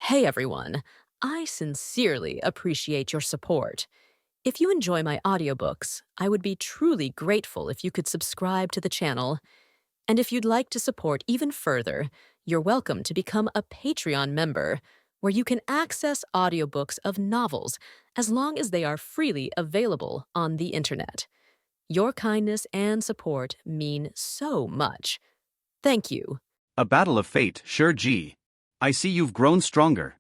Hey everyone, I sincerely appreciate your support. If you enjoy my audiobooks, I would be truly grateful if you could subscribe to the channel. And if you'd like to support even further, you're welcome to become a Patreon member, where you can access audiobooks of novels as long as they are freely available on the internet. Your kindness and support mean so much. Thank you. A battle of fate, sure G. I see you've grown stronger.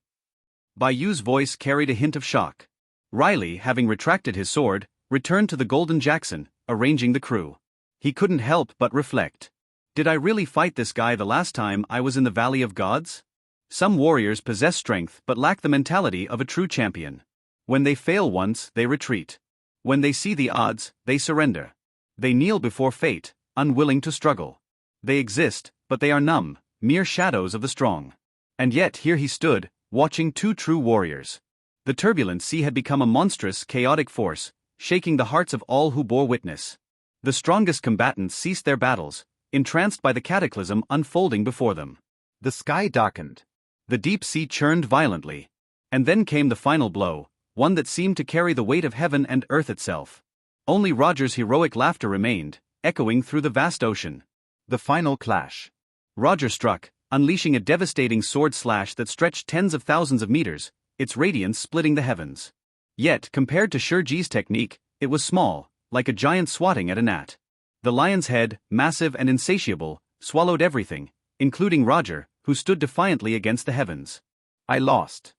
Bai Yu's voice carried a hint of shock. Riley, having retracted his sword, returned to the Golden Jackson, arranging the crew. He couldn't help but reflect. Did I really fight this guy the last time I was in the Valley of Gods? Some warriors possess strength but lack the mentality of a true champion. When they fail once, they retreat. When they see the odds, they surrender. They kneel before fate, unwilling to struggle. They exist, but they are numb, mere shadows of the strong. And yet here he stood, watching two true warriors. The turbulent sea had become a monstrous, chaotic force, shaking the hearts of all who bore witness. The strongest combatants ceased their battles, entranced by the cataclysm unfolding before them. The sky darkened. The deep sea churned violently. And then came the final blow, one that seemed to carry the weight of heaven and earth itself. Only Roger's heroic laughter remained, echoing through the vast ocean. The final clash. Roger struck, unleashing a devastating sword slash that stretched tens of thousands of meters, its radiance splitting the heavens. Yet, compared to Shurji's technique, it was small, like a giant swatting at a gnat. The lion's head, massive and insatiable, swallowed everything, including Roger, who stood defiantly against the heavens. I lost.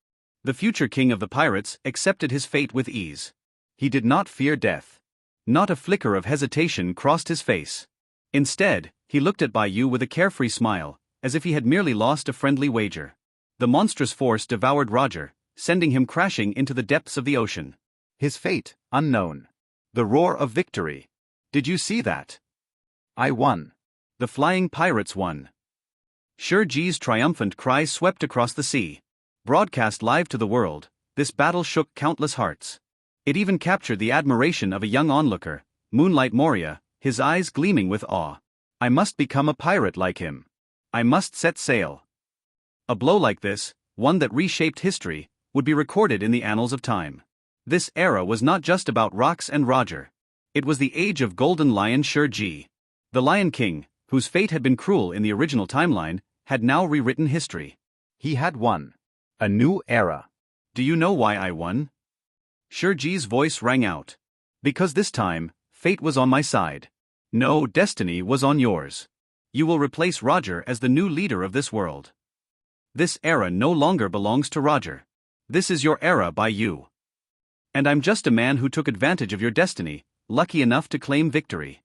The future king of the pirates accepted his fate with ease. He did not fear death. Not a flicker of hesitation crossed his face. Instead, he looked at Bai Yu with a carefree smile, as if he had merely lost a friendly wager. The monstrous force devoured Roger, sending him crashing into the depths of the ocean. His fate, unknown. The roar of victory. Did you see that? I won. The flying pirates won. Shurji's triumphant cry swept across the sea. Broadcast live to the world, this battle shook countless hearts. It even captured the admiration of a young onlooker, Moonlight Moria, his eyes gleaming with awe. I must become a pirate like him. I must set sail. A blow like this, one that reshaped history, would be recorded in the annals of time. This era was not just about Rox and Roger. It was the age of Golden Lion Shurji. The Lion King, whose fate had been cruel in the original timeline, had now rewritten history. He had won. A new era. Do you know why I won? Shurji's voice rang out. Because this time, fate was on my side. No, destiny was on yours. You will replace Roger as the new leader of this world. This era no longer belongs to Roger. This is your era, Bai Yu. And I'm just a man who took advantage of your destiny, lucky enough to claim victory.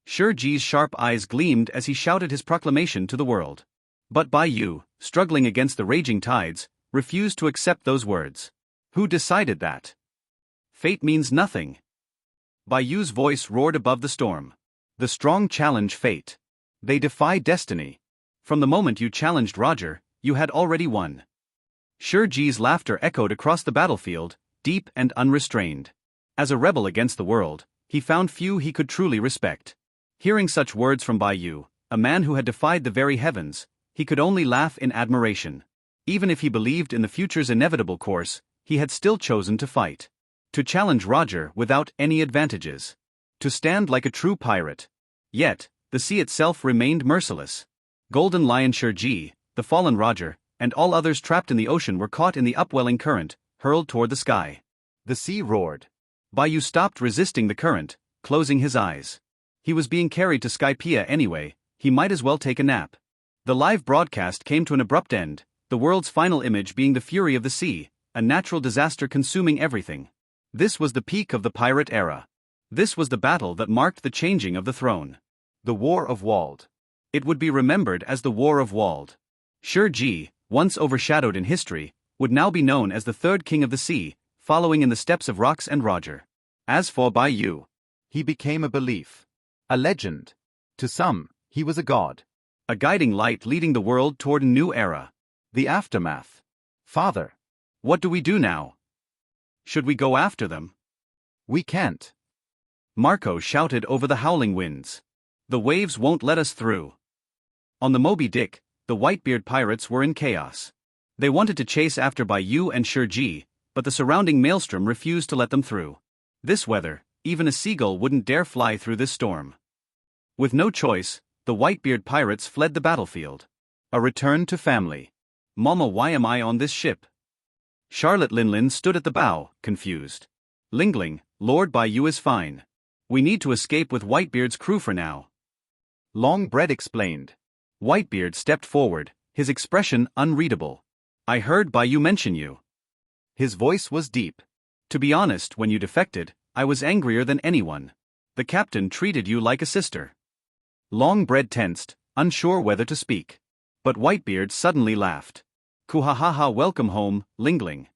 Shurji's sharp eyes gleamed as he shouted his proclamation to the world. But Bai Yu, struggling against the raging tides, refused to accept those words. Who decided that? Fate means nothing. Bai Yu's voice roared above the storm. The strong challenge fate. They defy destiny. From the moment you challenged Roger, you had already won. Shurji's laughter echoed across the battlefield, deep and unrestrained. As a rebel against the world, he found few he could truly respect. Hearing such words from Bai Yu, a man who had defied the very heavens, he could only laugh in admiration. Even if he believed in the future's inevitable course, he had still chosen to fight. To challenge Roger without any advantages. To stand like a true pirate. Yet, the sea itself remained merciless. Golden Lion Shurji, the fallen Roger, and all others trapped in the ocean were caught in the upwelling current, hurled toward the sky. The sea roared. Bai Yu stopped resisting the current, closing his eyes. He was being carried to Skypiea anyway, he might as well take a nap. The live broadcast came to an abrupt end, the world's final image being the fury of the sea, a natural disaster consuming everything. This was the peak of the pirate era. This was the battle that marked the changing of the throne. The War of Wald. It would be remembered as the War of Wald. Shurji, once overshadowed in history, would now be known as the third king of the sea, following in the steps of Rox and Roger. As for Bai Yu, he became a belief. A legend. To some, he was a god. A guiding light leading the world toward a new era. The aftermath. Father. What do we do now? Should we go after them? We can't. Marco shouted over the howling winds. The waves won't let us through. On the Moby Dick, the Whitebeard pirates were in chaos. They wanted to chase after Bai Yu and Ji, but the surrounding maelstrom refused to let them through. This weather, even a seagull wouldn't dare fly through this storm. With no choice, the Whitebeard pirates fled the battlefield. A return to family. Mama, why am I on this ship? Charlotte Linlin stood at the bow, confused. Lingling, Lord Bai Yu is fine. We need to escape with Whitebeard's crew for now. Longbread explained. Whitebeard stepped forward, his expression unreadable. I heard Bai Yu mention you. His voice was deep. To be honest, when you defected, I was angrier than anyone. The captain treated you like a sister. Longbread tensed, unsure whether to speak. But Whitebeard suddenly laughed. Kuhahaha, welcome home, Lingling.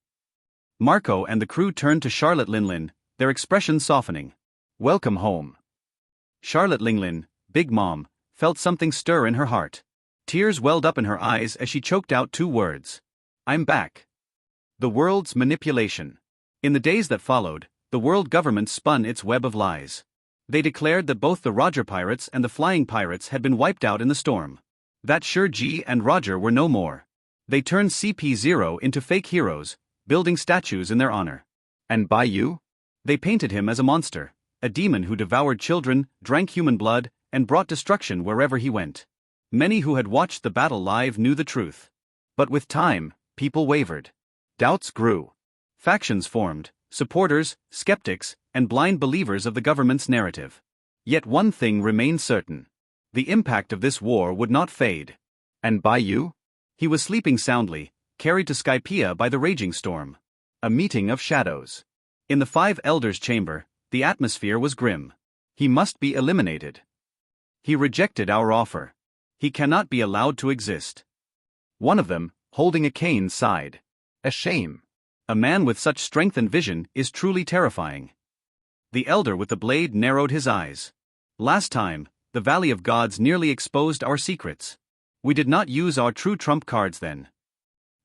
Marco and the crew turned to Charlotte Linlin, their expressions softening. Welcome home. Charlotte Linlin, Big Mom, felt something stir in her heart. Tears welled up in her eyes as she choked out two words. I'm back. The world's manipulation. In the days that followed, the world government spun its web of lies. They declared that both the Roger pirates and the flying pirates had been wiped out in the storm. That Ji and Roger were no more. They turned CP0 into fake heroes, building statues in their honor. And Bai Yu? They painted him as a monster, a demon who devoured children, drank human blood, and brought destruction wherever he went. Many who had watched the battle live knew the truth. But with time, people wavered. Doubts grew. Factions formed, supporters, skeptics, and blind believers of the government's narrative. Yet one thing remained certain. The impact of this war would not fade. And Bai Yu? He was sleeping soundly, carried to Skypiea by the raging storm. A meeting of shadows. In the Five Elders' chamber, the atmosphere was grim. He must be eliminated. He rejected our offer. He cannot be allowed to exist. One of them, holding a cane, sighed. A shame. A man with such strength and vision is truly terrifying. The elder with the blade narrowed his eyes. Last time, the Valley of Gods nearly exposed our secrets. We did not use our true trump cards then.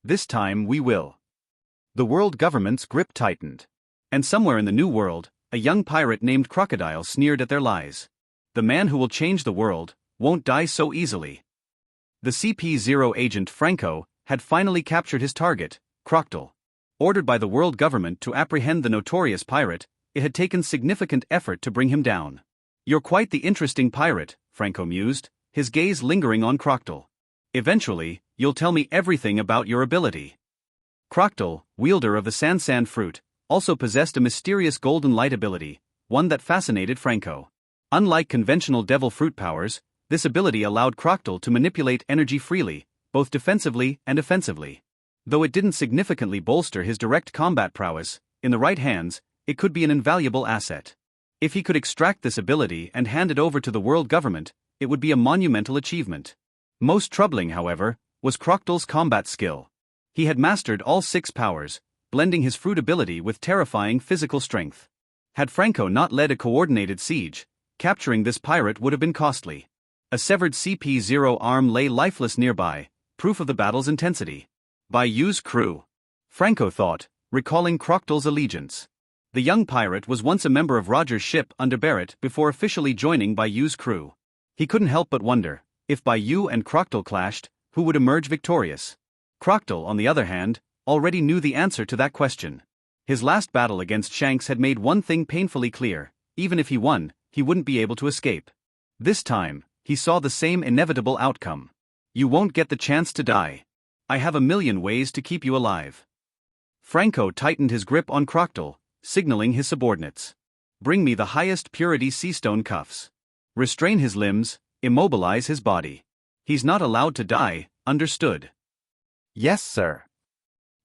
This time we will. The world government's grip tightened. And somewhere in the new world, a young pirate named Crocodile sneered at their lies. The man who will change the world won't die so easily. The CP0 agent Franco had finally captured his target, Crocodile. Ordered by the world government to apprehend the notorious pirate, it had taken significant effort to bring him down. You're quite the interesting pirate, Franco mused, his gaze lingering on Crocodile. Eventually, you'll tell me everything about your ability. Crocodile, wielder of the Sansan fruit, also possessed a mysterious golden light ability, one that fascinated Franco. Unlike conventional devil fruit powers, this ability allowed Crocodile to manipulate energy freely, both defensively and offensively. Though it didn't significantly bolster his direct combat prowess, in the right hands, it could be an invaluable asset. If he could extract this ability and hand it over to the world government, it would be a monumental achievement. Most troubling, however, was Crocodile's combat skill. He had mastered all 6 powers, blending his fruit ability with terrifying physical strength. Had Franco not led a coordinated siege, capturing this pirate would have been costly. A severed CP0 arm lay lifeless nearby, proof of the battle's intensity. Bai Yu's crew. Franco thought, recalling Crocodile's allegiance. The young pirate was once a member of Roger's ship under Barrett before officially joining Bai Yu's crew. He couldn't help but wonder, if Bai Yu and Crocodile clashed, who would emerge victorious? Crocodile, on the other hand, already knew the answer to that question. His last battle against Shanks had made one thing painfully clear: even if he won, he wouldn't be able to escape. This time, he saw the same inevitable outcome. You won't get the chance to die. I have a million ways to keep you alive. Franco tightened his grip on Crocodile, signaling his subordinates. Bring me the highest purity seastone cuffs. Restrain his limbs, immobilize his body. He's not allowed to die, understood? Yes, sir.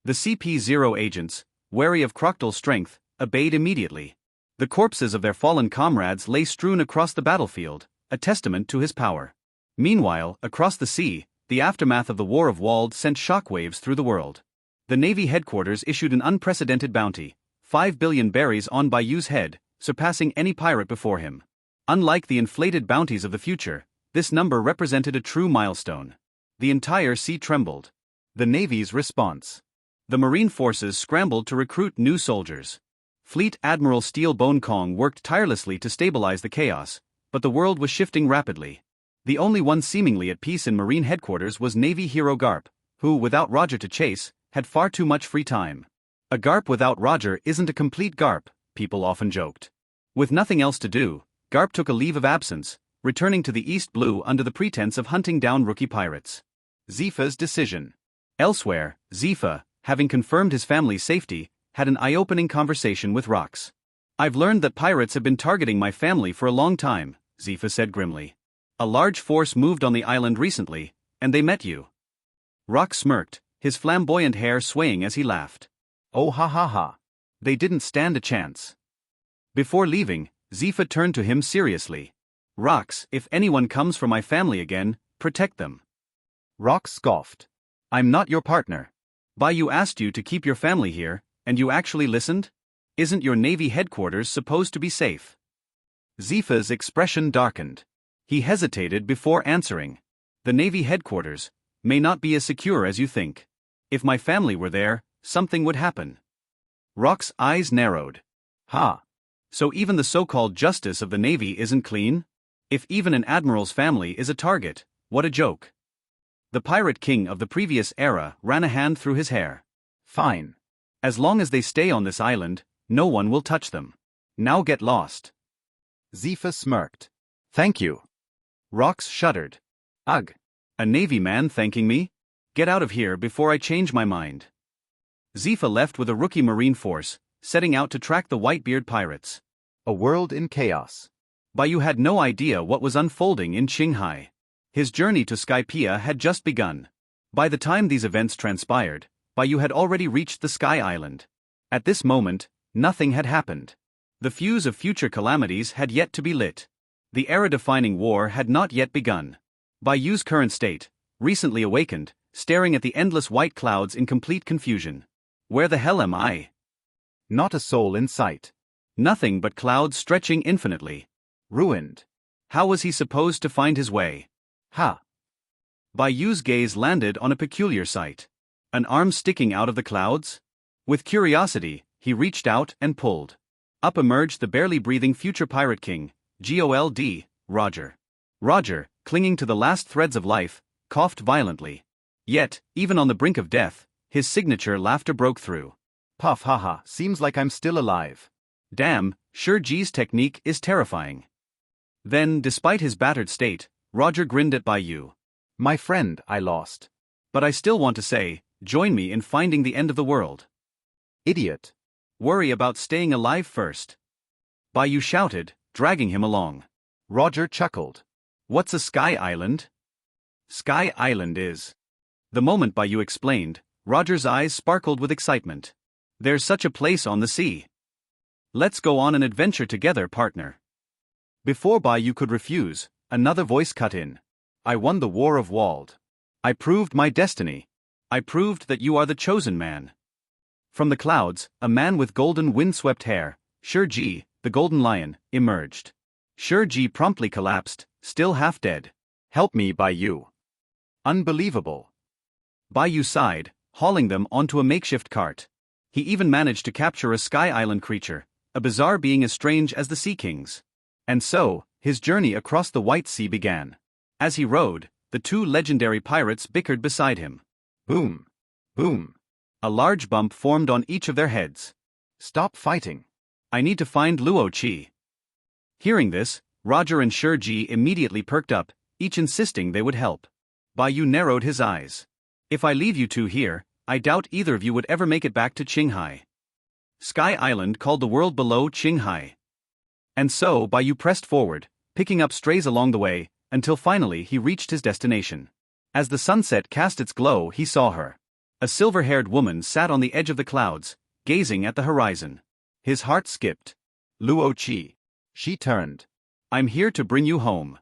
The CP0 agents, wary of Crocodile's strength, obeyed immediately. The corpses of their fallen comrades lay strewn across the battlefield, a testament to his power. Meanwhile, across the sea, the aftermath of the War of Wald sent shockwaves through the world. The Navy headquarters issued an unprecedented bounty, 5 billion berries on Bai Yu's head, surpassing any pirate before him. Unlike the inflated bounties of the future, this number represented a true milestone. The entire sea trembled. The Navy's response. The Marine forces scrambled to recruit new soldiers. Fleet Admiral Steel Bone Kong worked tirelessly to stabilize the chaos, but the world was shifting rapidly. The only one seemingly at peace in Marine headquarters was Navy hero Garp, who, without Roger to chase, had far too much free time. A Garp without Roger isn't a complete Garp, people often joked. With nothing else to do, Garp took a leave of absence, returning to the East Blue under the pretense of hunting down rookie pirates. Xefa's decision. Elsewhere, Xefa, having confirmed his family's safety, had an eye-opening conversation with Rox. "I've learned that pirates have been targeting my family for a long time," Xefa said grimly. "A large force moved on the island recently, and they met you." Rox smirked, his flamboyant hair swaying as he laughed. Oh ha ha ha. They didn't stand a chance. Before leaving, Xefa turned to him seriously. "Rox, if anyone comes for my family again, protect them." Rox scoffed. "I'm not your partner. Bai Yu asked you to keep your family here, and you actually listened? Isn't your Navy headquarters supposed to be safe?" Xefa's expression darkened. He hesitated before answering. "The Navy headquarters may not be as secure as you think. If my family were there, something would happen." Rox's eyes narrowed. Ha. So even the so-called justice of the Navy isn't clean? If even an admiral's family is a target, what a joke. The pirate king of the previous era ran a hand through his hair. Fine. As long as they stay on this island, no one will touch them. Now get lost. Xefa smirked. Thank you. Rox shuddered. Ugh. A Navy man thanking me? Get out of here before I change my mind. Xefa left with a rookie marine force, setting out to track the Whitebeard pirates. A world in chaos. Bai Yu had no idea what was unfolding in Qinghai. His journey to Skypiea had just begun. By the time these events transpired, Bai Yu had already reached the Sky Island. At this moment, nothing had happened. The fuse of future calamities had yet to be lit. The era-defining war had not yet begun. Bai Yu's current state, recently awakened, staring at the endless white clouds in complete confusion. Where the hell am I? Not a soul in sight. Nothing but clouds stretching infinitely. Ruined. How was he supposed to find his way? Ha. Bai Yu's gaze landed on a peculiar sight. An arm sticking out of the clouds? With curiosity, he reached out and pulled. Up emerged the barely breathing future pirate king, Gold, Roger. Roger, clinging to the last threads of life, coughed violently. Yet, even on the brink of death, his signature laughter broke through. Puff haha, seems like I'm still alive. Damn, sure G's technique is terrifying. Then, despite his battered state, Roger grinned at Bai Yu. My friend, I lost. But I still want to say, join me in finding the end of the world. Idiot. Worry about staying alive first. Bai Yu shouted, dragging him along. Roger chuckled. What's a Sky Island? Sky Island is. The moment Bai Yu explained, Roger's eyes sparkled with excitement. There's such a place on the sea. Let's go on an adventure together, partner. Before Bai Yu could refuse, another voice cut in. I won the War of Wald. I proved my destiny. I proved that you are the chosen man. From the clouds, a man with golden windswept hair, Ji, the Golden Lion, emerged. Ji promptly collapsed, still half dead. Help me, Bai Yu. Unbelievable. Bai Yu sighed, hauling them onto a makeshift cart. He even managed to capture a Sky Island creature, a bizarre being as strange as the Sea Kings. And so, his journey across the White Sea began. As he rode, the two legendary pirates bickered beside him. Boom. Boom. A large bump formed on each of their heads. Stop fighting. I need to find Luo Qi. Hearing this, Roger and Ji immediately perked up, each insisting they would help. Bai Yu narrowed his eyes. If I leave you two here, I doubt either of you would ever make it back to Qinghai. Sky Island called the world below Qinghai. And so Bai Yu pressed forward, picking up strays along the way, until finally he reached his destination. As the sunset cast its glow, he saw her. A silver-haired woman sat on the edge of the clouds, gazing at the horizon. His heart skipped. Luo Qi. She turned. I'm here to bring you home.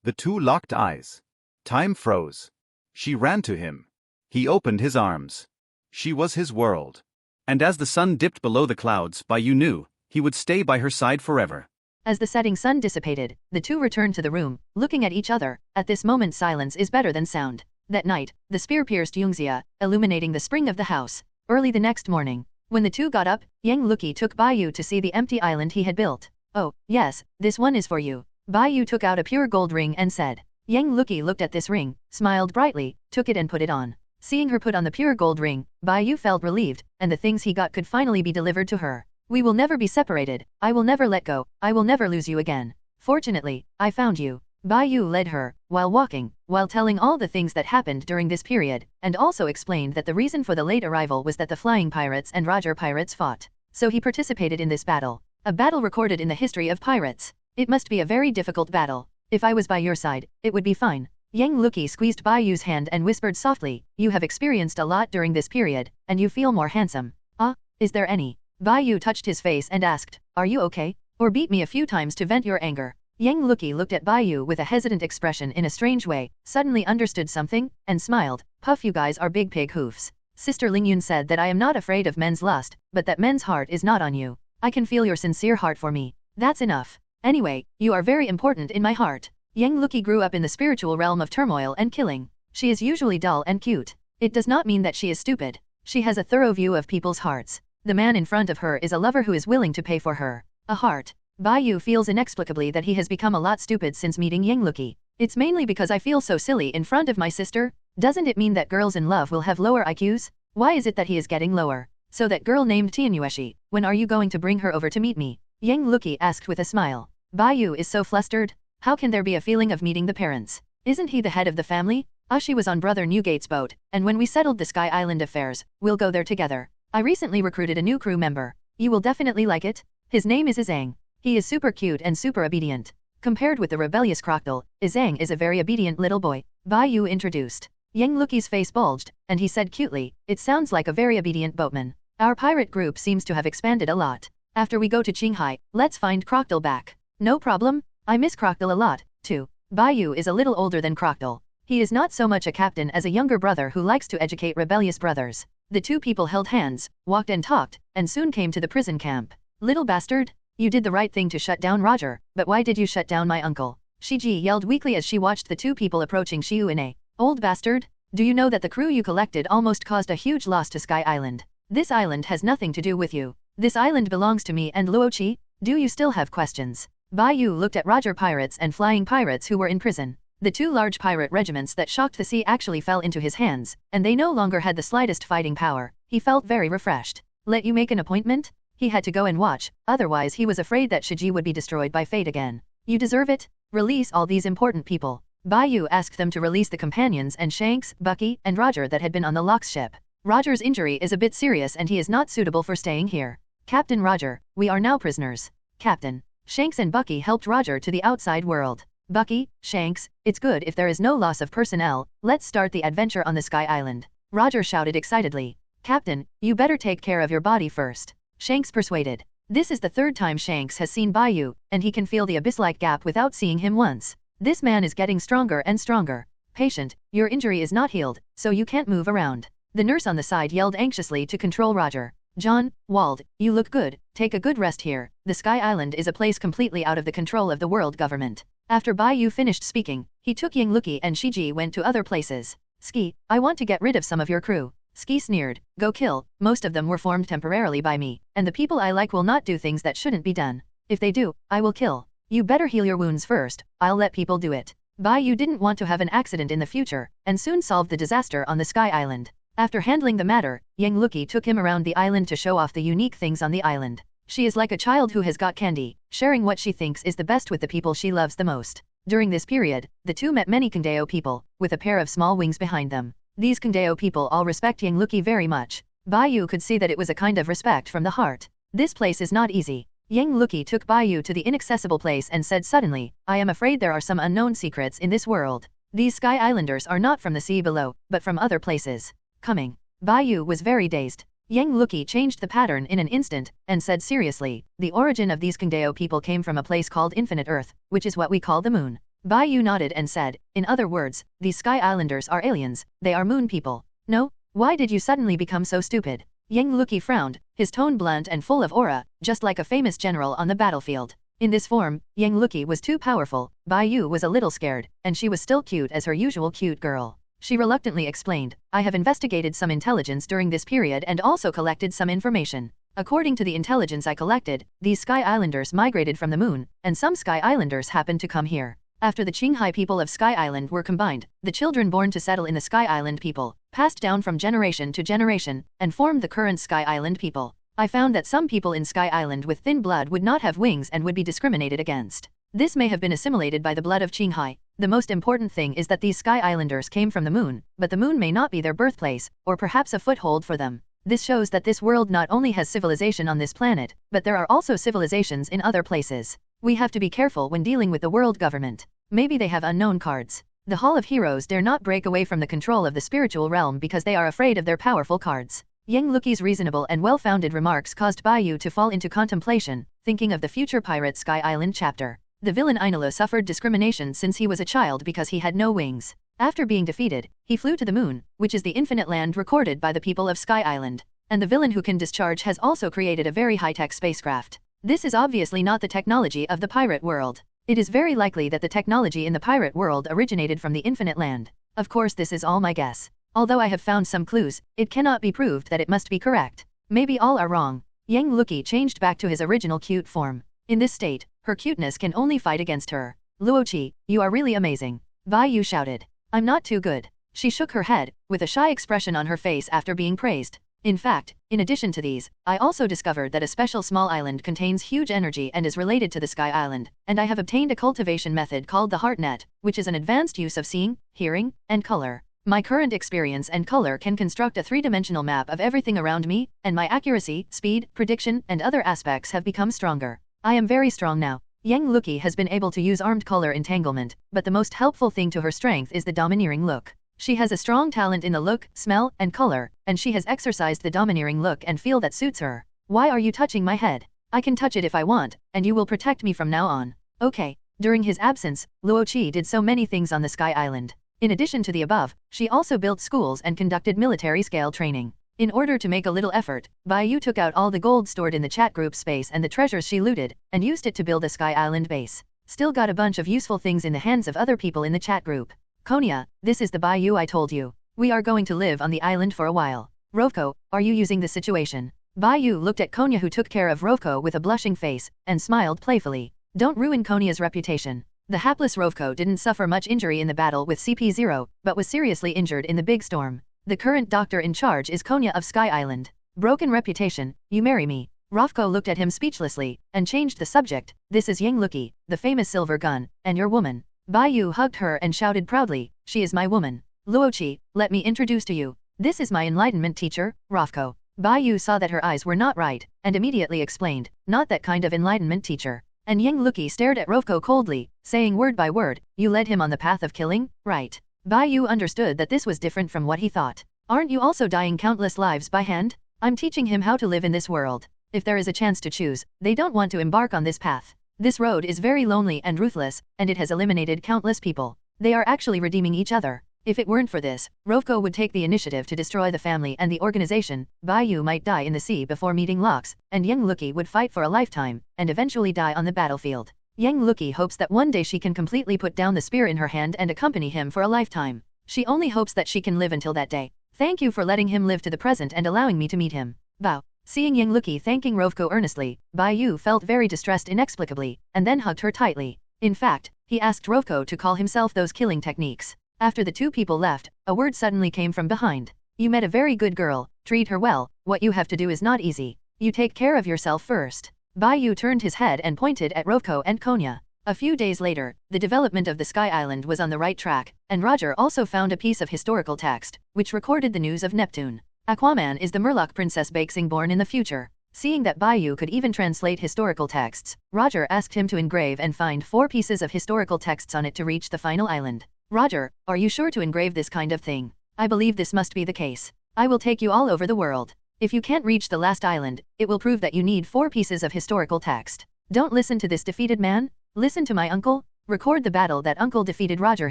The two locked eyes. Time froze. She ran to him. He opened his arms. She was his world. And as the sun dipped below the clouds, Bai Yu knew he would stay by her side forever. As the setting sun dissipated, the two returned to the room, looking at each other. At this moment silence is better than sound. That night, the spear pierced Yungxia, illuminating the spring of the house. Early the next morning, when the two got up, Yang Luki took Bai Yu to see the empty island he had built. Oh, yes, this one is for you. Bai Yu took out a pure gold ring and said. Yang Luki looked at this ring, smiled brightly, took it and put it on. Seeing her put on the pure gold ring, Bai Yu felt relieved, and the things he got could finally be delivered to her. We will never be separated, I will never let go, I will never lose you again. Fortunately, I found you. Bai Yu led her, while walking, while telling all the things that happened during this period, and also explained that the reason for the late arrival was that the flying pirates and Roger pirates fought. So he participated in this battle. A battle recorded in the history of pirates. It must be a very difficult battle. If I was by your side, it would be fine. Yang Luki squeezed Bai Yu's hand and whispered softly, you have experienced a lot during this period, and you feel more handsome. Ah, is there any? Bai Yu touched his face and asked, are you okay? Or beat me a few times to vent your anger. Yang Luki looked at Bai Yu with a hesitant expression in a strange way, suddenly understood something, and smiled. Puff, you guys are big pig hoofs. Sister Lingyun said that I am not afraid of men's lust, but that men's heart is not on you. I can feel your sincere heart for me. That's enough. Anyway, you are very important in my heart. Yang Luki grew up in the spiritual realm of turmoil and killing. She is usually dull and cute. It does not mean that she is stupid. She has a thorough view of people's hearts. The man in front of her is a lover who is willing to pay for her. A heart. Bai Yu feels inexplicably that he has become a lot stupid since meeting Yang Luki. It's mainly because I feel so silly in front of my sister. Doesn't it mean that girls in love will have lower IQs? Why is it that he is getting lower? So that girl named Tianyueshi, when are you going to bring her over to meet me? Yang Luki asked with a smile. Bai Yu is so flustered. How can there be a feeling of meeting the parents? Isn't he the head of the family? She was on Brother Newgate's boat, and when we settled the Sky Island affairs, we'll go there together. I recently recruited a new crew member. You will definitely like it. His name is Izang. He is super cute and super obedient. Compared with the rebellious crocodile, Izang is a very obedient little boy. Bai Yu introduced. Yang Luki's face bulged, and he said cutely, it sounds like a very obedient boatman. Our pirate group seems to have expanded a lot. After we go to Qinghai, let's find Crocodile back. No problem. I miss Crocodile a lot, too. Bai Yu is a little older than Crocodile. He is not so much a captain as a younger brother who likes to educate rebellious brothers. The two people held hands, walked and talked, and soon came to the prison camp. Little bastard. You did the right thing to shut down Roger, but why did you shut down my uncle? Shiji yelled weakly as she watched the two people approaching Xiuine. Old bastard. Do you know that the crew you collected almost caused a huge loss to Sky Island? This island has nothing to do with you. This island belongs to me and Luoqi. Do you still have questions? Bai Yu looked at Roger pirates and flying pirates who were in prison. The two large pirate regiments that shocked the sea actually fell into his hands, and they no longer had the slightest fighting power. He felt very refreshed. Let you make an appointment? He had to go and watch, otherwise he was afraid that Shiji would be destroyed by fate again. You deserve it. Release all these important people. Bai Yu asked them to release the companions and Shanks, Bucky, and Roger that had been on the Lock's ship. Roger's injury is a bit serious and he is not suitable for staying here. Captain Roger, we are now prisoners. Captain. Shanks and Bucky helped Roger to the outside world. Bucky, Shanks, it's good if there is no loss of personnel. Let's start the adventure on the Sky Island. Roger shouted excitedly. Captain, you better take care of your body first. Shanks persuaded. This is the third time Shanks has seen Bai Yu, and he can feel the abyss-like gap without seeing him once. This man is getting stronger and stronger. Patient, your injury is not healed, so you can't move around. The nurse on the side yelled anxiously to control Roger. John, Wald, you look good, take a good rest here. The Sky Island is a place completely out of the control of the world government. After Bai Yu finished speaking, he took Yang Luki and Shiji went to other places. Ski, I want to get rid of some of your crew. Ski sneered, go kill, most of them were formed temporarily by me, and the people I like will not do things that shouldn't be done. If they do, I will kill. You better heal your wounds first, I'll let people do it. Bai Yu didn't want to have an accident in the future, and soon solved the disaster on the Sky Island. After handling the matter, Yang Luki took him around the island to show off the unique things on the island. She is like a child who has got candy, sharing what she thinks is the best with the people she loves the most. During this period, the two met many Kangdeo people, with a pair of small wings behind them. These Kangdeo people all respect Yang Luki very much. Bai Yu could see that it was a kind of respect from the heart. This place is not easy. Yang Luki took Bai Yu to the inaccessible place and said suddenly, I am afraid there are some unknown secrets in this world. These Sky Islanders are not from the sea below, but from other places. Coming. Bai Yu was very dazed. Yang Luki changed the pattern in an instant, and said seriously, the origin of these Kangdeo people came from a place called Infinite Earth, which is what we call the moon. Bai Yu nodded and said, in other words, these Sky Islanders are aliens, they are moon people. No? Why did you suddenly become so stupid? Yang Luki frowned, his tone blunt and full of aura, just like a famous general on the battlefield. In this form, Yang Luki was too powerful. Bai Yu was a little scared, and she was still cute as her usual cute girl. She reluctantly explained, I have investigated some intelligence during this period and also collected some information. According to the intelligence I collected, these Sky Islanders migrated from the moon, and some Sky Islanders happened to come here. After the Qinghai people of Sky Island were combined, the children born to settle in the Sky Island people, passed down from generation to generation, and formed the current Sky Island people. I found that some people in Sky Island with thin blood would not have wings and would be discriminated against. This may have been assimilated by the blood of Qinghai. The most important thing is that these Sky Islanders came from the moon, but the moon may not be their birthplace, or perhaps a foothold for them. This shows that this world not only has civilization on this planet, but there are also civilizations in other places. We have to be careful when dealing with the world government. Maybe they have unknown cards. The Hall of Heroes dare not break away from the control of the spiritual realm because they are afraid of their powerful cards. Yang Luqi's reasonable and well-founded remarks caused Bai Yu to fall into contemplation, thinking of the future Pirate Sky Island chapter. The villain Ainula suffered discrimination since he was a child because he had no wings. After being defeated, he flew to the moon, which is the infinite land recorded by the people of Sky Island. And the villain who can discharge has also created a very high-tech spacecraft. This is obviously not the technology of the pirate world. It is very likely that the technology in the pirate world originated from the infinite land. Of course, this is all my guess. Although I have found some clues, it cannot be proved that it must be correct. Maybe all are wrong. Yang Luqi changed back to his original cute form. In this state, her cuteness can only fight against her. Luoqi, you are really amazing. Bai Yu shouted. I'm not too good. She shook her head, with a shy expression on her face after being praised. In fact, in addition to these, I also discovered that a special small island contains huge energy and is related to the Sky Island, and I have obtained a cultivation method called the Heart Net, which is an advanced use of seeing, hearing, and color. My current experience and color can construct a three-dimensional map of everything around me, and my accuracy, speed, prediction, and other aspects have become stronger. I am very strong now. Yang Luqi has been able to use armed color entanglement, but the most helpful thing to her strength is the domineering look. She has a strong talent in the look, smell, and color, and she has exercised the domineering look and feel that suits her. Why are you touching my head? I can touch it if I want, and you will protect me from now on. Okay. During his absence, Luoqi did so many things on the Sky Island. In addition to the above, she also built schools and conducted military-scale training. In order to make a little effort, Bai Yu took out all the gold stored in the chat group space and the treasures she looted, and used it to build a Sky Island base. Still got a bunch of useful things in the hands of other people in the chat group. Konya, this is the Bai Yu I told you. We are going to live on the island for a while. Rovko, are you using the situation? Bai Yu looked at Konya, who took care of Rovko with a blushing face, and smiled playfully. Don't ruin Konya's reputation. The hapless Rovko didn't suffer much injury in the battle with CP0, but was seriously injured in the big storm. The current doctor in charge is Konya of Sky Island. Broken reputation, you marry me. Rovko looked at him speechlessly, and changed the subject. This is Yang Luqi, the famous silver gun, and your woman. Bai Yu hugged her and shouted proudly, she is my woman. Luoqi, let me introduce to you. This is my enlightenment teacher, Rovko. Bai Yu saw that her eyes were not right, and immediately explained, not that kind of enlightenment teacher. And Yang Luqi stared at Rovko coldly, saying word by word, you led him on the path of killing, right? Bai Yu understood that this was different from what he thought. Aren't you also dying countless lives by hand? I'm teaching him how to live in this world. If there is a chance to choose, they don't want to embark on this path. This road is very lonely and ruthless, and it has eliminated countless people. They are actually redeeming each other. If it weren't for this, Rovko would take the initiative to destroy the family and the organization. Bai Yu might die in the sea before meeting Locks, and Yang Luqi would fight for a lifetime, and eventually die on the battlefield. Yang Luqi hopes that one day she can completely put down the spear in her hand and accompany him for a lifetime. She only hopes that she can live until that day. Thank you for letting him live to the present and allowing me to meet him. Bow. Seeing Yang Luqi thanking Rovko earnestly, Bai Yu felt very distressed inexplicably, and then hugged her tightly. In fact, he asked Rovko to call himself those killing techniques. After the two people left, a word suddenly came from behind. You met a very good girl, treat her well, what you have to do is not easy. You take care of yourself first. Bai Yu turned his head and pointed at Rovko and Konya. A few days later, the development of the Sky Island was on the right track, and Roger also found a piece of historical text, which recorded the news of Neptune. Aquaman is the Murloc princess Baxing born in the future. Seeing that Bai Yu could even translate historical texts, Roger asked him to engrave and find 4 pieces of historical texts on it to reach the final island. Roger, are you sure to engrave this kind of thing? I believe this must be the case. I will take you all over the world. If you can't reach the last island, it will prove that you need 4 pieces of historical text. Don't listen to this defeated man. Listen to my uncle. Record the battle that uncle defeated Roger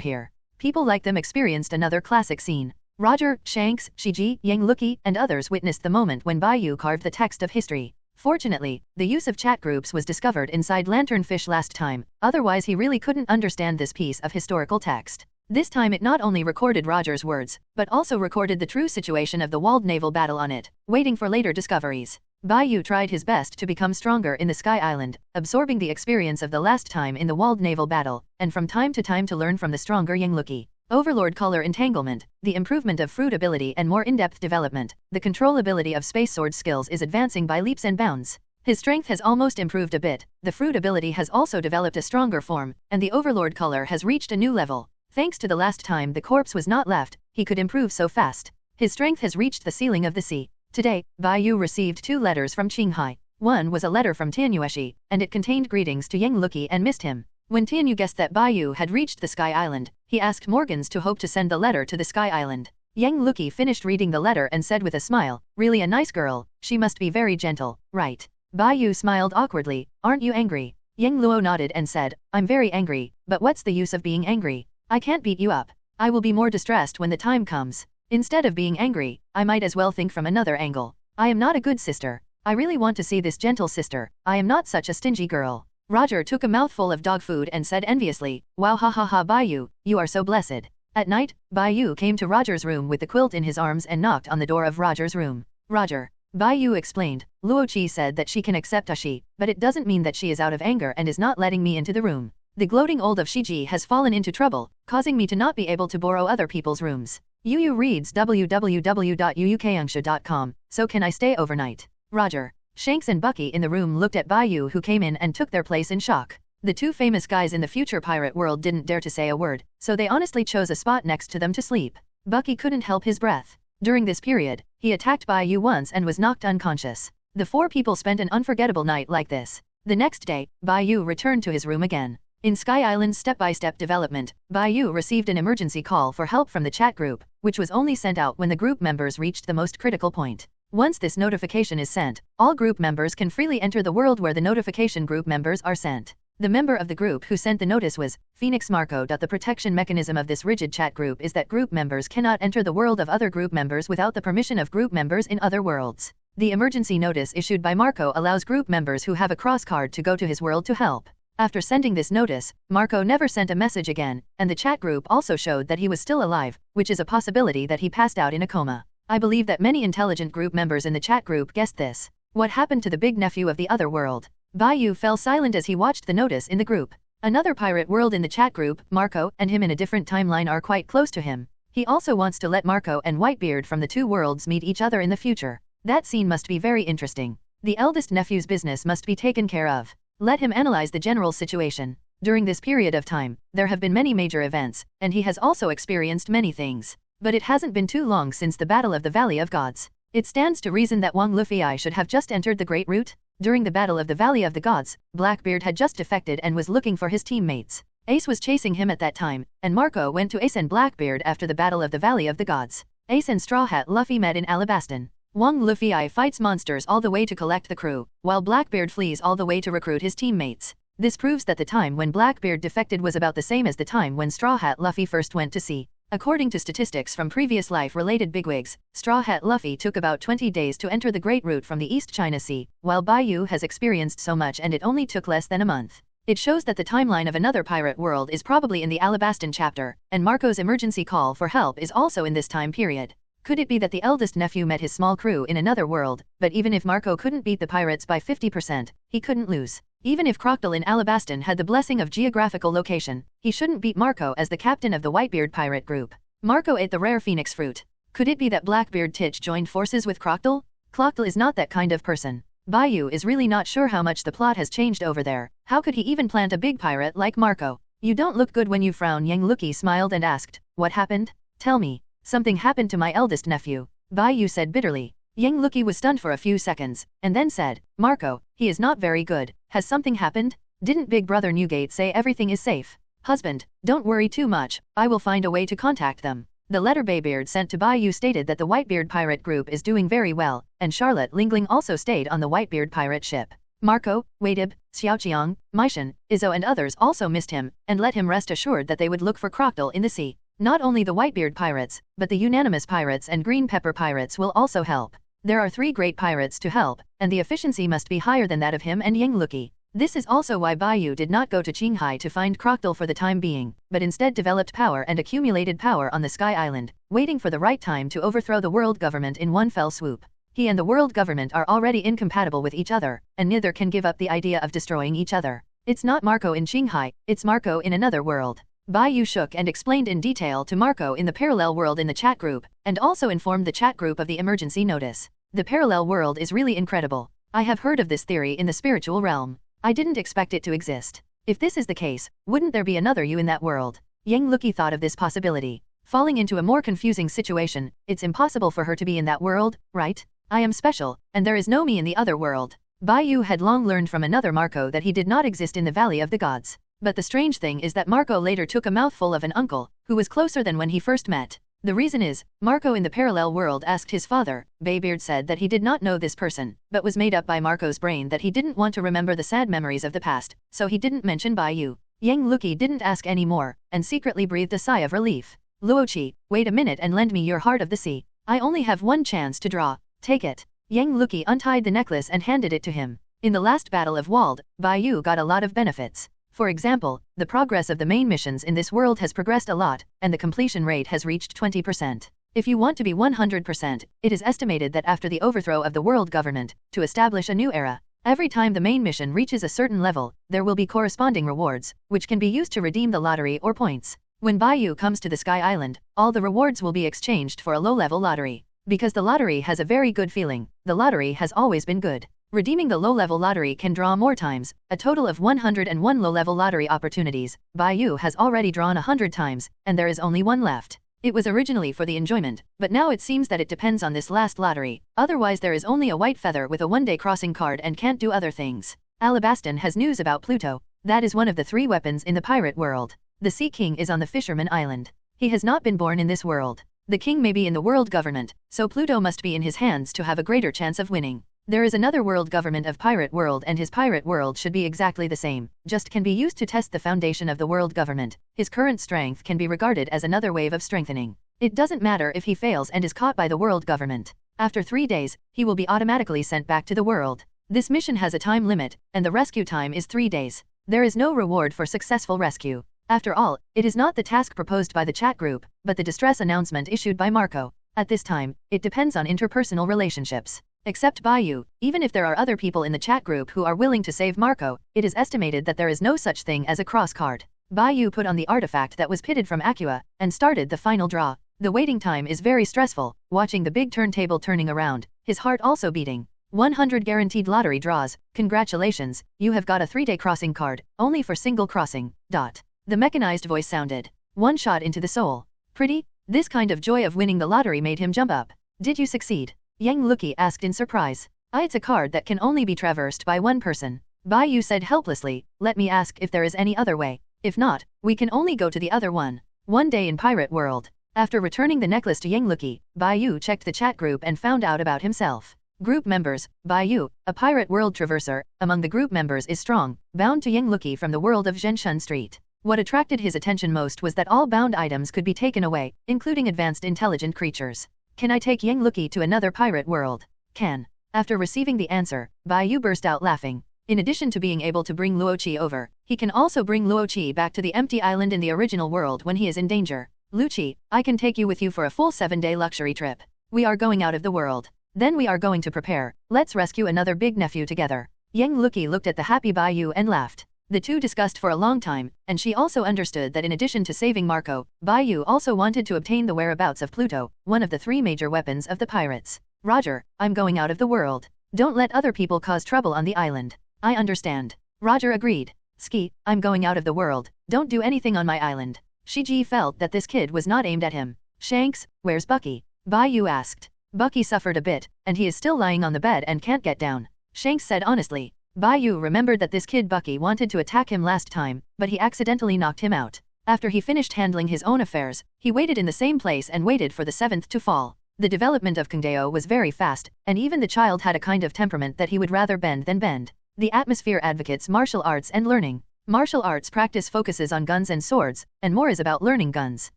here. People like them experienced another classic scene. Roger, Shanks, Shiji, Yang Luqi, and others witnessed the moment when Bai Yu carved the text of history. Fortunately, the use of chat groups was discovered inside Lanternfish last time, otherwise he really couldn't understand this piece of historical text. This time it not only recorded Roger's words, but also recorded the true situation of the walled naval battle on it, waiting for later discoveries. Bai Yu tried his best to become stronger in the Sky Island, absorbing the experience of the last time in the walled naval battle, and from time to time to learn from the stronger Yang Luqi. Overlord color entanglement, the improvement of fruit ability and more in-depth development, the controllability of space sword skills is advancing by leaps and bounds. His strength has almost improved a bit, the fruit ability has also developed a stronger form, and the overlord color has reached a new level. Thanks to the last time the corpse was not left, he could improve so fast. His strength has reached the ceiling of the sea. Today, Bai Yu received 2 letters from Qinghai. One was a letter from Tianyueshi, and it contained greetings to Yang Luki and missed him. When Tianyu guessed that Bai Yu had reached the Sky Island, he asked Morgans to hope to send the letter to the Sky Island. Yang Luki finished reading the letter and said with a smile, "Really a nice girl, she must be very gentle, right?" Bai Yu smiled awkwardly, "Aren't you angry?" Yang Luo nodded and said, "I'm very angry, but what's the use of being angry? I can't beat you up. I will be more distressed when the time comes. Instead of being angry, I might as well think from another angle. I am not a good sister. I really want to see this gentle sister. I am not such a stingy girl." Roger took a mouthful of dog food and said enviously, "Wow, ha ha ha, Bai Yu, you are so blessed." At night, Bai Yu came to Roger's room with the quilt in his arms and knocked on the door of Roger's room. "Roger." Bai Yu explained, "Luo Qi said that she can accept Ashi, but it doesn't mean that she is out of anger and is not letting me into the room. The gloating old of Shiji has fallen into trouble, causing me to not be able to borrow other people's rooms. Yu reads www.yuukangsha.com, so can I stay overnight?" Roger. Shanks and Bucky in the room looked at Bai Yu who came in and took their place in shock. The 2 famous guys in the future pirate world didn't dare to say a word, so they honestly chose a spot next to them to sleep. Bucky couldn't help his breath. During this period, he attacked Bai Yu once and was knocked unconscious. The 4 people spent an unforgettable night like this. The next day, Bai Yu returned to his room again. In Sky Island's step-by-step development, Bai Yu received an emergency call for help from the chat group, which was only sent out when the group members reached the most critical point. Once this notification is sent, all group members can freely enter the world where the notification group members are sent. The member of the group who sent the notice was Phoenix Marco. The protection mechanism of this rigid chat group is that group members cannot enter the world of other group members without the permission of group members in other worlds. The emergency notice issued by Marco allows group members who have a cross card to go to his world to help. After sending this notice, Marco never sent a message again, and the chat group also showed that he was still alive, which is a possibility that he passed out in a coma. I believe that many intelligent group members in the chat group guessed this. What happened to the big nephew of the other world? Bai Yu fell silent as he watched the notice in the group. Another pirate world in the chat group, Marco and him in a different timeline are quite close to him. He also wants to let Marco and Whitebeard from the 2 worlds meet each other in the future. That scene must be very interesting. The eldest nephew's business must be taken care of. Let him analyze the general situation. During this period of time, there have been many major events, and he has also experienced many things. But it hasn't been too long since the Battle of the Valley of Gods. It stands to reason that Wang Luffy should have just entered the Great Route. During the Battle of the Valley of the Gods, Blackbeard had just defected and was looking for his teammates. Ace was chasing him at that time, and Marco went to Ace and Blackbeard after the Battle of the Valley of the Gods. Ace and Straw Hat Luffy met in Alabaston. Wang Luffy fights monsters all the way to collect the crew, while Blackbeard flees all the way to recruit his teammates. This proves that the time when Blackbeard defected was about the same as the time when Straw Hat Luffy first went to sea. According to statistics from previous life-related bigwigs, Straw Hat Luffy took about 20 days to enter the Great Route from the East China Sea, while Bai Yu has experienced so much and it only took less than a month. It shows that the timeline of another pirate world is probably in the Alabaston chapter, and Marco's emergency call for help is also in this time period. Could it be that the eldest nephew met his small crew in another world, but even if Marco couldn't beat the pirates by 50%, he couldn't lose? Even if Crocodile in Alabaston had the blessing of geographical location, he shouldn't beat Marco as the captain of the Whitebeard pirate group. Marco ate the rare phoenix fruit. Could it be that Blackbeard Titch joined forces with Crocodile? Crocodile is not that kind of person. Bai Yu is really not sure how much the plot has changed over there. How could he even plant a big pirate like Marco? You don't look good when you frown. Yang Luki smiled and asked, "What happened? Tell me." "Something happened to my eldest nephew," Bai Yu said bitterly. Yang Luki was stunned for a few seconds, and then said, "Marco, he is not very good. Has something happened? Didn't Big Brother Newgate say everything is safe?" "Husband, don't worry too much, I will find a way to contact them." The letter Baybeard sent to Bai Yu stated that the Whitebeard pirate group is doing very well, and Charlotte Lingling also stayed on the Whitebeard pirate ship. Marco, Wadib, Xiaoqiang, Meishan, Izzo and others also missed him, and let him rest assured that they would look for Crocodile in the sea. Not only the Whitebeard pirates, but the Unanimous pirates and Green Pepper pirates will also help. There are 3 great pirates to help, and the efficiency must be higher than that of him and Yang Luki. This is also why Bai Yu did not go to Qinghai to find Crocodile for the time being, but instead developed power and accumulated power on the Sky Island, waiting for the right time to overthrow the world government in one fell swoop. He and the world government are already incompatible with each other, and neither can give up the idea of destroying each other. It's not Marco in Qinghai, it's Marco in another world. Bai Yu shook and explained in detail to Marco in the parallel world in the chat group, and also informed the chat group of the emergency notice. The parallel world is really incredible. I have heard of this theory in the spiritual realm. I didn't expect it to exist. If this is the case, wouldn't there be another you in that world? Yang Luki thought of this possibility. Falling into a more confusing situation, it's impossible for her to be in that world, right? I am special, and there is no me in the other world. Bai Yu had long learned from another Marco that he did not exist in the Valley of the Gods. But the strange thing is that Marco later took a mouthful of an uncle, who was closer than when he first met. The reason is, Marco in the parallel world asked his father. Baybeard said that he did not know this person, but was made up by Marco's brain that he didn't want to remember the sad memories of the past, so he didn't mention Bai Yu. Yang Luki didn't ask any more, and secretly breathed a sigh of relief. Luoqi, wait a minute and lend me your heart of the sea. I only have one chance to draw. Take it. Yang Luki untied the necklace and handed it to him. In the last battle of Wald, Bai Yu got a lot of benefits. For example, the progress of the main missions in this world has progressed a lot, and the completion rate has reached 20%. If you want to be 100%, it is estimated that after the overthrow of the world government, to establish a new era, every time the main mission reaches a certain level, there will be corresponding rewards, which can be used to redeem the lottery or points. When Bai Yu comes to the Sky Island, all the rewards will be exchanged for a low-level lottery. Because the lottery has a very good feeling, the lottery has always been good. Redeeming the low-level lottery can draw more times, a total of 101 low-level lottery opportunities. Bai Yu has already drawn 100 times, and there is only one left. It was originally for the enjoyment, but now it seems that it depends on this last lottery. Otherwise there is only a white feather with a one-day crossing card and can't do other things. Alabastan has news about Pluto. That is one of the 3 weapons in the pirate world. The Sea King is on the Fisherman Island. He has not been born in this world. The king may be in the world government, so Pluto must be in his hands to have a greater chance of winning. There is another world government of Pirate World and his Pirate World should be exactly the same, just can be used to test the foundation of the world government. His current strength can be regarded as another wave of strengthening. It doesn't matter if he fails and is caught by the world government. After 3 days, he will be automatically sent back to the world. This mission has a time limit, and the rescue time is 3 days. There is no reward for successful rescue. After all, it is not the task proposed by the chat group, but the distress announcement issued by Marco. At this time, it depends on interpersonal relationships. Except Bai Yu, even if there are other people in the chat group who are willing to save Marco, it is estimated that there is no such thing as a cross card. Bai Yu put on the artifact that was pitted from Aqua, and started the final draw. The waiting time is very stressful, watching the big turntable turning around, his heart also beating. 100 guaranteed lottery draws, congratulations, you have got a 3-day crossing card, only for single crossing. The mechanized voice sounded. One shot into the soul. Pretty? This kind of joy of winning the lottery made him jump up. Did you succeed? Yang Luki asked in surprise. It's a card that can only be traversed by one person. Bai Yu said helplessly, let me ask if there is any other way. If not, we can only go to the other one. One day in Pirate World. After returning the necklace to Yang Luki, Bai Yu checked the chat group and found out about himself. Group members, Bai Yu, a Pirate World traverser, among the group members is strong, bound to Yang Luki from the world of Zhenshun Street. What attracted his attention most was that all bound items could be taken away, including advanced intelligent creatures. Can I take Yang Luki to another pirate world? Can. After receiving the answer, Bai Yu burst out laughing. In addition to being able to bring Luoqi over, he can also bring Luoqi back to the empty island in the original world when he is in danger. Luoqi, I can take you with you for a full 7-day luxury trip. We are going out of the world. Then we are going to prepare. Let's rescue another big nephew together. Yang Luki looked at the happy Bai Yu and laughed. The two discussed for a long time, and she also understood that in addition to saving Marco, Bai Yu also wanted to obtain the whereabouts of Pluto, one of the 3 major weapons of the pirates. Roger, I'm going out of the world. Don't let other people cause trouble on the island. I understand. Roger agreed. Ski, I'm going out of the world, don't do anything on my island. Shiji felt that this kid was not aimed at him. Shanks, where's Bucky? Bai Yu asked. Bucky suffered a bit, and he is still lying on the bed and can't get down. Shanks said honestly. Bai Yu remembered that this kid Bucky wanted to attack him last time, but he accidentally knocked him out. After he finished handling his own affairs, he waited in the same place and waited for the 7th to fall. The development of Kangdeo was very fast, and even the child had a kind of temperament that he would rather bend than bend. The atmosphere advocates martial arts and learning. Martial arts practice focuses on guns and swords, and more is about learning guns.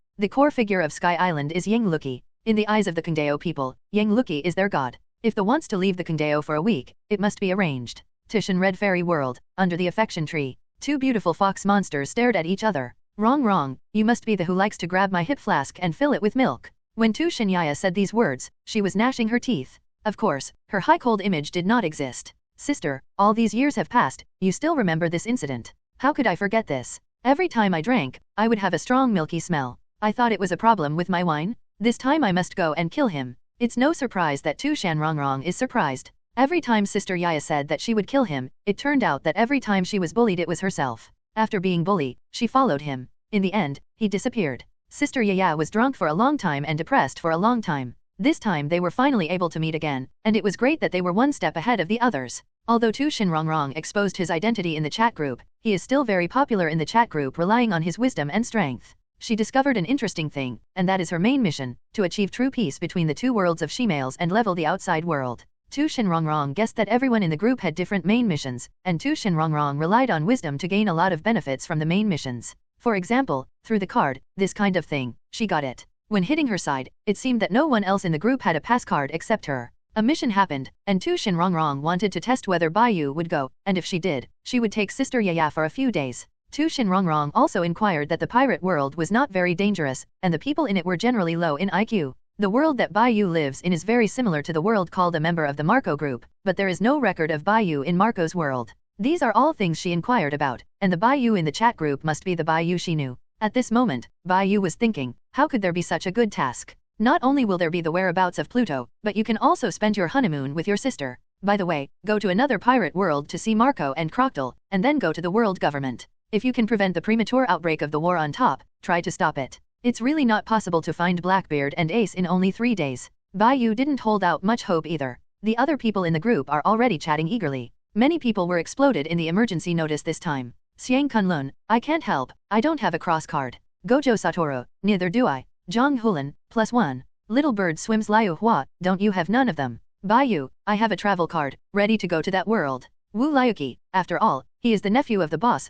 The core figure of Sky Island is Yang Luki. In the eyes of the Kangdeo people, Yang Luki is their god. If the wants to leave the Kangdeo for a week, it must be arranged. Tish and Red Fairy World, under the affection tree. 2 beautiful fox monsters stared at each other. Wrong, you must be the who likes to grab my hip flask and fill it with milk. When Tu Shinyaya said these words, she was gnashing her teeth. Of course, her high-cold image did not exist. Sister, all these years have passed, you still remember this incident. How could I forget this? Every time I drank, I would have a strong milky smell. I thought it was a problem with my wine. This time I must go and kill him. It's no surprise that Tu Shanrongrong is surprised. Every time Sister Yaya said that she would kill him, it turned out that every time she was bullied it was herself. After being bullied, she followed him. In the end, he disappeared. Sister Yaya was drunk for a long time and depressed for a long time. This time they were finally able to meet again, and it was great that they were one step ahead of the others. Although Tu Shinrongrong exposed his identity in the chat group, he is still very popular in the chat group relying on his wisdom and strength. She discovered an interesting thing, and that is her main mission, to achieve true peace between the two worlds of she-males and level the outside world. Tu Shinrongrong guessed that everyone in the group had different main missions, and Tu Shinrongrong relied on wisdom to gain a lot of benefits from the main missions. For example, through the card, this kind of thing, she got it. When hitting her side, it seemed that no one else in the group had a pass card except her. A mission happened, and Tu Shinrongrong wanted to test whether Bai Yu would go, and if she did, she would take Sister Yaya for a few days. Tu Shinrongrong also inquired that the pirate world was not very dangerous, and the people in it were generally low in IQ. The world that Bai Yu lives in is very similar to the world called a member of the Marco group, but there is no record of Bai Yu in Marco's world. These are all things she inquired about, and the Bai Yu in the chat group must be the Bai Yu she knew. At this moment, Bai Yu was thinking, how could there be such a good task? Not only will there be the whereabouts of Pluto, but you can also spend your honeymoon with your sister. By the way, go to another pirate world to see Marco and Crocodile, and then go to the world government. If you can prevent the premature outbreak of the war on top, try to stop it. It's really not possible to find Blackbeard and Ace in only 3 days. Bai Yu didn't hold out much hope either. The other people in the group are already chatting eagerly. Many people were exploded in the emergency notice this time. Xiang Kunlun, I can't help, I don't have a cross card. Gojo Satoru, neither do I. Zhang Hulan, +1. Little bird swims Liu Hua, don't you have none of them? Bai Yu, I have a travel card, ready to go to that world. Wu Liuqi, after all, he is the nephew of the boss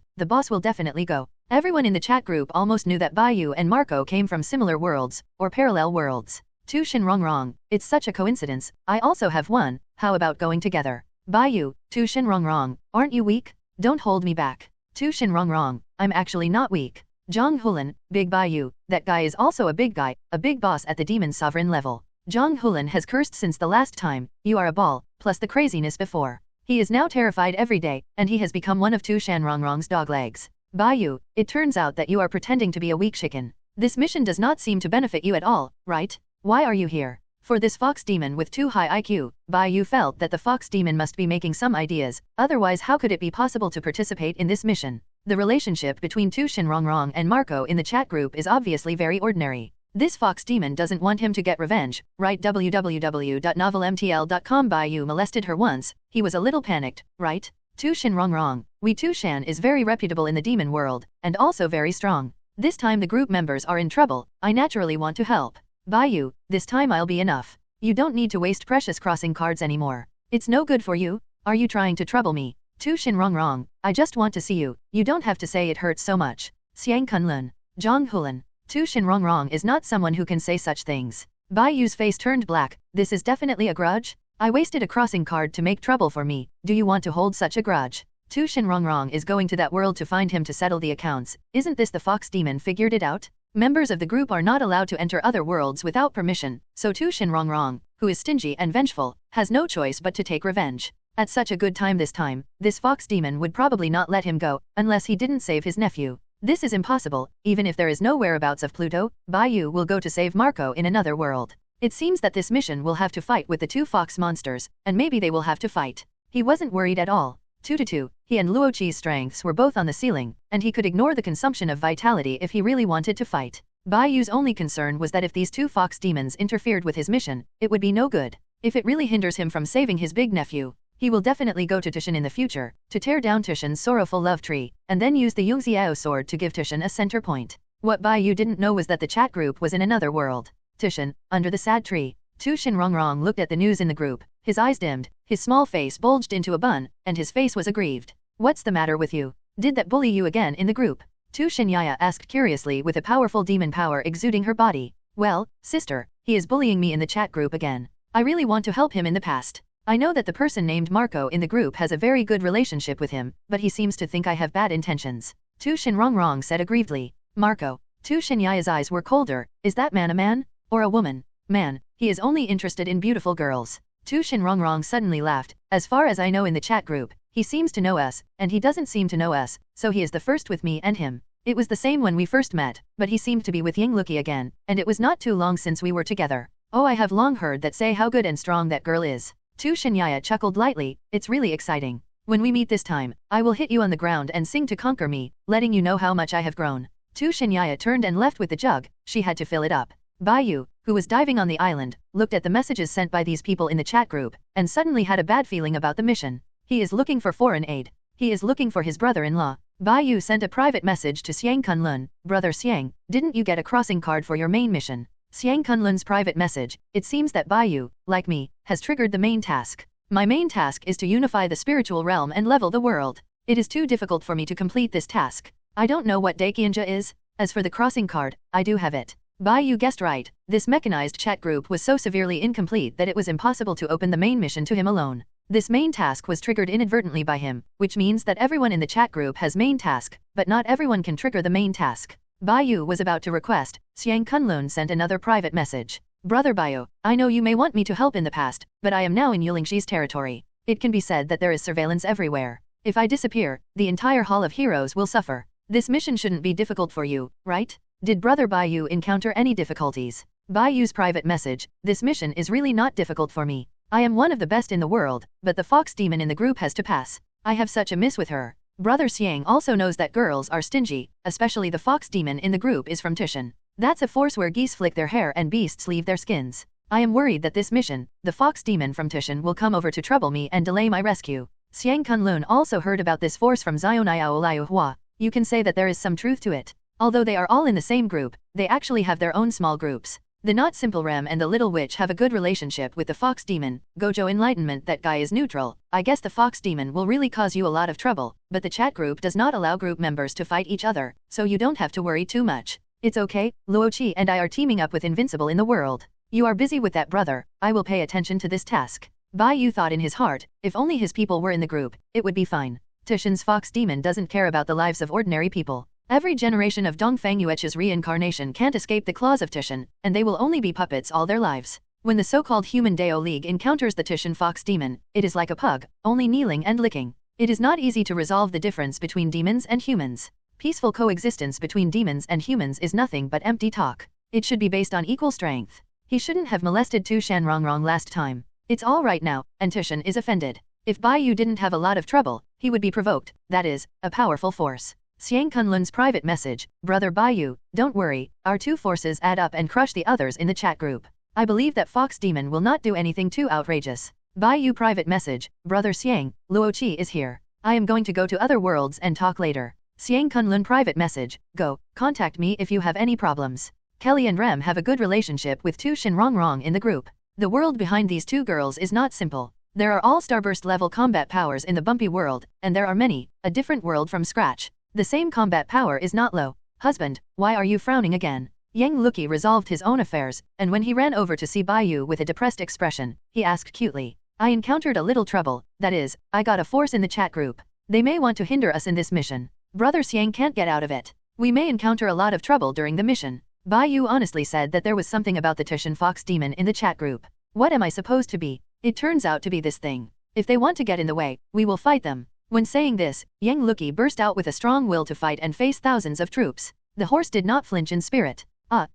will definitely go. Everyone in the chat group almost knew that Bai Yu and Marco came from similar worlds, or parallel worlds. Tu Shinrongrong, it's such a coincidence, I also have one, how about going together? Bai Yu, Tu Shinrongrong, aren't you weak? Don't hold me back. Tu Shinrongrong, I'm actually not weak. Zhang Hulan, Big Bai Yu, that guy is also a big guy, a big boss at the demon sovereign level. Zhang Hulan has cursed since the last time, you are a ball, plus the craziness before. He is now terrified every day, and he has become one of Tu Shanrongrong's doglegs. Bai Yu, it turns out that you are pretending to be a weak chicken. This mission does not seem to benefit you at all, right? Why are you here? For this fox demon with too high IQ, Bai Yu felt that the fox demon must be making some ideas, otherwise how could it be possible to participate in this mission? The relationship between Tu Shinrongrong and Marco in the chat group is obviously very ordinary. This fox demon doesn't want him to get revenge, right? www.novelmtl.com. Bai Yu molested her once, he was a little panicked, right? Tu Shinrongrong, Tu Shan is very reputable in the demon world, and also very strong. This time the group members are in trouble, I naturally want to help. Bai Yu, this time I'll be enough. You don't need to waste precious crossing cards anymore. It's no good for you, are you trying to trouble me? Tu Shinrongrong, I just want to see you, you don't have to say it hurts so much. Xiang Kunlun, Zhang Hulan, Tu Shinrongrong is not someone who can say such things. Bai Yu's face turned black, this is definitely a grudge? I wasted a crossing card to make trouble for me, do you want to hold such a grudge? Tu Shinrongrong is going to that world to find him to settle the accounts, isn't this the fox demon figured it out? Members of the group are not allowed to enter other worlds without permission, so Tu Shinrongrong, who is stingy and vengeful, has no choice but to take revenge. At such a good time this time, this fox demon would probably not let him go, unless he didn't save his nephew. This is impossible, even if there is no whereabouts of Pluto, Bai Yu will go to save Marco in another world. It seems that this mission will have to fight with the two fox monsters, and maybe they will have to fight. He wasn't worried at all. 2-2, he and Luoqi's strengths were both on the ceiling, and he could ignore the consumption of vitality if he really wanted to fight. Bai Yu's only concern was that if these two fox demons interfered with his mission, it would be no good. If it really hinders him from saving his big nephew, he will definitely go to Tushan in the future, to tear down Tushan's sorrowful love tree, and then use the Yungxiao sword to give Tushan a center point. What Bai Yu didn't know was that the chat group was in another world. Tushan, under the sad tree. Tu Shinrongrong looked at the news in the group, his eyes dimmed, his small face bulged into a bun, and his face was aggrieved. What's the matter with you? Did that bully you again in the group? Tu Shinyaya asked curiously with a powerful demon power exuding her body. Well, sister, he is bullying me in the chat group again. I really want to help him in the past. I know that the person named Marco in the group has a very good relationship with him, but he seems to think I have bad intentions. Tu Shinrongrong said aggrievedly. Marco. Tu Shinyaya's eyes were colder, is that man a man? Or a woman? Man, he is only interested in beautiful girls. Tu Shinrongrong suddenly laughed, as far as I know in the chat group, he seems to know us, and he doesn't seem to know us, so he is the first with me and him. It was the same when we first met, but he seemed to be with Yingluki again, and it was not too long since we were together. Oh, I have long heard that say how good and strong that girl is. Tu Shinyaya chuckled lightly, it's really exciting. When we meet this time, I will hit you on the ground and sing to conquer me, letting you know how much I have grown. Tu Shinyaya turned and left with the jug, she had to fill it up. Bai Yu, who was diving on the island, looked at the messages sent by these people in the chat group, and suddenly had a bad feeling about the mission. He is looking for foreign aid. He is looking for his brother-in-law. Bai Yu sent a private message to Xiang Kunlun, Brother Xiang, didn't you get a crossing card for your main mission? Xiang Kunlun's private message, it seems that Bai Yu, like me, has triggered the main task. My main task is to unify the spiritual realm and level the world. It is too difficult for me to complete this task. I don't know what Daikianja is. As for the crossing card, I do have it. Bai Yu guessed right, this mechanized chat group was so severely incomplete that it was impossible to open the main mission to him alone. This main task was triggered inadvertently by him, which means that everyone in the chat group has main task, but not everyone can trigger the main task. Bai Yu was about to request, Xiang Kunlun sent another private message. Brother Bai Yu, I know you may want me to help in the past, but I am now in Yulingshi's territory. It can be said that there is surveillance everywhere. If I disappear, the entire Hall of Heroes will suffer. This mission shouldn't be difficult for you, right? Did Brother Bai Yu encounter any difficulties? Bai Yu's private message, this mission is really not difficult for me. I am one of the best in the world, but the fox demon in the group has to pass. I have such a miss with her. Brother Xiang also knows that girls are stingy, especially the fox demon in the group is from Tushan. That's a force where geese flick their hair and beasts leave their skins. I am worried that this mission, the fox demon from Tushan will come over to trouble me and delay my rescue. Xiang Kunlun also heard about this force from Zionaiao Hua. You can say that there is some truth to it. Although they are all in the same group, they actually have their own small groups. The Not Simple Rem and the Little Witch have a good relationship with the Fox Demon. Gojo Enlightenment, that guy is neutral. I guess the Fox Demon will really cause you a lot of trouble, but the chat group does not allow group members to fight each other, so you don't have to worry too much. It's okay, Luoqi and I are teaming up with Invincible in the world. You are busy with that, brother, I will pay attention to this task. Bai Yu thought in his heart, if only his people were in the group, it would be fine. Tushan's Fox Demon doesn't care about the lives of ordinary people. Every generation of Dongfang Yuechi's reincarnation can't escape the claws of Tushan, and they will only be puppets all their lives. When the so-called Human Dao League encounters the Tushan Fox Demon, it is like a pug, only kneeling and licking. It is not easy to resolve the difference between demons and humans. Peaceful coexistence between demons and humans is nothing but empty talk. It should be based on equal strength. He shouldn't have molested Tu Shanrongrong last time. It's all right now, and Tushan is offended. If Bai Yu didn't have a lot of trouble, he would be provoked, that is, a powerful force. Xiang Kunlun's private message, Brother Bai Yu, don't worry, our two forces add up and crush the others in the chat group. I believe that Fox Demon will not do anything too outrageous. Bai Yu private message, Brother Xiang, Luoqi is here. I am going to go to other worlds and talk later. Xiang Kunlun private message, go, contact me if you have any problems. Kelly and Rem have a good relationship with Tu Shinrongrong in the group. The world behind these two girls is not simple. There are all starburst level combat powers in the bumpy world, and there are many, a different world from scratch. The same combat power is not low. Husband, why are you frowning again? Yang Luki resolved his own affairs, and when he ran over to see Bai Yu with a depressed expression, he asked cutely. I encountered a little trouble, that is, I got a force in the chat group. They may want to hinder us in this mission. Brother Xiang can't get out of it. We may encounter a lot of trouble during the mission. Bai Yu honestly said that there was something about the Tushan Fox Demon in the chat group. What am I supposed to be? It turns out to be this thing. If they want to get in the way, we will fight them. When saying this, Yang Luki burst out with a strong will to fight and face thousands of troops. The horse did not flinch in spirit.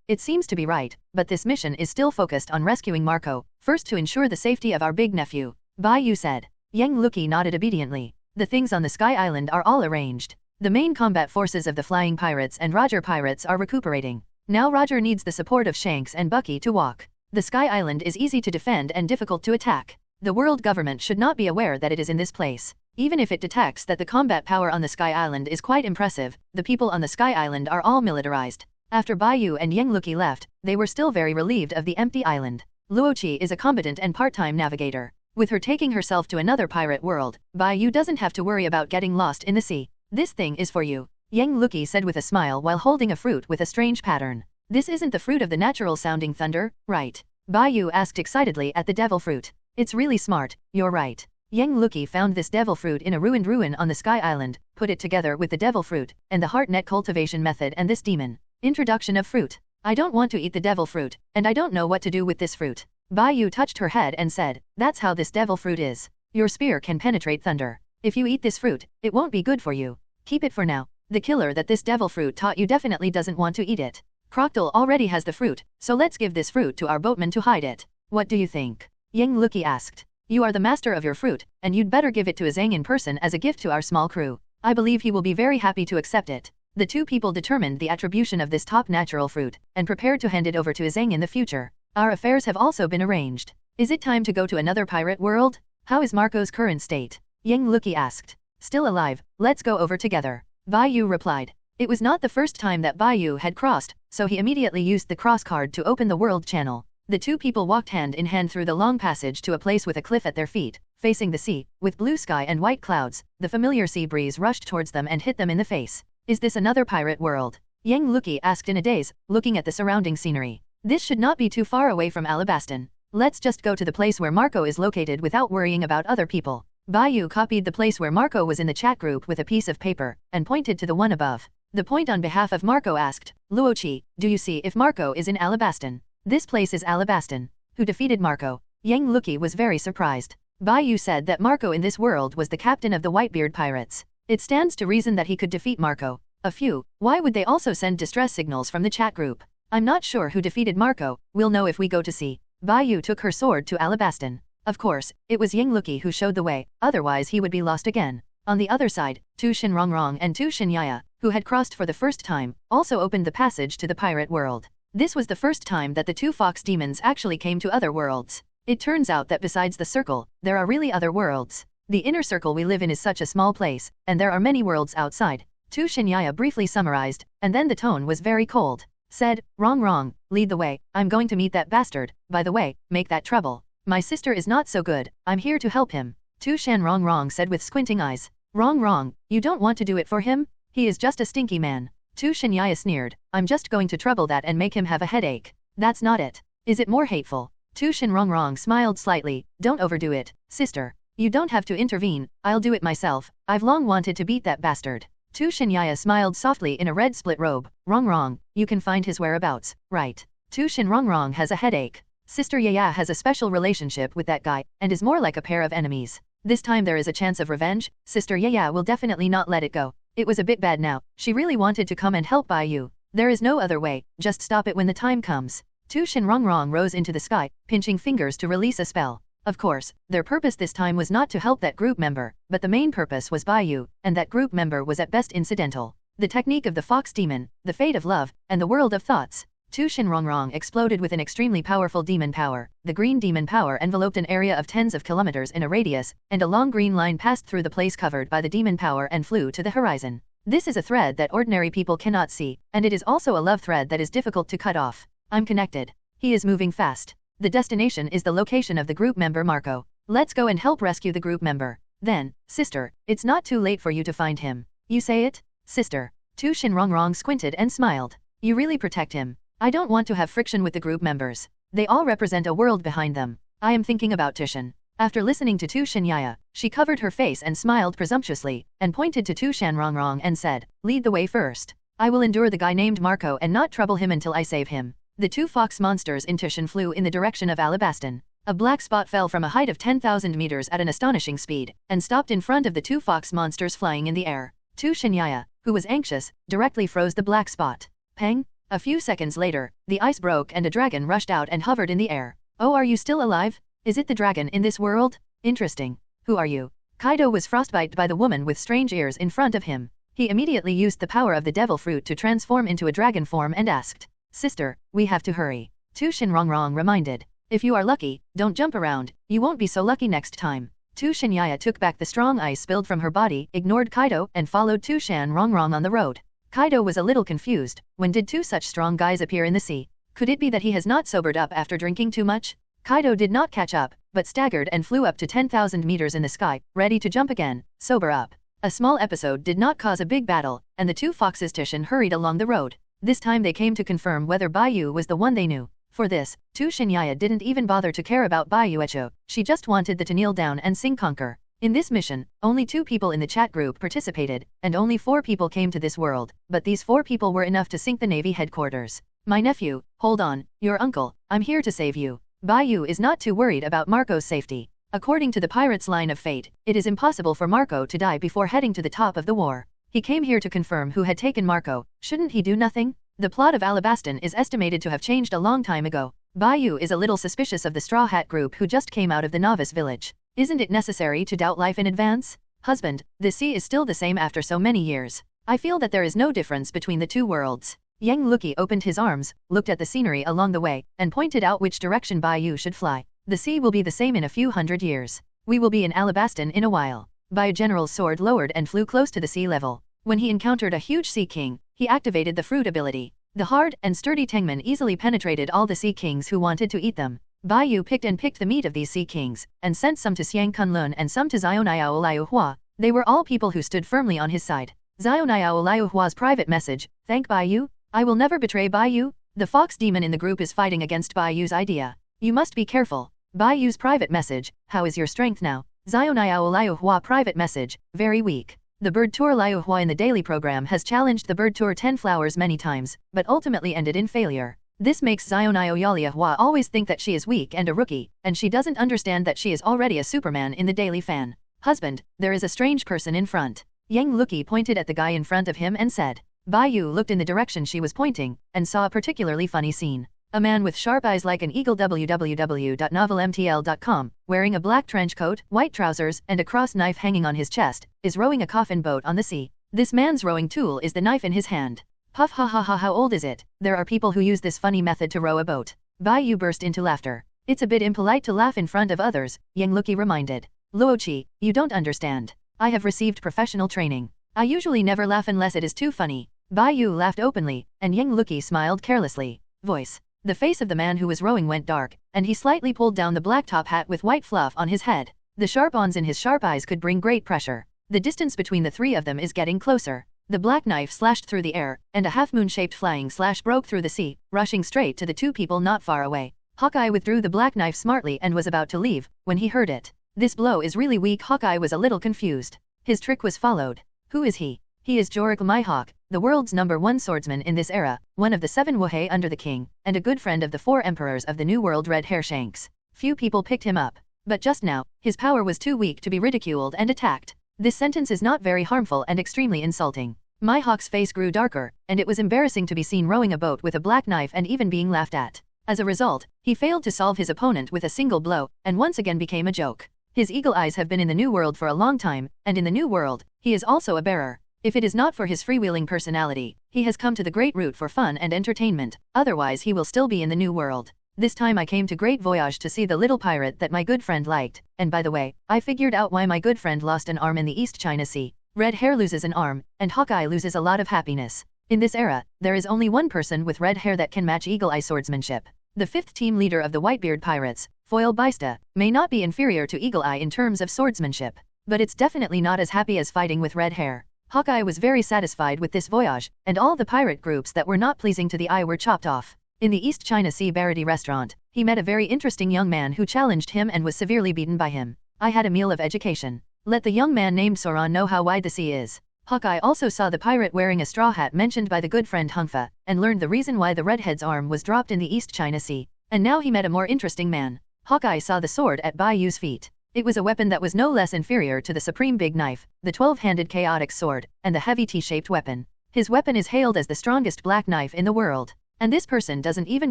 It seems to be right, but this mission is still focused on rescuing Marco, first to ensure the safety of our big nephew. Bai Yu said. Yang Luki nodded obediently. The things on the Sky Island are all arranged. The main combat forces of the Flying Pirates and Roger Pirates are recuperating. Now Roger needs the support of Shanks and Bucky to walk. The Sky Island is easy to defend and difficult to attack. The world government should not be aware that it is in this place. Even if it detects that the combat power on the Sky Island is quite impressive, the people on the Sky Island are all militarized. After Bai Yu and Yang Luki left, they were still very relieved of the empty island. Luoqi is a competent and part-time navigator. With her taking herself to another pirate world, Bai Yu doesn't have to worry about getting lost in the sea. This thing is for you, Yang Luki said with a smile while holding a fruit with a strange pattern. This isn't the fruit of the natural-sounding thunder, right? Bai Yu asked excitedly at the devil fruit. It's really smart, you're right. Yang Luki found this devil fruit in a ruined ruin on the Sky Island, put it together with the devil fruit, and the heart net cultivation method and this demon. Introduction of fruit. I don't want to eat the devil fruit, and I don't know what to do with this fruit. Bai Yu touched her head and said, that's how this devil fruit is. Your spear can penetrate thunder. If you eat this fruit, it won't be good for you. Keep it for now. The killer that this devil fruit taught you definitely doesn't want to eat it. Crocodile already has the fruit, so let's give this fruit to our boatman to hide it. What do you think? Yang Luki asked. You are the master of your fruit, and you'd better give it to Zhang in person as a gift to our small crew. I believe he will be very happy to accept it. The two people determined the attribution of this top natural fruit, and prepared to hand it over to Zhang in the future. Our affairs have also been arranged. Is it time to go to another pirate world? How is Marco's current state? Yang Luki asked. Still alive, let's go over together. Bai Yu replied. It was not the first time that Bai Yu had crossed, so he immediately used the cross card to open the world channel. The two people walked hand in hand through the long passage to a place with a cliff at their feet, facing the sea, with blue sky and white clouds. The familiar sea breeze rushed towards them and hit them in the face. Is this another pirate world? Yang Luki asked in a daze, looking at the surrounding scenery. This should not be too far away from Alabaston. Let's just go to the place where Marco is located without worrying about other people. Bai Yu copied the place where Marco was in the chat group with a piece of paper, and pointed to the one above. The point on behalf of Marco asked, Luochi, do you see if Marco is in Alabaston? This place is Alabaston. Who defeated Marco? Yang Luki was very surprised. Bai Yu said that Marco in this world was the captain of the Whitebeard pirates. It stands to reason that he could defeat Marco. A few. Why would they also send distress signals from the chat group? I'm not sure who defeated Marco. We'll know if we go to see. Bai Yu took her sword to Alabaston. Of course, it was Yang Luki who showed the way, otherwise he would be lost again. On the other side, Tu Shinrongrong and Tu Shinyaya, who had crossed for the first time, also opened the passage to the pirate world. This was the first time that the two fox demons actually came to other worlds. It turns out that besides the circle, there are really other worlds. The inner circle we live in is such a small place, and there are many worlds outside. Tu Shinyaya briefly summarized, and then the tone was very cold. Said, wrong, lead the way, I'm going to meet that bastard, by the way, make that trouble. My sister is not so good, I'm here to help him. Tu Shan wrong said with squinting eyes. Wrong, you don't want to do it for him? He is just a stinky man. Tu Shinyaya sneered, I'm just going to trouble that and make him have a headache. That's not it. Is it more hateful? Tu Shinrongrong smiled slightly, don't overdo it, sister. You don't have to intervene, I'll do it myself, I've long wanted to beat that bastard. Tu Shinyaya smiled softly in a red split robe, wrong, you can find his whereabouts, right. Tu Shinrongrong has a headache. Sister Yaya has a special relationship with that guy, and is more like a pair of enemies. This time there is a chance of revenge, Sister Yaya will definitely not let it go. It was a bit bad now, she really wanted to come and help Bai Yu. There is no other way, just stop it when the time comes. Tu Shinrongrong rose into the sky, pinching fingers to release a spell. Of course, their purpose this time was not to help that group member, but the main purpose was Bai Yu, and that group member was at best incidental. The technique of the fox demon, the fate of love, and the world of thoughts. Tu Shinrongrong exploded with an extremely powerful demon power. The green demon power enveloped an area of tens of kilometers in a radius, and a long green line passed through the place covered by the demon power and flew to the horizon. This is a thread that ordinary people cannot see, and it is also a love thread that is difficult to cut off. I'm connected. He is moving fast. The destination is the location of the group member Marco. Let's go and help rescue the group member. Then, sister, it's not too late for you to find him. You say it? Sister. Tu Shinrongrong squinted and smiled. You really protect him. I don't want to have friction with the group members. They all represent a world behind them. I am thinking about Tushin. After listening to Tu Shinyaya, she covered her face and smiled presumptuously, and pointed to Tu Shanrongrong and said, lead the way first. I will endure the guy named Marco and not trouble him until I save him. The two fox monsters in Tushin flew in the direction of Alabaston. A black spot fell from a height of 10,000 meters at an astonishing speed, and stopped in front of the two fox monsters flying in the air. Tu Shinyaya, who was anxious, directly froze the black spot. Pang! A few seconds later, the ice broke and a dragon rushed out and hovered in the air. Oh, are you still alive? Is it the dragon in this world? Interesting. Who are you? Kaido was frostbite by the woman with strange ears in front of him. He immediately used the power of the devil fruit to transform into a dragon form and asked, Sister, we have to hurry. Tu Shinrongrong reminded. If you are lucky, don't jump around, you won't be so lucky next time. Tu Shinyaya took back the strong ice spilled from her body, ignored Kaido, and followed Tu Shanrongrong on the road. Kaido was a little confused. When did two such strong guys appear in the sea? Could it be that he has not sobered up after drinking too much? Kaido did not catch up, but staggered and flew up to 10,000 meters in the sky, ready to jump again. Sober up. A small episode did not cause a big battle, and the two foxes Tushin hurried along the road. This time they came to confirm whether Bai Yu was the one they knew. For this, Tu Shinyaya didn't even bother to care about Bai Yuecho, she just wanted to kneel down and sing conquer. In this mission, only 2 people in the chat group participated, and only 4 people came to this world, but these 4 people were enough to sink the Navy headquarters. My nephew, hold on, your uncle, I'm here to save you. Bai Yu is not too worried about Marco's safety. According to the pirate's line of fate, it is impossible for Marco to die before heading to the top of the war. He came here to confirm who had taken Marco. Shouldn't he do nothing? The plot of Alabaston is estimated to have changed a long time ago. Bai Yu is a little suspicious of the Straw Hat group who just came out of the novice village. Isn't it necessary to doubt life in advance? Husband, the sea is still the same after so many years. I feel that there is no difference between the two worlds. Yang Luki opened his arms, looked at the scenery along the way, and pointed out which direction Bai Yu should fly. The sea will be the same in a few hundred years. We will be in Alabaston in a while. Bai General's sword lowered and flew close to the sea level. When he encountered a huge sea king, he activated the fruit ability. The hard and sturdy Tengman easily penetrated all the sea kings who wanted to eat them. Bai Yu picked the meat of these sea kings, and sent some to Xiang Kunlun and some to Xiao Liu Hua. They were all people who stood firmly on his side. Xiao Liu Hua's private message, thank Bai Yu? I will never betray Bai Yu. The fox demon in the group is fighting against Bai Yu's idea. You must be careful. Bai Yu's private message, how is your strength now? Xiao Liu Hua private message, very weak. The bird tour Liu Hua in the daily program has challenged the bird tour 10 flowers many times, but ultimately ended in failure. This makes Xiao Liu Hua always think that she is weak and a rookie, and she doesn't understand that she is already a Superman in the daily fan. Husband, there is a strange person in front. Yang Luki pointed at the guy in front of him and said. Bai Yu looked in the direction she was pointing, and saw a particularly funny scene. A man with sharp eyes like an eagle www.novelmtl.com, wearing a black trench coat, white trousers, and a cross knife hanging on his chest, is rowing a coffin boat on the sea. This man's rowing tool is the knife in his hand. Puff ha ha ha, how old is it? There are people who use this funny method to row a boat. Bai Yu burst into laughter. It's a bit impolite to laugh in front of others, Yang Luki reminded. Luoqi, you don't understand. I have received professional training. I usually never laugh unless it is too funny. Bai Yu laughed openly, and Yang Luki smiled carelessly. Voice. The face of the man who was rowing went dark, and he slightly pulled down the black top hat with white fluff on his head. The sharp-ons in his sharp eyes could bring great pressure. The distance between the three of them is getting closer. The black knife slashed through the air, and a half-moon-shaped flying slash broke through the sea, rushing straight to the two people not far away. Hawkeye withdrew the black knife smartly and was about to leave, when he heard it. This blow is really weak. Hawkeye was a little confused. His trick was followed. Who is he? He is Jorik Maihawk, the world's #1 swordsman in this era, one of the 7 Wuhei under the king, and a good friend of the 4 emperors of the New World Red Hair Shanks. Few people picked him up. But just now, his power was too weak to be ridiculed and attacked. This sentence is not very harmful and extremely insulting. Maihawk's face grew darker, and it was embarrassing to be seen rowing a boat with a black knife and even being laughed at. As a result, he failed to solve his opponent with a single blow, and once again became a joke. His eagle eyes have been in the New World for a long time, and in the New World, he is also a bearer. If it is not for his freewheeling personality, he has come to the Great Route for fun and entertainment, otherwise he will still be in the New World. This time I came to Great Voyage to see the little pirate that my good friend liked, and by the way, I figured out why my good friend lost an arm in the East China Sea. Red hair loses an arm, and Hawkeye loses a lot of happiness. In this era, there is only one person with red hair that can match Eagle Eye swordsmanship. The 5th team leader of the Whitebeard Pirates, Foil Baista, may not be inferior to Eagle Eye in terms of swordsmanship, but it's definitely not as happy as fighting with red hair. Hawkeye was very satisfied with this voyage, and all the pirate groups that were not pleasing to the eye were chopped off. In the East China Sea Barity restaurant, he met a very interesting young man who challenged him and was severely beaten by him. I had a meal of education. Let the young man named Soran know how wide the sea is. Hawkeye also saw the pirate wearing a straw hat mentioned by the good friend Hungfa, and learned the reason why the redhead's arm was dropped in the East China Sea. And now he met a more interesting man. Hawkeye saw the sword at Bai Yu's feet. It was a weapon that was no less inferior to the Supreme Big Knife, the 12-handed chaotic sword, and the heavy T-shaped weapon. His weapon is hailed as the strongest black knife in the world. And this person doesn't even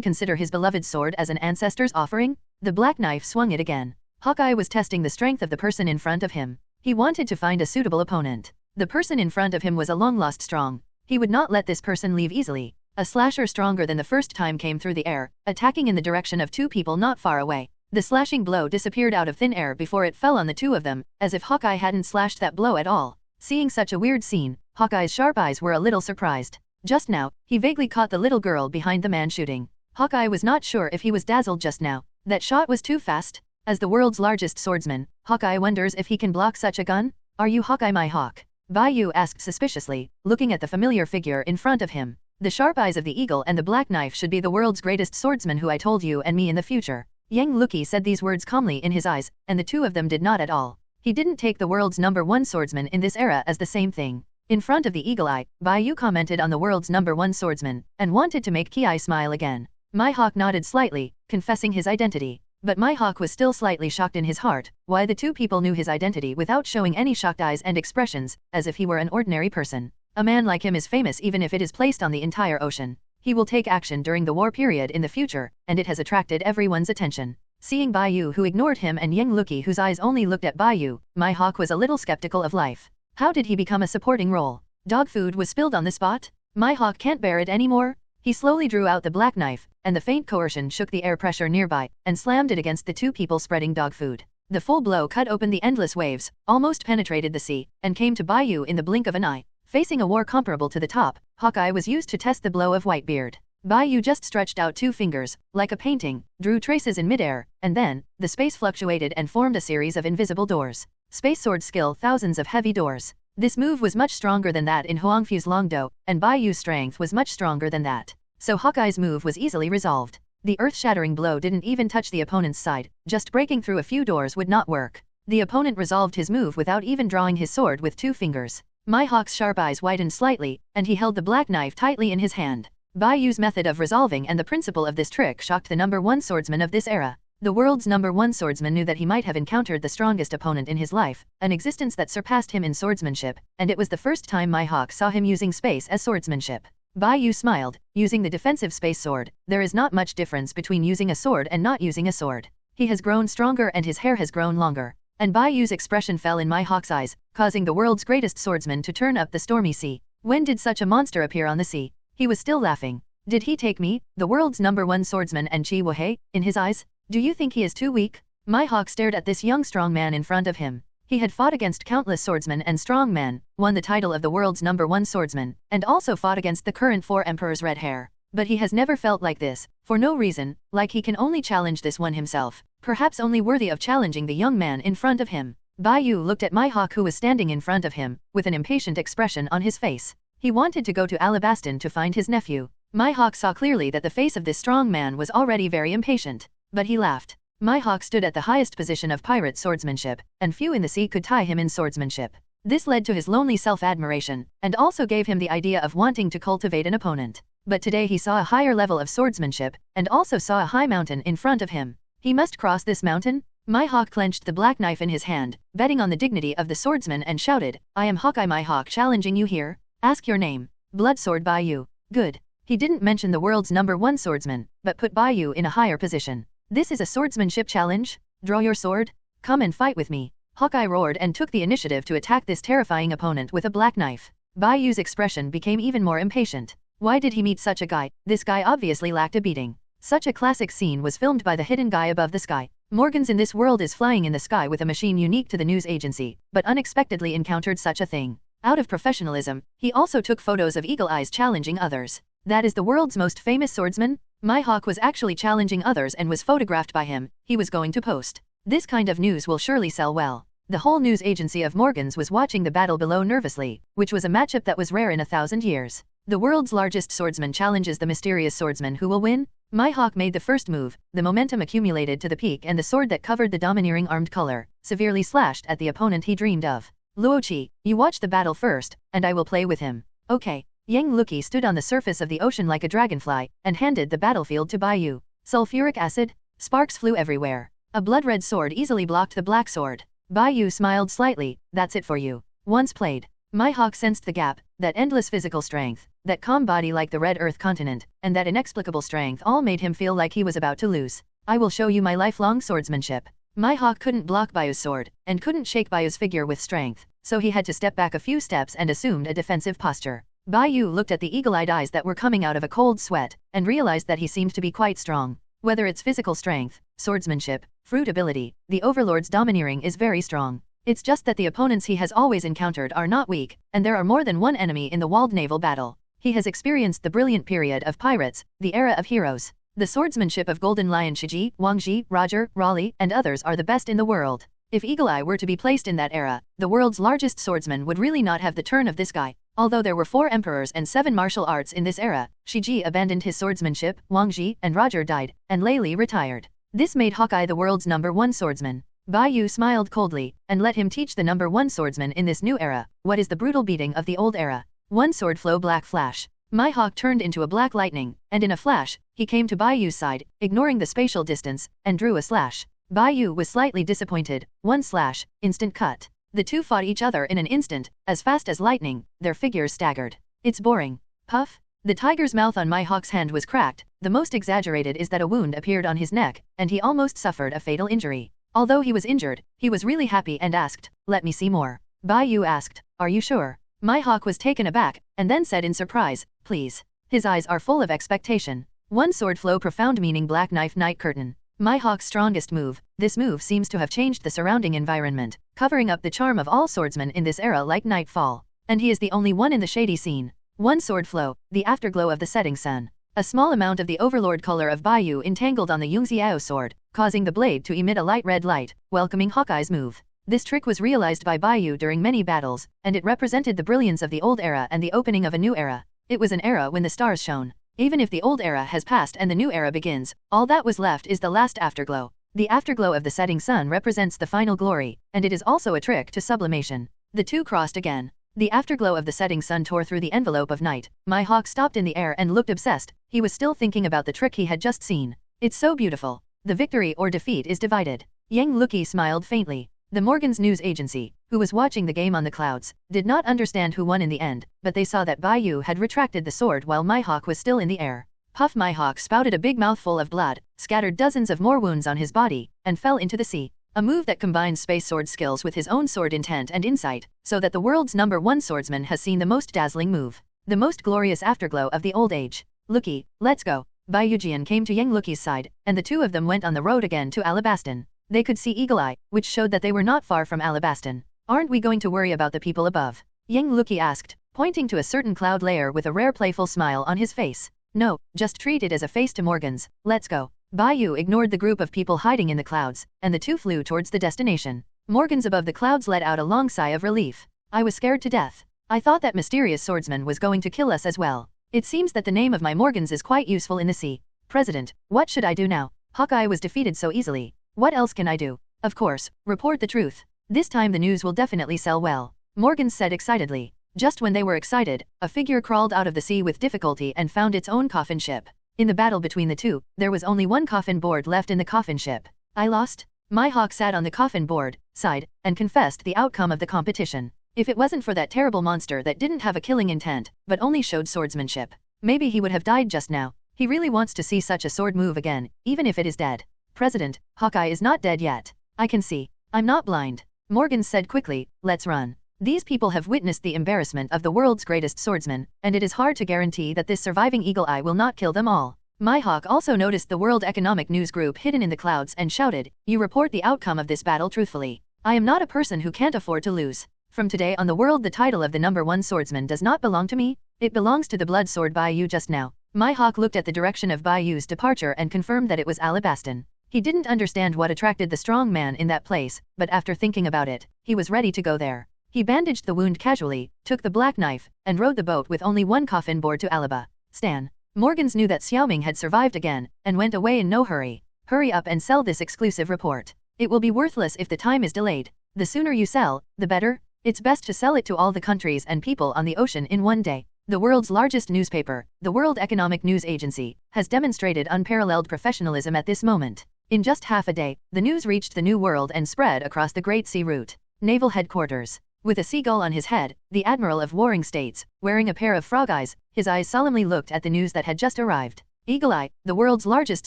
consider his beloved sword as an ancestor's offering? The black knife swung it again. Hawkeye was testing the strength of the person in front of him. He wanted to find a suitable opponent. The person in front of him was a long-lost strong. He would not let this person leave easily. A slasher stronger than the first time came through the air, attacking in the direction of two people not far away. The slashing blow disappeared out of thin air before it fell on the two of them, as if Hawkeye hadn't slashed that blow at all. Seeing such a weird scene, Hawkeye's sharp eyes were a little surprised. Just now, he vaguely caught the little girl behind the man shooting. Hawkeye was not sure if he was dazzled just now. That shot was too fast. As the world's largest swordsman, Hawkeye wonders if he can block such a gun? Are you Hawkeye my hawk? Bai Yu asked suspiciously, looking at the familiar figure in front of him. The sharp eyes of the eagle and the black knife should be the world's greatest swordsman who I told you and me in the future. Yang Luki said these words calmly in his eyes, and the two of them did not at all. He didn't take the world's #1 swordsman in this era as the same thing. In front of the eagle eye, Bai Yu commented on the world's #1 swordsman, and wanted to make Ki smile again. Maihawk nodded slightly, confessing his identity. But Mihawk was still slightly shocked in his heart, why the two people knew his identity without showing any shocked eyes and expressions, as if he were an ordinary person. A man like him is famous even if it is placed on the entire ocean. He will take action during the war period in the future, and it has attracted everyone's attention. Seeing Bai Yu who ignored him and Yang Luki whose eyes only looked at Bai Yu, Mihawk was a little skeptical of life. How did he become a supporting role? Dog food was spilled on the spot? Mihawk can't bear it anymore? He slowly drew out the black knife, and the faint coercion shook the air pressure nearby, and slammed it against the two people spreading dog food. The full blow cut open the endless waves, almost penetrated the sea, and came to Bai Yu in the blink of an eye. Facing a war comparable to the top, Hawkeye was used to test the blow of Whitebeard. Bai Yu just stretched out two fingers, like a painting, drew traces in midair, and then, the space fluctuated and formed a series of invisible doors. Space sword skill thousands of heavy doors. This move was much stronger than that in Huangfu's Longdo, and Bai Yu's strength was much stronger than that. So Hawkeye's move was easily resolved. The earth-shattering blow didn't even touch the opponent's side, just breaking through a few doors would not work. The opponent resolved his move without even drawing his sword with two fingers. Mihawk's sharp eyes widened slightly, and he held the black knife tightly in his hand. Bai Yu's method of resolving and the principle of this trick shocked the #1 swordsman of this era. The world's #1 swordsman knew that he might have encountered the strongest opponent in his life, an existence that surpassed him in swordsmanship, and it was the first time Mihawk saw him using space as swordsmanship. Bai Yu smiled, using the defensive space sword. There is not much difference between using a sword and not using a sword. He has grown stronger and his hair has grown longer. And Bai Yu's expression fell in Mihawk's eyes, causing the world's greatest swordsman to turn up the stormy sea. When did such a monster appear on the sea? He was still laughing. Did he take me, the world's #1 swordsman and Chi Wohei, in his eyes? Do you think he is too weak? Mihawk stared at this young strong man in front of him. He had fought against countless swordsmen and strong men, won the title of the world's #1 swordsman, and also fought against the current 4 emperors red hair. But he has never felt like this, for no reason, like he can only challenge this one himself, perhaps only worthy of challenging the young man in front of him. Bai Yu looked at Mihawk who was standing in front of him, with an impatient expression on his face. He wanted to go to Alabaston to find his nephew. Mihawk saw clearly that the face of this strong man was already very impatient, but he laughed. Mihawk stood at the highest position of pirate swordsmanship, and few in the sea could tie him in swordsmanship. This led to his lonely self-admiration, and also gave him the idea of wanting to cultivate an opponent. But today he saw a higher level of swordsmanship, and also saw a high mountain in front of him. He must cross this mountain? Mihawk clenched the black knife in his hand, betting on the dignity of the swordsman and shouted, "I am Hawkeye Mihawk challenging you here. Ask your name." Bloodsword Bai Yu. Good. He didn't mention the world's #1 swordsman, but put Bai Yu in a higher position. This is a swordsmanship challenge? Draw your sword? Come and fight with me. Hawkeye roared and took the initiative to attack this terrifying opponent with a black knife. Bai Yu's expression became even more impatient. Why did he meet such a guy? This guy obviously lacked a beating. Such a classic scene was filmed by the hidden guy above the sky. Morgans in this world is flying in the sky with a machine unique to the news agency, but unexpectedly encountered such a thing. Out of professionalism, he also took photos of Eagle Eyes challenging others. That is the world's most famous swordsman? Mihawk was actually challenging others and was photographed by him. He was going to post. This kind of news will surely sell well. The whole news agency of Morgans was watching the battle below nervously, which was a matchup that was rare in 1,000 years. The world's largest swordsman challenges the mysterious swordsman who will win? Mihawk made the first move, the momentum accumulated to the peak and the sword that covered the domineering armed color, severely slashed at the opponent he dreamed of. Luochi, you watch the battle first, and I will play with him. Okay. Yang Luki stood on the surface of the ocean like a dragonfly, and handed the battlefield to Bai Yu. Sulfuric acid? Sparks flew everywhere. A blood-red sword easily blocked the black sword. Bai Yu smiled slightly, that's it for you. Once played. Mihawk sensed the gap, that endless physical strength, that calm body like the red earth continent, and that inexplicable strength all made him feel like he was about to lose. I will show you my lifelong swordsmanship. Mihawk couldn't block Bai Yu's sword, and couldn't shake Bai Yu's figure with strength, so he had to step back a few steps and assumed a defensive posture. Bai Yu looked at the eagle-eyed eyes that were coming out of a cold sweat, and realized that he seemed to be quite strong. Whether it's physical strength, swordsmanship, fruit ability, the Overlord's domineering is very strong. It's just that the opponents he has always encountered are not weak, and there are more than one enemy in the walled naval battle. He has experienced the brilliant period of pirates, the era of heroes. The swordsmanship of Golden Lion Shiji, Wang Ji, Roger, Raleigh, and others are the best in the world. If Eagle Eye were to be placed in that era, the world's largest swordsman would really not have the turn of this guy. Although there were 4 emperors and 7 martial arts in this era, Shiji abandoned his swordsmanship, Wang Ji and Roger died, and Lei Li retired. This made Hawkeye the world's #1 swordsman. Bai Yu smiled coldly, and let him teach the #1 swordsman in this new era, what is the brutal beating of the old era. One sword flow black flash. My hawk turned into a black lightning, and in a flash, he came to Bai Yu's side, ignoring the spatial distance, and drew a slash. Bai Yu was slightly disappointed. One slash, instant cut. The two fought each other in an instant, as fast as lightning, their figures staggered. It's boring. Puff. The tiger's mouth on my hawk's hand was cracked. The most exaggerated is that a wound appeared on his neck, and he almost suffered a fatal injury. Although he was injured, he was really happy and asked, "Let me see more." Bai Yu asked, "Are you sure?" My hawk was taken aback, and then said in surprise, "Please." His eyes are full of expectation. One sword flow profound meaning black knife night curtain. My hawk's strongest move. This move seems to have changed the surrounding environment, covering up the charm of all swordsmen in this era like nightfall. And he is the only one in the shady scene. One sword flow, the afterglow of the setting sun. A small amount of the overlord color of Bai Yu entangled on the Yungxiao sword, causing the blade to emit a light red light, welcoming Hawkeye's move. This trick was realized by Bai Yu during many battles, and it represented the brilliance of the old era and the opening of a new era. It was an era when the stars shone. Even if the old era has passed and the new era begins, all that was left is the last afterglow. The afterglow of the setting sun represents the final glory, and it is also a trick to sublimation. The two crossed again. The afterglow of the setting sun tore through the envelope of night. My hawk stopped in the air and looked obsessed. He was still thinking about the trick he had just seen. It's so beautiful. The victory or defeat is divided. Yang Luki smiled faintly. The Morgan's news agency, who was watching the game on the clouds, did not understand who won in the end, but they saw that Bai Yu had retracted the sword while my hawk was still in the air. Puff My hawk spouted a big mouthful of blood, scattered dozens of more wounds on his body, and fell into the sea. A move that combines space sword skills with his own sword intent and insight, so that the world's #1 swordsman has seen the most dazzling move. The most glorious afterglow of the old age. Luki, let's go. Bai Yujian came to Yang Luki's side, and the two of them went on the road again to Alabaston. They could see Eagle Eye, which showed that they were not far from Alabaston. Aren't we going to worry about the people above? Yang Luki asked, pointing to a certain cloud layer with a rare playful smile on his face. No, just treat it as a face to Morgan's. Let's go. Bai Yu ignored the group of people hiding in the clouds, and the two flew towards the destination. Morgans above the clouds let out a long sigh of relief. I was scared to death. I thought that mysterious swordsman was going to kill us as well. It seems that the name of my Morgans is quite useful in the sea. President, what should I do now? Hawkeye was defeated so easily. What else can I do? Of course, report the truth. This time the news will definitely sell well. Morgans said excitedly. Just when they were excited, a figure crawled out of the sea with difficulty and found its own coffin ship. In the battle between the two, there was only one coffin board left in the coffin ship. I lost? My hawk sat on the coffin board, sighed, and confessed the outcome of the competition. If it wasn't for that terrible monster that didn't have a killing intent, but only showed swordsmanship, maybe he would have died just now. He really wants to see such a sword move again, even if it is dead. President, Hawkeye is not dead yet. I can see. I'm not blind. Morgan said quickly, let's run. These people have witnessed the embarrassment of the world's greatest swordsman, and it is hard to guarantee that this surviving Eagle Eye will not kill them all. My hawk also noticed the World Economic News Group hidden in the clouds and shouted, you report the outcome of this battle truthfully. I am not a person who can't afford to lose. From today on the world the title of the #1 swordsman does not belong to me. It belongs to the blood sword Bai Yu just now. My hawk looked at the direction of Bai Yu's departure and confirmed that it was Alabaston. He didn't understand what attracted the strong man in that place, but after thinking about it, he was ready to go there. He bandaged the wound casually, took the black knife, and rowed the boat with only one coffin board to Alabaston. Morgans knew that Xiaoming had survived again, and went away in no hurry. Hurry up and sell this exclusive report. It will be worthless if the time is delayed. The sooner you sell, the better. It's best to sell it to all the countries and people on the ocean in one day. The world's largest newspaper, the World Economic News Agency, has demonstrated unparalleled professionalism at this moment. In just half a day, the news reached the New World and spread across the Great Sea Route. Naval Headquarters. With a seagull on his head, the Admiral of Warring States, wearing a pair of frog eyes, his eyes solemnly looked at the news that had just arrived. Eagle Eye, the world's largest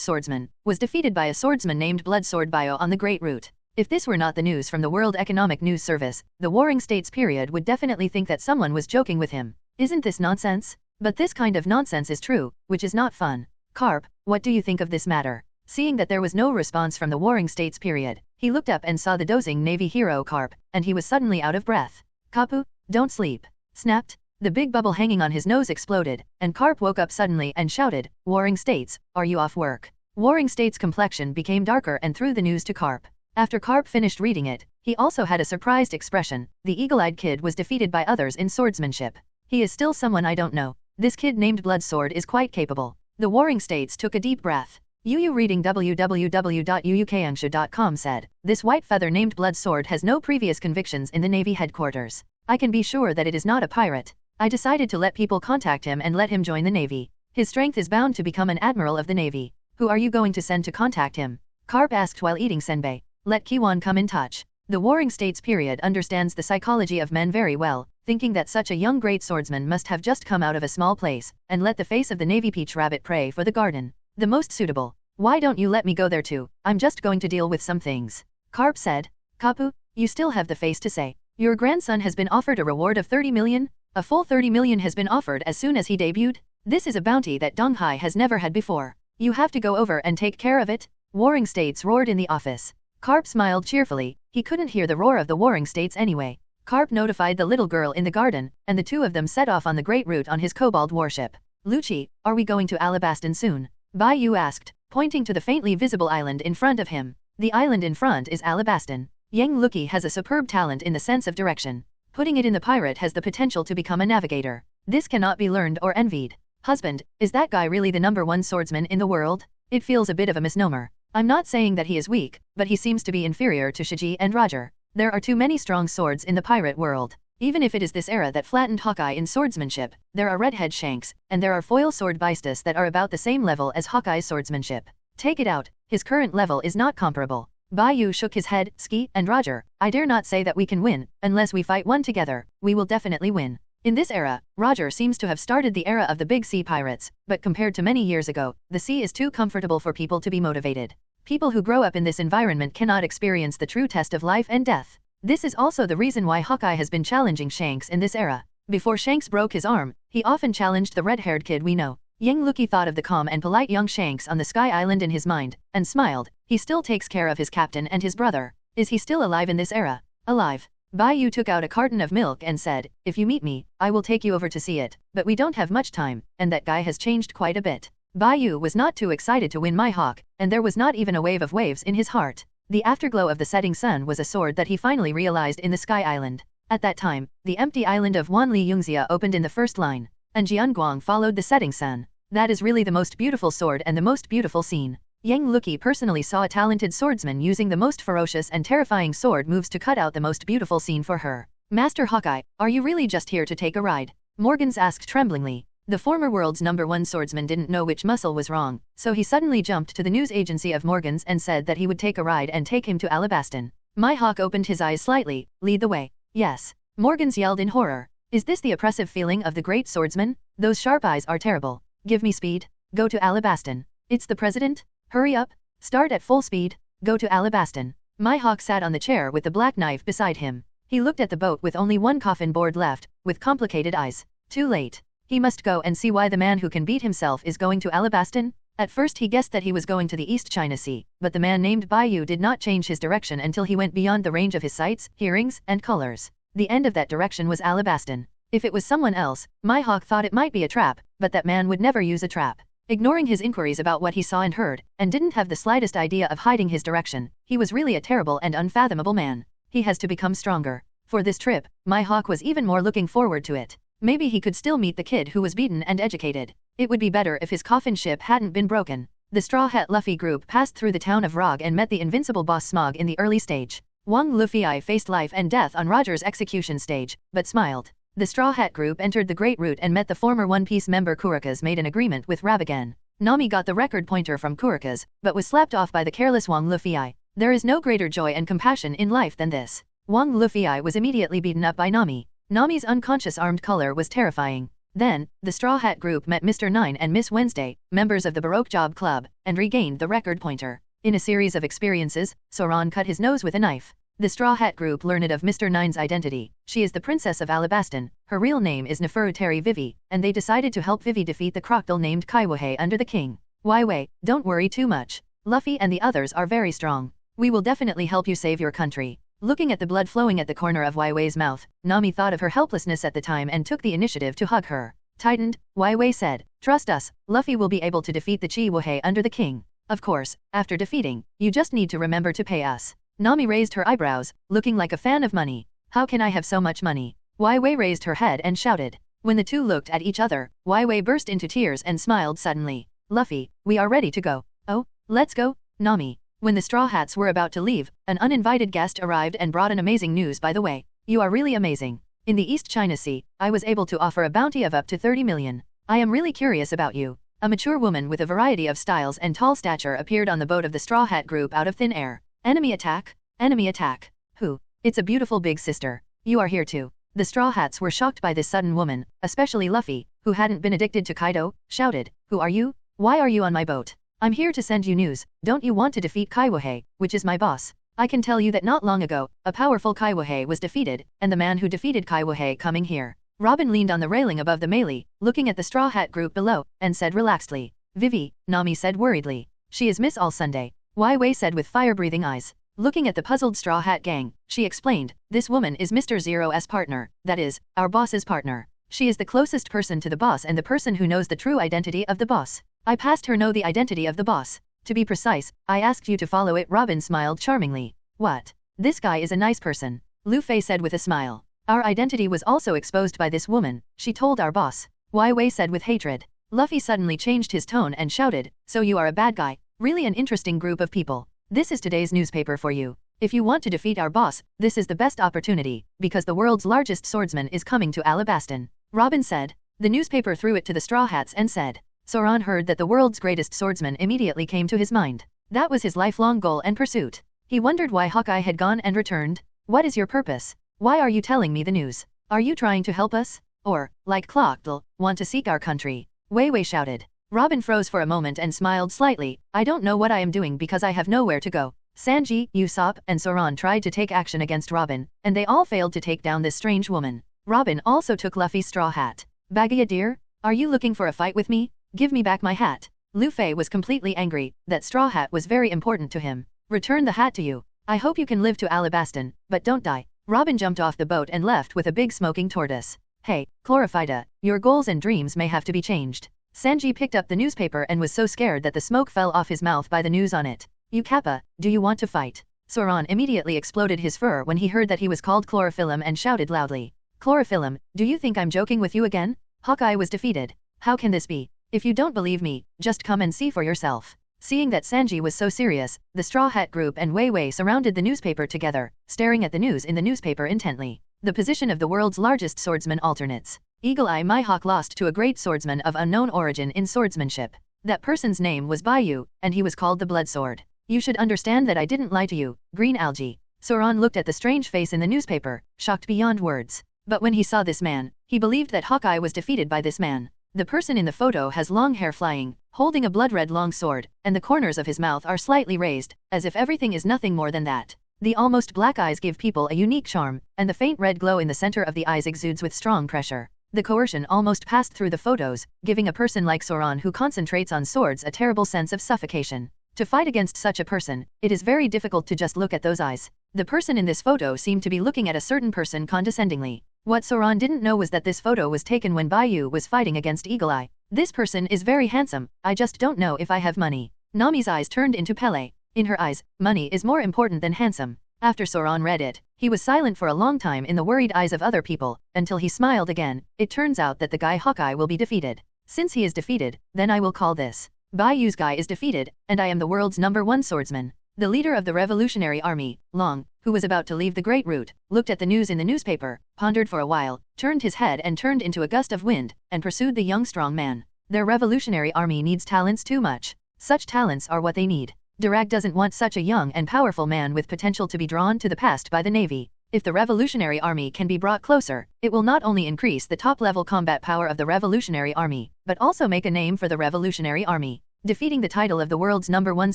swordsman, was defeated by a swordsman named Bloodsword Bio on the Great Route. If this were not the news from the World Economic News Service, the Warring States period would definitely think that someone was joking with him. Isn't this nonsense? But this kind of nonsense is true, which is not fun. Carp, what do you think of this matter? Seeing that there was no response from the Warring States period, he looked up and saw the dozing Navy hero Carp, and he was suddenly out of breath. Kapu, don't sleep. Snapped. The big bubble hanging on his nose exploded, and Carp woke up suddenly and shouted, Warring States, are you off work? Warring States' complexion became darker and threw the news to Carp. After Carp finished reading it, he also had a surprised expression. The eagle-eyed kid was defeated by others in swordsmanship. He is still someone I don't know. This kid named Bloodsword is quite capable. The Warring States took a deep breath. Yu reading www.uukangshu.com said, this white feather named Bloodsword has no previous convictions in the Navy headquarters. I can be sure that it is not a pirate. I decided to let people contact him and let him join the Navy. His strength is bound to become an admiral of the Navy. Who are you going to send to contact him? Carp asked while eating senbei. Let Kiwon come in touch. The Warring States period understands the psychology of men very well, thinking that such a young great swordsman must have just come out of a small place, and let the face of the Navy Peach Rabbit pray for the garden. The most suitable. Why don't you let me go there too? I'm just going to deal with some things. Carp said. Kapu, you still have the face to say. Your grandson has been offered a reward of 30 million? A full 30 million has been offered as soon as he debuted? This is a bounty that Donghai has never had before. You have to go over and take care of it? Warring States roared in the office. Carp smiled cheerfully. He couldn't hear the roar of the Warring States anyway. Carp notified the little girl in the garden, and the two of them set off on the great route on his kobold warship. Lucci, are we going to Alabaston soon? Bai Yu asked, pointing to the faintly visible island in front of him. The island in front is Alabaston. Yang Luki has a superb talent in the sense of direction. Putting it in the pirate has the potential to become a navigator. This cannot be learned or envied. Husband, is that guy really the #1 swordsman in the world? It feels a bit of a misnomer. I'm not saying that he is weak, but he seems to be inferior to Shiji and Roger. There are too many strong swords in the pirate world. Even if it is this era that flattened Hawkeye in swordsmanship, there are redhead Shanks, and there are foil sword Beistus that are about the same level as Hawkeye's swordsmanship. Take it out, his current level is not comparable. Bai Yu shook his head. Ski and Roger, I dare not say that we can win, unless we fight one together. We will definitely win. In this era, Roger seems to have started the era of the big sea pirates, but compared to many years ago, the sea is too comfortable for people to be motivated. People who grow up in this environment cannot experience the true test of life and death. This is also the reason why Hawkeye has been challenging Shanks in this era. Before Shanks broke his arm, he often challenged the red-haired kid we know. Yang Luki thought of the calm and polite young Shanks on the Sky Island in his mind, and smiled. He still takes care of his captain and his brother. Is he still alive in this era? Alive. Bai Yu took out a carton of milk and said, if you meet me, I will take you over to see it, but we don't have much time, and that guy has changed quite a bit. Bai Yu was not too excited to win my hawk, and there was not even a wave of waves in his heart. The afterglow of the setting sun was a sword that he finally realized in the Sky Island. At that time, the empty island of Wanli Yungxia opened in the first line, and Jianguang followed the setting sun. That is really the most beautiful sword and the most beautiful scene. Yang Luki personally saw a talented swordsman using the most ferocious and terrifying sword moves to cut out the most beautiful scene for her. Master Hawkeye, are you really just here to take a ride? Morgans asked tremblingly. The former world's #1 swordsman didn't know which muscle was wrong, so he suddenly jumped to the news agency of Morgans and said that he would take a ride and take him to Alabaston. My hawk opened his eyes slightly. Lead the way. Yes. Morgans yelled in horror. Is this the oppressive feeling of the great swordsman? Those sharp eyes are terrible. Give me speed. Go to Alabaston. It's the president? Hurry up. Start at full speed. Go to Alabaston. My hawk sat on the chair with the black knife beside him. He looked at the boat with only one coffin board left, with complicated eyes. Too late. He must go and see why the man who can beat himself is going to Alabaston. At first he guessed that he was going to the East China Sea, but the man named Bai Yu did not change his direction until he went beyond the range of his sights, hearings, and colors. The end of that direction was Alabaston. If it was someone else, my hawk thought it might be a trap, but that man would never use a trap. Ignoring his inquiries about what he saw and heard, and didn't have the slightest idea of hiding his direction, he was really a terrible and unfathomable man. He has to become stronger. For this trip, my hawk was even more looking forward to it. Maybe he could still meet the kid who was beaten and educated. It would be better if his coffin ship hadn't been broken. The Straw Hat Luffy group passed through the town of Rog and met the invincible boss Smog in the early stage. Wang Luffy faced life and death on Roger's execution stage, but smiled. The Straw Hat group entered the Great Route and met the former One Piece member Kurikas made an agreement with Rabigan. Nami got the record pointer from Kurikas, but was slapped off by the careless Wang Luffy. There is no greater joy and compassion in life than this. Wang Luffy was immediately beaten up by Nami. Nami's unconscious armed color was terrifying. Then, the Straw Hat group met Mr. 9 and Miss Wednesday, members of the Baroque Job Club, and regained the record pointer. In a series of experiences, Soran cut his nose with a knife. The Straw Hat group learned of Mr. 9's identity. She is the Princess of Alabaston. Her real name is Neferutari Vivi, and they decided to help Vivi defeat the crocodile named Kaiwahe under the king. Wei, don't worry too much. Luffy and the others are very strong. We will definitely help you save your country. Looking at the blood flowing at the corner of Weiwei's mouth, Nami thought of her helplessness at the time and took the initiative to hug her. Tightened, Weiwei said, trust us, Luffy will be able to defeat the Chiwahe under the king. Of course, after defeating, you just need to remember to pay us. Nami raised her eyebrows, looking like a fan of money. How can I have so much money? Weiwei raised her head and shouted. When the two looked at each other, Weiwei burst into tears and smiled suddenly. Luffy, we are ready to go. Oh, let's go, Nami. When the Straw Hats were about to leave, an uninvited guest arrived and brought an amazing news by the way. You are really amazing. In the East China Sea, I was able to offer a bounty of up to 30 million. I am really curious about you. A mature woman with a variety of styles and tall stature appeared on the boat of the Straw Hat group out of thin air. Enemy attack? Enemy attack. Who? It's a beautiful big sister. You are here too. The Straw Hats were shocked by this sudden woman, especially Luffy, who hadn't been addicted to Kaido, shouted, "Who are you? Why are you on my boat? I'm here to send you news. Don't you want to defeat Kaiwahei, which is my boss? I can tell you that not long ago, a powerful Kaiwahei was defeated, and the man who defeated Kaiwahei coming here." Robin leaned on the railing above the melee, looking at the Straw Hat group below, and said relaxedly. "Vivi," Nami said worriedly. "She is Miss All Sunday," Wai Wei said with fire-breathing eyes. Looking at the puzzled Straw Hat gang, she explained, "This woman is Mr. Zero's partner, that is, our boss's partner. She is the closest person to the boss and the person who knows the true identity of the boss. I passed her know the identity of the boss. To be precise, I asked you to follow it." Robin smiled charmingly. "What? This guy is a nice person," Lu Fei said with a smile. "Our identity was also exposed by this woman, she told our boss," Wai Wei said with hatred. Luffy suddenly changed his tone and shouted, "So you are a bad guy? Really an interesting group of people. This is today's newspaper for you. If you want to defeat our boss, this is the best opportunity, because the world's largest swordsman is coming to Alabaston," Robin said. The newspaper threw it to the Straw Hats and said. Soran heard that the world's greatest swordsman immediately came to his mind. That was his lifelong goal and pursuit. He wondered why Hawkeye had gone and returned. "What is your purpose? Why are you telling me the news? Are you trying to help us? Or, like Clockdle, want to seek our country?" Wei Wei shouted. Robin froze for a moment and smiled slightly. "I don't know what I am doing because I have nowhere to go." Sanji, Usopp, and Soran tried to take action against Robin, and they all failed to take down this strange woman. Robin also took Luffy's straw hat. "Baggy dear, are you looking for a fight with me? Give me back my hat." Lu Fei was completely angry. That straw hat was very important to him. "Return the hat to you. I hope you can live to Alabaston, but don't die." Robin jumped off the boat and left with a big smoking tortoise. "Hey, Chlorophyta, your goals and dreams may have to be changed." Sanji picked up the newspaper and was so scared that the smoke fell off his mouth by the news on it. "You Kappa, do you want to fight?" Soran immediately exploded his fur when he heard that he was called Chlorophyllum and shouted loudly. "Chlorophyllum, do you think I'm joking with you again? Hawkeye was defeated. How can this be? If you don't believe me, just come and see for yourself." Seeing that Sanji was so serious, the Straw Hat group and Wei Wei surrounded the newspaper together, staring at the news in the newspaper intently. The position of the world's largest swordsman alternates. Eagle Eye Mihawk lost to a great swordsman of unknown origin in swordsmanship. That person's name was Bai Yu, and he was called the Blood Sword. "You should understand that I didn't lie to you, Green Algae." Soran looked at the strange face in the newspaper, shocked beyond words. But when he saw this man, he believed that Hawkeye was defeated by this man. The person in the photo has long hair flying, holding a blood-red long sword, and the corners of his mouth are slightly raised, as if everything is nothing more than that. The almost black eyes give people a unique charm, and the faint red glow in the center of the eyes exudes with strong pressure. The coercion almost passed through the photos, giving a person like Soran who concentrates on swords a terrible sense of suffocation. To fight against such a person, it is very difficult to just look at those eyes. The person in this photo seemed to be looking at a certain person condescendingly. What Soran didn't know was that this photo was taken when Bai Yu was fighting against Eagle Eye. "This person is very handsome, I just don't know if I have money." Nami's eyes turned into Pele. In her eyes, money is more important than handsome. After Soran read it, he was silent for a long time in the worried eyes of other people, until he smiled again. "It turns out that the guy Hawkeye will be defeated. Since he is defeated, then I will call this. Bai Yu's guy is defeated, and I am the world's #1 swordsman." The leader of the Revolutionary Army, Long, who was about to leave the Great Route, looked at the news in the newspaper, pondered for a while, turned his head and turned into a gust of wind, and pursued the young strong man. Their Revolutionary Army needs talents too much. Such talents are what they need. Dirag doesn't want such a young and powerful man with potential to be drawn to the past by the Navy. If the Revolutionary Army can be brought closer, it will not only increase the top-level combat power of the Revolutionary Army, but also make a name for the Revolutionary Army. Defeating the title of the world's #1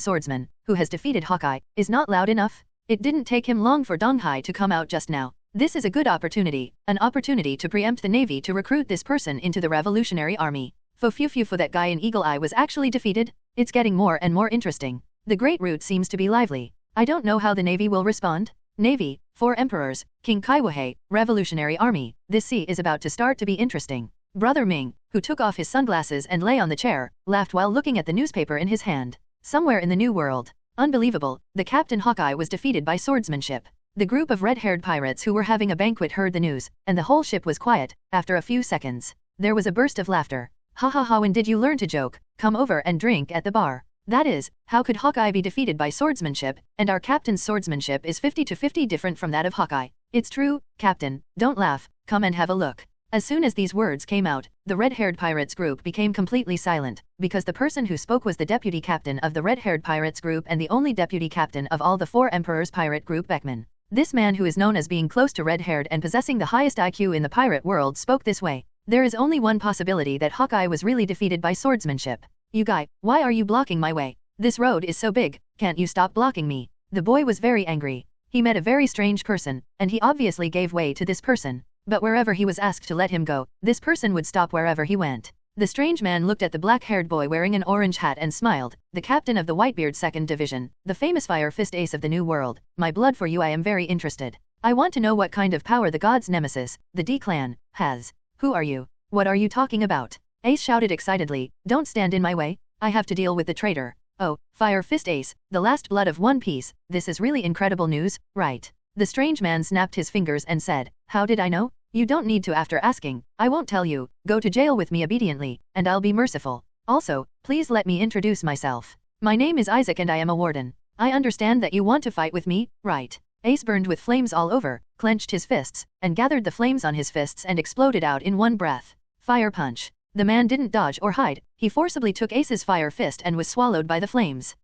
swordsman, who has defeated Hawkeye, is not loud enough. It didn't take him long for Dong Hai to come out just now. This is a good opportunity, an opportunity to preempt the Navy to recruit this person into the Revolutionary Army. For that guy in Eagle Eye was actually defeated? It's getting more and more interesting. The Great Route seems to be lively. I don't know how the Navy will respond. Navy, 4 emperors, King Kaiwahei, Revolutionary Army. This sea is about to start to be interesting. Brother Ming, who took off his sunglasses and lay on the chair, laughed while looking at the newspaper in his hand. Somewhere in the New World. Unbelievable, the Captain Hawkeye was defeated by swordsmanship. The group of red-haired pirates who were having a banquet heard the news, and the whole ship was quiet. After a few seconds, there was a burst of laughter. "Ha ha ha, when did you learn to joke? Come over and drink at the bar." That is, how could Hawkeye be defeated by swordsmanship, and our captain's swordsmanship is 50 to 50 different from that of Hawkeye. It's true, Captain, don't laugh, come and have a look. As soon as these words came out, the red-haired pirates group became completely silent, because the person who spoke was the deputy captain of the red-haired pirates group and the only deputy captain of all the 4 emperors pirate group Beckman. This man who is known as being close to red-haired and possessing the highest IQ in the pirate world spoke this way. There is only one possibility that Hawkeye was really defeated by swordsmanship. You guy, why are you blocking my way? This road is so big, can't you stop blocking me? The boy was very angry. He met a very strange person, and he obviously gave way to this person. But wherever he was asked to let him go, this person would stop wherever he went. The strange man looked at the black-haired boy wearing an orange hat and smiled. The captain of the Whitebeard 2nd Division, the famous Fire Fist Ace of the New World. My blood for you, I am very interested. I want to know what kind of power the god's nemesis, the D-clan, has. Who are you? What are you talking about? Ace shouted excitedly, don't stand in my way. I have to deal with the traitor. Oh, Fire Fist Ace, the last blood of One Piece, this is really incredible news, right? The strange man snapped his fingers and said, how did I know? You don't need to after asking, I won't tell you, go to jail with me obediently, and I'll be merciful. Also, please let me introduce myself. My name is Isaac and I am a warden. I understand that you want to fight with me, right? Ace burned with flames all over, clenched his fists, and gathered the flames on his fists and exploded out in one breath. Fire punch. The man didn't dodge or hide, he forcibly took Ace's fire fist and was swallowed by the flames.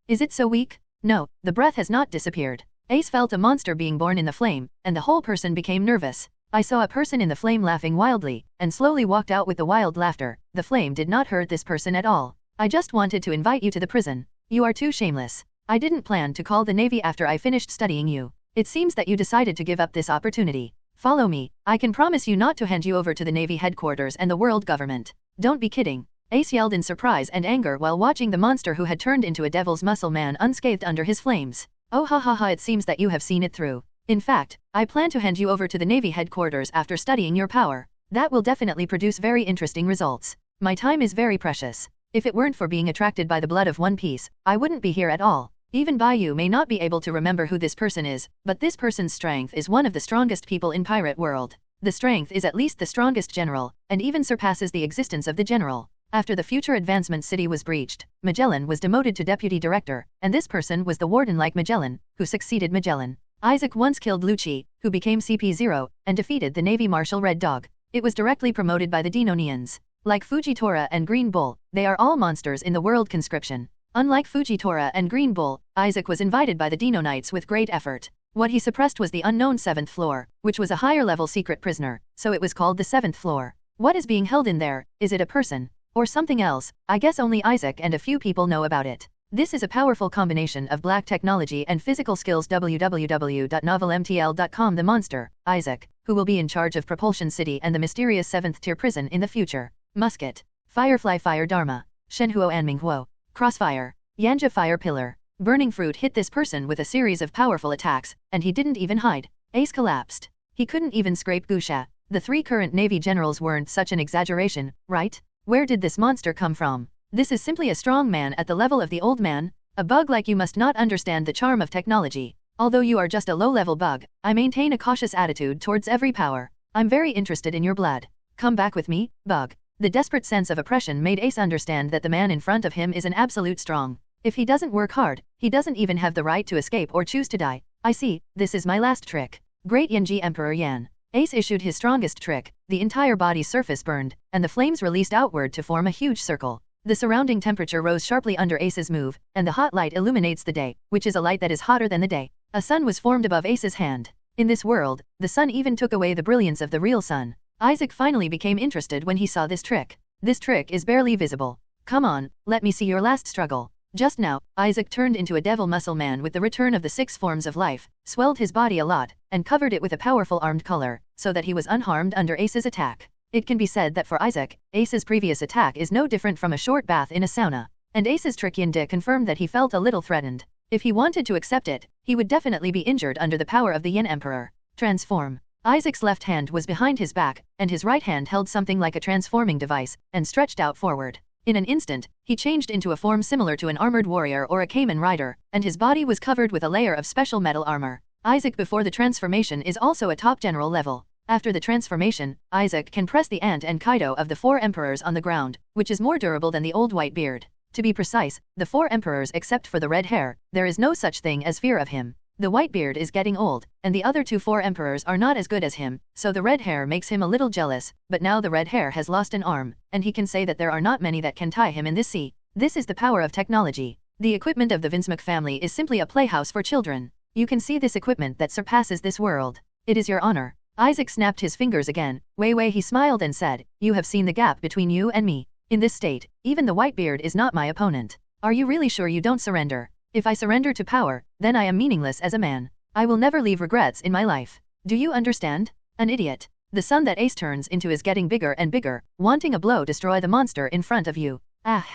Is it so weak? No, the breath has not disappeared. Ace felt a monster being born in the flame, and the whole person became nervous. I saw a person in the flame laughing wildly, and slowly walked out with the wild laughter. The flame did not hurt this person at all. I just wanted to invite you to the prison. You are too shameless. I didn't plan to call the Navy after I finished studying you. It seems that you decided to give up this opportunity. Follow me. I can promise you not to hand you over to the Navy headquarters and the world government. Don't be kidding. Ace yelled in surprise and anger while watching the monster who had turned into a devil's muscle man unscathed under his flames. Oh ha ha ha, it seems that you have seen it through. In fact, I plan to hand you over to the Navy headquarters after studying your power. That will definitely produce very interesting results. My time is very precious. If it weren't for being attracted by the blood of One Piece, I wouldn't be here at all. Even Bai Yu may not be able to remember who this person is, but this person's strength is one of the strongest people in pirate world. The strength is at least the strongest general, and even surpasses the existence of the general. After the future advancement city was breached, Magellan was demoted to deputy director, and this person was the warden like Magellan, who succeeded Magellan. Isaac once killed Lucci, who became CP0, and defeated the Navy Marshal Red Dog. It was directly promoted by the Dinonians. Like Fujitora and Green Bull, they are all monsters in the world conscription. Unlike Fujitora and Green Bull, Isaac was invited by the Dinonites with great effort. What he suppressed was the unknown 7th floor, which was a higher-level secret prisoner, so it was called the 7th floor. What is being held in there? Is it a person? Or something else? I guess only Isaac and a few people know about it. This is a powerful combination of black technology and physical skills. www.novelmtl.com. The monster, Isaac, who will be in charge of Propulsion City and the mysterious 7th tier prison in the future. Musket. Firefly Fire Dharma. Shenhuo Anminghuo. Crossfire. Yanja Fire Pillar. Burning Fruit hit this person with a series of powerful attacks, and he didn't even hide. Ace collapsed. He couldn't even scrape Gusha. The 3 current Navy generals weren't such an exaggeration, right? Where did this monster come from? This is simply a strong man at the level of the old man. A bug like you must not understand the charm of technology. Although you are just a low-level bug, I maintain a cautious attitude towards every power. I'm very interested in your blood. Come back with me, bug. The desperate sense of oppression made Ace understand that the man in front of him is an absolute strong. If he doesn't work hard, he doesn't even have the right to escape or choose to die. I see, this is my last trick. Great Yanji Emperor Yan. Ace issued his strongest trick, the entire body's surface burned, and the flames released outward to form a huge circle. The surrounding temperature rose sharply under Ace's move, and the hot light illuminates the day, which is a light that is hotter than the day. A sun was formed above Ace's hand. In this world, the sun even took away the brilliance of the real sun. Isaac finally became interested when he saw this trick. This trick is barely visible. Come on, let me see your last struggle. Just now, Isaac turned into a devil muscle man with the return of the 6 forms of life, swelled his body a lot, and covered it with a powerful armed color, so that he was unharmed under Ace's attack. It can be said that for Isaac, Ace's previous attack is no different from a short bath in a sauna, and Ace's trick Yinde confirmed that he felt a little threatened. If he wanted to accept it, he would definitely be injured under the power of the Yin Emperor. Transform. Isaac's left hand was behind his back, and his right hand held something like a transforming device, and stretched out forward. In an instant, he changed into a form similar to an armored warrior or a caiman rider, and his body was covered with a layer of special metal armor. Isaac before the transformation is also a top general level. After the transformation, Isaac can press the ant and Kaido of the 4 emperors on the ground, which is more durable than the old white beard. To be precise, the 4 emperors except for the red hair, there is no such thing as fear of him. The Whitebeard is getting old, and the other 4 emperors are not as good as him, so the red hair makes him a little jealous, but now the red hair has lost an arm, and he can say that there are not many that can tie him in this sea. This is the power of technology. The equipment of the Xebec family is simply a playhouse for children. You can see this equipment that surpasses this world. It is your honor. Isaac snapped his fingers again. Wei, he smiled and said, you have seen the gap between you and me. In this state, even the Whitebeard is not my opponent. Are you really sure you don't surrender? If I surrender to power, then I am meaningless as a man. I will never leave regrets in my life. Do you understand? An idiot. The sun that Ace turns into is getting bigger and bigger, wanting a blow destroy the monster in front of you. Ah.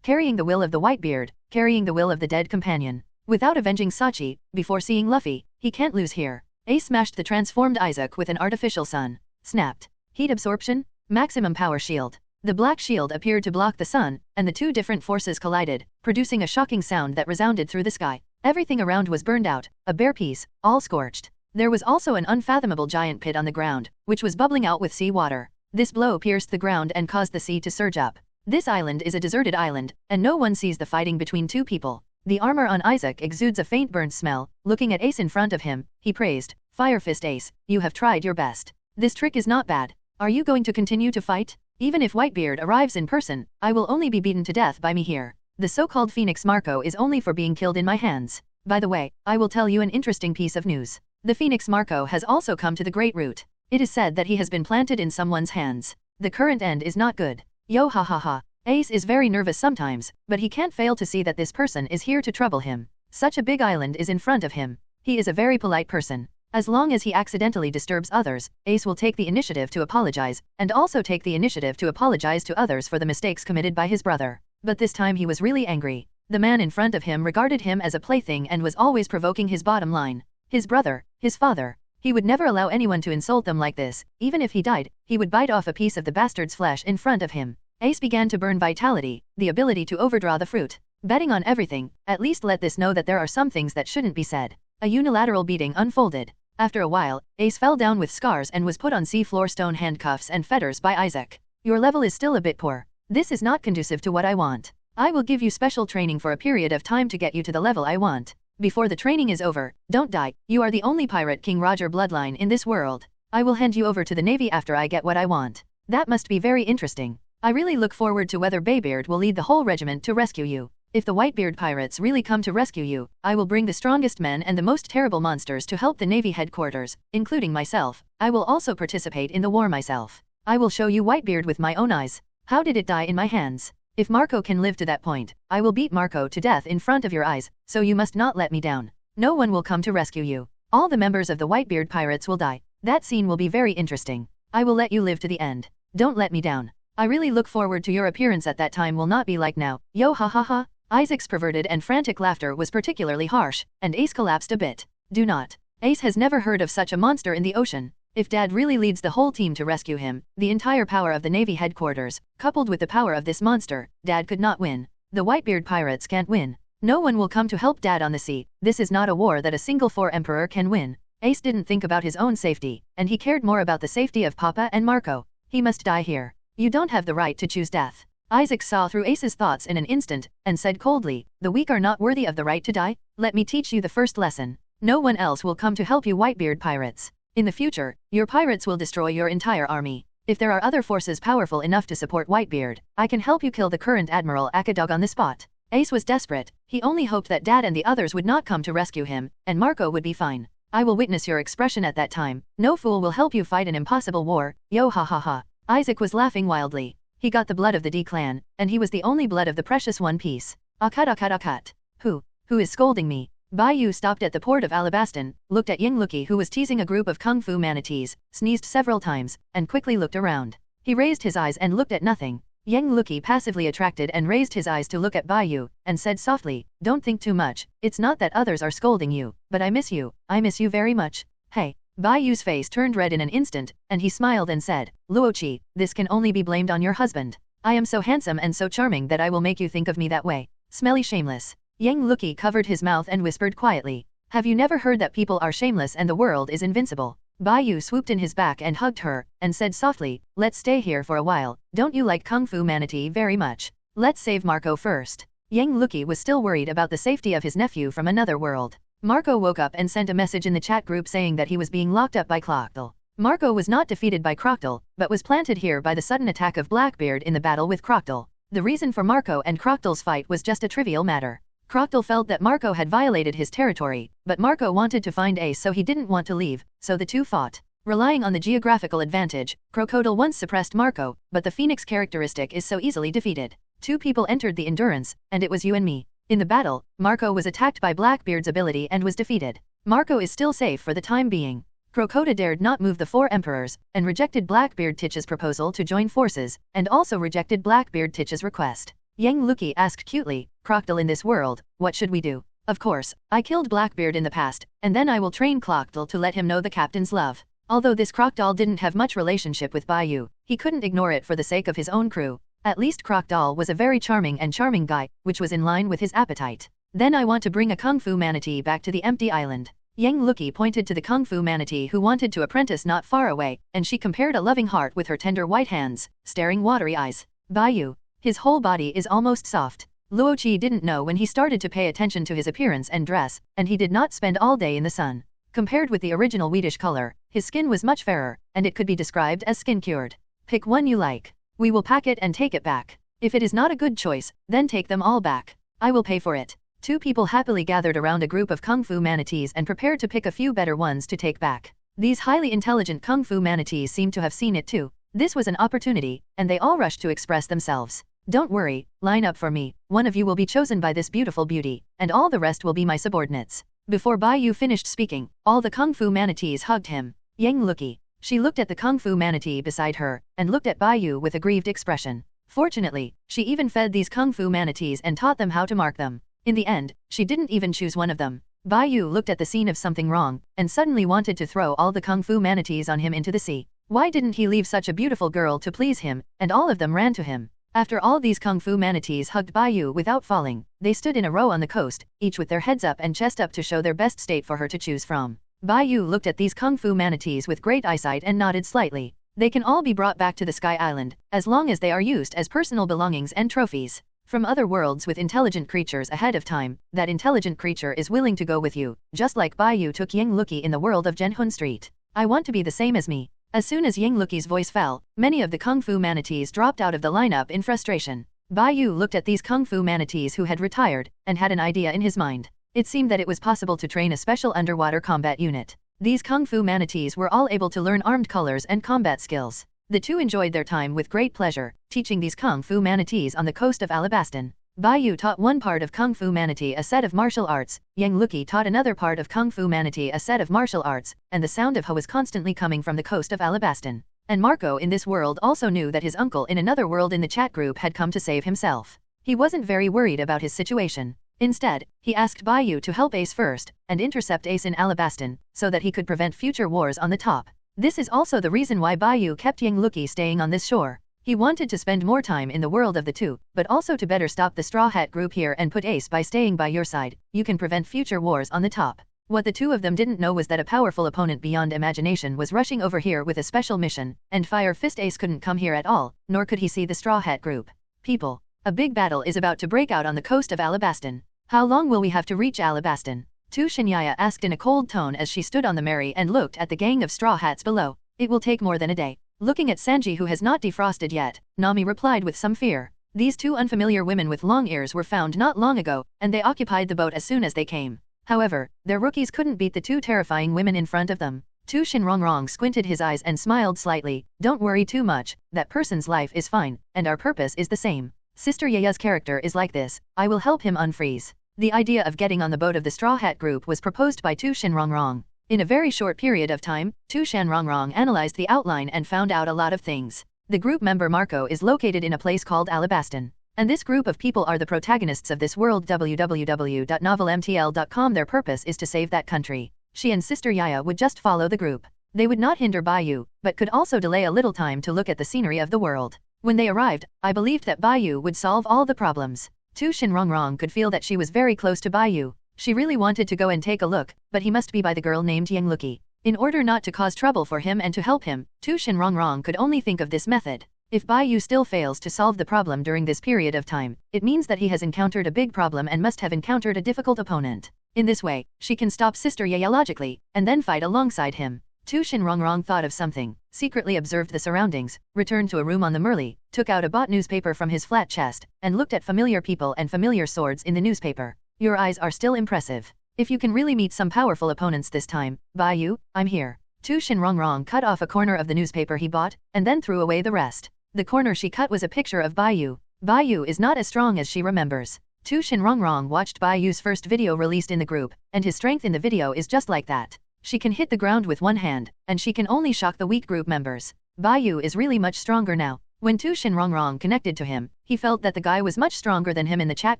Carrying the will of the Whitebeard, carrying the will of the dead companion. Without avenging Sachi, before seeing Luffy, he can't lose here. Ace smashed the transformed Isaac with an artificial sun. Snapped. Heat absorption, maximum power shield. The black shield appeared to block the sun, and the 2 different forces collided, producing a shocking sound that resounded through the sky. Everything around was burned out, a bare piece, all scorched. There was also an unfathomable giant pit on the ground, which was bubbling out with sea water. This blow pierced the ground and caused the sea to surge up. This island is a deserted island, and no one sees the fighting between 2 people. The armor on Isaac exudes a faint burnt smell. Looking at Ace in front of him, he praised, Fire Fist Ace, you have tried your best. This trick is not bad. Are you going to continue to fight? Even if Whitebeard arrives in person, I will only be beaten to death by me here. The so-called Phoenix Marco is only for being killed in my hands. By the way, I will tell you an interesting piece of news. The Phoenix Marco has also come to the Great Root. It is said that he has been planted in someone's hands. The current end is not good. Yo ha ha ha. Ace is very nervous sometimes, but he can't fail to see that this person is here to trouble him. Such a big island is in front of him. He is a very polite person. As long as he accidentally disturbs others, Ace will take the initiative to apologize, and also take the initiative to apologize to others for the mistakes committed by his brother. But this time he was really angry. The man in front of him regarded him as a plaything and was always provoking his bottom line. His brother, his father. He would never allow anyone to insult them like this. Even if he died, he would bite off a piece of the bastard's flesh in front of him. Ace began to burn vitality, the ability to overdraw the fruit. Betting on everything, at least let this know that there are some things that shouldn't be said. A unilateral beating unfolded. After a while, Ace fell down with scars and was put on seafloor stone handcuffs and fetters by Isaac. Your level is still a bit poor. This is not conducive to what I want. I will give you special training for a period of time to get you to the level I want. Before the training is over, don't die. You are the only pirate King Roger bloodline in this world. I will hand you over to the Navy after I get what I want. That must be very interesting. I really look forward to whether Baybeard will lead the whole regiment to rescue you. If the Whitebeard pirates really come to rescue you, I will bring the strongest men and the most terrible monsters to help the Navy headquarters, including myself. I will also participate in the war myself. I will show you Whitebeard with my own eyes. How did it die in my hands? If Marco can live to that point, I will beat Marco to death in front of your eyes, so you must not let me down. No one will come to rescue you. All the members of the Whitebeard pirates will die. That scene will be very interesting. I will let you live to the end. Don't let me down. I really look forward to your appearance at that time will not be like now. Yo ha ha ha. Isaac's perverted and frantic laughter was particularly harsh, and Ace collapsed a bit. Do not. Ace has never heard of such a monster in the ocean. If Dad really leads the whole team to rescue him, the entire power of the Navy headquarters, coupled with the power of this monster, Dad could not win. The Whitebeard pirates can't win. No one will come to help Dad on the sea. This is not a war that a single 4 emperor can win. Ace didn't think about his own safety, and he cared more about the safety of Papa and Marco. He must die here. You don't have the right to choose death. Isaac saw through Ace's thoughts in an instant, and said coldly, the weak are not worthy of the right to die? Let me teach you the first lesson. No one else will come to help you Whitebeard pirates. In the future, your pirates will destroy your entire army. If there are other forces powerful enough to support Whitebeard, I can help you kill the current Admiral Akadog on the spot. Ace was desperate. He only hoped that Dad and the others would not come to rescue him, and Marco would be fine. I will witness your expression at that time. No fool will help you fight an impossible war. Yo ha ha ha. Isaac was laughing wildly. He got the blood of the D clan, and he was the only blood of the precious One Piece. Akat. Who is scolding me? Bai Yu stopped at the port of Alabaston, looked at Ying Lucky who was teasing a group of kung fu manatees, sneezed several times, and quickly looked around. He raised his eyes and looked at nothing. Ying Lucky passively attracted and raised his eyes to look at Bai Yu, and said softly, don't think too much. It's not that others are scolding you, but I miss you. I miss you very much. Hey. Bai Yu's face turned red in an instant, and he smiled and said, Luochi, this can only be blamed on your husband. I am so handsome and so charming that I will make you think of me that way. Smelly shameless. Yang Lucky covered his mouth and whispered quietly, have you never heard that people are shameless and the world is invincible? Bai Yu swooped in his back and hugged her, and said softly, let's stay here for a while. Don't you like Kung Fu Manatee very much? Let's save Marco first. Yang Lucky was still worried about the safety of his nephew from another world. Marco woke up and sent a message in the chat group saying that he was being locked up by Crocodile. Marco was not defeated by Crocodile, but was planted here by the sudden attack of Blackbeard in the battle with Crocodile. The reason for Marco and Crocodile's fight was just a trivial matter. Crocodile felt that Marco had violated his territory, but Marco wanted to find Ace, so he didn't want to leave, so the two fought. Relying on the geographical advantage, Crocodile once suppressed Marco, but the Phoenix characteristic is so easily defeated. Two people entered the endurance, and it was you and me. In the battle, Marco was attacked by Blackbeard's ability and was defeated. Marco is still safe for the time being. Crocodile dared not move the four emperors, and rejected Blackbeard Tich's proposal to join forces, and also rejected Blackbeard Tich's request. Yang Luki asked cutely, Crocodile, in this world, what should we do? Of course, I killed Blackbeard in the past, and then I will train Crocodile to let him know the captain's love. Although this Crocodile didn't have much relationship with Bai Yu, he couldn't ignore it for the sake of his own crew. At least Crocodile was a very charming guy, which was in line with his appetite. Then I want to bring a Kung Fu manatee back to the empty island. Yang Luki pointed to the Kung Fu manatee who wanted to apprentice not far away, and she compared a loving heart with her tender white hands, staring watery eyes. Bai Yu. His whole body is almost soft. Luo Qi didn't know when he started to pay attention to his appearance and dress, and he did not spend all day in the sun. Compared with the original wheatish color, his skin was much fairer, and it could be described as skin-cured. Pick one you like. We will pack it and take it back. If it is not a good choice, then take them all back. I will pay for it. Two people happily gathered around a group of Kung Fu manatees and prepared to pick a few better ones to take back. These highly intelligent Kung Fu manatees seemed to have seen it too. This was an opportunity, and they all rushed to express themselves. Don't worry, line up for me. One of you will be chosen by this beautiful beauty, and all the rest will be my subordinates. Before Bai Yu finished speaking, all the Kung Fu manatees hugged him. Yang Luki. She looked at the Kung Fu manatee beside her, and looked at Bai Yu with a grieved expression. Fortunately, she even fed these Kung Fu manatees and taught them how to mark them. In the end, she didn't even choose one of them. Bai Yu looked at the scene of something wrong, and suddenly wanted to throw all the Kung Fu manatees on him into the sea. Why didn't he leave such a beautiful girl to please him, and all of them ran to him. After all these Kung Fu manatees hugged Bai Yu without falling, they stood in a row on the coast, each with their heads up and chest up to show their best state for her to choose from. Bai Yu looked at these Kung Fu manatees with great eyesight and nodded slightly. They can all be brought back to the Sky Island, as long as they are used as personal belongings and trophies. From other worlds with intelligent creatures ahead of time, that intelligent creature is willing to go with you, just like Bai Yu took Yang Luki in the world of Zhenhun Street. I want to be the same as me. As soon as Yang Luki's voice fell, many of the Kung Fu manatees dropped out of the lineup in frustration. Bai Yu looked at these Kung Fu manatees who had retired, and had an idea in his mind. It seemed that it was possible to train a special underwater combat unit. These Kung Fu manatees were all able to learn armed colors and combat skills. The two enjoyed their time with great pleasure, teaching these Kung Fu manatees on the coast of Alabastan. Bai Yu taught one part of Kung Fu manatee a set of martial arts, Yang Luki taught another part of Kung Fu manatee a set of martial arts, and the sound of Ho was constantly coming from the coast of Alabastan. And Marco in this world also knew that his uncle in another world in the chat group had come to save himself. He wasn't very worried about his situation. Instead, he asked Bai Yu to help Ace first, and intercept Ace in Alabastan, so that he could prevent future wars on the top. This is also the reason why Bai Yu kept Yang Luki staying on this shore. He wanted to spend more time in the world of the two, but also to better stop the Straw Hat group here and put Ace by staying by your side. You can prevent future wars on the top. What the two of them didn't know was that a powerful opponent beyond imagination was rushing over here with a special mission, and Fire Fist Ace couldn't come here at all, nor could he see the Straw Hat group. People. A big battle is about to break out on the coast of Alabastan. How long will we have to reach Alabastan? Tu Shinyaya asked in a cold tone as she stood on the Mary and looked at the gang of straw hats below. It will take more than a day. Looking at Sanji who has not defrosted yet, Nami replied with some fear. These two unfamiliar women with long ears were found not long ago, and they occupied the boat as soon as they came. However, their rookies couldn't beat the two terrifying women in front of them. Tu Shinrongrong squinted his eyes and smiled slightly. Don't worry too much, that person's life is fine, and our purpose is the same. Sister Yaya's character is like this, I will help him unfreeze. The idea of getting on the boat of the Straw Hat group was proposed by Tu Shinrongrong. In a very short period of time, Tu Shanrongrong analyzed the outline and found out a lot of things. The group member Marco is located in a place called Alabastan. And this group of people are the protagonists of this world www.novelmtl.com. Their purpose is to save that country. She and Sister Yaya would just follow the group. They would not hinder Bai Yu, but could also delay a little time to look at the scenery of the world. When they arrived, I believed that Bai Yu would solve all the problems. Tu Shinrongrong could feel that she was very close to Bai Yu. She really wanted to go and take a look, but he must be by the girl named Yang Luki. In order not to cause trouble for him and to help him, Tu Shinrongrong could only think of this method. If Bai Yu still fails to solve the problem during this period of time, it means that he has encountered a big problem and must have encountered a difficult opponent. In this way, she can stop Sister Yaya logically, and then fight alongside him. Tu Shinrongrong thought of something, secretly observed the surroundings, returned to a room on the Merli, took out a bought newspaper from his flat chest, and looked at familiar people and familiar swords in the newspaper. Your eyes are still impressive. If you can really meet some powerful opponents this time, Bai Yu, I'm here. Tu Shinrongrong cut off a corner of the newspaper he bought, and then threw away the rest. The corner she cut was a picture of Bai Yu. Bai Yu is not as strong as she remembers. Tu Shinrongrong watched Bai Yu's first video released in the group, and his strength in the video is just like that. She can hit the ground with one hand, and she can only shock the weak group members. Bai Yu is really much stronger now. When Tu Shinrongrong connected to him, he felt that the guy was much stronger than him in the chat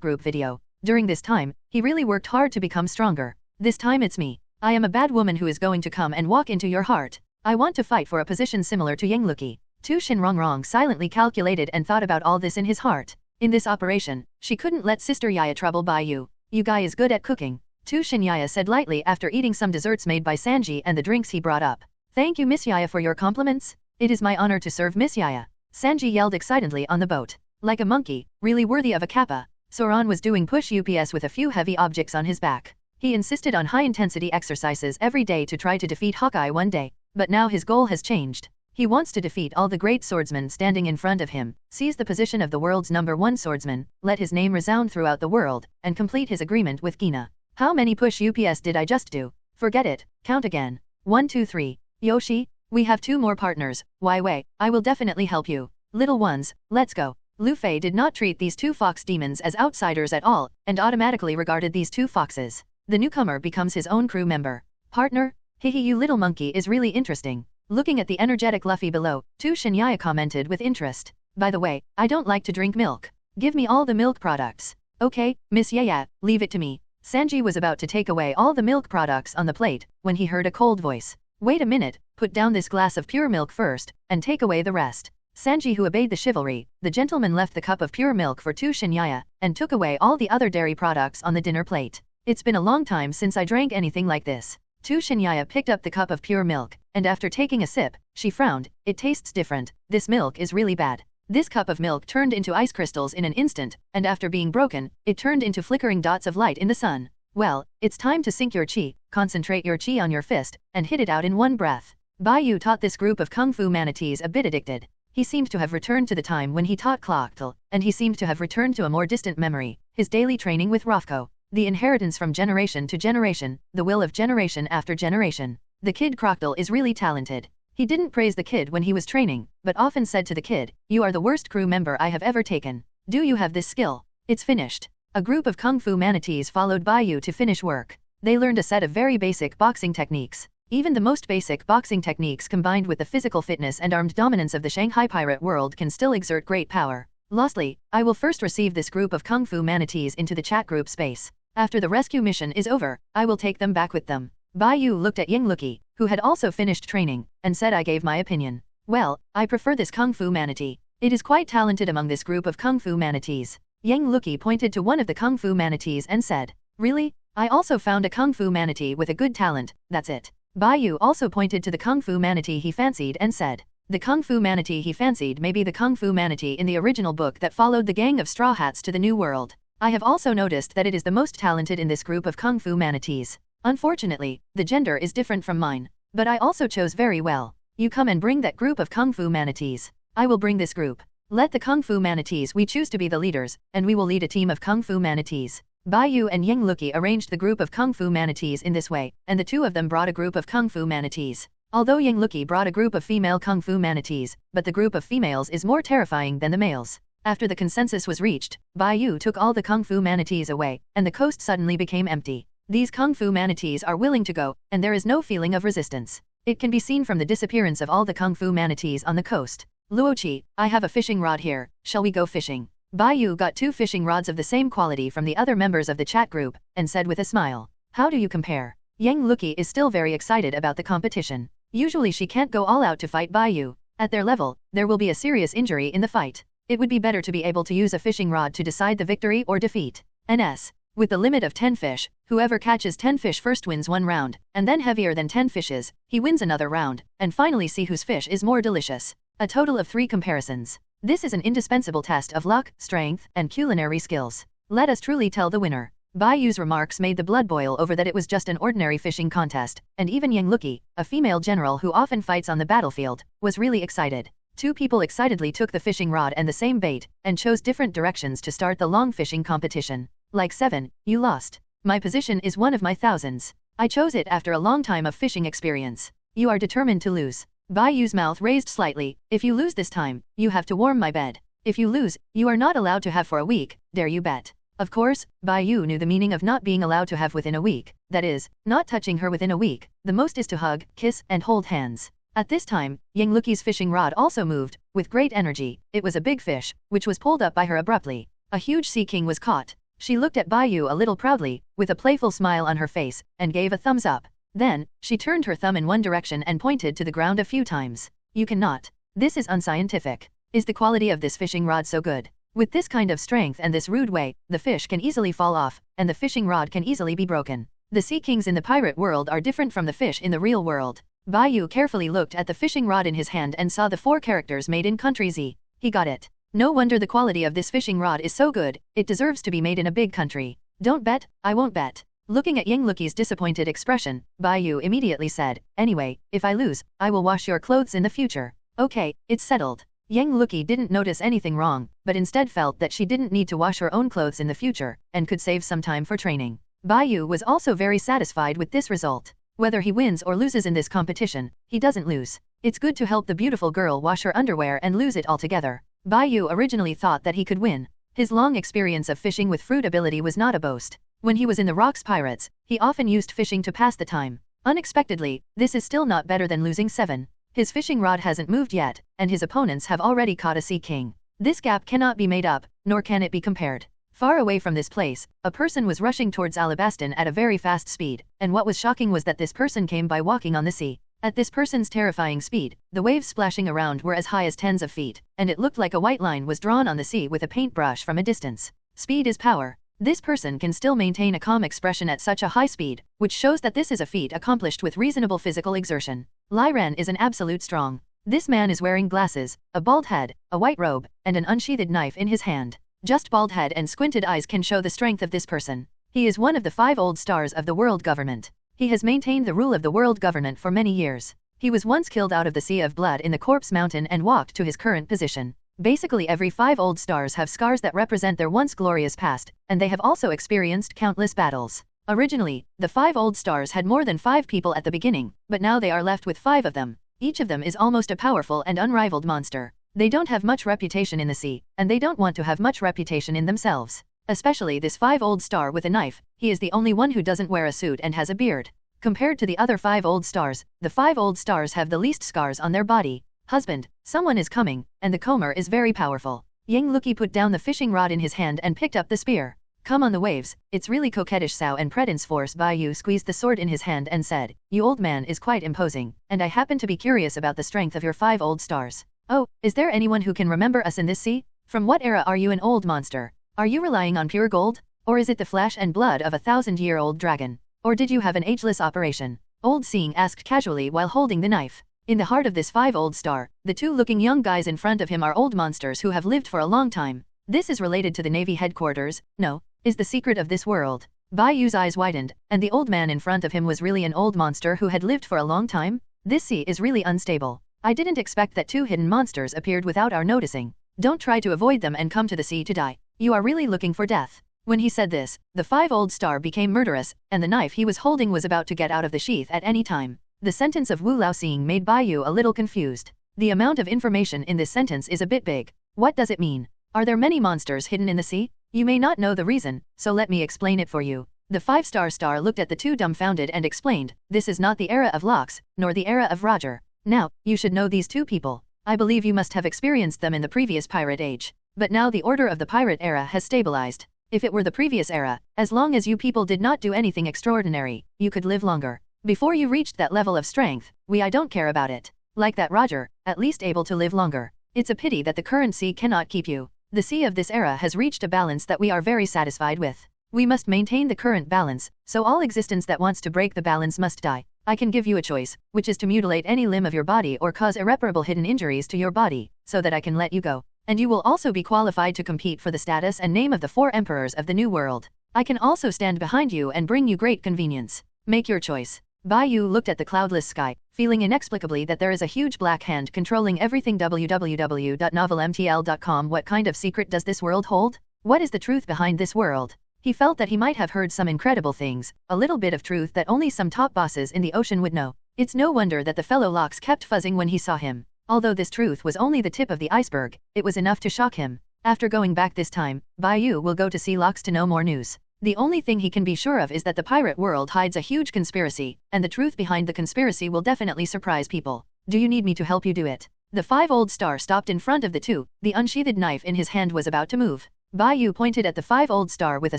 group video. During this time, he really worked hard to become stronger. This time it's me. I am a bad woman who is going to come and walk into your heart. I want to fight for a position similar to Yangluki. Tu Shinrongrong silently calculated and thought about all this in his heart. In this operation, she couldn't let Sister Yaya trouble Bai Yu. You guy is good at cooking. Tu Shin Yaya said lightly after eating some desserts made by Sanji and the drinks he brought up. Thank you Miss Yaya for your compliments. It is my honor to serve Miss Yaya. Sanji yelled excitedly on the boat. Like a monkey, really worthy of a kappa. Soran was doing push UPS with a few heavy objects on his back. He insisted on high-intensity exercises every day to try to defeat Hawkeye one day, but now his goal has changed. He wants to defeat all the great swordsmen standing in front of him, seize the position of the world's #1 swordsman, let his name resound throughout the world, and complete his agreement with Gina. How many push UPS did I just do? Forget it, count again. 1 2 3. Yoshi, we have 2 more partners. Wai Wei, I will definitely help you. Little ones, let's go. Lu Fei did not treat these 2 fox demons as outsiders at all, and automatically regarded these 2 foxes. The newcomer becomes his own crew member. Partner? Hihi, you little monkey is really interesting. Looking at the energetic Luffy below, Tu Shinyaya commented with interest. By the way, I don't like to drink milk. Give me all the milk products. Okay, Miss Yaya, leave it to me. Sanji was about to take away all the milk products on the plate, when he heard a cold voice. Wait a minute, put down this glass of pure milk first, and take away the rest. Sanji, who obeyed the chivalry, the gentleman left the cup of pure milk for Tu Shinyaya, and took away all the other dairy products on the dinner plate. It's been a long time since I drank anything like this. Tu Shinyaya picked up the cup of pure milk, and after taking a sip, she frowned. It tastes different. This milk is really bad. This cup of milk turned into ice crystals in an instant, and after being broken, it turned into flickering dots of light in the sun. Well, it's time to sink your chi, concentrate your chi on your fist, and hit it out in one breath. Bai Yu taught this group of kung fu manatees a bit addicted. He seemed to have returned to the time when he taught Clocktel, and he seemed to have returned to a more distant memory, his daily training with Rofko. The inheritance from generation to generation, the will of generation after generation. The kid Crocodile is really talented. He didn't praise the kid when he was training, but often said to the kid, you are the worst crew member I have ever taken. Do you have this skill? It's finished. A group of kung fu manatees followed Bai Yu to finish work. They learned a set of very basic boxing techniques. Even the most basic boxing techniques combined with the physical fitness and armed dominance of the Shanghai pirate world can still exert great power. Lastly, I will first receive this group of kung fu manatees into the chat group space. After the rescue mission is over, I will take them back with them. Bai Yu looked at Yingluki, who had also finished training, and said I gave my opinion. Well, I prefer this kung fu manatee. It is quite talented among this group of kung fu manatees. Yingluki pointed to one of the kung fu manatees and said, really? I also found a kung fu manatee with a good talent, that's it. Bai Yu also pointed to the kung fu manatee he fancied and said, the kung fu manatee he fancied may be the kung fu manatee in the original book that followed the gang of Straw Hats to the New World. I have also noticed that it is the most talented in this group of kung fu manatees. Unfortunately, the gender is different from mine. But I also chose very well. You come and bring that group of kung fu manatees. I will bring this group. Let the kung fu manatees we choose to be the leaders, and we will lead a team of kung fu manatees. Bai Yu and Yingluki arranged the group of kung fu manatees in this way, and the two of them brought a group of kung fu manatees. Although Yingluki brought a group of female kung fu manatees, but the group of females is more terrifying than the males. After the consensus was reached, Bai Yu took all the kung fu manatees away, and the coast suddenly became empty. These kung fu manatees are willing to go, and there is no feeling of resistance. It can be seen from the disappearance of all the kung fu manatees on the coast. Luochi, I have a fishing rod here, shall we go fishing? Bai Yu got 2 fishing rods of the same quality from the other members of the chat group, and said with a smile. How do you compare? Yangluki is still very excited about the competition. Usually she can't go all out to fight Bai Yu. At their level, there will be a serious injury in the fight. It would be better to be able to use a fishing rod to decide the victory or defeat. NS. With the limit of 10 fish, whoever catches 10 fish first wins 1 round, and then heavier than 10 fishes, he wins another round, and finally see whose fish is more delicious. A total of 3 comparisons. This is an indispensable test of luck, strength, and culinary skills. Let us truly tell the winner. Bai Yu's remarks made the blood boil over that it was just an ordinary fishing contest, and even Yang Luki, a female general who often fights on the battlefield, was really excited. Two people excitedly took the fishing rod and the same bait, and chose different directions to start the long fishing competition. Like 7, you lost. My position is one of my thousands. I chose it after a long time of fishing experience. You are determined to lose. Bai Yu's mouth raised slightly. If you lose this time, you have to warm my bed. If you lose, you are not allowed to have for a week, dare you bet? Of course, Bai Yu knew the meaning of not being allowed to have within a week, that is, not touching her within a week, the most is to hug, kiss, and hold hands. At this time, Yang Luki's fishing rod also moved, with great energy. It was a big fish, which was pulled up by her abruptly. A huge sea king was caught. She looked at Bai Yu a little proudly, with a playful smile on her face, and gave a thumbs up. Then, she turned her thumb in one direction and pointed to the ground a few times. You cannot. This is unscientific. Is the quality of this fishing rod so good? With this kind of strength and this rude way, the fish can easily fall off, and the fishing rod can easily be broken. The sea kings in the pirate world are different from the fish in the real world. Bai Yu carefully looked at the fishing rod in his hand and saw the 4 characters made in country Z. He got it. No wonder the quality of this fishing rod is so good, it deserves to be made in a big country. Don't bet, I won't bet. Looking at Yang Luki's disappointed expression, Bai Yu immediately said, anyway, if I lose, I will wash your clothes in the future. Okay, it's settled. Yang Luki didn't notice anything wrong, but instead felt that she didn't need to wash her own clothes in the future, and could save some time for training. Bai Yu was also very satisfied with this result. Whether he wins or loses in this competition, he doesn't lose. It's good to help the beautiful girl wash her underwear and lose it altogether. Bai Yu originally thought that he could win. His long experience of fishing with fruit ability was not a boast. When he was in the Rocks Pirates, he often used fishing to pass the time. Unexpectedly, this is still not better than losing 7. His fishing rod hasn't moved yet, and his opponents have already caught a sea king. This gap cannot be made up, nor can it be compared. Far away from this place, a person was rushing towards Alabaston at a very fast speed, and what was shocking was that this person came by walking on the sea. At this person's terrifying speed, the waves splashing around were as high as tens of feet, and it looked like a white line was drawn on the sea with a paintbrush from a distance. Speed is power. This person can still maintain a calm expression at such a high speed, which shows that this is a feat accomplished with reasonable physical exertion. Lai Ren is an absolute strong. This man is wearing glasses, a bald head, a white robe, and an unsheathed knife in his hand. Just bald head and squinted eyes can show the strength of this person. He is one of the 5 old stars of the world government. He has maintained the rule of the world government for many years. He was once killed out of the sea of blood in the Corpse Mountain and walked to his current position. Basically every 5 old stars have scars that represent their once glorious past, and they have also experienced countless battles. Originally, the 5 old stars had more than 5 people at the beginning, but now they are left with 5 of them. Each of them is almost a powerful and unrivaled monster. They don't have much reputation in the sea, and they don't want to have much reputation in themselves. Especially this 5 old star with a knife, he is the only one who doesn't wear a suit and has a beard. Compared to the other 5 old stars, the 5 old stars have the least scars on their body. Husband, someone is coming, and the comber is very powerful. Yang Luki put down the fishing rod in his hand and picked up the spear. Come on the waves, it's really coquettish. Sao and Predence Force Bai Yu squeezed the sword in his hand and said, you old man is quite imposing, and I happen to be curious about the strength of your 5 old stars. Oh, is there anyone who can remember us in this sea? From what era are you an old monster? Are you relying on pure gold? Or is it the flesh and blood of a 1,000-year-old dragon? Or did you have an ageless operation? Old Seeing asked casually while holding the knife. In the heart of this 5 old star, the 2 looking young guys in front of him are old monsters who have lived for a long time. This is related to the Navy headquarters, no, is the secret of this world. Bai Yu's eyes widened, and the old man in front of him was really an old monster who had lived for a long time? This sea is really unstable. I didn't expect that 2 hidden monsters appeared without our noticing. Don't try to avoid them and come to the sea to die. You are really looking for death. When he said this, the 5 old star became murderous, and the knife he was holding was about to get out of the sheath at any time. The sentence of Wu Lao Seeing made Bai Yu a little confused. The amount of information in this sentence is a bit big. What does it mean? Are there many monsters hidden in the sea? You may not know the reason, so let me explain it for you. The 5-star star looked at the 2 dumbfounded and explained, this is not the era of Lox, nor the era of Roger. Now, you should know these 2 people. I believe you must have experienced them in the previous pirate age. But now the order of the pirate era has stabilized. If it were the previous era, as long as you people did not do anything extraordinary, you could live longer. Before you reached that level of strength, I don't care about it. Like that Roger, at least able to live longer. It's a pity that the current sea cannot keep you. The sea of this era has reached a balance that we are very satisfied with. We must maintain the current balance, so all existence that wants to break the balance must die. I can give you a choice, which is to mutilate any limb of your body or cause irreparable hidden injuries to your body, so that I can let you go. And you will also be qualified to compete for the status and name of the 4 emperors of the New World. I can also stand behind you and bring you great convenience. Make your choice. Bai Yu looked at the cloudless sky, feeling inexplicably that there is a huge black hand controlling everything. www.novelmtl.com. What kind of secret does this world hold? What is the truth behind this world? He felt that he might have heard some incredible things, a little bit of truth that only some top bosses in the ocean would know. It's no wonder that the fellow Locks kept fuzzing when he saw him. Although this truth was only the tip of the iceberg, it was enough to shock him. After going back this time, Bai Yu will go to see Locks to know more news. The only thing he can be sure of is that the pirate world hides a huge conspiracy, and the truth behind the conspiracy will definitely surprise people. Do you need me to help you do it? The 5-old star stopped in front of the two, the unsheathed knife in his hand was about to move. Bai Yu pointed at the 5-old star with a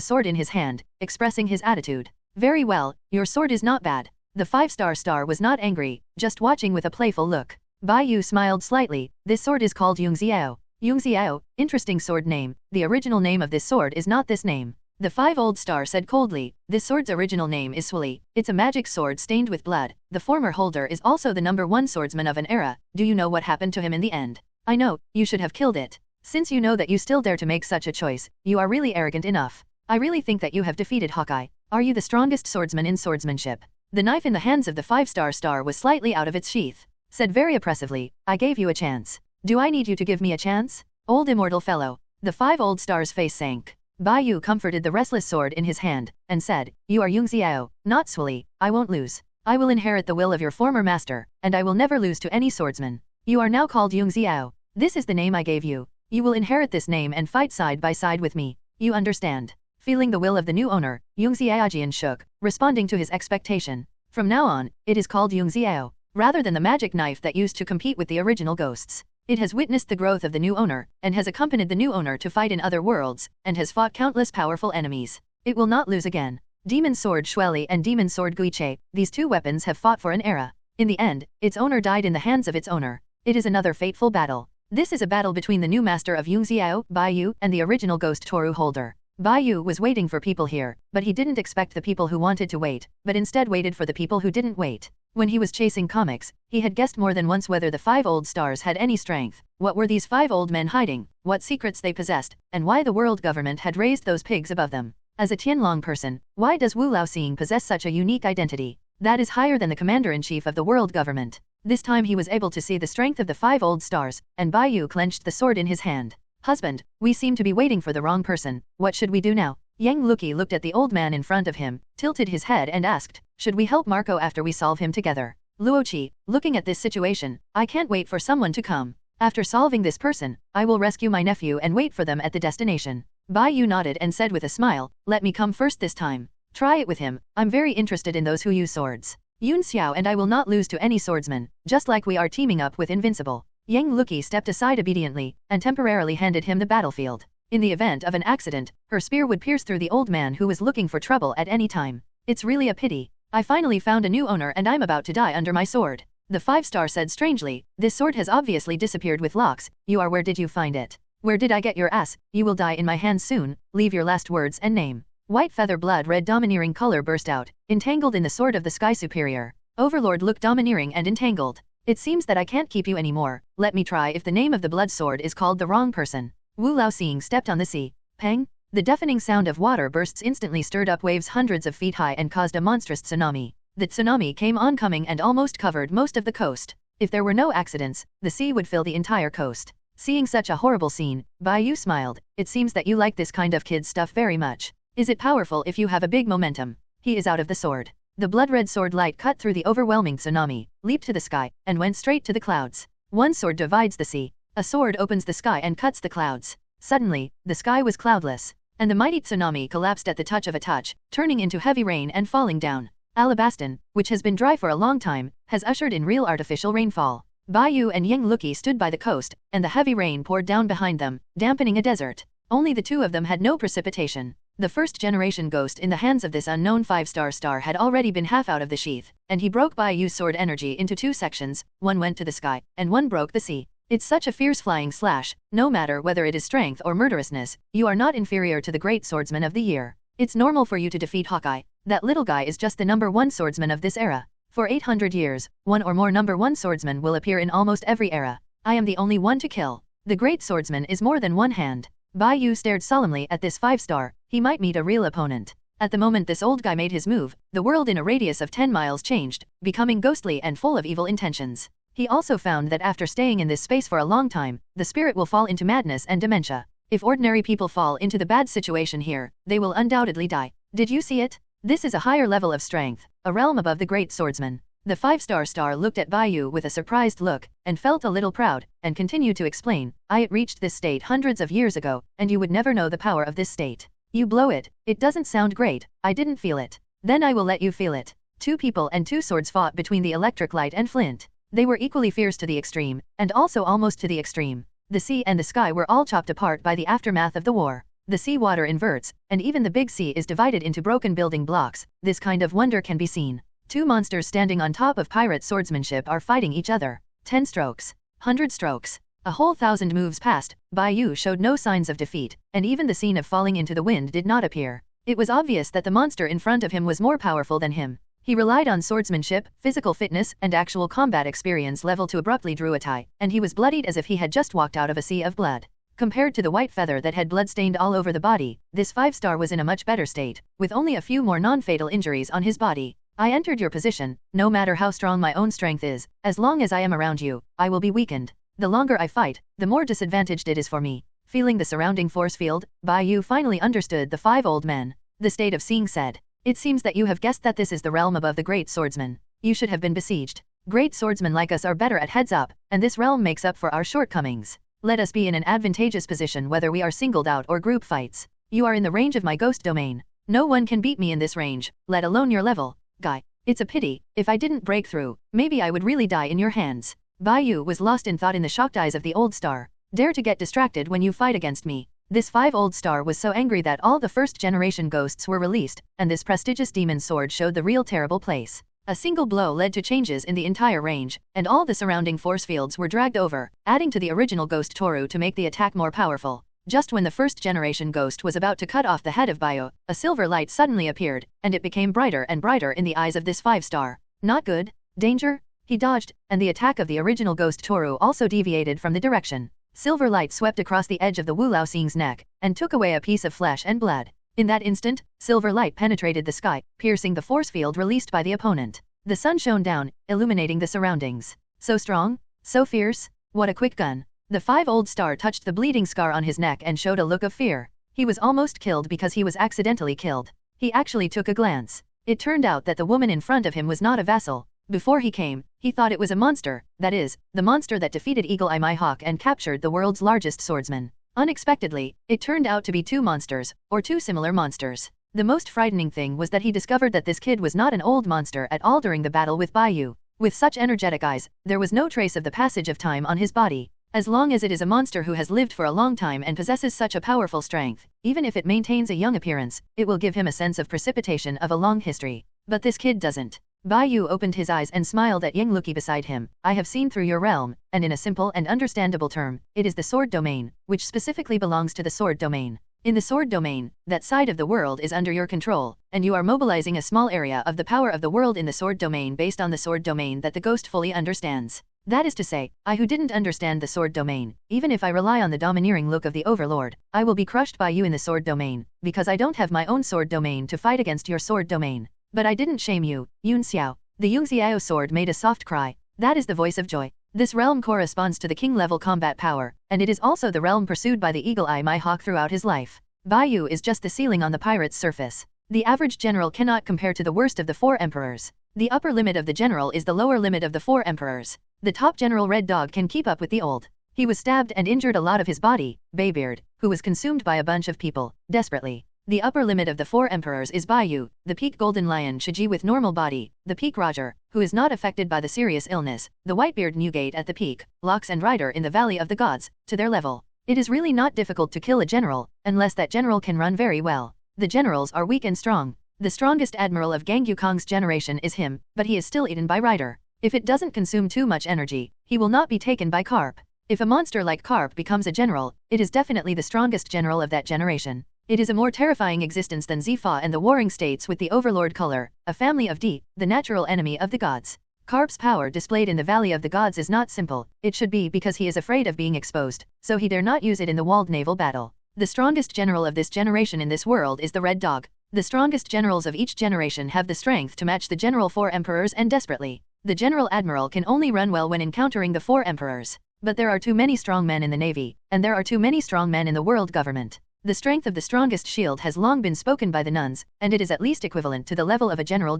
sword in his hand, expressing his attitude. Very well, your sword is not bad. The 5-star star was not angry, just watching with a playful look. Bai Yu smiled slightly. This sword is called Yungxiao. Yungxiao, interesting sword name. The original name of this sword is not this name. The 5-old star said coldly. This sword's original name is Swali. It's a magic sword stained with blood. The former holder is also the #1 swordsman of an era. Do you know what happened to him in the end? I know, you should have killed it. Since you know that you still dare to make such a choice, you are really arrogant enough. I really think that you have defeated Hawkeye. Are you the strongest swordsman in swordsmanship? The knife in the hands of the 5-star star was slightly out of its sheath. Said very oppressively, I gave you a chance. Do I need you to give me a chance? Old immortal fellow. The 5-old star's face sank. Bai Yu comforted the restless sword in his hand, and said, You are Yungxiao, not Swali. I won't lose. I will inherit the will of your former master, and I will never lose to any swordsman. You are now called Yungxiao. This is the name I gave you. You will inherit this name and fight side by side with me. You understand? Feeling the will of the new owner, Yungxiaojian shook, responding to his expectation. From now on, it is called Yungxiao, rather than the magic knife that used to compete with the original ghosts. It has witnessed the growth of the new owner, and has accompanied the new owner to fight in other worlds, and has fought countless powerful enemies. It will not lose again. Demon Sword Shueli and Demon Sword Guiche, these two weapons have fought for an era. In the end, its owner died in the hands of its owner. It is another fateful battle. This is a battle between the new master of Yungxiao, Bai Yu, and the original ghost Toru holder. Bai Yu was waiting for people here, but he didn't expect the people who wanted to wait, but instead waited for the people who didn't wait. When he was chasing comics, he had guessed more than once whether the 5-old stars had any strength. What were these 5 old men hiding, what secrets they possessed, and why the world government had raised those pigs above them. As a Tianlong person, why does Wu Laoxing possess such a unique identity? That is higher than the commander-in-chief of the world government. This time he was able to see the strength of the 5 old stars, and Bai Yu clenched the sword in his hand. Husband, we seem to be waiting for the wrong person. What should we do now? Yang Luki looked at the old man in front of him, tilted his head and asked, should we help Marco after we solve him together? Luoqi, looking at this situation, I can't wait for someone to come. After solving this person, I will rescue my nephew and wait for them at the destination. Bai Yu nodded and said with a smile, let me come first this time. Try it with him. I'm very interested in those who use swords. Yun Xiao and I will not lose to any swordsman, just like we are teaming up with Invincible. Yang Luki stepped aside obediently, and temporarily handed him the battlefield. In the event of an accident, her spear would pierce through the old man who was looking for trouble at any time. It's really a pity. I finally found a new owner and I'm about to die under my sword. The 5-star said strangely, this sword has obviously disappeared with locks. You are where did you find it? Where did I get your ass? You will die in my hands soon. Leave your last words and name. White feather blood red domineering color burst out, entangled in the sword of the sky superior. Overlord looked domineering and entangled. It seems that I can't keep you anymore. Let me try if the name of the blood sword is called the wrong person. Wu Laoxing stepped on the sea. Pang! The deafening sound of water bursts instantly stirred up waves hundreds of feet high and caused a monstrous tsunami. The tsunami came oncoming and almost covered most of the coast. If there were no accidents, the sea would fill the entire coast. Seeing such a horrible scene, Bai Yu smiled. It seems that you like this kind of kid stuff very much. Is it powerful if you have a big momentum? He is out of the sword. The blood-red sword light cut through the overwhelming tsunami, leaped to the sky, and went straight to the clouds. One sword divides the sea. A sword opens the sky and cuts the clouds. Suddenly, the sky was cloudless, and the mighty tsunami collapsed at the touch of a touch, turning into heavy rain and falling down. Alabaston, which has been dry for a long time, has ushered in real artificial rainfall. Bai Yu and Yang Luki stood by the coast, and the heavy rain poured down behind them, dampening a desert. Only the two of them had no precipitation. The first-generation ghost in the hands of this unknown 5-star star had already been half out of the sheath, and he broke Bai Yu's sword energy into 2 sections, one went to the sky, and one broke the sea. It's such a fierce flying slash, no matter whether it is strength or murderousness, you are not inferior to the great swordsman of the year. It's normal for you to defeat Hawkeye. That little guy is just the #1 swordsman of this era. For 800 years, one or more #1 swordsmen will appear in almost every era. I am the only one to kill. The great swordsman is more than one hand. Bai Yu stared solemnly at this 5-star, he might meet a real opponent. At the moment this old guy made his move, the world in a radius of 10 miles changed, becoming ghostly and full of evil intentions. He also found that after staying in this space for a long time, the spirit will fall into madness and dementia. If ordinary people fall into the bad situation here, they will undoubtedly die. Did you see it? This is a higher level of strength, a realm above the great swordsman. The 5-star star looked at Bai Yu with a surprised look, and felt a little proud, and continued to explain, I reached this state hundreds of years ago, and you would never know the power of this state. You blow it, it doesn't sound great, I didn't feel it. Then I will let you feel it. 2 people and 2 swords fought between the electric light and flint. They were equally fierce to the extreme, and also almost to the extreme. The sea and the sky were all chopped apart by the aftermath of the war. The sea water inverts, and even the big sea is divided into broken building blocks. This kind of wonder can be seen. 2 monsters standing on top of pirate swordsmanship are fighting each other. 10 strokes. 100 strokes. A whole 1,000 moves passed, Bai Yu showed no signs of defeat, and even the scene of falling into the wind did not appear. It was obvious that the monster in front of him was more powerful than him. He relied on swordsmanship, physical fitness, and actual combat experience level to abruptly drew a tie, and he was bloodied as if he had just walked out of a sea of blood. Compared to the white feather that had blood-stained all over the body, this 5-star was in a much better state, with only a few more non-fatal injuries on his body. I entered your position, no matter how strong my own strength is, as long as I am around you, I will be weakened. The longer I fight, the more disadvantaged it is for me. Feeling the surrounding force field, Bai Yu finally understood the 5 old men. The state of seeing said, it seems that you have guessed that this is the realm above the great swordsman. You should have been besieged. Great swordsmen like us are better at heads up, and this realm makes up for our shortcomings. Let us be in an advantageous position whether we are singled out or group fights. You are in the range of my ghost domain. No one can beat me in this range, let alone your level. Guy, it's a pity, if I didn't break through, maybe I would really die in your hands. Bai Yu was lost in thought in the shocked eyes of the old star. Dare to get distracted when you fight against me. This 5 old star was so angry that all the first generation ghosts were released, and this prestigious demon sword showed the real terrible place. A single blow led to changes in the entire range, and all the surrounding force fields were dragged over, adding to the original ghost Toru to make the attack more powerful. Just when the first generation ghost was about to cut off the head of Bai Yu, a silver light suddenly appeared, and it became brighter and brighter in the eyes of this 5-star. Not good? Danger? He dodged, and the attack of the original ghost Toru also deviated from the direction. Silver light swept across the edge of the Wu Lao Xing's neck, and took away a piece of flesh and blood. In that instant, silver light penetrated the sky, piercing the force field released by the opponent. The sun shone down, illuminating the surroundings. So strong? So fierce? What a quick gun. The 5 old star touched the bleeding scar on his neck and showed a look of fear. He was almost killed because he was accidentally killed. He actually took a glance. It turned out that the woman in front of him was not a vassal. Before he came, he thought it was a monster, that is, the monster that defeated Eagle Eye My Hawk and captured the world's largest swordsman. Unexpectedly, it turned out to be 2 monsters, or 2 similar monsters. The most frightening thing was that he discovered that this kid was not an old monster at all during the battle with Bai Yu. With such energetic eyes, there was no trace of the passage of time on his body. As long as it is a monster who has lived for a long time and possesses such a powerful strength, even if it maintains a young appearance, it will give him a sense of precipitation of a long history. But this kid doesn't. Bai Yu opened his eyes and smiled at Yang Luki beside him. I have seen through your realm, and in a simple and understandable term, it is the sword domain, which specifically belongs to the sword domain. In the sword domain, that side of the world is under your control, and you are mobilizing a small area of the power of the world in the sword domain based on the sword domain that the ghost fully understands. That is to say, I who didn't understand the sword domain, even if I rely on the domineering look of the overlord, I will be crushed by you in the sword domain, because I don't have my own sword domain to fight against your sword domain. But I didn't shame you, Yun Xiao. The Yungxiao sword made a soft cry. That is the voice of joy. This realm corresponds to the king-level combat power, and it is also the realm pursued by the Eagle Eye My Hawk throughout his life. Bai Yu is just the ceiling on the pirate's surface. The average general cannot compare to the worst of the 4 emperors. The upper limit of the general is the lower limit of the 4 emperors. The top general Red Dog can keep up with the old. He was stabbed and injured a lot of his body, Baybeard, who was consumed by a bunch of people, desperately. The upper limit of the 4 emperors is Bai Yu, the peak Golden Lion Shiji with normal body, the peak Roger, who is not affected by the serious illness, the Whitebeard Newgate at the peak, Lox and Ryder in the Valley of the Gods, to their level. It is really not difficult to kill a general, unless that general can run very well. The generals are weak and strong. The strongest admiral of Gang Yukong's generation is him, but he is still eaten by Ryder. If it doesn't consume too much energy, he will not be taken by Carp. If a monster like Carp becomes a general, it is definitely the strongest general of that generation. It is a more terrifying existence than Zifa and the Warring States with the Overlord color, a family of D, the natural enemy of the gods. Carp's power displayed in the Valley of the Gods is not simple, it should be because he is afraid of being exposed, so he dare not use it in the walled naval battle. The strongest general of this generation in this world is the Red Dog. The strongest generals of each generation have the strength to match the general 4 emperors and desperately. The general admiral can only run well when encountering the 4 emperors. But there are too many strong men in the navy, and there are too many strong men in the world government. The strength of the strongest shield has long been spoken by the nuns, and it is at least equivalent to the level of a general.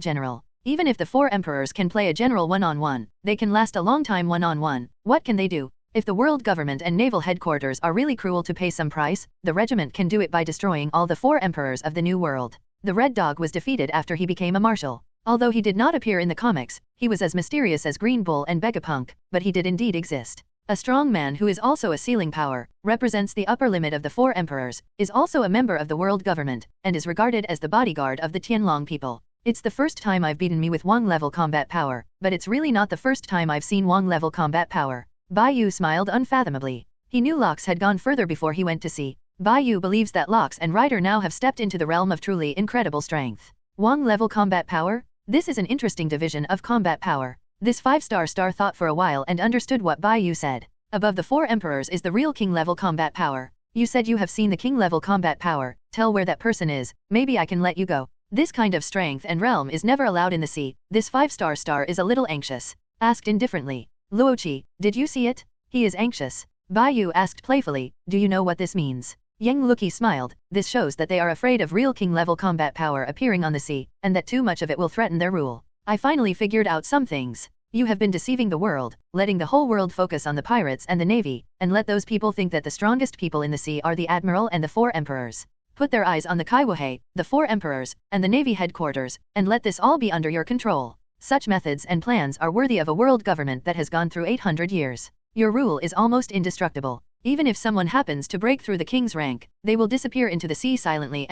Even if the 4 emperors can play a general one-on-one, they can last a long time one-on-one. What can they do? If the world government and naval headquarters are really cruel to pay some price, the regiment can do it by destroying all the 4 emperors of the New World. The Red Dog was defeated after he became a marshal. Although he did not appear in the comics, he was as mysterious as Green Bull and Vegapunk, but he did indeed exist. A strong man who is also a sealing power, represents the upper limit of the 4 emperors, is also a member of the world government, and is regarded as the bodyguard of the Tianlong people. It's the first time I've beaten me with Wang level combat power, but it's really not the first time I've seen Wang level combat power. Bai Yu smiled unfathomably. He knew Locks had gone further before he went to sea. Bai Yu believes that Locks and Ryder now have stepped into the realm of truly incredible strength. Wang level combat power? This is an interesting division of combat power. This 5-star star thought for a while and understood what Bai Yu said. Above the 4 emperors is the real king level combat power. You said you have seen the king level combat power, tell where that person is, maybe I can let you go. This kind of strength and realm is never allowed in the sea. This 5-star star is a little anxious. Asked indifferently. Luoqi, did you see it? He is anxious. Bai Yu asked playfully, do you know what this means? Yang Luqi smiled. This shows that they are afraid of real king level combat power appearing on the sea, and that too much of it will threaten their rule. I finally figured out some things. You have been deceiving the world, letting the whole world focus on the pirates and the navy, and let those people think that the strongest people in the sea are the admiral and the 4 emperors. Put their eyes on the Kaiwahei, the 4 emperors, and the navy headquarters, and let this all be under your control. Such methods and plans are worthy of a world government that has gone through 800 years. Your rule is almost indestructible. Even if someone happens to break through the king's rank, they will disappear into the sea silently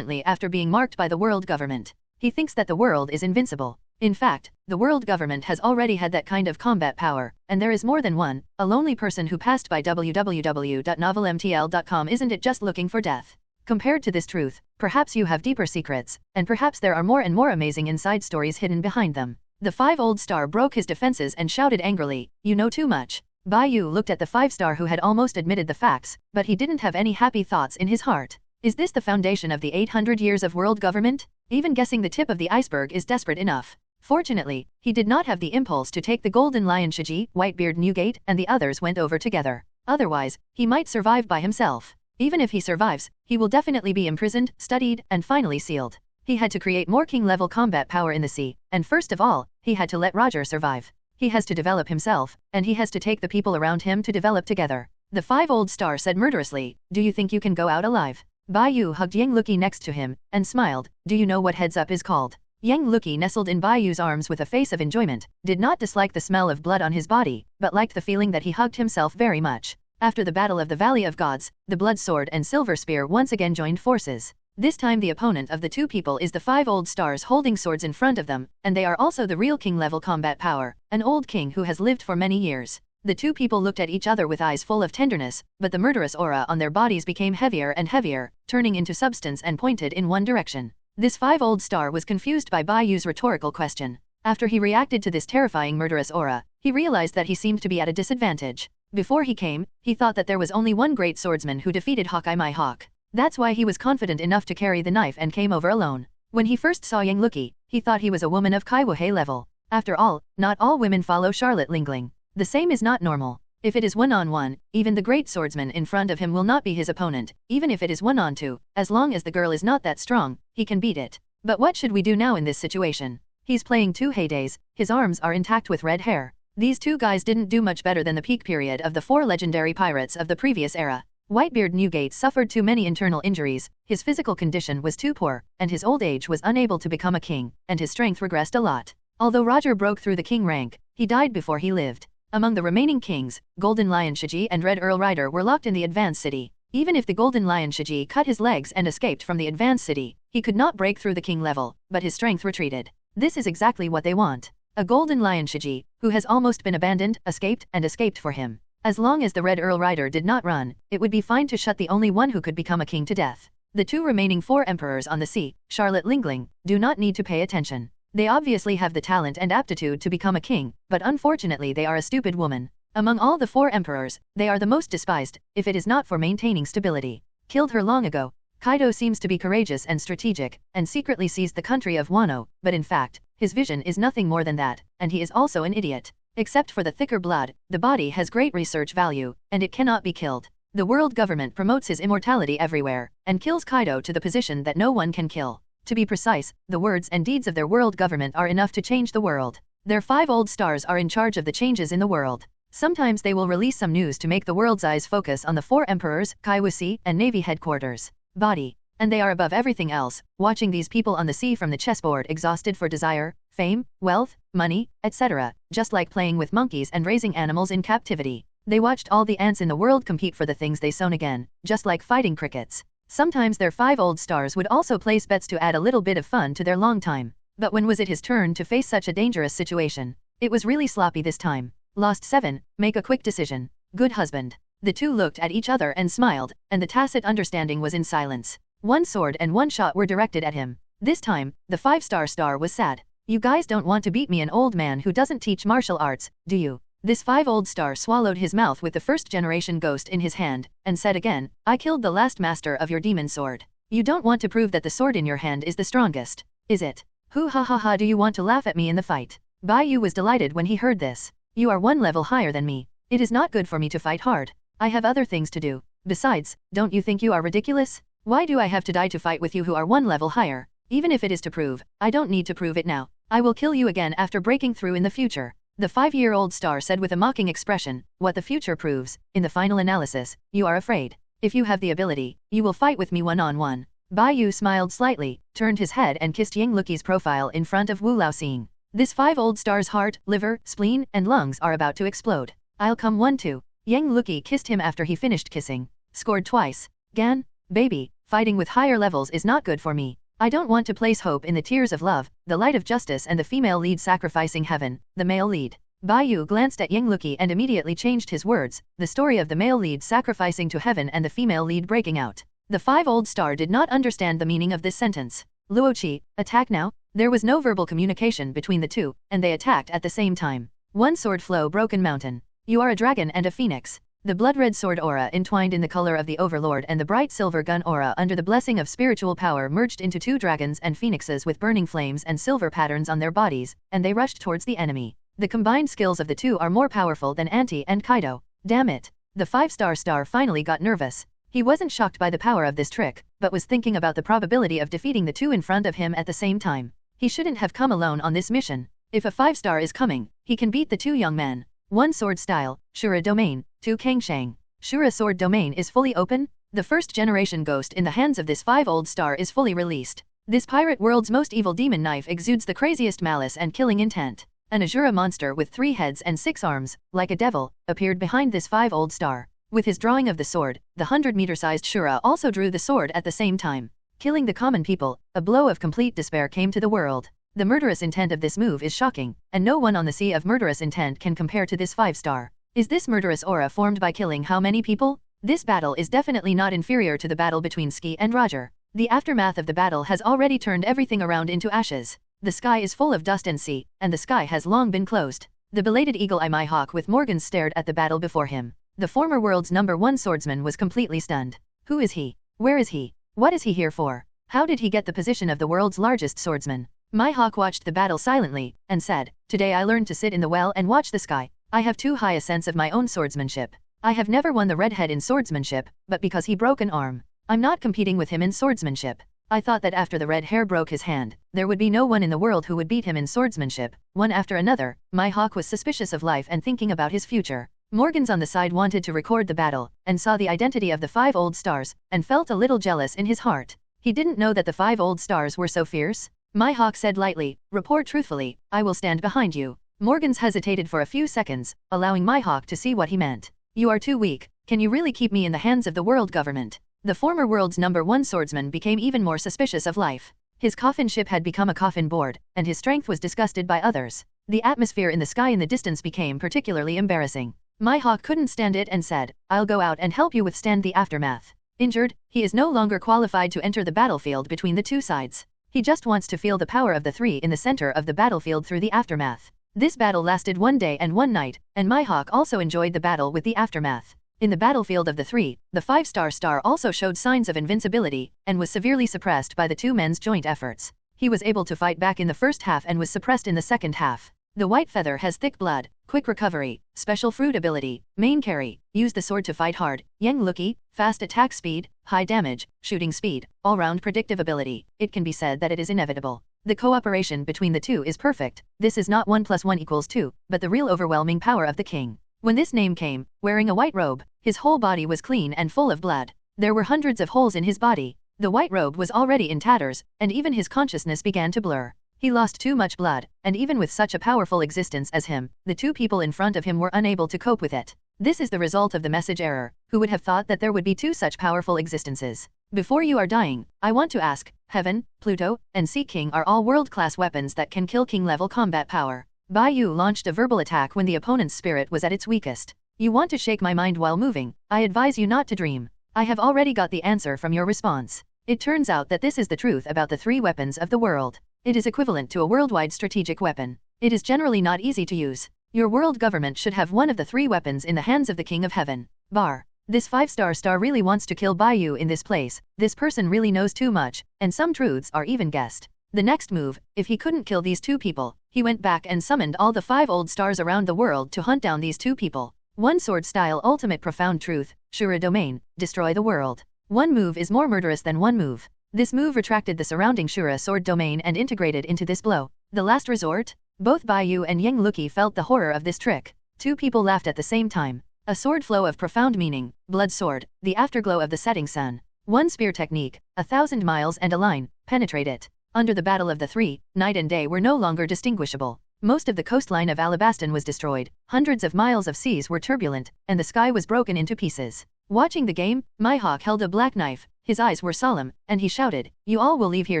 after being marked by the world government. He thinks that the world is invincible. In fact, the world government has already had that kind of combat power, and there is more than one. A lonely person who passed by www.novelmtl.com isn't it just looking for death? Compared to this truth, perhaps you have deeper secrets, and perhaps there are more and more amazing inside stories hidden behind them. The 5-old star broke his defenses and shouted angrily, you know too much. Bai Yu looked at the 5-star who had almost admitted the facts, but he didn't have any happy thoughts in his heart. Is this the foundation of the 800 years of world government? Even guessing the tip of the iceberg is desperate enough. Fortunately, he did not have the impulse to take the Golden Lion Shiji, Whitebeard Newgate, and the others went over together. Otherwise, he might survive by himself. Even if he survives, he will definitely be imprisoned, studied, and finally sealed. He had to create more king-level combat power in the sea, and first of all, he had to let Roger survive. He has to develop himself, and he has to take the people around him to develop together. The 5-old star said murderously, do you think you can go out alive? Bai Yu hugged Yang Luqi next to him, and smiled, do you know what heads up is called? Yang Luqi nestled in Bai Yu's arms with a face of enjoyment, did not dislike the smell of blood on his body, but liked the feeling that he hugged himself very much. After the Battle of the Valley of Gods, the Blood Sword and Silver Spear once again joined forces. This time the opponent of the 2 people is the 5 old stars holding swords in front of them, and they are also the real king-level combat power, an old king who has lived for many years. The 2 people looked at each other with eyes full of tenderness, but the murderous aura on their bodies became heavier and heavier, turning into substance and pointed in one direction. This 5-old star was confused by Bai Yu's rhetorical question. After he reacted to this terrifying murderous aura, he realized that he seemed to be at a disadvantage. Before he came, he thought that there was only one great swordsman who defeated Hawkeye my Hawk. That's why he was confident enough to carry the knife and came over alone. When he first saw Yang Luqi, he thought he was a woman of Kaiwahei level. After all, not all women follow Charlotte Lingling. The same is not normal. If it is one-on-one, even the great swordsman in front of him will not be his opponent. Even if it is one-on-two, as long as the girl is not that strong, he can beat it. But what should we do now in this situation? He's playing 2 heydays, his arms are intact with red hair. These 2 guys didn't do much better than the peak period of the 4 legendary pirates of the previous era. Whitebeard Newgate suffered too many internal injuries, his physical condition was too poor, and his old age was unable to become a king, and his strength regressed a lot. Although Roger broke through the king rank, he died before he lived. Among the remaining kings, Golden Lion Shiji and Red Earl Ryder were locked in the Advanced City. Even if the Golden Lion Shiji cut his legs and escaped from the Advanced City, he could not break through the king level, but his strength retreated. This is exactly what they want. A Golden Lion Shiji, who has almost been abandoned, escaped for him. As long as the Red Earl Ryder did not run, it would be fine to shut the only one who could become a king to death. The 2 remaining 4 emperors on the sea, Charlotte Lingling, do not need to pay attention. They obviously have the talent and aptitude to become a king, but unfortunately they are a stupid woman. Among all the 4 emperors, they are the most despised, if it is not for maintaining stability. Killed her long ago. Kaido seems to be courageous and strategic, and secretly seized the country of Wano, but in fact, his vision is nothing more than that, and he is also an idiot. Except for the thicker blood, the body has great research value, and it cannot be killed. The world government promotes his immortality everywhere, and kills Kaido to the position that no one can kill. To be precise, the words and deeds of their world government are enough to change the world. Their 5 old stars are in charge of the changes in the world. Sometimes they will release some news to make the world's eyes focus on the 4 emperors, Kaiwasi, and Navy headquarters. Body. And they are above everything else, watching these people on the sea from the chessboard exhausted for desire, fame, wealth, money, etc., just like playing with monkeys and raising animals in captivity. They watched all the ants in the world compete for the things they sown again, just like fighting crickets. Sometimes their 5 old stars would also place bets to add a little bit of fun to their long time. But when was it his turn to face such a dangerous situation? It was really sloppy this time. Lost 7, make a quick decision. Good husband. The two looked at each other and smiled, and the tacit understanding was in silence. 1 sword and 1 shot were directed at him. This time, the 5-star star was sad. You guys don't want to beat me, an old man who doesn't teach martial arts, do you? This 5 old star swallowed his mouth with the 1st generation ghost in his hand, and said again, I killed the last master of your demon sword. You don't want to prove that the sword in your hand is the strongest, is it? Hoo ha ha ha, do you want to laugh at me in the fight? Bai Yu was delighted when he heard this. You are 1 level higher than me. It is not good for me to fight hard. I have other things to do. Besides, don't you think you are ridiculous? Why do I have to die to fight with you who are 1 level higher? Even if it is to prove, I don't need to prove it now. I will kill you again after breaking through in the future. The 5-year-old star said with a mocking expression, what the future proves, in the final analysis, you are afraid. If you have the ability, you will fight with me one-on-one. Bai Yu smiled slightly, turned his head and kissed Yang Luki's profile in front of Wu Laoxing. This 5 old star's heart, liver, spleen, and lungs are about to explode. I'll come 1-2. Yang Luki kissed him after he finished kissing. Scored twice. Gan, baby, fighting with higher levels is not good for me. I don't want to place hope in the tears of love, the light of justice and the female lead sacrificing heaven, the male lead. Bai Yu glanced at Yang Luki and immediately changed his words, the story of the male lead sacrificing to heaven and the female lead breaking out. The 5 old star did not understand the meaning of this sentence. Luoqi, attack now? There was no verbal communication between the two, and they attacked at the same time. 1 sword flow broken mountain. You are a dragon and a phoenix. The blood-red sword aura entwined in the color of the overlord and the bright silver gun aura under the blessing of spiritual power merged into 2 dragons and phoenixes with burning flames and silver patterns on their bodies, and they rushed towards the enemy. The combined skills of the two are more powerful than Anti and Kaido. Damn it. The 5-star star finally got nervous. He wasn't shocked by the power of this trick, but was thinking about the probability of defeating the two in front of him at the same time. He shouldn't have come alone on this mission. If a 5-star is coming, he can beat the 2 young men. 1 sword style, Shura domain, 2 Kangshang. Shura sword domain is fully open. The 1st generation ghost in the hands of this 5 old star is fully released. This pirate world's most evil demon knife exudes the craziest malice and killing intent. An Azura monster with 3 heads and 6 arms, like a devil, appeared behind this 5 old star. With his drawing of the sword, the 100-meter-sized Shura also drew the sword at the same time. Killing the common people, a blow of complete despair came to the world. The murderous intent of this move is shocking, and no one on the sea of murderous intent can compare to this 5-star. Is this murderous aura formed by killing how many people? This battle is definitely not inferior to the battle between Ski and Roger. The aftermath of the battle has already turned everything around into ashes. The sky is full of dust and sea, and the sky has long been closed. The belated eagle-eye Mihawk with Morgan stared at the battle before him. The former world's #1 swordsman was completely stunned. Who is he? Where is he? What is he here for? How did he get the position of the world's largest swordsman? Mihawk watched the battle silently, and said, Today I learned to sit in the well and watch the sky. I have too high a sense of my own swordsmanship. I have never won the redhead in swordsmanship, but because he broke an arm. I'm not competing with him in swordsmanship. I thought that after the red hair broke his hand, there would be no one in the world who would beat him in swordsmanship. One after another, Mihawk was suspicious of life and thinking about his future. Morgans on the side wanted to record the battle, and saw the identity of the 5 old stars, and felt a little jealous in his heart. He didn't know that the 5 old stars were so fierce. Mihawk said lightly, Report truthfully, I will stand behind you. Morgans hesitated for a few seconds, allowing Mihawk to see what he meant. You are too weak. Can you really keep me in the hands of the world government? The former world's #1 swordsman became even more suspicious of life. His coffin ship had become a coffin board, and his strength was disgusted by others. The atmosphere in the sky in the distance became particularly embarrassing. Mihawk couldn't stand it and said, I'll go out and help you withstand the aftermath. Injured, he is no longer qualified to enter the battlefield between the two sides. He just wants to feel the power of the 3 in the center of the battlefield through the aftermath. This battle lasted 1 day and 1 night, and Mihawk also enjoyed the battle with the aftermath. In the battlefield of the three, the 5-star star also showed signs of invincibility, and was severely suppressed by the two men's joint efforts. He was able to fight back in the first half and was suppressed in the second half. The white feather has thick blood, quick recovery, special fruit ability, main carry, use the sword to fight hard, Yang Lucky, fast attack speed, high damage, shooting speed, all-round predictive ability. It can be said that it is inevitable. The cooperation between the two is perfect. This is not 1 + 1 = 2, but the real overwhelming power of the king. When this name came, wearing a white robe, his whole body was clean and full of blood. There were hundreds of holes in his body. The white robe was already in tatters, and even his consciousness began to blur. He lost too much blood, and even with such a powerful existence as him, the two people in front of him were unable to cope with it. This is the result of the message error. Who would have thought that there would be two such powerful existences? Before you are dying, I want to ask, Heaven, Pluto, and Sea King are all world-class weapons that can kill king-level combat power. Bai Yu launched a verbal attack when the opponent's spirit was at its weakest. You want to shake my mind while moving? I advise you not to dream. I have already got the answer from your response. It turns out that this is the truth about the three weapons of the world. It is equivalent to a worldwide strategic weapon. It is generally not easy to use. Your world government should have one of the three weapons in the hands of the King of Heaven. Bar. This 5-star star really wants to kill Bai Yu in this place. This person really knows too much, and some truths are even guessed. The next move, if he couldn't kill these two people, he went back and summoned all the 5 old stars around the world to hunt down these two people. One sword style ultimate profound truth, Shura domain, destroy the world. One move is more murderous than one move. This move retracted the surrounding Shura sword domain and integrated into this blow. The last resort? Both Bai Yu and Yang Lucky felt the horror of this trick. Two people laughed at the same time. A sword flow of profound meaning, blood sword, the afterglow of the setting sun. One spear technique, 1,000 miles and a line, penetrate it. Under the battle of the three, night and day were no longer distinguishable. Most of the coastline of Alabaston was destroyed, hundreds of miles of seas were turbulent, and the sky was broken into pieces. Watching the game, Mihawk held a black knife, his eyes were solemn, and he shouted, "You all will leave here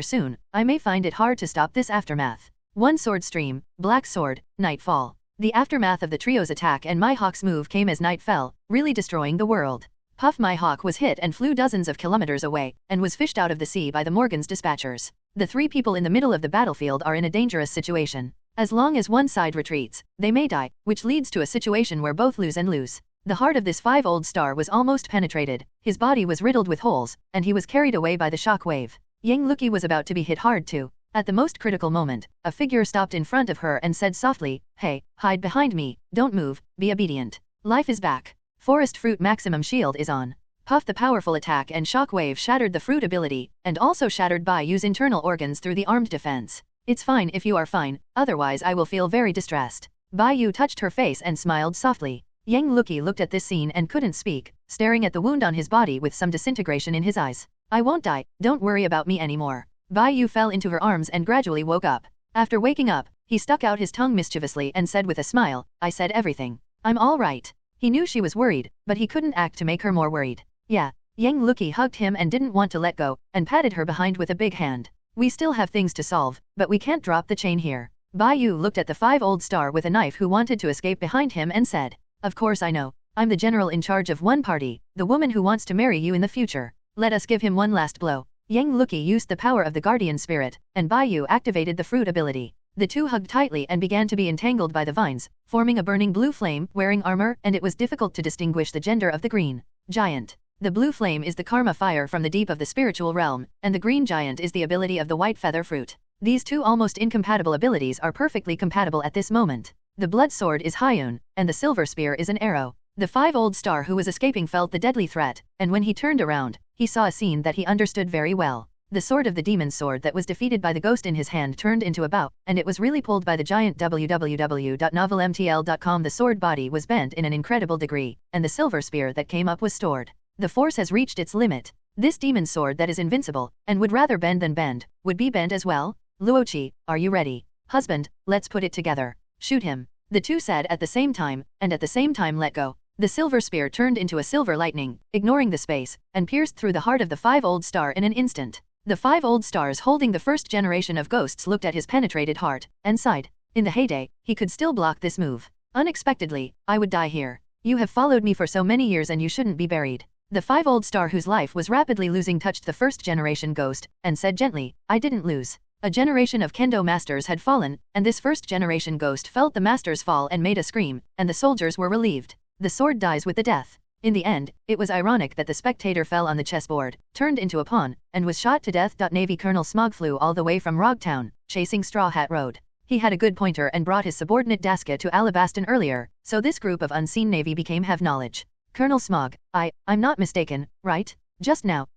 soon, I may find it hard to stop this aftermath." One sword stream, black sword, nightfall. The aftermath of the trio's attack and Mihawk's move came as night fell, really destroying the world. Puff Mihawk was hit and flew dozens of kilometers away, and was fished out of the sea by the Morgan's dispatchers. The three people in the middle of the battlefield are in a dangerous situation. As long as one side retreats, they may die, which leads to a situation where both lose and lose. The heart of this 5-old star was almost penetrated, his body was riddled with holes, and he was carried away by the shock wave. Yang Lucky was about to be hit hard too. At the most critical moment, a figure stopped in front of her and said softly, "Hey, hide behind me, don't move, be obedient. Life is back. Forest fruit maximum shield is on." Puff the powerful attack and shock wave shattered the fruit ability, and also shattered Bai Yu's internal organs through the armed defense. "It's fine if you are fine, otherwise I will feel very distressed." Bai Yu touched her face and smiled softly. Yang Lucky looked at this scene and couldn't speak, staring at the wound on his body with some disintegration in his eyes. "I won't die, don't worry about me anymore." Bai Yu fell into her arms and gradually woke up. After waking up, he stuck out his tongue mischievously and said with a smile, "I said everything. I'm all right." He knew she was worried, but he couldn't act to make her more worried. "Yeah." Yang Lucky hugged him and didn't want to let go, and patted her behind with a big hand. "We still have things to solve, but we can't drop the chain here." Bai Yu looked at the 5-old star with a knife who wanted to escape behind him and said, "Of course I know. I'm the general in charge of one party, the woman who wants to marry you in the future. Let us give him one last blow." Yang Lucky used the power of the guardian spirit, and Bai Yu activated the fruit ability. The two hugged tightly and began to be entangled by the vines, forming a burning blue flame, wearing armor, and it was difficult to distinguish the gender of the green giant. The blue flame is the karma fire from the deep of the spiritual realm, and the green giant is the ability of the white feather fruit. These two almost incompatible abilities are perfectly compatible at this moment. The blood sword is Hyun, and the silver spear is an arrow. The 5-old star who was escaping felt the deadly threat, and when he turned around, he saw a scene that he understood very well. The sword of the demon's sword that was defeated by the ghost in his hand turned into a bow, and it was really pulled by the giant. www.novelmtl.com. The sword body was bent in an incredible degree, and the silver spear that came up was stored. The force has reached its limit. This demon's sword that is invincible, and would rather bend than bend, would be bent as well? Luochi, are you ready? Husband, let's put it together. Shoot him. The two said at the same time, and at the same time let go. The silver spear turned into a silver lightning, ignoring the space, and pierced through the heart of the 5-old star in an instant. The 5-old stars holding the first generation of ghosts looked at his penetrated heart, and sighed. In the heyday, he could still block this move. Unexpectedly, I would die here. You have followed me for so many years and you shouldn't be buried. The 5-old star whose life was rapidly losing touched the first generation ghost, and said gently, I didn't lose. A generation of kendo masters had fallen, and this first generation ghost felt the masters fall and made a scream, and the soldiers were relieved. The sword dies with the death. In the end, it was ironic that the spectator fell on the chessboard, turned into a pawn, and was shot to death. Navy Colonel Smog flew all the way from Rogtown, chasing Straw Hat Road. He had a good pointer and brought his subordinate Daska to Alabaston earlier, so this group of unseen Navy became have knowledge. Colonel Smog, I'm not mistaken, right? Just now,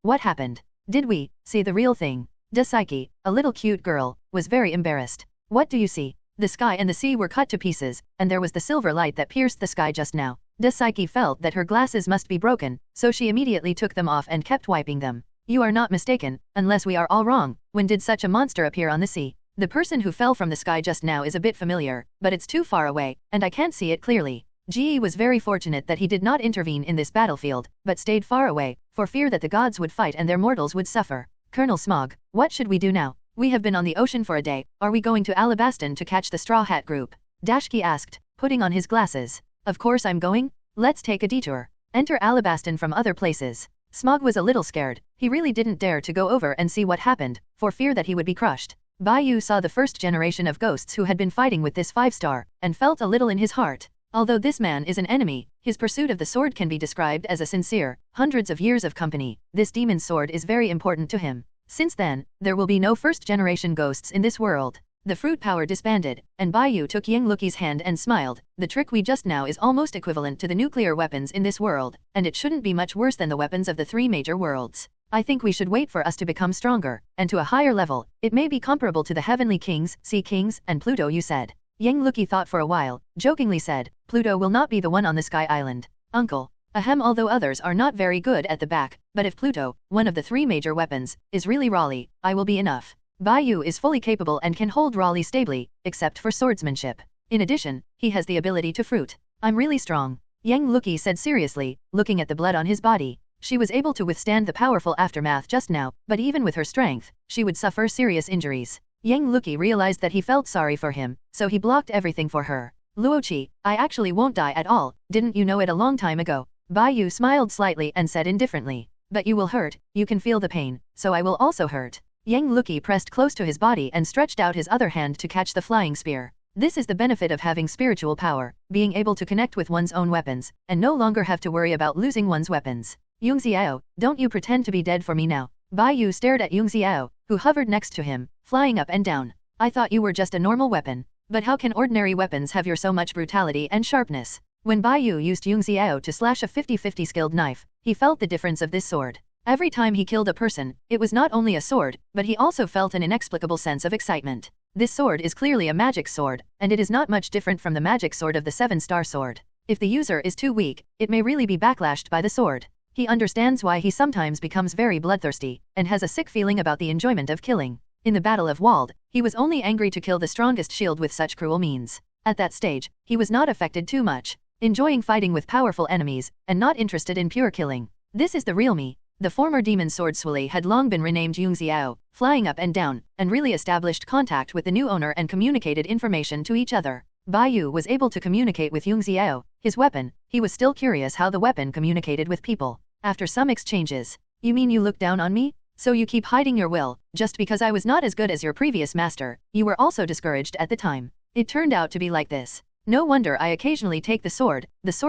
what happened? Did we see the real thing? Psyche, a little cute girl, was very embarrassed. What do you see? The sky and the sea were cut to pieces, and there was the silver light that pierced the sky just now. Psyche felt that her glasses must be broken, so she immediately took them off and kept wiping them. You are not mistaken, unless we are all wrong. When did such a monster appear on the sea? The person who fell from the sky just now is a bit familiar, but it's too far away, and I can't see it clearly. Ge was very fortunate that he did not intervene in this battlefield, but stayed far away, for fear that the gods would fight and their mortals would suffer. Colonel Smog, what should we do now? We have been on the ocean for a day. Are we going to Alabaston to catch the Straw Hat group? Dashki asked, putting on his glasses. Of course I'm going. Let's take a detour. Enter Alabaston from other places. Smog was a little scared. He really didn't dare to go over and see what happened, for fear that he would be crushed. Bai Yu saw the first generation of ghosts who had been fighting with this 5-star, and felt a little in his heart. Although this man is an enemy, his pursuit of the sword can be described as a sincere, hundreds of years of company. This demon's sword is very important to him. Since then, there will be no first-generation ghosts in this world. The fruit power disbanded, and Bai Yu took Yang Luki's hand and smiled. The trick we just now is almost equivalent to the nuclear weapons in this world, and it shouldn't be much worse than the weapons of the 3 major worlds. I think we should wait for us to become stronger, and to a higher level. It may be comparable to the Heavenly Kings, Sea Kings, and Pluto, you said. Yang Luki thought for a while, jokingly said, Pluto will not be the one on the Sky Island. Uncle. Ahem, although others are not very good at the back, but if Pluto, one of the 3 major weapons, is really Raleigh, I will be enough. Bai Yu is fully capable and can hold Raleigh stably, except for swordsmanship. In addition, he has the ability to fruit. I'm really strong. Yang Luki said seriously, looking at the blood on his body. She was able to withstand the powerful aftermath just now, but even with her strength, she would suffer serious injuries. Yang Luki realized that he felt sorry for him, so he blocked everything for her. Luoqi, I actually won't die at all, didn't you know it a long time ago? Bai Yu smiled slightly and said indifferently. But you will hurt, you can feel the pain, so I will also hurt. Yang Luki pressed close to his body and stretched out his other hand to catch the flying spear. This is the benefit of having spiritual power, being able to connect with one's own weapons, and no longer have to worry about losing one's weapons. Yung Xiao, don't you pretend to be dead for me now. Bai Yu stared at Yung Xiao, who hovered next to him, flying up and down. I thought you were just a normal weapon. But how can ordinary weapons have your so much brutality and sharpness? When Bai Yu used Yung Xiao to slash a 50-50 skilled knife, he felt the difference of this sword. Every time he killed a person, it was not only a sword, but he also felt an inexplicable sense of excitement. This sword is clearly a magic sword, and it is not much different from the magic sword of the 7-star sword. If the user is too weak, it may really be backlashed by the sword. He understands why he sometimes becomes very bloodthirsty, and has a sick feeling about the enjoyment of killing. In the Battle of Wald, he was only angry to kill the strongest shield with such cruel means. At that stage, he was not affected too much, enjoying fighting with powerful enemies, and not interested in pure killing. This is the real me. The former demon sword Swuli had long been renamed Yung Xiao, flying up and down, and really established contact with the new owner and communicated information to each other. Bai Yu was able to communicate with Yung Xiao, his weapon. He was still curious how the weapon communicated with people. After some exchanges, you mean you look down on me? So you keep hiding your will, just because I was not as good as your previous master. You were also discouraged at the time. It turned out to be like this. No wonder I occasionally take the sword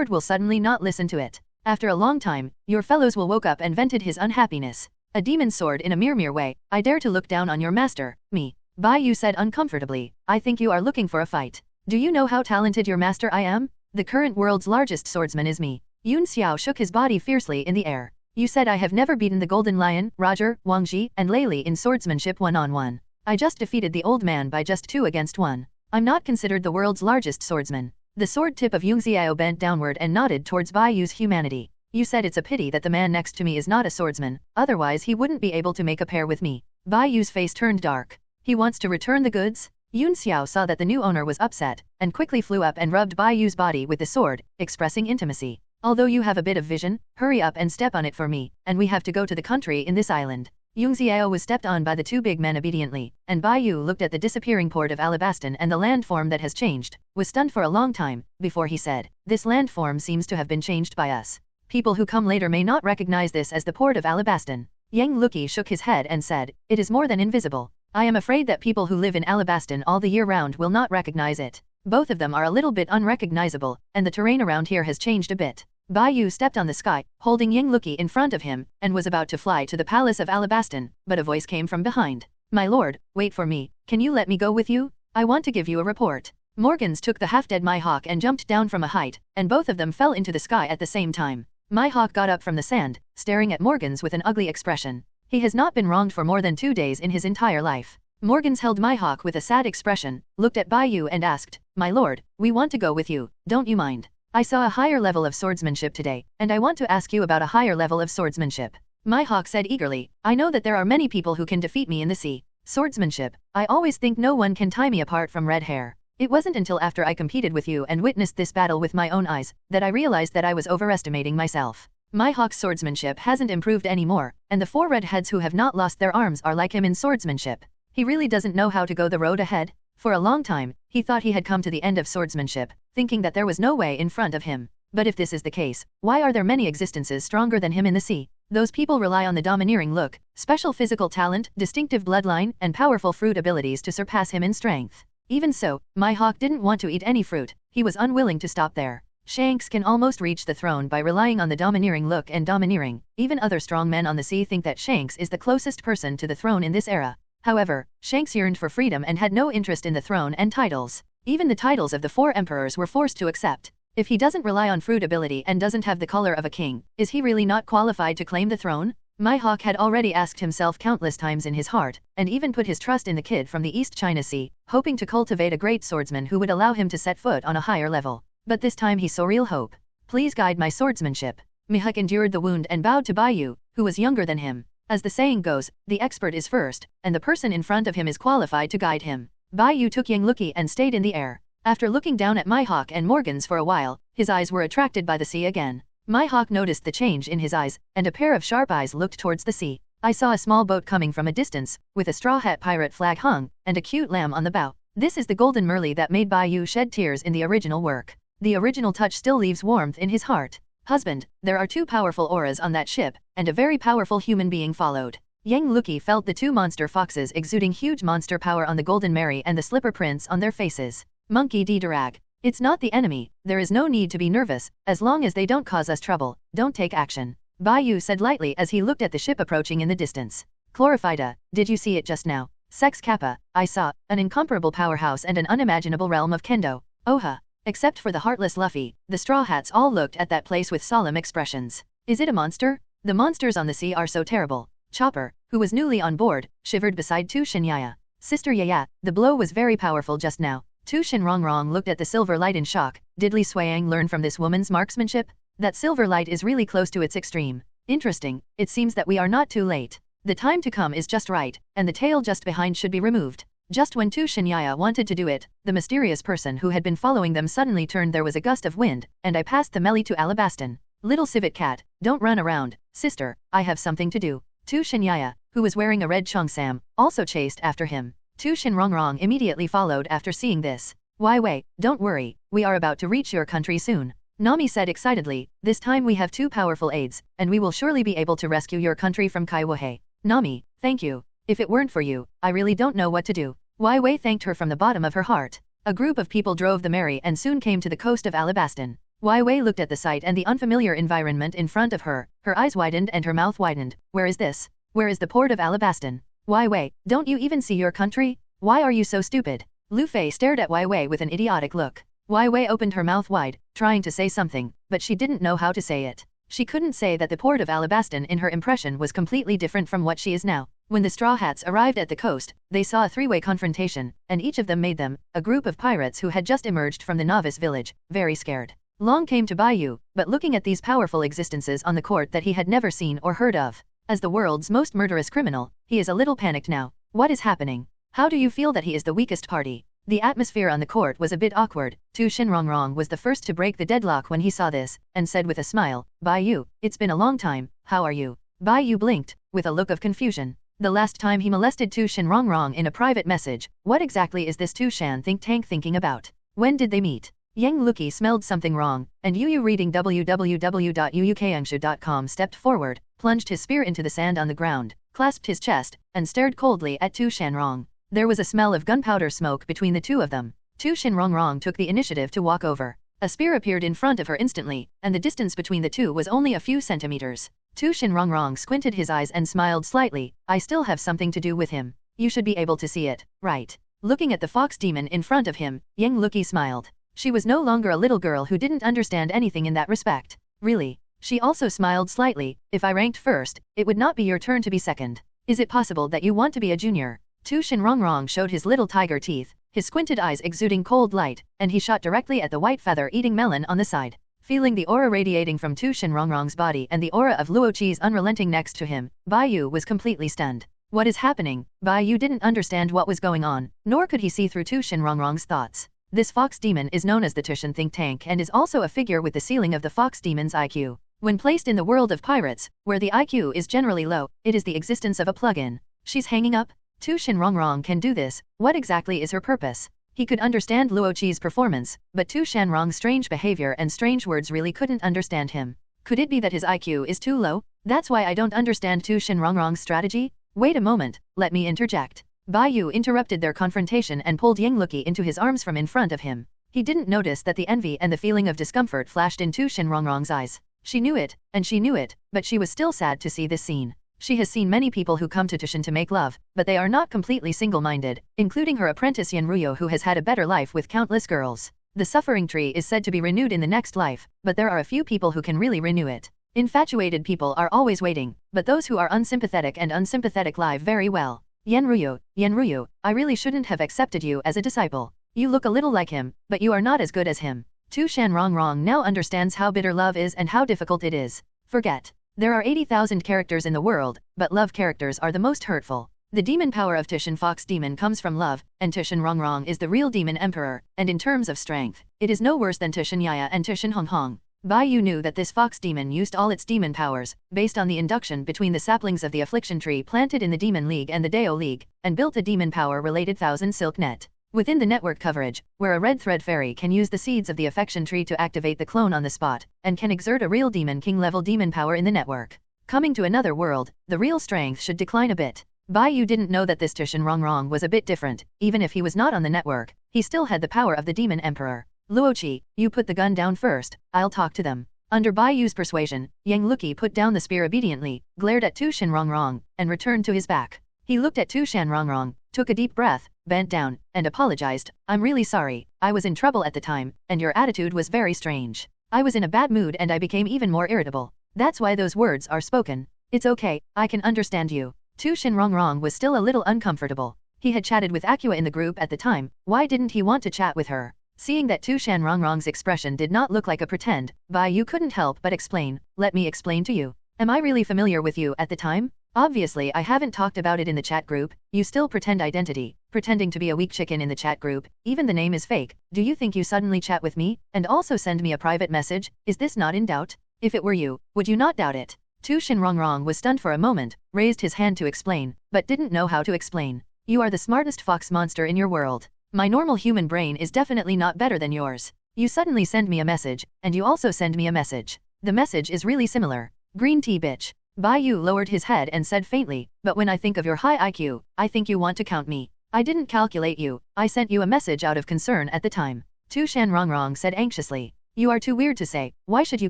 will suddenly not listen to it. After a long time, your fellows will woke up and vented his unhappiness. A demon's sword in a mere way, I dare to look down on your master, me. Bai Yu said uncomfortably, I think you are looking for a fight. Do you know how talented your master I am? The current world's largest swordsman is me. Yun Xiao shook his body fiercely in the air. You said I have never beaten the Golden Lion, Roger, Wang Ji, and Lei Li in swordsmanship one-on-one. I just defeated the old man by just 2 against 1. I'm not considered the world's largest swordsman. The sword tip of Yung Xiao bent downward and nodded towards Bai Yu's humanity. You said it's a pity that the man next to me is not a swordsman, otherwise he wouldn't be able to make a pair with me. Bai Yu's face turned dark. He wants to return the goods? Yun Xiao saw that the new owner was upset, and quickly flew up and rubbed Bai Yu's body with the sword, expressing intimacy. Although you have a bit of vision, hurry up and step on it for me, and we have to go to the country in this island. Yung Xiao was stepped on by the 2 big men obediently, and Bai Yu looked at the disappearing port of Alabaston and the landform that has changed, was stunned for a long time, before he said, this landform seems to have been changed by us. People who come later may not recognize this as the port of Alabaston. Yang Luki shook his head and said, it is more than invisible. I am afraid that people who live in Alabaston all the year round will not recognize it. Both of them are a little bit unrecognizable, and the terrain around here has changed a bit. Bai Yu stepped on the sky, holding Ying Luki in front of him, and was about to fly to the palace of Alabaston, but a voice came from behind. My lord, wait for me, can you let me go with you? I want to give you a report. Morgans took the half-dead Mihawk and jumped down from a height, and both of them fell into the sky at the same time. Mihawk got up from the sand, staring at Morgans with an ugly expression. He has not been wronged for more than 2 days in his entire life. Morgans held Mihawk with a sad expression, looked at Bai Yu and asked, My lord, we want to go with you, don't you mind? I saw a higher level of swordsmanship today, and I want to ask you about a higher level of swordsmanship. Mihawk said eagerly, I know that there are many people who can defeat me in the sea. Swordsmanship, I always think no one can tie me apart from red hair. It wasn't until after I competed with you and witnessed this battle with my own eyes, that I realized that I was overestimating myself. Mihawk's swordsmanship hasn't improved anymore, and the 4 redheads who have not lost their arms are like him in swordsmanship. He really doesn't know how to go the road ahead. For a long time, he thought he had come to the end of swordsmanship, thinking that there was no way in front of him. But if this is the case, why are there many existences stronger than him in the sea? Those people rely on the domineering look, special physical talent, distinctive bloodline, and powerful fruit abilities to surpass him in strength. Even so, Mihawk didn't want to eat any fruit, he was unwilling to stop there. Shanks can almost reach the throne by relying on the domineering look and domineering. Even other strong men on the sea think that Shanks is the closest person to the throne in this era. However, Shanks yearned for freedom and had no interest in the throne and titles. Even the titles of the 4 emperors were forced to accept. If he doesn't rely on fruit ability and doesn't have the color of a king, is he really not qualified to claim the throne? Mihawk had already asked himself countless times in his heart, and even put his trust in the kid from the East China Sea, hoping to cultivate a great swordsman who would allow him to set foot on a higher level. But this time he saw real hope. Please guide my swordsmanship. Mihawk endured the wound and bowed to Bai Yu, who was younger than him. As the saying goes, the expert is first, and the person in front of him is qualified to guide him. Bai Yu took Ying Luki and stayed in the air. After looking down at Mihawk and Morgans for a while, his eyes were attracted by the sea again. Mihawk noticed the change in his eyes, and a pair of sharp eyes looked towards the sea. I saw a small boat coming from a distance, with a straw hat pirate flag hung, and a cute lamb on the bow. This is the golden merle that made Bai Yu shed tears in the original work. The original touch still leaves warmth in his heart. Husband, there are 2 powerful auras on that ship, and a very powerful human being followed. Ying Luki felt the 2 monster foxes exuding huge monster power on the Golden Mary and the slipper prints on their faces. Monkey D. Darag. It's not the enemy, there is no need to be nervous, as long as they don't cause us trouble, don't take action. Bai Yu said lightly as he looked at the ship approaching in the distance. Chlorophyta, did you see it just now? Sex Kappa, I saw, an incomparable powerhouse and an unimaginable realm of kendo. Oha. Except for the heartless Luffy, the Straw Hats all looked at that place with solemn expressions. Is it a monster? The monsters on the sea are so terrible. Chopper, who was newly on board, shivered beside Tu Shinyaya. Sister Yaya, the blow was very powerful just now. Tu Shinrongrong looked at the silver light in shock. Did Li Suiyang learn from this woman's marksmanship? That silver light is really close to its extreme. Interesting, it seems that we are not too late. The time to come is just right, and the tail just behind should be removed. Just when Tu Shinyaya wanted to do it, the mysterious person who had been following them suddenly turned. There was a gust of wind, and I passed the melee to Alabaston. Little civet cat, don't run around, sister, I have something to do. Tu Shinyaya, who was wearing a red cheongsam, also chased after him. Tu Shinrongrong immediately followed after seeing this. Why wait, don't worry, we are about to reach your country soon. Nami said excitedly, this time we have 2 powerful aides, and we will surely be able to rescue your country from Kaiwohe. Nami, thank you. If it weren't for you, I really don't know what to do. Wai Wei thanked her from the bottom of her heart. A group of people drove the Mary and soon came to the coast of Alabaston. Wai Wei looked at the sight and the unfamiliar environment in front of her. Her eyes widened and her mouth widened. Where is this? Where is the port of Alabaston? Wai Wei, don't you even see your country? Why are you so stupid? Lu Fei stared at Wai Wei with an idiotic look. Wai Wei opened her mouth wide, trying to say something, but she didn't know how to say it. She couldn't say that the port of Alabaston in her impression was completely different from what she is now. When the Straw Hats arrived at the coast, they saw a 3-way confrontation, and each of them made them, a group of pirates who had just emerged from the novice village, very scared. Long came to Bai Yu, but looking at these powerful existences on the court that he had never seen or heard of. As the world's most murderous criminal, he is a little panicked now. What is happening? How do you feel that he is the weakest party? The atmosphere on the court was a bit awkward. Tu Shinrongrong was the first to break the deadlock when he saw this, and said with a smile, Bai Yu, it's been a long time, how are you? Bai Yu blinked, with a look of confusion. The last time he molested Tu Shinrongrong in a private message, what exactly is this Tu Shan think tank thinking about? When did they meet? Yang Luki smelled something wrong, and Yu reading www.uukangshu.com stepped forward, plunged his spear into the sand on the ground, clasped his chest, and stared coldly at Tu Shanrong. There was a smell of gunpowder smoke between the two of them. Tu Shinrongrong took the initiative to walk over. A spear appeared in front of her instantly, and the distance between the two was only a few centimeters. Tu Shinrongrong squinted his eyes and smiled slightly. I still have something to do with him. You should be able to see it, right? Looking at the fox demon in front of him, Yang Luki smiled. She was no longer a little girl who didn't understand anything in that respect. Really? She also smiled slightly. If I ranked first, it would not be your turn to be second. Is it possible that you want to be a junior? Tu Shinrongrong showed his little tiger teeth, his squinted eyes exuding cold light, and he shot directly at the white feather-eating melon on the side. Feeling the aura radiating from Tu Shinrongrong's body and the aura of Luo Qi's unrelenting next to him, Bai Yu was completely stunned. What is happening? Bai Yu didn't understand what was going on, nor could he see through Tu Shinrongrong's thoughts. This fox demon is known as the Tushan think tank and is also a figure with the ceiling of the fox demon's IQ. When placed in the world of pirates, where the IQ is generally low, it is the existence of a plug-in. She's hanging up? Tu Shinrongrong can do this. What exactly is her purpose? He could understand Luo Qi's performance, but Tu Shanrong's strange behavior and strange words really couldn't understand him. Could it be that his IQ is too low? That's why I don't understand Tu Shinrongrong's strategy? Wait a moment, let me interject. Bai Yu interrupted their confrontation and pulled Yang Luki into his arms from in front of him. He didn't notice that the envy and the feeling of discomfort flashed in Tu Shinrongrong's eyes. She knew it, and she knew it, but she was still sad to see this scene. She has seen many people who come to Tushan to make love, but they are not completely single-minded, including her apprentice Yan Ruyo who has had a better life with countless girls. The suffering tree is said to be renewed in the next life, but there are a few people who can really renew it. Infatuated people are always waiting, but those who are unsympathetic and unsympathetic live very well. Yan Ruyo, I really shouldn't have accepted you as a disciple. You look a little like him, but you are not as good as him. Tu Shanrongrong now understands how bitter love is and how difficult it is. Forget. There are 80,000 characters in the world, but love characters are the most hurtful. The demon power of Tushan Fox Demon comes from love, and Tushan Rongrong is the real demon emperor, and in terms of strength, it is no worse than Tushan Yaya and Tushan Honghong. Bai Yu knew that this fox demon used all its demon powers, based on the induction between the saplings of the affliction tree planted in the Demon League and the Dao League, and built a demon power-related thousand silk net. Within the network coverage, where a red thread fairy can use the seeds of the affection tree to activate the clone on the spot, and can exert a real demon king level demon power in the network. Coming to another world, the real strength should decline a bit. Bai Yu didn't know that this Tushan Rongrong was a bit different. Even if he was not on the network, he still had the power of the demon emperor. Luoqi, you put the gun down first, I'll talk to them. Under Bai Yu's persuasion, Yang Luki put down the spear obediently, glared at Tushan Rongrong, and returned to his back. He looked at Tushan Rongrong, took a deep breath, bent down, and apologized. I'm really sorry, I was in trouble at the time, and your attitude was very strange. I was in a bad mood and I became even more irritable. That's why those words are spoken. It's okay, I can understand you. Tu Shinrongrong was still a little uncomfortable. He had chatted with Aqua in the group at the time, why didn't he want to chat with her? Seeing that Tu Shanrongrong's expression did not look like a pretend, Bai Yu couldn't help but explain. Let me explain to you. Am I really familiar with you at the time? Obviously I haven't talked about it in the chat group. You still pretend identity, pretending to be a weak chicken in the chat group, even the name is fake. Do you think you suddenly chat with me, and also send me a private message? Is this not in doubt? If it were you, would you not doubt it? Tu Shinrongrong was stunned for a moment, raised his hand to explain, but didn't know how to explain. You are the smartest fox monster in your world. My normal human brain is definitely not better than yours. You suddenly send me a message, and you also send me a message. The message is really similar. Green tea bitch. Bai Yu lowered his head and said faintly, but when I think of your high IQ, I think you want to count me. I didn't calculate you, I sent you a message out of concern at the time. Tu Shanrongrong said anxiously. You are too weird to say, why should you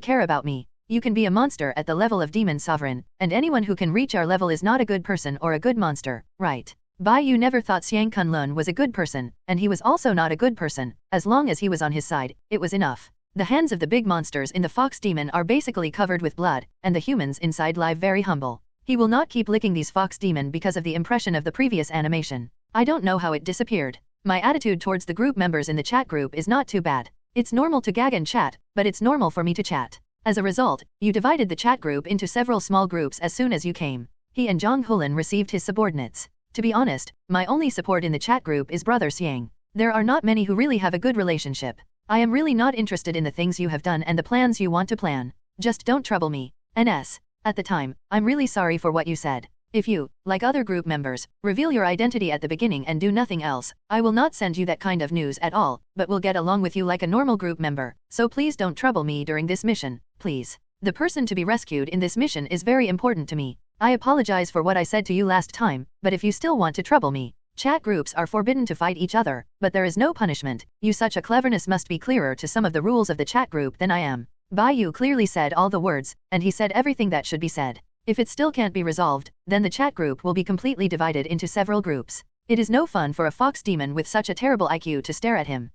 care about me? You can be a monster at the level of demon sovereign, and anyone who can reach our level is not a good person or a good monster, right? Bai Yu never thought Xiang Kunlun was a good person, and he was also not a good person. As long as he was on his side, it was enough. The hands of the big monsters in the fox demon are basically covered with blood, and the humans inside lie very humble. He will not keep licking these fox demon because of the impression of the previous animation. I don't know how it disappeared. My attitude towards the group members in the chat group is not too bad. It's normal to gag and chat, but it's normal for me to chat. As a result, you divided the chat group into several small groups as soon as you came. He and Zhang Hulan received his subordinates. To be honest, my only support in the chat group is Brother Xiang. There are not many who really have a good relationship. I am really not interested in the things you have done and the plans you want to plan. Just don't trouble me. NS. At the time, I'm really sorry for what you said. If you, like other group members, reveal your identity at the beginning and do nothing else, I will not send you that kind of news at all, but will get along with you like a normal group member. So please don't trouble me during this mission, please. The person to be rescued in this mission is very important to me. I apologize for what I said to you last time, but if you still want to trouble me, Chat groups are forbidden to fight each other, but there is no punishment. You such a cleverness must be clearer to some of the rules of the chat group than I am. Bai Yu clearly said all the words, and he said everything that should be said. If it still can't be resolved, then the chat group will be completely divided into several groups. It is no fun for a fox demon with such a terrible IQ to stare at him.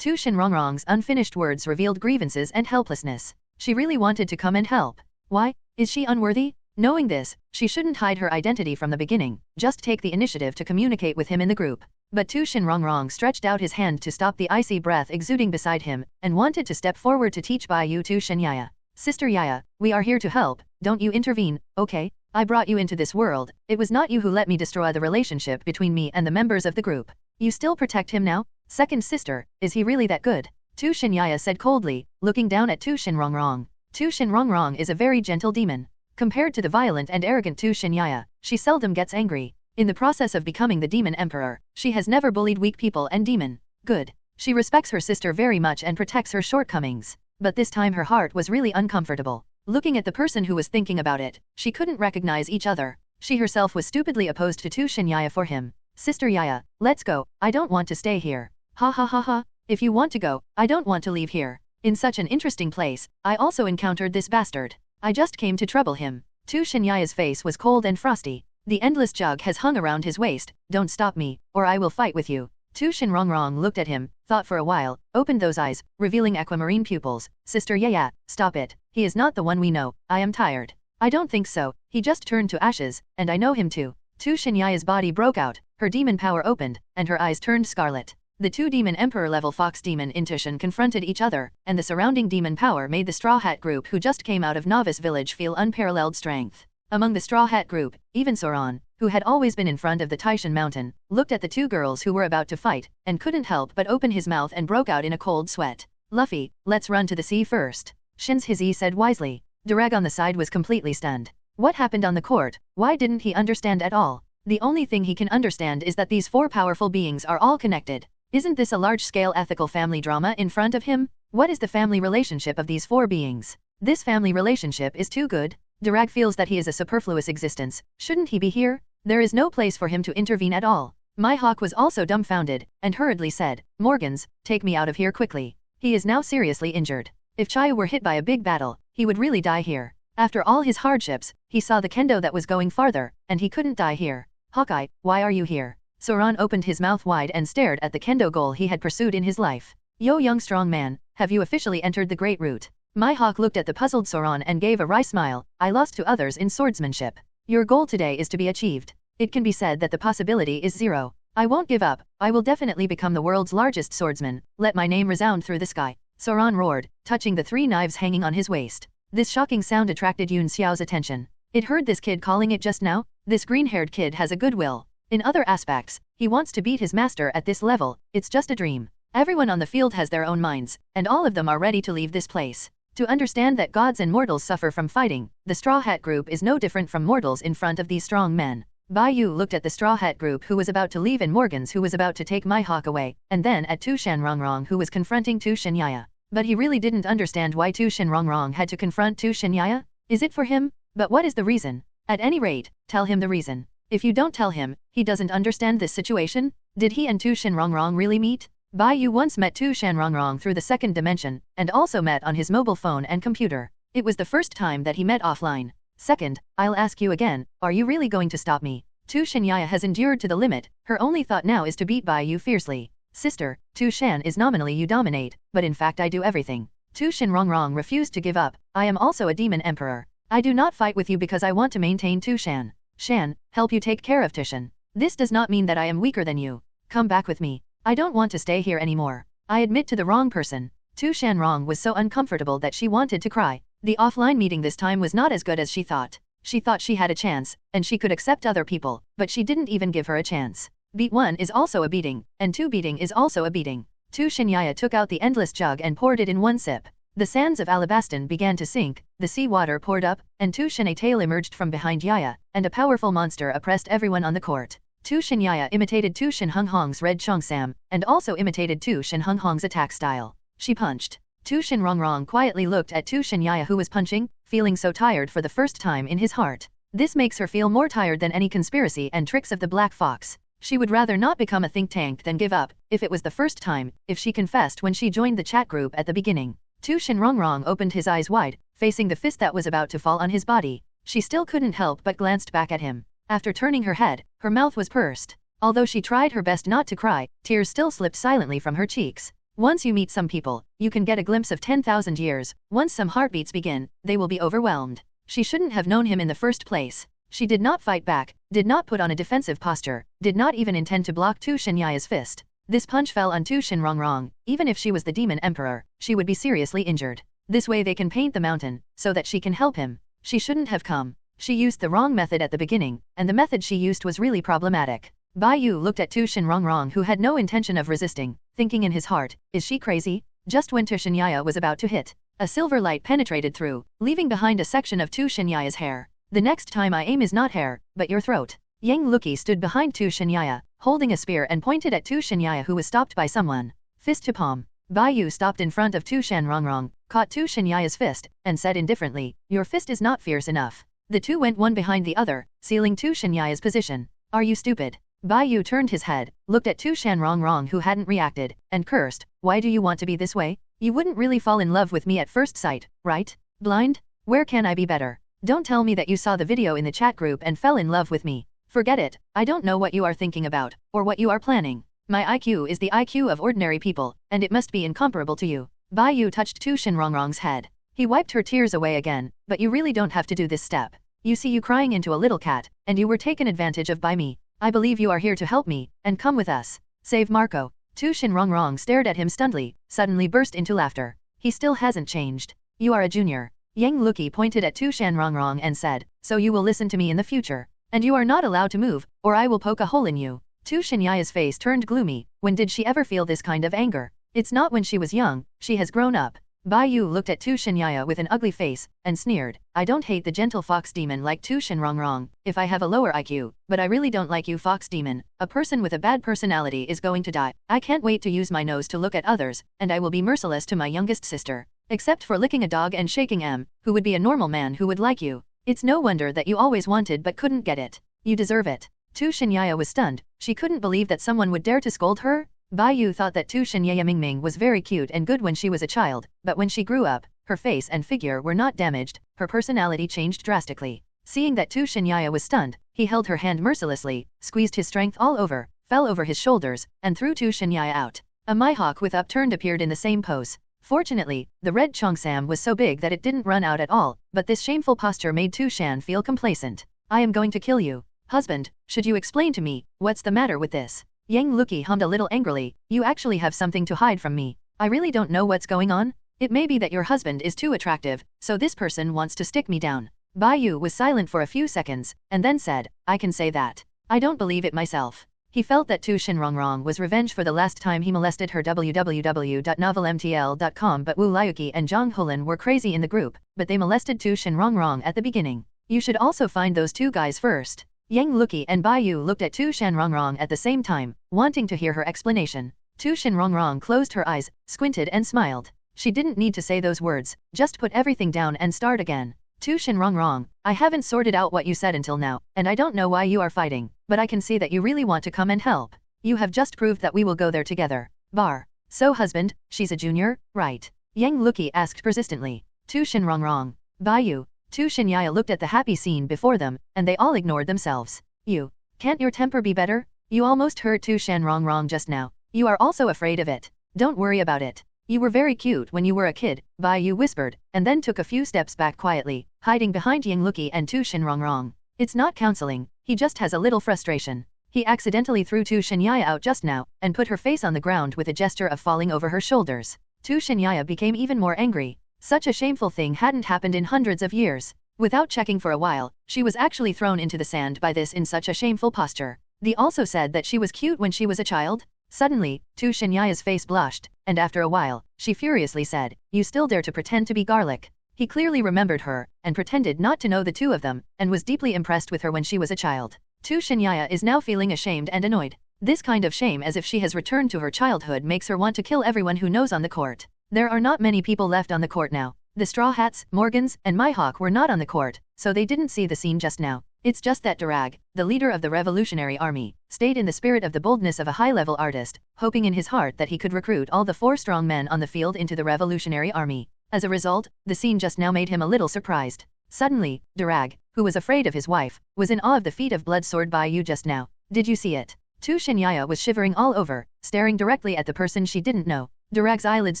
Tu Shinrongrong's unfinished words revealed grievances and helplessness. She really wanted to come and help. Why? Is she unworthy? Knowing this, she shouldn't hide her identity from the beginning, just take the initiative to communicate with him in the group. But Tu Shinrongrong stretched out his hand to stop the icy breath exuding beside him, and wanted to step forward to teach Bai Yu Tu Shinyaya. Sister Yaya, we are here to help, don't you intervene, okay? I brought you into this world, it was not you who let me destroy the relationship between me and the members of the group. You still protect him now? Second sister, is he really that good? Tu Shinyaya said coldly, looking down at Tu Shinrongrong. Tu Shinrongrong is a very gentle demon. Compared to the violent and arrogant Tu Shinyaya, she seldom gets angry. In the process of becoming the demon emperor, she has never bullied weak people and demon. Good. She respects her sister very much and protects her shortcomings. But this time her heart was really uncomfortable. Looking at the person who was thinking about it, she couldn't recognize each other. She herself was stupidly opposed to Tu Shinyaya for him. Sister Yaya, let's go, I don't want to stay here. Ha ha ha ha, if you want to go, I don't want to leave here. In such an interesting place, I also encountered this bastard. I just came to trouble him. Tu Shinyaya's face was cold and frosty. The endless jug has hung around his waist, don't stop me, or I will fight with you. Tu Shinrongrong looked at him, thought for a while, opened those eyes, revealing aquamarine pupils. Sister Yaya, stop it, he is not the one we know, I am tired. I don't think so, he just turned to ashes, and I know him too. Tu Shinyaya's body broke out, her demon power opened, and her eyes turned scarlet. The two demon emperor level fox demon intuition confronted each other, and the surrounding demon power made the Straw Hat group who just came out of novice village feel unparalleled strength. Among the Straw Hat group, even Soran, who had always been in front of the Taishan mountain, looked at the two girls who were about to fight, and couldn't help but open his mouth and broke out in a cold sweat. Luffy, let's run to the sea first. Shin's said wisely. Durag on the side was completely stunned. What happened on the court? Why didn't he understand at all? The only thing he can understand is that these four powerful beings are all connected. Isn't this a large-scale ethical family drama in front of him? What is the family relationship of these four beings? This family relationship is too good. Durag feels that he is a superfluous existence. Shouldn't he be here? There is no place for him to intervene at all. Mihawk was also dumbfounded, and hurriedly said, Morgans, take me out of here quickly. He is now seriously injured. If Chayu were hit by a big battle, he would really die here. After all his hardships, he saw the kendo that was going farther, and he couldn't die here. Hawkeye, why are you here? Soran opened his mouth wide and stared at the kendo goal he had pursued in his life. Yo young strong man, have you officially entered the Great Route? Mihawk looked at the puzzled Soran and gave a wry smile. I lost to others in swordsmanship. Your goal today is to be achieved. It can be said that the possibility is zero. I won't give up, I will definitely become the world's largest swordsman. Let my name resound through the sky. Soran roared, touching the three knives hanging on his waist. This shocking sound attracted Yun Xiao's attention. It heard this kid calling it just now? This green-haired kid has a good will. In other aspects, he wants to beat his master at this level. It's just a dream. Everyone on the field has their own minds, and all of them are ready to leave this place. To understand that gods and mortals suffer from fighting, the Straw Hat group is no different from mortals in front of these strong men. Bai Yu looked at the Straw Hat group who was about to leave and Morgans who was about to take Mihawk away, and then at Tu Shanrongrong who was confronting Tu Shinyaya. But he really didn't understand why Tu Shanrongrong had to confront Tu Shinyaya. Is it for him? But what is the reason? At any rate, tell him the reason. If you don't tell him, he doesn't understand this situation. Did he and Tu Shanrongrong really meet? Bai Yu once met Tu Shanrongrong through the second dimension, and also met on his mobile phone and computer. It was the first time that he met offline. Second, I'll ask you again, are you really going to stop me? Tu Shinyaya has endured to the limit, her only thought now is to beat Bai Yu fiercely. Sister, Tu Shan is nominally you dominate, but in fact I do everything. Tu Shanrongrong refused to give up. I am also a demon emperor. I do not fight with you because I want to maintain Tu Shan. Shan, help you take care of Tushan. This does not mean that I am weaker than you. Come back with me. I don't want to stay here anymore. I admit to the wrong person. Tu Shanrong was so uncomfortable that she wanted to cry. The offline meeting this time was not as good as she thought. She thought she had a chance, and she could accept other people, but she didn't even give her a chance. Beat 1 is also a beating, and 2 beating is also a beating. Tu Shinyaya took out the endless jug and poured it in one sip. The sands of Alabastan began to sink, the sea water poured up, and Tu Shin a tail emerged from behind Yaya, and a powerful monster oppressed everyone on the court. Tu Shinyaya imitated Tu Shin Hung Hong's red Cheongsam, and also imitated Tu Shin Hung Hong's attack style. She punched. Tu Shinrongrong quietly looked at Tu Shinyaya who was punching, feeling so tired for the first time in his heart. This makes her feel more tired than any conspiracy and tricks of the Black Fox. She would rather not become a think tank than give up, if it was the first time, if she confessed when she joined the chat group at the beginning. Tu Shenrongrong opened his eyes wide, facing the fist that was about to fall on his body. She still couldn't help but glanced back at him. After turning her head, her mouth was pursed. Although she tried her best not to cry, tears still slipped silently from her cheeks. Once you meet some people, you can get a glimpse of 10,000 years. Once some heartbeats begin, they will be overwhelmed. She shouldn't have known him in the first place. She did not fight back, did not put on a defensive posture, did not even intend to block Tu Shenyaya's fist. This punch fell on Tu Shenrongrong. Even if she was the demon emperor, she would be seriously injured. This way they can paint the mountain, so that she can help him. She shouldn't have come. She used the wrong method at the beginning, and the method she used was really problematic. Bai Yu looked at Tu Shenrongrong, who had no intention of resisting, thinking in his heart, is she crazy? Just when Tu Shenyaya was about to hit, a silver light penetrated through, leaving behind a section of Tu Shenyaya's hair. The next time I aim is not hair, but your throat. Yang Luki stood behind Tu Shenyaya, holding a spear and pointed at Tu Shenyaya, who was stopped by someone. Fist to palm. Bai Yu stopped in front of Tu Shenrongrong, caught Tu Shenyaya's fist, and said indifferently, your fist is not fierce enough. The two went one behind the other, sealing Tu Shenyaya's position. Are you stupid? Bai Yu turned his head, looked at Tu Shenrongrong, who hadn't reacted, and cursed, why do you want to be this way? You wouldn't really fall in love with me at first sight, right? Blind? Where can I be better? Don't tell me that you saw the video in the chat group and fell in love with me. Forget it, I don't know what you are thinking about, or what you are planning. My IQ is the IQ of ordinary people, and it must be incomparable to you. Bai Yu touched Tu Shenrongrong's head. He wiped her tears away again, but you really don't have to do this step. You see you crying into a little cat, and you were taken advantage of by me. I believe you are here to help me, and come with us. Save Marco. Tu Shenrongrong stared at him stunnedly, suddenly burst into laughter. He still hasn't changed. You are a junior. Yang Luki pointed at Tu Shenrongrong and said, so you will listen to me in the future. And you are not allowed to move, or I will poke a hole in you. Tu Shenyaya's face turned gloomy. When did she ever feel this kind of anger? It's not when she was young, she has grown up. Bai Yu looked at Tu Shenyaya with an ugly face, and sneered, I don't hate the gentle fox demon like Tu Shenrongrong, if I have a lower IQ, but I really don't like you, fox demon. A person with a bad personality is going to die. I can't wait to use my nose to look at others, and I will be merciless to my youngest sister. Except for licking a dog and shaking M, who would be a normal man who would like you. It's no wonder that you always wanted but couldn't get it. You deserve it. Tu Shenyaya was stunned. She couldn't believe that someone would dare to scold her. Bai Yu thought that Tu Shenyaya Mingming was very cute and good when she was a child, but when she grew up, her face and figure were not damaged, her personality changed drastically. Seeing that Tu Shenyaya was stunned, he held her hand mercilessly, squeezed his strength all over, fell over his shoulders, and threw Tu Shenyaya out. A Mihawk with upturned appeared in the same pose. Fortunately, the red Cheongsam was so big that it didn't run out at all, but this shameful posture made Tu Shan feel complacent. I am going to kill you. Husband, should you explain to me, what's the matter with this? Yang Luki hummed a little angrily, you actually have something to hide from me. I really don't know what's going on. It may be that your husband is too attractive, so this person wants to stick me down. Bai Yu was silent for a few seconds, and then said, I can say that. I don't believe it myself. He felt that Tu Shenrongrong was revenge for the last time he molested her. www.novelmtl.com. But Wu Liuqi and Zhang Hulan were crazy in the group, but they molested Tu Shenrongrong at the beginning. You should also find those two guys first. Yang Luki and Bai Yu looked at Tu Shenrongrong at the same time, wanting to hear her explanation. Tu Shenrongrong closed her eyes, squinted and smiled. She didn't need to say those words, just put everything down and start again. Tu Shenrongrong, I haven't sorted out what you said until now, and I don't know why you are fighting, but I can see that you really want to come and help. You have just proved that we will go there together. Bar. So husband, she's a junior, right? Yang Luki asked persistently. Tu Shenrongrong. Bai Yu. Tu Shenyaya looked at the happy scene before them, and they all ignored themselves. You. Can't your temper be better? You almost hurt Tu Shenrongrong just now. You are also afraid of it. Don't worry about it. You were very cute when you were a kid, Bai Yu whispered, and then took a few steps back quietly, hiding behind Yang Luki and Tu Shenrongrong. It's not counseling, he just has a little frustration. He accidentally threw Tu Shenyaya out just now, and put her face on the ground with a gesture of falling over her shoulders. Tu Shenyaya became even more angry. Such a shameful thing hadn't happened in hundreds of years. Without checking for a while, she was actually thrown into the sand by this in such a shameful posture. They also said that she was cute when she was a child. Suddenly, Tu Shenyaya's face blushed, and after a while, she furiously said, you still dare to pretend to be garlic. He clearly remembered her, and pretended not to know the two of them, and was deeply impressed with her when she was a child. Tu Shenyaya is now feeling ashamed and annoyed. This kind of shame, as if she has returned to her childhood, makes her want to kill everyone who knows on the court. There are not many people left on the court now. The Straw Hats, Morgans, and Mihawk were not on the court, so they didn't see the scene just now. It's just that Durag, the leader of the revolutionary army, stayed in the spirit of the boldness of a high-level artist, hoping in his heart that he could recruit all the 4 strong men on the field into the revolutionary army. As a result, the scene just now made him a little surprised. Suddenly, Durag, who was afraid of his wife, was in awe of the feat of blood sword Bai Yu just now. Did you see it? Tu Shinyaya was shivering all over, staring directly at the person she didn't know. Durag's eyelids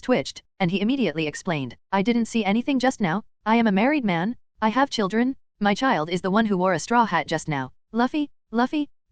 twitched, and he immediately explained, I didn't see anything just now. I am a married man. I have children. My child is the one who wore a straw hat just now. Luffy,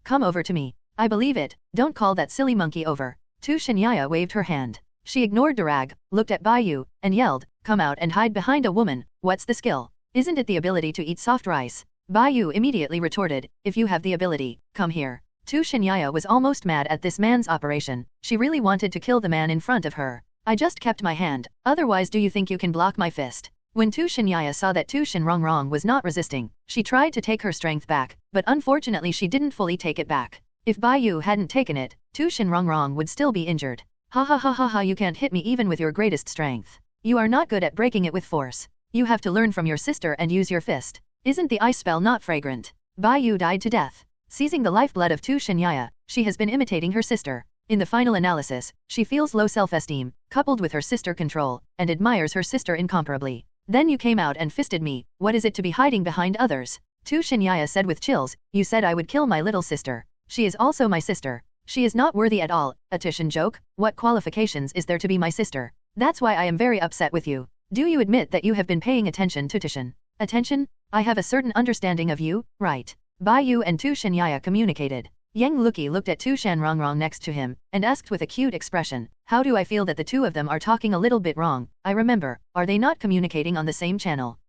come over to me. I believe it. Don't call that silly monkey over. Tu Shinyaya waved her hand. She ignored Durag, looked at Bai Yu, and yelled, come out and hide behind a woman. What's the skill? Isn't it the ability to eat soft rice? Bai Yu immediately retorted, if you have the ability, come here. Tu Shinyaya was almost mad at this man's operation. She really wanted to kill the man in front of her. I just kept my hand, otherwise do you think you can block my fist? When Tu Shinyaya saw that Tu Shinrongrong was not resisting, she tried to take her strength back, but unfortunately she didn't fully take it back. If Bai Yu hadn't taken it, Tu Shinrongrong would still be injured. Ha ha ha ha ha, you can't hit me even with your greatest strength. You are not good at breaking it with force. You have to learn from your sister and use your fist. Isn't the ice spell not fragrant? Bai Yu died to death. Seizing the lifeblood of Tu Shinyaya, she has been imitating her sister. In the final analysis, she feels low self-esteem, coupled with her sister control, and admires her sister incomparably. Then you came out and fisted me. What is it to be hiding behind others? Tu Shinyaya said with chills, you said I would kill my little sister. She is also my sister. She is not worthy at all. A Tushin joke? What qualifications is there to be my sister? That's why I am very upset with you. Do you admit that you have been paying attention to Tushin? Attention? I have a certain understanding of you, right? Bai Yu and Tu Shinyaya communicated. Yang Luki looked at Tu Shanrongrong next to him, and asked with a cute expression, how do I feel that the two of them are talking a little bit wrong? I remember, are they not communicating on the same channel?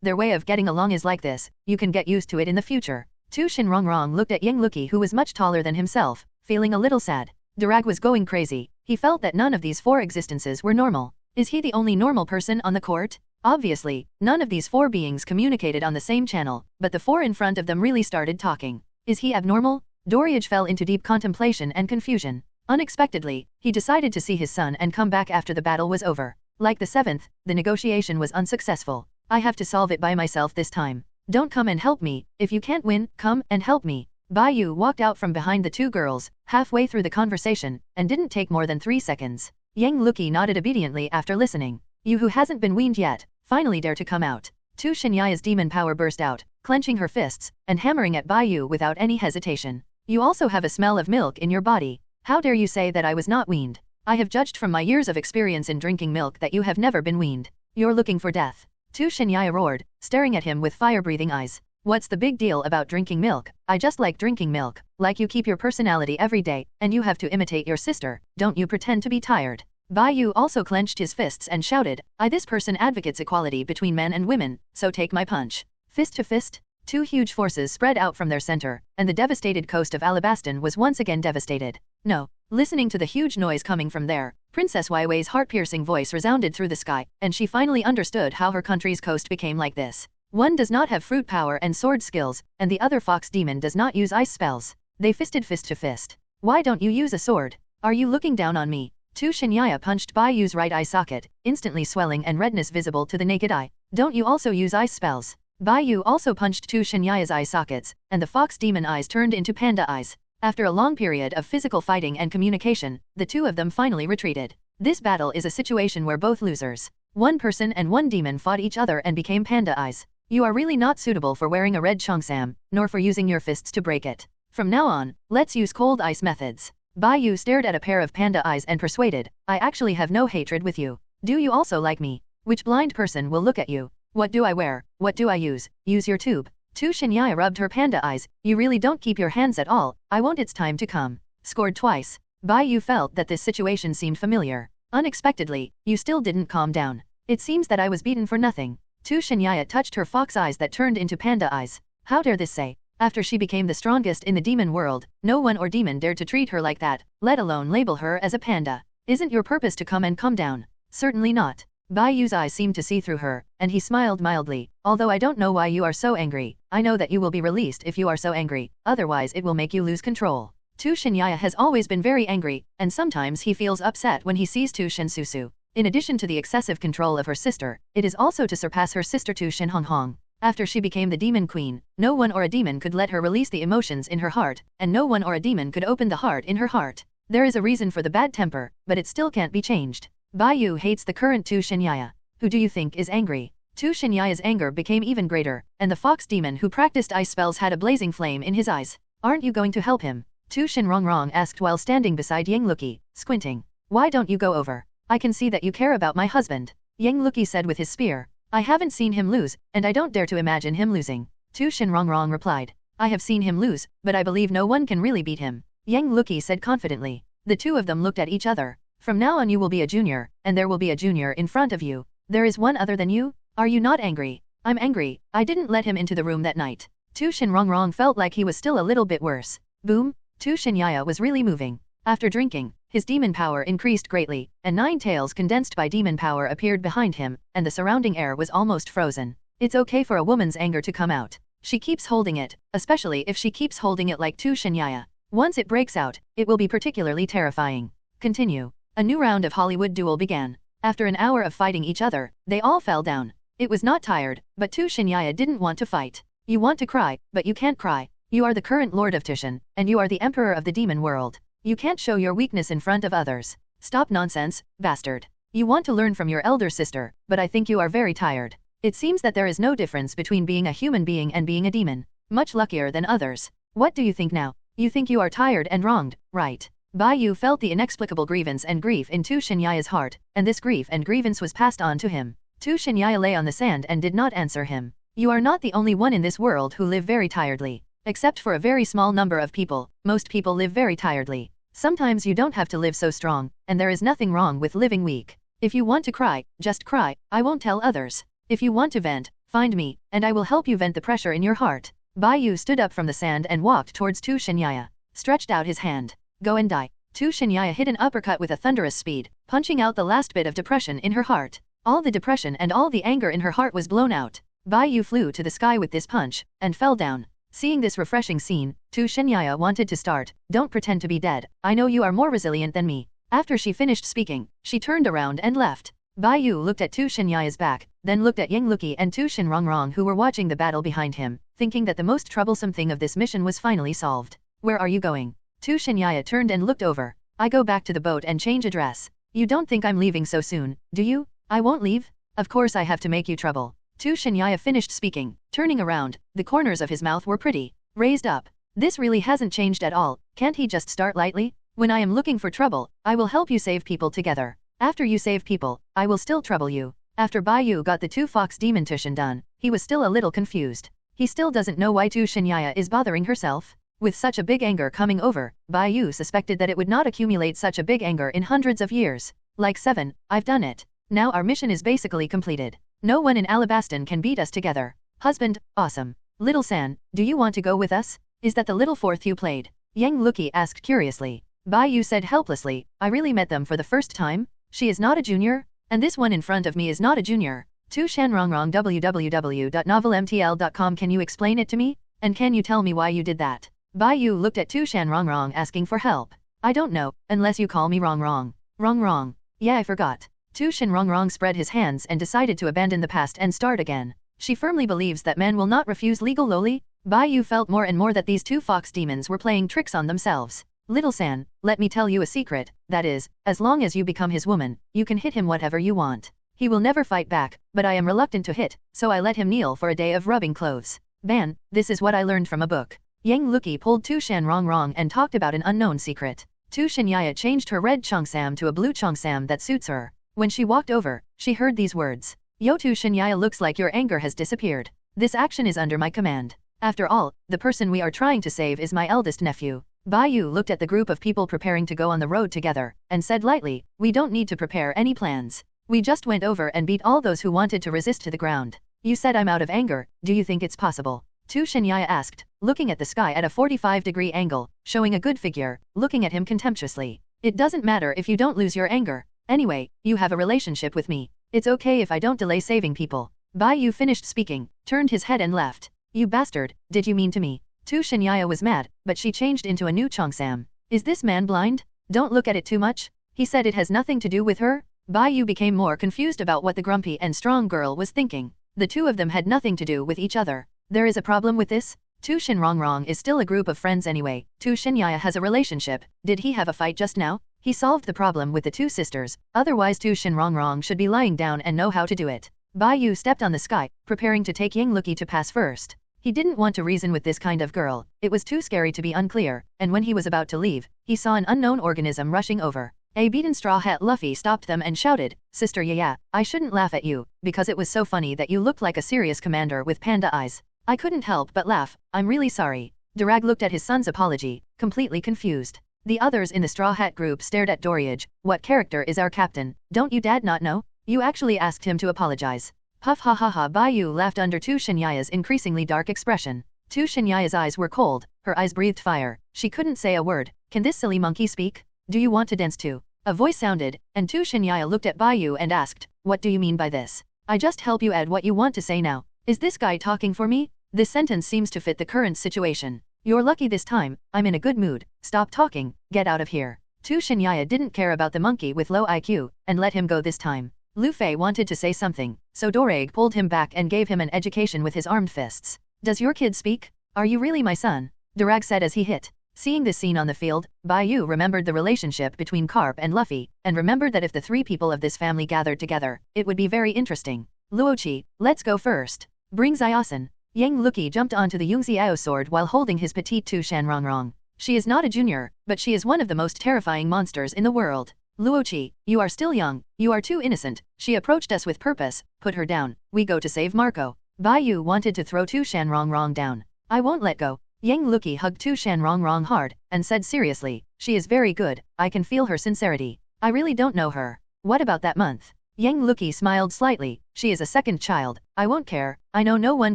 Their way of getting along is like this, you can get used to it in the future. Tu Shinrongrong looked at Yang Luki who was much taller than himself, feeling a little sad. Durag was going crazy. He felt that none of these 4 existences were normal. Is he the only normal person on the court? Obviously, none of these 4 beings communicated on the same channel, but the 4 in front of them really started talking. Is he abnormal? Doriage fell into deep contemplation and confusion. Unexpectedly, he decided to see his son and come back after the battle was over. Like the 7th, the negotiation was unsuccessful. I have to solve it by myself this time. Don't come and help me. If you can't win, come and help me. Bai Yu walked out from behind the 2 girls, halfway through the conversation, and didn't take more than 3 seconds. Yang Luki nodded obediently after listening. You who hasn't been weaned yet, finally dare to come out. Tu Shinyaya's demon power burst out, clenching her fists, and hammering at Bai Yu without any hesitation. You also have a smell of milk in your body. How dare you say that I was not weaned? I have judged from my years of experience in drinking milk that you have never been weaned. You're looking for death. Tu Shinyaya roared, staring at him with fire-breathing eyes. What's the big deal about drinking milk? I just like drinking milk. Like you keep your personality every day, and you have to imitate your sister. Don't you pretend to be tired. Bai Yu also clenched his fists and shouted, this person advocates equality between men and women, so take my punch. Fist to fist. 2 huge forces spread out from their center, and the devastated coast of Alabaston was once again devastated. No. Listening to the huge noise coming from there, Princess Weiwei's heart-piercing voice resounded through the sky, and she finally understood how her country's coast became like this. One does not have fruit power and sword skills, and the other fox demon does not use ice spells. They fisted fist to fist. Why don't you use a sword? Are you looking down on me? Tu Shinyaya punched Bai Yu's right eye socket, instantly swelling and redness visible to the naked eye. Don't you also use ice spells? Bai Yu also punched Tu Shinyaya's eye sockets, and the fox demon eyes turned into panda eyes. After a long period of physical fighting and communication, the 2 of them finally retreated. This battle is a situation where both losers, 1 person and 1 demon, fought each other and became panda eyes. You are really not suitable for wearing a red cheongsam, nor for using your fists to break it. From now on, let's use cold ice methods. Bai Yu stared at a pair of panda eyes and persuaded, I actually have no hatred with you. Do you also like me? Which blind person will look at you? What do I wear? What do I use? Use your tube. Tu Shinyaya rubbed her panda eyes, you really don't keep your hands at all. I won't. It's time to come. Scored twice. Bai Yu felt that this situation seemed familiar. Unexpectedly, you still didn't calm down. It seems that I was beaten for nothing. Tu Shinyaya touched her fox eyes that turned into panda eyes. How dare this say? After she became the strongest in the demon world, no one or demon dared to treat her like that, let alone label her as a panda. Isn't your purpose to come and come down? Certainly not. Bai Yu's eyes seemed to see through her, and he smiled mildly. Although I don't know why you are so angry, I know that you will be released if you are so angry, otherwise it will make you lose control. Tu Shinyaya has always been very angry, and sometimes he feels upset when he sees Tu Shinsusu. In addition to the excessive control of her sister, it is also to surpass her sister Tu Shinhonghong. After she became the demon queen, no one or a demon could let her release the emotions in her heart, and no one or a demon could open the heart in her heart. There is a reason for the bad temper, but it still can't be changed. Bai Yu hates the current Tu Shinyaya. Who do you think is angry? Tu Shinyaya's anger became even greater, and the fox demon who practiced ice spells had a blazing flame in his eyes. Aren't you going to help him? Tu Shinrongrong asked while standing beside Yang Luki, squinting. Why don't you go over? I can see that you care about my husband. Yang Luki said with his spear. I haven't seen him lose, and I don't dare to imagine him losing. Tu Shinrongrong replied. I have seen him lose, but I believe no one can really beat him. Yang Luki said confidently. The two of them looked at each other. From now on you will be a junior, and there will be a junior in front of you. There is one other than you? Are you not angry? I'm angry. I didn't let him into the room that night. Tu Shinrongrong felt like he was still a little bit worse. Boom. Tu Shinyaya was really moving. After drinking, his demon power increased greatly, and 9 tails condensed by demon power appeared behind him, and the surrounding air was almost frozen. It's okay for a woman's anger to come out. She keeps holding it, especially if she keeps holding it like Tu Shinyaya. Once it breaks out, it will be particularly terrifying. Continue. A new round of Hollywood duel began. After an hour of fighting each other, they all fell down. It was not tired, but Tu Shinyaya didn't want to fight. You want to cry, but you can't cry. You are the current Lord of Tushan, and you are the Emperor of the Demon World. You can't show your weakness in front of others. Stop nonsense, bastard. You want to learn from your elder sister, but I think you are very tired. It seems that there is no difference between being a human being and being a demon. Much luckier than others. What do you think now? You think you are tired and wronged, right? Bai Yu felt the inexplicable grievance and grief in Tu Shinyaya's heart, and this grief and grievance was passed on to him. Tu Shinyaya lay on the sand and did not answer him. You are not the only one in this world who live very tiredly. Except for a very small number of people, most people live very tiredly. Sometimes you don't have to live so strong, and there is nothing wrong with living weak. If you want to cry, just cry, I won't tell others. If you want to vent, find me, and I will help you vent the pressure in your heart. Bai Yu stood up from the sand and walked towards Tu Shinyaya, stretched out his hand. Go and die. Tu Shinyaya hit an uppercut with a thunderous speed, punching out the last bit of depression in her heart. All the depression and all the anger in her heart was blown out. Bai Yu flew to the sky with this punch, and fell down. Seeing this refreshing scene, Tu Shinyaya wanted to start. Don't pretend to be dead. I know you are more resilient than me. After she finished speaking, she turned around and left. Bai Yu looked at Tu Shinyaya's back, then looked at Yang Luki and Tu Shinrongrong who were watching the battle behind him, thinking that the most troublesome thing of this mission was finally solved. Where are you going? Tu Shinyaya turned and looked over. I go back to the boat and change a dress. You don't think I'm leaving so soon, do you? I won't leave. Of course I have to make you trouble. Tu Shinyaya finished speaking, turning around. The corners of his mouth were pretty, raised up. This really hasn't changed at all. Can't he just start lightly? When I am looking for trouble, I will help you save people together. After you save people, I will still trouble you. After Bai Yu got the 2 fox demon Tushan done, he was still a little confused. He still doesn't know why Tu Shinyaya is bothering herself. With such a big anger coming over, Bai Yu suspected that it would not accumulate such a big anger in hundreds of years. Like 7, I've done it. Now our mission is basically completed. No one in Alabaston can beat us together. Husband, awesome. Little San, do you want to go with us? Is that the little fourth you played? Yang Luki asked curiously. Bai Yu said helplessly, I really met them for the first time. She is not a junior, and this one in front of me is not a junior. Tu Shanrongrong www.novelmtl.com. Can you explain it to me? And can you tell me why you did that? Bai Yu looked at Tu Shanrongrong asking for help. I don't know, unless you call me Wrong. Yeah, I forgot. Tu Shanrongrong spread his hands and decided to abandon the past and start again. She firmly believes that men will not refuse legal lowly. Bai Yu felt more and more that these 2 fox demons were playing tricks on themselves. Little San, let me tell you a secret, that is, as long as you become his woman, you can hit him whatever you want. He will never fight back, but I am reluctant to hit, so I let him kneel for a day of rubbing clothes. Ban, this is what I learned from a book. Yang Luki pulled Tu Shanrongrong and talked about an unknown secret. Tu Shinyaya changed her red cheongsam to a blue cheongsam that suits her. When she walked over, she heard these words. Yo Tu Shinyaya, looks like your anger has disappeared. This action is under my command. After all, the person we are trying to save is my eldest nephew. Bai Yu looked at the group of people preparing to go on the road together, and said lightly, we don't need to prepare any plans. We just went over and beat all those who wanted to resist to the ground. You said I'm out of anger, do you think it's possible? Tu Shinyaya asked, looking at the sky at a 45-degree angle, showing a good figure, looking at him contemptuously. It doesn't matter if you don't lose your anger. Anyway, you have a relationship with me. It's okay if I don't delay saving people. Bai Yu finished speaking, turned his head and left. You bastard, did you mean to me? Tu Shinyaya was mad, but she changed into a new cheongsam. Is this man blind? Don't look at it too much. He said it has nothing to do with her. Bai Yu became more confused about what the grumpy and strong girl was thinking. The two of them had nothing to do with each other. There is a problem with this? Tu Shinrongrong is still a group of friends anyway. Tu Shinyaya has a relationship. Did he have a fight just now? He solved the problem with the two sisters, otherwise Tu Shinrongrong should be lying down and know how to do it. Bai Yu stepped on the sky, preparing to take Yang Luki to pass first. He didn't want to reason with this kind of girl, it was too scary to be unclear, and when he was about to leave, he saw an unknown organism rushing over. A beaten straw hat Luffy stopped them and shouted, "Sister Yaya, I shouldn't laugh at you, because it was so funny that you looked like a serious commander with panda eyes." I couldn't help but laugh, I'm really sorry. Durag looked at his son's apology, completely confused. The others in the Straw Hat group stared at Doriage. What character is our captain? Don't you dad not know? You actually asked him to apologize. Puff ha ha ha. Bai Yu laughed under Tu Shinyaya's increasingly dark expression. Tu Shinyaya's eyes were cold, her eyes breathed fire. She couldn't say a word. Can this silly monkey speak? Do you want to dance too? A voice sounded, and Tu Shinyaya looked at Bai Yu and asked, what do you mean by this? I just help you add what you want to say now. Is this guy talking for me? This sentence seems to fit the current situation. You're lucky this time, I'm in a good mood. Stop talking, get out of here. Tu Shinyaya didn't care about the monkey with low IQ, and let him go this time. Lu Fei wanted to say something, so Dorage pulled him back and gave him an education with his armed fists. Does your kid speak? Are you really my son? Durag said as he hit. Seeing this scene on the field, Bai Yu remembered the relationship between Carp and Luffy, and remembered that if the three people of this family gathered together, it would be very interesting. Luochi, let's go first. Bring Ziosen. Yang Luki jumped onto the Yungxiao sword while holding his petite Tu Shanrongrong. She is not a junior, but she is one of the most terrifying monsters in the world. Luochi, you are still young, you are too innocent. She approached us with purpose, put her down, we go to save Marco. Bai Yu wanted to throw Tu Shanrongrong down. I won't let go. Yang Luki hugged Tu Shanrongrong hard, and said seriously, she is very good, I can feel her sincerity. I really don't know her. What about that month? Yang Luki smiled slightly, she is a second child, I won't care, I know no one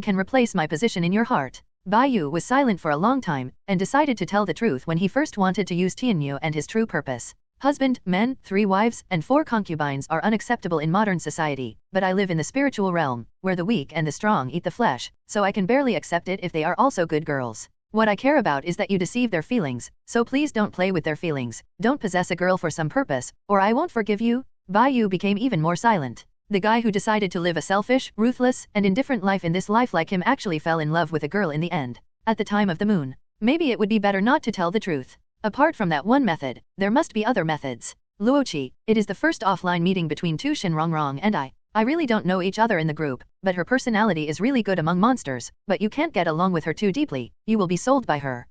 can replace my position in your heart. Bai Yu was silent for a long time, and decided to tell the truth when he first wanted to use Tianyu and his true purpose. Husband, men, 3 wives, and 4 concubines are unacceptable in modern society, but I live in the spiritual realm, where the weak and the strong eat the flesh, so I can barely accept it if they are also good girls. What I care about is that you deceive their feelings, so please don't play with their feelings, don't possess a girl for some purpose, or I won't forgive you. Bai Yu became even more silent. The guy who decided to live a selfish, ruthless, and indifferent life in this life like him actually fell in love with a girl in the end. At the time of the moon. Maybe it would be better not to tell the truth. Apart from that one method, there must be other methods. Luochi, it is the first offline meeting between Tu Shinrongrong and I. I really don't know each other in the group, but her personality is really good among monsters, but you can't get along with her too deeply, you will be sold by her.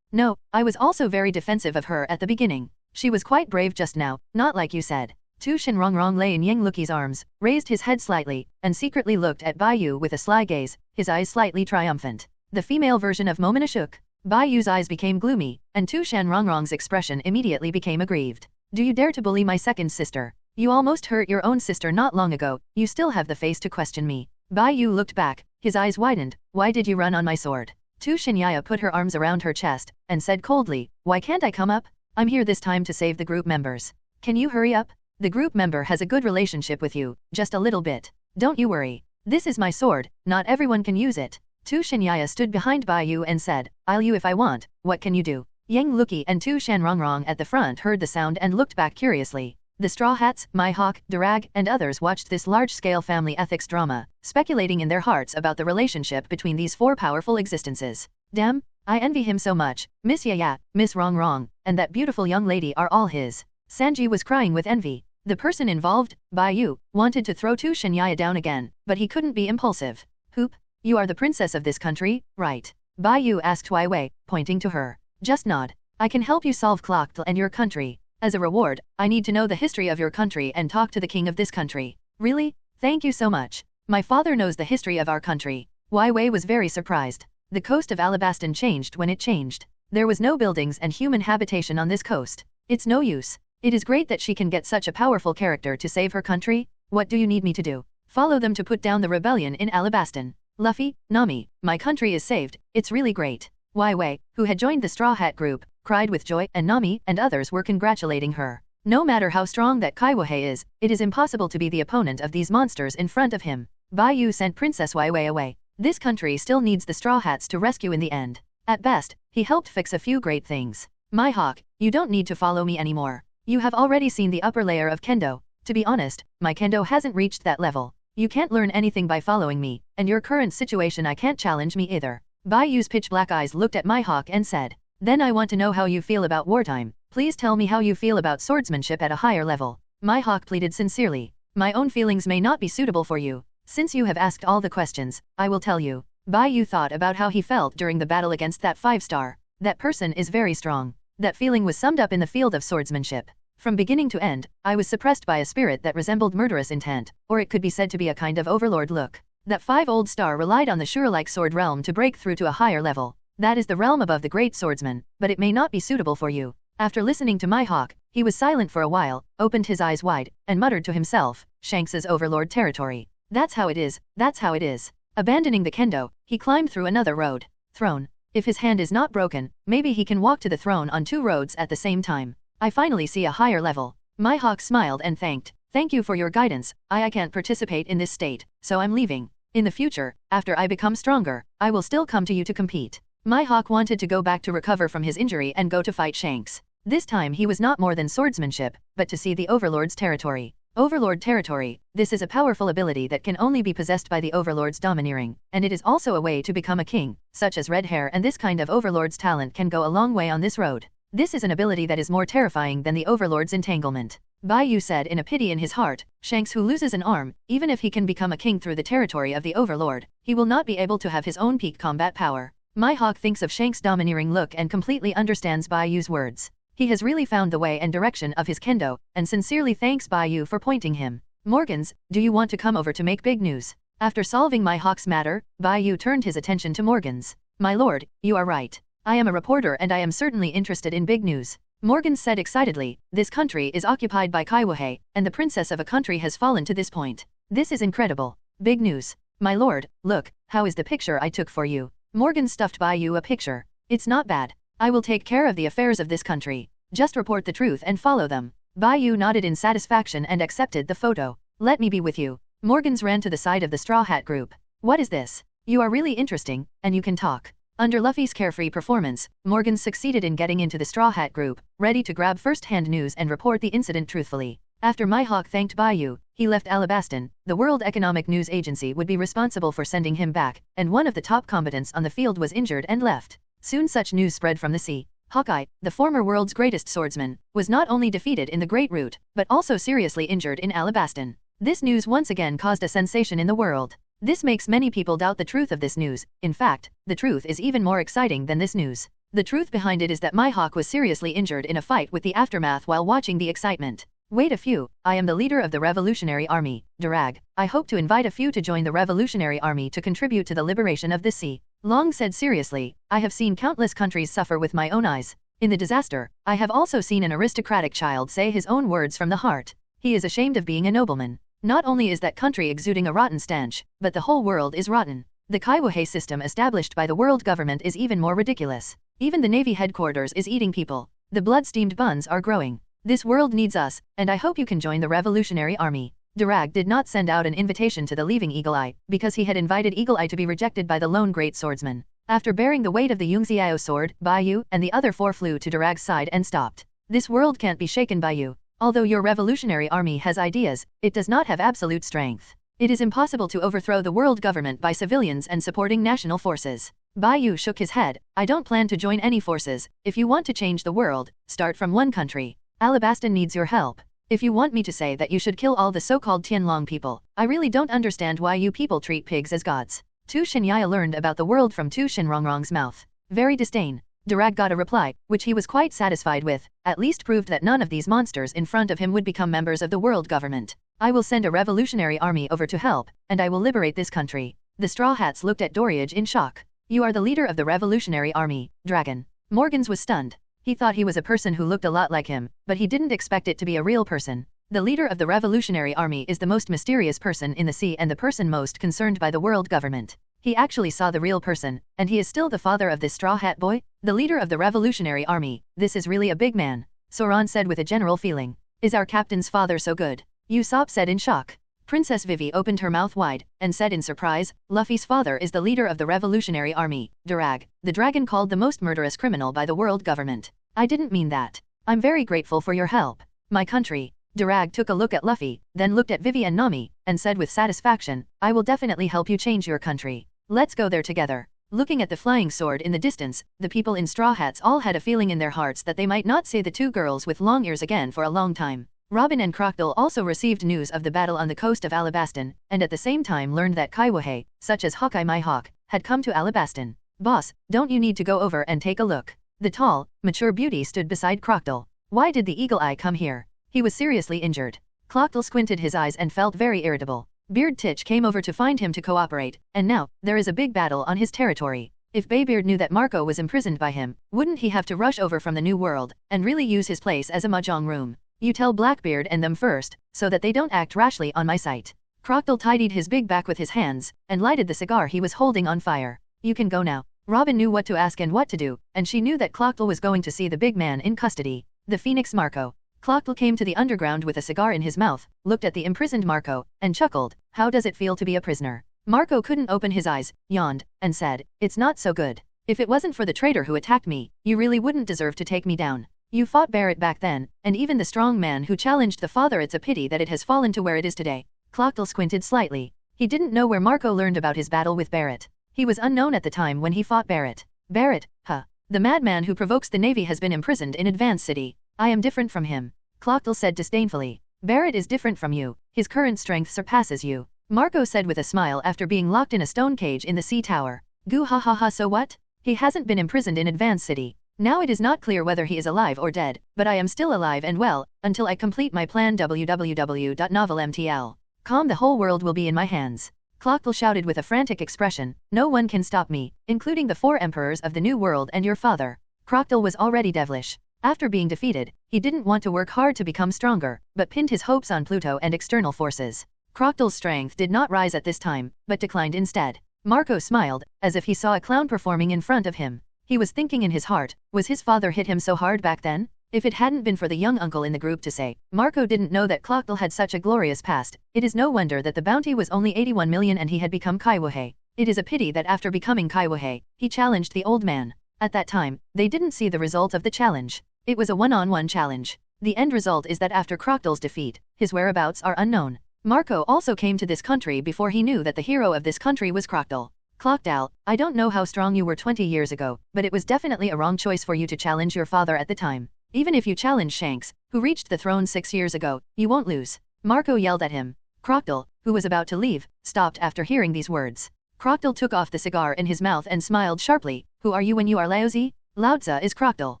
No, I was also very defensive of her at the beginning. She was quite brave just now, not like you said. Tu Shinrongrong lay in Yang Luki's arms, raised his head slightly, and secretly looked at Bai Yu with a sly gaze, his eyes slightly triumphant. The female version of Momina shook. Bai Yu's eyes became gloomy, and Tu Shanrongrong's expression immediately became aggrieved. Do you dare to bully my second sister? You almost hurt your own sister not long ago, you still have the face to question me. Bai Yu looked back, his eyes widened, why did you run on my sword? Tu Shinyaya put her arms around her chest, and said coldly, why can't I come up? I'm here this time to save the group members. Can you hurry up? The group member has a good relationship with you, just a little bit. Don't you worry. This is my sword, not everyone can use it. Tu Shinyaya stood behind Bai Yu and said, I'll you if I want, what can you do? Yang Luki and Tu Shanrongrong at the front heard the sound and looked back curiously. The Straw Hats, Mihawk, Durag, and others watched this large-scale family ethics drama, speculating in their hearts about the relationship between these 4 powerful existences. Damn, I envy him so much. Miss Yaya, Miss Rong, and that beautiful young lady are all his. Sanji was crying with envy. The person involved, Bai Yu, wanted to throw Tu Shinyaya down again, but he couldn't be impulsive. Hoop, you are the princess of this country, right? Bai Yu asked Wai Wei, pointing to her. Just nod. I can help you solve Clocktel and your country. As a reward, I need to know the history of your country and talk to the king of this country. Really? Thank you so much. My father knows the history of our country. Wai Wei was very surprised. The coast of Alabaston changed when it changed. There was no buildings and human habitation on this coast. It's no use. It is great that she can get such a powerful character to save her country. What do you need me to do? Follow them to put down the rebellion in Alabaston. Luffy, Nami, my country is saved, it's really great. Wai Wei, who had joined the Straw Hat group, cried with joy, and Nami and others were congratulating her. No matter how strong that Kaiwahe is, it is impossible to be the opponent of these monsters in front of him. Bai Yu sent Princess Wai Wei away. This country still needs the Straw Hats to rescue in the end. At best, he helped fix a few great things. Mihawk, you don't need to follow me anymore. You have already seen the upper layer of Kendo. To be honest, my Kendo hasn't reached that level. You can't learn anything by following me, and your current situation I can't challenge me either. Bai Yu's pitch black eyes looked at Mihawk and said, then I want to know how you feel about wartime. Please tell me how you feel about swordsmanship at a higher level. Mihawk pleaded sincerely. My own feelings may not be suitable for you. Since you have asked all the questions, I will tell you. Bai Yu thought about how he felt during the battle against that 5-star. That person is very strong. That feeling was summed up in the field of swordsmanship. From beginning to end, I was suppressed by a spirit that resembled murderous intent, or it could be said to be a kind of overlord look. That 5-old star relied on the sure-like sword realm to break through to a higher level. That is the realm above the great swordsman, but it may not be suitable for you. After listening to Mihawk, he was silent for a while, opened his eyes wide, and muttered to himself, Shanks's overlord territory. That's how it is, that's how it is. Abandoning the kendo, he climbed through another road. Throne. If his hand is not broken, maybe he can walk to the throne on 2 roads at the same time. I finally see a higher level. Mihawk smiled and thanked. Thank you for your guidance. I can't participate in this state, so I'm leaving. In the future, after I become stronger, I will still come to you to compete. Mihawk wanted to go back to recover from his injury and go to fight Shanks. This time he was not more than swordsmanship, but to see the Overlord's territory. Overlord territory, this is a powerful ability that can only be possessed by the Overlord's domineering, and it is also a way to become a king, such as red hair, and this kind of Overlord's talent can go a long way on this road. This is an ability that is more terrifying than the Overlord's entanglement. Bai Yu said in a pity in his heart, Shanks who loses an arm, even if he can become a king through the territory of the Overlord, he will not be able to have his own peak combat power. Mihawk thinks of Shanks' domineering look and completely understands Bai Yu's words. He has really found the way and direction of his kendo, and sincerely thanks Bai Yu for pointing him. Morgans, do you want to come over to make big news? After solving Mihawk's matter, Bai Yu turned his attention to Morgans. My lord, you are right. I am a reporter and I am certainly interested in big news. Morgans said excitedly, this country is occupied by Kaiwahei, and the princess of a country has fallen to this point. This is incredible. Big news. My lord, look, how is the picture I took for you? Morgan stuffed Bai Yu a picture. It's not bad. I will take care of the affairs of this country. Just report the truth and follow them. Bai Yu nodded in satisfaction and accepted the photo. Let me be with you. Morgans ran to the side of the Straw Hat group. What is this? You are really interesting, and you can talk. Under Luffy's carefree performance, Morgans succeeded in getting into the Straw Hat group, ready to grab first-hand news and report the incident truthfully. After Mihawk thanked Bai Yu, he left Alabaston. The World Economic News Agency would be responsible for sending him back, and one of the top combatants on the field was injured and left. Soon such news spread from the sea. Hawkeye, the former world's greatest swordsman, was not only defeated in the Great Route, but also seriously injured in Alabaston. This news once again caused a sensation in the world. This makes many people doubt the truth of this news. In fact, the truth is even more exciting than this news. The truth behind it is that Mihawk was seriously injured in a fight with the aftermath while watching the excitement. Wait a few, I am the leader of the Revolutionary Army, Durag. I hope to invite a few to join the Revolutionary Army to contribute to the liberation of this sea. Long said seriously, I have seen countless countries suffer with my own eyes. In the disaster, I have also seen an aristocratic child say his own words from the heart. He is ashamed of being a nobleman. Not only is that country exuding a rotten stench, but the whole world is rotten. The Kaiwahei system established by the world government is even more ridiculous. Even the Navy headquarters is eating people. The blood-steamed buns are growing. This world needs us, and I hope you can join the Revolutionary Army. Durag did not send out an invitation to the leaving Eagle Eye, because he had invited Eagle Eye to be rejected by the lone great swordsman. After bearing the weight of the Yungziao sword, Bai Yu and the other 4 flew to Durag's side and stopped. This world can't be shaken by you. Although your Revolutionary Army has ideas, it does not have absolute strength. It is impossible to overthrow the world government by civilians and supporting national forces. Bai Yu shook his head. I don't plan to join any forces. If you want to change the world, start from one country. Alabaston needs your help. If you want me to say that you should kill all the so-called Tianlong people, I really don't understand why you people treat pigs as gods. Tu Shinyaya learned about the world from Tu Shinrongrong's mouth. Very disdain. Durag got a reply, which he was quite satisfied with, at least proved that none of these monsters in front of him would become members of the world government. I will send a revolutionary army over to help, and I will liberate this country. The Straw Hats looked at Doriage in shock. You are the leader of the Revolutionary Army, Dragon. Morgans was stunned. He thought he was a person who looked a lot like him, but he didn't expect it to be a real person. The leader of the Revolutionary Army is the most mysterious person in the sea and the person most concerned by the world government. He actually saw the real person, and he is still the father of this Straw Hat boy? The leader of the Revolutionary Army, this is really a big man. Soran said with a general feeling. Is our captain's father so good? Usopp said in shock. Princess Vivi opened her mouth wide, and said in surprise, Luffy's father is the leader of the Revolutionary Army, Durag, the dragon called the most murderous criminal by the world government. I didn't mean that. I'm very grateful for your help. My country. Durag took a look at Luffy, then looked at Vivi and Nami, and said with satisfaction, I will definitely help you change your country. Let's go there together. Looking at the flying sword in the distance, the people in straw hats all had a feeling in their hearts that they might not see the two girls with long ears again for a long time. Robin and Crocodile also received news of the battle on the coast of Alabaston, and at the same time learned that Kaiwahe, such as Hawkeye my Hawk, had come to Alabaston. Boss, don't you need to go over and take a look? The tall, mature beauty stood beside Crocodile. Why did the Eagle Eye come here? He was seriously injured. Crocodile squinted his eyes and felt very irritable. Beard Titch came over to find him to cooperate, and now, there is a big battle on his territory. If Baybeard knew that Marco was imprisoned by him, wouldn't he have to rush over from the New World, and really use his place as a mahjong room? You tell Blackbeard and them first, so that they don't act rashly on my sight. Crocodile tidied his big back with his hands, and lighted the cigar he was holding on fire. You can go now. Robin knew what to ask and what to do, and she knew that Crocodile was going to see the big man in custody. The Phoenix Marco. Crocodile came to the underground with a cigar in his mouth, looked at the imprisoned Marco, and chuckled. How does it feel to be a prisoner? Marco couldn't open his eyes, yawned, and said, it's not so good. If it wasn't for the traitor who attacked me, you really wouldn't deserve to take me down. You fought Barrett back then, and even the strong man who challenged the father, it's a pity that it has fallen to where it is today. Crocodile squinted slightly. He didn't know where Marco learned about his battle with Barrett. He was unknown at the time when he fought Barrett. Barrett, huh? The madman who provokes the Navy has been imprisoned in Advance City. I am different from him. Crocodile said disdainfully. Barrett is different from you. His current strength surpasses you. Marco said with a smile after being locked in a stone cage in the sea tower. Goo ha ha ha, so what? He hasn't been imprisoned in Advance City. Now it is not clear whether he is alive or dead, but I am still alive and well, until I complete my plan. www.novelmtl.com. The whole world will be in my hands. Crocodile shouted with a frantic expression, no one can stop me, including the 4 emperors of the New World and your father. Crocodile was already devilish. After being defeated, he didn't want to work hard to become stronger, but pinned his hopes on Pluto and external forces. Crocodile's strength did not rise at this time, but declined instead. Marco smiled, as if he saw a clown performing in front of him. He was thinking in his heart, was his father hit him so hard back then? If it hadn't been for the young uncle in the group to say, Marco didn't know that Crocodile had such a glorious past, it is no wonder that the bounty was only 81 million and he had become Kaiwahe. It is a pity that after becoming Kaiwahe, he challenged the old man. At that time, they didn't see the result of the challenge. It was a one-on-one challenge. The end result is that after Crocodile's defeat, his whereabouts are unknown. Marco also came to this country before he knew that the hero of this country was Crocodile. Crocodile, I don't know how strong you were 20 years ago, but it was definitely a wrong choice for you to challenge your father at the time. Even if you challenge Shanks, who reached the throne 6 years ago, you won't lose. Marco yelled at him. Crocodile, who was about to leave, stopped after hearing these words. Crocodile took off the cigar in his mouth and smiled sharply. Who are you when you are Laozi? Laozi is Crocodile.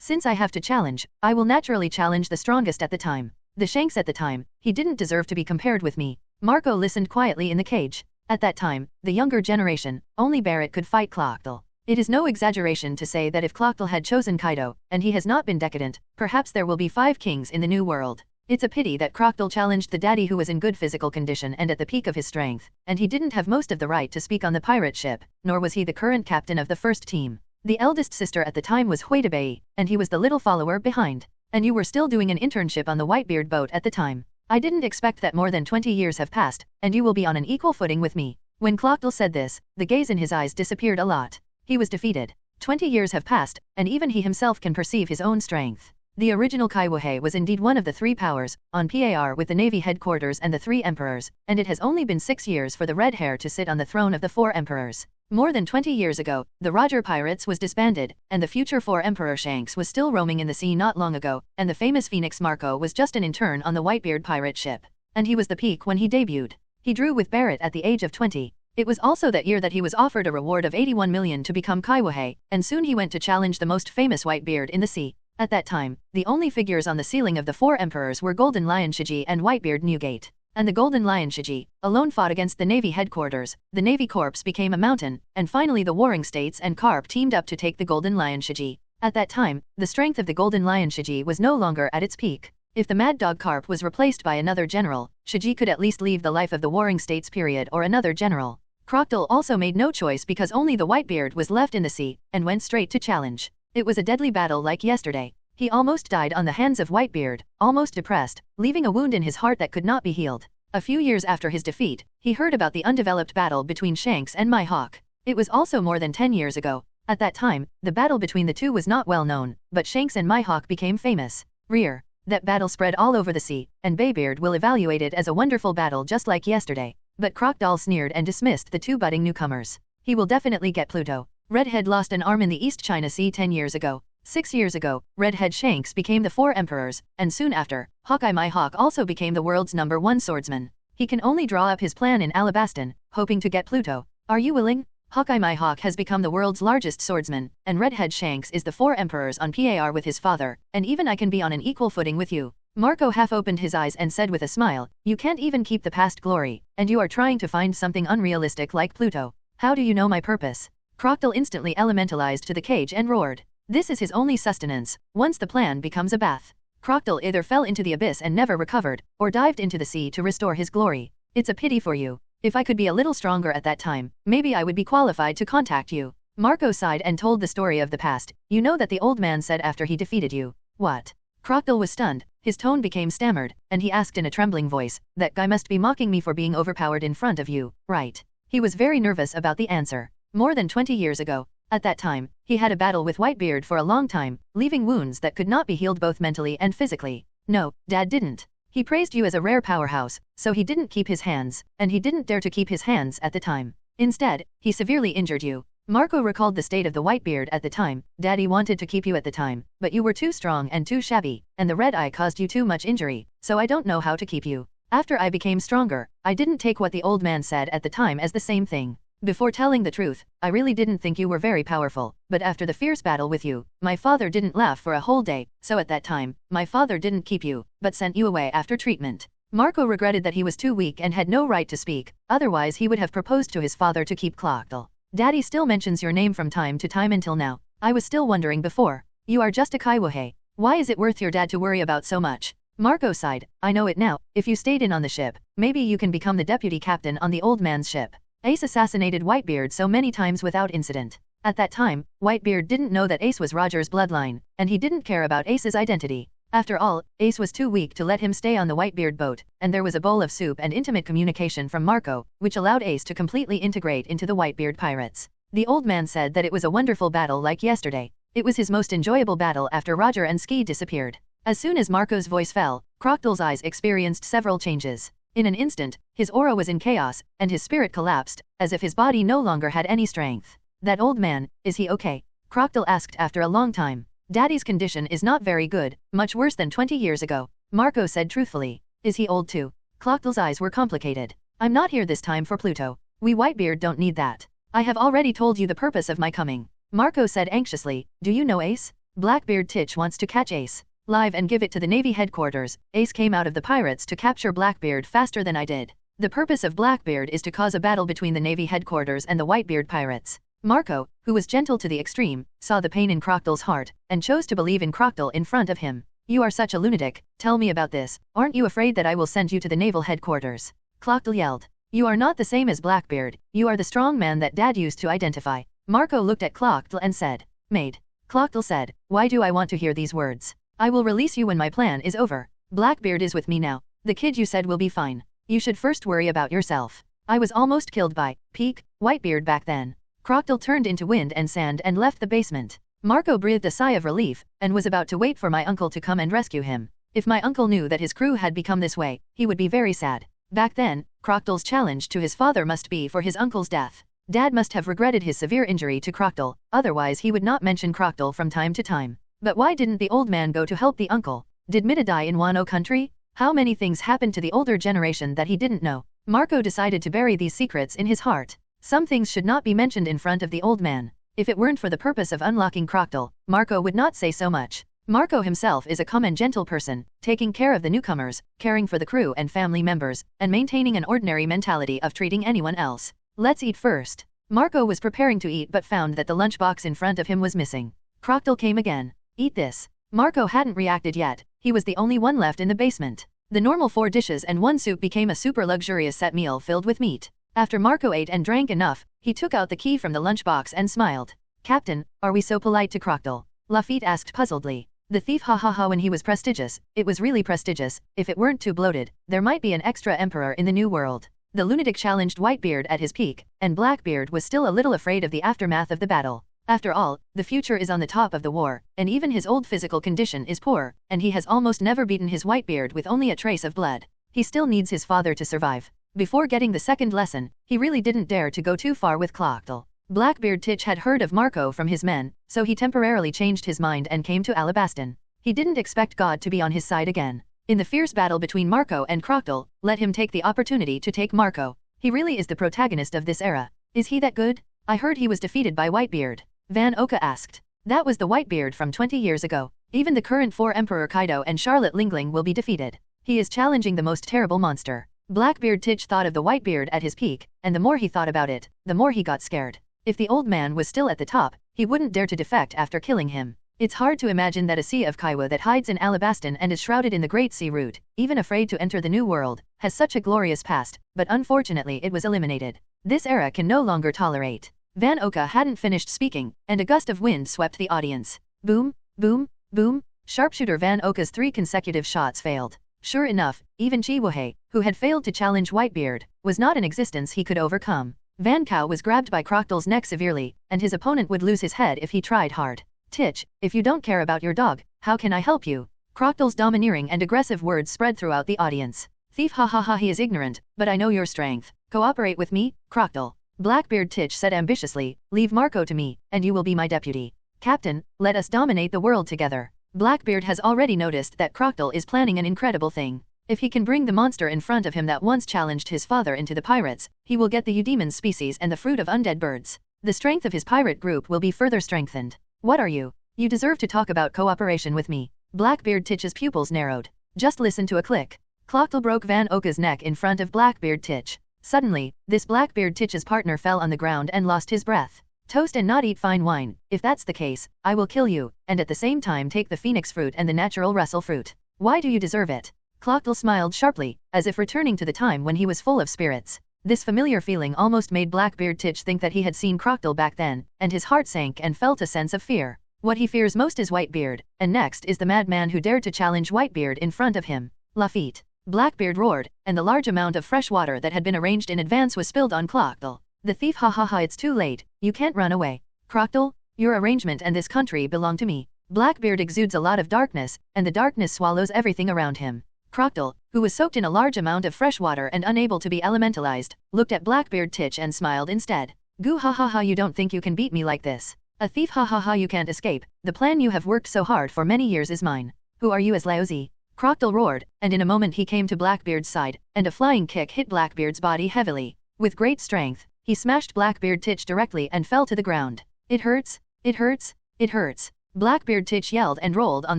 Since I have to challenge, I will naturally challenge the strongest at the time. The Shanks at the time, he didn't deserve to be compared with me. Marco listened quietly in the cage. At that time, the younger generation, only Barrett could fight Crocodile. It is no exaggeration to say that if Crocodile had chosen Kaido, and he has not been decadent, perhaps there will be 5 kings in the New World. It's a pity that Crocodile challenged the daddy who was in good physical condition and at the peak of his strength, and he didn't have most of the right to speak on the pirate ship, nor was he the current captain of the first team. The eldest sister at the time was Huitabei, and he was the little follower behind. And you were still doing an internship on the Whitebeard boat at the time. I didn't expect that more than 20 years have passed, and you will be on an equal footing with me. When Crocodile said this, the gaze in his eyes disappeared a lot. He was defeated. 20 years have passed, and even he himself can perceive his own strength. The original Kaiwahe was indeed one of the 3 powers, on par with the Navy headquarters and the 3 emperors, and it has only been 6 years for the red hair to sit on the throne of the 4 emperors. More than 20 years ago, the Roger Pirates was disbanded, and the future 4 Emperor Shanks was still roaming in the sea not long ago, and the famous Phoenix Marco was just an intern on the Whitebeard pirate ship. And he was the peak when he debuted. He drew with Barrett at the age of 20. It was also that year that he was offered a reward of 81 million to become Kaiwahe, and soon he went to challenge the most famous Whitebeard in the sea. At that time, the only figures on the ceiling of the 4 emperors were Golden Lion Shiji and Whitebeard Newgate. And the Golden Lion Shiji, alone fought against the Navy headquarters, the Navy Corps became a mountain, and finally the warring states and Carp teamed up to take the Golden Lion Shiji. At that time, the strength of the Golden Lion Shiji was no longer at its peak. If the Mad Dog Carp was replaced by another general, Shiji could at least leave the life of the warring states period or another general. Crocodile also made no choice because only the Whitebeard was left in the sea, and went straight to challenge. It was a deadly battle like yesterday. He almost died on the hands of Whitebeard, almost depressed, leaving a wound in his heart that could not be healed. A few years after his defeat, he heard about the undeveloped battle between Shanks and Mihawk. It was also more than 10 years ago. At that time, the battle between the two was not well known, but Shanks and Mihawk became famous. Rear. That battle spread all over the sea, and Baybeard will evaluate it as a wonderful battle just like yesterday. But Crocodile sneered and dismissed the two budding newcomers. He will definitely get Pluto. Redhead lost an arm in the East China Sea 10 years ago. 6 years ago, Redhead Shanks became the 4 emperors, and soon after, Hawkeye My Hawk also became the world's #1 swordsman. He can only draw up his plan in Alabaston, hoping to get Pluto. Are you willing? Hawkeye My Hawk has become the world's largest swordsman, and Redhead Shanks is the 4 emperors on par with his father, and even I can be on an equal footing with you. Marco half opened his eyes and said with a smile, you can't even keep the past glory, and you are trying to find something unrealistic like Pluto. How do you know my purpose? Crocodile instantly elementalized to the cage and roared. This is his only sustenance. Once the plan becomes a bath, Crocodile either fell into the abyss and never recovered, or dived into the sea to restore his glory. It's a pity for you. If I could be a little stronger at that time, maybe I would be qualified to contact you. Marco sighed and told the story of the past. You know that the old man said after he defeated you. What? Crocodile was stunned, his tone became stammered, and he asked in a trembling voice, that guy must be mocking me for being overpowered in front of you, right? He was very nervous about the answer. More than 20 years ago. At that time, he had a battle with Whitebeard for a long time, leaving wounds that could not be healed both mentally and physically. No, Dad didn't. He praised you as a rare powerhouse, so he didn't keep his hands, and he didn't dare to keep his hands at the time. Instead, he severely injured you. Marco recalled the state of the Whitebeard at the time. Daddy wanted to keep you at the time, but you were too strong and too shabby, and the red eye caused you too much injury, so I don't know how to keep you. After I became stronger, I didn't take what the old man said at the time as the same thing. Before telling the truth, I really didn't think you were very powerful, but after the fierce battle with you, my father didn't laugh for a whole day, so at that time, my father didn't keep you, but sent you away after treatment. Marco regretted that he was too weak and had no right to speak, otherwise he would have proposed to his father to keep Crocodile. Daddy still mentions your name from time to time until now. I was still wondering before. You are just a Kaiwohei. Why is it worth your dad to worry about so much? Marco sighed. I know it now. If you stayed in on the ship, maybe you can become the deputy captain on the old man's ship. Ace assassinated Whitebeard so many times without incident. At that time, Whitebeard didn't know that Ace was Roger's bloodline, and he didn't care about Ace's identity. After all, Ace was too weak to let him stay on the Whitebeard boat, and there was a bowl of soup and intimate communication from Marco, which allowed Ace to completely integrate into the Whitebeard pirates. The old man said that it was a wonderful battle like yesterday. It was his most enjoyable battle after Roger and Ski disappeared. As soon as Marco's voice fell, Crocodile's eyes experienced several changes. In an instant, his aura was in chaos, and his spirit collapsed, as if his body no longer had any strength. That old man, is he okay? Crocodile asked after a long time. Daddy's condition is not very good, much worse than 20 years ago, Marco said truthfully. Is he old too? Crocodile's eyes were complicated. I'm not here this time for Pluto. We Whitebeard don't need that. I have already told you the purpose of my coming. Marco said anxiously. Do you know Ace? Blackbeard Titch wants to catch Ace live and give it to the Navy headquarters. Ace came out of the pirates to capture Blackbeard faster than I did. The purpose of Blackbeard is to cause a battle between the Navy headquarters and the Whitebeard pirates. Marco, who was gentle to the extreme, saw the pain in Crocodile's heart, and chose to believe in Crocodile in front of him. You are such a lunatic, tell me about this. Aren't you afraid that I will send you to the naval headquarters? Crocodile yelled. You are not the same as Blackbeard, you are the strong man that Dad used to identify. Marco looked at Crocodile and said, Maid. Crocodile said, why do I want to hear these words? I will release you when my plan is over. Blackbeard is with me now. The kid you said will be fine. You should first worry about yourself. I was almost killed by Whitebeard back then. Crocodile turned into wind and sand and left the basement. Marco breathed a sigh of relief, and was about to wait for my uncle to come and rescue him. If my uncle knew that his crew had become this way, he would be very sad. Back then, Crocodile's challenge to his father must be for his uncle's death. Dad must have regretted his severe injury to Crocodile, otherwise he would not mention Crocodile from time to time. But why didn't the old man go to help the uncle? Did Mida die in Wano country? How many things happened to the older generation that he didn't know? Marco decided to bury these secrets in his heart. Some things should not be mentioned in front of the old man. If it weren't for the purpose of unlocking Crocodile, Marco would not say so much. Marco himself is a calm and gentle person, taking care of the newcomers, caring for the crew and family members, and maintaining an ordinary mentality of treating anyone else. Let's eat first. Marco was preparing to eat but found that the lunchbox in front of him was missing. Crocodile came again. Eat this. Marco hadn't reacted yet. He was the only one left in the basement. The normal 4 dishes and 1 soup became a super luxurious set meal filled with meat. After Marco ate and drank enough, he took out the key from the lunchbox and smiled. Captain, are we so polite to Crocodile? Lafitte asked puzzledly. The thief when he was prestigious, it was really prestigious. If it weren't too bloated, there might be an extra emperor in the new world. The lunatic challenged Whitebeard at his peak, and Blackbeard was still a little afraid of the aftermath of the battle. After all, the future is on the top of the war, and even his old physical condition is poor, and he has almost never beaten his Whitebeard with only a trace of blood. He still needs his father to survive. Before getting the second lesson, he really didn't dare to go too far with Clockle. Blackbeard Titch had heard of Marco from his men, so he temporarily changed his mind and came to Alabaston. He didn't expect God to be on his side again. In the fierce battle between Marco and Crocodile, let him take the opportunity to take Marco. He really is the protagonist of this era. Is he that good? I heard he was defeated by Whitebeard. Van Oka asked. That was the Whitebeard from 20 years ago. Even the current 4 Emperor Kaido and Charlotte Lingling will be defeated. He is challenging the most terrible monster. Blackbeard Titch thought of the Whitebeard at his peak, and the more he thought about it, the more he got scared. If the old man was still at the top, he wouldn't dare to defect after killing him. It's hard to imagine that a sea of Kaiwa that hides in Alabaston and is shrouded in the Great Sea Route, even afraid to enter the New World, has such a glorious past, but unfortunately it was eliminated. This era can no longer tolerate. Van Oka hadn't finished speaking, and a gust of wind swept the audience. Boom, boom, boom. Sharpshooter Van Oka's 3 consecutive shots failed. Sure enough, even Chiwohei, who had failed to challenge Whitebeard, was not an existence he could overcome. Van Cow was grabbed by Crocodile's neck severely, and his opponent would lose his head if he tried hard. Titch, if you don't care about your dog, how can I help you? Crocodile's domineering and aggressive words spread throughout the audience. Thief, ha ha ha, he is ignorant, but I know your strength. Cooperate with me, Crocodile. Blackbeard Titch said ambitiously, leave Marco to me, and you will be my deputy. Captain, let us dominate the world together. Blackbeard has already noticed that Crocodile is planning an incredible thing. If he can bring the monster in front of him that once challenged his father into the pirates, he will get the Eudemon species and the fruit of undead birds. The strength of his pirate group will be further strengthened. What are you? You deserve to talk about cooperation with me. Blackbeard Titch's pupils narrowed. Just listen to a click. Clockle broke Van Oka's neck in front of Blackbeard Titch. Suddenly, this Blackbeard Titch's partner fell on the ground and lost his breath. Toast and not eat fine wine. If that's the case, I will kill you, and at the same time take the phoenix fruit and the natural Russell fruit. Why do you deserve it? Clockle smiled sharply, as if returning to the time when he was full of spirits. This familiar feeling almost made Blackbeard Titch think that he had seen Crocodile back then, and his heart sank and felt a sense of fear. What he fears most is Whitebeard, and next is the madman who dared to challenge Whitebeard in front of him. Lafitte. Blackbeard roared, and the large amount of fresh water that had been arranged in advance was spilled on Crocodile. The thief, ha ha ha, it's too late, you can't run away. Crocodile, your arrangement and this country belong to me. Blackbeard exudes a lot of darkness, and the darkness swallows everything around him. Crocodile, who was soaked in a large amount of fresh water and unable to be elementalized, looked at Blackbeard Titch and smiled instead. Goo ha ha ha, you don't think you can beat me like this. A thief, ha ha ha, you can't escape. The plan you have worked so hard for many years is mine. Who are you as Laozi? Crocodile roared, and in a moment he came to Blackbeard's side, and a flying kick hit Blackbeard's body heavily. With great strength, he smashed Blackbeard Titch directly and fell to the ground. It hurts, it hurts, it hurts. Blackbeard Titch yelled and rolled on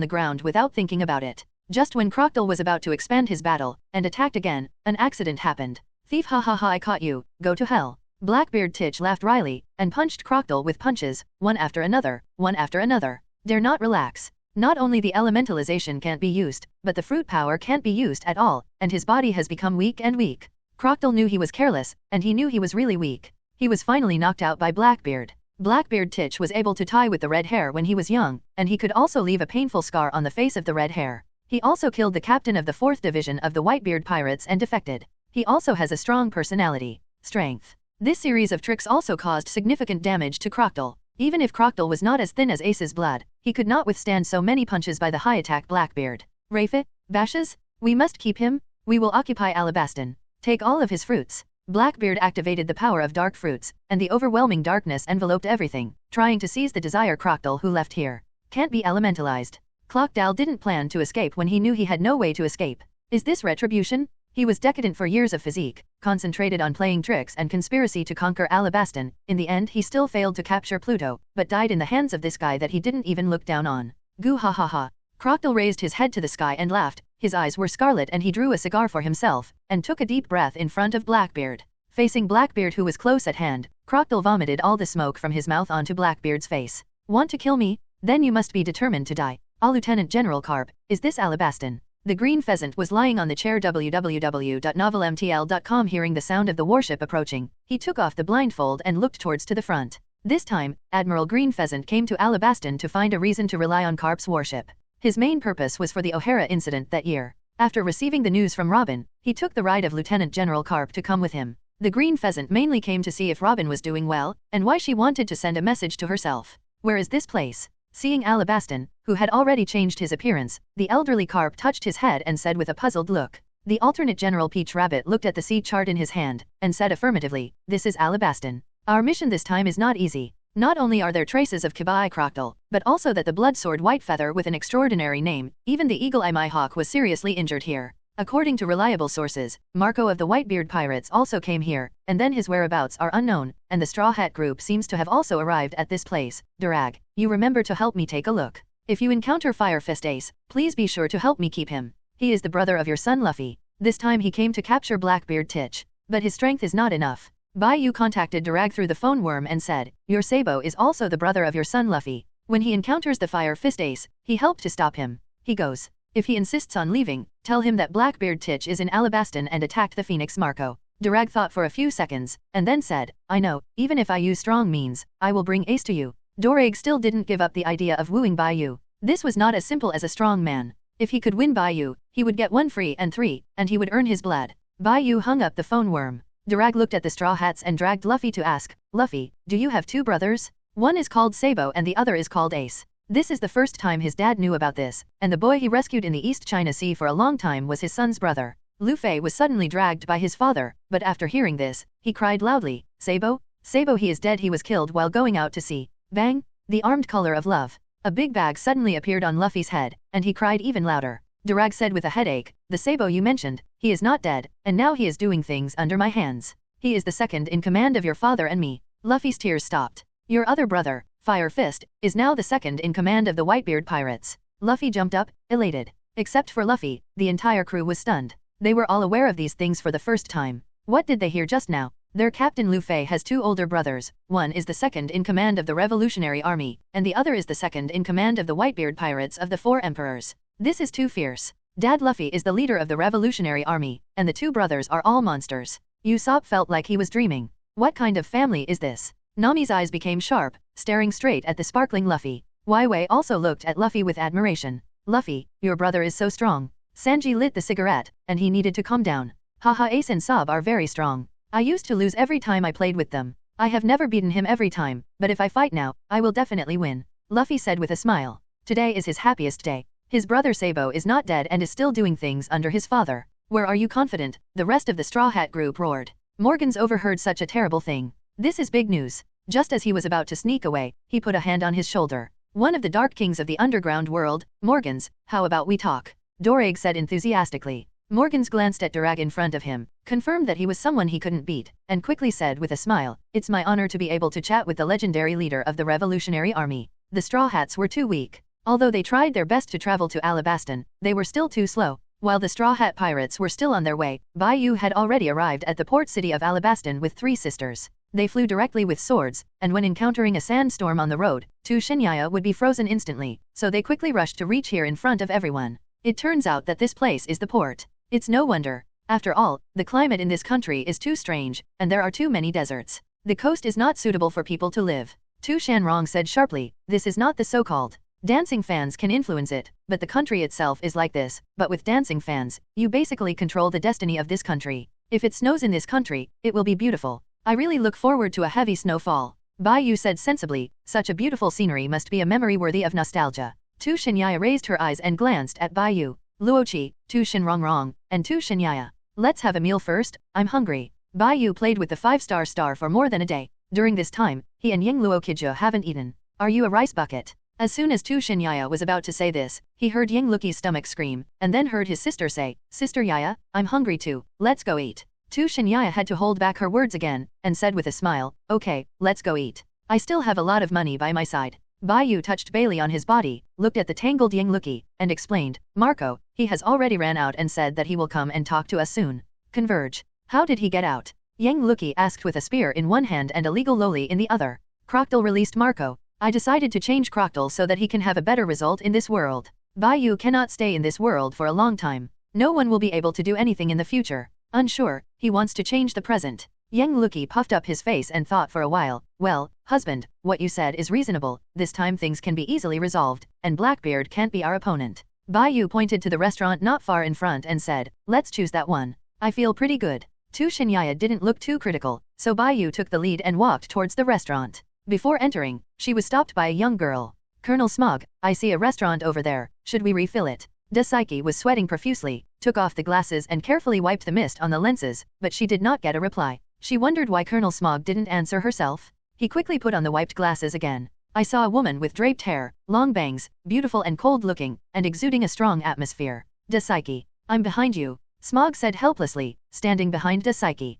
the ground without thinking about it. Just when Crocodile was about to expand his battle, and attacked again, an accident happened. Thief, ha ha ha, I caught you, go to hell. Blackbeard Titch laughed wryly, and punched Crocodile with punches, one after another, one after another. Dare not relax. Not only the elementalization can't be used, but the fruit power can't be used at all, and his body has become weak and weak. Crocodile knew he was careless, and he knew he was really weak. He was finally knocked out by Blackbeard. Blackbeard Titch was able to tie with the red hair when he was young, and he could also leave a painful scar on the face of the red hair. He also killed the captain of the 4th Division of the Whitebeard Pirates and defected. He also has a strong personality. Strength. This series of tricks also caused significant damage to Crocodile. Even if Crocodile was not as thin as Ace's blood, he could not withstand so many punches by the high-attack Blackbeard. Rafe, Bashes, we must keep him. We will occupy Alabaston. Take all of his fruits. Blackbeard activated the power of dark fruits, and the overwhelming darkness enveloped everything, trying to seize the desire Crocodile who left here. Can't be elementalized. Crocodile didn't plan to escape when he knew he had no way to escape. Is this retribution? He was decadent for years of physique, concentrated on playing tricks and conspiracy to conquer Alabaston. In the end he still failed to capture Pluto, but died in the hands of this guy that he didn't even look down on. Goo ha ha ha. Crocodile raised his head to the sky and laughed. His eyes were scarlet and he drew a cigar for himself, and took a deep breath in front of Blackbeard. Facing Blackbeard who was close at hand, Crocodile vomited all the smoke from his mouth onto Blackbeard's face. Want to kill me? Then you must be determined to die. Lieutenant General Carp, is this Alabaston? The green pheasant was lying on the chair www.novelmtl.com. Hearing the sound of the warship approaching, he took off the blindfold and looked towards to the front. This time, Admiral Green Pheasant came to Alabaston to find a reason to rely on Carp's warship. His main purpose was for the O'Hara incident that year. After receiving the news from Robin, he took the ride of Lieutenant General Carp to come with him. The green pheasant mainly came to see if Robin was doing well, and why she wanted to send a message to herself. Where is this place? Seeing Alabastan, who had already changed his appearance, the elderly carp touched his head and said with a puzzled look. The alternate General Peach Rabbit looked at the sea chart in his hand, and said affirmatively, this is Alabastan. Our mission this time is not easy. Not only are there traces of Kibai Crocodile, but also that the blood-sword Whitefeather with an extraordinary name, even the Eagle-Eye Mihawk was seriously injured here. According to reliable sources, Marco of the Whitebeard Pirates also came here, and then his whereabouts are unknown, and the Straw Hat group seems to have also arrived at this place. Durag, you remember to help me take a look. If you encounter Fire Fist Ace, please be sure to help me keep him. He is the brother of your son Luffy. This time he came to capture Blackbeard Titch, but his strength is not enough. Bai Yu contacted Durag through the phone worm and said, your Sabo is also the brother of your son Luffy. When he encounters the Fire Fist Ace, he helped to stop him. He goes. If he insists on leaving, tell him that Blackbeard Titch is in Alabastan and attacked the Phoenix Marco. Durag thought for a few seconds, and then said, I know, even if I use strong means, I will bring Ace to you. Durag still didn't give up the idea of wooing Bai Yu. This was not as simple as a strong man. If he could win Bai Yu, he would get 1 free and 3, and he would earn his blood. Bai Yu hung up the phone worm. Durag looked at the Straw Hats and dragged Luffy to ask, Luffy, do you have 2 brothers? One is called Sabo and the other is called Ace. This is the first time his dad knew about this, and the boy he rescued in the East China Sea for a long time was his son's brother. Luffy was suddenly dragged by his father, but after hearing this, he cried loudly, Sabo? Sabo, he is dead, he was killed while going out to sea. Bang! The armed color of love. A big bag suddenly appeared on Luffy's head, and he cried even louder. Durag said with a headache, the Sabo you mentioned, he is not dead, and now he is doing things under my hands. He is the second in command of your father and me. Luffy's tears stopped. Your other brother, Fire Fist, is now the second in command of the Whitebeard Pirates. Luffy jumped up, elated. Except for Luffy, the entire crew was stunned. They were all aware of these things for the first time. What did they hear just now? Their captain Luffy has 2 older brothers. One is the second in command of the Revolutionary Army, and the other is the second in command of the Whitebeard Pirates of the 4 Emperors. This is too fierce. Dad Luffy is the leader of the Revolutionary Army, and the 2 brothers are all monsters. Usopp felt like he was dreaming. What kind of family is this? Nami's eyes became sharp, staring straight at the sparkling Luffy. Wei also looked at Luffy with admiration. Luffy, your brother is so strong. Sanji lit the cigarette, and he needed to calm down. Haha, Ace and Sab are very strong. I used to lose every time I played with them. I have never beaten him every time, but if I fight now, I will definitely win. Luffy said with a smile. Today is his happiest day. His brother Sabo is not dead and is still doing things under his father. Where are you confident? The rest of the Straw Hat group roared. Morgans overheard such a terrible thing. This is big news. Just as he was about to sneak away, he put a hand on his shoulder. One of the Dark Kings of the underground world, Morgans, how about we talk? Durag said enthusiastically. Morgans glanced at Durag in front of him, confirmed that he was someone he couldn't beat, and quickly said with a smile, it's my honor to be able to chat with the legendary leader of the Revolutionary Army. The Straw Hats were too weak. Although they tried their best to travel to Alabastan, they were still too slow. While the Straw Hat pirates were still on their way, Bai Yu had already arrived at the port city of Alabastan with 3 sisters. They flew directly with swords, and when encountering a sandstorm on the road, 2 Shinyaya would be frozen instantly, so they quickly rushed to reach here in front of everyone. It turns out that this place is the port. It's no wonder. After all, the climate in this country is too strange, and there are too many deserts. The coast is not suitable for people to live. Tu Shanrong said sharply, this is not the so-called dancing fans can influence it, but the country itself is like this, but with dancing fans, you basically control the destiny of this country. If it snows in this country, it will be beautiful. I really look forward to a heavy snowfall. Bai Yu said sensibly, such a beautiful scenery must be a memory worthy of nostalgia. Tu Shinyaya raised her eyes and glanced at Bai Yu. Luochi, Tu Shinrongrong, and Tu Shinyaya. Let's have a meal first, I'm hungry. Bai Yu played with the 5-star star for more than a day. During this time, he and Ying Luokijia haven't eaten. Are you a rice bucket? As soon as Tu Shinyaya was about to say this, he heard Ying Luki's stomach scream, and then heard his sister say, Sister Yaya, I'm hungry too, let's go eat. Tu Shinyaya had to hold back her words again, and said with a smile, okay, let's go eat. I still have a lot of money by my side. Bai Yu touched Bailey on his body, looked at the tangled Ying Luki, and explained, Marco, he has already ran out and said that he will come and talk to us soon. Converge. How did he get out? Yang Luki asked with a spear in one hand and a legal loli in the other. Crocodile released Marco. I decided to change Crocodile so that he can have a better result in this world. Bai Yu cannot stay in this world for a long time. No one will be able to do anything in the future. Unsure, he wants to change the present. Yang Luki puffed up his face and thought for a while, well, husband, what you said is reasonable, this time things can be easily resolved, and Blackbeard can't be our opponent. Bai Yu pointed to the restaurant not far in front and said, let's choose that one. I feel pretty good. Tu Shinyaya didn't look too critical, so Bai Yu took the lead and walked towards the restaurant. Before entering, she was stopped by a young girl. Colonel Smog, I see a restaurant over there, should we refill it? Dasaiki was sweating profusely, took off the glasses and carefully wiped the mist on the lenses, but she did not get a reply. She wondered why Colonel Smog didn't answer herself. He quickly put on the wiped glasses again. I saw a woman with draped hair, long bangs, beautiful and cold-looking, and exuding a strong atmosphere. Dasaiki, I'm behind you, Smog said helplessly, standing behind Dasaiki.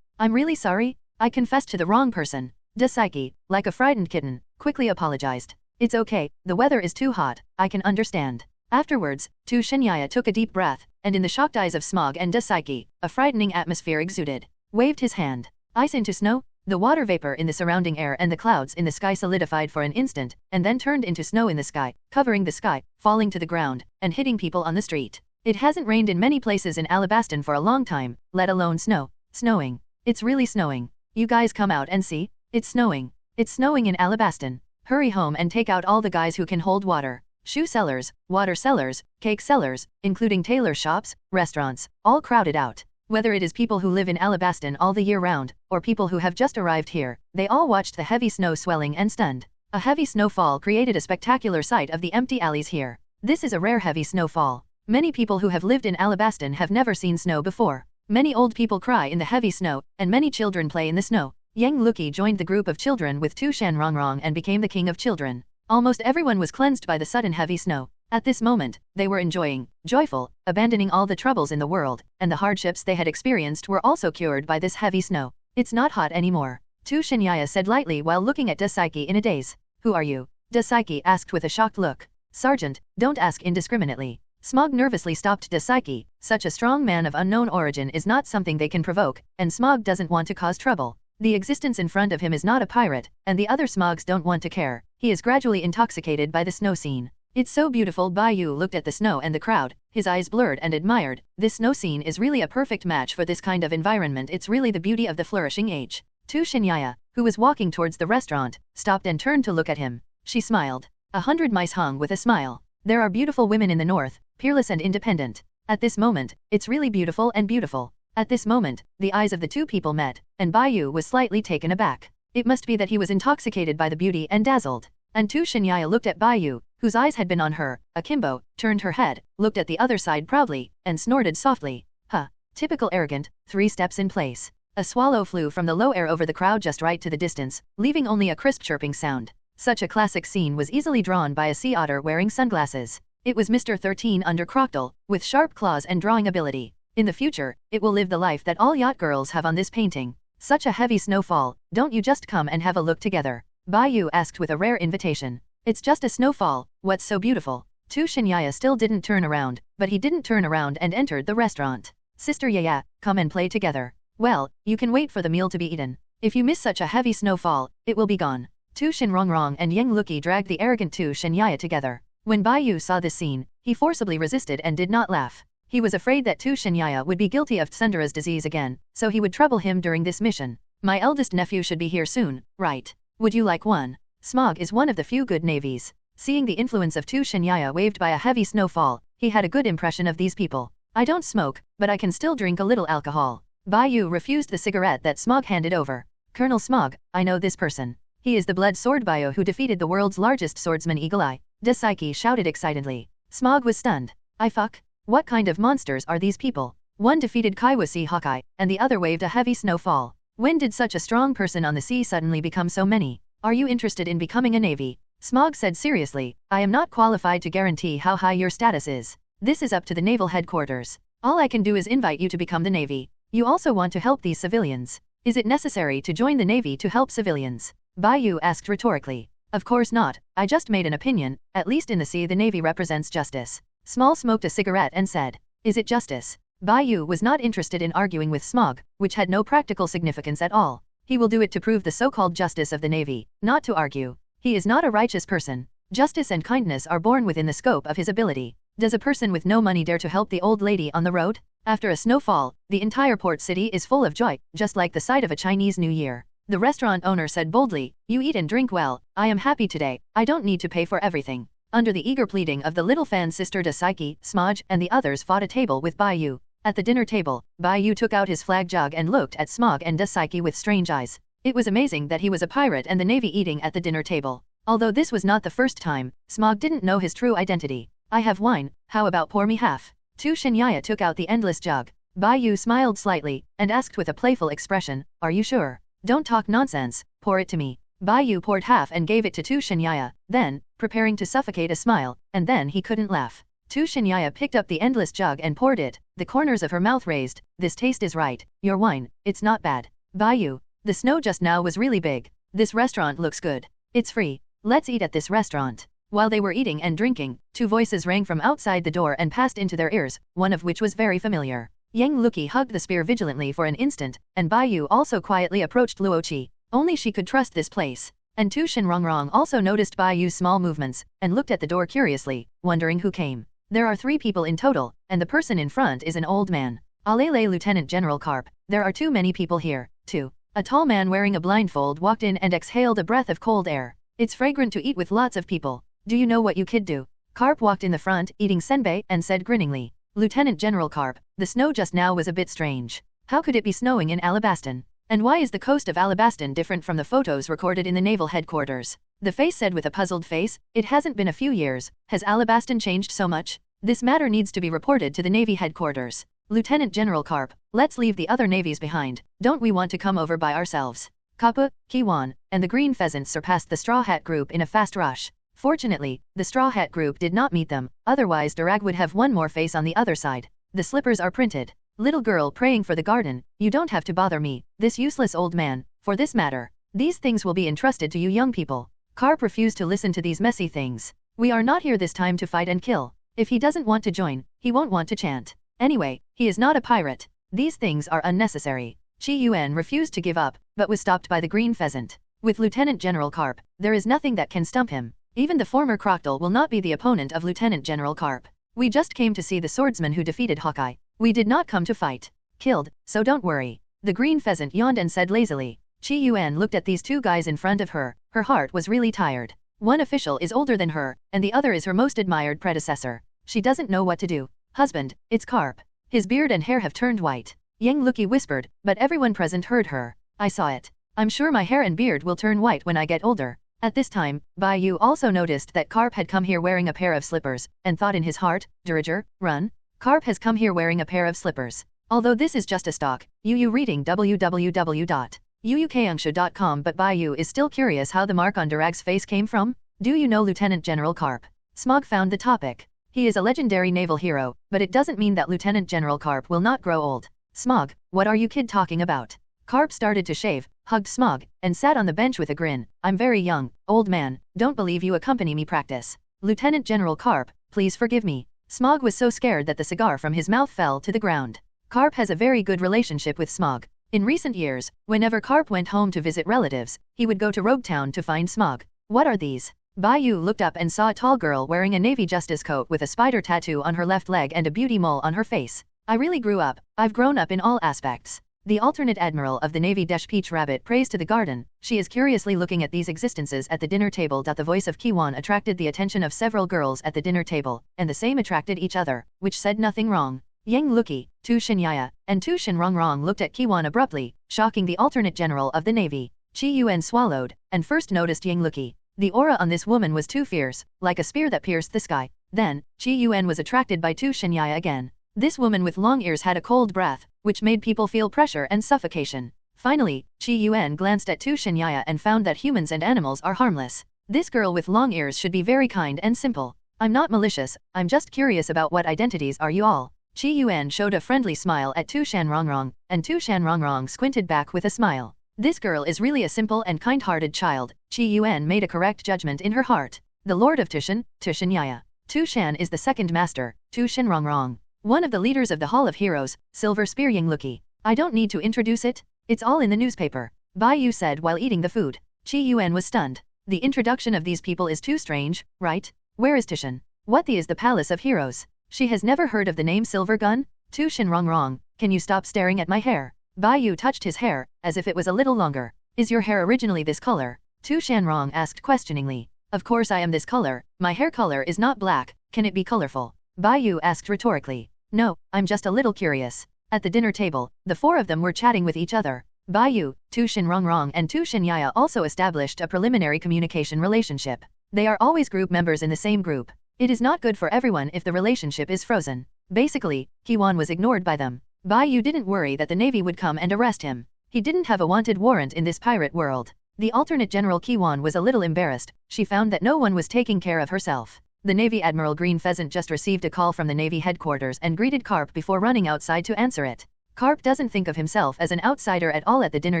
I'm really sorry, I confessed to the wrong person. Dasaiki, like a frightened kitten, quickly apologized. It's okay, the weather is too hot, I can understand. Afterwards, Tu Shinyaya took a deep breath, and in the shocked eyes of Smog and Dasaiki, a frightening atmosphere exuded. Waved his hand. Ice into snow? The water vapor in the surrounding air and the clouds in the sky solidified for an instant, and then turned into snow in the sky, covering the sky, falling to the ground, and hitting people on the street. It hasn't rained in many places in Alabaston for a long time, let alone snow. Snowing. It's really snowing. You guys come out and see? It's snowing. It's snowing in Alabaston. Hurry home and take out all the guys who can hold water. Shoe sellers, water sellers, cake sellers, including tailor shops, restaurants, all crowded out. Whether it is people who live in Alabaston all the year round, or people who have just arrived here, they all watched the heavy snow swelling and stunned. A heavy snowfall created a spectacular sight of the empty alleys here. This is a rare heavy snowfall. Many people who have lived in Alabaston have never seen snow before. Many old people cry in the heavy snow, and many children play in the snow. Yang Luki joined the group of children with Tu Shanrongrong and became the king of children. Almost everyone was cleansed by the sudden heavy snow. At this moment, they were enjoying, joyful, abandoning all the troubles in the world, and the hardships they had experienced were also cured by this heavy snow. It's not hot anymore, Tu Shinyaya said lightly while looking at Dasaiki in a daze. Who are you? Dasaiki asked with a shocked look. Sergeant, don't ask indiscriminately. Smog nervously stopped Dasaiki. Such a strong man of unknown origin is not something they can provoke, and Smog doesn't want to cause trouble. The existence in front of him is not a pirate, and the other Smogs don't want to care. He is gradually intoxicated by the snow scene. It's so beautiful. Bai Yu looked at the snow and the crowd, his eyes blurred and admired. This snow scene is really a perfect match for this kind of environment. It's really the beauty of the flourishing age. Tu Shinyaya, who was walking towards the restaurant, stopped and turned to look at him. She smiled. 100 mice hung with a smile. There are beautiful women in the north, peerless and independent. At this moment, it's really beautiful and beautiful. At this moment, the eyes of the two people met, and Bai Yu was slightly taken aback. It must be that he was intoxicated by the beauty and dazzled. And Tu Shinyaya looked at Bai Yu, whose eyes had been on her. Akimbo turned her head, looked at the other side proudly, and snorted softly. Huh. Typical arrogant, 3 steps in place. A swallow flew from the low air over the crowd just right to the distance, leaving only a crisp chirping sound. Such a classic scene was easily drawn by a sea otter wearing sunglasses. It was Mr. 13 under Crocodile, with sharp claws and drawing ability. In the future, it will live the life that all yacht girls have on this painting. Such a heavy snowfall, don't you just come and have a look together? Bai Yu asked with a rare invitation. It's just a snowfall, what's so beautiful? Tu Shinyaya still didn't turn around, but he didn't turn around and entered the restaurant. Sister Yaya, come and play together. Well, you can wait for the meal to be eaten. If you miss such a heavy snowfall, it will be gone. Tu Shinrongrong and Yang Luki dragged the arrogant Tu Shinyaya together. When Bai Yu saw this scene, he forcibly resisted and did not laugh. He was afraid that Tu Shinyaya would be guilty of Tsundera's disease again, so he would trouble him during this mission. My eldest nephew should be here soon, right? Would you like one? Smog is one of the few good navies. Seeing the influence of Tu Shinyaya waved by a heavy snowfall, he had a good impression of these people. I don't smoke, but I can still drink a little alcohol. Bai Yu refused the cigarette that Smog handed over. Colonel Smog, I know this person. He is the blood sword Bio who defeated the world's largest swordsman Eagle Eye. Dasaiki shouted excitedly. Smog was stunned. I fuck? What kind of monsters are these people? One defeated Kaiwasi Hawkeye, and the other waved a heavy snowfall. When did such a strong person on the sea suddenly become so many? Are you interested in becoming a navy? Smog said seriously. I am not qualified to guarantee how high your status is. This is up to the naval headquarters. All I can do is invite you to become the navy. You also want to help these civilians. Is it necessary to join the navy to help civilians? Bai Yu asked rhetorically. Of course not, I just made an opinion. At least in the sea the navy represents justice. Small smoked a cigarette and said, is it justice? Bai Yu was not interested in arguing with Smog, which had no practical significance at all. He will do it to prove the so-called justice of the navy, not to argue. He is not a righteous person. Justice and kindness are born within the scope of his ability. Does a person with no money dare to help the old lady on the road? After a snowfall, the entire port city is full of joy, just like the sight of a Chinese New Year. The restaurant owner said boldly, you eat and drink well, I am happy today, I don't need to pay for everything. Under the eager pleading of the little fan sister Dasaiki, Smog, and the others fought a table with Bai Yu. At the dinner table, Bai Yu took out his flag jug and looked at Smog and Dasaiki with strange eyes. It was amazing that he was a pirate and the navy eating at the dinner table. Although this was not the first time, Smog didn't know his true identity. I have wine, how about pour me half? Tu Shinyaya took out the endless jug. Bai Yu smiled slightly, and asked with a playful expression, are you sure? Don't talk nonsense, pour it to me. Bai Yu poured half and gave it to Tu Shinyaya, then, preparing to suffocate a smile, and then he couldn't laugh. Tu Shinyaya picked up the endless jug and poured it, the corners of her mouth raised, this taste is right, your wine, it's not bad. Bai Yu, the snow just now was really big. This restaurant looks good. It's free. Let's eat at this restaurant. While they were eating and drinking, two voices rang from outside the door and passed into their ears, one of which was very familiar. Yang Luki hugged the spear vigilantly for an instant, and Bai Yu also quietly approached Luo Qi. Only she could trust this place. And Tu Shinrongrong also noticed Bai Yu's small movements, and looked at the door curiously, wondering who came. There are 3 people in total, and the person in front is an old man. Alele Lieutenant General Carp, there are too many people here, too. A tall man wearing a blindfold walked in and exhaled a breath of cold air. It's fragrant to eat with lots of people. Do you know what you kid do? Carp walked in the front, eating senbei, and said grinningly. Lieutenant General Carp, the snow just now was a bit strange. How could it be snowing in Alabaston? And why is the coast of Alabaston different from the photos recorded in the naval headquarters? The face said with a puzzled face, it hasn't been a few years. Has Alabaston changed so much? This matter needs to be reported to the Navy headquarters. Lieutenant General Carp, let's leave the other navies behind. Don't we want to come over by ourselves? Kappa, Kiwan, and the Green Pheasants surpassed the Straw Hat Group in a fast rush. Fortunately, the Straw Hat Group did not meet them, otherwise Durag would have one more face on the other side. The slippers are printed. Little girl praying for the garden, you don't have to bother me, this useless old man, for this matter. These things will be entrusted to you young people. Carp refused to listen to these messy things. We are not here this time to fight and kill. If he doesn't want to join, he won't want to chant. Anyway, he is not a pirate. These things are unnecessary. Chi Yuan refused to give up, but was stopped by the Green Pheasant. With Lieutenant General Carp, there is nothing that can stump him. Even the former Crocodile will not be the opponent of Lieutenant General Carp. We just came to see the swordsman who defeated Hawkeye. We did not come to fight. Killed, so don't worry. The Green Pheasant yawned and said lazily. Chi Yuan looked at these 2 guys in front of her. Her heart was really tired. One official is older than her, and the other is her most admired predecessor. She doesn't know what to do. Husband, it's Carp. His beard and hair have turned white. Yang Luki whispered, but everyone present heard her. I saw it. I'm sure my hair and beard will turn white when I get older. At this time, Bai Yu also noticed that Carp had come here wearing a pair of slippers, and thought in his heart, Diriger, run. Carp has come here wearing a pair of slippers. Although this is just a stock, Yu reading www.yuukangshu.com, but Bai Yu is still curious how the mark on Durag's face came from. Do you know Lieutenant General Carp? Smog found the topic. He is a legendary naval hero, but it doesn't mean that Lieutenant General Carp will not grow old. Smog, what are you kid talking about? Carp started to shave, hugged Smog, and sat on the bench with a grin. I'm very young, old man, don't believe you accompany me practice. Lieutenant General Carp, please forgive me. Smog was so scared that the cigar from his mouth fell to the ground. Carp has a very good relationship with Smog. In recent years, whenever Carp went home to visit relatives, he would go to Rogue Town to find Smog. What are these? Bai Yu looked up and saw a tall girl wearing a navy justice coat with a spider tattoo on her left leg and a beauty mole on her face. I really grew up. I've grown up in all aspects. The alternate admiral of the Navy Peach Rabbit prays to the garden. She is curiously looking at these existences at the dinner table. The voice of Kiwan attracted the attention of several girls at the dinner table, and the same attracted each other, which said nothing wrong. Yang Luki, Tu Shinyaya, and Tu Shinrongrong looked at Kiwan abruptly, shocking the alternate general of the Navy. Chi Yuan swallowed, and first noticed Yang Luki. The aura on this woman was too fierce, like a spear that pierced the sky. Then, Chi Yuan was attracted by Tu Shinyaya again. This woman with long ears had a cold breath, which made people feel pressure and suffocation. Finally, Chi Yuan glanced at Tu Shinyaya and found that humans and animals are harmless. This girl with long ears should be very kind and simple. I'm not malicious, I'm just curious about what identities are you all. Chi Yuan showed a friendly smile at Tu Shanrongrong, and Tu Shanrongrong squinted back with a smile. This girl is really a simple and kind-hearted child. Chi Yuan made a correct judgment in her heart. The Lord of Tushan, Tushanyaya. Tu Shan is the second master, Tu Shinrongrong. One of the leaders of the Hall of Heroes, Silver Spear Yang Luki. I don't need to introduce it. It's all in the newspaper. Bai Yu said while eating the food. Chi Yuan was stunned. The introduction of these people is too strange, right? Where is Tushan? What is the Palace of Heroes? She has never heard of the name Silver Gun? Tu Shinrongrong, can you stop staring at my hair? Bai Yu touched his hair, as if it was a little longer. Is your hair originally this color? Tu Shanrong asked questioningly. Of course I am this color. My hair color is not black. Can it be colorful? Bai Yu asked rhetorically. No, I'm just a little curious. At the dinner table, the 4 of them were chatting with each other. Bai Yu, Tu Shinrongrong and Tu Shinyaya also established a preliminary communication relationship. They are always group members in the same group. It is not good for everyone if the relationship is frozen. Basically, Kiwan was ignored by them. Bai Yu didn't worry that the Navy would come and arrest him. He didn't have a wanted warrant in this pirate world. The alternate General Kiwan was a little embarrassed. She found that no one was taking care of herself. The Navy Admiral Green Pheasant just received a call from the Navy headquarters and greeted Carp before running outside to answer it. Carp doesn't think of himself as an outsider at all at the dinner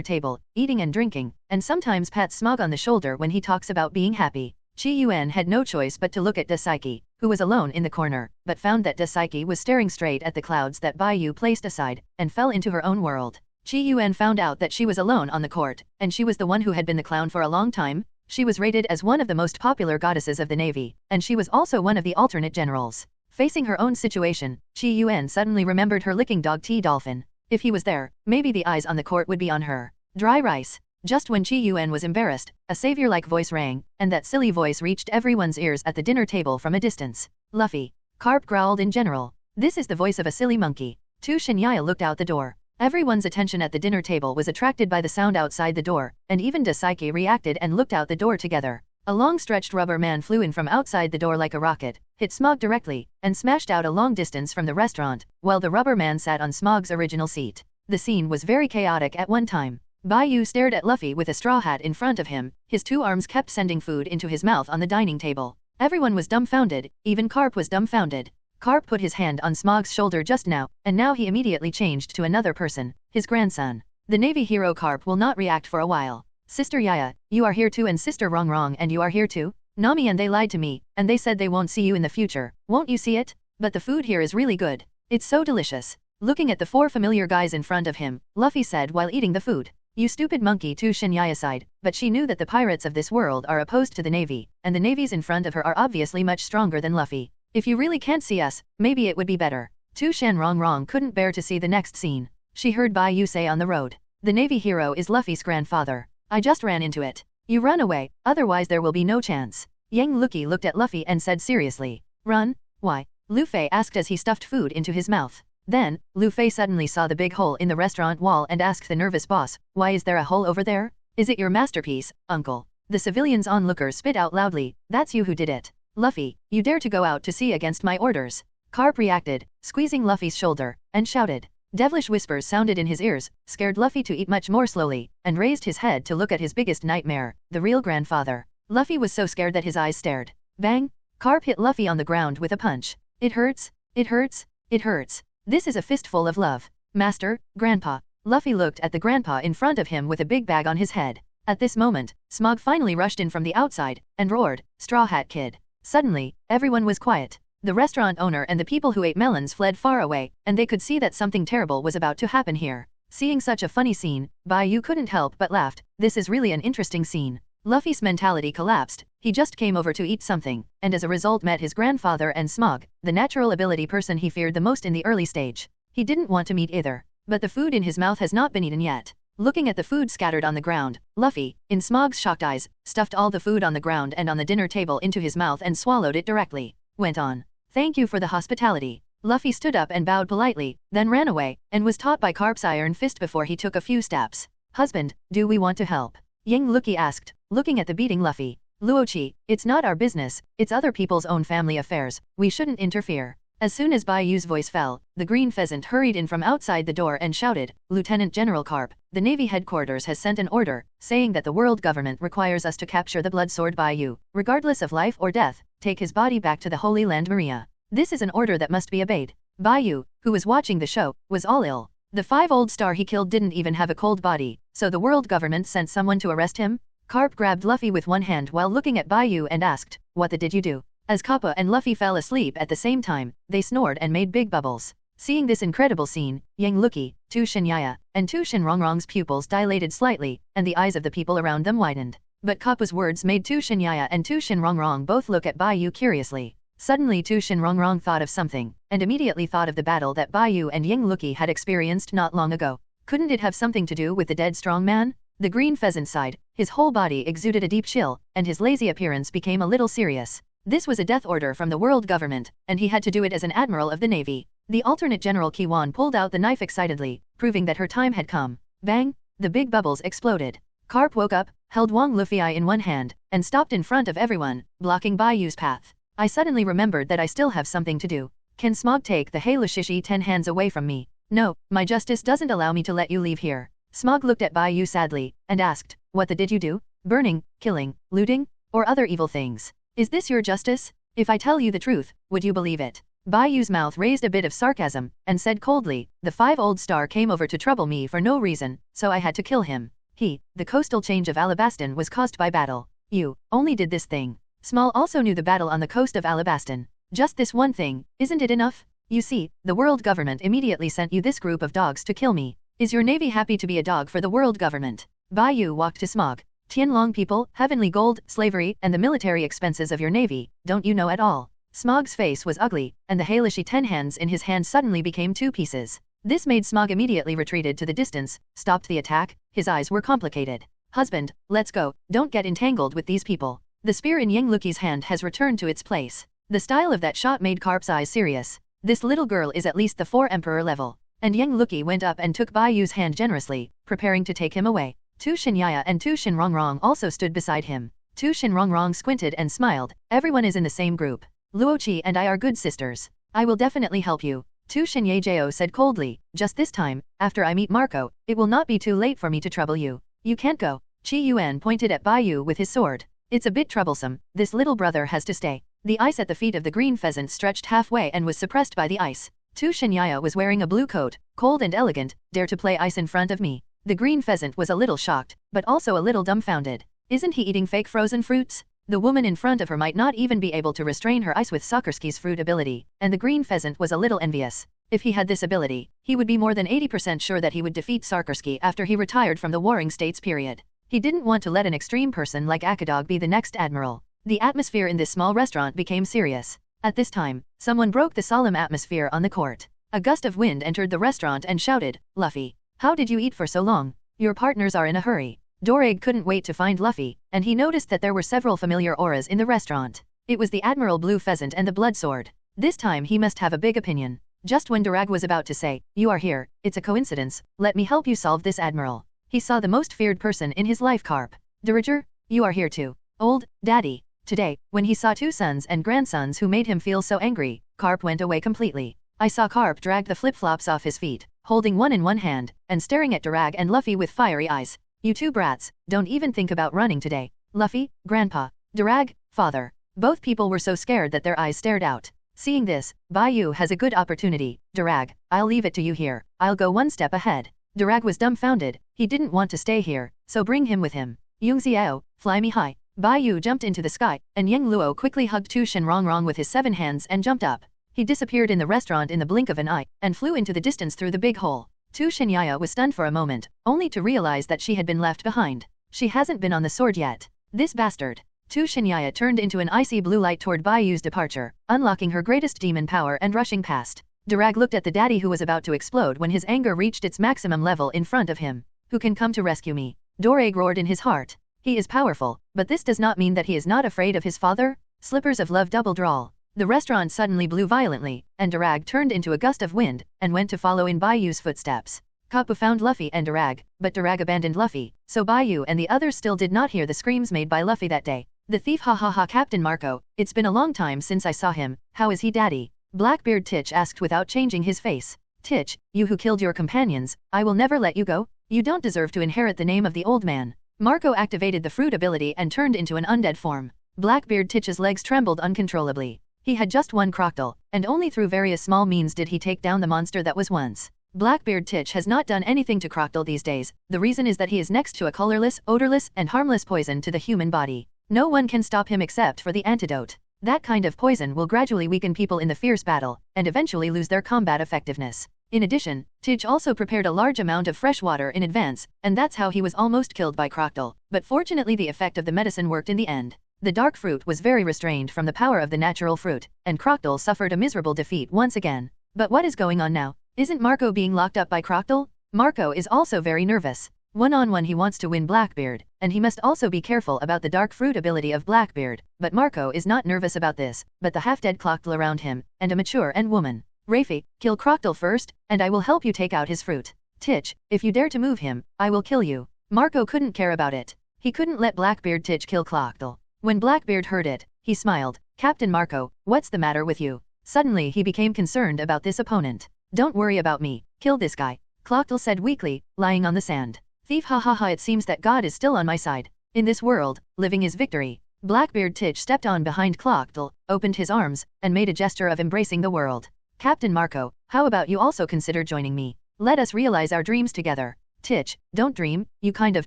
table, eating and drinking, and sometimes pats Smog on the shoulder when he talks about being happy. Chi Yuan had no choice but to look at Dasaiki, who was alone in the corner, but found that Dasaiki was staring straight at the clouds that Bai Yu placed aside, and fell into her own world. Chi Yuan found out that she was alone on the court, and she was the one who had been the clown for a long time. She was rated as one of the most popular goddesses of the Navy, and she was also one of the alternate generals. Facing her own situation, Chi Yuan suddenly remembered her licking dog T Dolphin. If he was there, maybe the eyes on the court would be on her. Dry rice. Just when Chi Yuan was embarrassed, a savior-like voice rang, and that silly voice reached everyone's ears at the dinner table from a distance. Luffy. Carp growled in general. This is the voice of a silly monkey. Tu Shinyaya looked out the door. Everyone's attention at the dinner table was attracted by the sound outside the door, and even Dasaiki reacted and looked out the door together. A long-stretched rubber man flew in from outside the door like a rocket, hit Smog directly, and smashed out a long distance from the restaurant, while the rubber man sat on Smog's original seat. The scene was very chaotic at one time. Bai Yu stared at Luffy with a straw hat in front of him, his two arms kept sending food into his mouth on the dining table. Everyone was dumbfounded, even Carp was dumbfounded. Carp put his hand on Smog's shoulder just now, and now he immediately changed to another person, his grandson. The Navy hero Carp will not react for a while. Sister Yaya, you are here too, and Sister Wrong and you are here too? Nami and they lied to me, and they said they won't see you in the future. Won't you see it? But the food here is really good. It's so delicious. Looking at the four familiar guys in front of him, Luffy said while eating the food. You stupid monkey, Tu Shinyaya sighed, but she knew that the pirates of this world are opposed to the Navy, and the navies in front of her are obviously much stronger than Luffy. If you really can't see us, maybe it would be better. Tu Shanrongrong couldn't bear to see the next scene. She heard Bai Yu say on the road. The Navy hero is Luffy's grandfather. I just ran into it. You run away, otherwise there will be no chance. Yang Lucky looked at Luffy and said seriously. Run? Why? Luffy asked as he stuffed food into his mouth. Then, Luffy suddenly saw the big hole in the restaurant wall and asked the nervous boss, why is there a hole over there? Is it your masterpiece, uncle? The civilians onlookers spit out loudly, that's you who did it. Luffy, you dare to go out to sea against my orders? Carp reacted, squeezing Luffy's shoulder, and shouted. Devilish whispers sounded in his ears, scared Luffy to eat much more slowly, and raised his head to look at his biggest nightmare, the real grandfather. Luffy was so scared that his eyes stared. Bang! Carp hit Luffy on the ground with a punch. It hurts, it hurts, it hurts. This is a fistful of love. Master, Grandpa. Luffy looked at the grandpa in front of him with a big bag on his head. At this moment, Smog finally rushed in from the outside, and roared, Straw Hat Kid. Suddenly, everyone was quiet. The restaurant owner and the people who ate melons fled far away, and they could see that something terrible was about to happen here. Seeing such a funny scene, Bai Yu couldn't help but laughed. This is really an interesting scene. Luffy's mentality collapsed. He just came over to eat something, and as a result met his grandfather and Smog, the natural ability person he feared the most in the early stage. He didn't want to meet either. But the food in his mouth has not been eaten yet. Looking at the food scattered on the ground, Luffy, in Smog's shocked eyes, stuffed all the food on the ground and on the dinner table into his mouth and swallowed it directly. Went on. Thank you for the hospitality. Luffy stood up and bowed politely, then ran away, and was taught by Carp's iron fist before he took a few steps. Husband, do we want to help? Yang Lucky asked, looking at the beating Luffy. Luochi, it's not our business, it's other people's own family affairs, we shouldn't interfere. As soon as Bai Yu's voice fell, the Green Pheasant hurried in from outside the door and shouted, Lieutenant General Carp, the Navy headquarters has sent an order, saying that the world government requires us to capture the blood sword Bai Yu, regardless of life or death, take his body back to the Holy Land Maria. This is an order that must be obeyed. Bai Yu, who was watching the show, was all ill. The 5-old star he killed didn't even have a cold body, so the world government sent someone to arrest him? Carp grabbed Luffy with one hand while looking at Bai Yu and asked, what the did you do? As Kappa and Luffy fell asleep at the same time, they snored and made big bubbles. Seeing this incredible scene, Yang Lucky, Tu Shinyaya, and Tu Shinrongrong's pupils dilated slightly, and the eyes of the people around them widened. But Kappa's words made Tu Shinyaya and Tu Shinrongrong both look at Bai Yu curiously. Suddenly Tu Shinrongrong thought of something, and immediately thought of the battle that Bai Yu and Yang Lucky had experienced not long ago. Couldn't it have something to do with the dead strong man? The Green Pheasant sighed, his whole body exuded a deep chill, and his lazy appearance became a little serious. This was a death order from the world government, and he had to do it as an admiral of the Navy. The alternate General Kiwan pulled out the knife excitedly, proving that her time had come. Bang! the big bubbles exploded. Carp woke up, held Wang Luffy in one hand, and stopped in front of everyone, blocking Bai Yu's path. I suddenly remembered that I still have something to do. Can Smog take the Hey Lushishi 10 hands away from me? No, my justice doesn't allow me to let you leave here. Smog looked at Bai Yu sadly, and asked, what did you do? Burning, killing, looting, or other evil things? Is this your justice? If I tell you the truth, would you believe it? Bai Yu's mouth raised a bit of sarcasm, and said coldly, the 5-old star came over to trouble me for no reason, so I had to kill him. The coastal change of Alabaston was caused by battle. You only did this thing. Small also knew the battle on the coast of Alabaston. Just this one thing, isn't it enough? You see, the world government immediately sent you this group of dogs to kill me. Is your navy happy to be a dog for the world government? Bai Yu walked to Smog. Tianlong people, heavenly gold, slavery, and the military expenses of your navy, don't you know at all? Smog's face was ugly, and the Hailishi 10 hands in his hand suddenly became 2 pieces. This made Smog immediately retreated to the distance, stopped the attack, his eyes were complicated. Husband, let's go, don't get entangled with these people. The spear in Yang Luki's hand has returned to its place. The style of that shot made Carp's eyes serious. This little girl is at least the 4 emperor level. And Yang Luki went up and took Bai Yu's hand generously, preparing to take him away. Tu Shinyaya and Tu Shinrongrong also stood beside him. Tu Shinrongrong squinted and smiled, everyone is in the same group. Luoqi and I are good sisters. I will definitely help you. Tu Shinyajao said coldly, just this time, after I meet Marco, it will not be too late for me to trouble you. You can't go. Qi Yuan pointed at Bai Yu with his sword. It's a bit troublesome, this little brother has to stay. The ice at the feet of the green pheasant stretched halfway and was suppressed by the ice. Tu Shinyaya was wearing a blue coat, cold and elegant, dare to play ice in front of me. The green pheasant was a little shocked, but also a little dumbfounded. Isn't he eating fake frozen fruits? The woman in front of her might not even be able to restrain her ice with Soccerski's fruit ability, and the green pheasant was a little envious. If he had this ability, he would be more than 80% sure that he would defeat Soccerski after he retired from the Warring States period. He didn't want to let an extreme person like Akadog be the next admiral. The atmosphere in this small restaurant became serious. At this time, someone broke the solemn atmosphere on the court. A gust of wind entered the restaurant and shouted, Luffy, how did you eat for so long? Your partners are in a hurry. Doreg couldn't wait to find Luffy, and he noticed that there were several familiar auras in the restaurant. It was the Admiral Blue Pheasant and the Blood Sword. This time he must have a big opinion. Just when Dorag was about to say, you are here, it's a coincidence, let me help you solve this, Admiral. He saw the most feared person in his life, Carp. Diriger, you are here too. Old Daddy. Today, when he saw 2 sons and grandsons who made him feel so angry, Carp went away completely. I saw Carp drag the flip-flops off his feet, holding one in one hand, and staring at Dorag and Luffy with fiery eyes. You 2 brats, don't even think about running today. Luffy, Grandpa. Dorag, Father. Both people were so scared that their eyes stared out. Seeing this, Bai Yu has a good opportunity. Dorag, I'll leave it to you here. I'll go one step ahead. Dorag was dumbfounded. He didn't want to stay here, so bring him with him. Yungziao, fly me high. Bai Yu jumped into the sky, and Yang Luo quickly hugged Tu Shenrongrong with his 7 hands and jumped up. He disappeared in the restaurant in the blink of an eye, and flew into the distance through the big hole. Tu Shinyaya was stunned for a moment, only to realize that she had been left behind. She hasn't been on the sword yet. This bastard. Tu Shinyaya turned into an icy blue light toward Bai Yu's departure, unlocking her greatest demon power and rushing past. Dorag looked at the daddy who was about to explode when his anger reached its maximum level in front of him. Who can come to rescue me? Dorag roared in his heart. He is powerful, but this does not mean that he is not afraid of his father? Slippers of love double drawl. The restaurant suddenly blew violently, and Dorag turned into a gust of wind, and went to follow in Bai Yu's footsteps. Kapu found Luffy and Dorag, but Dorag abandoned Luffy, so Bai Yu and the others still did not hear the screams made by Luffy that day. The thief, ha ha ha, Captain Marco, it's been a long time since I saw him, how is he, daddy? Blackbeard Titch asked without changing his face. Titch, you who killed your companions, I will never let you go. You don't deserve to inherit the name of the old man. Marco activated the fruit ability and turned into an undead form. Blackbeard Titch's legs trembled uncontrollably. He had just one crocodile, and only through various small means did he take down the monster that was once. Blackbeard Titch has not done anything to crocodile these days. The reason is that he is next to a colorless, odorless, and harmless poison to the human body. No one can stop him except for the antidote. That kind of poison will gradually weaken people in the fierce battle, and eventually lose their combat effectiveness. In addition, Titch also prepared a large amount of fresh water in advance, and that's how he was almost killed by crocodile. But fortunately the effect of the medicine worked in the end. The dark fruit was very restrained from the power of the natural fruit, and crocodile suffered a miserable defeat once again. But what is going on now? Isn't Marco being locked up by crocodile? Marco is also very nervous. One-on-one he wants to win Blackbeard, and he must also be careful about the dark fruit ability of Blackbeard, but Marco is not nervous about this, but the half-dead crocodile around him, and a mature and woman. Rafie, kill crocodile first, and I will help you take out his fruit. Titch, if you dare to move him, I will kill you. Marco couldn't care about it. He couldn't let Blackbeard Titch kill Clockle. When Blackbeard heard it, he smiled. Captain Marco, what's the matter with you? Suddenly he became concerned about this opponent. Don't worry about me, kill this guy. Clockle said weakly, lying on the sand. Thief, ha ha ha, it seems that God is still on my side. In this world, living is victory. Blackbeard Titch stepped on behind Clockle, opened his arms, and made a gesture of embracing the world. Captain Marco, how about you also consider joining me? Let us realize our dreams together. Titch, don't dream, you kind of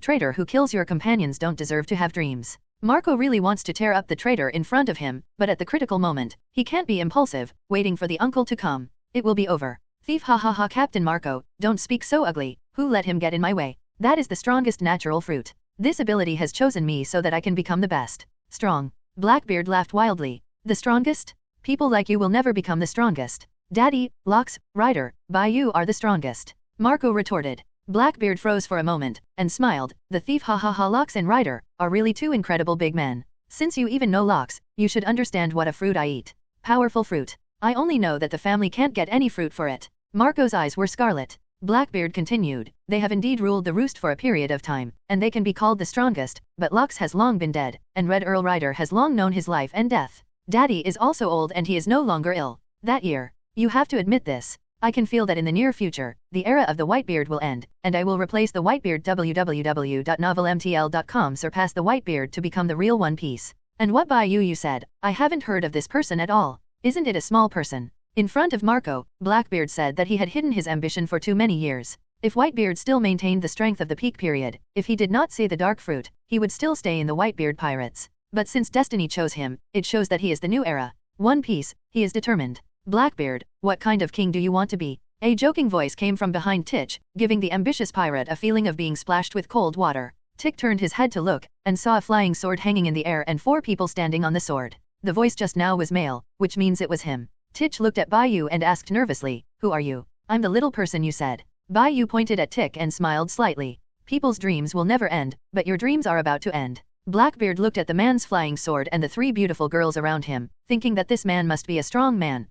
traitor who kills your companions don't deserve to have dreams. Marco really wants to tear up the traitor in front of him, but at the critical moment, he can't be impulsive, waiting for the uncle to come. It will be over. Thief, ha ha ha, Captain Marco, don't speak so ugly, who let him get in my way? That is the strongest natural fruit. This ability has chosen me so that I can become the best. Strong. Blackbeard laughed wildly. The strongest? People like you will never become the strongest. Daddy, Lox, Ryder, Bai Yu are the strongest. Marco retorted. Blackbeard froze for a moment, and smiled. The thief, ha ha ha, Lox and Ryder are really two incredible big men. Since you even know Lox, you should understand what a fruit I eat. Powerful fruit. I only know that the family can't get any fruit for it. Marco's eyes were scarlet. Blackbeard continued. They have indeed ruled the roost for a period of time, and they can be called the strongest, but Lox has long been dead, and Red Earl Ryder has long known his life and death. Daddy is also old and he is no longer ill. That year. You have to admit this. I can feel that in the near future, the era of the Whitebeard will end, and I will replace the Whitebeard. www.novelmtl.com surpass the Whitebeard to become the real One Piece. And what Bai Yu you said? I haven't heard of this person at all. Isn't it a small person? In front of Marco, Blackbeard said that he had hidden his ambition for too many years. If Whitebeard still maintained the strength of the peak period, if he did not say the dark fruit, he would still stay in the Whitebeard Pirates. But since destiny chose him, it shows that he is the new era. One Piece, he is determined. Blackbeard, what kind of king do you want to be? A joking voice came from behind Titch, giving the ambitious pirate a feeling of being splashed with cold water. Tick turned his head to look, and saw a flying sword hanging in the air and 4 people standing on the sword. The voice just now was male, which means it was him. Titch looked at Bai Yu and asked nervously, who are you? I'm the little person you said. Bai Yu pointed at Tick and smiled slightly. People's dreams will never end, but your dreams are about to end. Blackbeard looked at the man's flying sword and the 3 beautiful girls around him, thinking that this man must be a strong man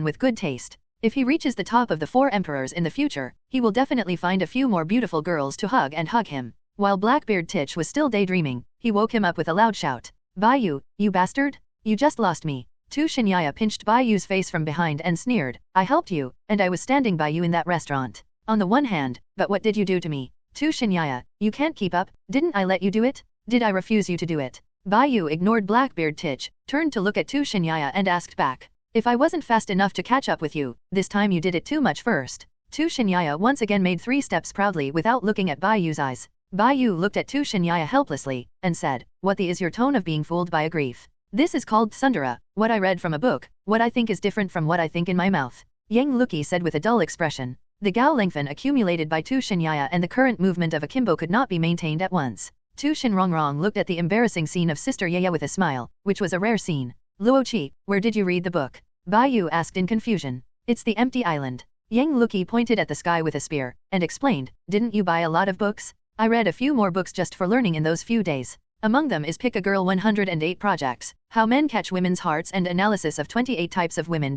with good taste. If he reaches the top of the 4 emperors in the future, he will definitely find a few more beautiful girls to hug him. While Blackbeard Titch was still daydreaming, he woke him up with a loud shout. Bai Yu, you bastard! You just lost me. Tu Shinyaya pinched Bai Yu's face from behind and sneered. I helped you, and I was standing by you in that restaurant. On the one hand, but what did you do to me? Tu Shinyaya, you can't keep up, didn't I let you do it? Did I refuse you to do it? Bai Yu ignored Blackbeard Titch, turned to look at Tu Shinyaya and asked back. If I wasn't fast enough to catch up with you, this time you did it too much first. Tu Shinyaya once again made 3 steps proudly without looking at Bai Yu's eyes. Bai Yu looked at Tu Shinyaya helplessly, and said, what the is your tone of being fooled by a grief? This is called Sundara, what I read from a book, what I think is different from what I think in my mouth. Yang Luki said with a dull expression. The Gao Lengfen accumulated by Tu Shinyaya and the current movement of akimbo could not be maintained at once. Tu Shinrongrong looked at the embarrassing scene of Sister Yaya with a smile, which was a rare scene. Luoqi, where did you read the book? Bai Yu asked in confusion. It's the empty island. Yang Luki pointed at the sky with a spear, and explained, didn't you buy a lot of books? I read a few more books just for learning in those few days. Among them is Pick a Girl 108 Projects, How Men Catch Women's Hearts and Analysis of 28 Types of Women.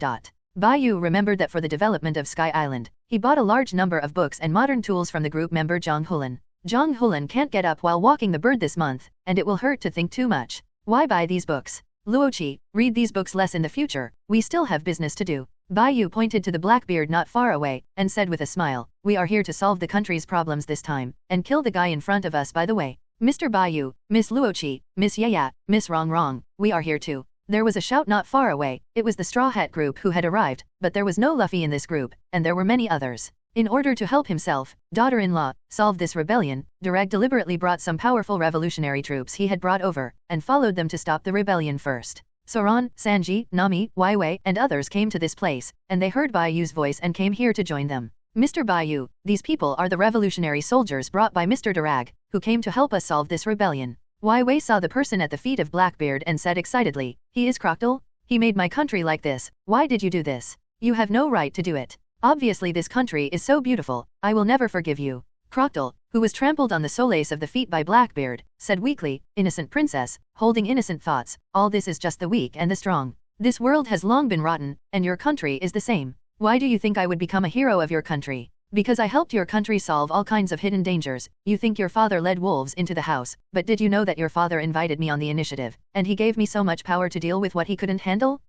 Bai Yu remembered that for the development of Sky Island, he bought a large number of books and modern tools from the group member Zhang Hulan. Zhang Hulan can't get up while walking the bird this month, and it will hurt to think too much. Why buy these books? Luoqi, read these books less in the future, we still have business to do. Bai Yu pointed to the Blackbeard not far away, and said with a smile, we are here to solve the country's problems this time, and kill the guy in front of us by the way. Mr. Bai Yu, Miss Luoqi, Miss Yaya, Miss Rong, we are here too. There was a shout not far away, it was the Straw Hat group who had arrived, but there was no Luffy in this group, and there were many others. In order to help himself, daughter-in-law, solve this rebellion, Durag deliberately brought some powerful revolutionary troops he had brought over, and followed them to stop the rebellion first. Soran, Sanji, Nami, Waiwei, and others came to this place, and they heard Bai Yu's voice and came here to join them. Mr. Bai Yu, these people are the revolutionary soldiers brought by Mr. Durag, who came to help us solve this rebellion. Waiwei saw the person at the feet of Blackbeard and said excitedly, he is Crocodile? He made my country like this, why did you do this? You have no right to do it. Obviously this country is so beautiful, I will never forgive you. Crocodile, who was trampled on the solace of the feet by Blackbeard, said weakly, innocent princess, holding innocent thoughts, all this is just the weak and the strong. This world has long been rotten, and your country is the same. Why do you think I would become a hero of your country? Because I helped your country solve all kinds of hidden dangers, you think your father led wolves into the house, but did you know that your father invited me on the initiative, and he gave me so much power to deal with what he couldn't handle?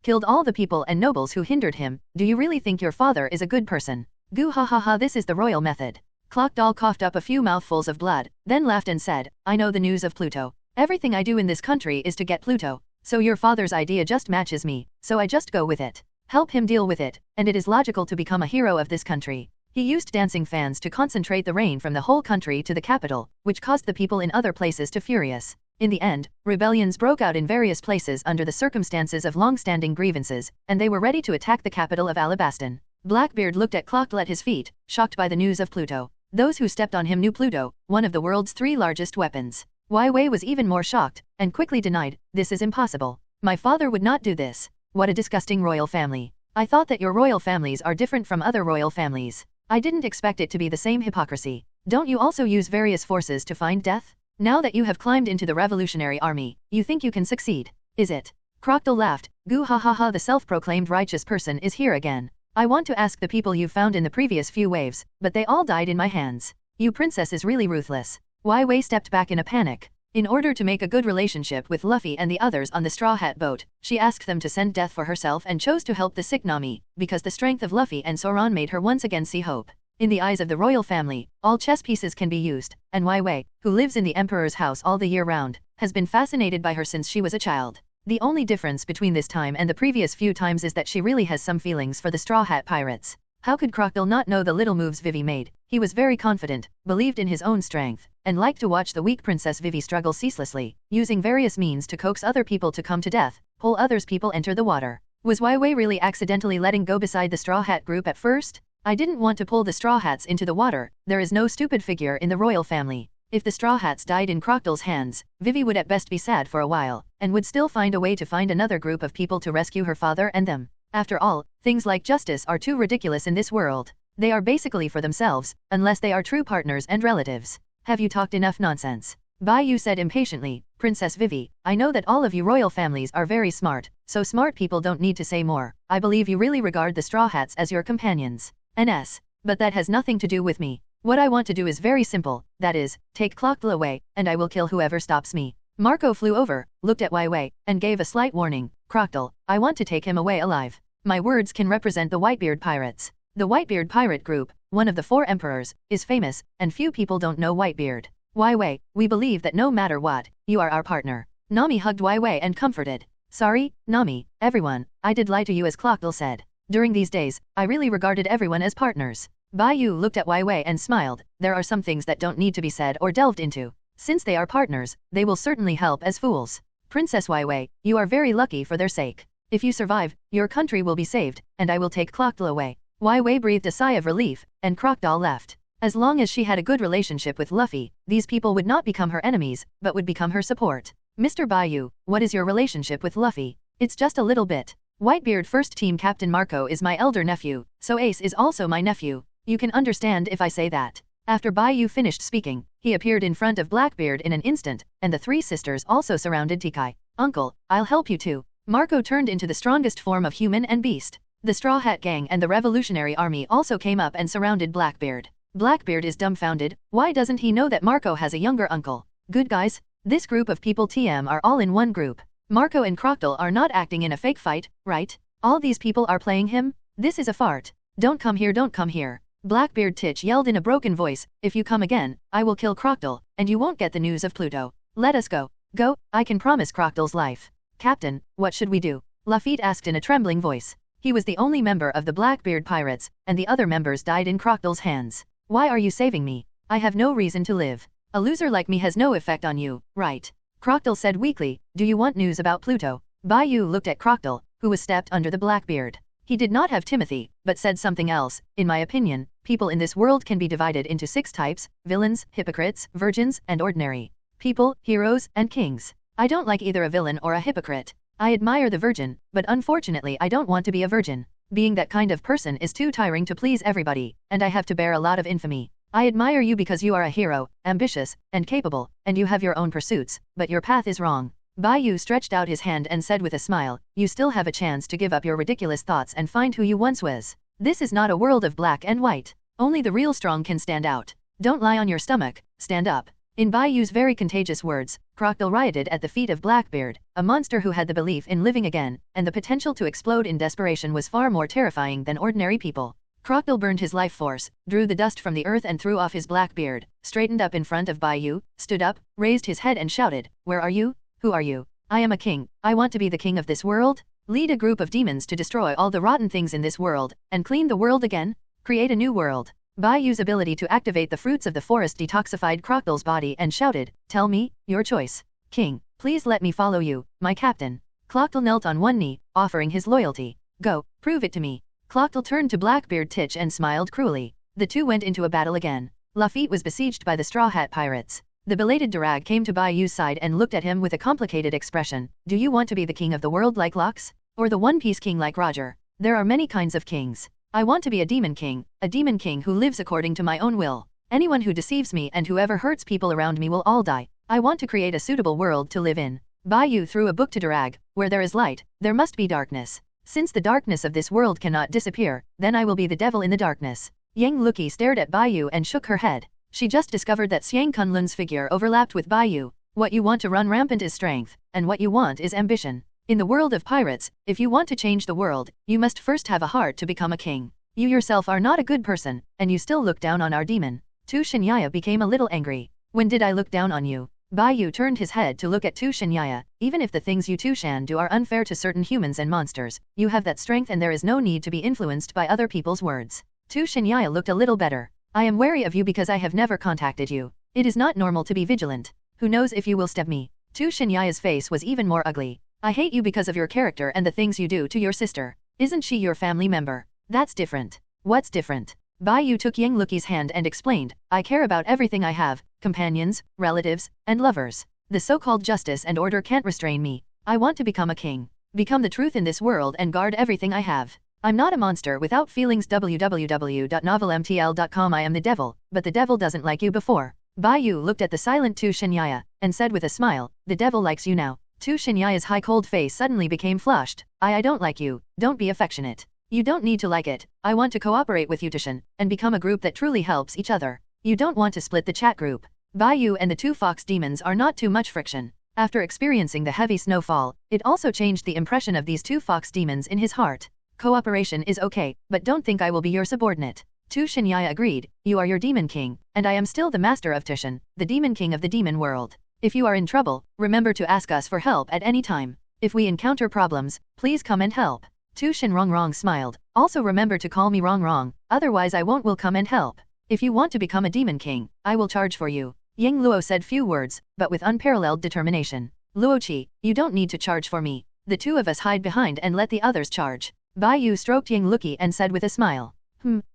Killed all the people and nobles who hindered him. Do you really think your father is a good person? Goo ha ha ha, this is the royal method. Clockdoll coughed up a few mouthfuls of blood, then laughed and said, I know the news of Pluto. Everything I do in this country is to get Pluto. So your father's idea just matches me, so I just go with it. Help him deal with it, and it is logical to become a hero of this country. He used dancing fans to concentrate the rain from the whole country to the capital, which caused the people in other places to furious. In the end, rebellions broke out in various places under the circumstances of long-standing grievances, and they were ready to attack the capital of Alabaston. Blackbeard looked at Clockdoll at his feet, shocked by the news of Pluto. Those who stepped on him knew Pluto, one of the world's 3 largest weapons. Wai Wei was even more shocked, and quickly denied, this is impossible. My father would not do this. What a disgusting royal family. I thought that your royal families are different from other royal families. I didn't expect it to be the same hypocrisy. Don't you also use various forces to find death? Now that you have climbed into the revolutionary army, you think you can succeed, is it? Crocodile laughed. Goo ha ha ha, the self-proclaimed righteous person is here again. I want to ask the people you found in the previous few waves, but they all died in my hands. You princess is really ruthless. Wai Wei stepped back in a panic. In order to make a good relationship with Luffy and the others on the Straw Hat boat, she asked them to send death for herself and chose to help the sick Nami, because the strength of Luffy and Soran made her once again see hope. In the eyes of the royal family, all chess pieces can be used, and Wai Wei, who lives in the emperor's house all the year round, has been fascinated by her since she was a child. The only difference between this time and the previous few times is that she really has some feelings for the Straw Hat Pirates. How could Crocodile not know the little moves Vivi made? He was very confident, believed in his own strength, and liked to watch the weak Princess Vivi struggle ceaselessly, using various means to coax other people to come to death, pull others people enter the water. Was Wai Wei really accidentally letting go beside the Straw Hat group at first? I didn't want to pull the Straw Hats into the water. There is no stupid figure in the royal family. If the Straw Hats died in Crocodile's hands, Vivi would at best be sad for a while, and would still find a way to find another group of people to rescue her father and them. After all, things like justice are too ridiculous in this world. They are basically for themselves, unless they are true partners and relatives. Have you talked enough nonsense? Bai Yu said impatiently, Princess Vivi, I know that all of you royal families are very smart, so smart people don't need to say more. I believe you really regard the Straw Hats as your companions. NS. But that has nothing to do with me. What I want to do is very simple, that is, take Clockdoll away, and I will kill whoever stops me. Marco flew over, looked at Wai Wei, and gave a slight warning, Crocodile, I want to take him away alive. My words can represent the Whitebeard Pirates. The Whitebeard Pirate Group, one of the 4 emperors, is famous, and few people don't know Whitebeard. Wai Wei, we believe that no matter what, you are our partner. Nami hugged Wai Wei and comforted. Sorry, Nami, everyone, I did lie to you as Clockdoll said. During these days, I really regarded everyone as partners. Bai Yu looked at Wai Wei and smiled. There are some things that don't need to be said or delved into. Since they are partners, they will certainly help as fools. Princess Wai Wei, you are very lucky for their sake. If you survive, your country will be saved, and I will take Clockdoll away. Wai Wei breathed a sigh of relief, and Crocodile left. As long as she had a good relationship with Luffy, these people would not become her enemies, but would become her support. Mr. Bai Yu, what is your relationship with Luffy? It's just a little bit. Whitebeard First Team Captain Marco is my elder nephew, so Ace is also my nephew. You can understand if I say that. After Bai Yu finished speaking, he appeared in front of Blackbeard in an instant, and the 3 sisters also surrounded Tikai. Uncle, I'll help you too. Marco turned into the strongest form of human and beast. The Straw Hat Gang and the Revolutionary Army also came up and surrounded Blackbeard. Blackbeard is dumbfounded. Why doesn't he know that Marco has a younger uncle? Good guys, this group of people TM are all in one group. Marco and Crocodile are not acting in a fake fight, right? All these people are playing him? This is a fart. Don't come here, don't come here. Blackbeard Titch yelled in a broken voice, if you come again, I will kill Crocodile, and you won't get the news of Pluto. Let us go. Go, I can promise Crocodile's life. Captain, what should we do? Lafitte asked in a trembling voice. He was the only member of the Blackbeard Pirates, and the other members died in Crocodile's hands. Why are you saving me? I have no reason to live. A loser like me has no effect on you, right? Crocodile said weakly, do you want news about Pluto? Bai Yu looked at Crocodile, who was stepped under the Blackbeard. He did not have Timothy, but said something else. In my opinion, people in this world can be divided into 6 types, villains, hypocrites, virgins, and ordinary people, heroes, and kings. I don't like either a villain or a hypocrite. I admire the virgin, but unfortunately I don't want to be a virgin. Being that kind of person is too tiring to please everybody, and I have to bear a lot of infamy. I admire you because you are a hero, ambitious, and capable, and you have your own pursuits, but your path is wrong. Bai Yu stretched out his hand and said with a smile, you still have a chance to give up your ridiculous thoughts and find who you once was. This is not a world of black and white. Only the real strong can stand out. Don't lie on your stomach, stand up. In Bai Yu's very contagious words, Crocodile rioted at the feet of Blackbeard, a monster who had the belief in living again, and the potential to explode in desperation was far more terrifying than ordinary people. Crocodile burned his life force, drew the dust from the earth and threw off his black beard, straightened up in front of Bai Yu, stood up, raised his head and shouted, "Where are you? Who are you? I am a king. I want to be the king of this world. Lead a group of demons to destroy all the rotten things in this world, and clean the world again. Create a new world." Bai Yu's ability to activate the fruits of the forest detoxified Crocodile's body and shouted, "Tell me, your choice. King, please let me follow you, my captain." Crocodile knelt on one knee, offering his loyalty. "Go, prove it to me." Crocodile turned to Blackbeard Titch and smiled cruelly. The two went into a battle again. Lafitte was besieged by the Straw Hat Pirates. The belated Durag came to Bai Yu's side and looked at him with a complicated expression. "Do you want to be the king of the world like Lux? Or the One Piece king like Roger? There are many kinds of kings. I want to be a demon king who lives according to my own will. Anyone who deceives me and whoever hurts people around me will all die. I want to create a suitable world to live in." Bai Yu threw a book to Durag. "Where there is light, there must be darkness. Since the darkness of this world cannot disappear, then I will be the devil in the darkness." Yang Luki stared at Bai Yu and shook her head. She just discovered that Xiang Kunlun's figure overlapped with Bai Yu. What you want to run rampant is strength, and what you want is ambition. In the world of pirates, if you want to change the world, you must first have a heart to become a king. You yourself are not a good person, and you still look down on our demon. Tu Shinyaya became a little angry. "When did I look down on you?" Bai Yu turned his head to look at Tu Shinyaya. "Even if the things you Tu Shan do are unfair to certain humans and monsters, you have that strength and there is no need to be influenced by other people's words." Tu Shinyaya looked a little better. "I am wary of you because I have never contacted you. It is not normal to be vigilant. Who knows if you will stab me?" Tu Shinyaya's face was even more ugly. "I hate you because of your character and the things you do to your sister. Isn't she your family member?" "That's different." "What's different?" Bai Yu took Yang Luki's hand and explained, "I care about everything I have, companions, relatives, and lovers. The so-called justice and order can't restrain me. I want to become a king. Become the truth in this world and guard everything I have. I'm not a monster without feelings. www.novelmtl.com. I am the devil, but the devil doesn't like you before." Bai Yu looked at the silent Tu Shinyaya, and said with a smile, "The devil likes you now." Tu Shinyaya's high cold face suddenly became flushed. I don't like you, don't be affectionate. You don't need to like it. I want to cooperate with you Tushin, and become a group that truly helps each other. You don't want to split the chat group. Bai Yu and the two fox demons are not too much friction. After experiencing the heavy snowfall, it also changed the impression of these two fox demons in his heart. Cooperation is okay, but don't think I will be your subordinate. Tu Shinyaya agreed. "You are your demon king, and I am still the master of Tushin, the demon king of the demon world. If you are in trouble, remember to ask us for help at any time. If we encounter problems, please come and help." Tu Shin Rongrong smiled. "Also remember to call me Rongrong, otherwise I will come and help. If you want to become a demon king, I will charge for you." Yang Luo said few words, but with unparalleled determination. "Luoqi, you don't need to charge for me. The two of us hide behind and let the others charge." Bai Yu stroked Yang Luki and said with a smile,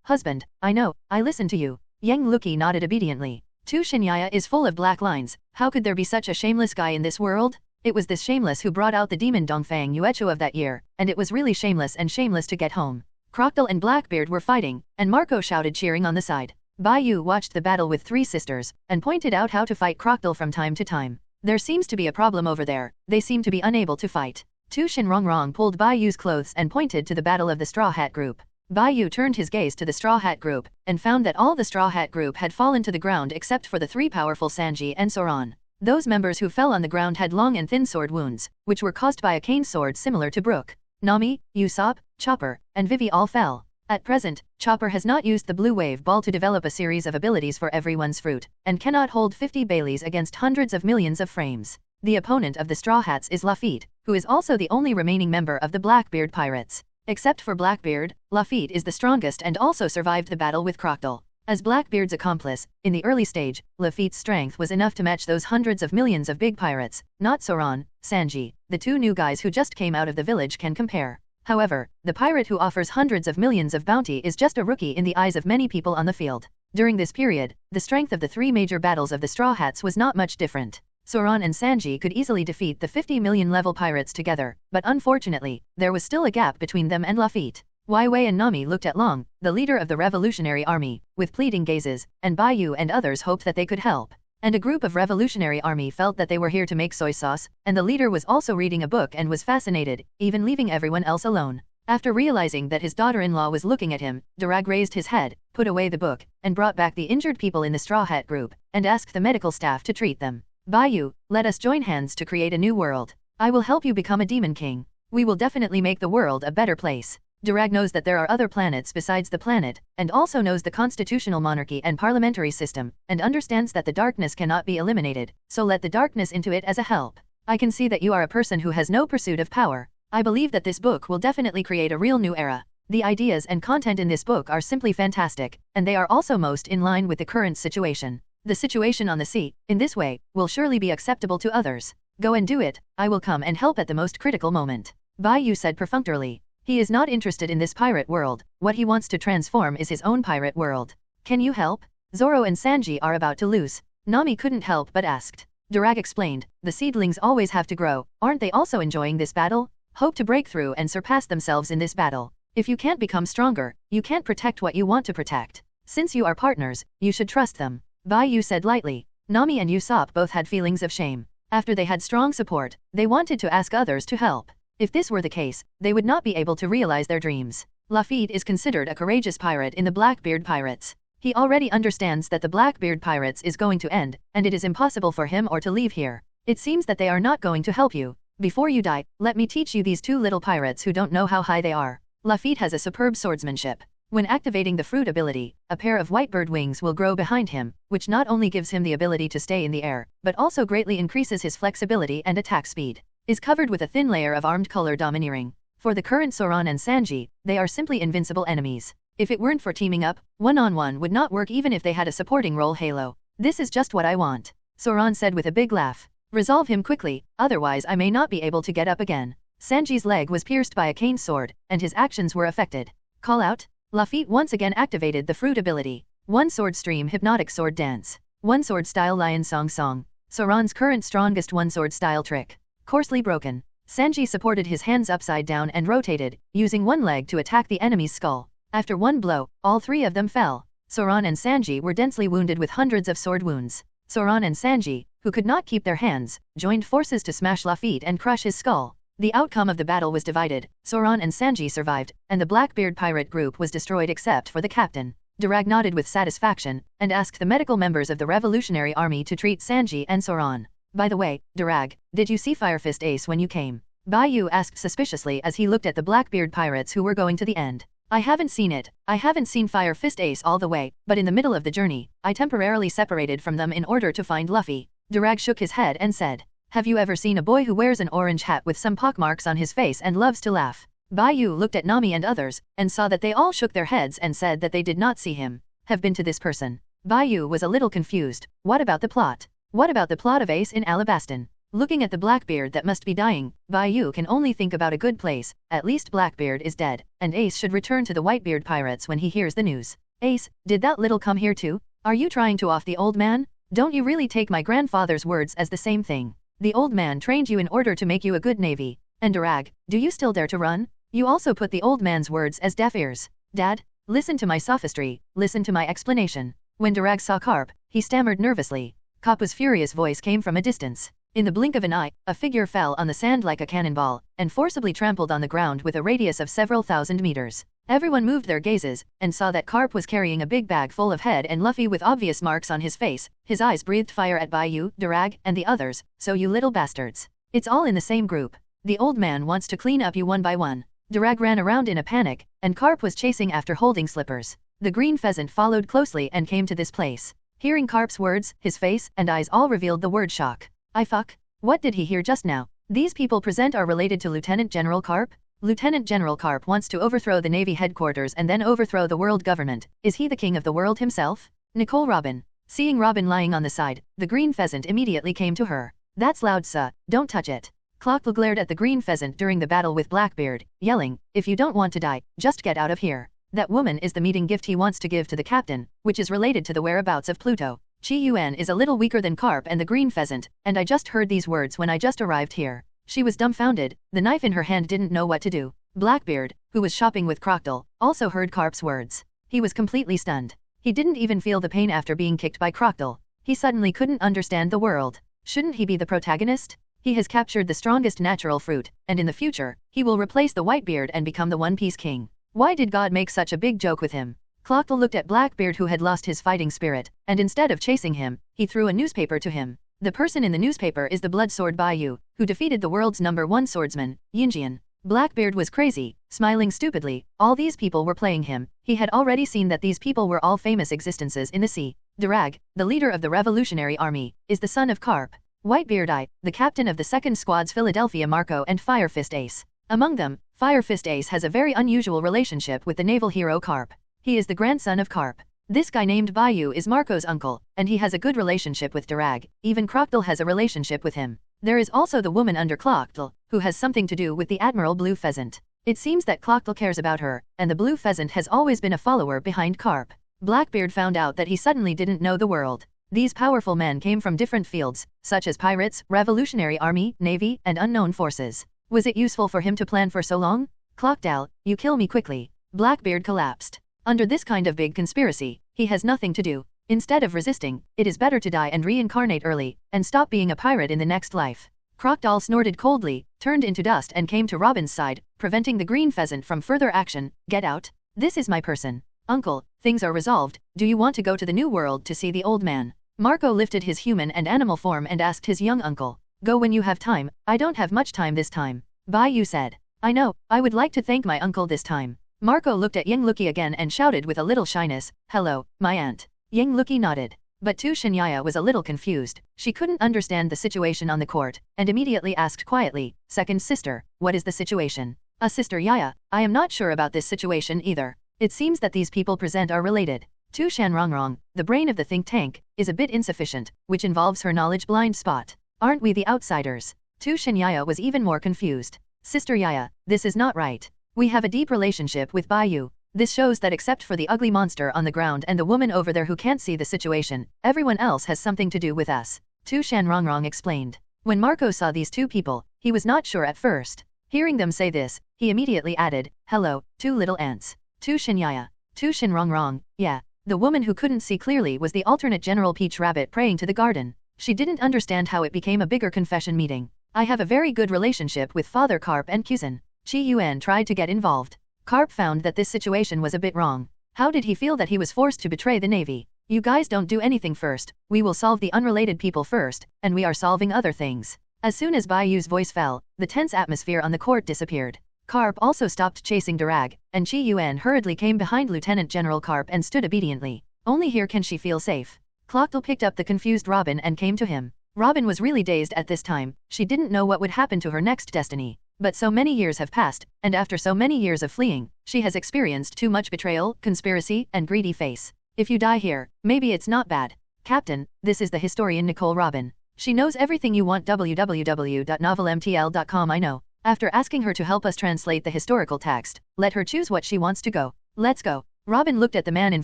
Husband, I know, I listen to you." Yang Luki nodded obediently. Tu Shinyaya is full of black lines. How could there be such a shameless guy in this world? It was this shameless who brought out the demon Dongfang Yuecho of that year, and it was really shameless to get home. Crocodile and Blackbeard were fighting, and Marco shouted cheering on the side. Bai Yu watched the battle with three sisters, and pointed out how to fight Crocodile from time to time. "There seems to be a problem over there, they seem to be unable to fight." Tu Shin Rongrong pulled Bai Yu's clothes and pointed to the battle of the Straw Hat group. Bai Yu turned his gaze to the Straw Hat group, and found that all the Straw Hat group had fallen to the ground except for the three powerful Sanji and Soran. Those members who fell on the ground had long and thin sword wounds, which were caused by a cane sword similar to Brook. Nami, Usopp, Chopper, and Vivi all fell. At present, Chopper has not used the Blue Wave Ball to develop a series of abilities for everyone's fruit, and cannot hold 50 Baileys against hundreds of millions of frames. The opponent of the Straw Hats is Lafitte, who is also the only remaining member of the Blackbeard Pirates. Except for Blackbeard, Lafitte is the strongest and also survived the battle with Crocodile. As Blackbeard's accomplice, in the early stage, Lafitte's strength was enough to match those hundreds of millions of big pirates. Not Soran, Sanji, the two new guys who just came out of the village can compare. However, the pirate who offers hundreds of millions of bounty is just a rookie in the eyes of many people on the field. During this period, the strength of the three major battles of the Straw Hats was not much different. Soran and Sanji could easily defeat the 50 million level pirates together, but unfortunately, there was still a gap between them and Lafitte. Wai Wei and Nami looked at Long, the leader of the revolutionary army, with pleading gazes, and Bai Yu and others hoped that they could help. And a group of revolutionary army felt that they were here to make soy sauce, and the leader was also reading a book and was fascinated, even leaving everyone else alone. After realizing that his daughter-in-law was looking at him, Durag raised his head, put away the book, and brought back the injured people in the Straw Hat group, and asked the medical staff to treat them. Bai Yu, let us join hands to create a new world. I will help you become a demon king. We will definitely make the world a better place. Durag knows that there are other planets besides the planet, and also knows the constitutional monarchy and parliamentary system, and understands that the darkness cannot be eliminated, so let the darkness into it as a help. I can see that you are a person who has no pursuit of power. I believe that this book will definitely create a real new era. The ideas and content in this book are simply fantastic, and they are also most in line with the current situation. The situation on the sea, in this way, will surely be acceptable to others. Go and do it, I will come and help at the most critical moment. Bai Yu said perfunctorily. He is not interested in this pirate world, what he wants to transform is his own pirate world. Can you help? Zoro and Sanji are about to lose. Nami couldn't help but asked. Durag explained, the seedlings always have to grow, aren't they also enjoying this battle? Hope to break through and surpass themselves in this battle. If you can't become stronger, you can't protect what you want to protect. Since you are partners, you should trust them. Bai Yu said lightly. Nami and Usopp both had feelings of shame. After they had strong support, they wanted to ask others to help. If this were the case, they would not be able to realize their dreams. Lafitte is considered a courageous pirate in the Blackbeard Pirates. He already understands that the Blackbeard Pirates is going to end, and it is impossible for him or to leave here. It seems that they are not going to help you. Before you die, let me teach you these two little pirates who don't know how high they are. Lafitte has a superb swordsmanship. When activating the fruit ability, a pair of white bird wings will grow behind him, which not only gives him the ability to stay in the air, but also greatly increases his flexibility and attack speed. Is covered with a thin layer of armed color domineering. For the current Soran and Sanji, they are simply invincible enemies. If it weren't for teaming up, one-on-one would not work even if they had a supporting role halo. This is just what I want. Soran said with a big laugh. Resolve him quickly, otherwise I may not be able to get up again. Sanji's leg was pierced by a cane sword, and his actions were affected. Call out? Lafitte once again activated the fruit ability. One sword stream hypnotic sword dance. One sword style lion song song. Soran's current strongest one sword style trick. Coarsely broken. Sanji supported his hands upside down and rotated, using one leg to attack the enemy's skull. After one blow, all three of them fell. Soran and Sanji were densely wounded with hundreds of sword wounds. Soran and Sanji, who could not keep their hands, joined forces to smash Lafitte and crush his skull. The outcome of the battle was divided. Soran and Sanji survived, and the Blackbeard pirate group was destroyed except for the captain. Durag nodded with satisfaction, and asked the medical members of the Revolutionary Army to treat Sanji and Soran. By the way, Durag, did you see Fire Fist Ace when you came? Bai Yu asked suspiciously as he looked at the Blackbeard pirates who were going to the end. I haven't seen it. I haven't seen Fire Fist Ace all the way, but in the middle of the journey, I temporarily separated from them in order to find Luffy. Durag shook his head and said, have you ever seen a boy who wears an orange hat with some pockmarks on his face and loves to laugh? Bai Yu looked at Nami and others, and saw that they all shook their heads and said that they did not see him. Have been to this person. Bai Yu was a little confused. What about the plot? What about the plot of Ace in Alabaston? Looking at the Blackbeard that must be dying, Bai Yu can only think about a good place. At least Blackbeard is dead, and Ace should return to the Whitebeard pirates when he hears the news. Ace, did that little come here too? Are you trying to off the old man? Don't you really take my grandfather's words as the same thing? The old man trained you in order to make you a good navy. And Durag, do you still dare to run? You also put the old man's words as deaf ears. Dad, listen to my sophistry, listen to my explanation. When Durag saw Carp, he stammered nervously. Kappa's furious voice came from a distance. In the blink of an eye, a figure fell on the sand like a cannonball, and forcibly trampled on the ground with a radius of several thousand meters. Everyone moved their gazes, and saw that Carp was carrying a big bag full of head and Luffy with obvious marks on his face. His eyes breathed fire at Bai Yu, Durag, and the others. So you little bastards. It's all in the same group. The old man wants to clean up you one by one. Durag ran around in a panic, and Carp was chasing after holding slippers. The green pheasant followed closely and came to this place. Hearing Carp's words, his face and eyes all revealed the word shock. I fuck? What did he hear just now? These people present are related to Lieutenant General Carp? Lieutenant General Carp wants to overthrow the Navy headquarters and then overthrow the world government. Is he the king of the world himself? Nicole Robin. Seeing Robin lying on the side, the green pheasant immediately came to her. That's loud, sir. Don't touch it. Clockle glared at the green pheasant during the battle with Blackbeard, yelling, if you don't want to die, just get out of here. That woman is the meeting gift he wants to give to the captain, which is related to the whereabouts of Pluto. Chi Yuan is a little weaker than Carp and the green pheasant, and I just heard these words when I just arrived here. She was dumbfounded, the knife in her hand didn't know what to do. Blackbeard, who was shopping with Crocodile, also heard Carp's words. He was completely stunned. He didn't even feel the pain after being kicked by Crocodile. He suddenly couldn't understand the world. Shouldn't he be the protagonist? He has captured the strongest natural fruit, and in the future, he will replace the Whitebeard and become the One Piece King. Why did God make such a big joke with him? Clockle looked at Blackbeard, who had lost his fighting spirit, and instead of chasing him, he threw a newspaper to him. The person in the newspaper is the blood sword Bai Yu, who defeated the world's #1 swordsman, Yinjian. Blackbeard was crazy, smiling stupidly. All these people were playing him. He had already seen that these people were all famous existences in the sea. Durag, the leader of the Revolutionary Army, is the son of Carp. Whitebeard I, the captain of the 2nd Squad's Philadelphia Marco and Fire Fist Ace. Among them, Fire Fist Ace has a very unusual relationship with the naval hero Carp. He is the grandson of Carp. This guy named Bai Yu is Marco's uncle, and he has a good relationship with Durag. Even Crocodile has a relationship with him. There is also the woman under Clockle, who has something to do with the Admiral Blue Pheasant. It seems that Clockle cares about her, and the Blue Pheasant has always been a follower behind Carp. Blackbeard found out that he suddenly didn't know the world. These powerful men came from different fields, such as pirates, Revolutionary Army, Navy, and unknown forces. Was it useful for him to plan for so long? Clockdale, you kill me quickly. Blackbeard collapsed. Under this kind of big conspiracy, he has nothing to do. Instead of resisting, it is better to die and reincarnate early, and stop being a pirate in the next life. Crocodile snorted coldly, turned into dust and came to Robin's side, preventing the green pheasant from further action. Get out. This is my person. Uncle, things are resolved. Do you want to go to the new world to see the old man? Marco lifted his human and animal form and asked his young uncle. Go when you have time. I don't have much time this time. Bai Yu said. I know, I would like to thank my uncle this time. Marco looked at Yingluki again and shouted with a little shyness, hello, my aunt. Yingluki nodded. But Tu Shinyaya was a little confused. She couldn't understand the situation on the court, and immediately asked quietly, second sister, what is the situation? Sister Yaya, I am not sure about this situation either. It seems that these people present are related. Tu Shanrongrong, the brain of the think tank, is a bit insufficient, which involves her knowledge blind spot. Aren't we the outsiders? Tu Shinyaya was even more confused. Sister Yaya, this is not right. We have a deep relationship with Bai Yu. This shows that except for the ugly monster on the ground and the woman over there who can't see the situation, everyone else has something to do with us. Tu Shanrongrong explained. When Marco saw these two people, he was not sure at first. Hearing them say this, he immediately added, hello, two little ants. Tu Shinyaya. Tu Shanrongrong, yeah. The woman who couldn't see clearly was the alternate General Peach Rabbit praying to the garden. She didn't understand how it became a bigger confession meeting. I have a very good relationship with Father Carp and Kuzan. Chi Yuan tried to get involved. Carp found that this situation was a bit wrong. How did he feel that he was forced to betray the Navy? You guys don't do anything first, we will solve the unrelated people first, and we are solving other things. As soon as Bai Yu's voice fell, the tense atmosphere on the court disappeared. Carp also stopped chasing Durag, and Chi Yuan hurriedly came behind Lieutenant General Carp and stood obediently. Only here can she feel safe. Clockle picked up the confused Robin and came to him. Robin was really dazed at this time. She didn't know what would happen to her next destiny. But so many years have passed, and after so many years of fleeing, she has experienced too much betrayal, conspiracy, and greedy face. If you die here, maybe it's not bad. Captain, this is the historian Nicole Robin. She knows everything you want. www.novelmtl.com. I know. After asking her to help us translate the historical text, let her choose what she wants to go. Let's go. Robin looked at the man in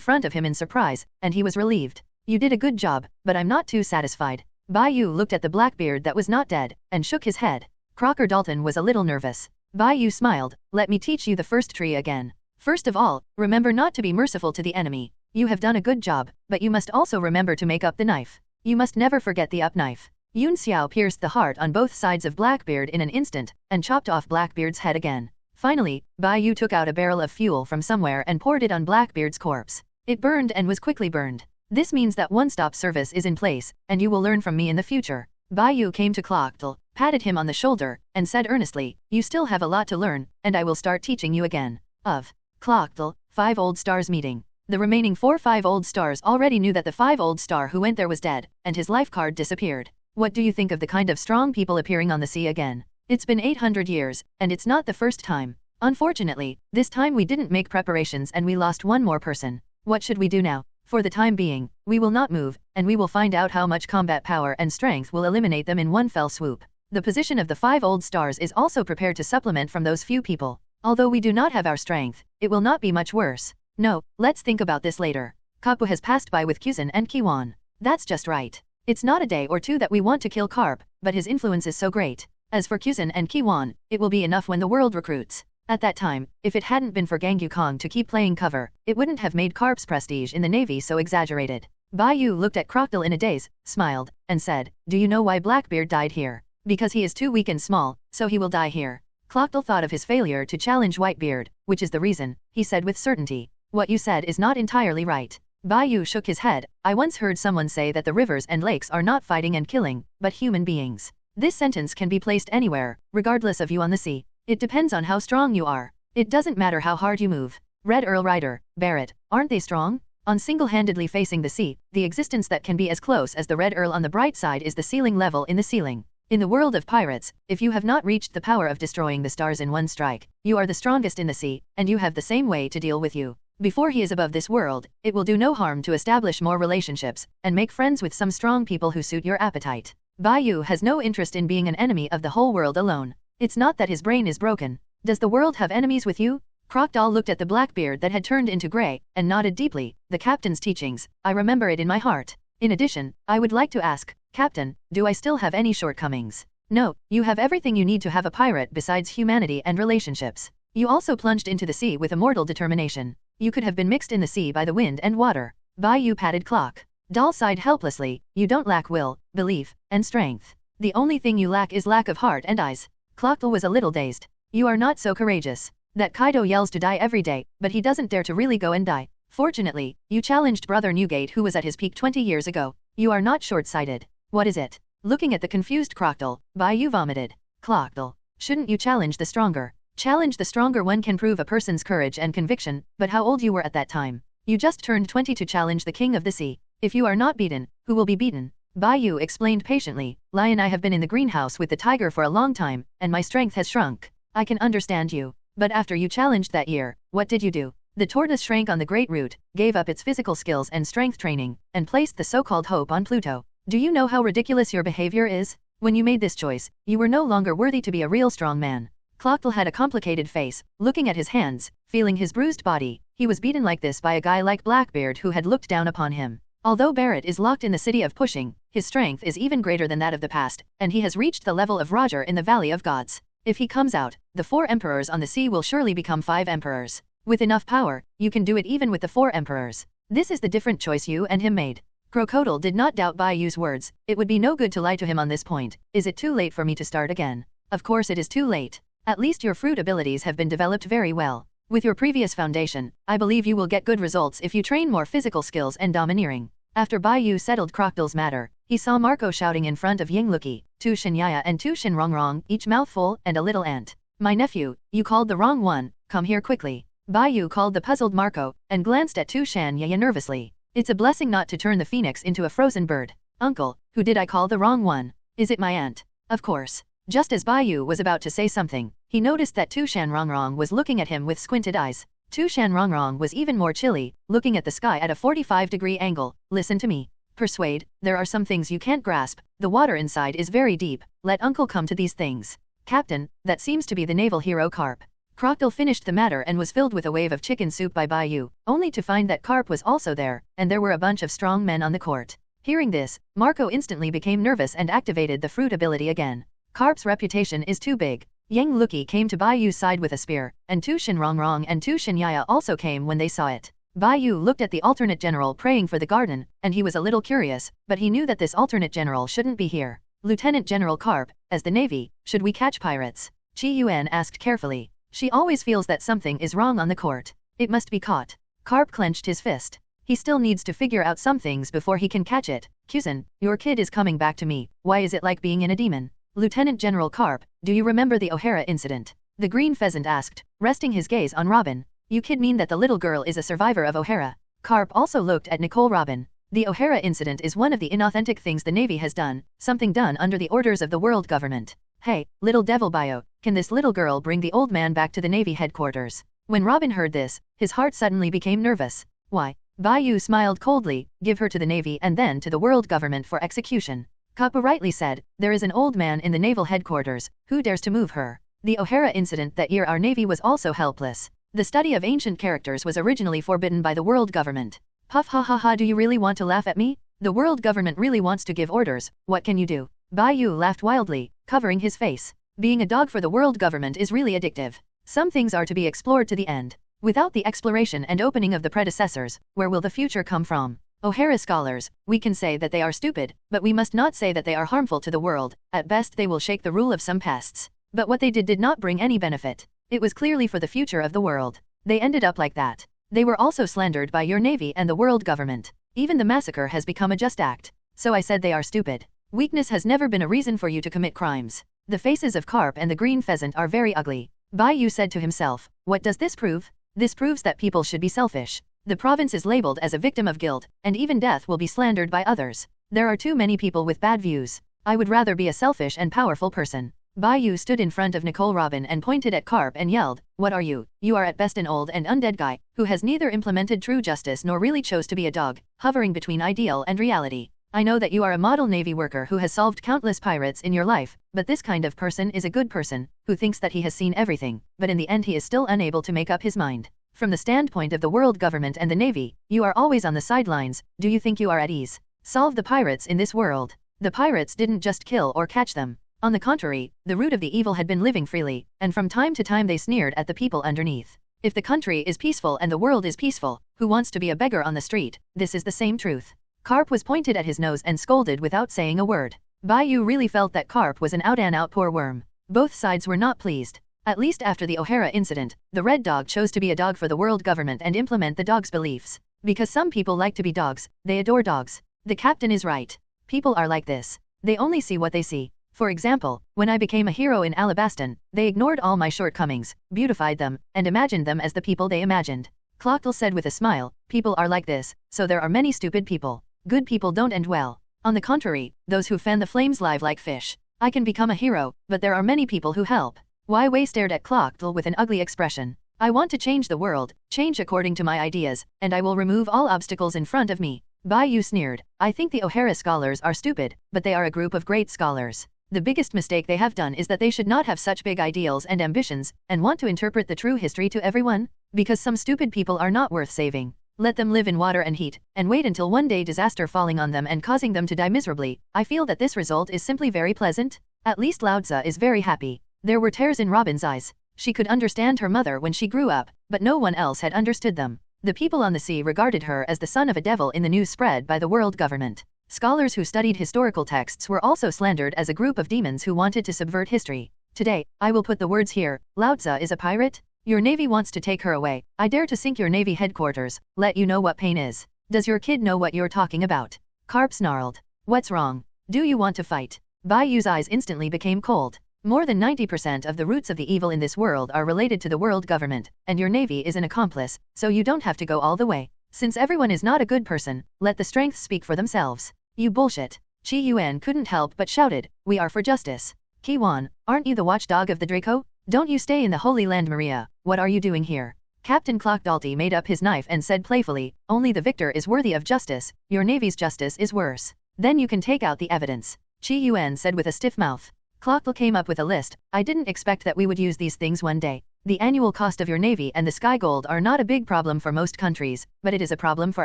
front of him in surprise, and he was relieved. You did a good job, but I'm not too satisfied. Bai Yu looked at the Blackbeard that was not dead, and shook his head. Crocker Dalton was a little nervous. Bai Yu smiled, let me teach you the first tree again. First of all, remember not to be merciful to the enemy. You have done a good job, but you must also remember to make up the knife. You must never forget the up knife. Yun Xiao pierced the heart on both sides of Blackbeard in an instant, and chopped off Blackbeard's head again. Finally, Bai Yu took out a barrel of fuel from somewhere and poured it on Blackbeard's corpse. It burned and was quickly burned. This means that one-stop service is in place, and you will learn from me in the future. Bai Yu came to Clockle, patted him on the shoulder, and said earnestly, you still have a lot to learn, and I will start teaching you again. Of Clockle, 5 Old Stars meeting. The remaining 4 5 Old Stars already knew that the 5 Old Star who went there was dead, and his life card disappeared. What do you think of the kind of strong people appearing on the sea again? It's been 800 years, and it's not the first time. Unfortunately, this time we didn't make preparations and we lost one more person. What should we do now? For the time being, we will not move, and we will find out how much combat power and strength will eliminate them in one fell swoop. The position of the 5 Old Stars is also prepared to supplement from those few people. Although we do not have our strength, it will not be much worse. No, let's think about this later. Kapu has passed by with Kuzan and Kiwan. That's just right. It's not a day or two that we want to kill Carp, but his influence is so great. As for Kuzan and Kiwan, it will be enough when the world recruits. At that time, if it hadn't been for Gangyu Kong to keep playing cover, it wouldn't have made Carp's prestige in the Navy so exaggerated. Bai Yu looked at Crocodile in a daze, smiled, and said, do you know why Blackbeard died here? Because he is too weak and small, so he will die here. Crocodile thought of his failure to challenge Whitebeard, which is the reason, he said with certainty. What you said is not entirely right. Bai Yu shook his head. I once heard someone say that the rivers and lakes are not fighting and killing, but human beings. This sentence can be placed anywhere, regardless of you on the sea. It depends on how strong you are. It doesn't matter how hard you move. Red Earl Rider, Barrett, aren't they strong? On single-handedly facing the sea, the existence that can be as close as the Red Earl on the bright side is the ceiling level in the ceiling. In the world of pirates, if you have not reached the power of destroying the stars in one strike, you are the strongest in the sea, and you have the same way to deal with you. Before he is above this world, it will do no harm to establish more relationships, and make friends with some strong people who suit your appetite. Bai Yu has no interest in being an enemy of the whole world alone. It's not that his brain is broken. Does the world have enemies with you? Crocodile looked at the blackbeard that had turned into grey, and nodded deeply. The captain's teachings, I remember it in my heart. In addition, I would like to ask, Captain, do I still have any shortcomings? No, you have everything you need to have a pirate besides humanity and relationships. You also plunged into the sea with immortal determination. You could have been mixed in the sea by the wind and water. Bai Yu patted Clock. Doll sighed helplessly. You don't lack will, belief, and strength. The only thing you lack is lack of heart and eyes. Clockle was a little dazed. You are not so courageous. That Kaido yells to die every day, but he doesn't dare to really go and die. Fortunately, you challenged Brother Newgate who was at his peak 20 years ago. You are not short-sighted. What is it? Looking at the confused Crocodile, Bai Yu vomited. Crocodile, shouldn't you challenge the stronger? Challenge the stronger one can prove a person's courage and conviction, but how old you were at that time? You just turned 20 to challenge the king of the sea. If you are not beaten, who will be beaten? Bai Yu explained patiently, Lion, I have been in the greenhouse with the tiger for a long time, and my strength has shrunk. I can understand you. But after you challenged that year, what did you do? The tortoise shrank on the great root, gave up its physical skills and strength training, and placed the so-called hope on Pluto. Do you know how ridiculous your behavior is? When you made this choice, you were no longer worthy to be a real strong man. Clockle had a complicated face, looking at his hands, feeling his bruised body. He was beaten like this by a guy like Blackbeard who had looked down upon him. Although Barrett is locked in the city of Pushing, his strength is even greater than that of the past, and he has reached the level of Roger in the Valley of Gods. If he comes out, the 4 emperors on the sea will surely become 5 emperors. With enough power, you can do it even with the 4 emperors. This is the different choice you and him made. Crocodile did not doubt Bai Yu's words. It would be no good to lie to him on this point. Is it too late for me to start again? Of course it is too late. At least your fruit abilities have been developed very well. With your previous foundation, I believe you will get good results if you train more physical skills and domineering. After Bai Yu settled Crocodile's matter, he saw Marco shouting in front of Yingluki, Tu Shinyaya and Tu Shinrongrong, each mouthful and a little ant. My nephew, you called the wrong one, come here quickly. Bai Yu called the puzzled Marco, and glanced at Tu Shanyaya nervously. It's a blessing not to turn the phoenix into a frozen bird. Uncle, who did I call the wrong one? Is it my aunt? Of course. Just as Bai Yu was about to say something, he noticed that Tu Shanrongrong was looking at him with squinted eyes. Tu Shanrongrong was even more chilly, looking at the sky at a 45-degree angle. Listen to me. Persuade, there are some things you can't grasp, the water inside is very deep, let uncle come to these things. Captain, that seems to be the naval hero Carp. Crocodile finished the matter and was filled with a wave of chicken soup by Bai Yu, only to find that Carp was also there, and there were a bunch of strong men on the court. Hearing this, Marco instantly became nervous and activated the fruit ability again. Carp's reputation is too big. Yang Luki came to Bai Yu's side with a spear, and Tu Shinrongrong and Tu Shinyaya also came when they saw it. Bai Yu looked at the alternate general praying for the garden, and he was a little curious, but he knew that this alternate general shouldn't be here. Lieutenant General Carp, as the Navy, should we catch pirates? Chi Yuan asked carefully. She always feels that something is wrong on the court. It must be caught. Carp clenched his fist. He still needs to figure out some things before he can catch it. Kuzan, your kid is coming back to me. Why is it like being in a demon? Lieutenant General Carp, do you remember the O'Hara incident? The green pheasant asked, resting his gaze on Robin. You kid mean that the little girl is a survivor of O'Hara? Carp also looked at Nicole Robin. The O'Hara incident is one of the inauthentic things the Navy has done, something done under the orders of the world government. Hey, little devil bio, can this little girl bring the old man back to the Navy headquarters? When Robin heard this, his heart suddenly became nervous. Why? Bai Yu smiled coldly, give her to the Navy and then to the world government for execution. Kappa rightly said, there is an old man in the naval headquarters, who dares to move her? The O'Hara incident that year our Navy was also helpless. The study of ancient characters was originally forbidden by the world government. Puff ha ha ha, do you really want to laugh at me? The world government really wants to give orders, what can you do? Bai Yu laughed wildly, covering his face. Being a dog for the world government is really addictive. Some things are to be explored to the end. Without the exploration and opening of the predecessors, where will the future come from? O'Hara scholars, we can say that they are stupid, but we must not say that they are harmful to the world. At best they will shake the rule of some pests. But what they did not bring any benefit. It was clearly for the future of the world. They ended up like that. They were also slandered by your navy and the world government. Even the massacre has become a just act. So I said they are stupid. Weakness has never been a reason for you to commit crimes. The faces of carp and the green pheasant are very ugly. Bai Yu said to himself, what does this prove? This proves that people should be selfish. The province is labeled as a victim of guilt, and even death will be slandered by others. There are too many people with bad views. I would rather be a selfish and powerful person. Bai Yu stood in front of Nicole Robin and pointed at Carp and yelled, what are you? You are at best an old and undead guy, who has neither implemented true justice nor really chose to be a dog, hovering between ideal and reality. I know that you are a model navy worker who has solved countless pirates in your life, but this kind of person is a good person, who thinks that he has seen everything, but in the end he is still unable to make up his mind. From the standpoint of the world government and the navy, you are always on the sidelines. Do you think you are at ease? Solve the pirates in this world. The pirates didn't just kill or catch them. On the contrary, the root of the evil had been living freely, and from time to time they sneered at the people underneath. If the country is peaceful and the world is peaceful, who wants to be a beggar on the street? This is the same truth. Carp was pointed at his nose and scolded without saying a word. Bai Yu really felt that Carp was an out-and-out poor worm. Both sides were not pleased. At least after the O'Hara incident, the Red Dog chose to be a dog for the world government and implement the dog's beliefs. Because some people like to be dogs, they adore dogs. The captain is right. People are like this. They only see what they see. For example, when I became a hero in Alabaston, they ignored all my shortcomings, beautified them, and imagined them as the people they imagined. Clockle said with a smile, people are like this, so there are many stupid people. Good people don't end well. On the contrary, those who fan the flames live like fish. I can become a hero, but there are many people who help. Wai Wei stared at Clockle with an ugly expression. I want to change the world, change according to my ideas, and I will remove all obstacles in front of me. Bai Yu sneered. I think the O'Hara scholars are stupid, but they are a group of great scholars. The biggest mistake they have done is that they should not have such big ideals and ambitions, and want to interpret the true history to everyone, because some stupid people are not worth saving. Let them live in water and heat, and wait until one day disaster falling on them and causing them to die miserably. I feel that this result is simply very pleasant. At least Lao Tzu is very happy. There were tears in Robin's eyes. She could understand her mother when she grew up, but no one else had understood them. The people on the sea regarded her as the son of a devil in the news spread by the world government. Scholars who studied historical texts were also slandered as a group of demons who wanted to subvert history. Today, I will put the words here. Lao Tzu is a pirate? Your navy wants to take her away. I dare to sink your navy headquarters. Let you know what pain is. Does your kid know what you're talking about? Carp snarled. What's wrong? Do you want to fight? Bai Yu's eyes instantly became cold. More than 90% of the roots of the evil in this world are related to the world government, and your navy is an accomplice, so you don't have to go all the way. Since everyone is not a good person, let the strengths speak for themselves. You bullshit. Qi Yuan couldn't help but shouted, we are for justice. Qi Wan, aren't you the watchdog of the Draco? Don't you stay in the Holy Land, Maria? What are you doing here? Captain Clockdalty made up his knife and said playfully, only the victor is worthy of justice, your navy's justice is worse. Then you can take out the evidence. Qi Yuan said with a stiff mouth. Clockdal came up with a list. I didn't expect that we would use these things one day. The annual cost of your navy and the sky gold are not a big problem for most countries, but it is a problem for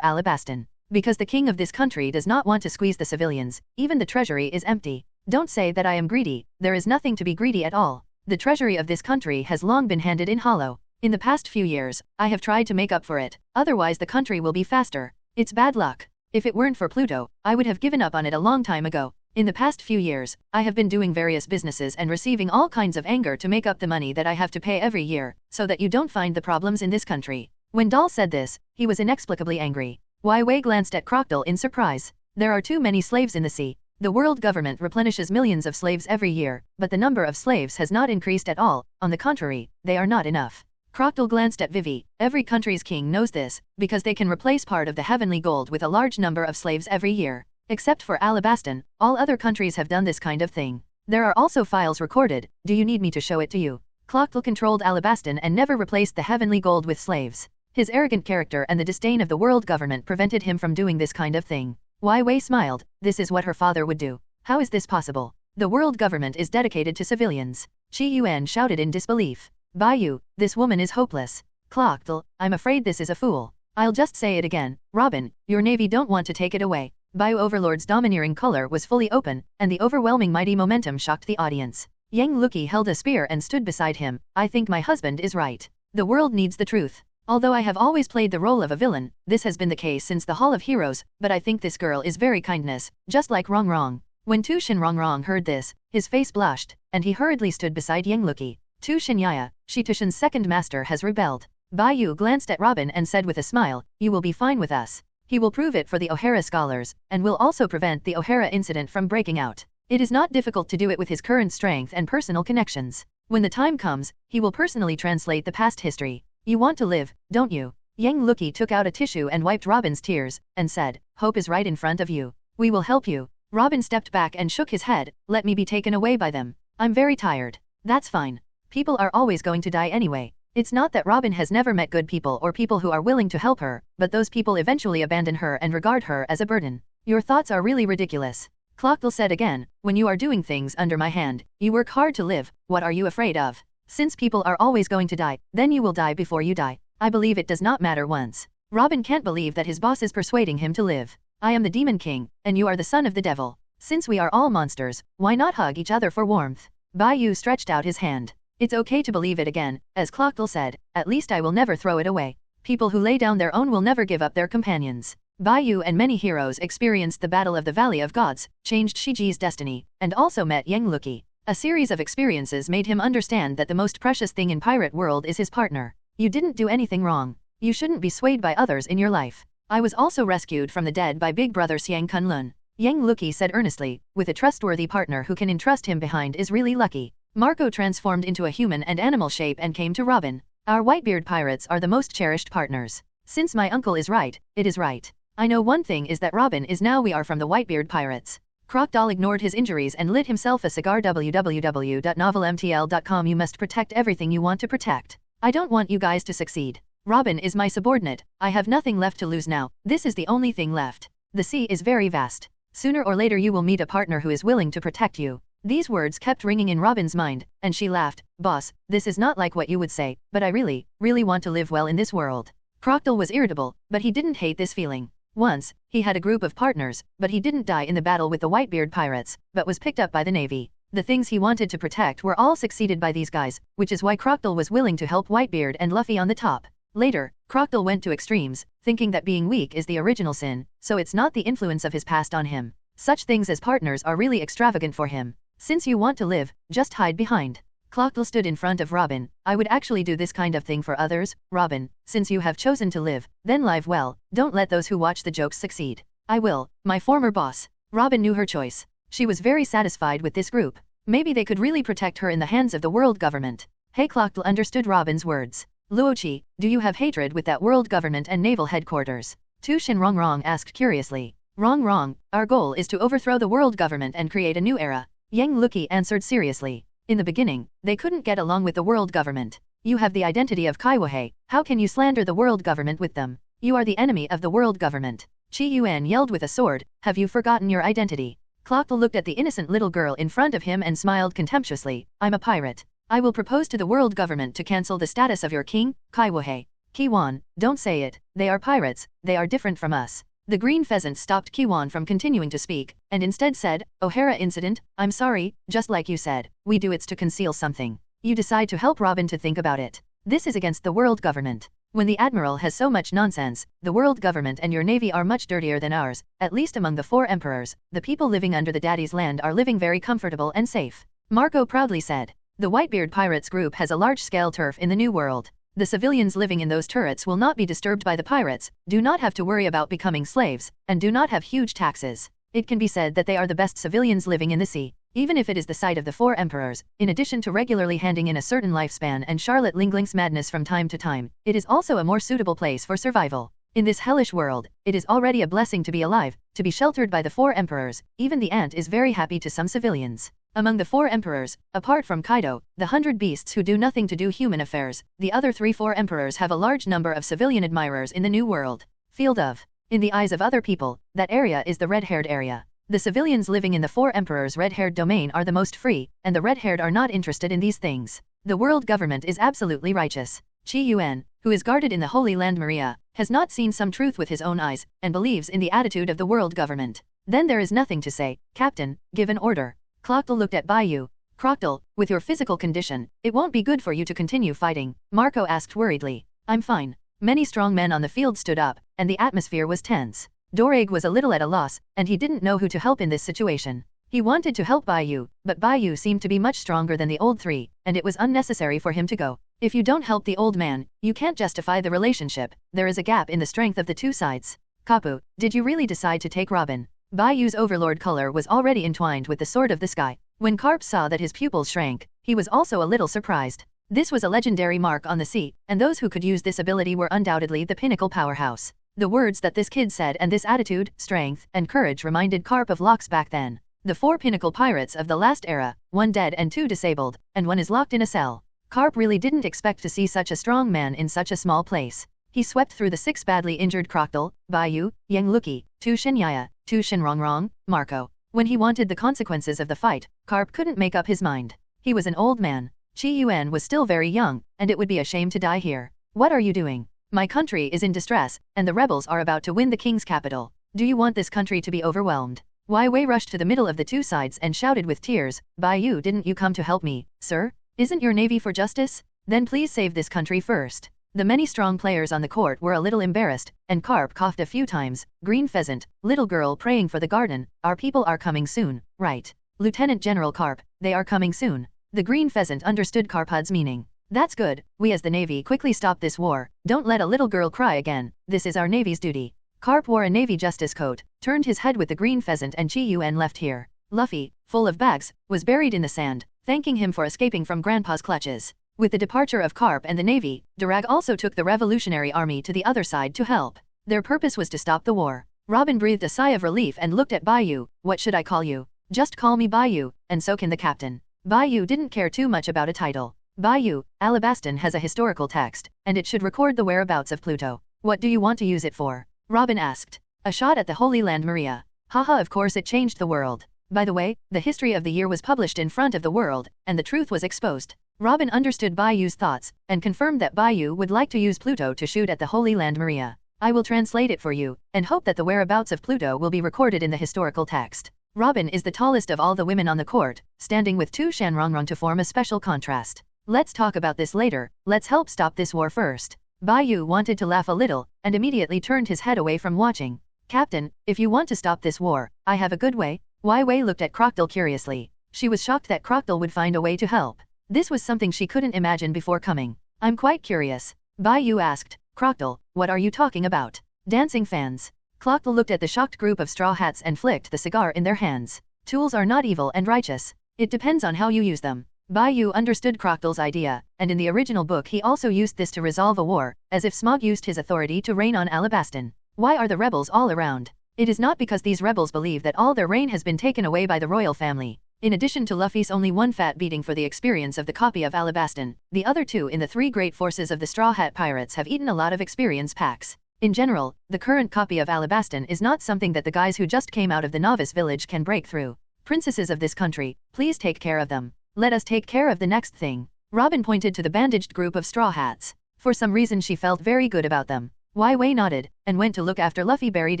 Alabaston. Because the king of this country does not want to squeeze the civilians, even the treasury is empty. Don't say that I am greedy, there is nothing to be greedy at all. The treasury of this country has long been handed in hollow. In the past few years, I have tried to make up for it, otherwise the country will be faster. It's bad luck. If it weren't for Pluto, I would have given up on it a long time ago. In the past few years, I have been doing various businesses and receiving all kinds of anger to make up the money that I have to pay every year, so that you don't find the problems in this country. When Dahl said this, he was inexplicably angry. Wai Wei glanced at Crocodile in surprise. There are too many slaves in the sea. The world government replenishes millions of slaves every year, but the number of slaves has not increased at all. On the contrary, they are not enough. Crocodile glanced at Vivi. Every country's king knows this, because they can replace part of the heavenly gold with a large number of slaves every year. Except for Alabaston, all other countries have done this kind of thing. There are also files recorded. Do you need me to show it to you? Crocodile controlled Alabaston and never replaced the heavenly gold with slaves. His arrogant character and the disdain of the world government prevented him from doing this kind of thing. Wai Wei smiled. This is what her father would do. How is this possible? The world government is dedicated to civilians. Qi Yuan shouted in disbelief. Bai Yu, this woman is hopeless. Clockdal, I'm afraid this is a fool. I'll just say it again. Robin, your navy don't want to take it away. Bai Yu Overlord's domineering color was fully open, and the overwhelming mighty momentum shocked the audience. Yang Luki held a spear and stood beside him. I think my husband is right. The world needs the truth. Although I have always played the role of a villain, this has been the case since the Hall of Heroes, but I think this girl is very kindness, just like Rong Rong. When Tu Shin Rong Rong heard this, his face blushed, and he hurriedly stood beside Yang Luki. Tu Shin Yaya, Shi Tushin's second master has rebelled. Bai Yu glanced at Robin and said with a smile, "You will be fine with us. He will prove it for the O'Hara scholars, and will also prevent the O'Hara incident from breaking out. It is not difficult to do it with his current strength and personal connections. When the time comes, he will personally translate the past history. You want to live, don't you?" Yang Luki took out a tissue and wiped Robin's tears, and said, "Hope is right in front of you. We will help you." Robin stepped back and shook his head, "Let me be taken away by them. I'm very tired." "That's fine. People are always going to die anyway." It's not that Robin has never met good people or people who are willing to help her, but those people eventually abandon her and regard her as a burden. "Your thoughts are really ridiculous." Clockville said again, "When you are doing things under my hand, you work hard to live, what are you afraid of? Since people are always going to die, then you will die before you die. I believe it does not matter once." Robin can't believe that his boss is persuading him to live. "I am the Demon King, and you are the son of the devil. Since we are all monsters, why not hug each other for warmth?" Bai Yu stretched out his hand. "It's okay to believe it again," as Clockville said, "at least I will never throw it away. People who lay down their own will never give up their companions." Bai Yu and many heroes experienced the Battle of the Valley of Gods, changed Shiji's destiny, and also met Yang Luki. A series of experiences made him understand that the most precious thing in pirate world is his partner. "You didn't do anything wrong. You shouldn't be swayed by others in your life. I was also rescued from the dead by Big Brother Xiang Kunlun." Yang Luki said earnestly, "With a trustworthy partner who can entrust him behind is really lucky." Marco transformed into a human and animal shape and came to Robin. "Our Whitebeard pirates are the most cherished partners. Since my uncle is right, it is right. I know one thing is that Robin is now we are from the Whitebeard pirates." Crocodile ignored his injuries and lit himself a cigar. www.novelmtl.com. You must protect everything you want to protect. I don't want you guys to succeed. Robin is my subordinate. I have nothing left to lose now. This is the only thing left. The sea is very vast. Sooner or later you will meet a partner who is willing to protect you. These words kept ringing in Robin's mind, and she laughed. "Boss, this is not like what you would say, but I really want to live well in this world." Crocodile was irritable, but he didn't hate this feeling. Once, he had a group of partners, but he didn't die in the battle with the Whitebeard pirates, but was picked up by the Navy. The things he wanted to protect were all succeeded by these guys, which is why Crocodile was willing to help Whitebeard and Luffy on the top. Later, Crocodile went to extremes, thinking that being weak is the original sin, so it's not the influence of his past on him. Such things as partners are really extravagant for him. "Since you want to live, just hide behind." Crocodile stood in front of Robin. "I would actually do this kind of thing for others, Robin. Since you have chosen to live, then live well. Don't let those who watch the jokes succeed." "I will, my former boss." Robin knew her choice. She was very satisfied with this group. Maybe they could really protect her in the hands of the world government. Hey, Crocodile understood Robin's words. "Luochi, do you have hatred with that world government and naval headquarters?" Tu Shinrongrong asked curiously. Wrong. Our goal is to overthrow the world government and create a new era." Yang Luki answered seriously. "In the beginning, they couldn't get along with the world government. You have the identity of Kaiwahe, how can you slander the world government with them? You are the enemy of the world government." Chi Yuan yelled with a sword, "Have you forgotten your identity?" Clockville looked at the innocent little girl in front of him and smiled contemptuously. "I'm a pirate. I will propose to the world government to cancel the status of your king, Kaiwahe." "Kiwan, don't say it, they are pirates, they are different from us." The green pheasant stopped Kiwan from continuing to speak, and instead said, "O'Hara incident, I'm sorry, just like you said, we do it's to conceal something. You decide to help Robin to think about it. This is against the world government. When the Admiral has so much nonsense, the world government and your navy are much dirtier than ours, at least among the 4 emperors, the people living under the Daddy's land are living very comfortable and safe." Marco proudly said. "The Whitebeard Pirates group has a large-scale turf in the New World. The civilians living in those turrets will not be disturbed by the pirates, do not have to worry about becoming slaves, and do not have huge taxes. It can be said that they are the best civilians living in the sea, even if it is the site of the 4 emperors. In addition to regularly handing in a certain lifespan and Charlotte Linglink's madness from time to time, it is also a more suitable place for survival. In this hellish world, it is already a blessing to be alive, to be sheltered by the 4 emperors. Even the ant is very happy to some civilians. Among the 4 emperors, apart from Kaido, the 100 beasts who do nothing to do human affairs, the other 3-4 emperors have a large number of civilian admirers in the New World. Field of. In the eyes of other people, that area is the red-haired area. The civilians living in the 4 emperors' red-haired domain are the most free, and the red-haired are not interested in these things. The world government is absolutely righteous. Chi Yuan, who is guarded in the Holy Land Maria, has not seen some truth with his own eyes, and believes in the attitude of the world government. Then there is nothing to say. "Captain, give an order." Crocodile looked at Bai Yu. "Crocodile, with your physical condition, it won't be good for you to continue fighting," Marco asked worriedly. "I'm fine." Many strong men on the field stood up, and the atmosphere was tense. Doreg was a little at a loss, and he didn't know who to help in this situation. He wanted to help Bai Yu, but Bai Yu seemed to be much stronger than the old 3, and it was unnecessary for him to go. If you don't help the old man, you can't justify the relationship. There is a gap in the strength of the two sides. Kapu, did you really decide to take Robin? Bai Yu's overlord color was already entwined with the sword of the sky. When Carps saw that his pupils shrank, he was also a little surprised. This was a legendary mark on the sea, and those who could use this ability were undoubtedly the pinnacle powerhouse. The words that this kid said and this attitude, strength, and courage reminded Carp of Locks back then. The 4 pinnacle pirates of the last era, 1 dead and 2 disabled, and 1 is locked in a cell. Carp really didn't expect to see such a strong man in such a small place. He swept through the 6 badly injured Crocodile, Bai Yu, Yang Luki, 2 Shinyaya, 2 Shinrongrong, Marco. When he wanted the consequences of the fight, Carp couldn't make up his mind. He was an old man. Chi Yuan was still very young, and it would be a shame to die here. What are you doing? My country is in distress, and the rebels are about to win the king's capital. Do you want this country to be overwhelmed? Wai Wei rushed to the middle of the two sides and shouted with tears, Bai Yu, didn't you come to help me, sir? Isn't your navy for justice? Then please save this country first. The many strong players on the court were a little embarrassed, and Carp coughed a few times. Green pheasant, little girl praying for the garden, our people are coming soon, right? Lieutenant General Carp, they are coming soon. The green pheasant understood Carpud's meaning. That's good, we as the navy quickly stop this war, don't let a little girl cry again, this is our navy's duty. Carp wore a navy justice coat, turned his head with the green pheasant, and Chi Yuan left here. Luffy, full of bags, was buried in the sand, thanking him for escaping from Grandpa's clutches. With the departure of Carp and the navy, Durag also took the revolutionary army to the other side to help. Their purpose was to stop the war. Robin breathed a sigh of relief and looked at Bai Yu. What should I call you? Just call me Bai Yu, and so can the captain. Bai Yu didn't care too much about a title. Bai Yu, Alabastan has a historical text, and it should record the whereabouts of Pluto. What do you want to use it for? Robin asked. A shot at the Holy Land Maria. Haha, of course it changed the world. By the way, the history of the year was published in front of the world, and the truth was exposed. Robin understood Bai Yu's thoughts, and confirmed that Bai Yu would like to use Pluto to shoot at the Holy Land Maria. I will translate it for you, and hope that the whereabouts of Pluto will be recorded in the historical text. Robin is the tallest of all the women on the court, standing with 2 Shanrongrong to form a special contrast. Let's talk about this later, let's help stop this war first. Bai Yu wanted to laugh a little, and immediately turned his head away from watching. Captain, if you want to stop this war, I have a good way. Wai Wei looked at Crocodile curiously. She was shocked that Crocodile would find a way to help. This was something she couldn't imagine before coming. I'm quite curious. Bai Yu asked. Crocodile, what are you talking about? Dancing fans. Crocodile looked at the shocked group of straw hats and flicked the cigar in their hands. Tools are not evil and righteous. It depends on how you use them. Bai Yu understood Crocodile's idea, and in the original book he also used this to resolve a war, as if Smog used his authority to reign on Alabastan. Why are the rebels all around? It is not because these rebels believe that all their reign has been taken away by the royal family. In addition to Luffy's only one fat beating for the experience of the copy of Alabastan, the other 2 in the 3 great forces of the Straw Hat Pirates have eaten a lot of experience packs. In general, the current copy of Alabastan is not something that the guys who just came out of the novice village can break through. Princesses of this country, please take care of them. Let us take care of the next thing. Robin pointed to the bandaged group of straw hats. For some reason she felt very good about them. Wai Wei nodded, and went to look after Luffy buried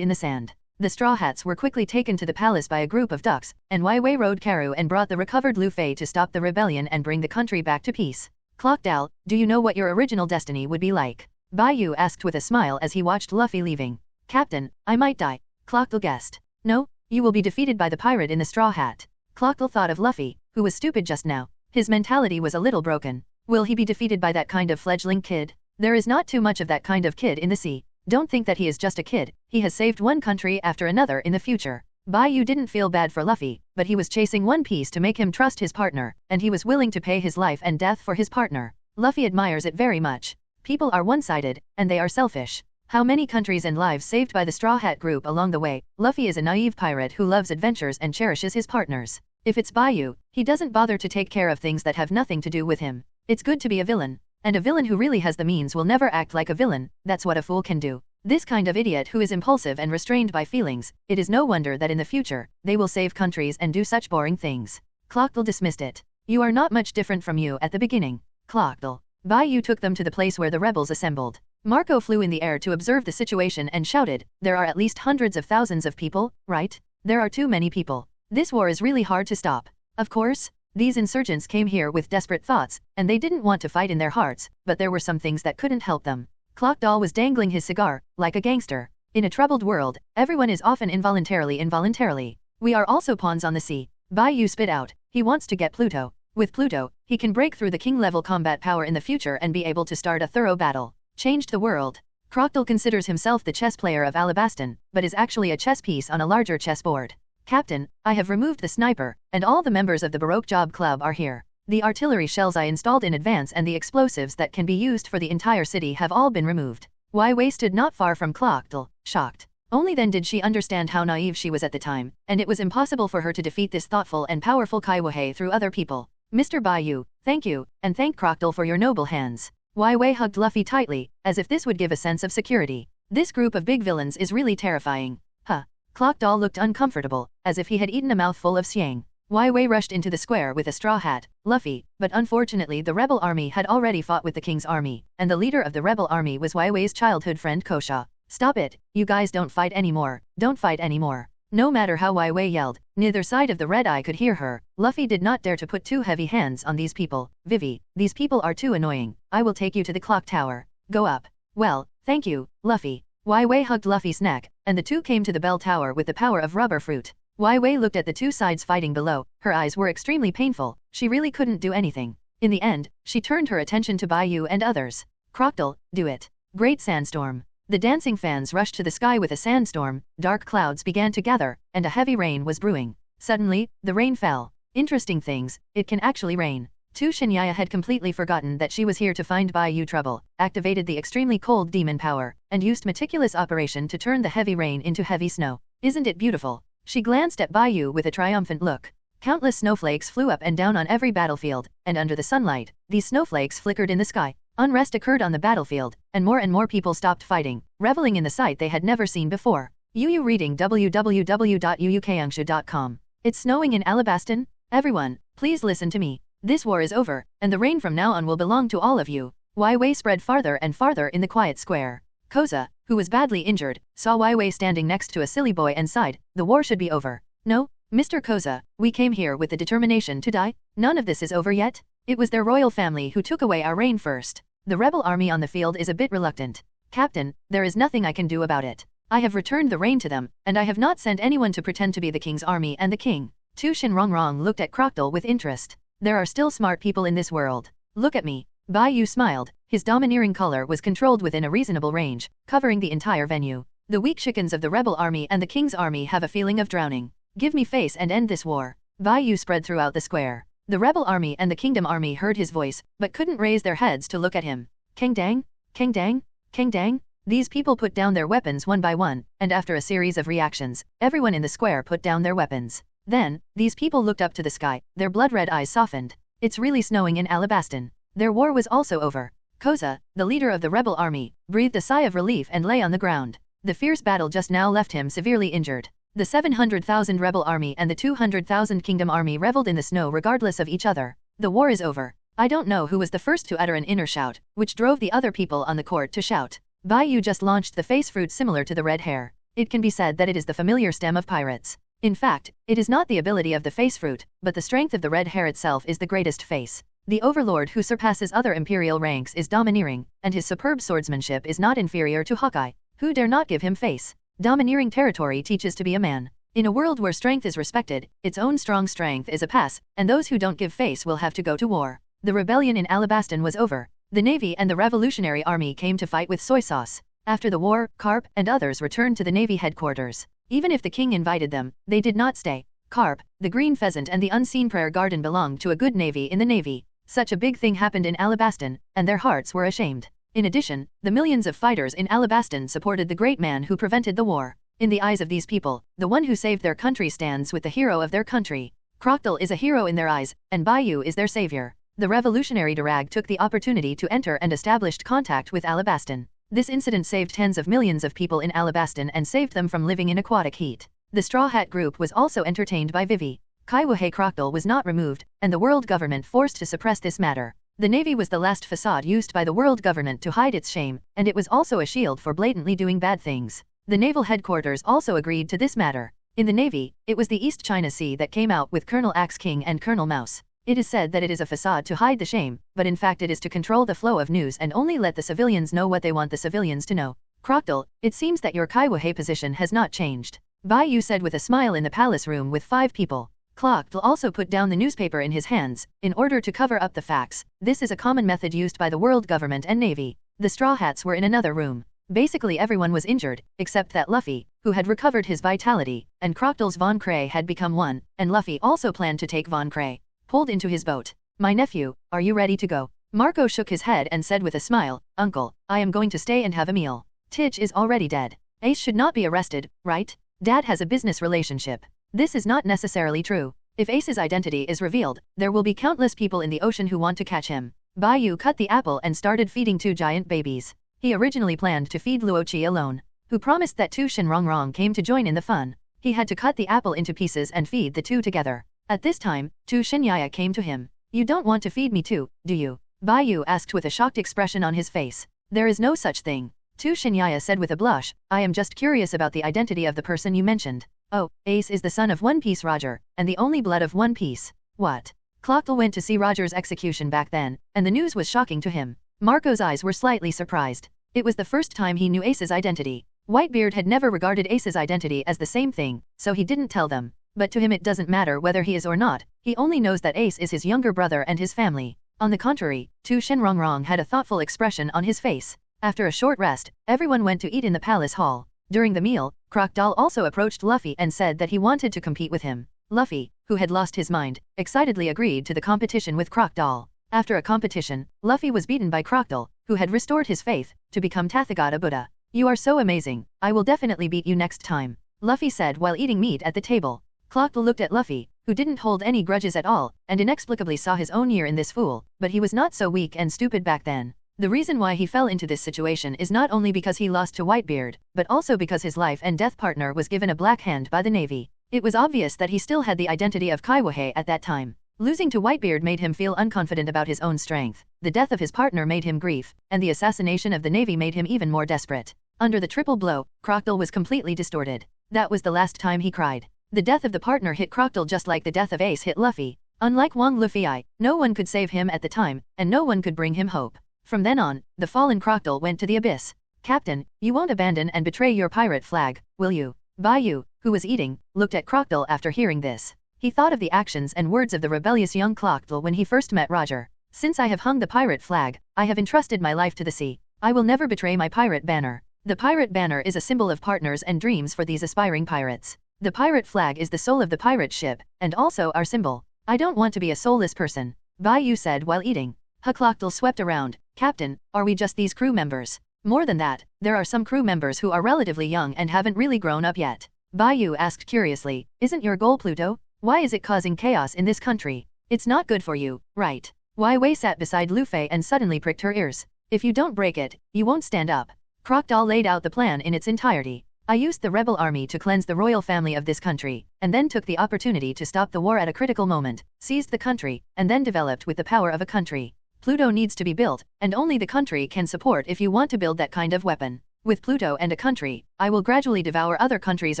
in the sand. The straw hats were quickly taken to the palace by a group of ducks, and Wai Wei rode Karu and brought the recovered Luffy to stop the rebellion and bring the country back to peace. Crocodile, do you know what your original destiny would be like? Bai Yu asked with a smile as he watched Luffy leaving. Captain, I might die. Crocodile guessed. No, you will be defeated by the pirate in the straw hat. Crocodile thought of Luffy, who was stupid just now. His mentality was a little broken. Will he be defeated by that kind of fledgling kid? There is not too much of that kind of kid in the sea. Don't think that he is just a kid, he has saved one country after another in the future. Bai Yu didn't feel bad for Luffy, but he was chasing One Piece to make him trust his partner, and he was willing to pay his life and death for his partner. Luffy admires it very much. People are one-sided, and they are selfish. How many countries and lives saved by the Straw Hat group along the way? Luffy is a naive pirate who loves adventures and cherishes his partners. If it's Bai Yu, he doesn't bother to take care of things that have nothing to do with him. It's good to be a villain. And a villain who really has the means will never act like a villain, that's what a fool can do. This kind of idiot who is impulsive and restrained by feelings, it is no wonder that in the future, they will save countries and do such boring things. Crocodile dismissed it. You are not much different from you at the beginning. Crocodile. Bai Yu took them to the place where the rebels assembled. Marco flew in the air to observe the situation and shouted, there are at least hundreds of thousands of people, right? There are too many people. This war is really hard to stop. Of course, these insurgents came here with desperate thoughts, and they didn't want to fight in their hearts, but there were some things that couldn't help them. Crocodile was dangling his cigar, like a gangster. In a troubled world, everyone is often involuntarily. We are also pawns on the sea. Bai Yu spit out, he wants to get Pluto. With Pluto, he can break through the king-level combat power in the future and be able to start a thorough battle. Changed the world. Crocodile considers himself the chess player of Alabaston, but is actually a chess piece on a larger chessboard. Captain, I have removed the sniper, and all the members of the Baroque Job Club are here. The artillery shells I installed in advance and the explosives that can be used for the entire city have all been removed. Wai Wei stood not far from Crocodile, shocked. Only then did she understand how naive she was at the time, and it was impossible for her to defeat this thoughtful and powerful Kaiwahei through other people. Mr. Bai Yu, thank you, and thank Crocodile for your noble hands. Wai Wei hugged Luffy tightly, as if this would give a sense of security. This group of big villains is really terrifying. Huh. Crocodile looked uncomfortable, as if he had eaten a mouthful of siang. Wai Wei rushed into the square with a straw hat, Luffy, but unfortunately the rebel army had already fought with the king's army, and the leader of the rebel army was Wai Wei's childhood friend Kosha. Stop it, you guys don't fight anymore, don't fight anymore. No matter how Wai Wei yelled, neither side of the red eye could hear her. Luffy did not dare to put two heavy hands on these people. Vivi, these people are too annoying, I will take you to the clock tower. Go up. Well, thank you, Luffy. Wai Wei hugged Luffy's neck, and the two came to the bell tower with the power of rubber fruit. Wai Wei looked at the two sides fighting below, her eyes were extremely painful, she really couldn't do anything. In the end, she turned her attention to Bai Yu and others. Crocodile, do it. Great sandstorm. The dancing fans rushed to the sky with a sandstorm, dark clouds began to gather, and a heavy rain was brewing. Suddenly, the rain fell. Interesting things, it can actually rain. Tu Shinyaya had completely forgotten that she was here to find Bai Yu trouble, activated the extremely cold demon power, and used meticulous operation to turn the heavy rain into heavy snow. Isn't it beautiful? She glanced at Bai Yu with a triumphant look. Countless snowflakes flew up and down on every battlefield, and under the sunlight, these snowflakes flickered in the sky. Unrest occurred on the battlefield, and more people stopped fighting, reveling in the sight they had never seen before. Yu reading www.uukangshu.com. It's snowing in Alabaston? Everyone, please listen to me. This war is over, and the rain from now on will belong to all of you. Wai Wei spread farther and farther in the quiet square. Koza, who was badly injured, saw Wai Wei standing next to a silly boy and sighed, the war should be over. No, Mr. Koza, we came here with the determination to die. None of this is over yet. It was their royal family who took away our reign first. The rebel army on the field is a bit reluctant. Captain, there is nothing I can do about it. I have returned the reign to them, and I have not sent anyone to pretend to be the king's army and the king. Tu Shinrongrong looked at Crocodile with interest. There are still smart people in this world. Look at me. Bai Yu smiled, his domineering color was controlled within a reasonable range, covering the entire venue. The weak chickens of the rebel army and the king's army have a feeling of drowning. Give me face and end this war. Bai Yu spread throughout the square. The rebel army and the kingdom army heard his voice, but couldn't raise their heads to look at him. Kang Dang? Kang Dang? Kang Dang? These people put down their weapons one by one, and after a series of reactions, everyone in the square put down their weapons. Then, these people looked up to the sky, their blood-red eyes softened. It's really snowing in Alabaston. Their war was also over. Koza, the leader of the rebel army, breathed a sigh of relief and lay on the ground. The fierce battle just now left him severely injured. The 700,000 rebel army and the 200,000 kingdom army reveled in the snow regardless of each other. The war is over. I don't know who was the first to utter an inner shout, which drove the other people on the court to shout. Bai Yu just launched the face fruit similar to the red hair. It can be said that it is the familiar stem of pirates. In fact, it is not the ability of the face fruit, but the strength of the red hair itself is the greatest face. The overlord who surpasses other imperial ranks is domineering, and his superb swordsmanship is not inferior to Hawkeye. Who dare not give him face? Domineering territory teaches to be a man. In a world where strength is respected, its own strong strength is a pass, and those who don't give face will have to go to war. The rebellion in Alabaston was over. The Navy and the Revolutionary Army came to fight with soy sauce. After the war, Carp and others returned to the Navy headquarters. Even if the king invited them, they did not stay. Carp, the green pheasant and the unseen prayer garden belonged to a good navy in the Navy. Such a big thing happened in Alabaston, and their hearts were ashamed. In addition, the millions of fighters in Alabaston supported the great man who prevented the war. In the eyes of these people, the one who saved their country stands with the hero of their country. Crocodile is a hero in their eyes, and Bai Yu is their savior. The revolutionary Darag took the opportunity to enter and established contact with Alabaston. This incident saved tens of millions of people in Alabaston and saved them from living in aquatic heat. The Straw Hat Group was also entertained by Vivi. Kaiwahei Crocodile was not removed, and the world government forced to suppress this matter. The Navy was the last facade used by the world government to hide its shame, and it was also a shield for blatantly doing bad things. The naval headquarters also agreed to this matter. In the Navy, it was the East China Sea that came out with Colonel Axe King and Colonel Mouse. It is said that it is a facade to hide the shame, but in fact it is to control the flow of news and only let the civilians know what they want the civilians to know. Crocodile, it seems that your Kaiwahei position has not changed. Bai Yu said with a smile in the palace room with 5 people. Clocked also put down the newspaper in his hands, in order to cover up the facts. This is a common method used by the world government and navy. The Straw Hats were in another room. Basically everyone was injured, except that Luffy, who had recovered his vitality, and Crocodile's Von Cray had become one, and Luffy also planned to take Von Cray. Pulled into his boat. My nephew, are you ready to go? Marco shook his head and said with a smile, Uncle, I am going to stay and have a meal. Titch is already dead. Ace should not be arrested, right? Dad has a business relationship. This is not necessarily true. If Ace's identity is revealed, there will be countless people in the ocean who want to catch him. Bai Yu cut the apple and started feeding 2 giant babies. He originally planned to feed Luoqi alone, who promised that Tu Shenrongrong came to join in the fun. He had to cut the apple into pieces and feed the two together. At this time, Tu Shenyaya came to him. You don't want to feed me too, do you? Bai Yu asked with a shocked expression on his face. There is no such thing. Tu Shenyaya said with a blush, I am just curious about the identity of the person you mentioned. Oh, Ace is the son of One Piece Roger, and the only blood of One Piece. What? Clockle went to see Roger's execution back then, and the news was shocking to him. Marco's eyes were slightly surprised. It was the first time he knew Ace's identity. Whitebeard had never regarded Ace's identity as the same thing, so he didn't tell them. But to him it doesn't matter whether he is or not, he only knows that Ace is his younger brother and his family. On the contrary, Tu Shenrongrong had a thoughtful expression on his face. After a short rest, everyone went to eat in the palace hall. During the meal, Crocodile also approached Luffy and said that he wanted to compete with him. Luffy, who had lost his mind, excitedly agreed to the competition with Crocodile. After a competition, Luffy was beaten by Crocodile, who had restored his faith, to become Tathagata Buddha. You are so amazing, I will definitely beat you next time, Luffy said while eating meat at the table. Crocodile looked at Luffy, who didn't hold any grudges at all, and inexplicably saw his own year in this fool, but he was not so weak and stupid back then. The reason why he fell into this situation is not only because he lost to Whitebeard, but also because his life and death partner was given a black hand by the Navy. It was obvious that he still had the identity of Kaiwahe at that time. Losing to Whitebeard made him feel unconfident about his own strength, the death of his partner made him grief, and the assassination of the Navy made him even more desperate. Under the triple blow, Crocodile was completely distorted. That was the last time he cried. The death of the partner hit Crocodile just like the death of Ace hit Luffy. Unlike Wang Luffy, no one could save him at the time, and no one could bring him hope. From then on, the fallen Crocodile went to the abyss. Captain, you won't abandon and betray your pirate flag, will you? Bai Yu, who was eating, looked at Crocodile after hearing this. He thought of the actions and words of the rebellious young Crocodile when he first met Roger. Since I have hung the pirate flag, I have entrusted my life to the sea. I will never betray my pirate banner. The pirate banner is a symbol of partners and dreams for these aspiring pirates. The pirate flag is the soul of the pirate ship, and also our symbol. I don't want to be a soulless person, Bai Yu said while eating. Crocodile swept around. Captain, are we just these crew members? More than that, there are some crew members who are relatively young and haven't really grown up yet. Bai Yu asked curiously, isn't your goal Pluto? Why is it causing chaos in this country? It's not good for you, right? Wai Wei sat beside Luffy and suddenly pricked her ears. If you don't break it, you won't stand up. Crocodile laid out the plan in its entirety. I used the rebel army to cleanse the royal family of this country, and then took the opportunity to stop the war at a critical moment, seized the country, and then developed with the power of a country. Pluto needs to be built, and only the country can support if you want to build that kind of weapon. With Pluto and a country, I will gradually devour other countries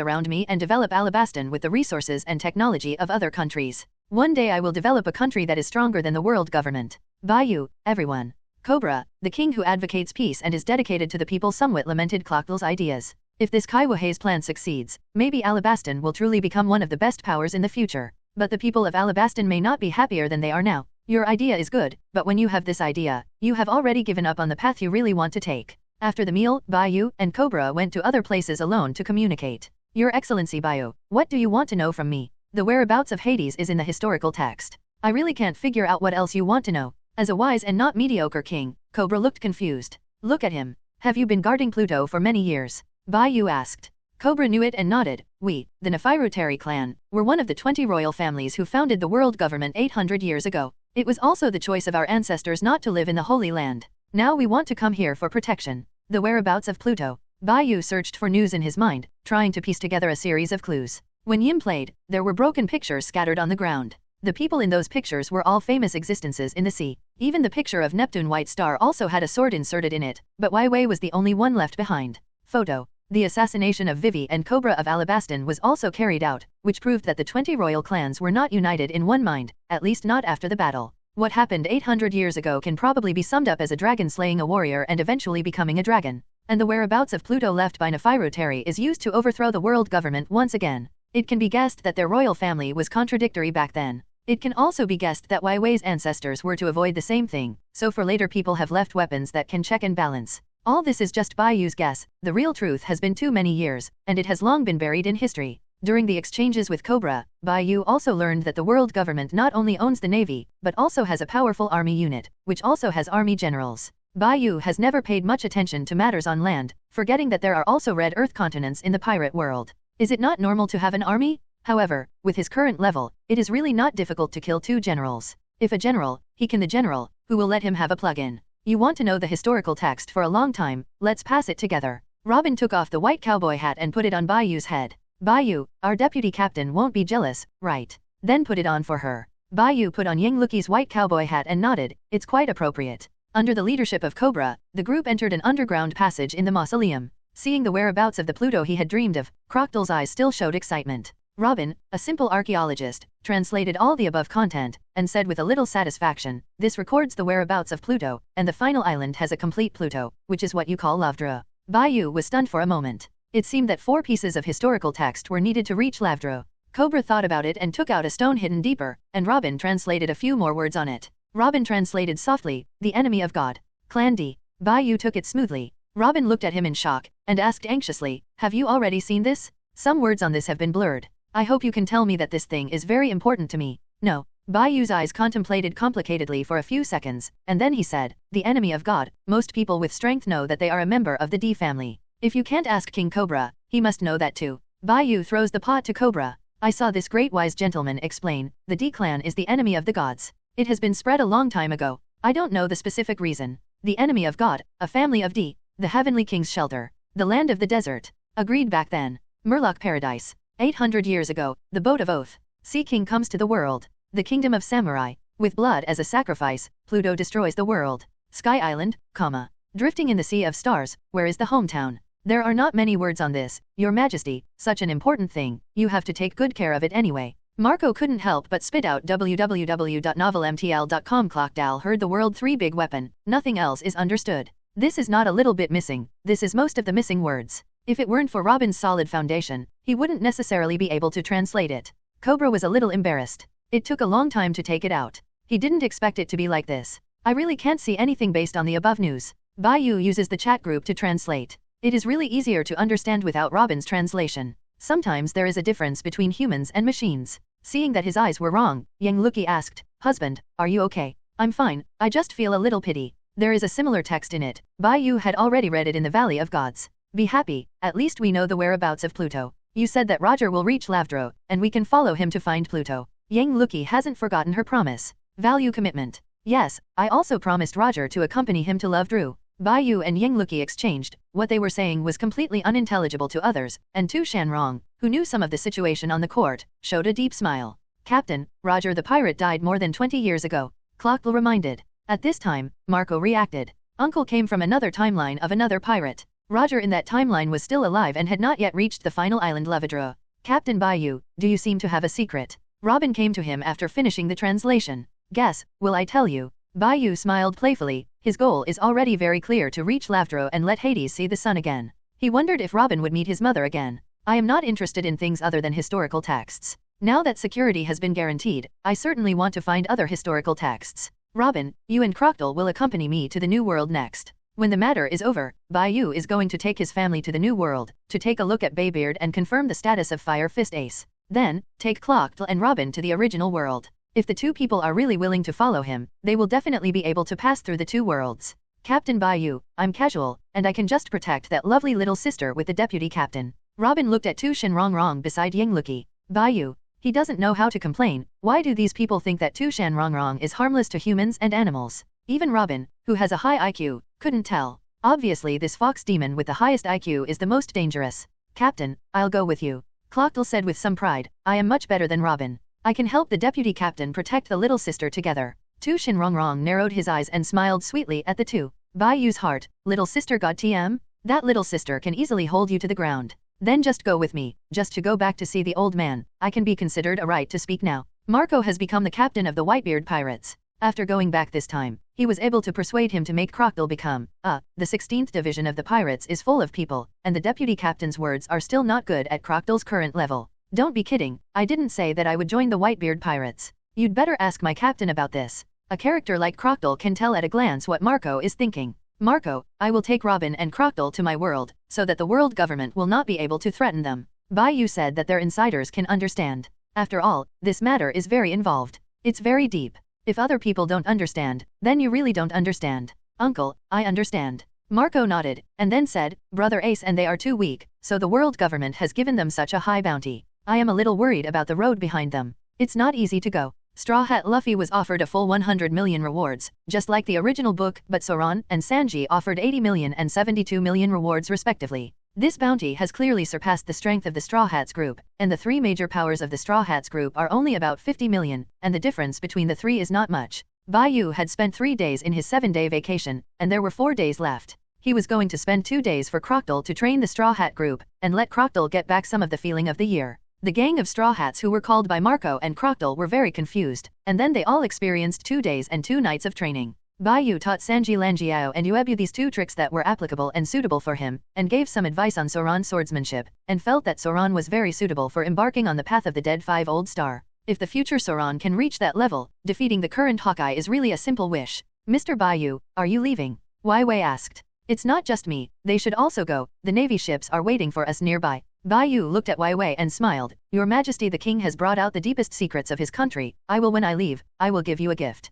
around me and develop Alabastan with the resources and technology of other countries. One day I will develop a country that is stronger than the world government. Bai Yu, everyone. Cobra, the king who advocates peace and is dedicated to the people somewhat lamented Crocodile's ideas. If this Kaiwahe's plan succeeds, maybe Alabastan will truly become one of the best powers in the future. But the people of Alabastan may not be happier than they are now. Your idea is good, but when you have this idea, you have already given up on the path you really want to take. After the meal, Bai Yu and Cobra went to other places alone to communicate. Your Excellency Bai Yu, what do you want to know from me? The whereabouts of Hades is in the historical text. I really can't figure out what else you want to know. As a wise and not mediocre king, Cobra looked confused. Look at him. Have you been guarding Pluto for many years? Bai Yu asked. Cobra knew it and nodded. We, the Nefertari clan, were one of the 20 royal families who founded the world government 800 years ago. It was also the choice of our ancestors not to live in the Holy Land. Now we want to come here for protection. The whereabouts of Pluto. Bai Yu searched for news in his mind, trying to piece together a series of clues. When Yim played, there were broken pictures scattered on the ground. The people in those pictures were all famous existences in the sea. Even the picture of Neptune White Star also had a sword inserted in it, but Wai Wei was the only one left behind. Photo. The assassination of Vivi and Cobra of Alabastan was also carried out, which proved that the 20 royal clans were not united in one mind, at least not after the battle. What happened 800 years ago can probably be summed up as a dragon slaying a warrior and eventually becoming a dragon. And the whereabouts of Pluto left by Nefertari is used to overthrow the world government once again. It can be guessed that their royal family was contradictory back then. It can also be guessed that Wei Wei's ancestors were to avoid the same thing, so for later people have left weapons that can check and balance. All this is just Bai Yu's guess, the real truth has been too many years, and it has long been buried in history. During the exchanges with Cobra, Bai Yu also learned that the world government not only owns the navy, but also has a powerful army unit, which also has army generals. Bai Yu has never paid much attention to matters on land, forgetting that there are also red earth continents in the pirate world. Is it not normal to have an army? However, with his current level, it is really not difficult to kill 2 generals. If a general, he can the general, who will let him have a plug-in. You want to know the historical text for a long time, let's pass it together. Robin took off the white cowboy hat and put it on Bai Yu's head. Bai Yu, our deputy captain won't be jealous, right? Then put it on for her. Bai Yu put on Yang Luki's white cowboy hat and nodded, it's quite appropriate. Under the leadership of Cobra, the group entered an underground passage in the mausoleum. Seeing the whereabouts of the Pluto he had dreamed of, Crocodile's eyes still showed excitement. Robin, a simple archaeologist, translated all the above content, and said with a little satisfaction, this records the whereabouts of Pluto, and the final island has a complete Pluto, which is what you call Lavdra. Bai Yu was stunned for a moment. It seemed that 4 pieces of historical text were needed to reach Lavdra. Cobra thought about it and took out a stone hidden deeper, and Robin translated a few more words on it. Robin translated softly, the enemy of God. Clan D. Bai Yu took it smoothly. Robin looked at him in shock, and asked anxiously, have you already seen this? Some words on this have been blurred. I hope you can tell me that this thing is very important to me. No. Bai Yu's eyes contemplated complicatedly for a few seconds, and then he said, the enemy of God, most people with strength know that they are a member of the D family. If you can't ask King Cobra, he must know that too. Bai Yu throws the pot to Cobra. I saw this great wise gentleman explain, the D clan is the enemy of the gods. It has been spread a long time ago. I don't know the specific reason. The enemy of God, a family of D, the heavenly king's shelter, the land of the desert. Agreed back then. Murloc paradise. 800 years ago, the boat of oath. Sea King comes to the world. The kingdom of samurai. With blood as a sacrifice, Pluto destroys the world. Sky Island, comma. Drifting in the sea of stars, where is the hometown? There are not many words on this, Your Majesty, such an important thing, you have to take good care of it anyway. Marco couldn't help but spit out www.novelmtl.com. Clockdal heard the world 3 big weapon, nothing else is understood. This is not a little bit missing, this is most of the missing words. If it weren't for Robin's solid foundation, he wouldn't necessarily be able to translate it. Cobra was a little embarrassed. It took a long time to take it out. He didn't expect it to be like this. I really can't see anything based on the above news. Bai Yu uses the chat group to translate. It is really easier to understand without Robin's translation. Sometimes there is a difference between humans and machines. Seeing that his eyes were wrong, Yang Luki asked, husband, are you okay? I'm fine, I just feel a little pity. There is a similar text in it. Bai Yu had already read it in the Valley of Gods. Be happy, at least we know the whereabouts of Pluto. You said that Roger will reach Lavdro, and we can follow him to find Pluto. Yang Luki hasn't forgotten her promise. Value commitment. Yes, I also promised Roger to accompany him to Lavdru. Bai Yu and Yang Luki exchanged. What they were saying was completely unintelligible to others, and Tu Shanrong, who knew some of the situation on the court, showed a deep smile. Captain, Roger the pirate died more than 20 years ago. Clockle reminded. At this time, Marco reacted. Uncle came from another timeline of another pirate. Roger in that timeline was still alive and had not yet reached the final island Lavdra. Captain Bai Yu, do you seem to have a secret? Robin came to him after finishing the translation. Guess, will I tell you? Bai Yu smiled playfully. His goal is already very clear, to reach Lavdro and let Hades see the sun again. He wondered if Robin would meet his mother again. I am not interested in things other than historical texts. Now that security has been guaranteed, I certainly want to find other historical texts. Robin, you and Crocodile will accompany me to the New World next. When the matter is over, Bai Yu is going to take his family to the New World, to take a look at Baybeard and confirm the status of Fire Fist Ace. Then, take Clockdale and Robin to the original world. If the 2 people are really willing to follow him, they will definitely be able to pass through the 2 worlds. Captain Bai Yu, I'm casual, and I can just protect that lovely little sister with the deputy captain. Robin looked at Tu Shanrong beside Yang Luki. Bai Yu, he doesn't know how to complain. Why do these people think that Tu Shanrong is harmless to humans and animals? Even Robin, who has a high IQ, couldn't tell. Obviously this fox demon with the highest IQ is the most dangerous. Captain, I'll go with you. Clockdale said with some pride, I am much better than Robin. I can help the deputy captain protect the little sister together. Tu Shanrong narrowed his eyes and smiled sweetly at the 2. Bai Yu's heart, little sister god TM? That little sister can easily hold you to the ground. Then just go with me, just to go back to see the old man. I can be considered a right to speak now. Marco has become the captain of the Whitebeard pirates. After going back this time, he was able to persuade him to make Crocodile become, the 16th division of the pirates is full of people, and the deputy captain's words are still not good at Crocodile's current level. Don't be kidding, I didn't say that I would join the Whitebeard pirates. You'd better ask my captain about this. A character like Crocodile can tell at a glance what Marco is thinking. Marco, I will take Robin and Crocodile to my world, so that the world government will not be able to threaten them. Bai Yu said that their insiders can understand. After all, this matter is very involved. It's very deep. If other people don't understand, then you really don't understand. Uncle, I understand. Marco nodded, and then said, Brother Ace and they are too weak, so the world government has given them such a high bounty. I am a little worried about the road behind them. It's not easy to go. Straw Hat Luffy was offered a full 100 million rewards, just like the original book, but Soran and Sanji offered 80 million and 72 million rewards respectively. This bounty has clearly surpassed the strength of the Straw Hats group, and the three major powers of the Straw Hats group are only about 50 million, and the difference between the three is not much. Bai Yu had spent 3 days in his 7-day vacation, and there were 4 days left. He was going to spend 2 days for Crocodile to train the Straw Hat group, and let Crocodile get back some of the feeling of the year. The gang of Straw Hats who were called by Marco and Crocodile were very confused, and then they all experienced 2 days and 2 nights of training. Bai Yu taught Sanji Lanjiao and Yuebu these 2 tricks that were applicable and suitable for him, and gave some advice on Soran's swordsmanship, and felt that Soran was very suitable for embarking on the path of the dead 5-old star. If the future Soran can reach that level, defeating the current Hawkeye is really a simple wish. Mr. Bai Yu, are you leaving? Wai Wei asked. It's not just me, they should also go, the navy ships are waiting for us nearby. Bai Yu looked at Wai Wei and smiled. Your Majesty the King has brought out the deepest secrets of his country. When I leave, I will give you a gift.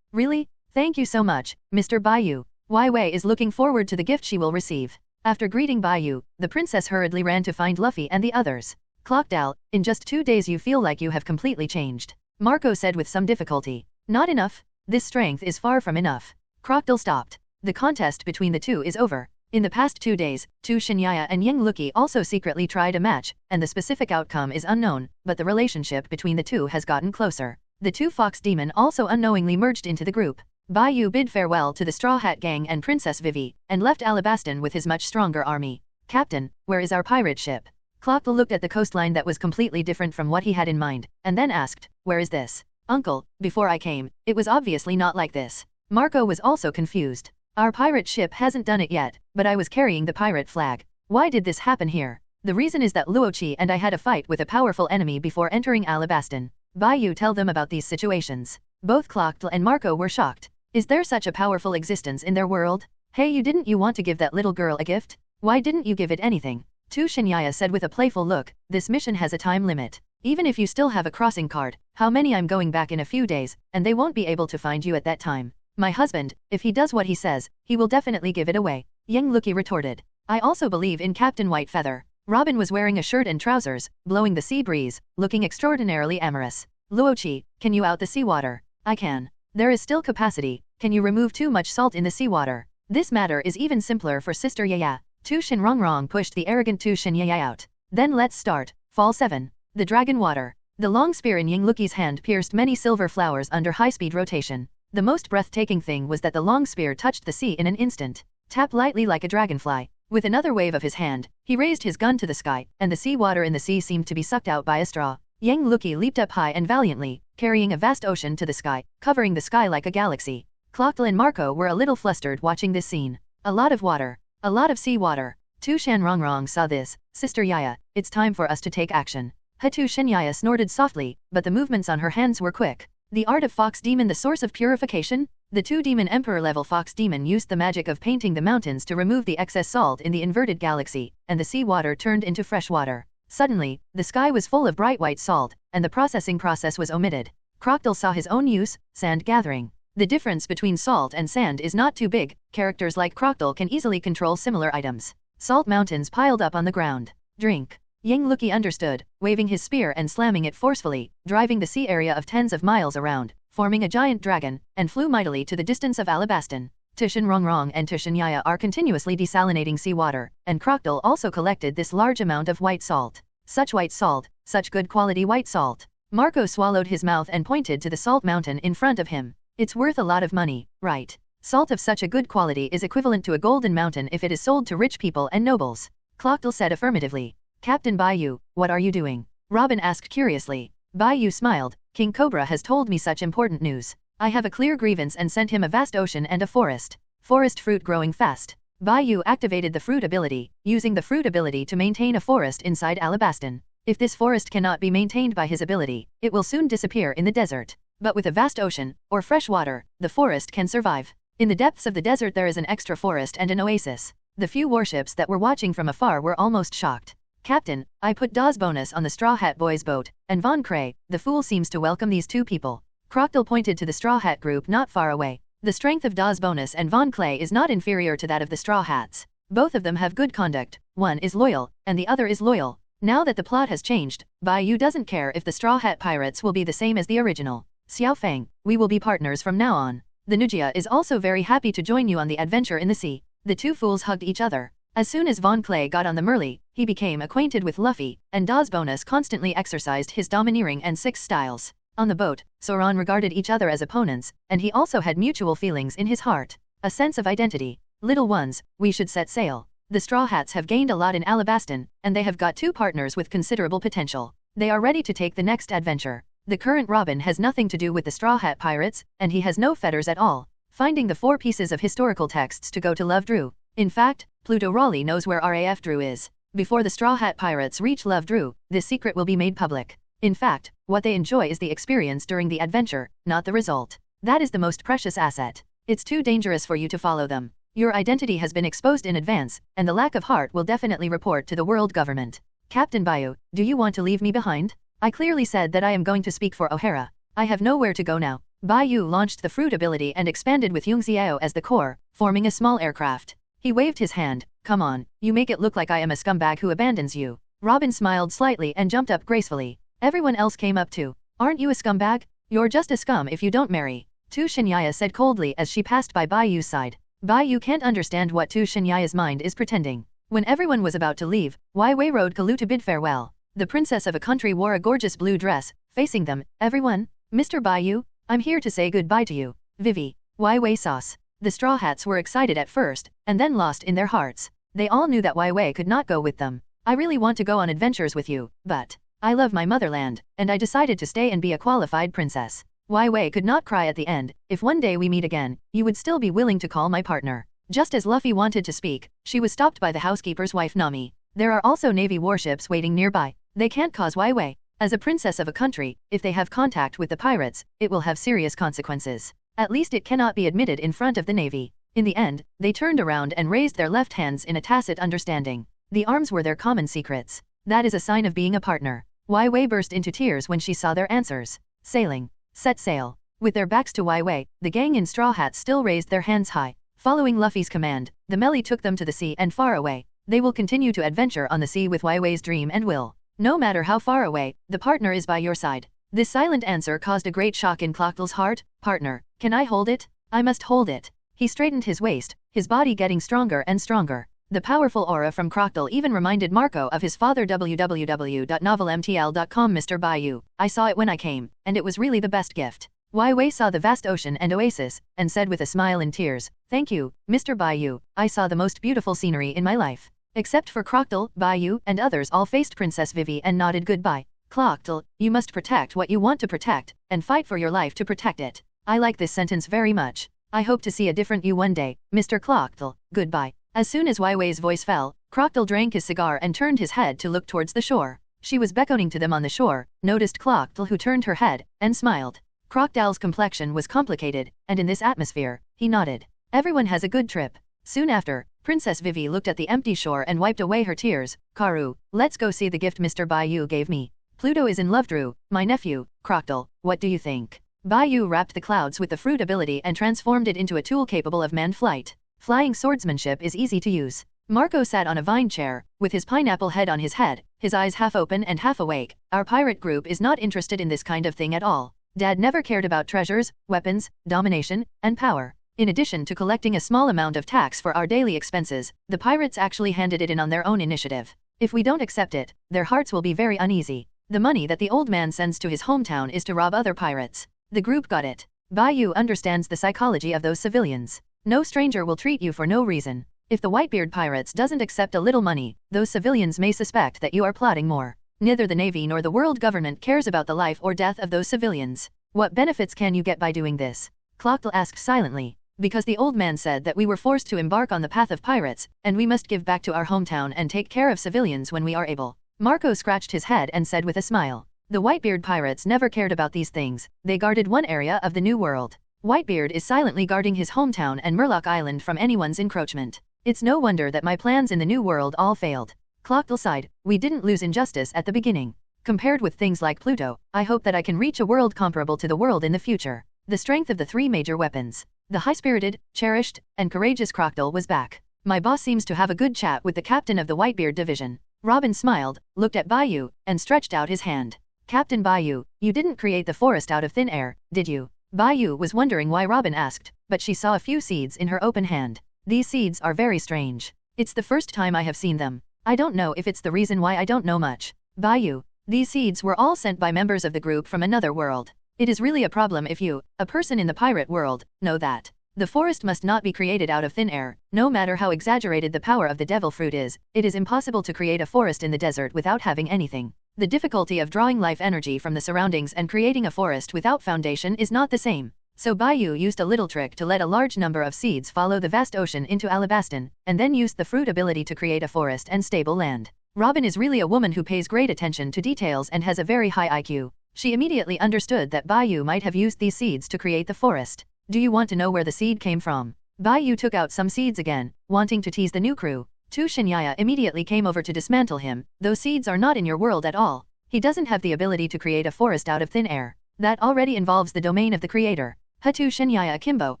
Really? Thank you so much, Mr. Bai Yu. Wai Wei is looking forward to the gift she will receive. After greeting Bai Yu, the princess hurriedly ran to find Luffy and the others. Crocodile, in just 2 days you feel like you have completely changed. Marco said with some difficulty. Not enough. This strength is far from enough. Crocodile stopped. The contest between the two is over. In the past 2 days, Tu Shinyaya and Yang Lucky also secretly tried a match, and the specific outcome is unknown, but the relationship between the two has gotten closer. The 2 Fox Demon also unknowingly merged into the group. Bai Yu bid farewell to the Straw Hat Gang and Princess Vivi, and left Alabaston with his much stronger army. Captain, where is our pirate ship? Crocodile looked at the coastline that was completely different from what he had in mind, and then asked, where is this? Uncle, before I came, it was obviously not like this. Marco was also confused. Our pirate ship hasn't done it yet, but I was carrying the pirate flag. Why did this happen here? The reason is that Luochi and I had a fight with a powerful enemy before entering Alabaston. Bai Yu tell them about these situations. Both Crocodile and Marco were shocked. Is there such a powerful existence in their world? Hey, didn't you want to give that little girl a gift? Why didn't you give it anything? Tu Shinyaya said with a playful look, this mission has a time limit. Even if you still have a crossing card, how many I'm going back in a few days, and they won't be able to find you at that time. My husband, if he does what he says, he will definitely give it away. Yang Lucky retorted. I also believe in Captain Whitefeather. Robin was wearing a shirt and trousers, blowing the sea breeze, looking extraordinarily amorous. Luochi, can you out the seawater? I can. There is still capacity, can you remove too much salt in the seawater? This matter is even simpler for Sister Yaya. Tu Shin Rongrong pushed the arrogant Tu Shin Yaya out. Then let's start. Fall 7. The Dragon Water. The long spear in Yang Lucky's hand pierced many silver flowers under high-speed rotation. The most breathtaking thing was that the long spear touched the sea in an instant. Tapped lightly like a dragonfly. With another wave of his hand, he raised his gun to the sky, and the sea water in the sea seemed to be sucked out by a straw. Yang Lucky leaped up high and valiantly, carrying a vast ocean to the sky, covering the sky like a galaxy. Crocodile and Marco were a little flustered watching this scene. A lot of water. A lot of sea water. Tu Shan Rongrong saw this. Sister Yaya, it's time for us to take action. Tu Shin Yaya snorted softly, but the movements on her hands were quick. The art of Fox Demon, the source of purification? The 2 Demon Emperor level Fox Demon used the magic of painting the mountains to remove the excess salt in the inverted galaxy, and the sea water turned into fresh water. Suddenly, the sky was full of bright white salt, and the processing process was omitted. Crocodile saw his own use, sand gathering. The difference between salt and sand is not too big, characters like Crocodile can easily control similar items. Salt mountains piled up on the ground. Drink. Yang Lucky understood, waving his spear and slamming it forcefully, driving the sea area of tens of miles around, forming a giant dragon, and flew mightily to the distance of Alabaston. Tushin Rongrong and Tushin Yaya are continuously desalinating seawater, and Crocodile also collected this large amount of white salt. Such white salt, such good quality white salt. Marco swallowed his mouth and pointed to the salt mountain in front of him. It's worth a lot of money, right? Salt of such a good quality is equivalent to a golden mountain if it is sold to rich people and nobles. Crocodile said affirmatively. Captain Bai Yu, what are you doing? Robin asked curiously. Bai Yu smiled. King Cobra has told me such important news. I have a clear grievance and sent him a vast ocean and a forest. Forest fruit growing fast. Bai Yu activated the fruit ability, using the fruit ability to maintain a forest inside Alabaston. If this forest cannot be maintained by his ability, it will soon disappear in the desert. But with a vast ocean, or fresh water, the forest can survive. In the depths of the desert there is an extra forest and an oasis. The few warships that were watching from afar were almost shocked. Captain, I put Dawes bonus on the Straw Hat Boys boat, and Von Cray, the fool seems to welcome these two people. Crocodile pointed to the Straw Hat group not far away. The strength of Dawes bonus and Von Clay is not inferior to that of the Straw Hats. Both of them have good conduct, one is loyal, and the other is loyal. Now that the plot has changed, Bai Yu doesn't care if the Straw Hat pirates will be the same as the original. Xiao Feng, we will be partners from now on. The Nujia is also very happy to join you on the adventure in the sea. The two fools hugged each other. As soon as Von Clay got on the Merly, he became acquainted with Luffy, and Dawes bonus constantly exercised his domineering and six styles. On the boat, Soran regarded each other as opponents, and he also had mutual feelings in his heart. A sense of identity. Little ones, we should set sail. The Straw Hats have gained a lot in Alabaston, and they have got two partners with considerable potential. They are ready to take the next adventure. The current Robin has nothing to do with the Straw Hat pirates, and he has no fetters at all. Finding the 4 pieces of historical texts to go to Love Drew. In fact, Pluto Raleigh knows where RAF Drew is. Before the Straw Hat pirates reach Love Drew, this secret will be made public. In fact, what they enjoy is the experience during the adventure, not the result. That is the most precious asset. It's too dangerous for you to follow them. Your identity has been exposed in advance, and the lack of heart will definitely report to the world government. Captain Bai Yu, do you want to leave me behind? I clearly said that I am going to speak for O'Hara. I have nowhere to go now. Bai Yu launched the fruit ability and expanded with Yungxiao as the core, forming a small aircraft. He waved his hand. Come on, you make it look like I am a scumbag who abandons you. Robin smiled slightly and jumped up gracefully. Everyone else came up too. Aren't you a scumbag? You're just a scum if you don't marry. Tu Shinyaya said coldly as she passed by Bai Yu's side. Bai Yu can't understand what Tu Shinyaya's mind is pretending. When everyone was about to leave, Wai Wei rode Kalu to bid farewell. The princess of a country wore a gorgeous blue dress, facing them. Everyone, Mr. Bai Yu, I'm here to say goodbye to you. Vivi, Wai Wei sauce. The Straw Hats were excited at first, and then lost in their hearts. They all knew that Wai Wei could not go with them. I really want to go on adventures with you, but I love my motherland, and I decided to stay and be a qualified princess. Wai Wei could not cry at the end. If one day we meet again, you would still be willing to call my partner. Just as Luffy wanted to speak, she was stopped by the housekeeper's wife Nami. There are also Navy warships waiting nearby. They can't cause Wai Wei. As a princess of a country, if they have contact with the pirates, it will have serious consequences. At least it cannot be admitted in front of the Navy. In the end, they turned around and raised their left hands in a tacit understanding. The arms were their common secrets. That is a sign of being a partner. Wai Wei burst into tears when she saw their answers. Sailing. Set sail. With their backs to Wai Wei, the gang in straw hats still raised their hands high. Following Luffy's command, the Melly took them to the sea and far away. They will continue to adventure on the sea with Wai Wei's dream and will. No matter how far away, the partner is by your side. This silent answer caused a great shock in Clocktle's heart. Partner, can I hold it? I must hold it. He straightened his waist, his body getting stronger and stronger. The powerful aura from Crocodile even reminded Marco of his father. www.novelmtl.com. Mr. Bai Yu, I saw it when I came, and it was really the best gift. Wai Wei saw the vast ocean and oasis, and said with a smile and tears, thank you, Mr. Bai Yu, I saw the most beautiful scenery in my life. Except for Crocodile, Bai Yu, and others all faced Princess Vivi and nodded goodbye. Clocktile, you must protect what you want to protect, and fight for your life to protect it. I like this sentence very much. I hope to see a different you one day, Mr. Clocktile, goodbye. As soon as Wai Wei's voice fell, Crocodile drank his cigar and turned his head to look towards the shore. She was beckoning to them on the shore, noticed Clocktile who turned her head, and smiled. Crocodile's complexion was complicated, and in this atmosphere, he nodded. Everyone has a good trip. Soon after, Princess Vivi looked at the empty shore and wiped away her tears. Karu, let's go see the gift Mr. Bai Yu gave me. Pluto is in love. Drew, my nephew. Crocodile, what do you think? Bai Yu wrapped the clouds with the fruit ability and transformed it into a tool capable of manned flight. Flying swordsmanship is easy to use. Marco sat on a vine chair, with his pineapple head on his head, his eyes half open and half awake. Our pirate group is not interested in this kind of thing at all. Dad never cared about treasures, weapons, domination, and power. In addition to collecting a small amount of tax for our daily expenses, the pirates actually handed it in on their own initiative. If we don't accept it, their hearts will be very uneasy. The money that the old man sends to his hometown is to rob other pirates. The group got it. Bai Yu understands the psychology of those civilians. No stranger will treat you for no reason. If the Whitebeard pirates doesn't accept a little money, those civilians may suspect that you are plotting more. Neither the Navy nor the world government cares about the life or death of those civilians. What benefits can you get by doing this? Clocktile asked silently. Because the old man said that we were forced to embark on the path of pirates, and we must give back to our hometown and take care of civilians when we are able. Marco scratched his head and said with a smile. The Whitebeard pirates never cared about these things, they guarded one area of the New World. Whitebeard is silently guarding his hometown and Murloc Island from anyone's encroachment. It's no wonder that my plans in the New World all failed. Clockdale sighed, we didn't lose injustice at the beginning. Compared with things like Pluto, I hope that I can reach a world comparable to the world in the future. The strength of the three major weapons. The high-spirited, cherished, and courageous Crocodile was back. My boss seems to have a good chat with the captain of the Whitebeard division. Robin smiled, looked at Bai Yu, and stretched out his hand. Captain Bai Yu, you didn't create the forest out of thin air, did you? Bai Yu was wondering why Robin asked, but she saw a few seeds in her open hand. These seeds are very strange. It's the first time I have seen them. I don't know if it's the reason why I don't know much. Bai Yu, these seeds were all sent by members of the group from another world. It is really a problem if you, a person in the pirate world, know that. The forest must not be created out of thin air. No matter how exaggerated the power of the devil fruit is, it is impossible to create a forest in the desert without having anything. The difficulty of drawing life energy from the surroundings and creating a forest without foundation is not the same. So Bai Yu used a little trick to let a large number of seeds follow the vast ocean into Alabaston, and then used the fruit ability to create a forest and stable land. Robin is really a woman who pays great attention to details and has a very high IQ. She immediately understood that Bai Yu might have used these seeds to create the forest. Do you want to know where the seed came from? Bai Yu took out some seeds again, wanting to tease the new crew. Tu Shinyaya immediately came over to dismantle him. Those seeds are not in your world at all. He doesn't have the ability to create a forest out of thin air. That already involves the domain of the creator. Hatu Shinyaya Akimbo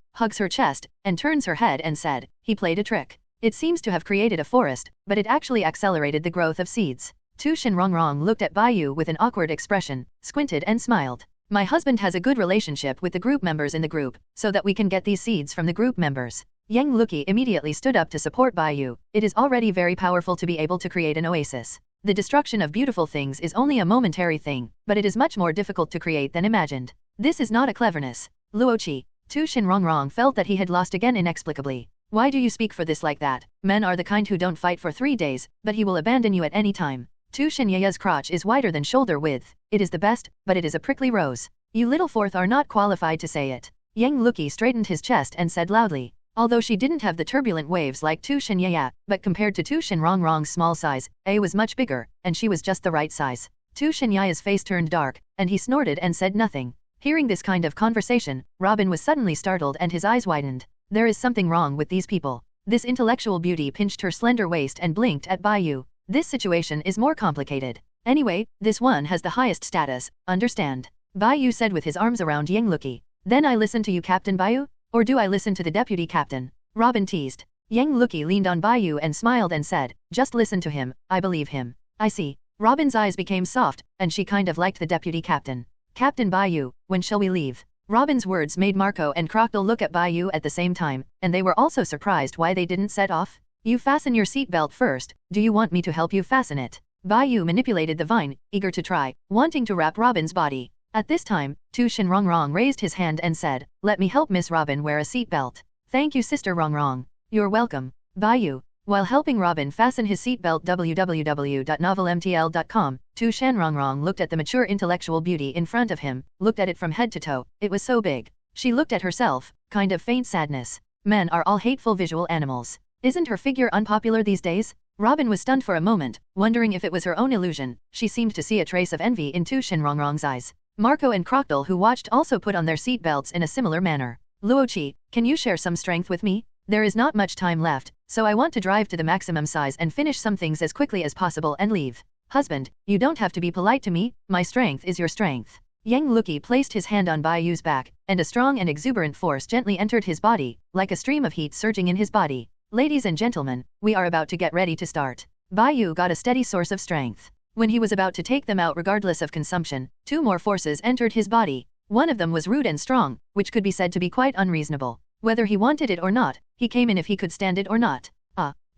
hugs her chest and turns her head and said, he played a trick. It seems to have created a forest, but it actually accelerated the growth of seeds. Tu Shinrongrong looked at Bai Yu with an awkward expression, squinted and smiled. My husband has a good relationship with the group members in the group, so that we can get these seeds from the group members. Yang Luki immediately stood up to support Bai Yu. It is already very powerful to be able to create an oasis. The destruction of beautiful things is only a momentary thing, but it is much more difficult to create than imagined. This is not a cleverness. Luoqi. Tu Shinrongrong felt that he had lost again inexplicably. Why do you speak for this like that? Men are the kind who don't fight for 3 days, but he will abandon you at any time. Tu Shinyaya's crotch is wider than shoulder width. It is the best, but it is a prickly rose. You little fourth are not qualified to say it. Yang Luki straightened his chest and said loudly. Although she didn't have the turbulent waves like Tu Shinyaya, but compared to Tu Shinrongrong's small size, A was much bigger, and she was just the right size. Tu Shinyaya's face turned dark, and he snorted and said nothing. Hearing this kind of conversation, Robin was suddenly startled and his eyes widened. There is something wrong with these people. This intellectual beauty pinched her slender waist and blinked at Bai Yu. This situation is more complicated. Anyway, this one has the highest status, understand? Bai Yu said with his arms around Yang Luki. Then I listen to you, Captain Bai Yu? Or do I listen to the deputy captain? Robin teased. Yang Luki leaned on Bai Yu and smiled and said, just listen to him, I believe him. I see. Robin's eyes became soft, and she kind of liked the deputy captain. Captain Bai Yu, when shall we leave? Robin's words made Marco and Crocodile look at Bai Yu at the same time, and they were also surprised why they didn't set off. You fasten your seatbelt first, do you want me to help you fasten it? Bai Yu manipulated the vine, eager to try, wanting to wrap Robin's body. At this time, Tu Shinrongrong raised his hand and said, let me help Miss Robin wear a seatbelt. Thank you Sister Rongrong. You're welcome. Bai Yu. While helping Robin fasten his seatbelt www.novelmtl.com, Tu Shanrongrong looked at the mature intellectual beauty in front of him, looked at it from head to toe, it was so big. She looked at herself, kind of faint sadness. Men are all hateful visual animals. Isn't her figure unpopular these days? Robin was stunned for a moment, wondering if it was her own illusion. She seemed to see a trace of envy in Tu Shinrongrong's eyes. Marco and Crocodile who watched also put on their seatbelts in a similar manner. Luoqi, can you share some strength with me? There is not much time left, so I want to drive to the maximum size and finish some things as quickly as possible and leave. Husband, you don't have to be polite to me, my strength is your strength. Yang Luki placed his hand on Bai Yu's back, and a strong and exuberant force gently entered his body, like a stream of heat surging in his body. Ladies and gentlemen, we are about to get ready to start. Bai Yu got a steady source of strength. When he was about to take them out regardless of consumption, 2 more forces entered his body. One of them was rude and strong, which could be said to be quite unreasonable. Whether he wanted it or not, he came in if he could stand it or not.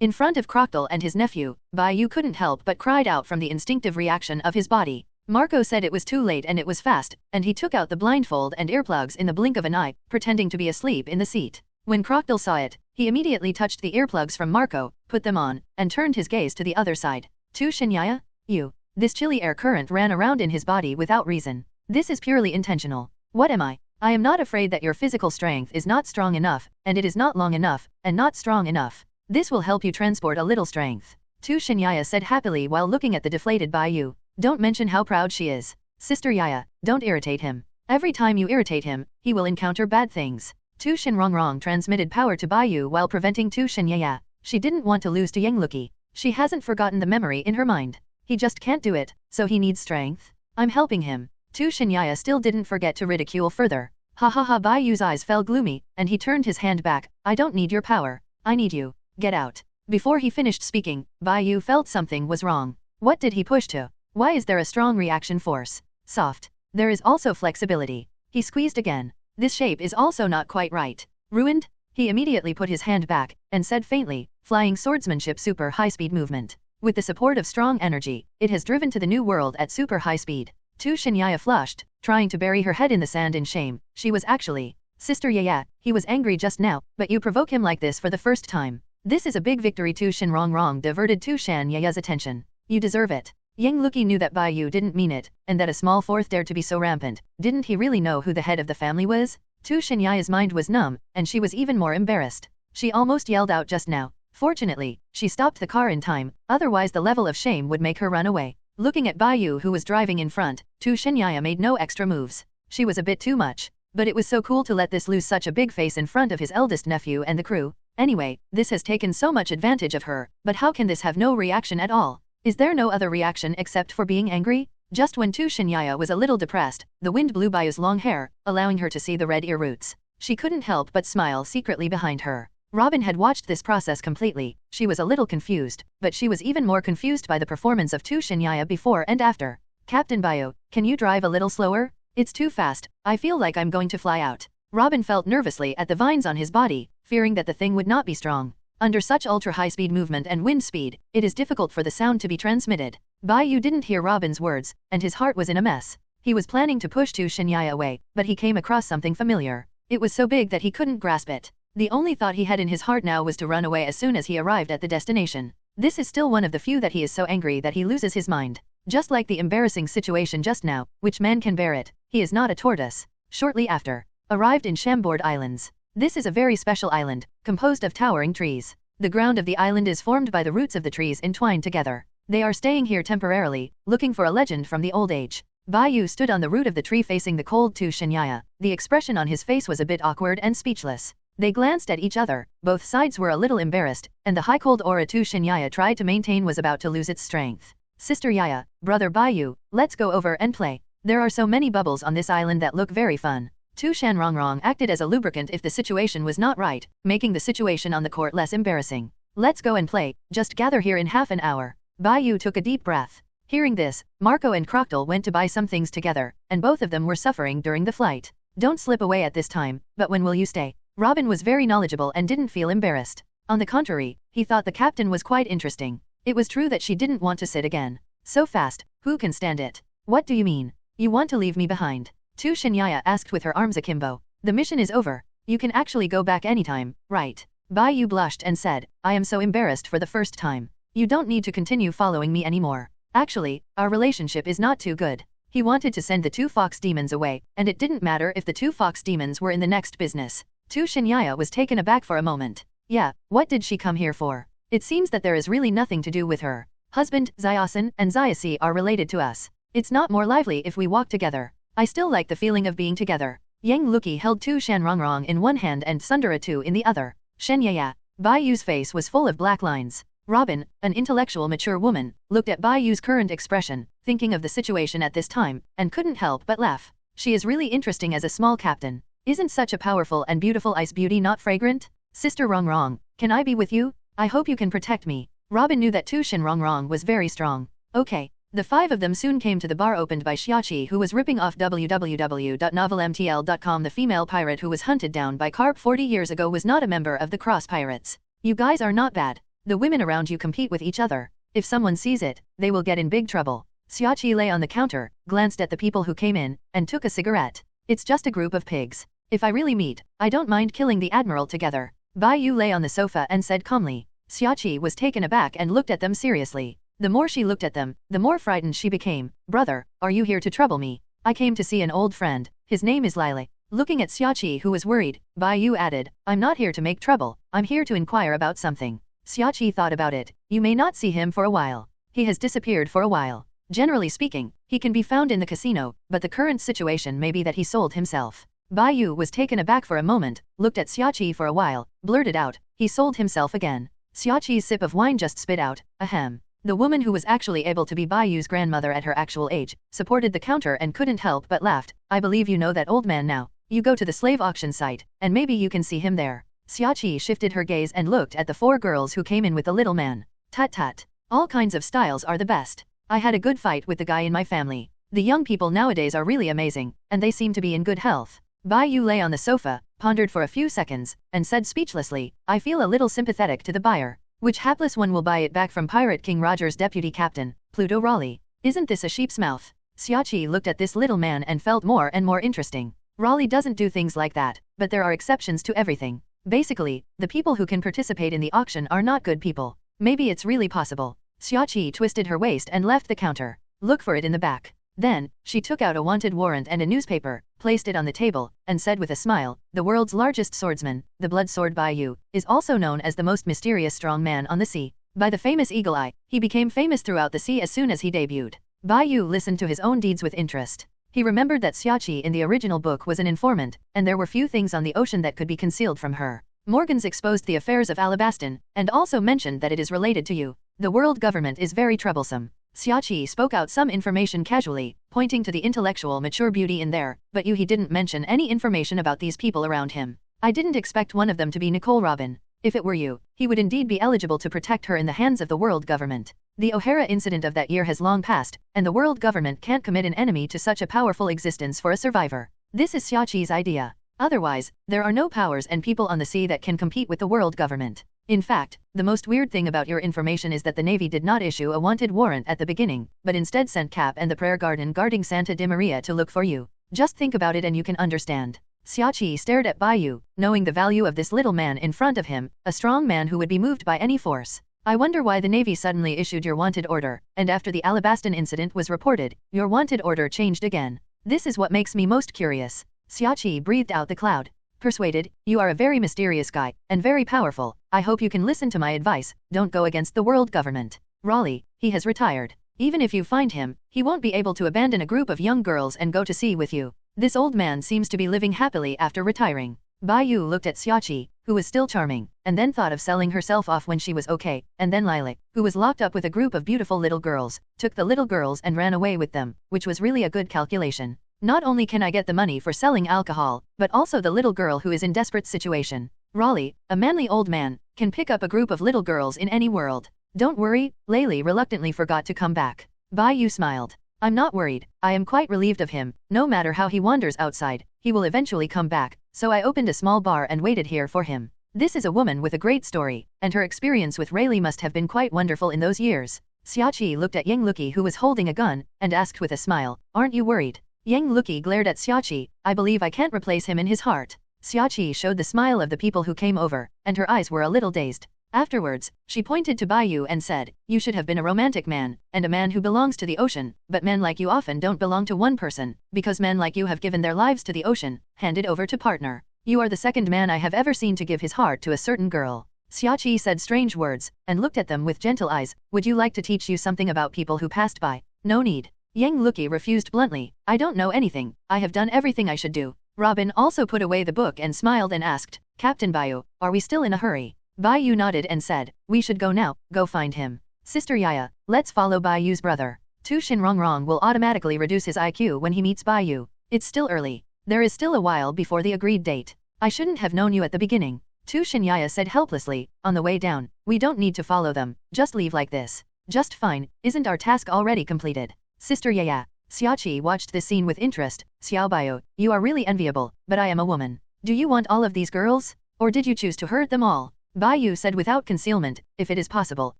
In front of Crocodile and his nephew, Bai Yu couldn't help but cried out from the instinctive reaction of his body. Marco said it was too late and it was fast, and he took out the blindfold and earplugs in the blink of an eye, pretending to be asleep in the seat. When Crocodile saw it, he immediately touched the earplugs from Marco, put them on, and turned his gaze to the other side. Tu Shinyaya? You. This chilly air current ran around in his body without reason. This is purely intentional. What am I? I am not afraid that your physical strength is not strong enough, and it is not long enough, and not strong enough. This will help you transport a little strength. Tu Shinyaya said happily while looking at the deflated Bai Yu. Don't mention how proud she is. Sister Yaya, don't irritate him. Every time you irritate him, he will encounter bad things. Tu Shinrongrong transmitted power to Bai Yu while preventing Tu Shinyaya. She didn't want to lose to Yangluki. She hasn't forgotten the memory in her mind. He just can't do it, so he needs strength. I'm helping him. Tu Shinyaya still didn't forget to ridicule further. Ha ha ha. Bai Yu's eyes fell gloomy, and he turned his hand back. I don't need your power. I need you. Get out. Before he finished speaking, Bai Yu felt something was wrong. What did he push to? Why is there a strong reaction force? Soft. There is also flexibility. He squeezed again. This shape is also not quite right. Ruined? He immediately put his hand back, and said faintly, flying swordsmanship super high-speed movement. With the support of strong energy, it has driven to the new world at super high speed. Tu Shinyaya flushed, trying to bury her head in the sand in shame. She was actually, Sister Yaya, he was angry just now, but you provoke him like this for the first time. This is a big victory. Tu Shinrongrong diverted Tu Shanyaya's attention. You deserve it. Yang Luki knew that Bai Yu didn't mean it, and that a small fourth dared to be so rampant. Didn't he really know who the head of the family was? Tu Shinyaya's mind was numb, and she was even more embarrassed. She almost yelled out just now. Fortunately, she stopped the car in time, otherwise the level of shame would make her run away. Looking at Bai Yu who was driving in front, Tu Shinyaya made no extra moves. She was a bit too much. But it was so cool to let this lose such a big face in front of his eldest nephew and the crew. Anyway, this has taken so much advantage of her, but how can this have no reaction at all? Is there no other reaction except for being angry? Just when Tu Shinyaya was a little depressed, the wind blew Bai Yu's long hair, allowing her to see the red ear roots. She couldn't help but smile secretly behind her. Robin had watched this process completely. She was a little confused, but she was even more confused by the performance of Tu Shinyaya before and after. Captain Bai Yu, can you drive a little slower? It's too fast. I feel like I'm going to fly out. Robin felt nervously at the vines on his body, fearing that the thing would not be strong. Under such ultra-high-speed movement and wind speed, it is difficult for the sound to be transmitted. Bai Yu didn't hear Robin's words, and his heart was in a mess. He was planning to push Tu Shinyaya away, but he came across something familiar. It was so big that he couldn't grasp it. The only thought he had in his heart now was to run away as soon as he arrived at the destination. This is still one of the few that he is so angry that he loses his mind. Just like the embarrassing situation just now, which man can bear it? He is not a tortoise. Shortly after, arrived in Chambord Islands. This is a very special island, composed of towering trees. The ground of the island is formed by the roots of the trees entwined together. They are staying here temporarily, looking for a legend from the old age. Bai Yu stood on the root of the tree facing the cold Tu Shinyaya. The expression on his face was a bit awkward and speechless. They glanced at each other, both sides were a little embarrassed, and the high cold aura Tu Shinyaya tried to maintain was about to lose its strength. Sister Yaya, brother Bai Yu, let's go over and play. There are so many bubbles on this island that look very fun. Tu Shanrongrong acted as a lubricant if the situation was not right, making the situation on the court less embarrassing. Let's go and play, just gather here in half an hour. Bai Yu took a deep breath. Hearing this, Marco and Crocodile went to buy some things together, and both of them were suffering during the flight. Don't slip away at this time, but when will you stay? Robin was very knowledgeable and didn't feel embarrassed. On the contrary, he thought the captain was quite interesting. It was true that she didn't want to sit again. So fast, who can stand it? What do you mean? You want to leave me behind? Tu Shinyaya asked with her arms akimbo. The mission is over. You can actually go back anytime, right? Bai Yu blushed and said, I am so embarrassed for the first time. You don't need to continue following me anymore. Actually, our relationship is not too good. He wanted to send the two fox demons away, and it didn't matter if the two fox demons were in the next business. Tu Shinyaya was taken aback for a moment. Yeah, what did she come here for? It seems that there is really nothing to do with her. Husband, Zyasin, and Zyasi are related to us. It's not more lively if we walk together. I still like the feeling of being together. Yang Luki held Tu Shanrongrong in one hand and Sundara Tu in the other. Shenyaya. Bai Yu's face was full of black lines. Robin, an intellectual mature woman, looked at Bai Yu's current expression, thinking of the situation at this time, and couldn't help but laugh. She is really interesting as a small captain. Isn't such a powerful and beautiful ice beauty not fragrant? Sister Rongrong, can I be with you? I hope you can protect me. Robin knew that Tu Shanrongrong was very strong. Okay. The five of them soon came to the bar opened by Xiaoqi, who was ripping off www.novelmtl.com. The female pirate who was hunted down by Carp 40 years ago was not a member of the Cross Pirates. You guys are not bad. The women around you compete with each other. If someone sees it, they will get in big trouble. Xiaoqi lay on the counter, glanced at the people who came in, and took a cigarette. It's just a group of pigs. If I really meet, I don't mind killing the admiral together. Bai Yu lay on the sofa and said calmly. Xiaoqi was taken aback and looked at them seriously. The more she looked at them, the more frightened she became. Brother, are you here to trouble me? I came to see an old friend. His name is Lile. Looking at Xiaoqi who was worried, Bai Yu added, I'm not here to make trouble, I'm here to inquire about something. Xiaoqi thought about it. You may not see him for a while. He has disappeared for a while. Generally speaking, he can be found in the casino, but the current situation may be that he sold himself. Bai Yu was taken aback for a moment, looked at Xiaoqi for a while, blurted out, he sold himself again. Xiaoqi's sip of wine just spit out, ahem. The woman who was actually able to be Bai Yu's grandmother at her actual age, supported the counter and couldn't help but laughed. I believe you know that old man now. You go to the slave auction site, and maybe you can see him there. Xiaoqi shifted her gaze and looked at the 4 girls who came in with the little man. Tut tut. All kinds of styles are the best. I had a good fight with the guy in my family. The young people nowadays are really amazing, and they seem to be in good health. Bai Yu lay on the sofa, pondered for a few seconds, and said speechlessly, I feel a little sympathetic to the buyer. Which hapless one will buy it back from Pirate King Roger's deputy captain, Pluto Raleigh? Isn't this a sheep's mouth? Xiaoqi looked at this little man and felt more and more interesting. Raleigh doesn't do things like that, but there are exceptions to everything. Basically, the people who can participate in the auction are not good people. Maybe it's really possible. Xiaoqi twisted her waist and left the counter. Look for it in the back. Then, she took out a wanted warrant and a newspaper, placed it on the table, and said with a smile, the world's largest swordsman, the blood sword Bai Yu, is also known as the most mysterious strong man on the sea. By the famous Eagle Eye, he became famous throughout the sea as soon as he debuted. Bai Yu listened to his own deeds with interest. He remembered that Xiaoqi in the original book was an informant, and there were few things on the ocean that could be concealed from her. Morgans exposed the affairs of Alabaston, and also mentioned that it is related to you. The world government is very troublesome. Xiaoqi spoke out some information casually, pointing to the intellectual mature beauty in there, but he didn't mention any information about these people around him. I didn't expect one of them to be Nicole Robin. If it were you, he would indeed be eligible to protect her in the hands of the world government. The O'Hara incident of that year has long passed, and the world government can't commit an enemy to such a powerful existence for a survivor. This is Xiaoqi's idea. Otherwise, there are no powers and people on the sea that can compete with the world government. In fact, the most weird thing about your information is that the Navy did not issue a wanted warrant at the beginning, but instead sent Cap and the prayer garden guarding Santa de Maria to look for you. Just think about it and you can understand. Xiaoqi stared at Bai Yu, knowing the value of this little man in front of him, a strong man who would be moved by any force. I wonder why the Navy suddenly issued your wanted order, and after the Alabaston incident was reported, your wanted order changed again. This is what makes me most curious. Xiaoqi breathed out the cloud. Persuaded, you are a very mysterious guy, and very powerful. I hope you can listen to my advice, don't go against the world government. Raleigh, he has retired. Even if you find him, he won't be able to abandon a group of young girls and go to sea with you. This old man seems to be living happily after retiring. Bai Yu looked at Xiaoqi, who was still charming, and then thought of selling herself off when she was okay, and then Lilac, who was locked up with a group of beautiful little girls, took the little girls and ran away with them, which was really a good calculation. Not only can I get the money for selling alcohol, but also the little girl who is in desperate situation. Raleigh, a manly old man, can pick up a group of little girls in any world. Don't worry, Layli reluctantly forgot to come back. Bai Yu smiled. I'm not worried, I am quite relieved of him, no matter how he wanders outside, he will eventually come back, so I opened a small bar and waited here for him. This is a woman with a great story, and her experience with Rayleigh must have been quite wonderful in those years. Xiaoqi looked at Yang Luki who was holding a gun, and asked with a smile, aren't you worried? Yang Luki glared at Xiaoqi, I believe I can't replace him in his heart. Xiaoqi showed the smile of the people who came over, and her eyes were a little dazed. Afterwards, she pointed to Bai Yu and said, you should have been a romantic man, and a man who belongs to the ocean, but men like you often don't belong to one person, because men like you have given their lives to the ocean, handed over to partner. You are the second man I have ever seen to give his heart to a certain girl. Xiaoqi said strange words, and looked at them with gentle eyes, would you like to teach you something about people who passed by? No need. Yang Luki refused bluntly, I don't know anything, I have done everything I should do. Robin also put away the book and smiled and asked, Captain Bai Yu, are we still in a hurry? Bai Yu nodded and said, we should go now, go find him. Sister Yaya, let's follow Bai Yu's brother. Tu Shinrongrong will automatically reduce his IQ when he meets Bai Yu. It's still early. There is still a while before the agreed date. I shouldn't have known you at the beginning. Tu Shin Yaya said helplessly, on the way down, we don't need to follow them, just leave like this. Just fine, isn't our task already completed? Sister Yaya. Xiaoqi watched this scene with interest. Xiao Baiyu, you are really enviable, but I am a woman. Do you want all of these girls? Or did you choose to hurt them all? Bai Yu said without concealment, if it is possible,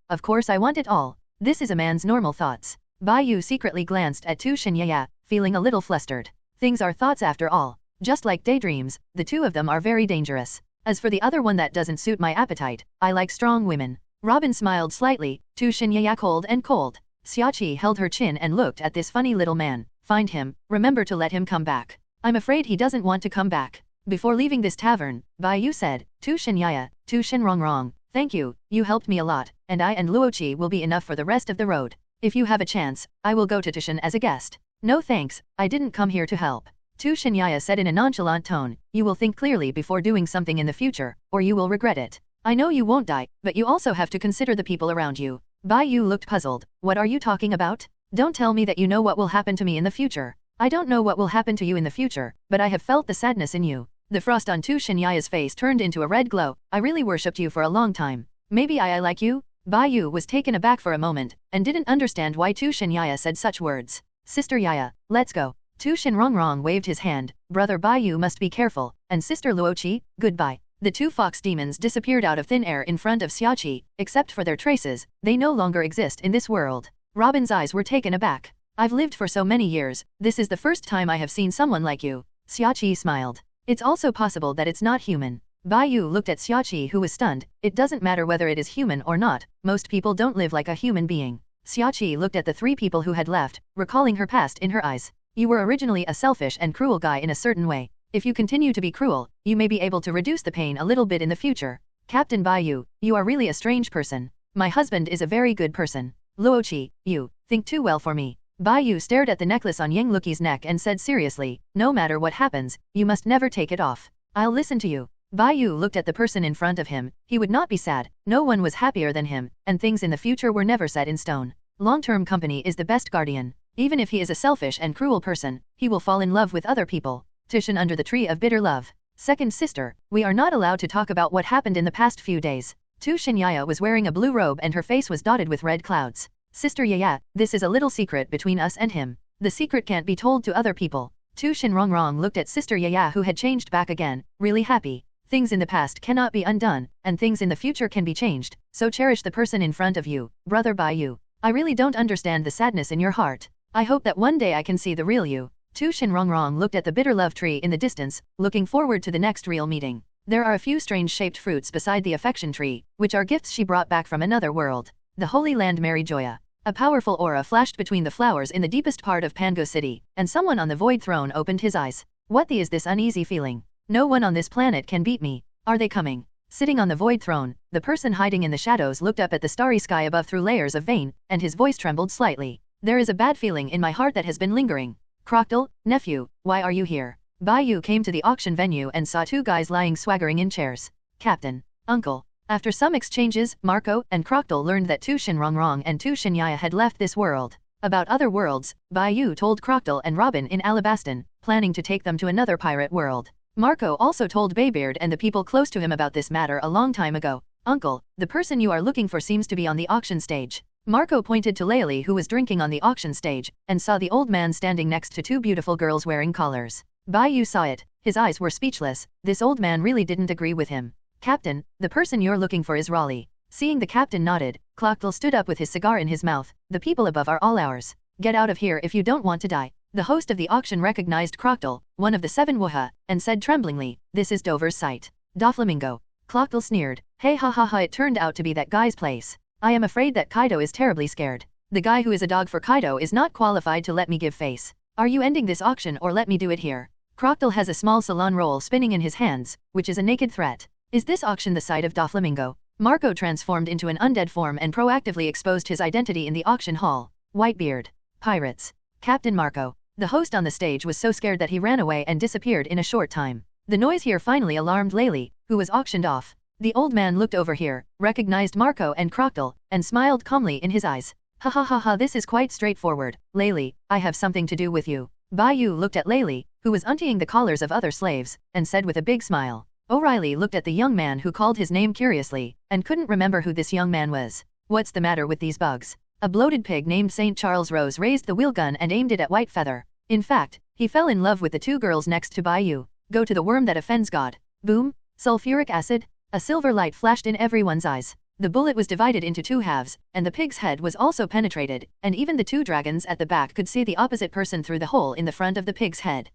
of course I want it all. This is a man's normal thoughts. Bai Yu secretly glanced at Tu Shin Yaya, feeling a little flustered. Things are thoughts after all. Just like daydreams, the two of them are very dangerous. As for the other one that doesn't suit my appetite, I like strong women. Robin smiled slightly, Tu Shin Yaya cold and cold. Xiaoqi held her chin and looked at this funny little man. Find him, remember to let him come back. I'm afraid he doesn't want to come back. Before leaving this tavern, Bai Yu said, Tu Shin Yaya, Tu Shin Rongrong, Thank you, you helped me a lot, and I and Luoqi will be enough for the rest of the road. If you have a chance, I will go to Tushan as a guest. No thanks, I didn't come here to help. Tu Shinyaya said in a nonchalant tone, you will think clearly before doing something in the future, or you will regret it. I know you won't die, but you also have to consider the people around you. Bai Yu looked puzzled. What are you talking about? Don't tell me that you know what will happen to me in the future. I don't know what will happen to you in the future, but I have felt the sadness in you. The frost on Tu Shinyaya's face turned into a red glow. I really worshipped you for a long time. Maybe I like you? Bai Yu was taken aback for a moment, and didn't understand why Tu Shinyaya said such words. Sister Yaya, let's go. Tu Shinrongrong waved his hand. Brother Bai Yu must be careful, and Sister Luoqi, goodbye. The two fox demons disappeared out of thin air in front of Xiaoqi. Except for their traces, they no longer exist in this world. Robin's eyes were taken aback. I've lived for so many years, this is the first time I have seen someone like you. Xiaoqi smiled. It's also possible that it's not human. Bai Yu looked at Xiaoqi who was stunned. It doesn't matter whether it is human or not, most people don't live like a human being. Xiaoqi looked at the three people who had left, recalling her past in her eyes. You were originally a selfish and cruel guy in a certain way. If you continue to be cruel, you may be able to reduce the pain a little bit in the future. Captain Bai Yu, you are really a strange person. My husband is a very good person. Luoqi, you think too well for me. Bai Yu stared at the necklace on Yang Luqi's neck and said seriously, no matter what happens, you must never take it off. I'll listen to you. Bai Yu looked at the person in front of him. He would not be sad, no one was happier than him, and things in the future were never set in stone. Long-term company is the best guardian. Even if he is a selfish and cruel person, he will fall in love with other people. Tushan under the tree of bitter love. Second sister, we are not allowed to talk about what happened in the past few days. Tu Shinyaya was wearing a blue robe and her face was dotted with red clouds. Sister Yaya, this is a little secret between us and him. The secret can't be told to other people. Tu Shinrongrong looked at Sister Yaya who had changed back again, really happy. Things in the past cannot be undone, and things in the future can be changed, so cherish the person in front of you, Brother Bai Yu. I really don't understand the sadness in your heart. I hope that one day I can see the real you. Tu Shinrongrong looked at the bitter love tree in the distance, looking forward to the next real meeting. There are a few strange-shaped fruits beside the affection tree, which are gifts she brought back from another world. The Holy Land Mary Joya. A powerful aura flashed between the flowers in the deepest part of Pango City, and someone on the Void Throne opened his eyes. What is this uneasy feeling? No one on this planet can beat me. Are they coming? Sitting on the Void Throne, the person hiding in the shadows looked up at the starry sky above through layers of vein, and his voice trembled slightly. There is a bad feeling in my heart that has been lingering. Crocodile, nephew, why are you here? Bai Yu came to the auction venue and saw two guys lying swaggering in chairs. Captain, uncle. After some exchanges, Marco and Crocodile learned that Tu Shinrongrong and Tu Shinyaya had left this world. About other worlds, Bai Yu told Crocodile and Robin in Alabaston, planning to take them to another pirate world. Marco also told Baybeard and the people close to him about this matter a long time ago. Uncle, the person you are looking for seems to be on the auction stage. Marco pointed to Laeli who was drinking on the auction stage, and saw the old man standing next to two beautiful girls wearing collars. Bai Yu saw it, his eyes were speechless, this old man really didn't agree with him. Captain, the person you're looking for is Raleigh. Seeing the captain nodded, Clockdale stood up with his cigar in his mouth. The people above are all ours. Get out of here if you don't want to die. The host of the auction recognized Crocodile, one of the seven Wuha, and said tremblingly, this is Dover's site. Doflamingo. Clockdale sneered, hey ha ha ha, it turned out to be that guy's place. I am afraid that Kaido is terribly scared. The guy who is a dog for Kaido is not qualified to let me give face. Are you ending this auction or let me do it here? Crocodile has a small salon roll spinning in his hands, which is a naked threat. Is this auction the site of Doflamingo? Marco transformed into an undead form and proactively exposed his identity in the auction hall. Whitebeard. Pirates. Captain Marco. The host on the stage was so scared that he ran away and disappeared in a short time. The noise here finally alarmed Laeli, who was auctioned off. The old man looked over here, recognized Marco and Crocodile, and smiled calmly in his eyes. Ha ha ha ha, this is quite straightforward. Laeli, I have something to do with you. Bai Yu looked at Laeli, who was untying the collars of other slaves, and said with a big smile. O'Reilly looked at the young man who called his name curiously, and couldn't remember who this young man was. What's the matter with these bugs? A bloated pig named St. Charles Rose raised the wheel gun and aimed it at White Feather. In fact, he fell in love with the two girls next to Bai Yu. Go to the worm that offends God. Boom! Sulfuric acid? A silver light flashed in everyone's eyes. The bullet was divided into two halves, and the pig's head was also penetrated, and even the two dragons at the back could see the opposite person through the hole in the front of the pig's head.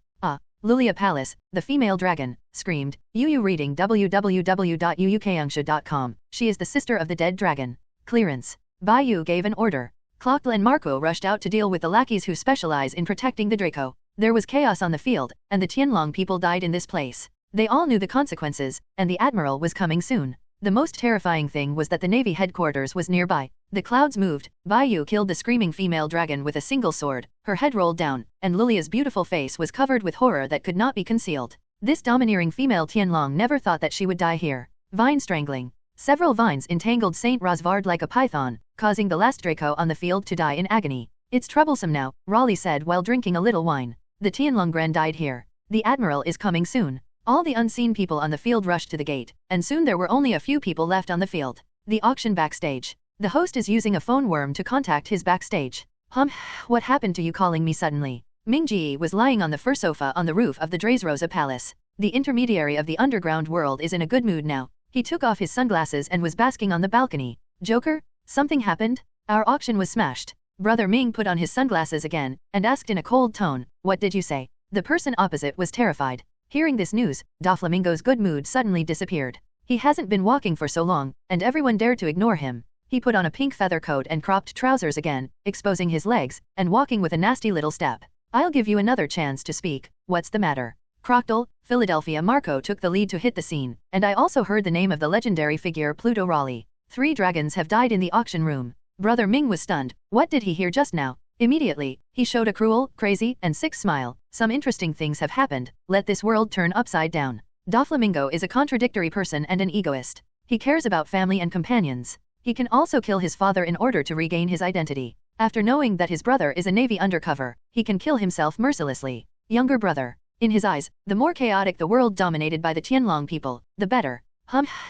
Lulia Palace, the female dragon, screamed. Yu reading www.yuukangsha.com. She is the sister of the dead dragon. Clearance. Bai Yu gave an order. Clockle and Marco rushed out to deal with the lackeys who specialize in protecting the Draco. There was chaos on the field, and the Tianlong people died in this place. They all knew the consequences, and the admiral was coming soon. The most terrifying thing was that the Navy headquarters was nearby. The clouds moved, Bai Yu killed the screaming female dragon with a single sword, her head rolled down, and Lilia's beautiful face was covered with horror that could not be concealed. This domineering female Tianlong never thought that she would die here. Vine strangling. Several vines entangled Saint Rosvard like a python, causing the last Draco on the field to die in agony. It's troublesome now, Raleigh said while drinking a little wine. The Tianlongren died here. The Admiral is coming soon. All the unseen people on the field rushed to the gate, and soon there were only a few people left on the field. The auction backstage. The host is using a phone worm to contact his backstage. What happened to you calling me suddenly? Ming Ji was lying on the fur sofa on the roof of the Dreyse Palace. The intermediary of the underground world is in a good mood now. He took off his sunglasses and was basking on the balcony. Joker? Something happened? Our auction was smashed. Brother Ming put on his sunglasses again, and asked in a cold tone, what did you say? The person opposite was terrified. Hearing this news, Doflamingo's good mood suddenly disappeared. He hasn't been walking for so long, and everyone dared to ignore him. He put on a pink feather coat and cropped trousers again, exposing his legs, and walking with a nasty little step. I'll give you another chance to speak. What's the matter? Crocodile, Philadelphia Marco took the lead to hit the scene, and I also heard the name of the legendary figure Pluto Raleigh. 3 dragons have died in the auction room. Brother Ming was stunned. What did he hear just now? Immediately, he showed a cruel, crazy, and sick smile. Some interesting things have happened. Let this world turn upside down. Doflamingo is a contradictory person and an egoist. He cares about family and companions. He can also kill his father in order to regain his identity. After knowing that his brother is a Navy undercover, he can kill himself mercilessly. Younger brother. In his eyes, the more chaotic the world dominated by the Tianlong people, the better.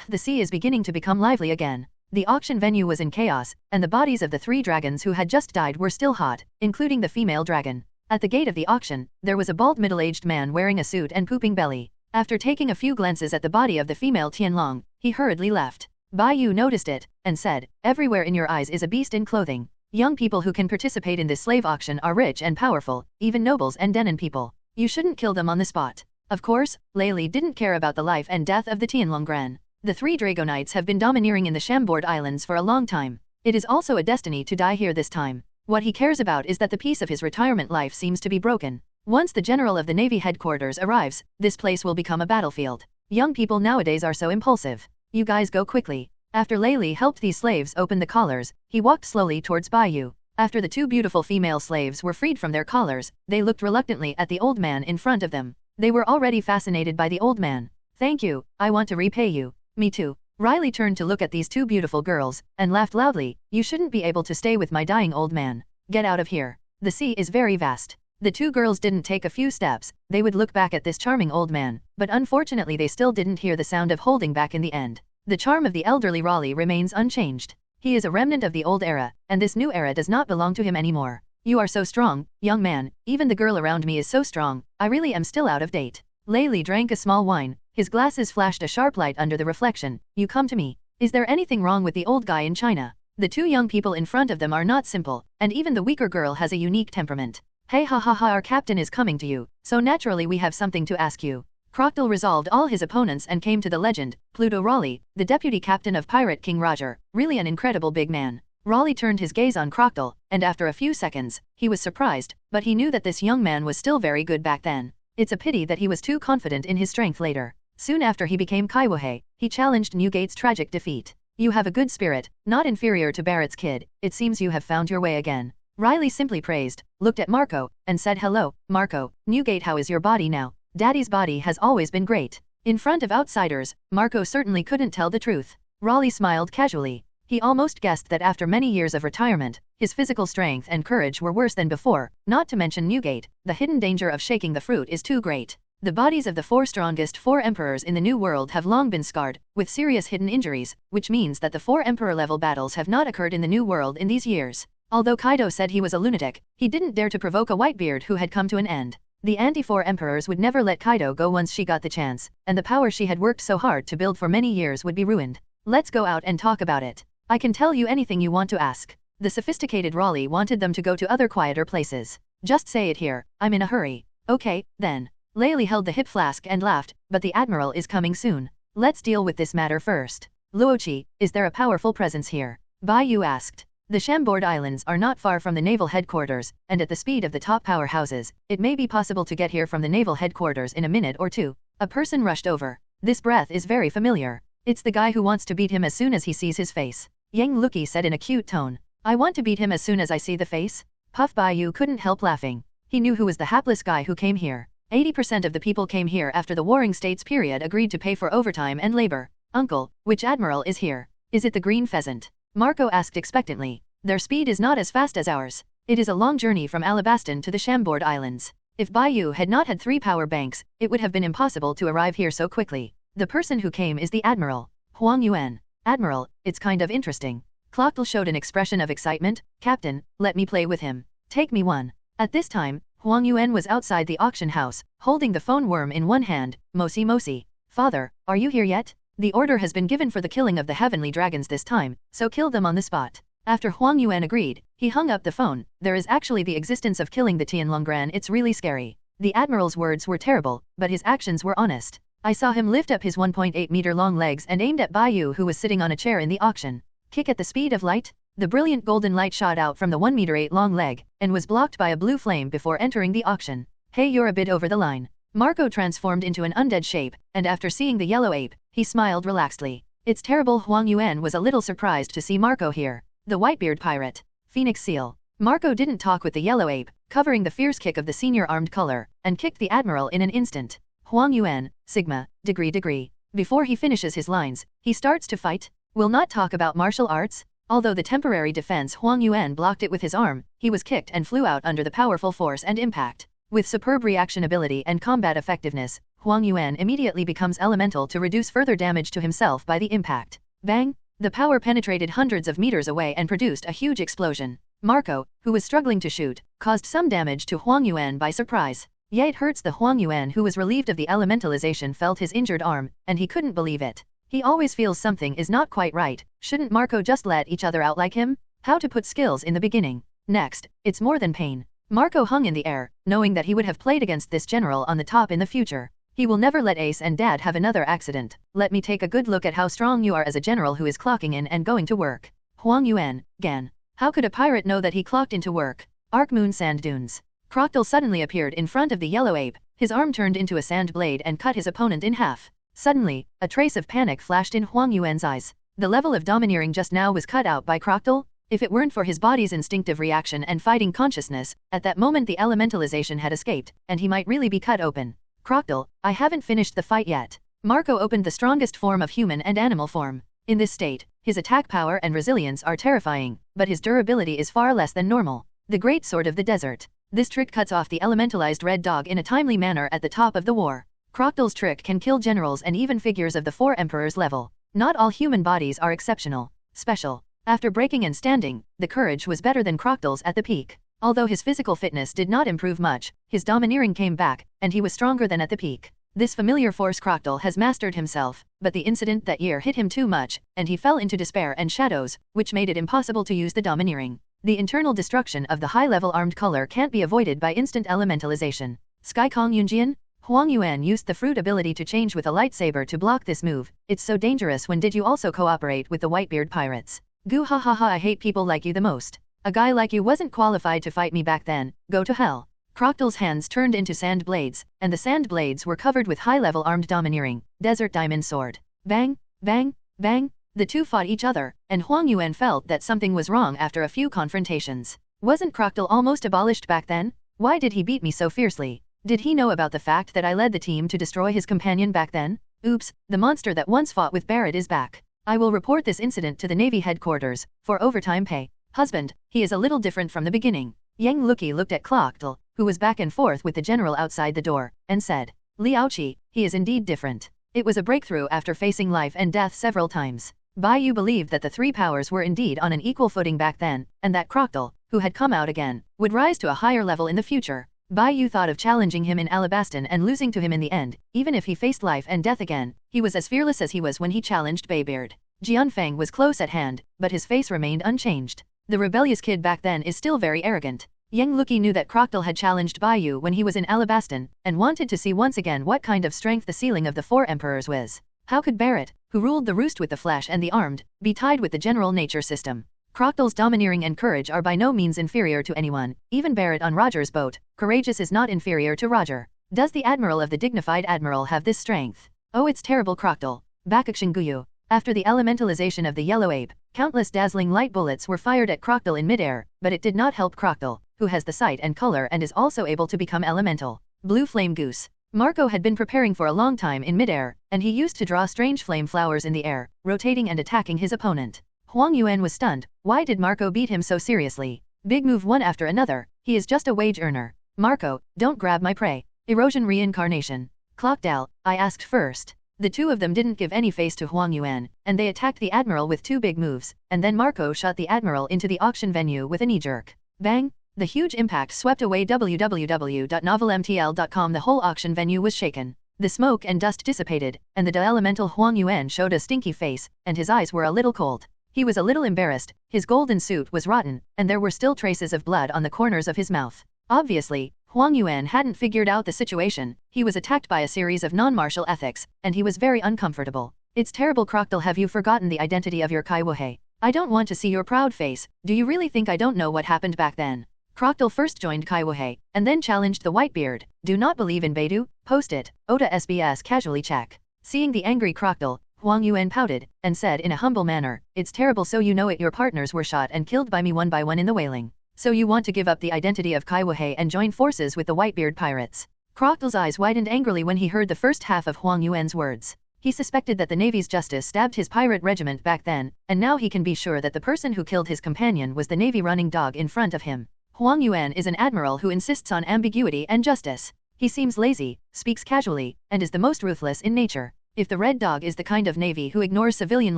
The sea is beginning to become lively again. The auction venue was in chaos, and the bodies of the 3 dragons who had just died were still hot, including the female dragon. At the gate of the auction, there was a bald middle-aged man wearing a suit and pooping belly. After taking a few glances at the body of the female Tianlong, he hurriedly left. Bai Yu noticed it, and said, everywhere in your eyes is a beast in clothing. Young people who can participate in this slave auction are rich and powerful, even nobles and Denon people. You shouldn't kill them on the spot. Of course, Lei didn't care about the life and death of the Tianlonggren. The 3 Dragonites have been domineering in the Chambord Islands for a long time. It is also a destiny to die here this time. What he cares about is that the peace of his retirement life seems to be broken. Once the general of the Navy headquarters arrives, this place will become a battlefield. Young people nowadays are so impulsive. You guys go quickly. After Lei helped these slaves open the collars, he walked slowly towards Bai Yu. After the 2 beautiful female slaves were freed from their collars, they looked reluctantly at the old man in front of them. They were already fascinated by the old man. Thank you, I want to repay you. Me too. Riley turned to look at these 2 beautiful girls, and laughed loudly. You shouldn't be able to stay with my dying old man. Get out of here. The sea is very vast. The 2 girls didn't take a few steps. They would look back at this charming old man, but unfortunately they still didn't hear the sound of holding back in the end. The charm of the elderly Raleigh remains unchanged. He is a remnant of the old era, and this new era does not belong to him anymore. You are so strong, young man. Even the girl around me is so strong. I really am still out of date. Lei drank a small wine. His glasses flashed a sharp light under the reflection. You come to me. Is there anything wrong with the old guy in China? The 2 young people in front of them are not simple, and even the weaker girl has a unique temperament. Hey our captain is coming to you, so naturally we have something to ask you. Crocodile resolved all his opponents and came to the legend, Pluto Raleigh, the deputy captain of Pirate King Roger, really an incredible big man. Raleigh turned his gaze on Crocodile, and after a few seconds, he was surprised, but he knew that this young man was still very good back then. It's a pity that he was too confident in his strength later. Soon after he became Kaiwohei, he challenged Newgate's tragic defeat. You have a good spirit, not inferior to Barrett's kid. It seems you have found your way again. Riley simply praised, looked at Marco, and said hello, Marco. Newgate, how is your body now? Daddy's body has always been great. In front of outsiders, Marco certainly couldn't tell the truth. Raleigh smiled casually. He almost guessed that after many years of retirement, his physical strength and courage were worse than before, not to mention Newgate. The hidden danger of shaking the fruit is too great. The bodies of the 4 strongest 4 emperors in the New World have long been scarred, with serious hidden injuries, which means that the 4 emperor-level battles have not occurred in the New World in these years. Although Kaido said he was a lunatic, he didn't dare to provoke a Whitebeard who had come to an end. The anti-4 emperors would never let Kaido go once she got the chance, and the power she had worked so hard to build for many years would be ruined. Let's go out and talk about it. I can tell you anything you want to ask. The sophisticated Raleigh wanted them to go to other quieter places. Just say it here, I'm in a hurry. Okay, then. Lei held the hip flask and laughed, but the Admiral is coming soon. Let's deal with this matter first. Luochi, is there a powerful presence here? Bai Yu asked. The Chambord Islands are not far from the naval headquarters, and at the speed of the top powerhouses, it may be possible to get here from the naval headquarters in a minute or 2. A person rushed over. This breath is very familiar. It's the guy who wants to beat him as soon as he sees his face. Yang Luki said in a cute tone. I want to beat him as soon as I see the face? Puff Bai Yu couldn't help laughing. He knew who was the hapless guy who came here. 80% of the people came here after the Warring States period agreed to pay for overtime and labor. Uncle, which admiral is here? Is it the green pheasant? Marco asked expectantly. Their speed is not as fast as ours. It is a long journey from Alabaston to the Chambord Islands. If Bai Yu had not had 3 power banks, it would have been impossible to arrive here so quickly. The person who came is the Admiral. Huang Yuan. Admiral, it's kind of interesting. Clockle showed an expression of excitement. Captain, let me play with him. Take me one. At this time, Huang Yuan was outside the auction house, holding the phone worm in one hand. Mosi Mosi. Father, are you here yet? The order has been given for the killing of the heavenly dragons this time, so kill them on the spot. After Huang Yuan agreed, he hung up the phone. There is actually the existence of killing the Tianlonggran. It's really scary. The Admiral's words were terrible, but his actions were honest. I saw him lift up his 1.8-meter long legs and aimed at Bai Yu, who was sitting on a chair in the auction. Kick at the speed of light? The brilliant golden light shot out from the 1.8-meter long leg, and was blocked by a blue flame before entering the auction. Hey, you're a bit over the line. Marco transformed into an undead shape, and after seeing the yellow ape, he smiled relaxedly. It's terrible. Huang Yuan was a little surprised to see Marco here. The Whitebeard pirate. Phoenix seal. Marco didn't talk with the yellow ape, covering the fierce kick of the senior armed color, and kicked the admiral in an instant. Huang Yuan, Sigma, degree. Before he finishes his lines, he starts to fight. Will not talk about martial arts. Although the temporary defense Huang Yuan blocked it with his arm, he was kicked and flew out under the powerful force and impact. With superb reaction ability and combat effectiveness, Huang Yuan immediately becomes elemental to reduce further damage to himself by the impact. Bang! The power penetrated hundreds of meters away and produced a huge explosion. Marco, who was struggling to shoot, caused some damage to Huang Yuan by surprise. Yet it hurts. The Huang Yuan who was relieved of the elementalization felt his injured arm, and he couldn't believe it. He always feels something is not quite right. Shouldn't Marco just let each other out like him? How to put skills in the beginning. Next, it's more than pain. Marco hung in the air, knowing that he would have played against this general on the top in the future. He will never let Ace and Dad have another accident. Let me take a good look at how strong you are as a general who is clocking in and going to work. Huang Yuan, Gan. How could a pirate know that he clocked into work? Arc Moon Sand Dunes. Crocodile suddenly appeared in front of the yellow ape. His arm turned into a sand blade and cut his opponent in half. Suddenly, a trace of panic flashed in Huang Yuan's eyes. The level of domineering just now was cut out by Crocodile. If it weren't for his body's instinctive reaction and fighting consciousness, at that moment the elementalization had escaped, and he might really be cut open. Crocodile, I haven't finished the fight yet. Marco opened the strongest form of human and animal form. In this state, his attack power and resilience are terrifying, but his durability is far less than normal. The Great Sword of the Desert. This trick cuts off the elementalized red dog in a timely manner at the top of the war. Crocodile's trick can kill generals and even figures of the 4 emperors level. Not all human bodies are exceptional. Special. After breaking and standing, the courage was better than Crocodile's at the peak. Although his physical fitness did not improve much, his domineering came back, and he was stronger than at the peak. This familiar force Crocodile has mastered himself, but the incident that year hit him too much, and he fell into despair and shadows, which made it impossible to use the domineering. The internal destruction of the high-level armed color can't be avoided by instant elementalization. Sky Kong Yunjian? Huang Yuan used the fruit ability to change with a lightsaber to block this move. It's so dangerous. When did you also cooperate with the Whitebeard pirates? Goo ha ha ha, I hate people like you the most. A guy like you wasn't qualified to fight me back then. Go to hell. Crocodile's hands turned into sand blades, and the sand blades were covered with high-level armed domineering. Desert Diamond Sword. Bang, bang, bang. The two fought each other, and Huang Yuan felt that something was wrong after a few confrontations. Wasn't Crocodile almost abolished back then? Why did he beat me so fiercely? Did he know about the fact that I led the team to destroy his companion back then? Oops, the monster that once fought with Barrett is back. I will report this incident to the Navy headquarters, for overtime pay. Husband, he is a little different from the beginning. Yang Luki looked at Crocodile, who was back and forth with the general outside the door, and said, Liaoqi, he is indeed different. It was a breakthrough after facing life and death several times. Bai Yu believed that the 3 powers were indeed on an equal footing back then, and that Crocodile, who had come out again, would rise to a higher level in the future. Bai Yu thought of challenging him in Alabaston and losing to him in the end. Even if he faced life and death again, he was as fearless as he was when he challenged Baybeard. Jianfeng was close at hand, but his face remained unchanged. The rebellious kid back then is still very arrogant. Yang Luki knew that Crocodile had challenged Bai Yu when he was in Alabaston, and wanted to see once again what kind of strength the ceiling of the 4 emperors was. How could Barrett, who ruled the roost with the flesh and the armed, be tied with the general nature system? Crocodile's domineering and courage are by no means inferior to anyone, even Barrett on Roger's boat. Courageous is not inferior to Roger. Does the admiral of the dignified admiral have this strength? Oh, it's terrible. Crocodile. Bakukshin Guyu. After the elementalization of the yellow ape, countless dazzling light bullets were fired at Crocodile in midair, but it did not help Crocodile, who has the sight and color and is also able to become elemental. Blue Flame Goose. Marco had been preparing for a long time in midair, and he used to draw strange flame flowers in the air, rotating and attacking his opponent. Huang Yuan was stunned. Why did Marco beat him so seriously? Big move one after another, he is just a wage earner. Marco, don't grab my prey. Erosion reincarnation. Clockdal, I asked first. The two of them didn't give any face to Huang Yuan, and they attacked the admiral with two big moves, and then Marco shot the admiral into the auction venue with a knee jerk. Bang! The huge impact swept away www.novelmtl.com. The whole auction venue was shaken. The smoke and dust dissipated, and the elemental Huang Yuan showed a stinky face, and his eyes were a little cold. He was a little embarrassed, his golden suit was rotten, and there were still traces of blood on the corners of his mouth. Obviously, Huang Yuan hadn't figured out the situation. He was attacked by a series of non-martial ethics, and he was very uncomfortable. It's terrible, Crocodile. Have you forgotten the identity of your Kaiwohei? I don't want to see your proud face. Do you really think I don't know what happened back then? Crocodile first joined Kaiwohei, and then challenged the Whitebeard. Do not believe in Baidu? Post it. Oda SBS casually check. Seeing the angry Crocodile, Huang Yuan pouted, and said in a humble manner, it's terrible, so you know it. Your partners were shot and killed by me one by one in the whaling. So you want to give up the identity of Kaiwohei and join forces with the Whitebeard pirates. Crocodile's eyes widened angrily when he heard the first half of Huang Yuan's words. He suspected that the Navy's justice stabbed his pirate regiment back then, and now he can be sure that the person who killed his companion was the Navy running dog in front of him. Huang Yuan is an admiral who insists on ambiguity and justice. He seems lazy, speaks casually, and is the most ruthless in nature. If the Red Dog is the kind of Navy who ignores civilian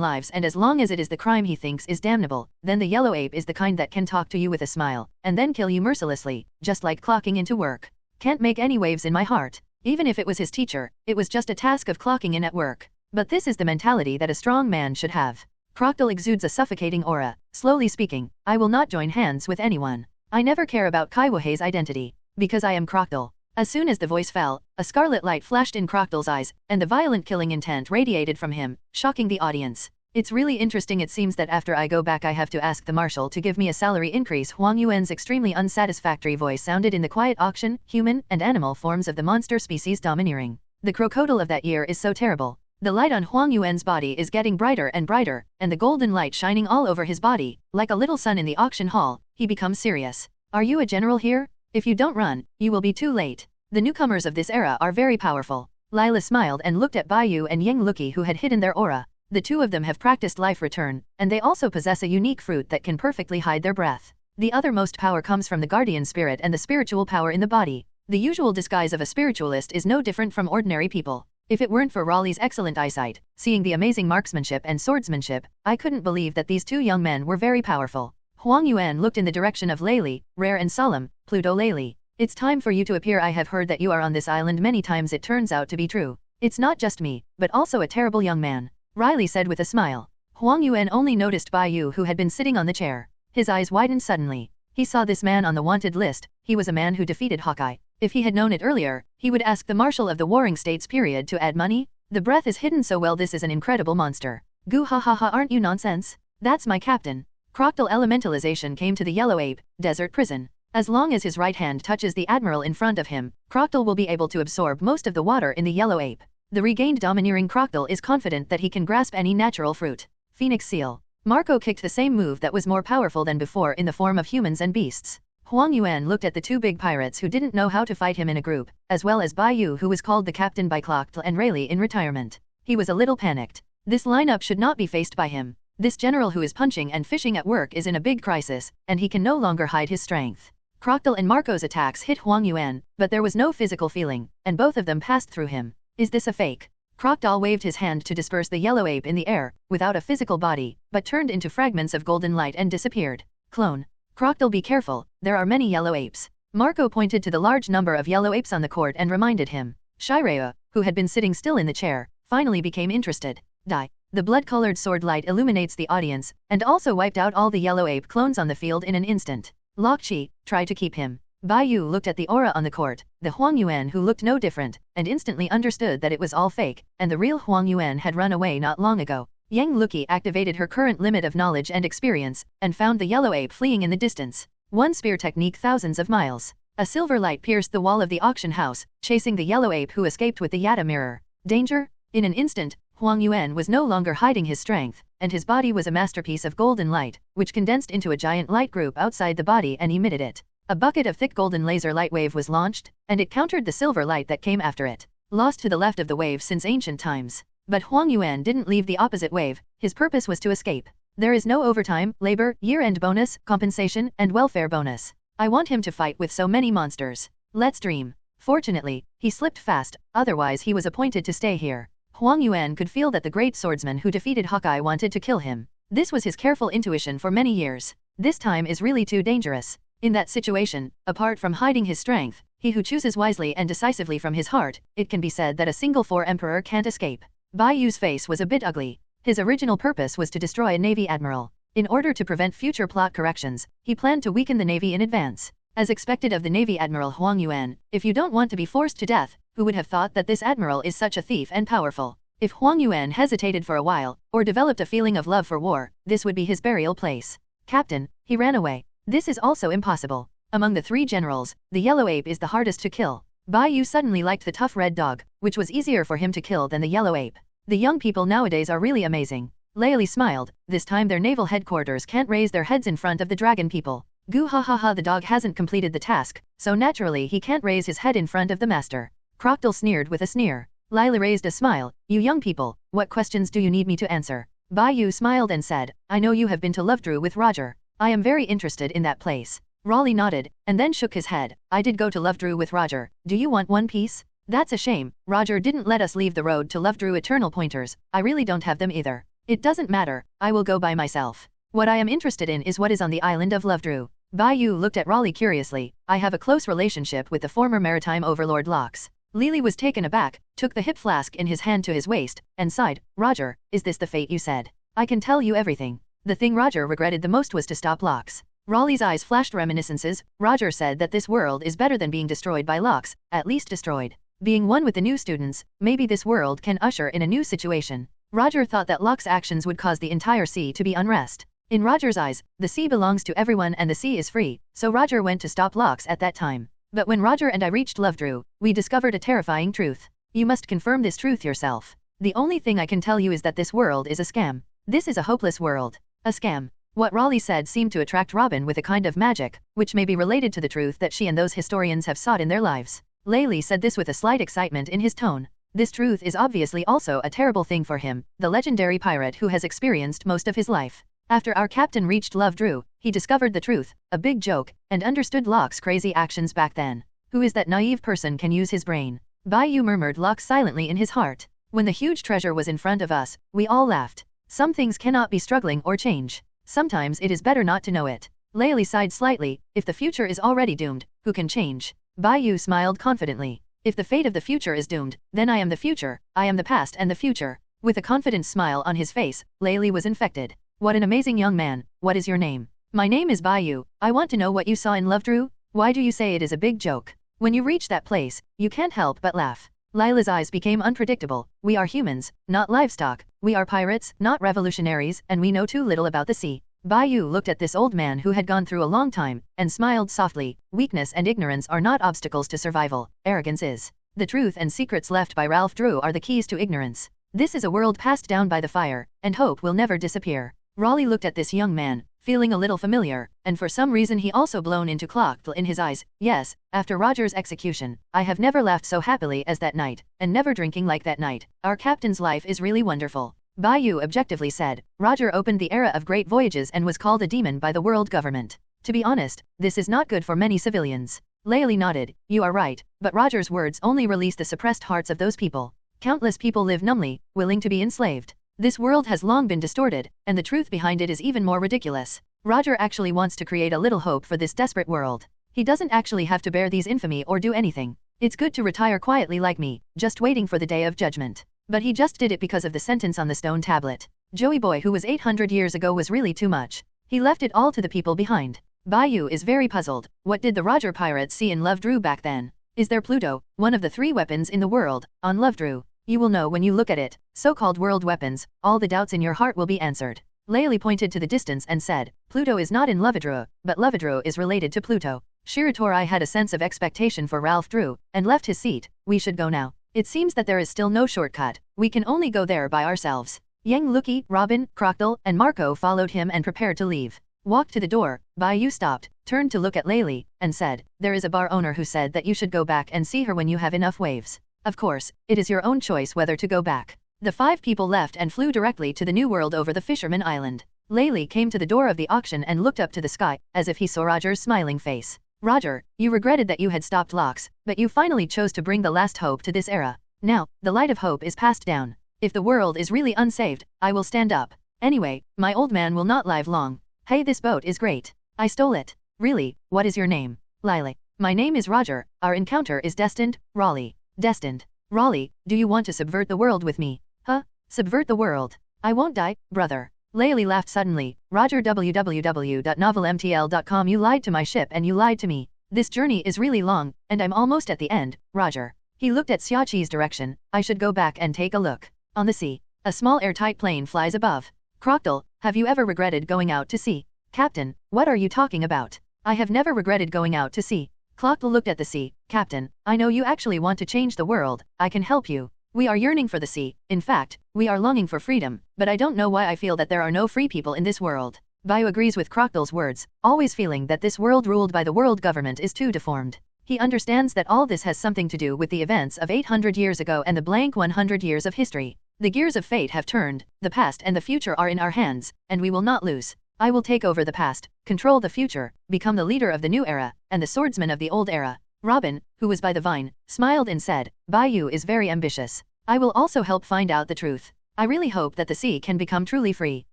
lives, and as long as it is the crime he thinks is damnable, then the Yellow Ape is the kind that can talk to you with a smile, and then kill you mercilessly, just like clocking into work. Can't make any waves in my heart. Even if it was his teacher, it was just a task of clocking in at work. But this is the mentality that a strong man should have. Crocodile exudes a suffocating aura. Slowly speaking, I will not join hands with anyone. I never care about Kaiwohei's identity, because I am Crocodile. As soon as the voice fell, a scarlet light flashed in Crocodile's eyes, and the violent killing intent radiated from him, shocking the audience. It's really interesting. It seems that after I go back I have to ask the marshal to give me a salary increase. Huang Yuan's extremely unsatisfactory voice sounded in the quiet auction, human and animal forms of the monster species domineering. The crocodile of that year is so terrible. The light on Huang Yuan's body is getting brighter and brighter, and the golden light shining all over his body, like a little sun in the auction hall. He becomes serious. Are you a general here? If you don't run, you will be too late. The newcomers of this era are very powerful. Lila smiled and looked at Bai Yu and Yang Luki, who had hidden their aura. The two of them have practiced life return, and they also possess a unique fruit that can perfectly hide their breath. The othermost power comes from the guardian spirit and the spiritual power in the body. The usual disguise of a spiritualist is no different from ordinary people. If it weren't for Raleigh's excellent eyesight, seeing the amazing marksmanship and swordsmanship, I couldn't believe that these two young men were very powerful. Huang Yuan looked in the direction of Layli, rare and solemn, Pluto Layli. It's time for you to appear. I have heard that you are on this island many times. It turns out to be true. It's not just me, but also a terrible young man, Riley said with a smile. Huang Yuan only noticed Bai Yu, who had been sitting on the chair. His eyes widened suddenly. He saw this man on the wanted list. He was a man who defeated Hawkeye. If he had known it earlier, he would ask the Marshal of the Warring States period to add money. The breath is hidden so well. This is an incredible monster. Goo ha ha ha, aren't you nonsense? That's my captain. Crocodile elementalization came to the Yellow Ape, desert prison. As long as his right hand touches the admiral in front of him, Crocodile will be able to absorb most of the water in the Yellow Ape. The regained domineering Crocodile is confident that he can grasp any natural fruit. Phoenix Seal. Marco kicked the same move that was more powerful than before in the form of humans and beasts. Huang Yuan looked at the two big pirates who didn't know how to fight him in a group, as well as Bai Yu, who was called the captain by Crocodile, and Rayleigh in retirement. He was a little panicked. This lineup should not be faced by him. This general who is punching and fishing at work is in a big crisis, and he can no longer hide his strength. Crocodile and Marco's attacks hit Huang Yuan, but there was no physical feeling, and both of them passed through him. Is this a fake? Crocodile waved his hand to disperse the Yellow Ape in the air, without a physical body, but turned into fragments of golden light and disappeared. Clone. Crocodile, be careful, there are many Yellow Apes. Marco pointed to the large number of Yellow Apes on the court and reminded him. Shiraya, who had been sitting still in the chair, finally became interested. Die. The blood-colored sword light illuminates the audience, and also wiped out all the Yellow Ape clones on the field in an instant. Lokchi, try to keep him. Bai Yu looked at the aura on the court, the Huang Yuan who looked no different, and instantly understood that it was all fake, and the real Huang Yuan had run away not long ago. Yang Luki activated her current limit of knowledge and experience, and found the Yellow Ape fleeing in the distance. One spear technique, thousands of miles. A silver light pierced the wall of the auction house, chasing the Yellow Ape who escaped with the Yata mirror. Danger? In an instant, Huang Yuan was no longer hiding his strength, and his body was a masterpiece of golden light, which condensed into a giant light group outside the body and emitted it. A bucket of thick golden laser light wave was launched, and it countered the silver light that came after it, lost to the left of the wave since ancient times. But Huang Yuan didn't leave the opposite wave, his purpose was to escape. There is no overtime, labor, year-end bonus, compensation, and welfare bonus. I want him to fight with so many monsters. Let's dream. Fortunately, he slipped fast, otherwise he was appointed to stay here. Huang Yuan could feel that the great swordsman who defeated Hawkeye wanted to kill him. This was his careful intuition for many years. This time is really too dangerous. In that situation, apart from hiding his strength, he who chooses wisely and decisively from his heart, it can be said that a single four emperor can't escape. Bai Yu's face was a bit ugly. His original purpose was to destroy a navy admiral. In order to prevent future plot corrections, he planned to weaken the navy in advance. As expected of the navy admiral Huang Yuan, if you don't want to be forced to death, who would have thought that this admiral is such a thief and powerful? If Huang Yuan hesitated for a while, or developed a feeling of love for war, this would be his burial place. Captain, he ran away. This is also impossible. Among the three generals, the yellow ape is the hardest to kill. Bai Yu suddenly liked the tough red dog, which was easier for him to kill than the yellow ape. The young people nowadays are really amazing. Laili smiled, this time their naval headquarters can't raise their heads in front of the dragon people. Goo ha ha ha, the dog hasn't completed the task, so naturally he can't raise his head in front of the master. Crocodile sneered with a sneer. Laili raised a smile, you young people, what questions do you need me to answer? Bai Yu smiled and said, I know you have been to Lovedrew with Roger. I am very interested in that place. Raleigh nodded, and then shook his head. I did go to Lovedrew with Roger. Do you want one piece? That's a shame. Roger didn't let us leave the road to Lovedrew eternal pointers. I really don't have them either. It doesn't matter. I will go by myself. What I am interested in is what is on the island of Lovedrew. Bai Yu looked at Raleigh curiously. I have a close relationship with the former maritime overlord Lox. Lily was taken aback, took the hip flask in his hand to his waist, and sighed. Roger, is this the fate you said? I can tell you everything. The thing Roger regretted the most was to stop Lox. Raleigh's eyes flashed reminiscences. Roger said that this world is better than being destroyed by Lox, at least destroyed. Being one with the new students, maybe this world can usher in a new situation. Roger thought that Lox's actions would cause the entire sea to be unrest. In Roger's eyes, the sea belongs to everyone and the sea is free, so Roger went to stop Lox at that time. But when Roger and I reached Lovedrew, we discovered a terrifying truth. You must confirm this truth yourself. The only thing I can tell you is that this world is a scam. This is a hopeless world. A scam. What Raleigh said seemed to attract Robin with a kind of magic, which may be related to the truth that she and those historians have sought in their lives. Laili said this with a slight excitement in his tone. This truth is obviously also a terrible thing for him, the legendary pirate who has experienced most of his life. After our captain reached Lovedrew, he discovered the truth, a big joke, and understood Locke's crazy actions back then. Who is that naive person can use his brain? Bai Yu murmured Locke silently in his heart. When the huge treasure was in front of us, we all laughed. Some things cannot be struggling or change. Sometimes it is better not to know it. Laili sighed slightly, if the future is already doomed, who can change? Bai Yu smiled confidently. If the fate of the future is doomed, then I am the future, I am the past and the future. With a confident smile on his face, Laili was infected. What an amazing young man, what is your name? My name is Bai Yu. I want to know what you saw in Lovedrew. Why do you say it is a big joke? When you reach that place, you can't help but laugh. Lila's eyes became unpredictable. We are humans, not livestock. We are pirates, not revolutionaries, and we know too little about the sea. Bai Yu looked at this old man who had gone through a long time, and smiled softly. Weakness and ignorance are not obstacles to survival, arrogance is. The truth and secrets left by Ralph Drew are the keys to ignorance. This is a world passed down by the fire, and hope will never disappear. Raleigh looked at this young man, feeling a little familiar, and for some reason he also blown into clockle in his eyes. Yes, after Roger's execution, I have never laughed so happily as that night, and never drinking like that night. Our captain's life is really wonderful. Bai Yu objectively said. Roger opened the era of great voyages and was called a demon by the world government. To be honest, this is not good for many civilians. Laili nodded. You are right, but Roger's words only release the suppressed hearts of those people. Countless people live numbly, willing to be enslaved. This world has long been distorted, and the truth behind it is even more ridiculous. Roger actually wants to create a little hope for this desperate world. He doesn't actually have to bear these infamy or do anything. It's good to retire quietly like me, just waiting for the day of judgment. But he just did it because of the sentence on the stone tablet. Joey Boy who was 800 years ago was really too much. He left it all to the people behind. Bai Yu is very puzzled. What did the Roger pirates see in Lovedrew back then? Is there Pluto, one of the 3 weapons in the world, on Lovedrew? You will know when you look at it. So-called world weapons, all the doubts in your heart will be answered. Laili pointed to the distance and said, Pluto is not in Lovedrew, but Lovedrew is related to Pluto. Shiratori had a sense of expectation for Ralph Drew, and left his seat. We should go now. It seems that there is still no shortcut. We can only go there by ourselves. Yang Lucky, Robin, Crocodile, and Marco followed him and prepared to leave. Walked to the door, Bai Yu stopped, turned to look at Layli, and said, "There is a bar owner who said that you should go back and see her when you have enough waves. Of course, it is your own choice whether to go back." The 5 people left and flew directly to the new world over the Fisherman Island. Layli came to the door of the auction and looked up to the sky, as if he saw Roger's smiling face. "Roger, you regretted that you had stopped locks, but you finally chose to bring the last hope to this era. Now, the light of hope is passed down. If the world is really unsaved, I will stand up. Anyway, my old man will not live long. Hey, this boat is great. I stole it." "Really, what is your name?" "Lily. My name is Roger. Our encounter is destined, Raleigh." "Destined. Raleigh, do you want to subvert the world with me?" "Huh? Subvert the world? I won't die, brother." Layli laughed suddenly. "Roger, www.novelmtl.com, you lied to my ship and you lied to me. This journey is really long, and I'm almost at the end, Roger." He looked at Xiaqi's direction. "I should go back and take a look." On the sea, a small airtight plane flies above. "Crocodile, have you ever regretted going out to sea?" "Captain, what are you talking about? I have never regretted going out to sea." Crocodile looked at the sea. "Captain, I know you actually want to change the world. I can help you. We are yearning for the sea. In fact, we are longing for freedom, but I don't know why I feel that there are no free people in this world." Bai Yu agrees with Crocodile's words, always feeling that this world ruled by the world government is too deformed. He understands that all this has something to do with the events of 800 years ago and the blank 100 years of history. The gears of fate have turned, the past and the future are in our hands, and we will not lose. I will take over the past, control the future, become the leader of the new era, and the swordsman of the old era. Robin, who was by the vine, smiled and said, "Bai Yu is very ambitious. I will also help find out the truth. I really hope that the sea can become truly free."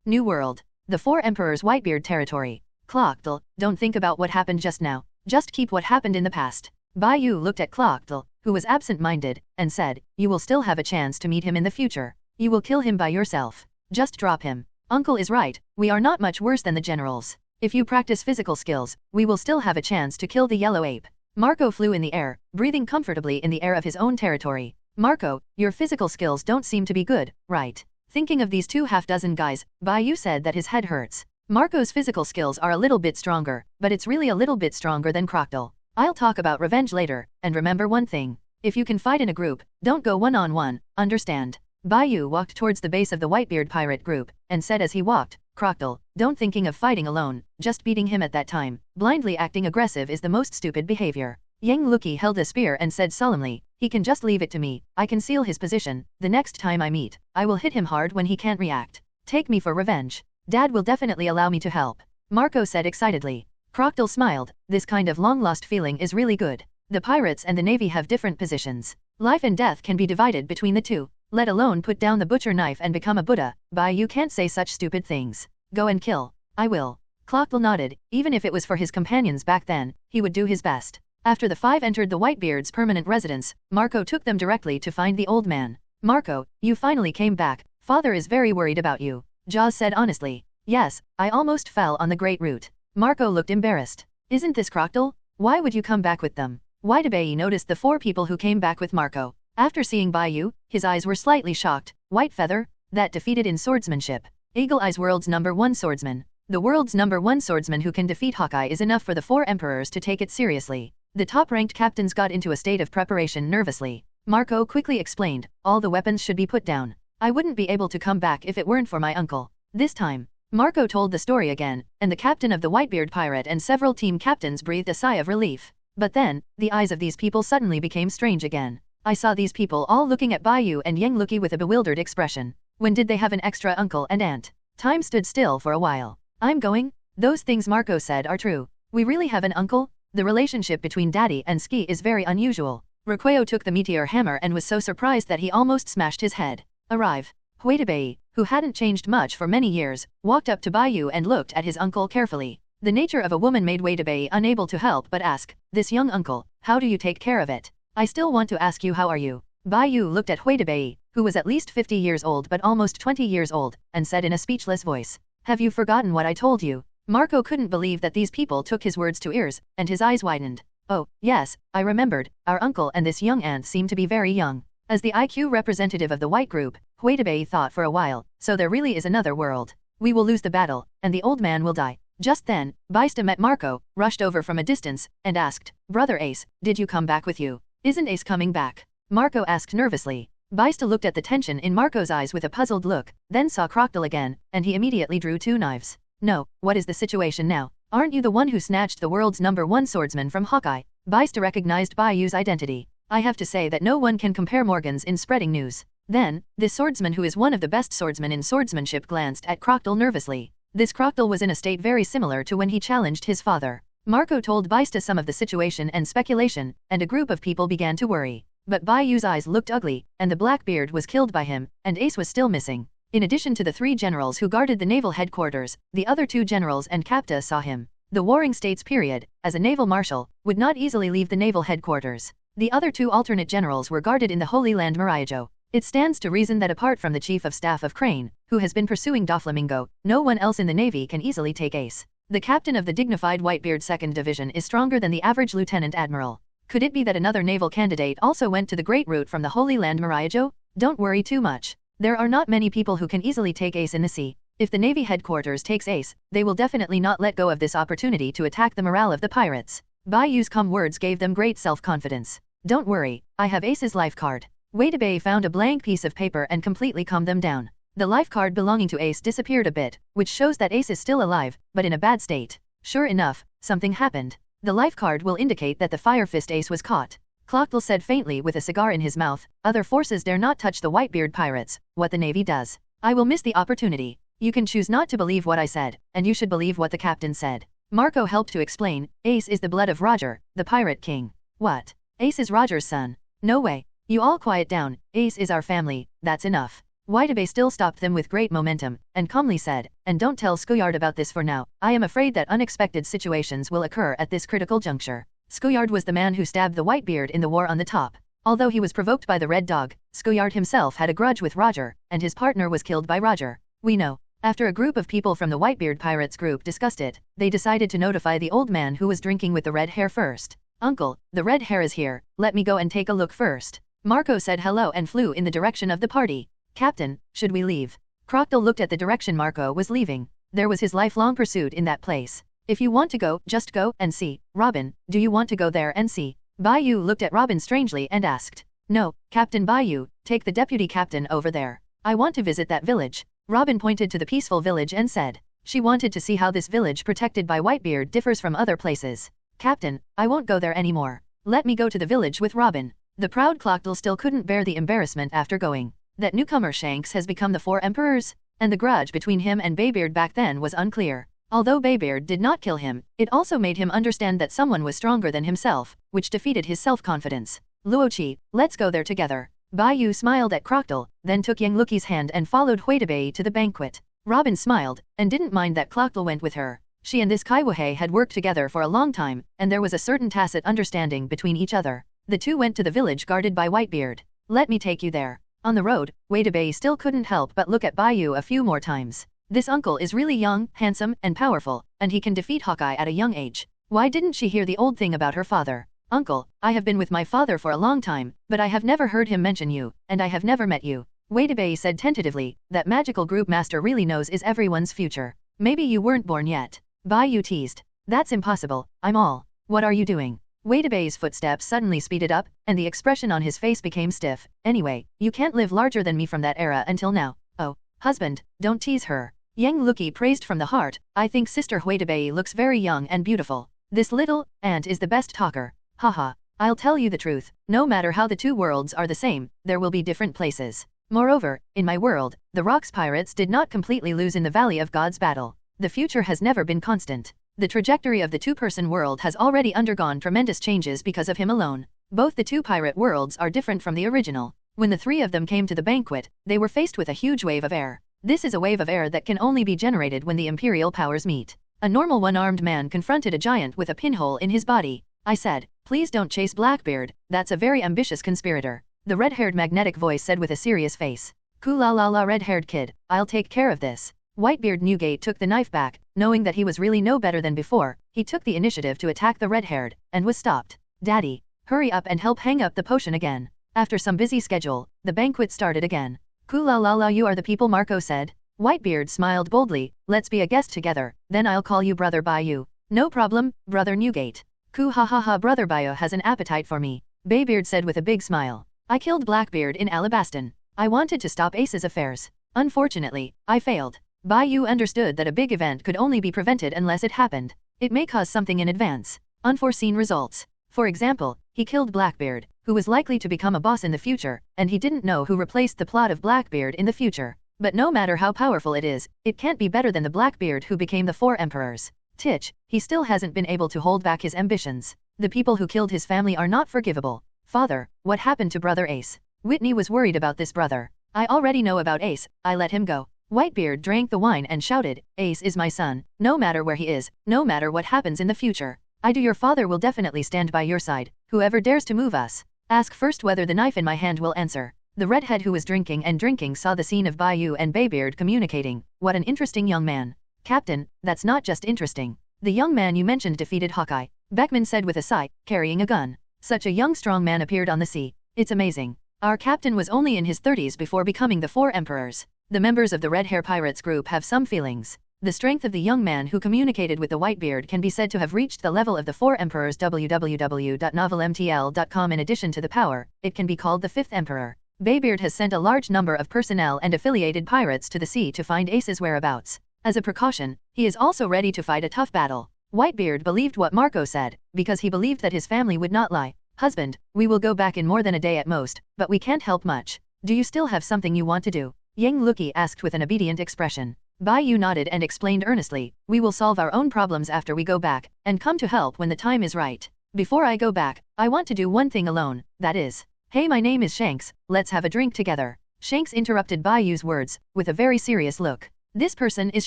New World. The 4 Emperors' Whitebeard territory. Crocodile, don't think about what happened just now. Just keep what happened in the past. Bai Yu looked at Crocodile, who was absent-minded, and said, "You will still have a chance to meet him in the future. You will kill him by yourself. Just drop him. Uncle is right, we are not much worse than the generals. If you practice physical skills, we will still have a chance to kill the yellow ape." Marco flew in the air, breathing comfortably in the air of his own territory. "Marco, your physical skills don't seem to be good, right?" Thinking of these 2 half-dozen guys, Bai Yu said that his head hurts. Marco's physical skills are a little bit stronger, but it's really a little bit stronger than Crocodile. "I'll talk about revenge later, and remember one thing. If you can fight in a group, don't go one-on-one, understand?" Bai Yu walked towards the base of the Whitebeard pirate group, and said as he walked, "Crocodile, don't thinking of fighting alone, just beating him at that time. Blindly acting aggressive is the most stupid behavior." Yang Lucky held a spear and said solemnly, "He can just leave it to me, I can seal his position. The next time I meet, I will hit him hard when he can't react. Take me for revenge. Dad will definitely allow me to help," Marco said excitedly. Crocodile smiled. This kind of long-lost feeling is really good. The pirates and the navy have different positions. Life and death can be divided between the two. Let alone put down the butcher knife and become a Buddha. Bai Yu can't say such stupid things. "Go and kill." "I will." Crocodile nodded. Even if it was for his companions back then, he would do his best. After the 5 entered the Whitebeard's permanent residence, Marco took them directly to find the old man. "Marco, you finally came back. Father is very worried about you," Jaws said honestly. "Yes, I almost fell on the Great Root." Marco looked embarrassed. "Isn't this Crocodile? Why would you come back with them?" Xebec noticed the 4 people who came back with Marco. After seeing Bai Yu, his eyes were slightly shocked. "White Feather? That defeated in swordsmanship. Eagle Eye's world's #1 swordsman. The world's #1 swordsman who can defeat Hawkeye is enough for the 4 emperors to take it seriously." The top-ranked captains got into a state of preparation nervously. Marco quickly explained, "All the weapons should be put down. I wouldn't be able to come back if it weren't for my uncle." This time, Marco told the story again, and the captain of the Whitebeard pirate and several team captains breathed a sigh of relief. But then, the eyes of these people suddenly became strange again. I saw these people all looking at Bai Yu and Yang Lucky with a bewildered expression. When did they have an extra uncle and aunt? Time stood still for a while. "I'm going?" "Those things Marco said are true. We really have an uncle?" The relationship between Daddy and Ski is very unusual. Requeo took the meteor hammer and was so surprised that he almost smashed his head. Arrive. Xebec, who hadn't changed much for many years, walked up to Bai Yu and looked at his uncle carefully. The nature of a woman made Xebec unable to help but ask, "This young uncle, how do you take care of it? I still want to ask you how are you?" Bai Yu looked at Xebec, who was at least 50 years old but almost 20 years old, and said in a speechless voice, "Have you forgotten what I told you?" Marco couldn't believe that these people took his words to ears, and his eyes widened. "Oh, yes, I remembered, our uncle and this young aunt seem to be very young." As the IQ representative of the white group, Xebec thought for a while, "So there really is another world. We will lose the battle, and the old man will die." Just then, Baista met Marco, rushed over from a distance, and asked, "Brother Ace, did you come back with you? Isn't Ace coming back?" Marco asked nervously. Baista looked at the tension in Marco's eyes with a puzzled look, then saw Crocodile again, and he immediately drew 2 knives. No, what is the situation now? Aren't you the one who snatched the world's #1 swordsman from Hawkeye? Baista recognized Bai Yu's identity. I have to say that no one can compare Morgan's in spreading news. Then, this swordsman who is one of the best swordsmen in swordsmanship glanced at Crocodile nervously. This Crocodile was in a state very similar to when he challenged his father. Marco told Baista some of the situation and speculation, and a group of people began to worry. But Bai Yu's eyes looked ugly, and the Blackbeard was killed by him, and Ace was still missing. In addition to the 3 generals who guarded the naval headquarters, the other 2 generals and capta saw him. The Warring States period, as a naval marshal, would not easily leave the naval headquarters. The other 2 alternate generals were guarded in the Holy Land Mirajo. It stands to reason that apart from the Chief of Staff of Crane, who has been pursuing Doflamingo, no one else in the Navy can easily take Ace. The captain of the dignified Whitebeard 2nd Division is stronger than the average Lieutenant Admiral. Could it be that another naval candidate also went to the Great Route from the Holy Land Mirajo? Don't worry too much. There are not many people who can easily take Ace in the sea. If the Navy headquarters takes Ace, they will definitely not let go of this opportunity to attack the morale of the pirates. Bai Yu's calm words gave them great self-confidence. Don't worry, I have Ace's life card. Wadabei found a blank piece of paper and completely calmed them down. The life card belonging to Ace disappeared a bit, which shows that Ace is still alive, but in a bad state. Sure enough, something happened. The life card will indicate that the Fire Fist Ace was caught. Clockdale said faintly with a cigar in his mouth, other forces dare not touch the Whitebeard pirates, what the Navy does. I will miss the opportunity. You can choose not to believe what I said, and you should believe what the captain said. Marco helped to explain, Ace is the blood of Roger, the pirate king. What? Ace is Roger's son. No way. You all quiet down, Ace is our family, that's enough. Whiteabay still stopped them with great momentum, and calmly said, and don't tell Scuyard about this for now, I am afraid that unexpected situations will occur at this critical juncture. Scuyard was the man who stabbed the Whitebeard in the war on the top. Although he was provoked by the Red Dog, Scuyard himself had a grudge with Roger, and his partner was killed by Roger. We know. After a group of people from the Whitebeard Pirates group discussed it, they decided to notify the old man who was drinking with the red hair first. Uncle, the red hair is here, let me go and take a look first. Marco said hello and flew in the direction of the party. Captain, should we leave? Crocodile looked at the direction Marco was leaving. There was his lifelong pursuit in that place. If you want to go, just go and see. Robin, do you want to go there and see? Bai Yu looked at Robin strangely and asked. No, Captain Bai Yu, take the deputy captain over there. I want to visit that village. Robin pointed to the peaceful village and said. She wanted to see how this village protected by Whitebeard differs from other places. Captain, I won't go there anymore. Let me go to the village with Robin. The proud Clockdale still couldn't bear the embarrassment after going. That newcomer Shanks has become the 4 emperors, and the grudge between him and Baybeard back then was unclear. Although Baybeard did not kill him, it also made him understand that someone was stronger than himself, which defeated his self-confidence. Luochi, let's go there together. Bai Yu smiled at Crocodile, then took Yang Luki's hand and followed Huitabei to the banquet. Robin smiled, and didn't mind that Crocodile went with her. She and this Kaiwahei had worked together for a long time, and there was a certain tacit understanding between each other. The two went to the village guarded by Whitebeard. Let me take you there. On the road, Huitabei still couldn't help but look at Bai Yu a few more times. This uncle is really young, handsome, and powerful, and he can defeat Hawkeye at a young age. Why didn't she hear the old thing about her father? Uncle, I have been with my father for a long time, but I have never heard him mention you, and I have never met you. Huitabei said tentatively, that magical group master really knows is everyone's future. Maybe you weren't born yet. Bai Yu teased. That's impossible, I'm all. What are you doing? Huitabei's footsteps suddenly speeded up, and the expression on his face became stiff. Anyway, you can't live larger than me from that era until now. Oh, husband, don't tease her. Yang Luki praised from the heart, I think Sister Huitabei looks very young and beautiful. This little aunt is the best talker. Haha, I'll tell you the truth, no matter how the two worlds are the same, there will be different places. Moreover, in my world, the Rocks pirates did not completely lose in the Valley of Gods battle. The future has never been constant. The trajectory of the two-person world has already undergone tremendous changes because of him alone. Both the two pirate worlds are different from the original. When the three of them came to the banquet, they were faced with a huge wave of air. This is a wave of air that can only be generated when the imperial powers meet. A normal one-armed man confronted a giant with a pinhole in his body. I said, please don't chase Blackbeard, that's a very ambitious conspirator. The red-haired magnetic voice said with a serious face. Kula-la-la red-haired kid, I'll take care of this. Whitebeard Newgate took the knife back, knowing that he was really no better than before. He took the initiative to attack the red-haired, and was stopped. Daddy, hurry up and help hang up the potion again. After some busy schedule, the banquet started again. Kula-la-la you are the people Marco said. Whitebeard smiled boldly, let's be a guest together, then I'll call you Brother Bai Yu. No problem, Brother Newgate. Ku ha ha ha Brother Bai Yu has an appetite for me. Baybeard said with a big smile. I killed Blackbeard in Alabaston. I wanted to stop Ace's affairs. Unfortunately, I failed. Bai Yu understood that a big event could only be prevented unless it happened. It may cause something in advance. Unforeseen results. For example, he killed Blackbeard, who was likely to become a boss in the future, and he didn't know who replaced the plot of Blackbeard in the future. But no matter how powerful it is, it can't be better than the Blackbeard who became the 4 emperors. Titch, he still hasn't been able to hold back his ambitions. The people who killed his family are not forgivable. Father, what happened to brother Ace? Whitney was worried about this brother. I already know about Ace, I let him go. Whitebeard drank the wine and shouted, Ace is my son, no matter where he is, no matter what happens in the future. I do your father will definitely stand by your side, whoever dares to move us. Ask first whether the knife in my hand will answer. The redhead who was drinking and drinking saw the scene of Bai Yu and Baybeard communicating. What an interesting young man. Captain, that's not just interesting. The young man you mentioned defeated Hawkeye, Beckman said with a sigh, carrying a gun. Such a young strong man appeared on the sea. It's amazing. Our captain was only in his 30s before becoming the 4 emperors. The members of the Red Hair Pirates group have some feelings. The strength of the young man who communicated with the Whitebeard can be said to have reached the level of the 4 emperors. www.novelmtl.com. In addition to the power, it can be called the 5th emperor. Baybeard has sent a large number of personnel and affiliated pirates to the sea to find Ace's whereabouts. As a precaution, he is also ready to fight a tough battle. Whitebeard believed what Marco said, because he believed that his family would not lie. Husband, we will go back in more than a day at most, but we can't help much. Do you still have something you want to do? Yang Luki asked with an obedient expression. Bai Yu nodded and explained earnestly, we will solve our own problems after we go back, and come to help when the time is right. Before I go back, I want to do one thing alone, that is. Hey, my name is Shanks, let's have a drink together. Shanks interrupted Bai Yu's words, with a very serious look. This person is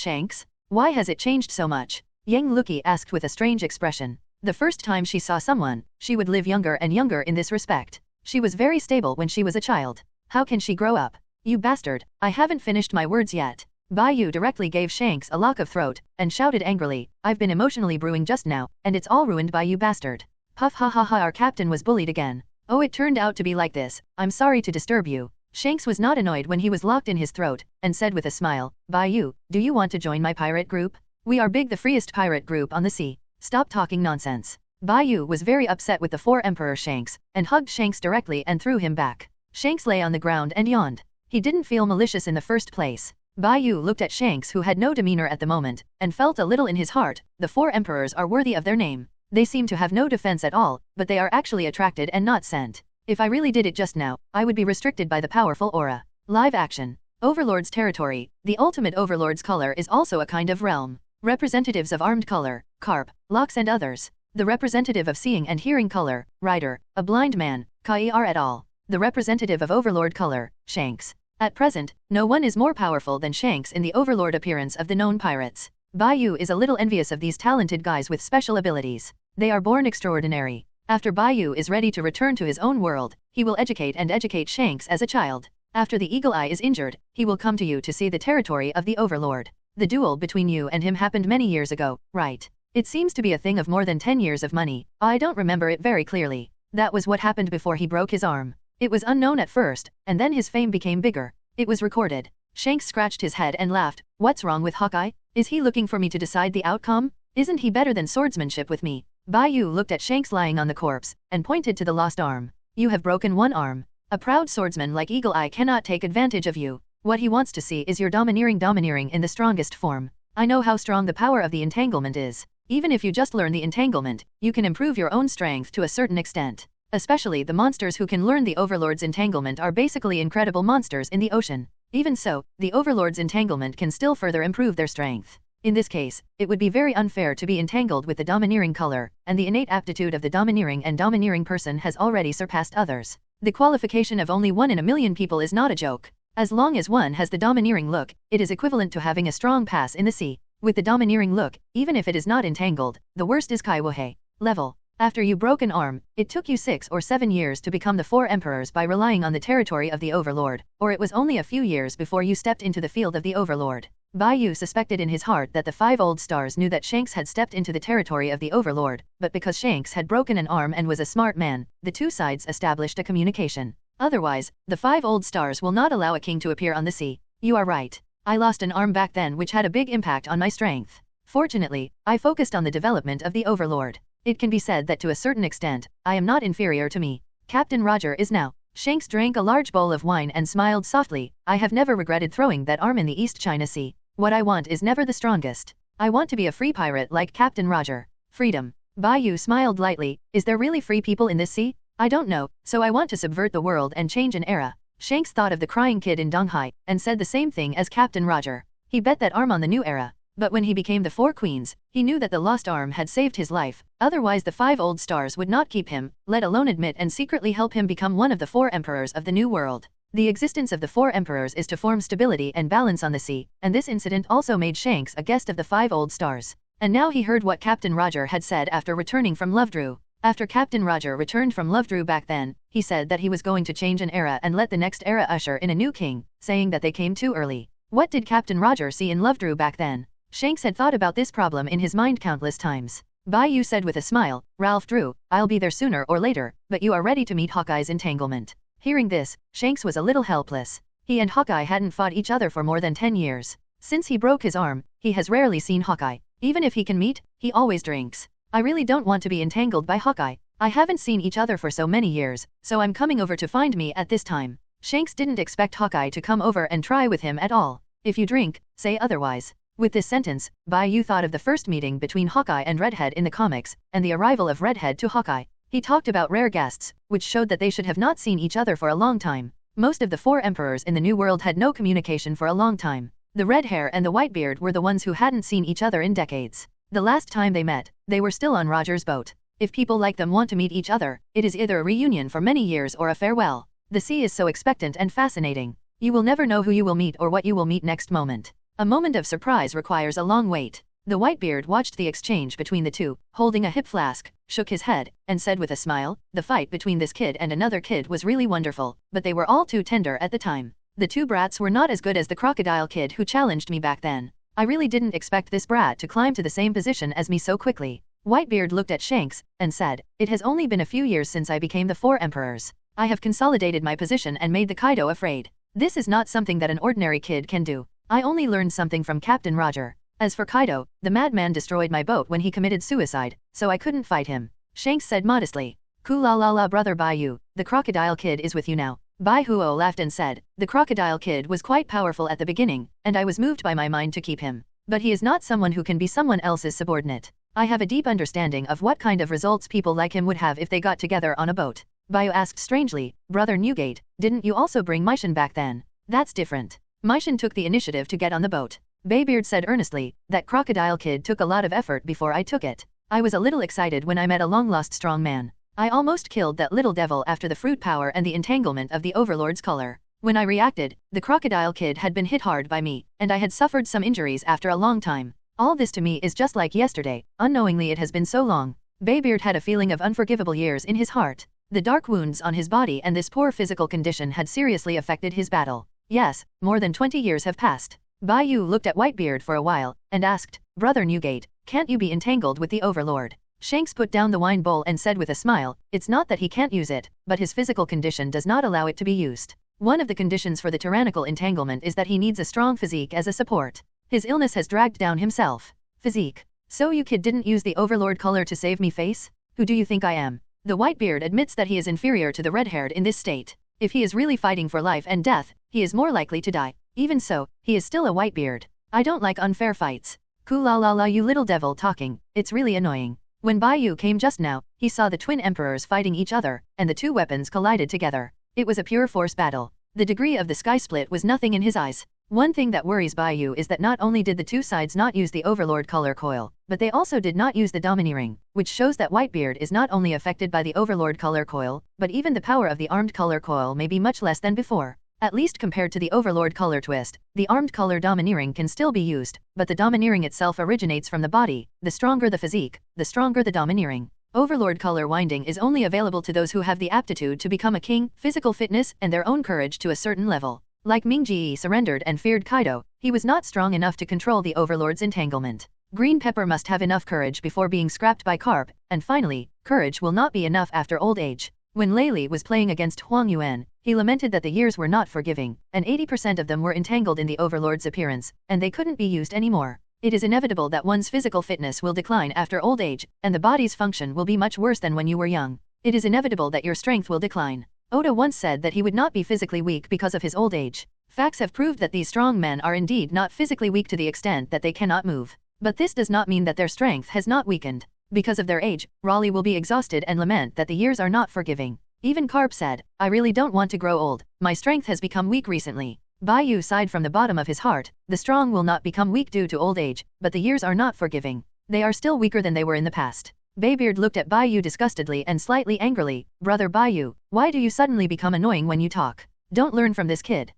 Shanks? Why has it changed so much? Yang Luki asked with a strange expression. The first time she saw someone, she would live younger and younger in this respect. She was very stable when she was a child. How can she grow up? You bastard, I haven't finished my words yet. Bai Yu directly gave Shanks a lock of throat, and shouted angrily, I've been emotionally brewing just now, and it's all ruined by you bastard. Puff ha ha ha, our captain was bullied again. Oh, it turned out to be like this, I'm sorry to disturb you. Shanks was not annoyed when he was locked in his throat, and said with a smile, Bai Yu, do you want to join my pirate group? We are big, the freest pirate group on the sea. Stop talking nonsense. Bai Yu was very upset with the 4 Emperor Shanks, and hugged Shanks directly and threw him back. Shanks lay on the ground and yawned. He didn't feel malicious in the first place. Bai Yu looked at Shanks, who had no demeanor at the moment, and felt a little in his heart, the 4 emperors are worthy of their name. They seem to have no defense at all, but they are actually attracted and not sent. If I really did it just now, I would be restricted by the powerful aura. Live action. Overlord's territory. The ultimate Overlord's color is also a kind of realm. Representatives of armed color, carp, locks and others. The representative of seeing and hearing color, rider, a blind man, Kair et al. The representative of Overlord color, Shanks. At present, no one is more powerful than Shanks in the Overlord appearance of the known pirates. Bai Yu is a little envious of these talented guys with special abilities. They are born extraordinary. After Bai Yu is ready to return to his own world, he will educate Shanks as a child. After the Eagle Eye is injured, he will come to you to see the territory of the Overlord. The duel between you and him happened many years ago, right? It seems to be a thing of more than 10 years of money. I don't remember it very clearly. That was what happened before he broke his arm. It was unknown at first, and then his fame became bigger. It was recorded. Shanks scratched his head and laughed. What's wrong with Hawkeye? Is he looking for me to decide the outcome? Isn't he better than swordsmanship with me? Bai Yu looked at Shanks lying on the corpse, and pointed to the lost arm. You have broken one arm. A proud swordsman like Eagle Eye cannot take advantage of you. What he wants to see is your domineering in the strongest form. I know how strong the power of the entanglement is. Even if you just learn the entanglement, you can improve your own strength to a certain extent. Especially the monsters who can learn the Overlord's entanglement are basically incredible monsters in the ocean. Even so, the Overlord's entanglement can still further improve their strength. In this case, it would be very unfair to be entangled with the domineering color, and the innate aptitude of the domineering person has already surpassed others. The qualification of only 1 in a million people is not a joke. As long as one has the domineering look, it is equivalent to having a strong pass in the sea. With the domineering look, even if it is not entangled, the worst is Kaiwohei level. After you broke an arm, it took you 6 or 7 years to become the 4 emperors by relying on the territory of the Overlord, or it was only a few years before you stepped into the field of the Overlord. Bai Yu suspected in his heart that the 5 old stars knew that Shanks had stepped into the territory of the Overlord, but because Shanks had broken an arm and was a smart man, the two sides established a communication. Otherwise, the 5 old stars will not allow a king to appear on the sea. You are right. I lost an arm back then, which had a big impact on my strength. Fortunately, I focused on the development of the Overlord. It can be said that to a certain extent, I am not inferior to me. Captain Roger is now. Shanks drank a large bowl of wine and smiled softly. I have never regretted throwing that arm in the East China Sea. What I want is never the strongest. I want to be a free pirate like Captain Roger. Freedom. Bai Yu smiled lightly. Is there really free people in this sea? I don't know, so I want to subvert the world and change an era. Shanks thought of the crying kid in Donghai, and said the same thing as Captain Roger. He bet that arm on the new era. But when he became the Four Queens, he knew that the lost arm had saved his life, otherwise the 5 old stars would not keep him, let alone admit and secretly help him become one of the 4 emperors of the new world. The existence of the 4 emperors is to form stability and balance on the sea, and this incident also made Shanks a guest of the 5 old stars. And now he heard what Captain Roger had said after returning from Lovedrew. After Captain Roger returned from Lovedrew back then, he said that he was going to change an era and let the next era usher in a new king, saying that they came too early. What did Captain Roger see in Lovedrew back then? Shanks had thought about this problem in his mind countless times. Bai Yu said with a smile, Ralph Drew, I'll be there sooner or later, but you are ready to meet Hawkeye's entanglement. Hearing this, Shanks was a little helpless. He and Hawkeye hadn't fought each other for more than 10 years. Since he broke his arm, he has rarely seen Hawkeye. Even if he can meet, he always drinks. I really don't want to be entangled by Hawkeye. I haven't seen each other for so many years, so I'm coming over to find me at this time. Shanks didn't expect Hawkeye to come over and try with him at all. If you drink, say otherwise. With this sentence, Bai Yu thought of the first meeting between Hawkeye and Redhead in the comics, and the arrival of Redhead to Hawkeye. He talked about rare guests, which showed that they should have not seen each other for a long time. Most of the 4 emperors in the New World had no communication for a long time. The red hair and the white beard were the ones who hadn't seen each other in decades. The last time they met, they were still on Roger's boat. If people like them want to meet each other, it is either a reunion for many years or a farewell. The sea is so expectant and fascinating. You will never know who you will meet or what you will meet next moment. A moment of surprise requires a long wait. The Whitebeard watched the exchange between the two, holding a hip flask, shook his head, and said with a smile, the fight between this kid and another kid was really wonderful, but they were all too tender at the time. The 2 brats were not as good as the crocodile kid who challenged me back then. I really didn't expect this brat to climb to the same position as me so quickly. Whitebeard looked at Shanks, and said, it has only been a few years since I became the 4 emperors. I have consolidated my position and made the Kaido afraid. This is not something that an ordinary kid can do. I only learned something from Captain Roger. As for Kaido, the madman destroyed my boat when he committed suicide, so I couldn't fight him. Shanks said modestly. Ku-la-la-la brother Bai Yu, the crocodile kid is with you now. Bai Huo laughed and said, the crocodile kid was quite powerful at the beginning, and I was moved by my mind to keep him. But he is not someone who can be someone else's subordinate. I have a deep understanding of what kind of results people like him would have if they got together on a boat. Bai Yu asked strangely, brother Newgate, didn't you also bring Maishin back then? That's different. Maishin took the initiative to get on the boat. Baybeard said earnestly, that crocodile kid took a lot of effort before I took it. I was a little excited when I met a long-lost strong man. I almost killed that little devil after the fruit power and the entanglement of the Overlord's color. When I reacted, the crocodile kid had been hit hard by me, and I had suffered some injuries after a long time. All this to me is just like yesterday, unknowingly it has been so long. Baybeard had a feeling of unforgivable years in his heart. The dark wounds on his body and this poor physical condition had seriously affected his battle. Yes, more than 20 years have passed. Bai Yu looked at Whitebeard for a while, and asked, brother Newgate, can't you be entangled with the Overlord? Shanks put down the wine bowl and said with a smile, it's not that he can't use it, but his physical condition does not allow it to be used. One of the conditions for the tyrannical entanglement is that he needs a strong physique as a support. His illness has dragged down himself. Physique. So you kid didn't use the Overlord color to save me face? Who do you think I am? The Whitebeard admits that he is inferior to the red-haired in this state. If he is really fighting for life and death, he is more likely to die. Even so, he is still a Whitebeard. I don't like unfair fights. Ku-la-la-la you little devil talking, it's really annoying. When Bai Yu came just now, he saw the twin emperors fighting each other, and the 2 weapons collided together. It was a pure force battle. The degree of the sky split was nothing in his eyes. One thing that worries Bai Yu is that not only did the 2 sides not use the Overlord color coil, but they also did not use the domineering, which shows that Whitebeard is not only affected by the Overlord color coil, but even the power of the armed color coil may be much less than before. At least compared to the Overlord color twist, the armed color domineering can still be used, but the domineering itself originates from the body. The stronger the physique, the stronger the domineering. Overlord color winding is only available to those who have the aptitude to become a king, physical fitness, and their own courage to a certain level. Like Ming-Ji surrendered and feared Kaido, he was not strong enough to control the Overlord's entanglement. Green Pepper must have enough courage before being scrapped by Carp, and finally, courage will not be enough after old age. When Lei Li was playing against Huang Yuan, he lamented that the years were not forgiving, and 80% of them were entangled in the Overlord's appearance, and they couldn't be used anymore. It is inevitable that one's physical fitness will decline after old age, and the body's function will be much worse than when you were young. It is inevitable that your strength will decline. Oda once said that he would not be physically weak because of his old age. Facts have proved that these strong men are indeed not physically weak to the extent that they cannot move. But this does not mean that their strength has not weakened. Because of their age, Raleigh will be exhausted and lament that the years are not forgiving. Even Carves said, "I really don't want to grow old, my strength has become weak recently." Bai Yu sighed from the bottom of his heart, the strong will not become weak due to old age, but the years are not forgiving. They are still weaker than they were in the past. Baybeard looked at Bai Yu disgustedly and slightly angrily. "Brother Bai Yu, why do you suddenly become annoying when you talk? Don't learn from this kid."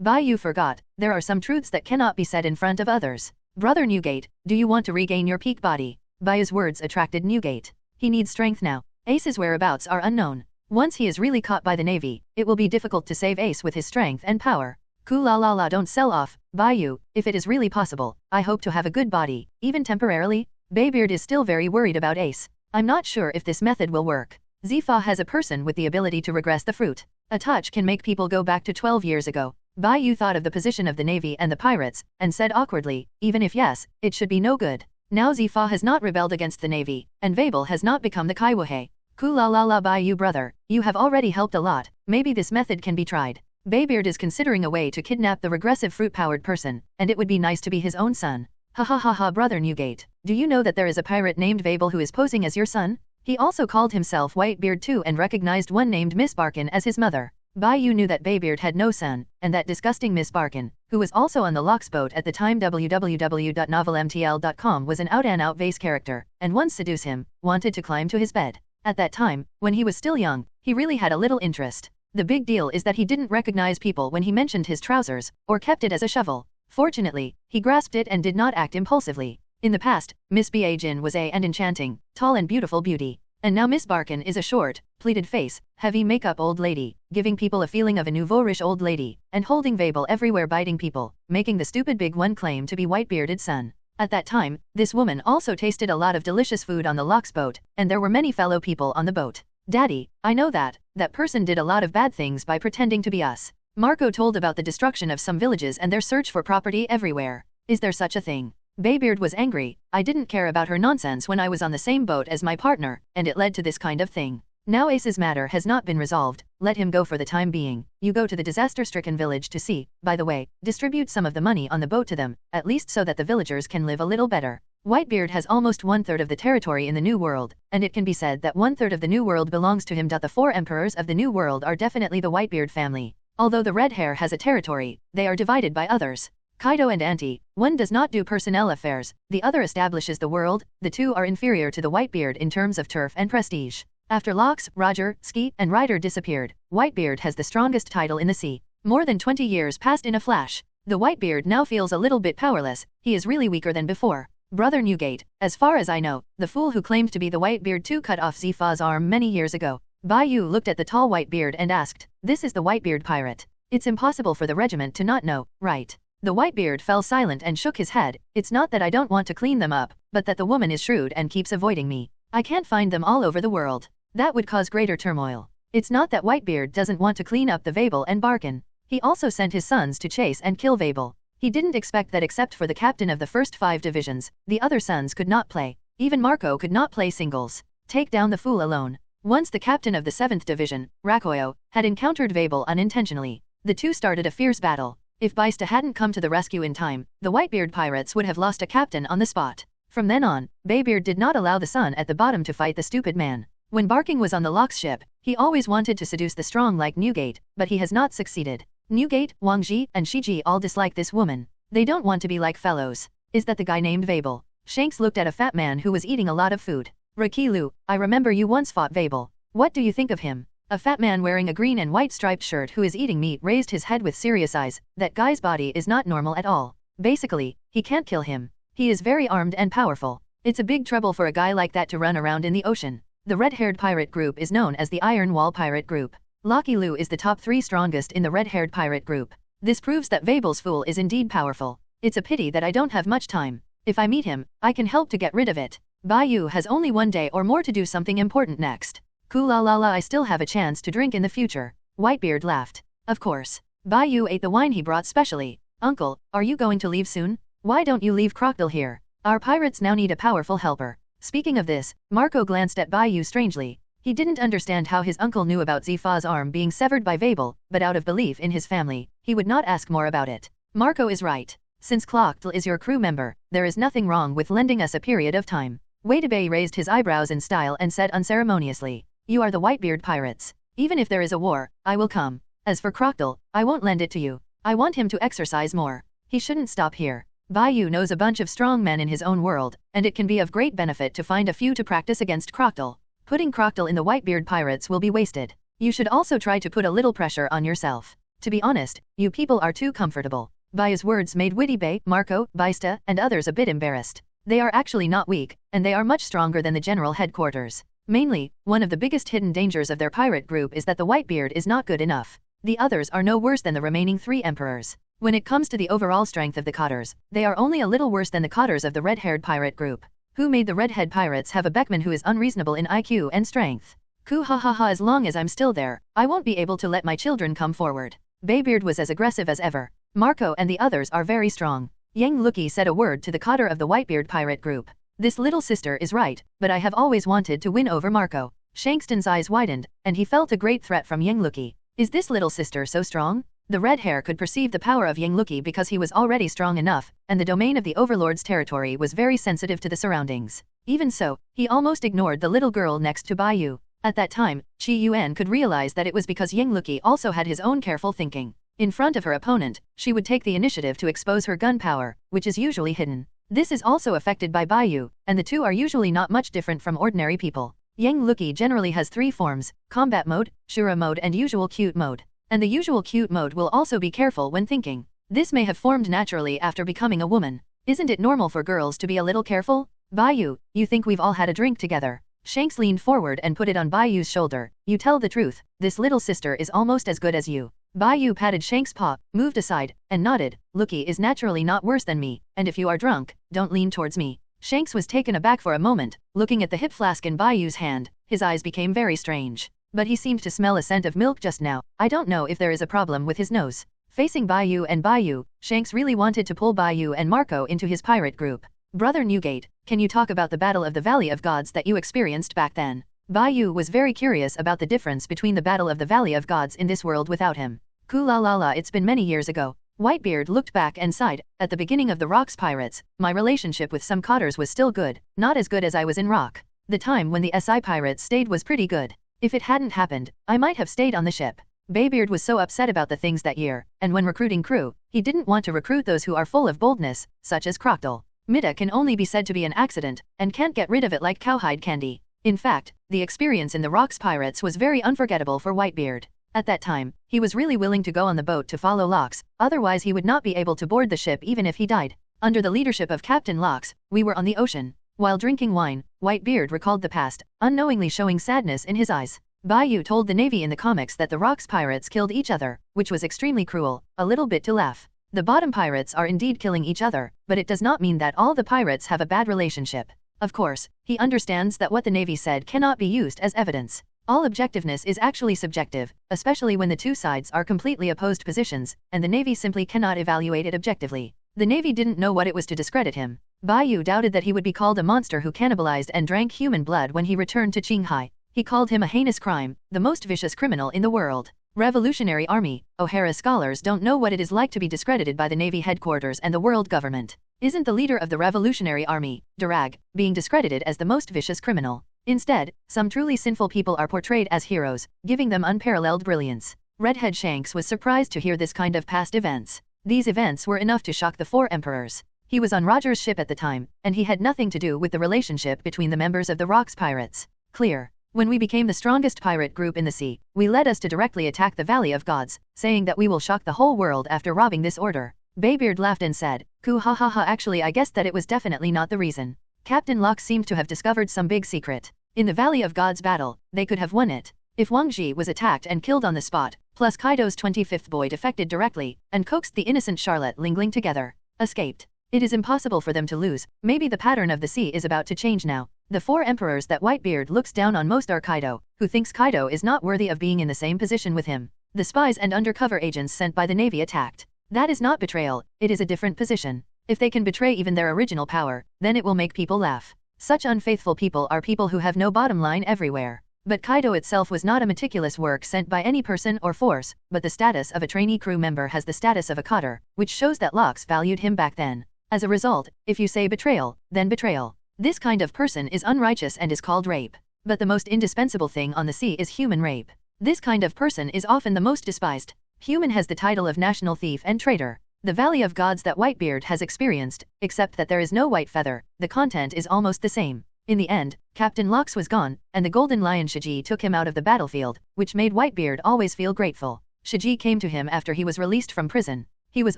Bai Yu forgot, there are some truths that cannot be said in front of others. "Brother Newgate, do you want to regain your peak body?" Bai Yu's words attracted Newgate. He needs strength now. Ace's whereabouts are unknown. Once he is really caught by the Navy, it will be difficult to save Ace with his strength and power. La, don't sell off, Bai Yu, if it is really possible, I hope to have a good body, even temporarily. Baybeard is still very worried about Ace. "I'm not sure if this method will work. Zifa has a person with the ability to regress the fruit. A touch can make people go back to 12 years ago." Bai Yu thought of the position of the Navy and the pirates, and said awkwardly, "Even if yes, it should be no good. Now Zifa has not rebelled against the Navy, and Vabel has not become the Kaiwahe. La Bai Yu brother, you have already helped a lot, maybe this method can be tried." Baybeard is considering a way to kidnap the regressive fruit-powered person, and it would be nice to be his own son. Ha, brother Newgate, do you know that there is a pirate named Vabel who is posing as your son? He also called himself Whitebeard too and recognized one named Miss Barkin as his mother. Bai Yu knew that Baybeard had no son, and that disgusting Miss Barkin, who was also on the Locks boat at the time www.novelmtl.com was an out-and-out vase character, and once seduce him, wanted to climb to his bed. At that time, when he was still young, he really had a little interest. The big deal is that he didn't recognize people when he mentioned his trousers, or kept it as a shovel. Fortunately, he grasped it and did not act impulsively. In the past, Miss Ba-jin was and enchanting, tall and beautiful beauty. And now Miss Barkin is a short, pleated face, heavy makeup old lady, giving people a feeling of a nouveau-riche old lady, and holding Vabel everywhere biting people, making the stupid big one claim to be Whitebeard's son. At that time, this woman also tasted a lot of delicious food on the Locks boat, and there were many fellow people on the boat. "Daddy, I know that person did a lot of bad things by pretending to be us." Marco told about the destruction of some villages and their search for property everywhere. "Is there such a thing?" Baybeard was angry. "I didn't care about her nonsense when I was on the same boat as my partner, and it led to this kind of thing. Now Ace's matter has not been resolved, let him go for the time being. You go to the disaster-stricken village to see, by the way, distribute some of the money on the boat to them, at least so that the villagers can live a little better." Whitebeard has almost 1/3 of the territory in the New World, and it can be said that 1/3 of the New World belongs to him. The 4 emperors of the New World are definitely the Whitebeard family. Although the red hair has a territory, they are divided by others. Kaido and Auntie, one does not do personnel affairs, the other establishes the world, the two are inferior to the Whitebeard in terms of turf and prestige. After Locks, Roger, Ski, and Ryder disappeared, Whitebeard has the strongest title in the sea. More than 20 years passed in a flash. The Whitebeard now feels a little bit powerless, he is really weaker than before. "Brother Newgate, as far as I know, the fool who claimed to be the Whitebeard too cut off Zifa's arm many years ago." Bai Yu looked at the tall Whitebeard and asked, "This is the Whitebeard pirate? It's impossible for the regiment to not know, right?" The Whitebeard fell silent and shook his head. "It's not that I don't want to clean them up, but that the woman is shrewd and keeps avoiding me. I can't find them all over the world. That would cause greater turmoil. It's not that Whitebeard doesn't want to clean up the Vabel and Barkin. He also sent his sons to chase and kill Vabel. He didn't expect that except for the captain of the first 5 divisions, the other sons could not play. Even Marco could not play singles. Take down the fool alone." Once the captain of the 7th division, Rakoyo, had encountered Vabel unintentionally. The two started a fierce battle. If Baista hadn't come to the rescue in time, the Whitebeard pirates would have lost a captain on the spot. From then on, Baybeard did not allow the son at the bottom to fight the stupid man. When Barking was on the Locks ship, he always wanted to seduce the strong like Newgate, but he has not succeeded. Newgate, Wangji, and Shiji all dislike this woman. They don't want to be like fellows. "Is that the guy named Vabel?" Shanks looked at a fat man who was eating a lot of food. "Rakilu, I remember you once fought Vabel. What do you think of him?" A fat man wearing a green and white striped shirt who is eating meat raised his head with serious eyes. "That guy's body is not normal at all. Basically, he can't kill him. He is very armed and powerful. It's a big trouble for a guy like that to run around in the ocean." The red-haired pirate group is known as the Iron Wall Pirate Group. Lucky Lu is the top 3 strongest in the red-haired pirate group. This proves that Vabel's fool is indeed powerful. It's a pity that I don't have much time. If I meet him, I can help to get rid of it. Bai Yu has only 1 day or more to do something important next. I still have a chance to drink in the future. Whitebeard laughed. Of course. Bai Yu ate the wine he brought specially. "Uncle, are you going to leave soon? Why don't you leave Crocodile here? Our pirates now need a powerful helper." Speaking of this, Marco glanced at Bai Yu strangely. He didn't understand how his uncle knew about Zifa's arm being severed by Babel, but out of belief in his family, he would not ask more about it. Marco is right. Since Clocktel is your crew member, there is nothing wrong with lending us a period of time. Wadebei raised his eyebrows in style and said unceremoniously, "You are the Whitebeard pirates. Even if there is a war, I will come. As for Clocktel, I won't lend it to you. I want him to exercise more. He shouldn't stop here. Bai Yu knows a bunch of strong men in his own world, and it can be of great benefit to find a few to practice against Clocktel. Putting Clocktel in the Whitebeard pirates will be wasted. You should also try to put a little pressure on yourself. To be honest, you people are too comfortable." Bai's words made Wadebei, Marco, Baista, and others a bit embarrassed. They are actually not weak, and they are much stronger than the general headquarters. Mainly, one of the biggest hidden dangers of their pirate group is that the Whitebeard is not good enough. The others are no worse than the remaining 3 emperors. When it comes to the overall strength of the cadres, they are only a little worse than the cadres of the red-haired pirate group. Who made the redhead pirates have a Beckman who is unreasonable in IQ and strength? Ku ha ha ha, as long as I'm still there, I won't be able to let my children come forward. Baybeard was as aggressive as ever. Marco and the others are very strong. Yang Luki said a word to the cadre of the Whitebeard pirate group. This little sister is right, but I have always wanted to win over Marco. Shankston's eyes widened, and he felt a great threat from Yang Luki. Is this little sister so strong? The red hair could perceive the power of Yang Luki because he was already strong enough, and the domain of the overlord's territory was very sensitive to the surroundings. Even so, he almost ignored the little girl next to Bai Yu. At that time, Qi Yuan could realize that it was because Yang Luki also had his own careful thinking. In front of her opponent, she would take the initiative to expose her gun power, which is usually hidden. This is also affected by Bai Yu, and the two are usually not much different from ordinary people. Yang Luki generally has 3 forms: combat mode, Shura mode, and usual cute mode. And the usual cute mode will also be careful when thinking. This may have formed naturally after becoming a woman. Isn't it normal for girls to be a little careful? Bai Yu, you think we've all had a drink together? Shanks leaned forward and put it on Bai Yu's shoulder. You tell the truth, this little sister is almost as good as you. Bai Yu patted Shanks' paw, moved aside, and nodded. Luki is naturally not worse than me, and if you are drunk, don't lean towards me. Shanks was taken aback for a moment, looking at the hip flask in Bai Yu's hand. His eyes became very strange. But he seemed to smell a scent of milk just now. I don't know if there is a problem with his nose. Facing Bai Yu, Shanks really wanted to pull Bai Yu and Marco into his pirate group. Brother Newgate, can you talk about the Battle of the Valley of Gods that you experienced back then? Bai Yu was very curious about the difference between the Battle of the Valley of Gods in this world without him. La, it's been many years ago. Whitebeard looked back and sighed. At the beginning of the Rock's pirates, my relationship with some cadres was still good, not as good as I was in Rock. The time when the SI pirates stayed was pretty good. If it hadn't happened, I might have stayed on the ship. Baybeard was so upset about the things that year, and when recruiting crew, he didn't want to recruit those who are full of boldness, such as Crocodile. Mida can only be said to be an accident, and can't get rid of it like cowhide candy. In fact, the experience in the Rock's pirates was very unforgettable for Whitebeard. At that time, he was really willing to go on the boat to follow Locks, otherwise he would not be able to board the ship even if he died. Under the leadership of Captain Locks, we were on the ocean. While drinking wine, Whitebeard recalled the past, unknowingly showing sadness in his eyes. Bai Yu told the Navy in the comics that the Rock's pirates killed each other, which was extremely cruel, a little bit to laugh. The bottom pirates are indeed killing each other, but it does not mean that all the pirates have a bad relationship. Of course, he understands that what the Navy said cannot be used as evidence. All objectiveness is actually subjective, especially when the two sides are completely opposed positions, and the Navy simply cannot evaluate it objectively. The Navy didn't know what it was to discredit him. Bai Yu doubted that he would be called a monster who cannibalized and drank human blood when he returned to Qinghai. He called him a heinous crime, the most vicious criminal in the world. Revolutionary Army, O'Hara scholars don't know what it is like to be discredited by the Navy headquarters and the world government. Isn't the leader of the Revolutionary Army, Durag, being discredited as the most vicious criminal? Instead, some truly sinful people are portrayed as heroes, giving them unparalleled brilliance. Redhead Shanks was surprised to hear this kind of past events. These events were enough to shock the 4 emperors. He was on Roger's ship at the time, and he had nothing to do with the relationship between the members of the Rock's pirates. Clear. When we became the strongest pirate group in the sea, we led us to directly attack the Valley of Gods, saying that we will shock the whole world after robbing this order. Baybeard laughed and said, "Ku ha ha ha, actually I guess that it was definitely not the reason. Captain Locke seemed to have discovered some big secret. In the Valley of Gods battle, they could have won it. If Wang Ji was attacked and killed on the spot, plus Kaido's 25th boy defected directly, and coaxed the innocent Charlotte Lingling together, escaped. It is impossible for them to lose. Maybe the pattern of the sea is about to change now. The 4 emperors that Whitebeard looks down on most are Kaido, who thinks Kaido is not worthy of being in the same position with him. The spies and undercover agents sent by the Navy attacked. That is not betrayal, it is a different position. If they can betray even their original power, then it will make people laugh. Such unfaithful people are people who have no bottom line everywhere. But Kaido itself was not a meticulous work sent by any person or force, but the status of a trainee crew member has the status of a cadre, which shows that Locks valued him back then. As a result, if you say betrayal, then betrayal. This kind of person is unrighteous and is called rape. But the most indispensable thing on the sea is human rape. This kind of person is often the most despised. Human has the title of national thief and traitor. The Valley of Gods that Whitebeard has experienced, except that there is no white feather, the content is almost the same. In the end, Captain Locks was gone, and the Golden Lion Shiji took him out of the battlefield, which made Whitebeard always feel grateful. Shiji came to him after he was released from prison. He was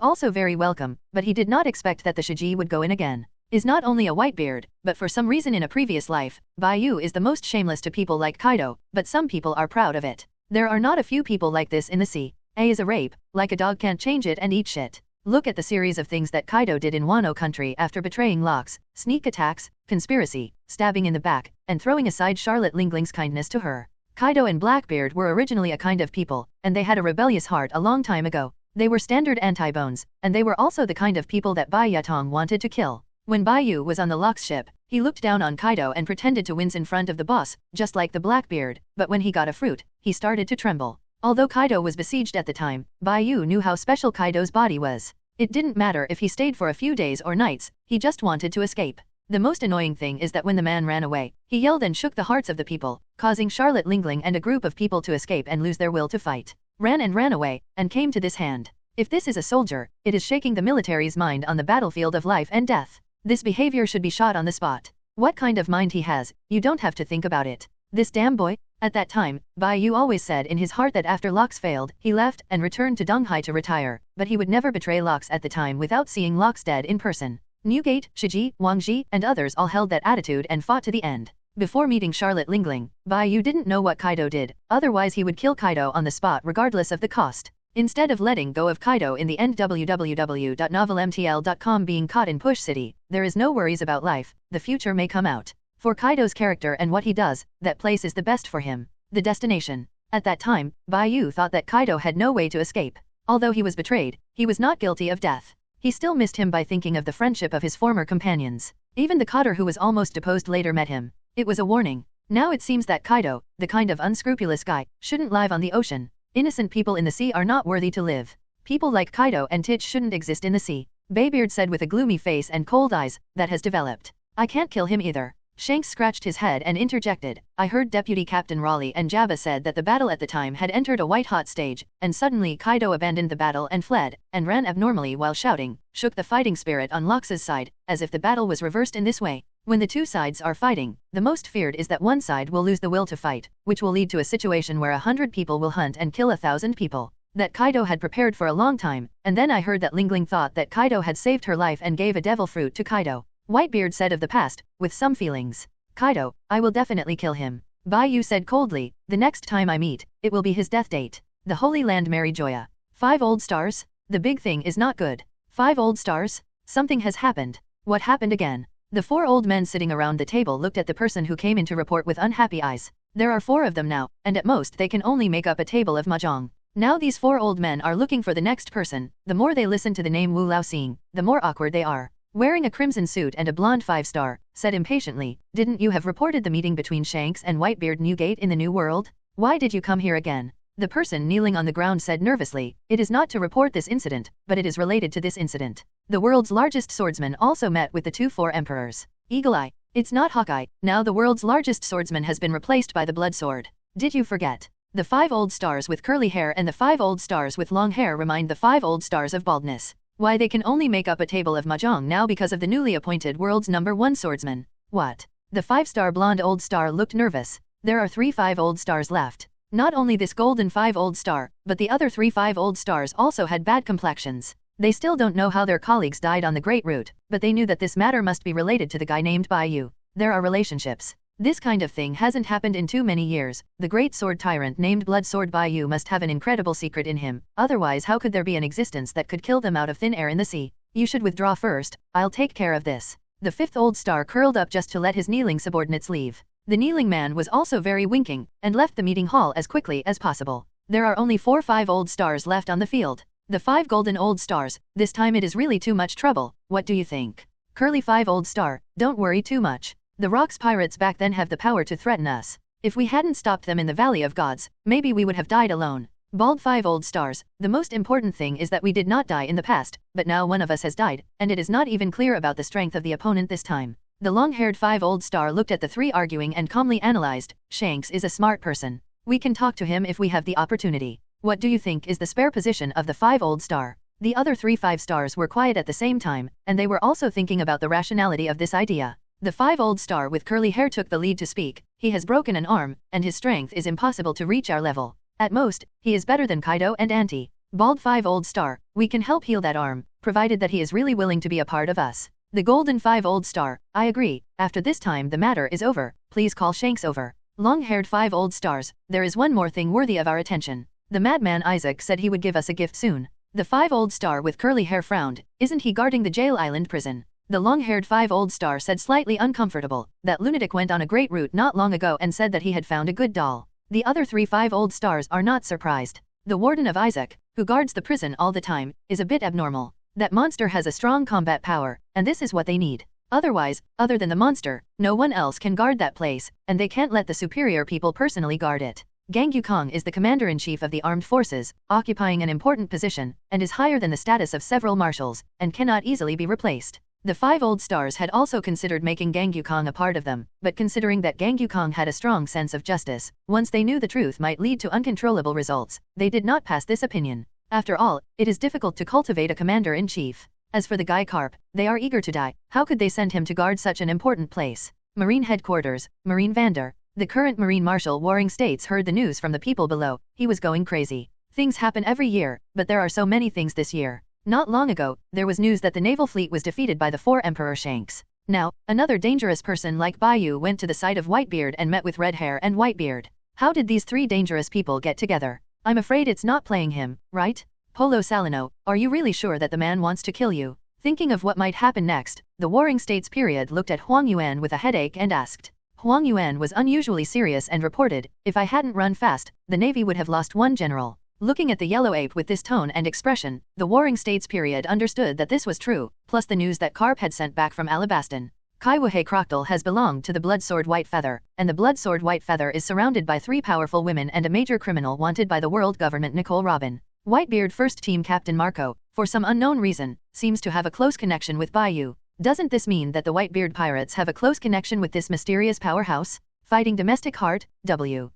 also very welcome, but he did not expect that the Shiji would go in again. Is not only a Whitebeard, but for some reason in a previous life, Bai Yu is the most shameless to people like Kaido, but some people are proud of it. There are not a few people like this in the sea. A is a rape, like a dog can't change it and eat shit. Look at the series of things that Kaido did in Wano country after betraying Locks: sneak attacks, conspiracy, stabbing in the back, and throwing aside Charlotte Lingling's kindness to her. Kaido and Blackbeard were originally a kind of people, and they had a rebellious heart a long time ago. They were standard anti-bones, and they were also the kind of people that Bai Yatong wanted to kill. When Bai Yu was on the Locks ship, he looked down on Kaido and pretended to wince in front of the boss, just like the Blackbeard, but when he got a fruit, he started to tremble. Although Kaido was besieged at the time, Bai Yu knew how special Kaido's body was. It didn't matter if he stayed for a few days or nights, he just wanted to escape. The most annoying thing is that when the man ran away, he yelled and shook the hearts of the people, causing Charlotte Lingling and a group of people to escape and lose their will to fight. Ran away, and came to this hand. If this is a soldier, it is shaking the military's mind on the battlefield of life and death. This behavior should be shot on the spot. What kind of mind he has, you don't have to think about it. This damn boy? At that time, Bai Yu always said in his heart that after Locks failed, he left and returned to Donghai to retire, but he would never betray Locks at the time without seeing Locks dead in person. Newgate, Shiji, Wangji, and others all held that attitude and fought to the end. Before meeting Charlotte Lingling, Bai Yu didn't know what Kaido did, otherwise he would kill Kaido on the spot regardless of the cost. Instead of letting go of Kaido in the end www.novelmtl.com being caught in Push City, there is no worries about life, the future may come out. For Kaido's character and what he does, that place is the best for him. The destination. At that time, Bai Yu thought that Kaido had no way to escape. Although he was betrayed, he was not guilty of death. He still missed him by thinking of the friendship of his former companions. Even the cadre who was almost deposed later met him. It was a warning. Now it seems that Kaido, the kind of unscrupulous guy, shouldn't live on the ocean. Innocent people in the sea are not worthy to live. People like Kaido and Titch shouldn't exist in the sea. Baybeard said with a gloomy face and cold eyes, that has developed. I can't kill him either. Shanks scratched his head and interjected. I heard Deputy Captain Raleigh and Jabba said that the battle at the time had entered a white-hot stage, and suddenly Kaido abandoned the battle and fled, and ran abnormally while shouting, shook the fighting spirit on Locks' side, as if the battle was reversed in this way. When the two sides are fighting, the most feared is that one side will lose the will to fight, which will lead to a situation where 100 people will hunt and kill 1,000 people. That Kaido had prepared for a long time, and then I heard that Lingling thought that Kaido had saved her life and gave a devil fruit to Kaido. Whitebeard said of the past, with some feelings. Kaido, I will definitely kill him. Bai Yu said coldly, the next time I meet, it will be his death date. The Holy Land Mary Joya. 5 old stars? The big thing is not good. 5 old stars? Something has happened. What happened again? The 4 old men sitting around the table looked at the person who came in to report with unhappy eyes. There are 4 of them now, and at most they can only make up a table of mahjong. Now these 4 old men are looking for the next person. The more they listen to the name Wu Laoxing, the more awkward they are. Wearing a crimson suit and a blonde 5-star, said impatiently, didn't you have reported the meeting between Shanks and Whitebeard Newgate in the New World? Why did you come here again? The person kneeling on the ground said nervously, it is not to report this incident, but it is related to this incident. The world's largest swordsman also met with the 2 4 emperors. Eagle Eye. It's not Hawkeye, now the world's largest swordsman has been replaced by the blood sword. Did you forget? The 5 old stars with curly hair and the 5 old stars with long hair remind the 5 old stars of baldness. Why they can only make up a table of mahjong now because of the newly appointed world's #1 swordsman. What? The 5-star blonde old star looked nervous. There are 3 5 old stars left. Not only this golden 5 old star, but the other 3 5 old stars also had bad complexions. They still don't know how their colleagues died on the Great Route, but they knew that this matter must be related to the guy named Bai Yu. There are relationships. This kind of thing hasn't happened in too many years. The great sword tyrant named Blood Sword Bai Yu must have an incredible secret in him, otherwise how could there be an existence that could kill them out of thin air in the sea? You should withdraw first, I'll take care of this. The 5th old star curled up just to let his kneeling subordinates leave. The kneeling man was also very winking, and left the meeting hall as quickly as possible. There are only 4 5 old stars left on the field. The 5 golden old stars, this time it is really too much trouble, what do you think? Curly 5 old star, don't worry too much. The Rocks pirates back then have the power to threaten us. If we hadn't stopped them in the Valley of Gods, maybe we would have died alone. Bald 5 old stars, the most important thing is that we did not die in the past, but now one of us has died, and it is not even clear about the strength of the opponent this time. The long-haired 5 old star looked at the 3 arguing and calmly analyzed. Shanks is a smart person. We can talk to him if we have the opportunity. What do you think is the spare position of the 5 old star? The other 3 5 stars were quiet at the same time, and they were also thinking about the rationality of this idea. The 5 old star with curly hair took the lead to speak. He has broken an arm, and his strength is impossible to reach our level. At most, he is better than Kaido and Auntie. Bald 5 old star, we can help heal that arm, provided that he is really willing to be a part of us. The golden 5 old star, I agree, after this time the matter is over, please call Shanks over. Long-haired 5 old stars, there is one more thing worthy of our attention. The madman Isaac said he would give us a gift soon. The 5 old star with curly hair frowned. Isn't he guarding the jail island prison? The long-haired 5 old star said slightly uncomfortable. That lunatic went on a great route not long ago and said that he had found a good doll. The other 3 5 old stars are not surprised. The warden of Isaac, who guards the prison all the time, is a bit abnormal. That monster has a strong combat power, and this is what they need. Otherwise, other than the monster, no one else can guard that place, and they can't let the superior people personally guard it. Gang Yukong is the commander-in-chief of the armed forces, occupying an important position, and is higher than the status of several marshals, and cannot easily be replaced. The 5 old stars had also considered making Gang Yukong a part of them, but considering that Gang Yukong had a strong sense of justice, once they knew the truth might lead to uncontrollable results, they did not pass this opinion. After all, it is difficult to cultivate a commander-in-chief. As for the guy Carp, they are eager to die. How could they send him to guard such an important place? Marine Headquarters, Marine Vander. The current Marine Marshal Warring States heard the news from the people below. He was going crazy. Things happen every year, but there are so many things this year. Not long ago, there was news that the naval fleet was defeated by the 4 Emperor Shanks. Now, another dangerous person like Bai Yu went to the side of Whitebeard and met with Red Hair and Whitebeard. How did these 3 dangerous people get together? I'm afraid it's not playing him, right? Polo Salino, are you really sure that the man wants to kill you? Thinking of what might happen next, the Warring States period looked at Huang Yuan with a headache and asked. Huang Yuan was unusually serious and reported, if I hadn't run fast, the Navy would have lost 1 general. Looking at the yellow ape with this tone and expression, the Warring States period understood that this was true, plus the news that Carp had sent back from Alabaston. Kaiwahei Crocodile has belonged to the Bloodsword White Feather, and the Bloodsword White Feather is surrounded by 3 powerful women and a major criminal wanted by the world government Nicole Robin. Whitebeard First Team Captain Marco, for some unknown reason, seems to have a close connection with Bai Yu. Doesn't this mean that the Whitebeard pirates have a close connection with this mysterious powerhouse? Fighting Domestic Heart, W.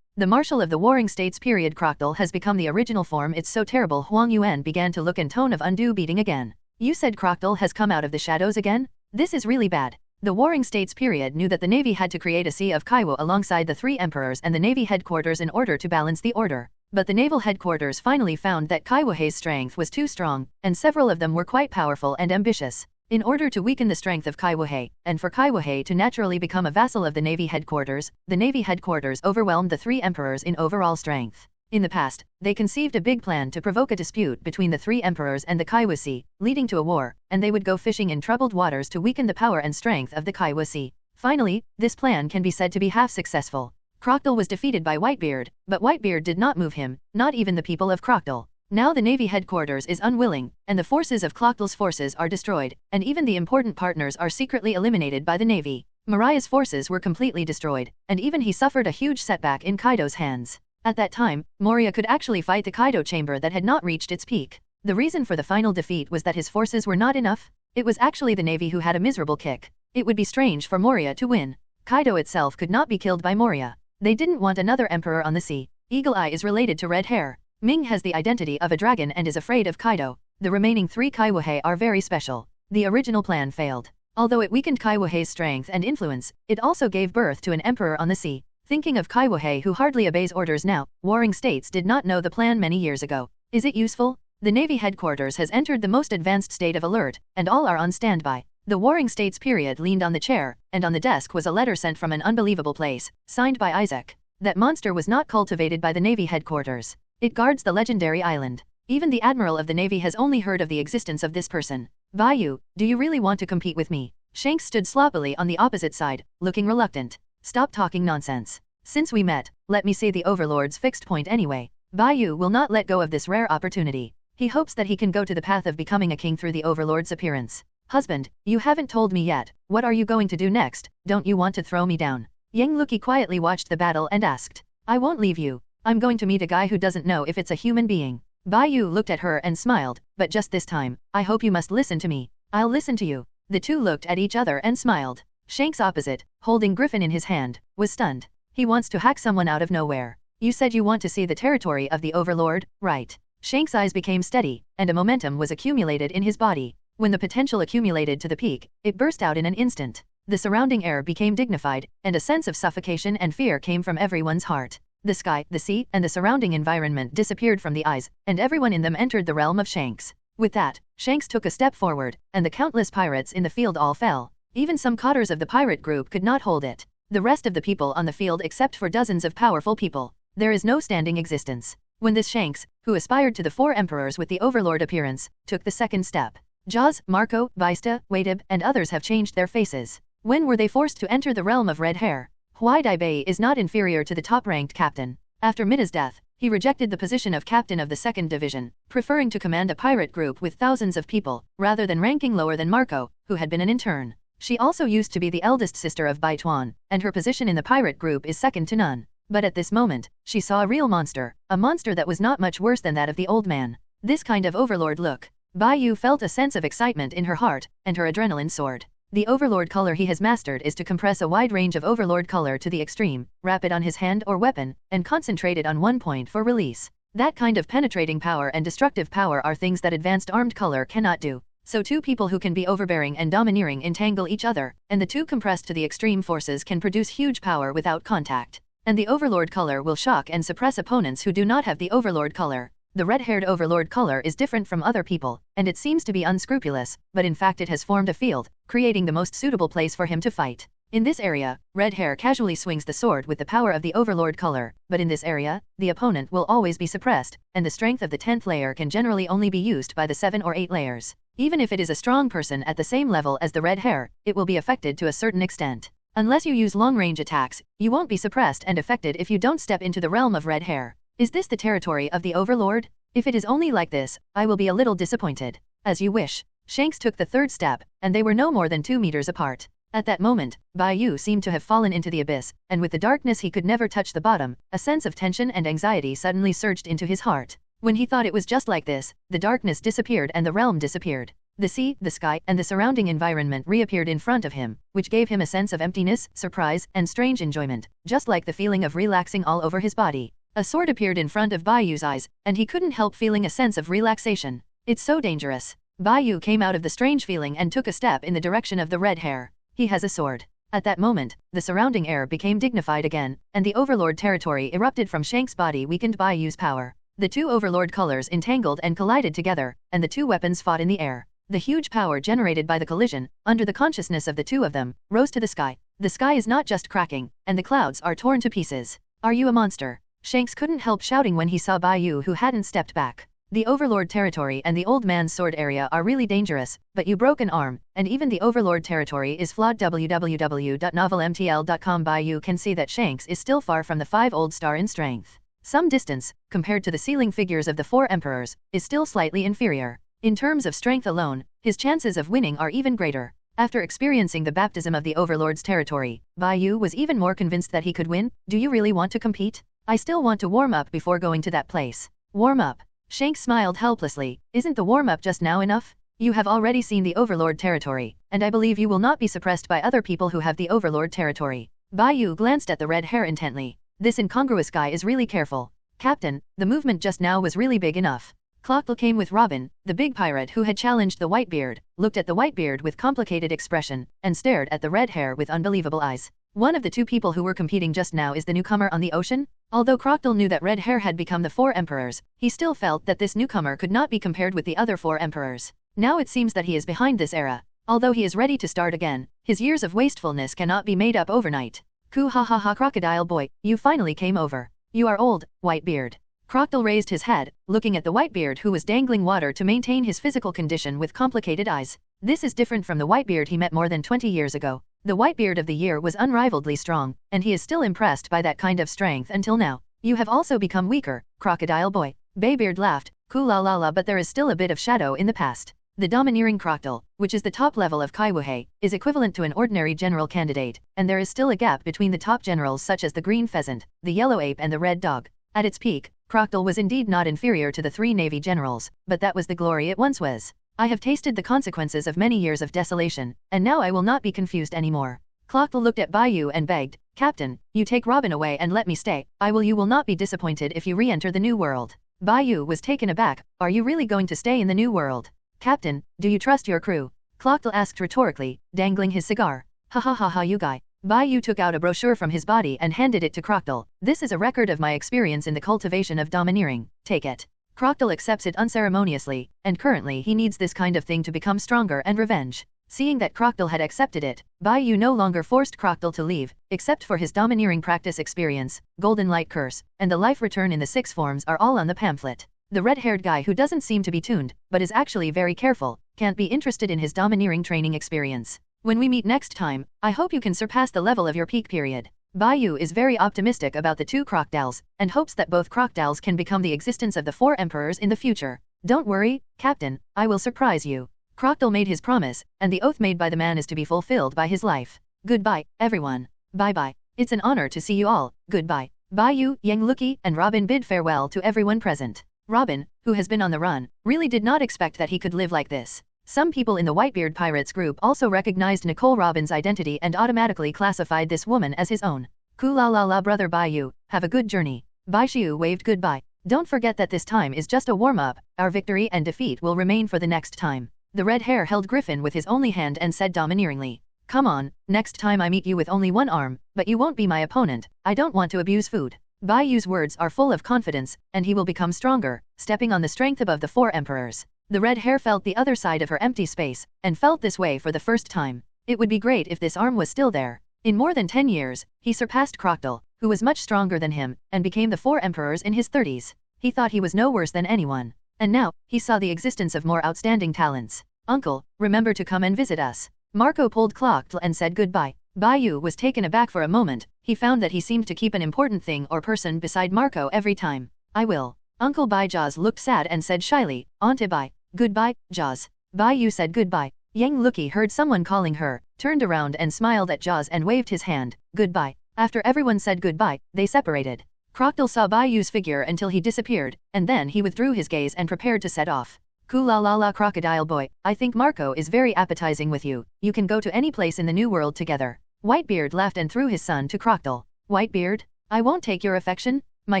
The Marshal of the Warring States period Crocodile has become the original form. It's so terrible. Huang Yuan began to look in tone of undue beating again. You said Crocodile has come out of the shadows again? This is really bad. The Warring States period knew that the Navy had to create a Sea of Kaiwo alongside the 3 emperors and the Navy headquarters in order to balance the order. But the naval headquarters finally found that Kaiwahei's strength was too strong, and several of them were quite powerful and ambitious. In order to weaken the strength of Kaiwahei, and for Kaiwahei to naturally become a vassal of the Navy headquarters, the Navy headquarters overwhelmed the 3 emperors in overall strength. In the past, they conceived a big plan to provoke a dispute between the 3 emperors and the Kaiwa Sea, leading to a war, and they would go fishing in troubled waters to weaken the power and strength of the Kaiwa Sea. Finally, this plan can be said to be half successful. Crocodile was defeated by Whitebeard, but Whitebeard did not move him, not even the people of Crocodile. Now the Navy headquarters is unwilling, and the forces of Crocodile's forces are destroyed, and even the important partners are secretly eliminated by the Navy. Mariah's forces were completely destroyed, and even he suffered a huge setback in Kaido's hands. At that time, Moria could actually fight the Kaido chamber that had not reached its peak. The reason for the final defeat was that his forces were not enough. It was actually the Navy who had a miserable kick. It would be strange for Moria to win. Kaido itself could not be killed by Moria. They didn't want another emperor on the sea. Eagle Eye is related to Red Hair. Ming has the identity of a dragon and is afraid of Kaido. The remaining 3 Kaiwahei are very special. The original plan failed. Although it weakened Kaiwahei's strength and influence, it also gave birth to an emperor on the sea. Thinking of Kaiwahei who hardly obeys orders now, Warring States did not know the plan many years ago. Is it useful? The Navy headquarters has entered the most advanced state of alert, and all are on standby. The Warring States period leaned on the chair, and on the desk was a letter sent from an unbelievable place, signed by Isaac. That monster was not cultivated by the Navy headquarters. It guards the legendary island. Even the Admiral of the Navy has only heard of the existence of this person. Bai Yu, do you really want to compete with me? Shanks stood sloppily on the opposite side, looking reluctant. Stop talking nonsense. Since we met, let me say the Overlord's fixed point anyway. Bai Yu will not let go of this rare opportunity. He hopes that he can go to the path of becoming a king through the Overlord's appearance. Husband, you haven't told me yet. What are you going to do next? Don't you want to throw me down? Yang Luki quietly watched the battle and asked, I won't leave you. I'm going to meet a guy who doesn't know if it's a human being. Bai Yu looked at her and smiled, but just this time, I hope you must listen to me. I'll listen to you. The two looked at each other and smiled. Shanks opposite, holding Griffin in his hand, was stunned. He wants to hack someone out of nowhere. You said you want to see the territory of the Overlord, right? Shanks' eyes became steady, and a momentum was accumulated in his body. When the potential accumulated to the peak, it burst out in an instant. The surrounding air became dignified, and a sense of suffocation and fear came from everyone's heart. The sky, the sea, and the surrounding environment disappeared from the eyes, and everyone in them entered the realm of Shanks. With that, Shanks took a step forward, and the countless pirates in the field all fell. Even some cadres of the pirate group could not hold it. The rest of the people on the field except for dozens of powerful people. There is no standing existence. When this Shanks, who aspired to the 4 emperors with the Overlord appearance, took the second step. Jaws, Marco, Vista, Wadib, and others have changed their faces. When were they forced to enter the realm of red hair? Huai Dai is not inferior to the top-ranked captain. After Mida's death, he rejected the position of captain of the 2nd division, preferring to command a pirate group with thousands of people, rather than ranking lower than Marco, who had been an intern. She also used to be the eldest sister of Bai Tuan, and her position in the pirate group is second to none. But at this moment, she saw a real monster, a monster that was not much worse than that of the old man. This kind of overlord look. Bai Yu felt a sense of excitement in her heart, and her adrenaline soared. The overlord color he has mastered is to compress a wide range of overlord color to the extreme, wrap it on his hand or weapon, and concentrate it on one point for release. That kind of penetrating power and destructive power are things that advanced armed color cannot do. So two people who can be overbearing and domineering entangle each other, and the two compressed to the extreme forces can produce huge power without contact. And the overlord color will shock and suppress opponents who do not have the overlord color. The red-haired overlord color is different from other people, and it seems to be unscrupulous, but in fact it has formed a field, creating the most suitable place for him to fight. In this area, red hair casually swings the sword with the power of the overlord color, but in this area, the opponent will always be suppressed, and the strength of the 10th layer can generally only be used by the 7 or 8 layers. Even if it is a strong person at the same level as the red hair, it will be affected to a certain extent. Unless you use long-range attacks, you won't be suppressed and affected if you don't step into the realm of red hair. Is this the territory of the Overlord? If it is only like this, I will be a little disappointed. As you wish. Shanks took the third step, and they were no more than 2 meters apart. At that moment, Bai Yu seemed to have fallen into the abyss, and with the darkness he could never touch the bottom, a sense of tension and anxiety suddenly surged into his heart. When he thought it was just like this, the darkness disappeared and the realm disappeared. The sea, the sky, and the surrounding environment reappeared in front of him, which gave him a sense of emptiness, surprise, and strange enjoyment, just like the feeling of relaxing all over his body. A sword appeared in front of Bai Yu's eyes, and he couldn't help feeling a sense of relaxation. It's so dangerous. Bai Yu came out of the strange feeling and took a step in the direction of the red hair. He has a sword. At that moment, the surrounding air became dignified again, and the overlord territory erupted from Shanks' body, weakened Bai Yu's power. The two overlord colors entangled and collided together, and the two weapons fought in the air. The huge power generated by the collision, under the consciousness of the two of them, rose to the sky. The sky is not just cracking, and the clouds are torn to pieces. Are you a monster? Shanks couldn't help shouting when he saw Bai Yu, who hadn't stepped back. The Overlord territory and the Old Man's Sword area are really dangerous, but you broke an arm, and even the Overlord territory is flawed. www.novelmtl.com. Bai Yu can see that Shanks is still far from the 5 old star in strength. Some distance, compared to the ceiling figures of the 4 emperors, is still slightly inferior. In terms of strength alone, his chances of winning are even greater. After experiencing the baptism of the Overlord's territory, Bai Yu was even more convinced that he could win. Do you really want to compete? I still want to warm up before going to that place. Warm up? Shanks smiled helplessly. Isn't the warm-up just now enough? You have already seen the Overlord territory, and I believe you will not be suppressed by other people who have the Overlord territory. Bai Yu glanced at the red hair intently. This incongruous guy is really careful. Captain, the movement just now was really big enough. Clockle came with Robin, the big pirate who had challenged the Whitebeard, looked at the Whitebeard with complicated expression, and stared at the red hair with unbelievable eyes. One of the two people who were competing just now is the newcomer on the ocean? Although Crocodile knew that red hair had become the 4 emperors, he still felt that this newcomer could not be compared with the other 4 emperors. Now it seems that he is behind this era. Although he is ready to start again, his years of wastefulness cannot be made up overnight. Coo ha ha ha, Crocodile boy, you finally came over. You are old, Whitebeard. Crocodile raised his head, looking at the Whitebeard who was dangling water to maintain his physical condition with complicated eyes. This is different from the Whitebeard he met more than 20 years ago. The Whitebeard of the year was unrivaledly strong, and he is still impressed by that kind of strength until now. You have also become weaker, Crocodile boy. Baybeard laughed, cool la la la, but there is still a bit of shadow in the past. The domineering crocodile, which is the top level of Kaiwuhei, is equivalent to an ordinary general candidate, and there is still a gap between the top generals such as the green pheasant, the yellow ape and the red dog. At its peak, crocodile was indeed not inferior to the 3 navy generals, but that was the glory it once was. I have tasted the consequences of many years of desolation, and now I will not be confused anymore. Crocodile looked at Bai Yu and begged, Captain, you take Robin away and let me stay. You will not be disappointed if you re-enter the new world. Bai Yu was taken aback. Are you really going to stay in the new world? Captain, do you trust your crew? Crocodile asked rhetorically, dangling his cigar. Ha ha ha ha you guy. Bai Yu took out a brochure from his body and handed it to Crocodile. This is a record of my experience in the cultivation of domineering. Take it. Crocodile accepts it unceremoniously, and currently he needs this kind of thing to become stronger and revenge. Seeing that Crocodile had accepted it, Bai Yu no longer forced Crocodile to leave, except for his domineering practice experience, Golden Light Curse, and the life return in the 6 forms are all on the pamphlet. The red-haired guy who doesn't seem to be tuned, but is actually very careful, can't be interested in his domineering training experience. When we meet next time, I hope you can surpass the level of your peak period. Bai Yu is very optimistic about the 2 crocodiles, and hopes that both crocodiles can become the existence of the 4 emperors in the future. Don't worry, Captain, I will surprise you. Crocodile made his promise, and the oath made by the man is to be fulfilled by his life. Goodbye, everyone. Bye-bye. It's an honor to see you all. Goodbye. Bai Yu, Yang Luki, and Robin bid farewell to everyone present. Robin, who has been on the run, really did not expect that he could live like this. Some people in the Whitebeard Pirates group also recognized Nicole Robin's identity and automatically classified this woman as his own. Kula la la brother Bai Yu, have a good journey. Bai Yu waved goodbye. Don't forget that this time is just a warm-up, our victory and defeat will remain for the next time. The red hair held Griffin with his only hand and said domineeringly, come on, next time I meet you with only 1 arm, but you won't be my opponent, I don't want to abuse food. Bai Yu's words are full of confidence, and he will become stronger, stepping on the strength above the 4 emperors. The red hair felt the other side of her empty space, and felt this way for the first time. It would be great if this arm was still there. In more than 10 years, he surpassed Crocodile, who was much stronger than him, and became the 4 emperors in his 30s. He thought he was no worse than anyone. And now, he saw the existence of more outstanding talents. Uncle, remember to come and visit us. Marco pulled Crocodile and said goodbye. Bai Yu was taken aback for a moment. He found that he seemed to keep an important thing or person beside Marco every time. I will. Uncle Bai Jaws looked sad and said shyly, Auntie Bai. Goodbye, Jaws. Bai Yu said goodbye. Yang Luki heard someone calling her, turned around and smiled at Jaws and waved his hand. Goodbye. After everyone said goodbye, they separated. Crocodile saw Bai Yu's figure until he disappeared, and then he withdrew his gaze and prepared to set off. Kula la la crocodile boy, I think Marco is very appetizing with you. You can go to any place in the new world together. Whitebeard laughed and threw his son to Crocodile. Whitebeard? I won't take your affection. My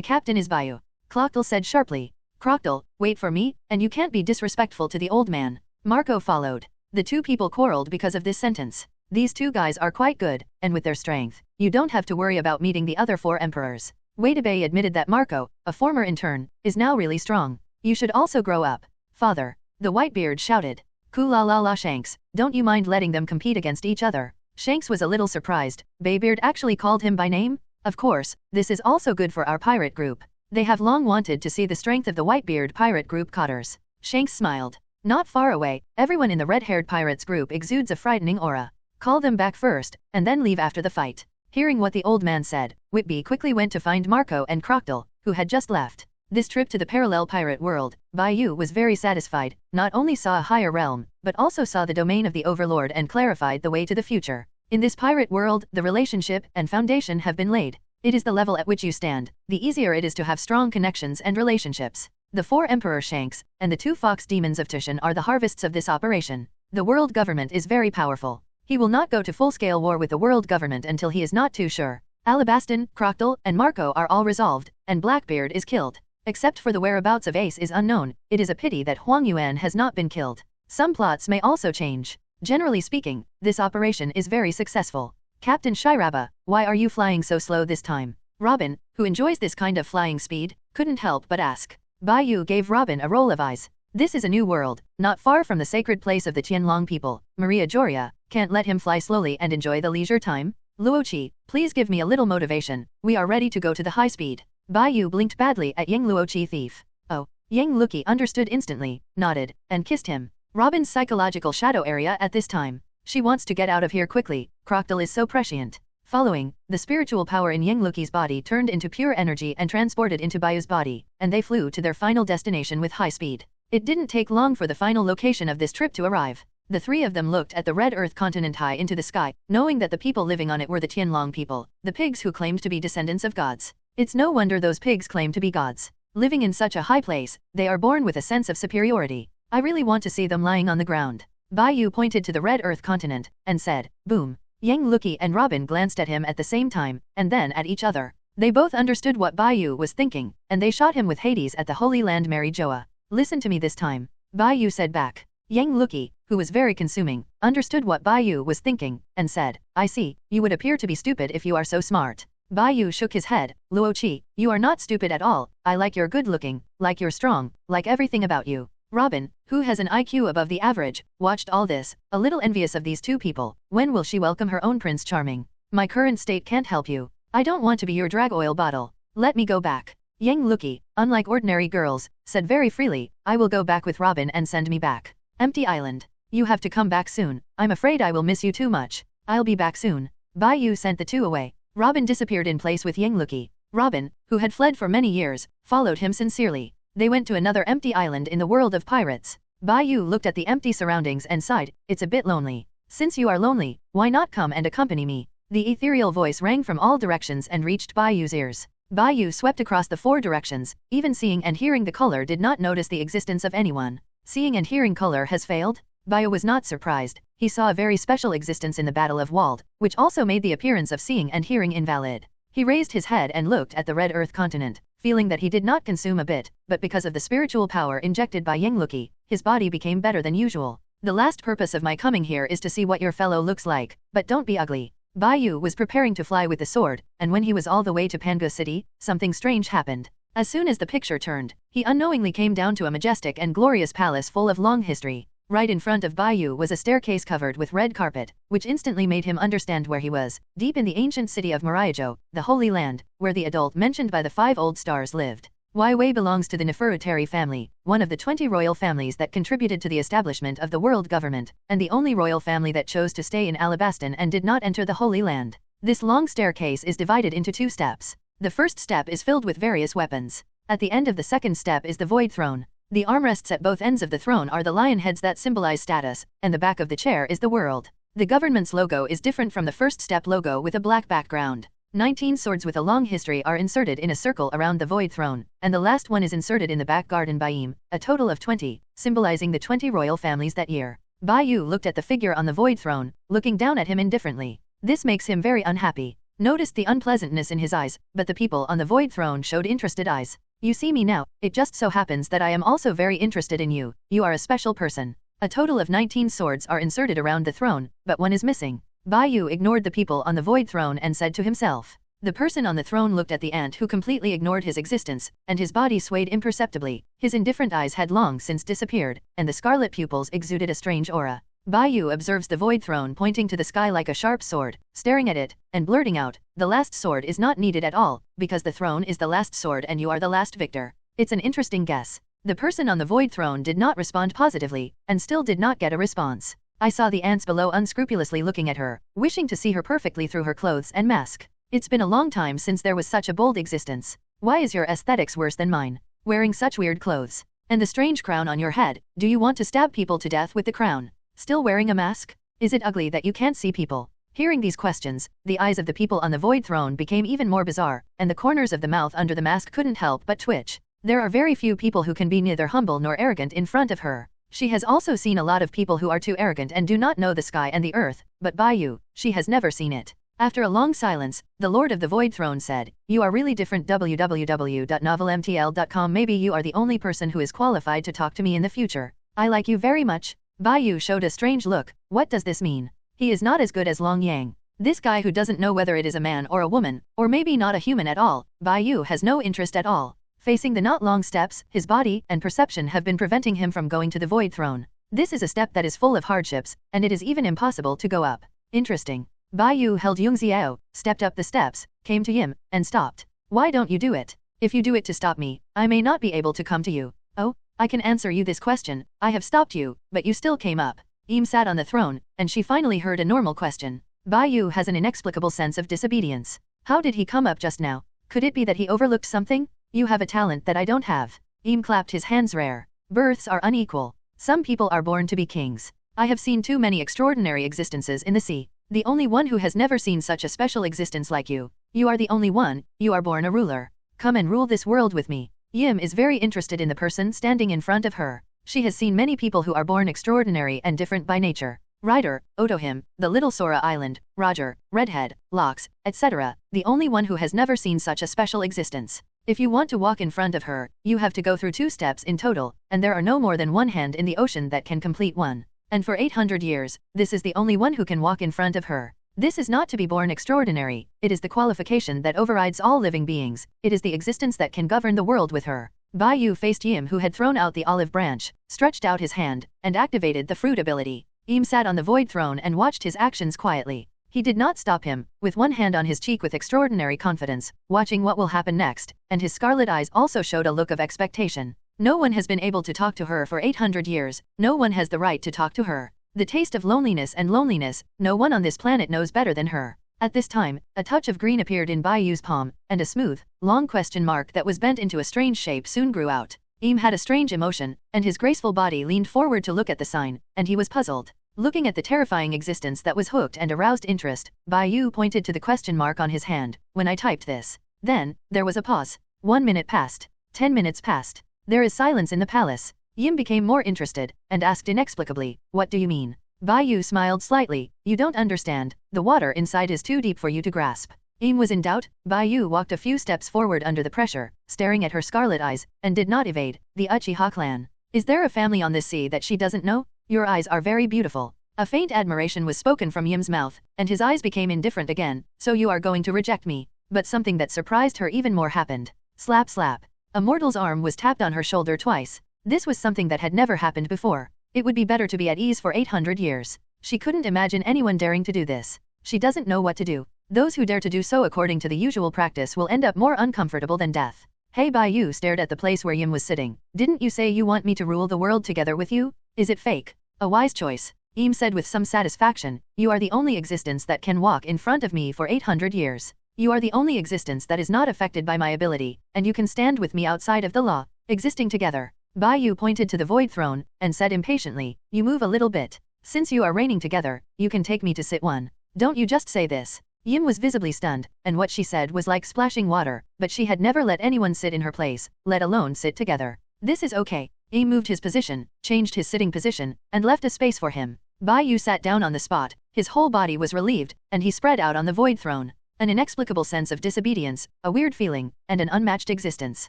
captain is Bai Yu. Crocodile said sharply. Crocodile, wait for me, and you can't be disrespectful to the old man. Marco followed. The 2 people quarreled because of this sentence. These 2 guys are quite good, and with their strength, you don't have to worry about meeting the other 4 emperors. Wadebei admitted that Marco, a former intern, is now really strong. You should also grow up. Father. The Whitebeard shouted. Kula la la Shanks, don't you mind letting them compete against each other? Shanks was a little surprised. Baybeard actually called him by name? Of course, this is also good for our pirate group. They have long wanted to see the strength of the Whitebeard pirate group cadres. Shanks smiled. Not far away, everyone in the red-haired pirates group exudes a frightening aura. Call them back first, and then leave after the fight. Hearing what the old man said, Whitby quickly went to find Marco and Crocodile, who had just left. This trip to the parallel pirate world, Bai Yu was very satisfied, not only saw a higher realm, but also saw the domain of the Overlord and clarified the way to the future. In this pirate world, the relationship and foundation have been laid. It is the level at which you stand, the easier it is to have strong connections and relationships. The 4 Emperor Shanks, and the 2 Fox Demons of Tushan are the harvests of this operation. The world government is very powerful. He will not go to full-scale war with the world government until he is not too sure. Alabaston, Crocodile, and Marco are all resolved, and Blackbeard is killed. Except for the whereabouts of Ace is unknown. It is a pity that Huang Yuan has not been killed. Some plots may also change. Generally speaking, this operation is very successful. Captain Shiraba, why are you flying so slow this time? Robin, who enjoys this kind of flying speed, couldn't help but ask. Bai Yu gave Robin a roll of eyes. This is a new world, not far from the sacred place of the Tianlong people. Maria Joria, can't let him fly slowly and enjoy the leisure time? Luoqi, please give me a little motivation. We are ready to go to the high speed. Bai Yu blinked badly at Yang Luoqi thief. Oh, Yang Luoqi understood instantly, nodded, and kissed him. Robin's psychological shadow area at this time. She wants to get out of here quickly. Crocodile is so prescient. Following, the spiritual power in Yang Luoqi's body turned into pure energy and transported into Bai Yu's body, and they flew to their final destination with high speed. It didn't take long for the final location of this trip to arrive. The three of them looked at the red earth continent high into the sky, knowing that the people living on it were the Tianlong people, the pigs who claimed to be descendants of gods. It's no wonder those pigs claim to be gods. Living in such a high place, they are born with a sense of superiority. I really want to see them lying on the ground. Bai Yu pointed to the red earth continent, and said, boom. Yang Luqi and Robin glanced at him at the same time, and then at each other. They both understood what Bai Yu was thinking, and they shot him with Hades at the Holy Land Mary Joa. Listen to me this time. Bai Yu said back. Yang Luqi, who was very consuming, understood what Bai Yu was thinking, and said, I see, you would appear to be stupid if you are so smart. Bai Yu shook his head. Luo Qi, you are not stupid at all. I like you're good looking, like you're strong, like everything about you. Robin, who has an IQ above the average, watched all this, a little envious of these two people. When will she welcome her own Prince Charming? My current state can't help you. I don't want to be your drag oil bottle. Let me go back. Yang Luqi, unlike ordinary girls, said very freely, I will go back with Robin and send me back. Empty island. You have to come back soon. I'm afraid I will miss you too much. I'll be back soon. Bai Yu sent the two away. Robin disappeared in place with Yang Luqi. Robin, who had fled for many years, followed him sincerely. They went to another empty island in the world of pirates. Bai Yu looked at the empty surroundings and sighed, it's a bit lonely. Since you are lonely, why not come and accompany me? The ethereal voice rang from all directions and reached Bai Yu's ears. Bai Yu swept across the four directions, even seeing and hearing the color did not notice the existence of anyone. Seeing and hearing color has failed? Bai Yu was not surprised. He saw a very special existence in the Battle of Wald, which also made the appearance of seeing and hearing invalid. He raised his head and looked at the red earth continent, feeling that he did not consume a bit, but because of the spiritual power injected by Yang Luqi, his body became better than usual. The last purpose of my coming here is to see what your fellow looks like, but don't be ugly. Bai Yu was preparing to fly with the sword, and when he was all the way to Pangu City, something strange happened. As soon as the picture turned, he unknowingly came down to a majestic and glorious palace full of long history. Right in front of Bai Yu was a staircase covered with red carpet, which instantly made him understand where he was, deep in the ancient city of Mariajo, the Holy Land, where the adult mentioned by the 5 old stars lived. Wai Wei belongs to the Nefertari family, one of the 20 royal families that contributed to the establishment of the world government, and the only royal family that chose to stay in Alabastan and did not enter the Holy Land. This long staircase is divided into 2 steps. The first step is filled with various weapons. At the end of the second step is the Void Throne. The armrests at both ends of the throne are the lion heads that symbolize status, and the back of the chair is the world. The government's logo is different from the first step logo with a black background. 19 swords with a long history are inserted in a circle around the Void Throne, and the last one is inserted in the back garden Baim, a total of 20, symbolizing the 20 royal families that year. Bai Yu looked at the figure on the Void Throne, looking down at him indifferently. This makes him very unhappy. Noticed the unpleasantness in his eyes, but the people on the Void Throne showed interested eyes. You see me now, it just so happens that I am also very interested in you. You are a special person. A total of 19 swords are inserted around the throne, but one is missing. Bai Yu ignored the people on the Void Throne and said to himself. The person on the throne looked at the ant who completely ignored his existence, and his body swayed imperceptibly. His indifferent eyes had long since disappeared, and the scarlet pupils exuded a strange aura. Bai Yu observes the Void Throne pointing to the sky like a sharp sword, staring at it, and blurting out, the last sword is not needed at all, because the throne is the last sword and you are the last victor. It's an interesting guess. The person on the Void Throne did not respond positively, and still did not get a response. I saw the ants below unscrupulously looking at her, wishing to see her perfectly through her clothes and mask. It's been a long time since there was such a bold existence. Why is your aesthetics worse than mine? Wearing such weird clothes. And the strange crown on your head, do you want to stab people to death with the crown? Still wearing a mask? Is it ugly that you can't see people? Hearing these questions, the eyes of the people on the Void Throne became even more bizarre, and the corners of the mouth under the mask couldn't help but twitch. There are very few people who can be neither humble nor arrogant in front of her. She has also seen a lot of people who are too arrogant and do not know the sky and the earth, but Bai Yu, she has never seen it. After a long silence, the Lord of the Void Throne said, You are really different www.novelmtl.com. Maybe you are the only person who is qualified to talk to me in the future. I like you very much. Bai Yu showed a strange look. What does this mean? He is not as good as Long Yang. This guy who doesn't know whether it is a man or a woman, or maybe not a human at all. Bai Yu has no interest at all. Facing the not long steps, his body and perception have been preventing him from going to the Void Throne. This is a step that is full of hardships, and it is even impossible to go up. Interesting. Bai Yu held Yung Xiao, stepped up the steps, came to him, and stopped. Why don't you do it? If you do it to stop me, I may not be able to come to you. Oh, I can answer you this question. I have stopped you, but you still came up. Im sat on the throne, and she finally heard a normal question. Bai Yu has an inexplicable sense of disobedience. How did he come up just now? Could it be that he overlooked something? You have a talent that I don't have. Im clapped his hands rare. Births are unequal. Some people are born to be kings. I have seen too many extraordinary existences in the sea. The only one who has never seen such a special existence like you. You are the only one, you are born a ruler. Come and rule this world with me. Yim is very interested in the person standing in front of her. She has seen many people who are born extraordinary and different by nature. Ryder, Otohim, the little Sora Island, Roger, Redhead, Locks, etc. The only one who has never seen such a special existence. If you want to walk in front of her, you have to go through 2 steps in total, and there are no more than 1 hand in the ocean that can complete one. And for 800 years, this is the only one who can walk in front of her. This is not to be born extraordinary, it is the qualification that overrides all living beings, it is the existence that can govern the world with her. Bai Yu faced Yim, who had thrown out the olive branch, stretched out his hand, and activated the fruit ability. Yim sat on the void throne and watched his actions quietly. He did not stop him, with one hand on his cheek with extraordinary confidence, watching what will happen next, and his scarlet eyes also showed a look of expectation. No one has been able to talk to her for 800 years, no one has the right to talk to her. The taste of loneliness and loneliness, no one on this planet knows better than her. At this time, a touch of green appeared in Bai Yu's palm, and a smooth, long question mark that was bent into a strange shape soon grew out. Yim had a strange emotion, and his graceful body leaned forward to look at the sign, and he was puzzled. Looking at the terrifying existence that was hooked and aroused interest, Bai Yu pointed to the question mark on his hand. When I typed this. Then, there was a pause. 1 minute passed. 10 minutes passed. There is silence in the palace. Yim became more interested, and asked inexplicably, what do you mean? Bai Yu smiled slightly, you don't understand, the water inside is too deep for you to grasp. Yim was in doubt. Bai Yu walked a few steps forward under the pressure, staring at her scarlet eyes, and did not evade. The Uchiha clan. Is there a family on this sea that she doesn't know? Your eyes are very beautiful. A faint admiration was spoken from Yim's mouth, and his eyes became indifferent again. So you are going to reject me. But something that surprised her even more happened. Slap slap. A mortal's arm was tapped on her shoulder twice. This was something that had never happened before. It would be better to be at ease for 800 years. She couldn't imagine anyone daring to do this. She doesn't know what to do. Those who dare to do so according to the usual practice will end up more uncomfortable than death. Hey, Bai Yu stared at the place where Yim was sitting. Didn't you say you want me to rule the world together with you? Is it fake? A wise choice. Yim said with some satisfaction. You are the only existence that can walk in front of me for 800 years. You are the only existence that is not affected by my ability, and you can stand with me outside of the law, existing together. Bai Yu pointed to the void throne, and said impatiently, you move a little bit. Since you are reigning together, you can take me to sit one. Don't you just say this. Yim was visibly stunned, and what she said was like splashing water, but she had never let anyone sit in her place, let alone sit together. This is okay. Yim moved his position, changed his sitting position, and left a space for him. Bai Yu sat down on the spot, his whole body was relieved, and he spread out on the void throne. An inexplicable sense of disobedience, a weird feeling, and an unmatched existence.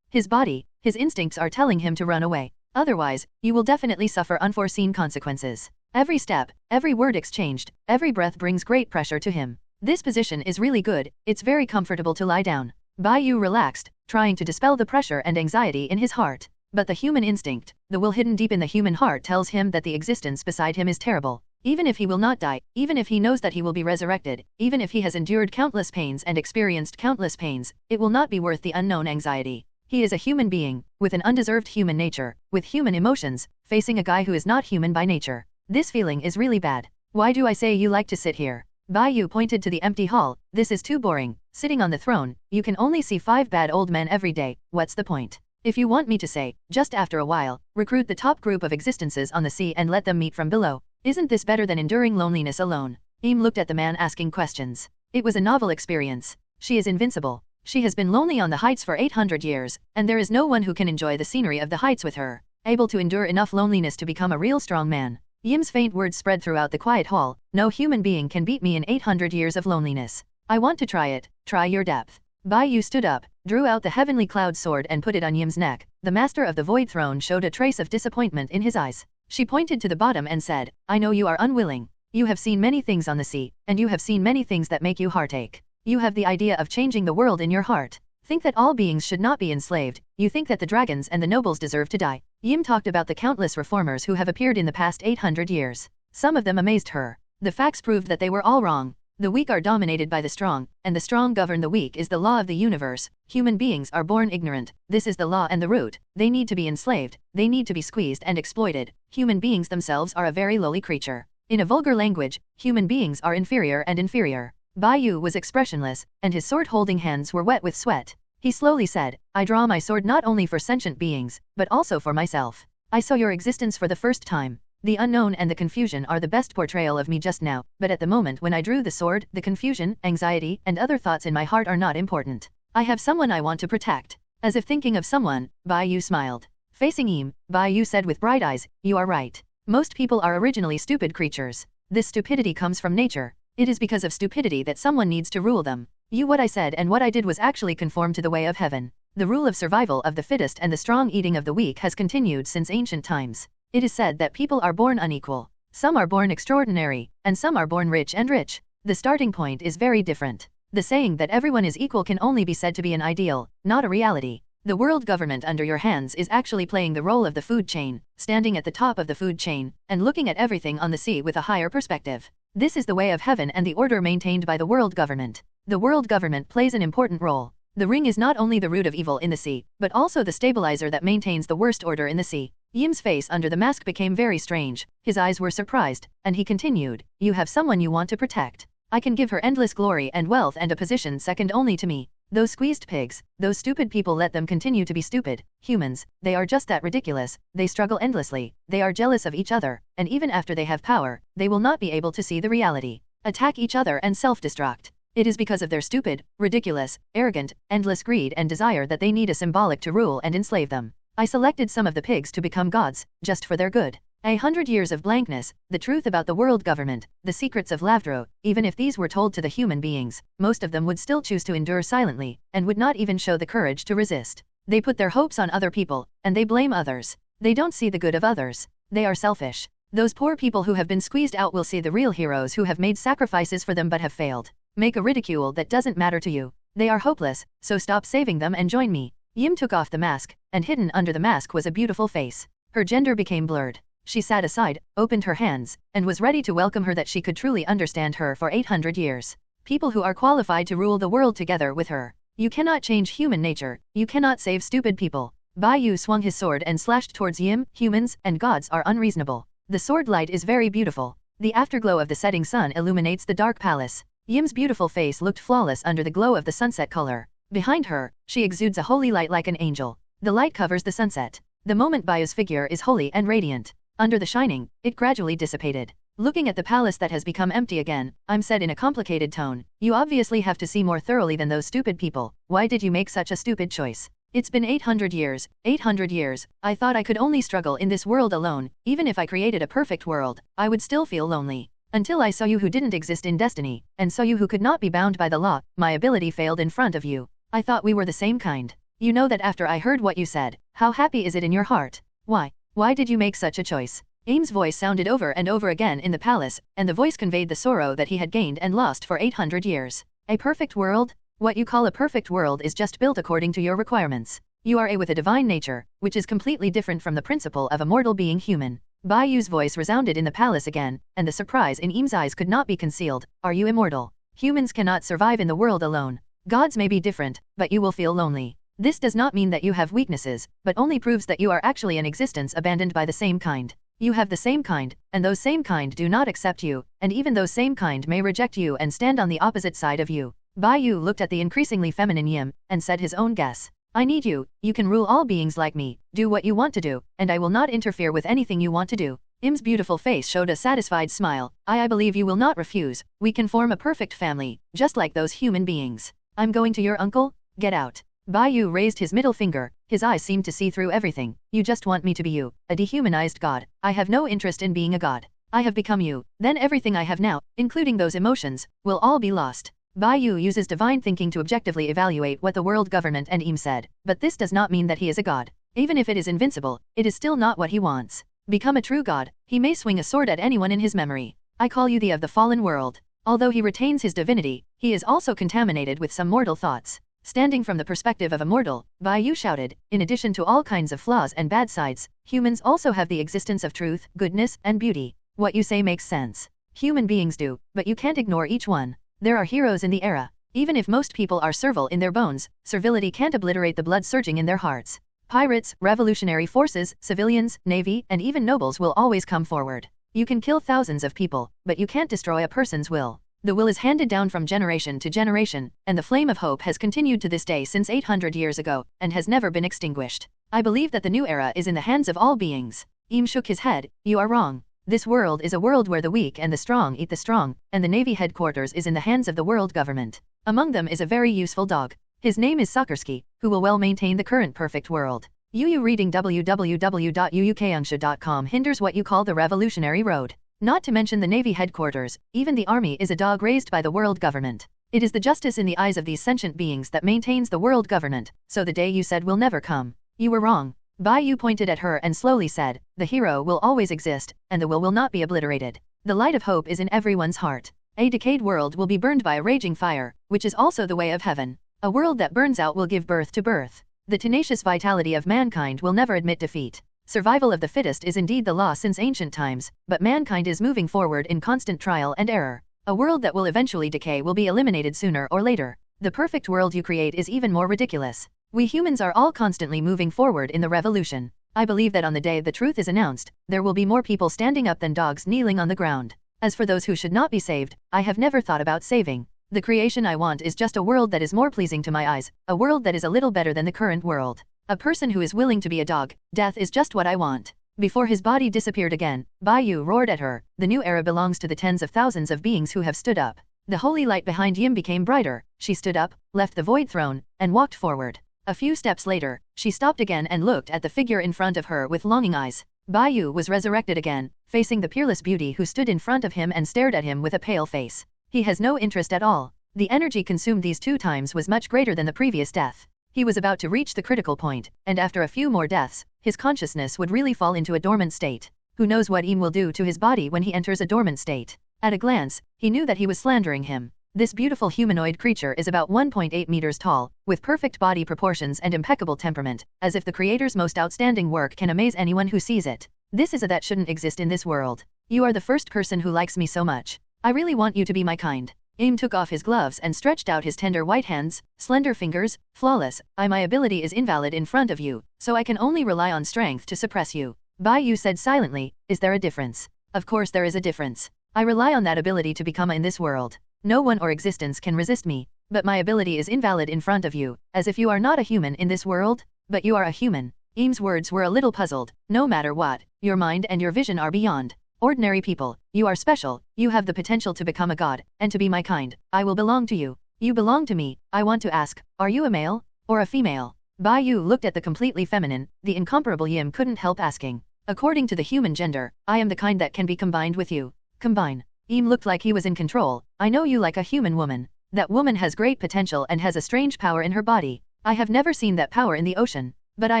His body, his instincts are telling him to run away. Otherwise, you will definitely suffer unforeseen consequences. Every step, every word exchanged, every breath brings great pressure to him. This position is really good, it's very comfortable to lie down. Bai Yu relaxed, trying to dispel the pressure and anxiety in his heart. But the human instinct, the will hidden deep in the human heart tells him that the existence beside him is terrible. Even if he will not die, even if he knows that he will be resurrected, even if he has endured countless pains and experienced countless pains, it will not be worth the unknown anxiety. He is a human being, with an undeserved human nature, with human emotions, facing a guy who is not human by nature. This feeling is really bad. Why do I say you like to sit here? Bai Yu pointed to the empty hall. This is too boring. Sitting on the throne, you can only see 5 bad old men every day. What's the point? If you want me to say, just after a while, recruit the top group of existences on the sea and let them meet from below. Isn't this better than enduring loneliness alone? Yim looked at the man asking questions. It was a novel experience. She is invincible. She has been lonely on the heights for 800 years, and there is no one who can enjoy the scenery of the heights with her, able to endure enough loneliness to become a real strong man. Yim's faint words spread throughout the quiet hall. No human being can beat me in 800 years of loneliness. I want to try it. Try your depth. Bai Yu stood up, drew out the heavenly cloud sword and put it on Yim's neck. The master of the void throne showed a trace of disappointment in his eyes. She pointed to the bottom and said, I know you are unwilling. You have seen many things on the sea, and you have seen many things that make you heartache. You have the idea of changing the world in your heart. Think that all beings should not be enslaved. You think that the dragons and the nobles deserve to die. Yim talked about the countless reformers who have appeared in the past 800 years. Some of them amazed her. The facts proved that they were all wrong. The weak are dominated by the strong, and the strong govern the weak is the law of the universe. Human beings are born ignorant. This is the law and the root. They need to be enslaved. They need to be squeezed and exploited. Human beings themselves are a very lowly creature. In a vulgar language, human beings are inferior and inferior. Bai Yu was expressionless, and his sword-holding hands were wet with sweat. He slowly said, I draw my sword not only for sentient beings, but also for myself. I saw your existence for the first time. The unknown and the confusion are the best portrayal of me just now, but at the moment when I drew the sword, the confusion, anxiety, and other thoughts in my heart are not important. I have someone I want to protect. As if thinking of someone, Bai Yu smiled. Facing him, Bai Yu said with bright eyes, you are right. Most people are originally stupid creatures. This stupidity comes from nature. It is because of stupidity that someone needs to rule them. What I said and what I did was actually conform to the way of heaven. The rule of survival of the fittest and the strong eating of the weak has continued since ancient times. It is said that people are born unequal. Some are born extraordinary, and some are born rich and rich. The starting point is very different. The saying that everyone is equal can only be said to be an ideal, not a reality. The world government under your hands is actually playing the role of the food chain, standing at the top of the food chain, and looking at everything on the sea with a higher perspective. This is the way of heaven and the order maintained by the world government. The world government plays an important role. The ring is not only the root of evil in the sea, but also the stabilizer that maintains the worst order in the sea. Yim's face under the mask became very strange, his eyes were surprised, and he continued, you have someone you want to protect. I can give her endless glory and wealth and a position second only to me. Those squeezed pigs, those stupid people, let them continue to be stupid. Humans, they are just that ridiculous, they struggle endlessly, they are jealous of each other, and even after they have power, they will not be able to see the reality. Attack each other and self-destruct. It is because of their stupid, ridiculous, arrogant, endless greed and desire that they need a symbolic to rule and enslave them. I selected some of the pigs to become gods, just for their good. 100 years of blankness, the truth about the world government, the secrets of Lavdro, even if these were told to the human beings, most of them would still choose to endure silently, and would not even show the courage to resist. They put their hopes on other people, and they blame others. They don't see the good of others. They are selfish. Those poor people who have been squeezed out will see the real heroes who have made sacrifices for them but have failed. Make a ridicule that doesn't matter to you. They are hopeless, so stop saving them and join me. Yim took off the mask, and hidden under the mask was a beautiful face. Her gender became blurred. She sat aside, opened her hands, and was ready to welcome her that she could truly understand her for 800 years. People who are qualified to rule the world together with her. You cannot change human nature, you cannot save stupid people. Bai Yu swung his sword and slashed towards Yim. Humans and gods are unreasonable. The sword light is very beautiful. The afterglow of the setting sun illuminates the dark palace. Yim's beautiful face looked flawless under the glow of the sunset color. Behind her, she exudes a holy light like an angel. The light covers the sunset. The moment Bai Yu's figure is holy and radiant. Under the shining, it gradually dissipated. Looking at the palace that has become empty again, I'm said in a complicated tone, you obviously have to see more thoroughly than those stupid people. Why did you make such a stupid choice? It's been 800 years, 800 years, I thought I could only struggle in this world alone. Even if I created a perfect world, I would still feel lonely. Until I saw you who didn't exist in destiny, and saw you who could not be bound by the law, my ability failed in front of you. I thought we were the same kind. You know that after I heard what you said, how happy is it in your heart? Why did you make such a choice? Aim's voice sounded over and over again in the palace, and the voice conveyed the sorrow that he had gained and lost for 800 years. A perfect world? What you call a perfect world is just built according to your requirements. You are with a divine nature, which is completely different from the principle of a mortal being human. Bai Yu's voice resounded in the palace again, and the surprise in Im's eyes could not be concealed. Are you immortal? Humans cannot survive in the world alone. Gods may be different, but you will feel lonely. This does not mean that you have weaknesses, but only proves that you are actually an existence abandoned by the same kind. You have the same kind, and those same kind do not accept you, and even those same kind may reject you and stand on the opposite side of you. Bai Yu looked at the increasingly feminine Yim, and said his own guess. I need you, you can rule all beings like me, do what you want to do, and I will not interfere with anything you want to do. Im's beautiful face showed a satisfied smile. I believe you will not refuse. We can form a perfect family, just like those human beings. I'm going to your uncle? Get out. Bai Yu raised his middle finger, his eyes seemed to see through everything. You just want me to be you, a dehumanized god. I have no interest in being a god. I have become you, then everything I have now, including those emotions, will all be lost. Bai Yu uses divine thinking to objectively evaluate what the world government and Im said, but this does not mean that he is a god. Even if it is invincible, it is still not what he wants. Become a true god, he may swing a sword at anyone in his memory. I call you the of the fallen world. Although he retains his divinity, he is also contaminated with some mortal thoughts. Standing from the perspective of a mortal, Bai Yu shouted, in addition to all kinds of flaws and bad sides, humans also have the existence of truth, goodness, and beauty. What you say makes sense. Human beings do, but you can't ignore each one. There are heroes in the era. Even if most people are servile in their bones, servility can't obliterate the blood surging in their hearts. Pirates, revolutionary forces, civilians, navy, and even nobles will always come forward. You can kill thousands of people, but you can't destroy a person's will. The will is handed down from generation to generation, and the flame of hope has continued to this day since 800 years ago, and has never been extinguished. I believe that the new era is in the hands of all beings. Im shook his head. You are wrong. This world is a world where the weak and the strong eat the strong, and the Navy headquarters is in the hands of the world government. Among them is a very useful dog. His name is Sakursky, who will well maintain the current perfect world. Yu reading www.uukangsha.com hinders what you call the revolutionary road. Not to mention the Navy headquarters, even the army is a dog raised by the world government. It is the justice in the eyes of these sentient beings that maintains the world government, so the day you said will never come. You were wrong. Bai Yu pointed at her and slowly said, the hero will always exist, and the will not be obliterated. The light of hope is in everyone's heart. A decayed world will be burned by a raging fire, which is also the way of heaven. A world that burns out will give birth to birth. The tenacious vitality of mankind will never admit defeat. Survival of the fittest is indeed the law since ancient times, but mankind is moving forward in constant trial and error. A world that will eventually decay will be eliminated sooner or later. The perfect world you create is even more ridiculous. We humans are all constantly moving forward in the revolution. I believe that on the day the truth is announced, there will be more people standing up than dogs kneeling on the ground. As for those who should not be saved, I have never thought about saving. The creation I want is just a world that is more pleasing to my eyes, a world that is a little better than the current world. A person who is willing to be a dog. Death is just what I want. Before his body disappeared again, Bai Yu roared at her. The new era belongs to the tens of thousands of beings who have stood up. The holy light behind Yim became brighter. She stood up, left the void throne, and walked forward. A few steps later, she stopped again and looked at the figure in front of her with longing eyes. Bai Yu was resurrected again, facing the peerless beauty who stood in front of him and stared at him with a pale face. He has no interest at all. The energy consumed these 2 times was much greater than the previous death. He was about to reach the critical point, and after a few more deaths, his consciousness would really fall into a dormant state. Who knows what Im will do to his body when he enters a dormant state? At a glance, he knew that he was slandering him. This beautiful humanoid creature is about 1.8 meters tall, with perfect body proportions and impeccable temperament, as if the creator's most outstanding work can amaze anyone who sees it. This is a that shouldn't exist in this world. You are the first person who likes me so much. I really want you to be my kind. Im took off his gloves and stretched out his tender white hands, slender fingers, flawless. My ability is invalid in front of you, so I can only rely on strength to suppress you. Bai Yu said silently, is there a difference? Of course there is a difference. I rely on that ability to become in this world. No one or existence can resist me, but my ability is invalid in front of you, as if you are not a human in this world, but you are a human. Im's words were a little puzzled. No matter what, your mind and your vision are beyond ordinary people. You are special, you have the potential to become a god, and to be my kind. I will belong to you. You belong to me. I want to ask, are you a male or a female? Bai Yu looked at the completely feminine, the incomparable Yim couldn't help asking. According to the human gender, I am the kind that can be combined with you. Combine. Im looked like he was in control. I know you like a human woman. That woman has great potential and has a strange power in her body. I have never seen that power in the ocean, but I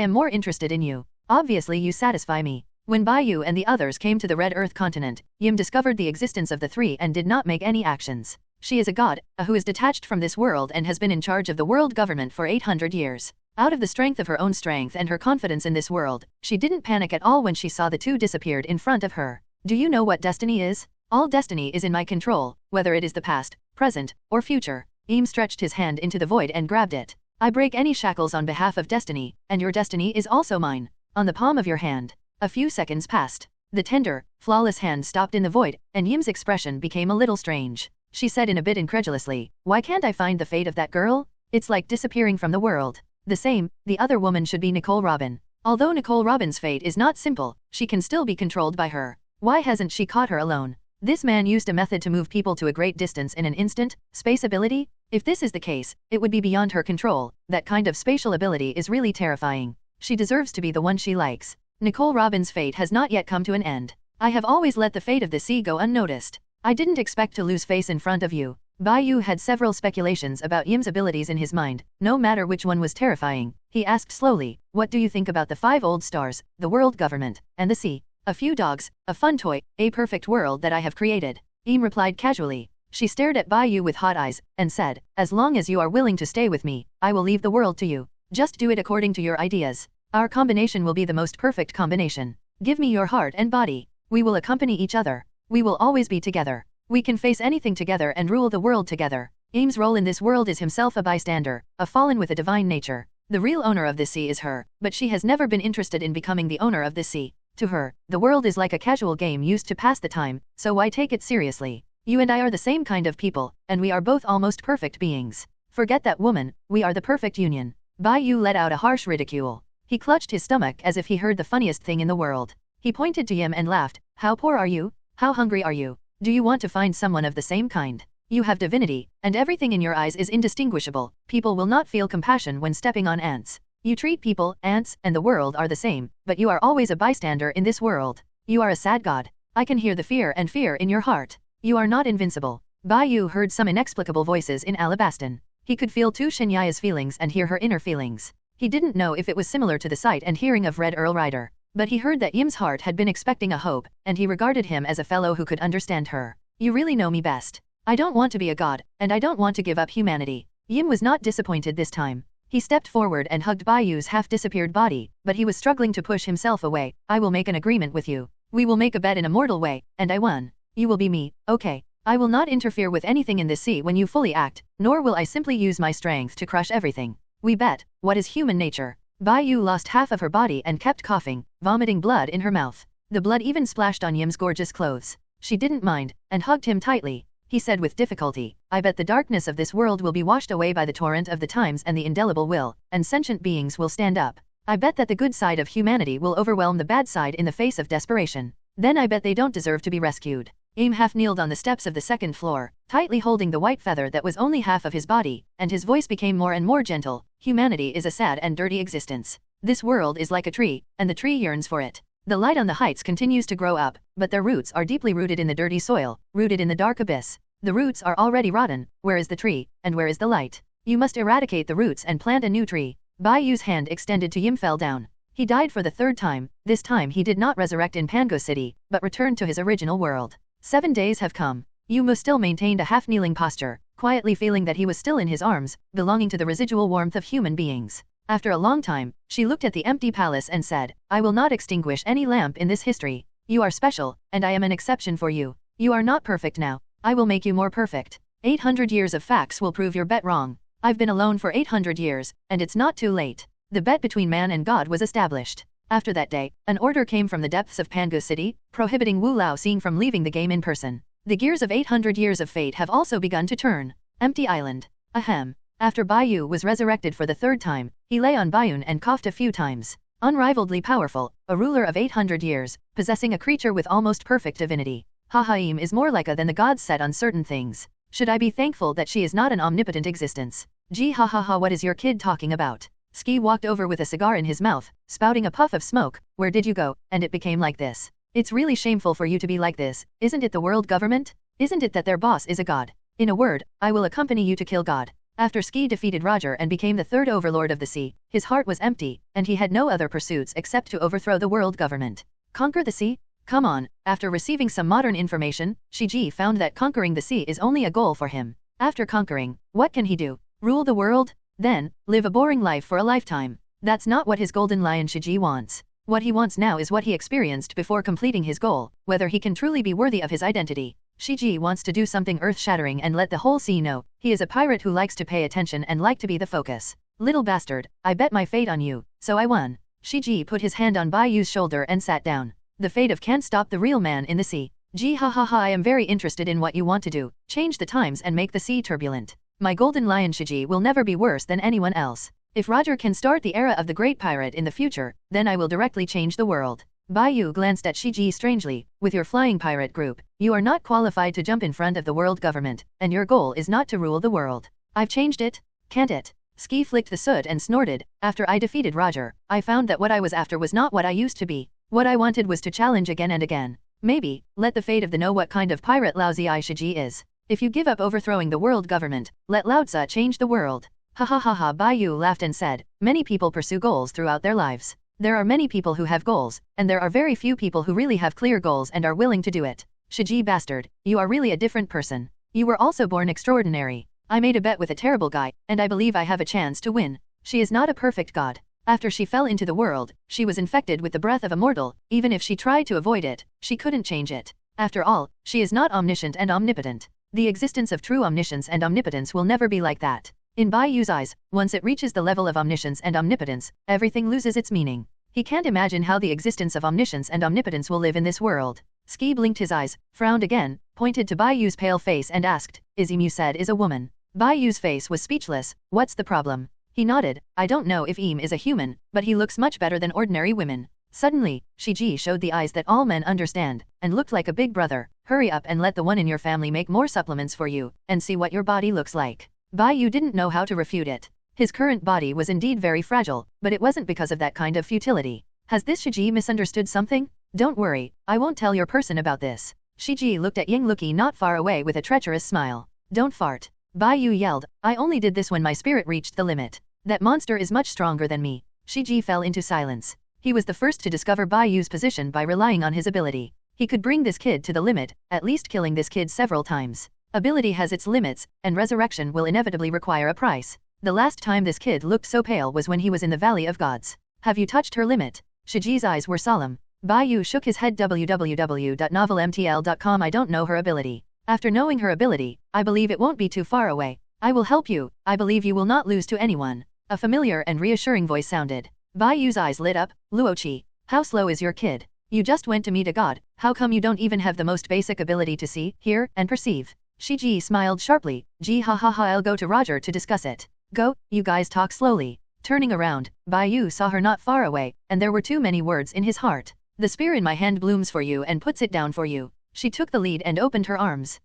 am more interested in you. Obviously you satisfy me. When Bai Yu and the others came to the Red Earth continent, Yim discovered the existence of the 3 and did not make any actions. She is a god, who is detached from this world and has been in charge of the world government for 800 years. Out of the strength of her own strength and her confidence in this world, she didn't panic at all when she saw the 2 disappeared in front of her. Do you know what destiny is? All destiny is in my control, whether it is the past, present, or future. Im stretched his hand into the void and grabbed it. I break any shackles on behalf of destiny, and your destiny is also mine. On the palm of your hand. A few seconds passed. The tender, flawless hand stopped in the void, and Yim's expression became a little strange. She said in a bit incredulously, why can't I find the fate of that girl? It's like disappearing from the world. The same, the other woman should be Nicole Robin. Although Nicole Robin's fate is not simple, she can still be controlled by her. Why hasn't she caught her alone? This man used a method to move people to a great distance in an instant, space ability? If this is the case, it would be beyond her control. That kind of spatial ability is really terrifying. She deserves to be the one she likes. Nicole Robin's fate has not yet come to an end. I have always let the fate of the sea go unnoticed. I didn't expect to lose face in front of you. Bai Yu had several speculations about Yim's abilities in his mind, no matter which one was terrifying. He asked slowly, what do you think about the 5 old stars, the world government, and the sea? A few dogs, a fun toy, a perfect world that I have created. Im replied casually. She stared at Bai Yu with hot eyes, and said, as long as you are willing to stay with me, I will leave the world to you. Just do it according to your ideas. Our combination will be the most perfect combination. Give me your heart and body. We will accompany each other. We will always be together. We can face anything together and rule the world together. Im's role in this world is himself a bystander, a fallen with a divine nature. The real owner of this sea is her, but she has never been interested in becoming the owner of this sea. To her, the world is like a casual game used to pass the time, so why take it seriously? You and I are the same kind of people, and we are both almost perfect beings. Forget that woman, we are the perfect union. Bai Yu let out a harsh ridicule. He clutched his stomach as if he heard the funniest thing in the world. He pointed to Yim and laughed. How poor are you? How hungry are you? Do you want to find someone of the same kind? You have divinity, and everything in your eyes is indistinguishable. People will not feel compassion when stepping on ants. You treat people, ants, and the world are the same, but you are always a bystander in this world. You are a sad god. I can hear the fear in your heart. You are not invincible. Bai Yu heard some inexplicable voices in Alabastan. He could feel Tu Shenya's feelings and hear her inner feelings. He didn't know if it was similar to the sight and hearing of Red Earl Rider, but he heard that Yim's heart had been expecting a hope, and he regarded him as a fellow who could understand her. You really know me best. I don't want to be a god, and I don't want to give up humanity. Yim was not disappointed this time. He stepped forward and hugged Bai Yu's half-disappeared body, but he was struggling to push himself away. I will make an agreement with you. We will make a bet in a mortal way, and I won. You will be me, okay? I will not interfere with anything in this sea when you fully act, nor will I simply use my strength to crush everything. We bet. What is human nature? Bai Yu lost half of her body and kept coughing, vomiting blood in her mouth. The blood even splashed on Yim's gorgeous clothes. She didn't mind, and hugged him tightly. He said with difficulty, I bet the darkness of this world will be washed away by the torrent of the times and the indelible will, and sentient beings will stand up. I bet that the good side of humanity will overwhelm the bad side in the face of desperation. Then I bet they don't deserve to be rescued. Yim half kneeled on the steps of the second floor, tightly holding the white feather that was only half of his body, and his voice became more and more gentle. Humanity is a sad and dirty existence. This world is like a tree, and the tree yearns for it. The light on the heights continues to grow up, but their roots are deeply rooted in the dirty soil, rooted in the dark abyss. The roots are already rotten. Where is the tree, and where is the light? You must eradicate the roots and plant a new tree. Bai Yu's hand extended to Yim fell down. He died for the third time. This time he did not resurrect in Pango City, but returned to his original world. 7 days have come. Yu still maintained a half-kneeling posture, quietly feeling that he was still in his arms, belonging to the residual warmth of human beings. After a long time, she looked at the empty palace and said, I will not extinguish any lamp in this history. You are special, and I am an exception for you. You are not perfect now. I will make you more perfect. 800 years of facts will prove your bet wrong. I've been alone for 800 years, and it's not too late. The bet between man and God was established. After that day, an order came from the depths of Pango City, prohibiting Wu Lao Xing from leaving the game in person. The gears of 800 years of fate have also begun to turn. Empty Island. Ahem. After Bai Yu was resurrected for the third time, he lay on Bayun and coughed a few times. Unrivaledly powerful, a ruler of 800 years, possessing a creature with almost perfect divinity. Hahaim is more like a than the gods set on certain things. Should I be thankful that she is not an omnipotent existence? Gee ha ha ha, what is your kid talking about? Ski walked over with a cigar in his mouth, spouting a puff of smoke. Where did you go? And it became like this. It's really shameful for you to be like this, isn't it? The world government? Isn't it that their boss is a god? In a word, I will accompany you to kill God. After Ski defeated Roger and became the third overlord of the sea, his heart was empty, and he had no other pursuits except to overthrow the world government. Conquer the sea? Come on. After receiving some modern information, Shiji found that conquering the sea is only a goal for him. After conquering, what can he do? Rule the world? Then, live a boring life for a lifetime. That's not what his golden lion Shiji wants. What he wants now is what he experienced before completing his goal, whether he can truly be worthy of his identity. Shiji wants to do something earth-shattering and let the whole sea know. He is a pirate who likes to pay attention and like to be the focus. Little bastard, I bet my fate on you, so I won. Shiji put his hand on Bai Yu's shoulder and sat down. The fate of can't stop the real man in the sea. Gee ha ha ha, I am very interested in what you want to do. Change the times and make the sea turbulent. My golden lion Shiji will never be worse than anyone else. If Roger can start the era of the great pirate in the future, then I will directly change the world. Bai Yu glanced at Shiji strangely. With your flying pirate group, you are not qualified to jump in front of the world government, and your goal is not to rule the world. I've changed it, can't it? Ski flicked the soot and snorted. After I defeated Roger, I found that what I was after was not what I used to be. What I wanted was to challenge again and again. Maybe, let the fate of the know what kind of pirate Lao Zi Shiji is. If you give up overthrowing the world government, let Lao Tzu change the world. Ha ha ha ha, Bai Yu laughed and said, many people pursue goals throughout their lives. There are many people who have goals, and there are very few people who really have clear goals and are willing to do it. Shiji bastard, you are really a different person. You were also born extraordinary. I made a bet with a terrible guy, and I believe I have a chance to win. She is not a perfect god. After she fell into the world, she was infected with the breath of a mortal. Even if she tried to avoid it, she couldn't change it. After all, she is not omniscient and omnipotent. The existence of true omniscience and omnipotence will never be like that. In Bai Yu's eyes, once it reaches the level of omniscience and omnipotence, everything loses its meaning. He can't imagine how the existence of omniscience and omnipotence will live in this world. Ski blinked his eyes, frowned again, pointed to Bai Yu's pale face and asked, Izim you said is a woman. Bai Yu's face was speechless. What's the problem? He nodded. I don't know if Eam is a human, but he looks much better than ordinary women. Suddenly, Shiji showed the eyes that all men understand, and looked like a big brother. Hurry up and let the one in your family make more supplements for you, and see what your body looks like. Bai Yu didn't know how to refute it. His current body was indeed very fragile, but it wasn't because of that kind of futility. Has this Shiji misunderstood something? Don't worry, I won't tell your person about this. Shiji looked at Yingluki not far away with a treacherous smile. Don't fart. Bai Yu yelled, I only did this when my spirit reached the limit. That monster is much stronger than me. Shiji fell into silence. He was the first to discover Bai Yu's position by relying on his ability. He could bring this kid to the limit, at least killing this kid several times. Ability has its limits, and resurrection will inevitably require a price. The last time this kid looked so pale was when he was in the Valley of Gods. Have you touched her limit? Shiji's eyes were solemn. Bai Yu shook his head. www.novelmtl.com. I don't know her ability. After knowing her ability, I believe it won't be too far away. I will help you. I believe you will not lose to anyone. A familiar and reassuring voice sounded. Bai Yu's eyes lit up. Luoqi, how slow is your kid? You just went to meet a god. How come you don't even have the most basic ability to see, hear, and perceive? Shiji smiled sharply. Gee ha ha ha, I'll go to Roger to discuss it. Go, you guys talk slowly. Turning around, Bai Yu saw her not far away, and there were too many words in his heart. The spear in my hand blooms for you and puts it down for you. She took the lead and opened her arms.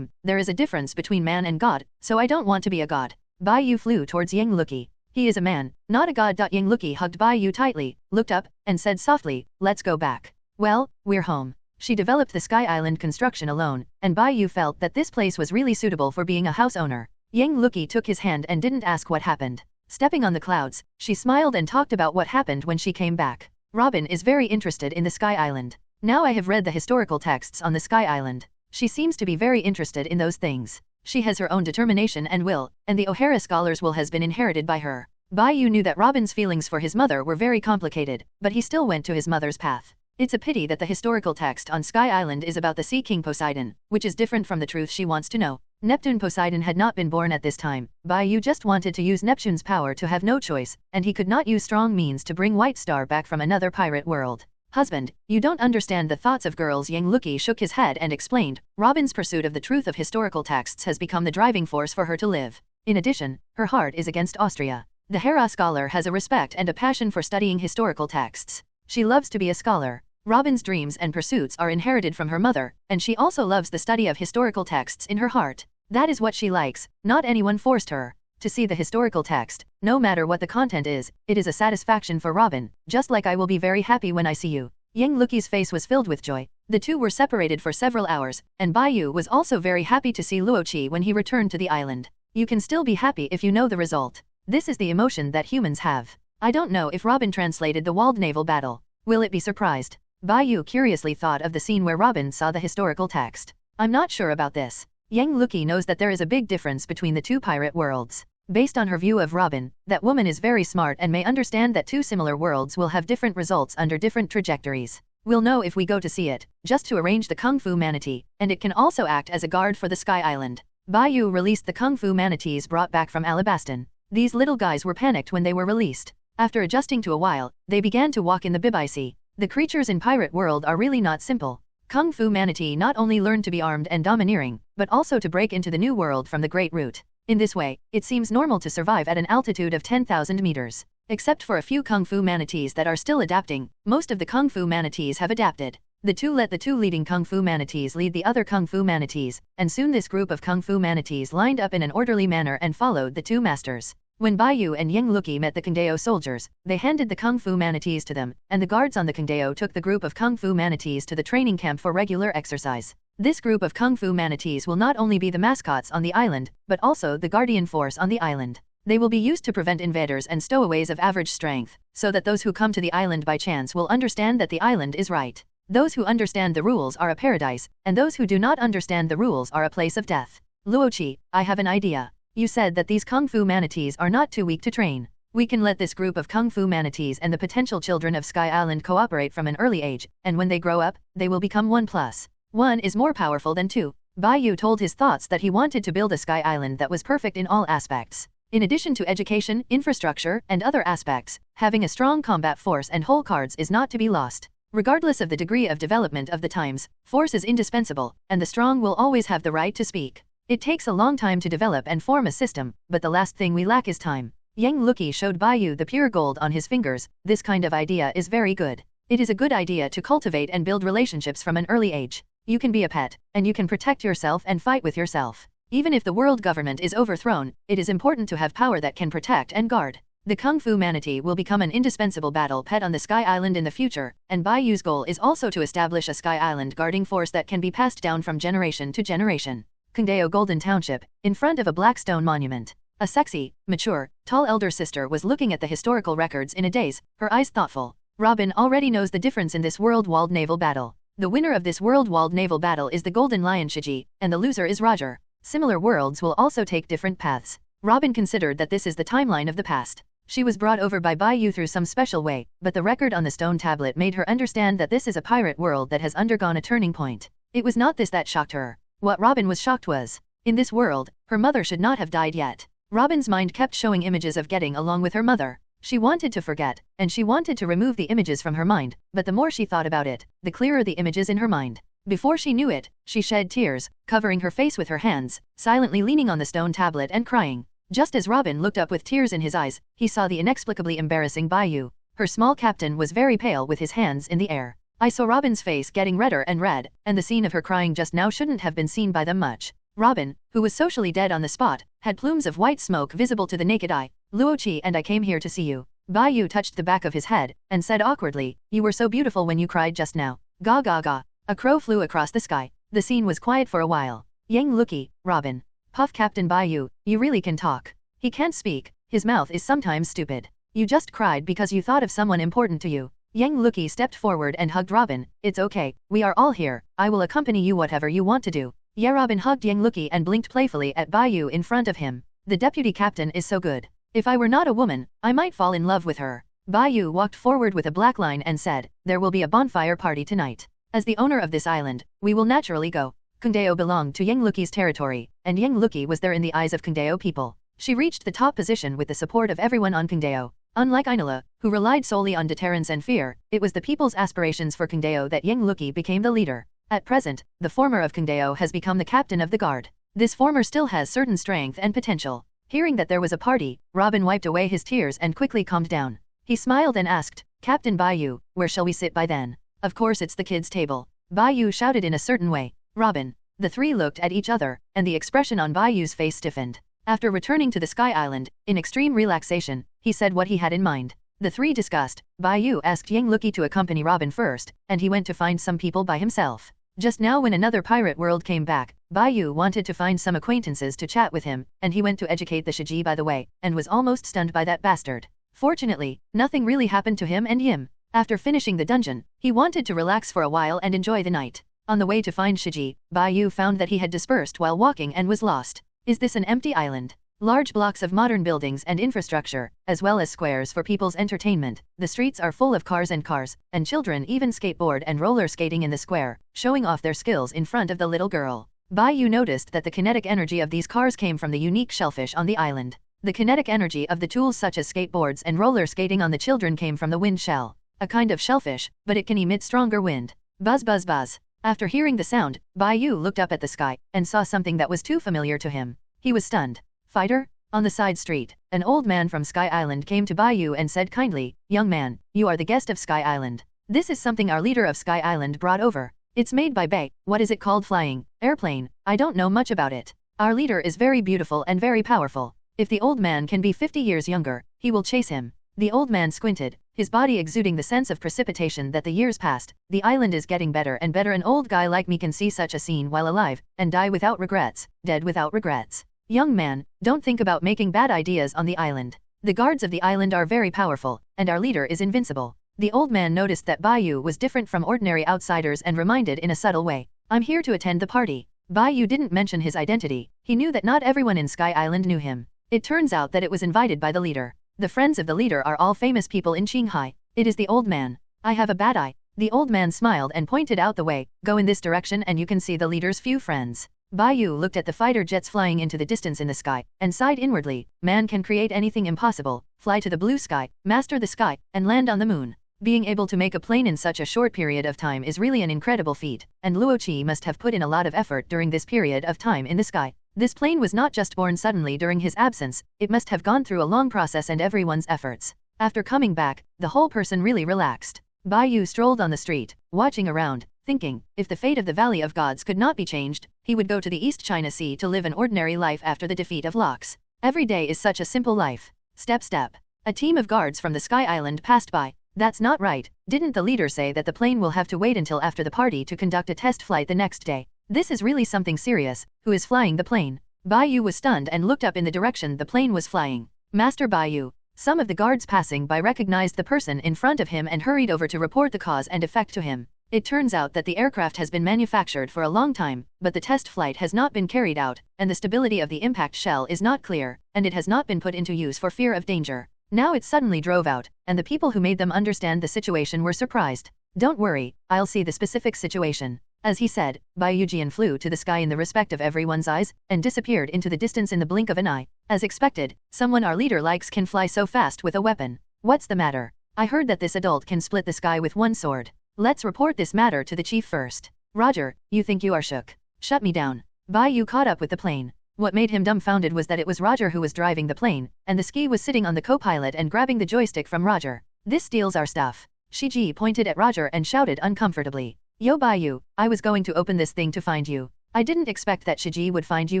There is a difference between man and god, so I don't want to be a god. Bai Yu flew towards Yingluki. He is a man, not a god. Yingluki hugged Bai Yu tightly, looked up, and said softly, let's go back. Well, we're home. She developed the Sky Island construction alone, and Bai Yu felt that this place was really suitable for being a house owner. Yingluki took his hand and didn't ask what happened. Stepping on the clouds, she smiled and talked about what happened when she came back. Robin is very interested in the Sky Island. Now I have read the historical texts on the Sky Island. She seems to be very interested in those things. She has her own determination and will, and the O'Hara scholars' will has been inherited by her. Bai Yu knew that Robin's feelings for his mother were very complicated, but he still went to his mother's path. It's a pity that the historical text on Sky Island is about the Sea King Poseidon, which is different from the truth she wants to know. Neptune Poseidon had not been born at this time. Bai Yu just wanted to use Neptune's power to have no choice, and he could not use strong means to bring White Star back from another pirate world. Husband, you don't understand the thoughts of girls. Yingluki shook his head and explained, Robin's pursuit of the truth of historical texts has become the driving force for her to live. In addition, her heart is against Austria. The Hera scholar has a respect and a passion for studying historical texts. She loves to be a scholar. Robin's dreams and pursuits are inherited from her mother, and she also loves the study of historical texts in her heart. That is what she likes, not anyone forced her. To see the historical text, no matter what the content is, it is a satisfaction for Robin, just like I will be very happy when I see you. Yingluki's face was filled with joy. The two were separated for several hours, and Bai Yu was also very happy to see Luoqi when he returned to the island. You can still be happy if you know the result. This is the emotion that humans have. I don't know if Robin translated the walled naval battle. Will it be surprised? Bai Yu curiously thought of the scene where Robin saw the historical text. I'm not sure about this. Yingluki knows that there is a big difference between the two pirate worlds. Based on her view of Robin, that woman is very smart and may understand that two similar worlds will have different results under different trajectories. We'll know if we go to see it, just to arrange the Kung Fu manatee, and it can also act as a guard for the Sky Island. Bai Yu released the Kung Fu manatees brought back from Alabaston. These little guys were panicked when they were released. After adjusting to a while, they began to walk in the Bibaisi. The creatures in pirate world are really not simple. Kung Fu manatee not only learned to be armed and domineering, but also to break into the new world from the Great Root. In this way, it seems normal to survive at an altitude of 10,000 meters. Except for a few Kung Fu manatees that are still adapting, most of the Kung Fu manatees have adapted. The two let the two leading Kung Fu manatees lead the other Kung Fu manatees, and soon this group of Kung Fu manatees lined up in an orderly manner and followed the two masters. When Bai Yu and Yingluki met the Kangdeo soldiers, they handed the Kung Fu manatees to them, and the guards on the Kangdeo took the group of Kung Fu manatees to the training camp for regular exercise. This group of Kung Fu manatees will not only be the mascots on the island, but also the guardian force on the island. They will be used to prevent invaders and stowaways of average strength, so that those who come to the island by chance will understand that the island is right. Those who understand the rules are a paradise, and those who do not understand the rules are a place of death. Luoqi, I have an idea. You said that these Kung Fu manatees are not too weak to train. We can let this group of Kung Fu manatees and the potential children of Sky Island cooperate from an early age, and when they grow up, they will become 1+1 is more powerful than 2. Bai Yu told his thoughts that he wanted to build a Sky Island that was perfect in all aspects. In addition to education, infrastructure, and other aspects, having a strong combat force and whole cards is not to be lost. Regardless of the degree of development of the times, force is indispensable, and the strong will always have the right to speak. It takes a long time to develop and form a system, but the last thing we lack is time. Yang Luki showed Bai Yu the pure gold on his fingers. This kind of idea is very good. It is a good idea to cultivate and build relationships from an early age. You can be a pet, and you can protect yourself and fight with yourself. Even if the world government is overthrown, it is important to have power that can protect and guard. The Kung Fu manatee will become an indispensable battle pet on the Sky Island in the future, and Bai Yu's goal is also to establish a Sky Island guarding force that can be passed down from generation to generation. Kungdao Golden Township, in front of a black stone monument. A sexy, mature, tall elder sister was looking at the historical records in a daze, her eyes thoughtful. Robin already knows the difference in this world-walled naval battle. The winner of this world-walled naval battle is the Golden Lion Shiji, and the loser is Roger. Similar worlds will also take different paths. Robin considered that this is the timeline of the past. She was brought over by Bai Yu through some special way, but the record on the stone tablet made her understand that this is a pirate world that has undergone a turning point. It was not this that shocked her. What Robin was shocked was, in this world, her mother should not have died yet. Robin's mind kept showing images of getting along with her mother. She wanted to forget, and she wanted to remove the images from her mind, but the more she thought about it, the clearer the images in her mind. Before she knew it, she shed tears, covering her face with her hands, silently leaning on the stone tablet and crying. Just as Robin looked up with tears in his eyes, he saw the inexplicably embarrassing Bai Yu. Her small captain was very pale with his hands in the air. I saw Robin's face getting redder and red, and the scene of her crying just now shouldn't have been seen by them much. Robin, who was socially dead on the spot, had plumes of white smoke visible to the naked eye. Luoqi and I came here to see you. Bai Yu touched the back of his head, and said awkwardly, you were so beautiful when you cried just now. Ga ga ga. A crow flew across the sky. The scene was quiet for a while. Yang Luki, Robin. Puff Captain Bai Yu, you really can talk. He can't speak, his mouth is sometimes stupid. You just cried because you thought of someone important to you. Yang Luki stepped forward and hugged Robin. It's okay, we are all here, I will accompany you whatever you want to do. Yeah, Robin hugged Yang Luki and blinked playfully at Bai Yu in front of him. The deputy captain is so good. If I were not a woman, I might fall in love with her. Bai Yu walked forward with a black line and said, there will be a bonfire party tonight. As the owner of this island, we will naturally go. Kungdao belonged to Yang Luki's territory, and Yang Luki was there in the eyes of Kungdao people. She reached the top position with the support of everyone on Kungdao. Unlike Ainula, who relied solely on deterrence and fear, it was the people's aspirations for Kungdao that Yang Luki became the leader. At present, the former of Kungdao has become the captain of the guard. This former still has certain strength and potential. Hearing that there was a party, Robin wiped away his tears and quickly calmed down. He smiled and asked, Captain Bai Yu, where shall we sit by then? Of course it's the kids' table. Bai Yu shouted in a certain way. Robin. The three looked at each other, and the expression on Bai Yu's face stiffened. After returning to the Sky Island, in extreme relaxation, he said what he had in mind. The three discussed. Bai Yu asked Yang Luki to accompany Robin first, and he went to find some people by himself. Just now when another pirate world came back, Bai Yu wanted to find some acquaintances to chat with him, and he went to educate the Shiji by the way, and was almost stunned by that bastard. Fortunately, nothing really happened to him and Yim. After finishing the dungeon, he wanted to relax for a while and enjoy the night. On the way to find Shiji, Bai Yu found that he had dispersed while walking and was lost. Is this an empty island? Large blocks of modern buildings and infrastructure, as well as squares for people's entertainment. The streets are full of cars, and children even skateboard and roller skating in the square, showing off their skills in front of the little girl. Bai Yu noticed that the kinetic energy of these cars came from the unique shellfish on the island. The kinetic energy of the tools such as skateboards and roller skating on the children came from the wind shell. A kind of shellfish, but it can emit stronger wind. Buzz buzz buzz. After hearing the sound, Bai Yu looked up at the sky, and saw something that was too familiar to him. He was stunned. Fighter? On the side street, an old man from Sky Island came to Bai Yu and said kindly, young man, you are the guest of Sky Island. This is something our leader of Sky Island brought over. It's made by Bai. What is it called? Flying airplane. I don't know much about it. Our leader is very beautiful and very powerful. If the old man can be 50 years younger, he will chase him. The old man squinted, his body exuding the sense of precipitation that the years passed. The island is getting better and better. An old guy like me can see such a scene while alive, and die without regrets, dead without regrets. Young man, don't think about making bad ideas on the island. The guards of the island are very powerful, and our leader is invincible. The old man noticed that Bai Yu was different from ordinary outsiders and reminded in a subtle way, I'm here to attend the party. Bai Yu didn't mention his identity. He knew that not everyone in Sky Island knew him. It turns out that it was invited by the leader. The friends of the leader are all famous people in Qinghai. It is the old man. I have a bad eye. The old man smiled and pointed out the way. Go in this direction and you can see the leader's few friends. Bai Yu looked at the fighter jets flying into the distance in the sky, and sighed inwardly. Man can create anything impossible, fly to the blue sky, master the sky, and land on the moon. Being able to make a plane in such a short period of time is really an incredible feat, and Luoqi must have put in a lot of effort during this period of time in the sky. This plane was not just born suddenly during his absence, it must have gone through a long process and everyone's efforts. After coming back, the whole person really relaxed. Bai Yu strolled on the street, watching around, thinking, if the fate of the Valley of Gods could not be changed, he would go to the East China Sea to live an ordinary life after the defeat of Lox. Every day is such a simple life. Step step. A team of guards from the Sky Island passed by. That's not right. Didn't the leader say that the plane will have to wait until after the party to conduct a test flight the next day? This is really something serious. Who is flying the plane? Bai Yu was stunned and looked up in the direction the plane was flying. Master Bai Yu. Some of the guards passing by recognized the person in front of him and hurried over to report the cause and effect to him. It turns out that the aircraft has been manufactured for a long time, but the test flight has not been carried out, and the stability of the impact shell is not clear, and it has not been put into use for fear of danger. Now it suddenly drove out, and the people who made them understand the situation were surprised. Don't worry, I'll see the specific situation. As he said, Bai Yujian flew to the sky in the respect of everyone's eyes, and disappeared into the distance in the blink of an eye. As expected, someone our leader likes can fly so fast with a weapon. What's the matter? I heard that this adult can split the sky with one sword. Let's report this matter to the chief first. Roger, you think you are shook? Shut me down. Bai Yu caught up with the plane. What made him dumbfounded was that it was Roger who was driving the plane, and the ski was sitting on the co-pilot and grabbing the joystick from Roger. This steals our stuff. Shiji pointed at Roger and shouted uncomfortably. Yo Bai Yu, I was going to open this thing to find you. I didn't expect that Shiji would find you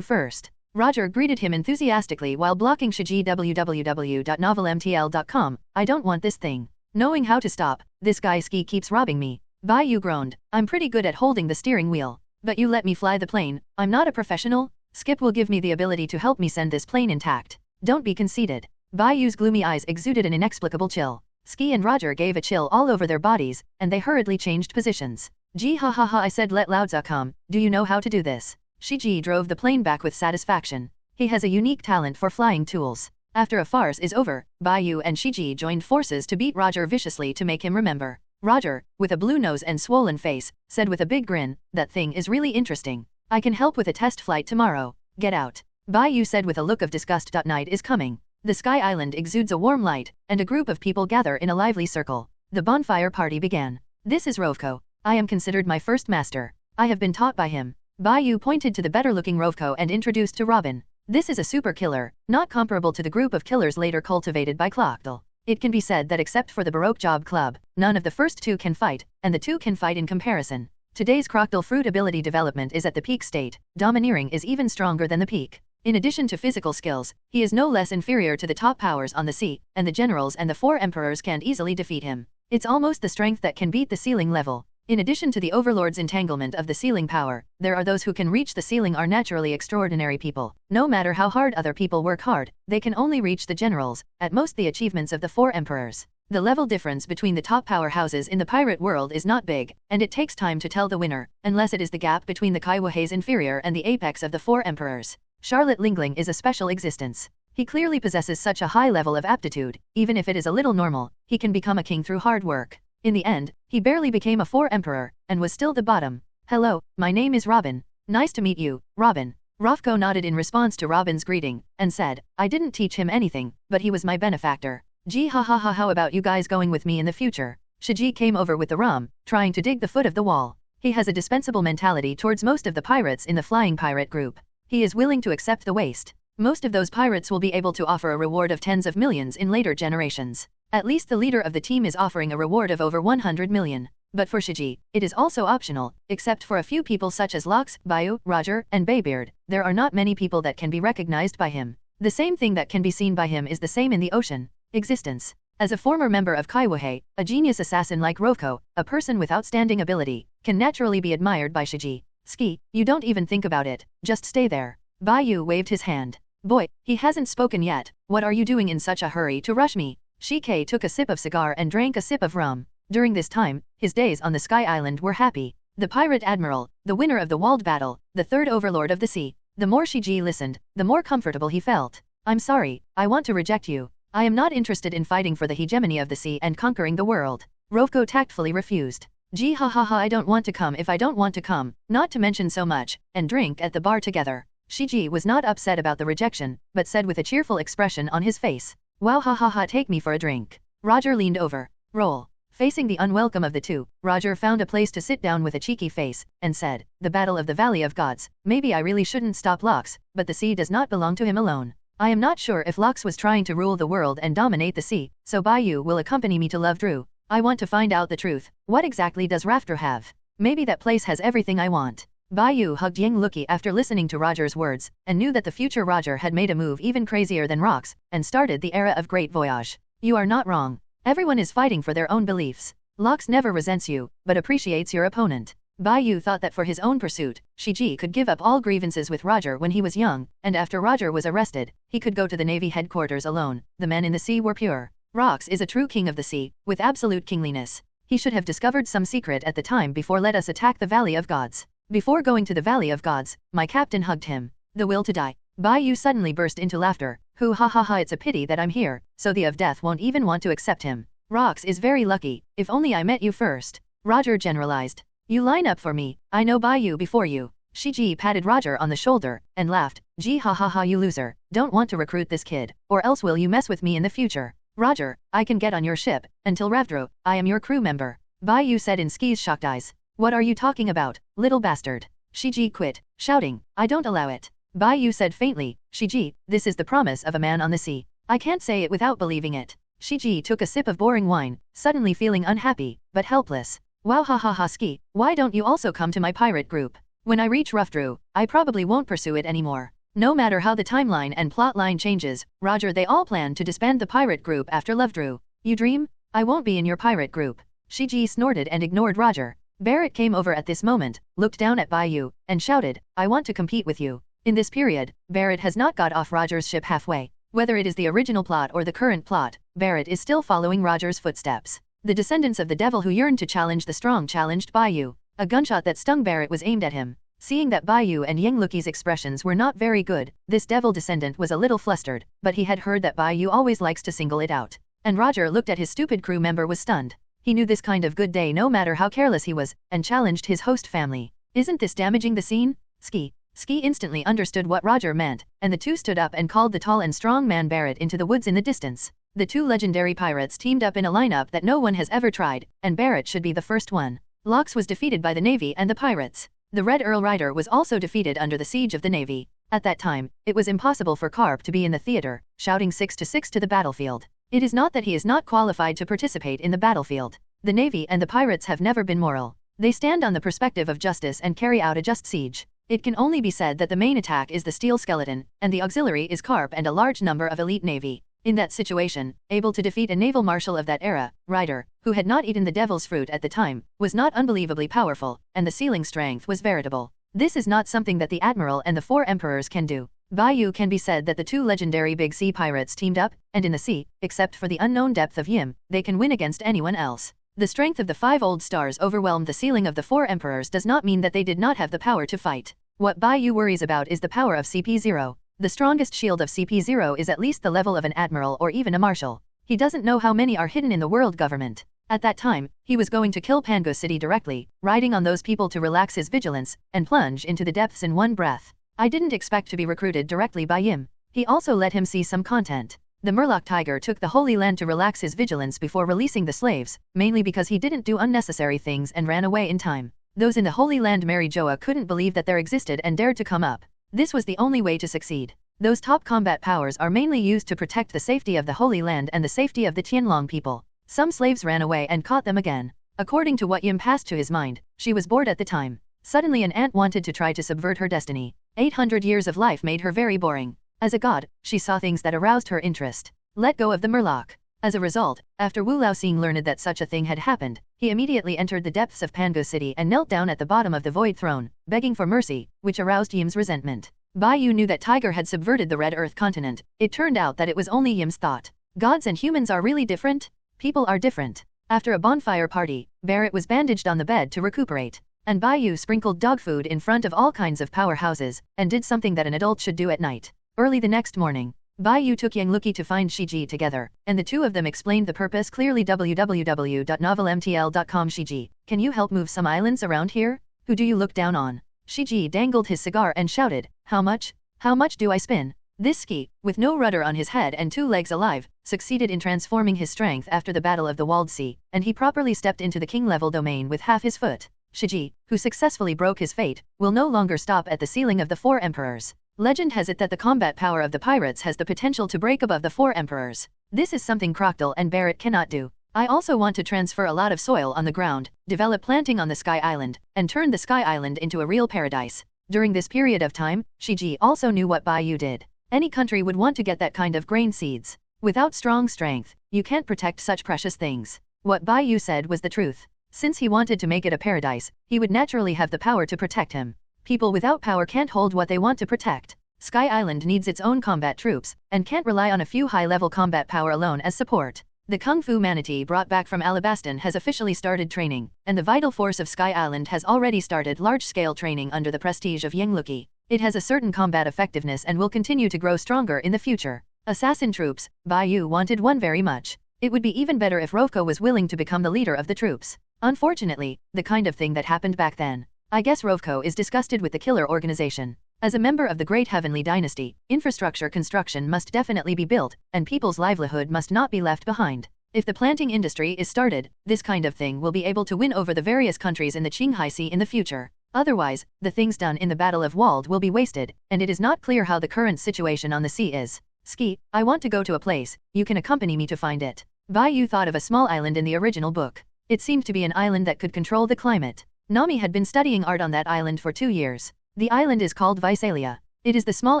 first. Roger greeted him enthusiastically while blocking Shiji www.novelmtl.com. I don't want this thing. Knowing how to stop, this guy ski keeps robbing me. Bai Yu groaned. I'm pretty good at holding the steering wheel. But you let me fly the plane. I'm not a professional. Skip will give me the ability to help me send this plane intact. Don't be conceited. Bai Yu's gloomy eyes exuded an inexplicable chill. Ski and Roger gave a chill all over their bodies, and they hurriedly changed positions. Gee ha ha ha, I said let Laozi come. Do you know how to do this? Shiji drove the plane back with satisfaction. He has a unique talent for flying tools. After a farce is over, Bai Yu and Shiji joined forces to beat Roger viciously to make him remember. Roger, with a blue nose and swollen face, said with a big grin, that thing is really interesting. I can help with a test flight tomorrow. Get out. Bai Yu said with a look of disgust. Night is coming. The Sky Island exudes a warm light, and a group of people gather in a lively circle. The bonfire party began. This is Rovko. I am considered my first master. I have been taught by him. Bai Yu pointed to the better-looking Rovko and introduced to Robin. This is a super killer, not comparable to the group of killers later cultivated by Clockdal. It can be said that except for the Baroque Job Club, none of the first two can fight, and the two can fight in comparison. Today's Crocodile fruit ability development is at the peak state. Domineering is even stronger than the peak. In addition to physical skills, he is no less inferior to the top powers on the sea, and the generals and the four emperors can't easily defeat him. It's almost the strength that can beat the ceiling level. In addition to the overlord's entanglement of the ceiling power, there are those who can reach the ceiling are naturally extraordinary people. No matter how hard other people work hard, they can only reach the generals, at most the achievements of the four emperors. The level difference between the top powerhouses in the pirate world is not big, and it takes time to tell the winner, unless it is the gap between the Kaiwahe's inferior and the apex of the four emperors. Charlotte Lingling is a special existence. He clearly possesses such a high level of aptitude, even if it is a little normal, he can become a king through hard work. In the end, he barely became a four emperor, and was still the bottom. Hello, my name is Robin. Nice to meet you, Robin. Rovko nodded in response to Robin's greeting, and said, I didn't teach him anything, but he was my benefactor. Gee ha ha ha, how about you guys going with me in the future? Shiji came over with the rum, trying to dig the foot of the wall. He has a dispensable mentality towards most of the pirates in the flying pirate group. He is willing to accept the waste. Most of those pirates will be able to offer a reward of tens of millions in later generations. At least the leader of the team is offering a reward of over 100 million. But for Shiji, it is also optional, except for a few people such as Lox, Bai Yu, Roger, and Baybeard. There are not many people that can be recognized by him. The same thing that can be seen by him is the same in the ocean. Existence. As a former member of Kaiwahe, a genius assassin like Rovko, a person with outstanding ability, can naturally be admired by Shiji. Ski, you don't even think about it, just stay there. Bai Yu waved his hand. Boy, he hasn't spoken yet. What are you doing in such a hurry to rush me? Shike took a sip of cigar and drank a sip of rum. During this time, his days on the Sky Island were happy. The pirate admiral, the winner of the walled battle, the third overlord of the sea. The more Shiji listened, the more comfortable he felt. I'm sorry, I want to reject you. I am not interested in fighting for the hegemony of the sea and conquering the world. Rovko tactfully refused. Gee ha ha ha, I don't want to come if I don't want to come, not to mention so much, and drink at the bar together. Shiji was not upset about the rejection, but said with a cheerful expression on his face. Wow ha ha ha, take me for a drink. Roger leaned over. Roll. Facing the unwelcome of the two, Roger found a place to sit down with a cheeky face, and said, "The Battle of the Valley of Gods. Maybe I really shouldn't stop Lox, but the sea does not belong to him alone. I am not sure if Lox was trying to rule the world and dominate the sea, so Bai Yu will accompany me to Lovedrew. I want to find out the truth. What exactly does Rafter have? Maybe that place has everything I want." Bai Yu hugged Yang Luki after listening to Roger's words, and knew that the future Roger had made a move even crazier than Rox, and started the era of Great Voyage. "You are not wrong. Everyone is fighting for their own beliefs. Lox never resents you, but appreciates your opponent." Bai Yu thought that for his own pursuit, Shiji could give up all grievances with Roger when he was young, and after Roger was arrested, he could go to the Navy headquarters alone. The men in the sea were pure. Rox is a true king of the sea, with absolute kingliness. He should have discovered some secret at the time before let us attack the Valley of Gods. Before going to the Valley of Gods, my captain hugged him. The will to die. Bai Yu suddenly burst into laughter. "Hoo ha ha ha, it's a pity that I'm here, so the of death won't even want to accept him. Rox is very lucky, if only I met you first." Roger generalized. "You line up for me, I know Bai Yu before you." Shiji patted Roger on the shoulder, and laughed. "Gee ha ha ha, you loser, don't want to recruit this kid, or else will you mess with me in the future? Roger, I can get on your ship, until Ravdro, I am your crew member." Bai Yu said in Ski's shocked eyes. "What are you talking about, little bastard?" Shiji quit, shouting, "I don't allow it." Bai Yu said faintly, "Shiji, this is the promise of a man on the sea. I can't say it without believing it." Shiji took a sip of boring wine, suddenly feeling unhappy, but helpless. "Wow ha ha ha, Ski, why don't you also come to my pirate group? When I reach Roughdraw, I probably won't pursue it anymore." No matter how the timeline and plotline changes, Roger they all plan to disband the pirate group after Lovedrew. "You dream? I won't be in your pirate group." Shiji snorted and ignored Roger. Barrett came over at this moment, looked down at Bai Yu, and shouted, "I want to compete with you." In this period, Barrett has not got off Roger's ship halfway. Whether it is the original plot or the current plot, Barrett is still following Roger's footsteps. The descendants of the devil who yearned to challenge the strong challenged Bai Yu. A gunshot that stung Barrett was aimed at him. Seeing that Bai Yu and Yang Luki's expressions were not very good, this devil descendant was a little flustered, but he had heard that Bai Yu always likes to single it out. And Roger looked at his stupid crew member was stunned. He knew this kind of good day no matter how careless he was, and challenged his host family. "Isn't this damaging the scene? Ski." Ski instantly understood what Roger meant, and the two stood up and called the tall and strong man Barrett into the woods in the distance. The two legendary pirates teamed up in a lineup that no one has ever tried, and Barrett should be the first one. Lox was defeated by the Navy and the pirates. The Red Earl Rider was also defeated under the siege of the Navy. At that time, it was impossible for Carp to be in the theater, shouting 6-6 to the battlefield. It is not that he is not qualified to participate in the battlefield. The Navy and the pirates have never been moral. They stand on the perspective of justice and carry out a just siege. It can only be said that the main attack is the steel skeleton, and the auxiliary is Carp and a large number of elite navy. In that situation, able to defeat a naval marshal of that era, Ryder, who had not eaten the devil's fruit at the time, was not unbelievably powerful, and the sealing strength was veritable. This is not something that the Admiral and the four Emperors can do. Bai Yu can be said that the two legendary big sea pirates teamed up, and in the sea, except for the unknown depth of Yim, they can win against anyone else. The strength of the 5 old stars overwhelmed the ceiling of the 4 emperors does not mean that they did not have the power to fight. What Bai Yu worries about is the power of CP0. The strongest shield of CP0 is at least the level of an admiral or even a marshal. He doesn't know how many are hidden in the world government. At that time, he was going to kill Pango City directly, riding on those people to relax his vigilance, and plunge into the depths in one breath. I didn't expect to be recruited directly by Yim. He also let him see some content. The Murloc Tiger took the Holy Land to relax his vigilance before releasing the slaves, mainly because he didn't do unnecessary things and ran away in time. Those in the Holy Land Mary Joa couldn't believe that there existed and dared to come up. This was the only way to succeed. Those top combat powers are mainly used to protect the safety of the Holy Land and the safety of the Tianlong people. Some slaves ran away and caught them again. According to what Yim passed to his mind, she was bored at the time. Suddenly an ant wanted to try to subvert her destiny. 800 years of life made her very boring. As a god, she saw things that aroused her interest. Let go of the Murloc. As a result, after Wu Laoxing learned that such a thing had happened, he immediately entered the depths of Pango City and knelt down at the bottom of the Void Throne, begging for mercy, which aroused Yim's resentment. Bai Yu knew that Tiger had subverted the Red Earth continent. It turned out that it was only Yim's thought. Gods and humans are really different? People are different. After a bonfire party, Barrett was bandaged on the bed to recuperate. And Bai Yu sprinkled dog food in front of all kinds of powerhouses, and did something that an adult should do at night. Early the next morning, Bai Yu took Yang Luki to find Shiji together, and the two of them explained the purpose clearly. www.novelmtl.com. Shiji, can you help move some islands around here? Who do you look down on? Shiji dangled his cigar and shouted, how much? How much do I spin? This ski, with no rudder on his head and 2 legs alive, succeeded in transforming his strength after the Battle of the Walled Sea, and he properly stepped into the king-level domain with half his foot. Shiji, who successfully broke his fate, will no longer stop at the ceiling of the 4 emperors. Legend has it that the combat power of the pirates has the potential to break above the 4 emperors. This is something Crocodile and Barrett cannot do. I also want to transfer a lot of soil on the ground, develop planting on the Sky Island, and turn the Sky Island into a real paradise. During this period of time, Shiji also knew what Bai Yu did. Any country would want to get that kind of grain seeds. Without strong strength, you can't protect such precious things. What Bai Yu said was the truth. Since he wanted to make it a paradise, he would naturally have the power to protect him. People without power can't hold what they want to protect. Sky Island needs its own combat troops, and can't rely on a few high-level combat power alone as support. The Kung Fu Manatee brought back from Alabaston has officially started training, and the vital force of Sky Island has already started large-scale training under the prestige of Yangluki. It has a certain combat effectiveness and will continue to grow stronger in the future. Assassin troops, Bai Yu wanted one very much. It would be even better if Rovko was willing to become the leader of the troops. Unfortunately, the kind of thing that happened back then. I guess Rovko is disgusted with the killer organization. As a member of the Great Heavenly Dynasty, infrastructure construction must definitely be built, and people's livelihood must not be left behind. If the planting industry is started, this kind of thing will be able to win over the various countries in the Qinghai Sea in the future. Otherwise, the things done in the Battle of Walled will be wasted, and it is not clear how the current situation on the sea is. Ski, I want to go to a place, you can accompany me to find it. Bai Yu thought of a small island in the original book. It seemed to be an island that could control the climate. Nami had been studying art on that island for 2 years. The island is called Visalia. It is the small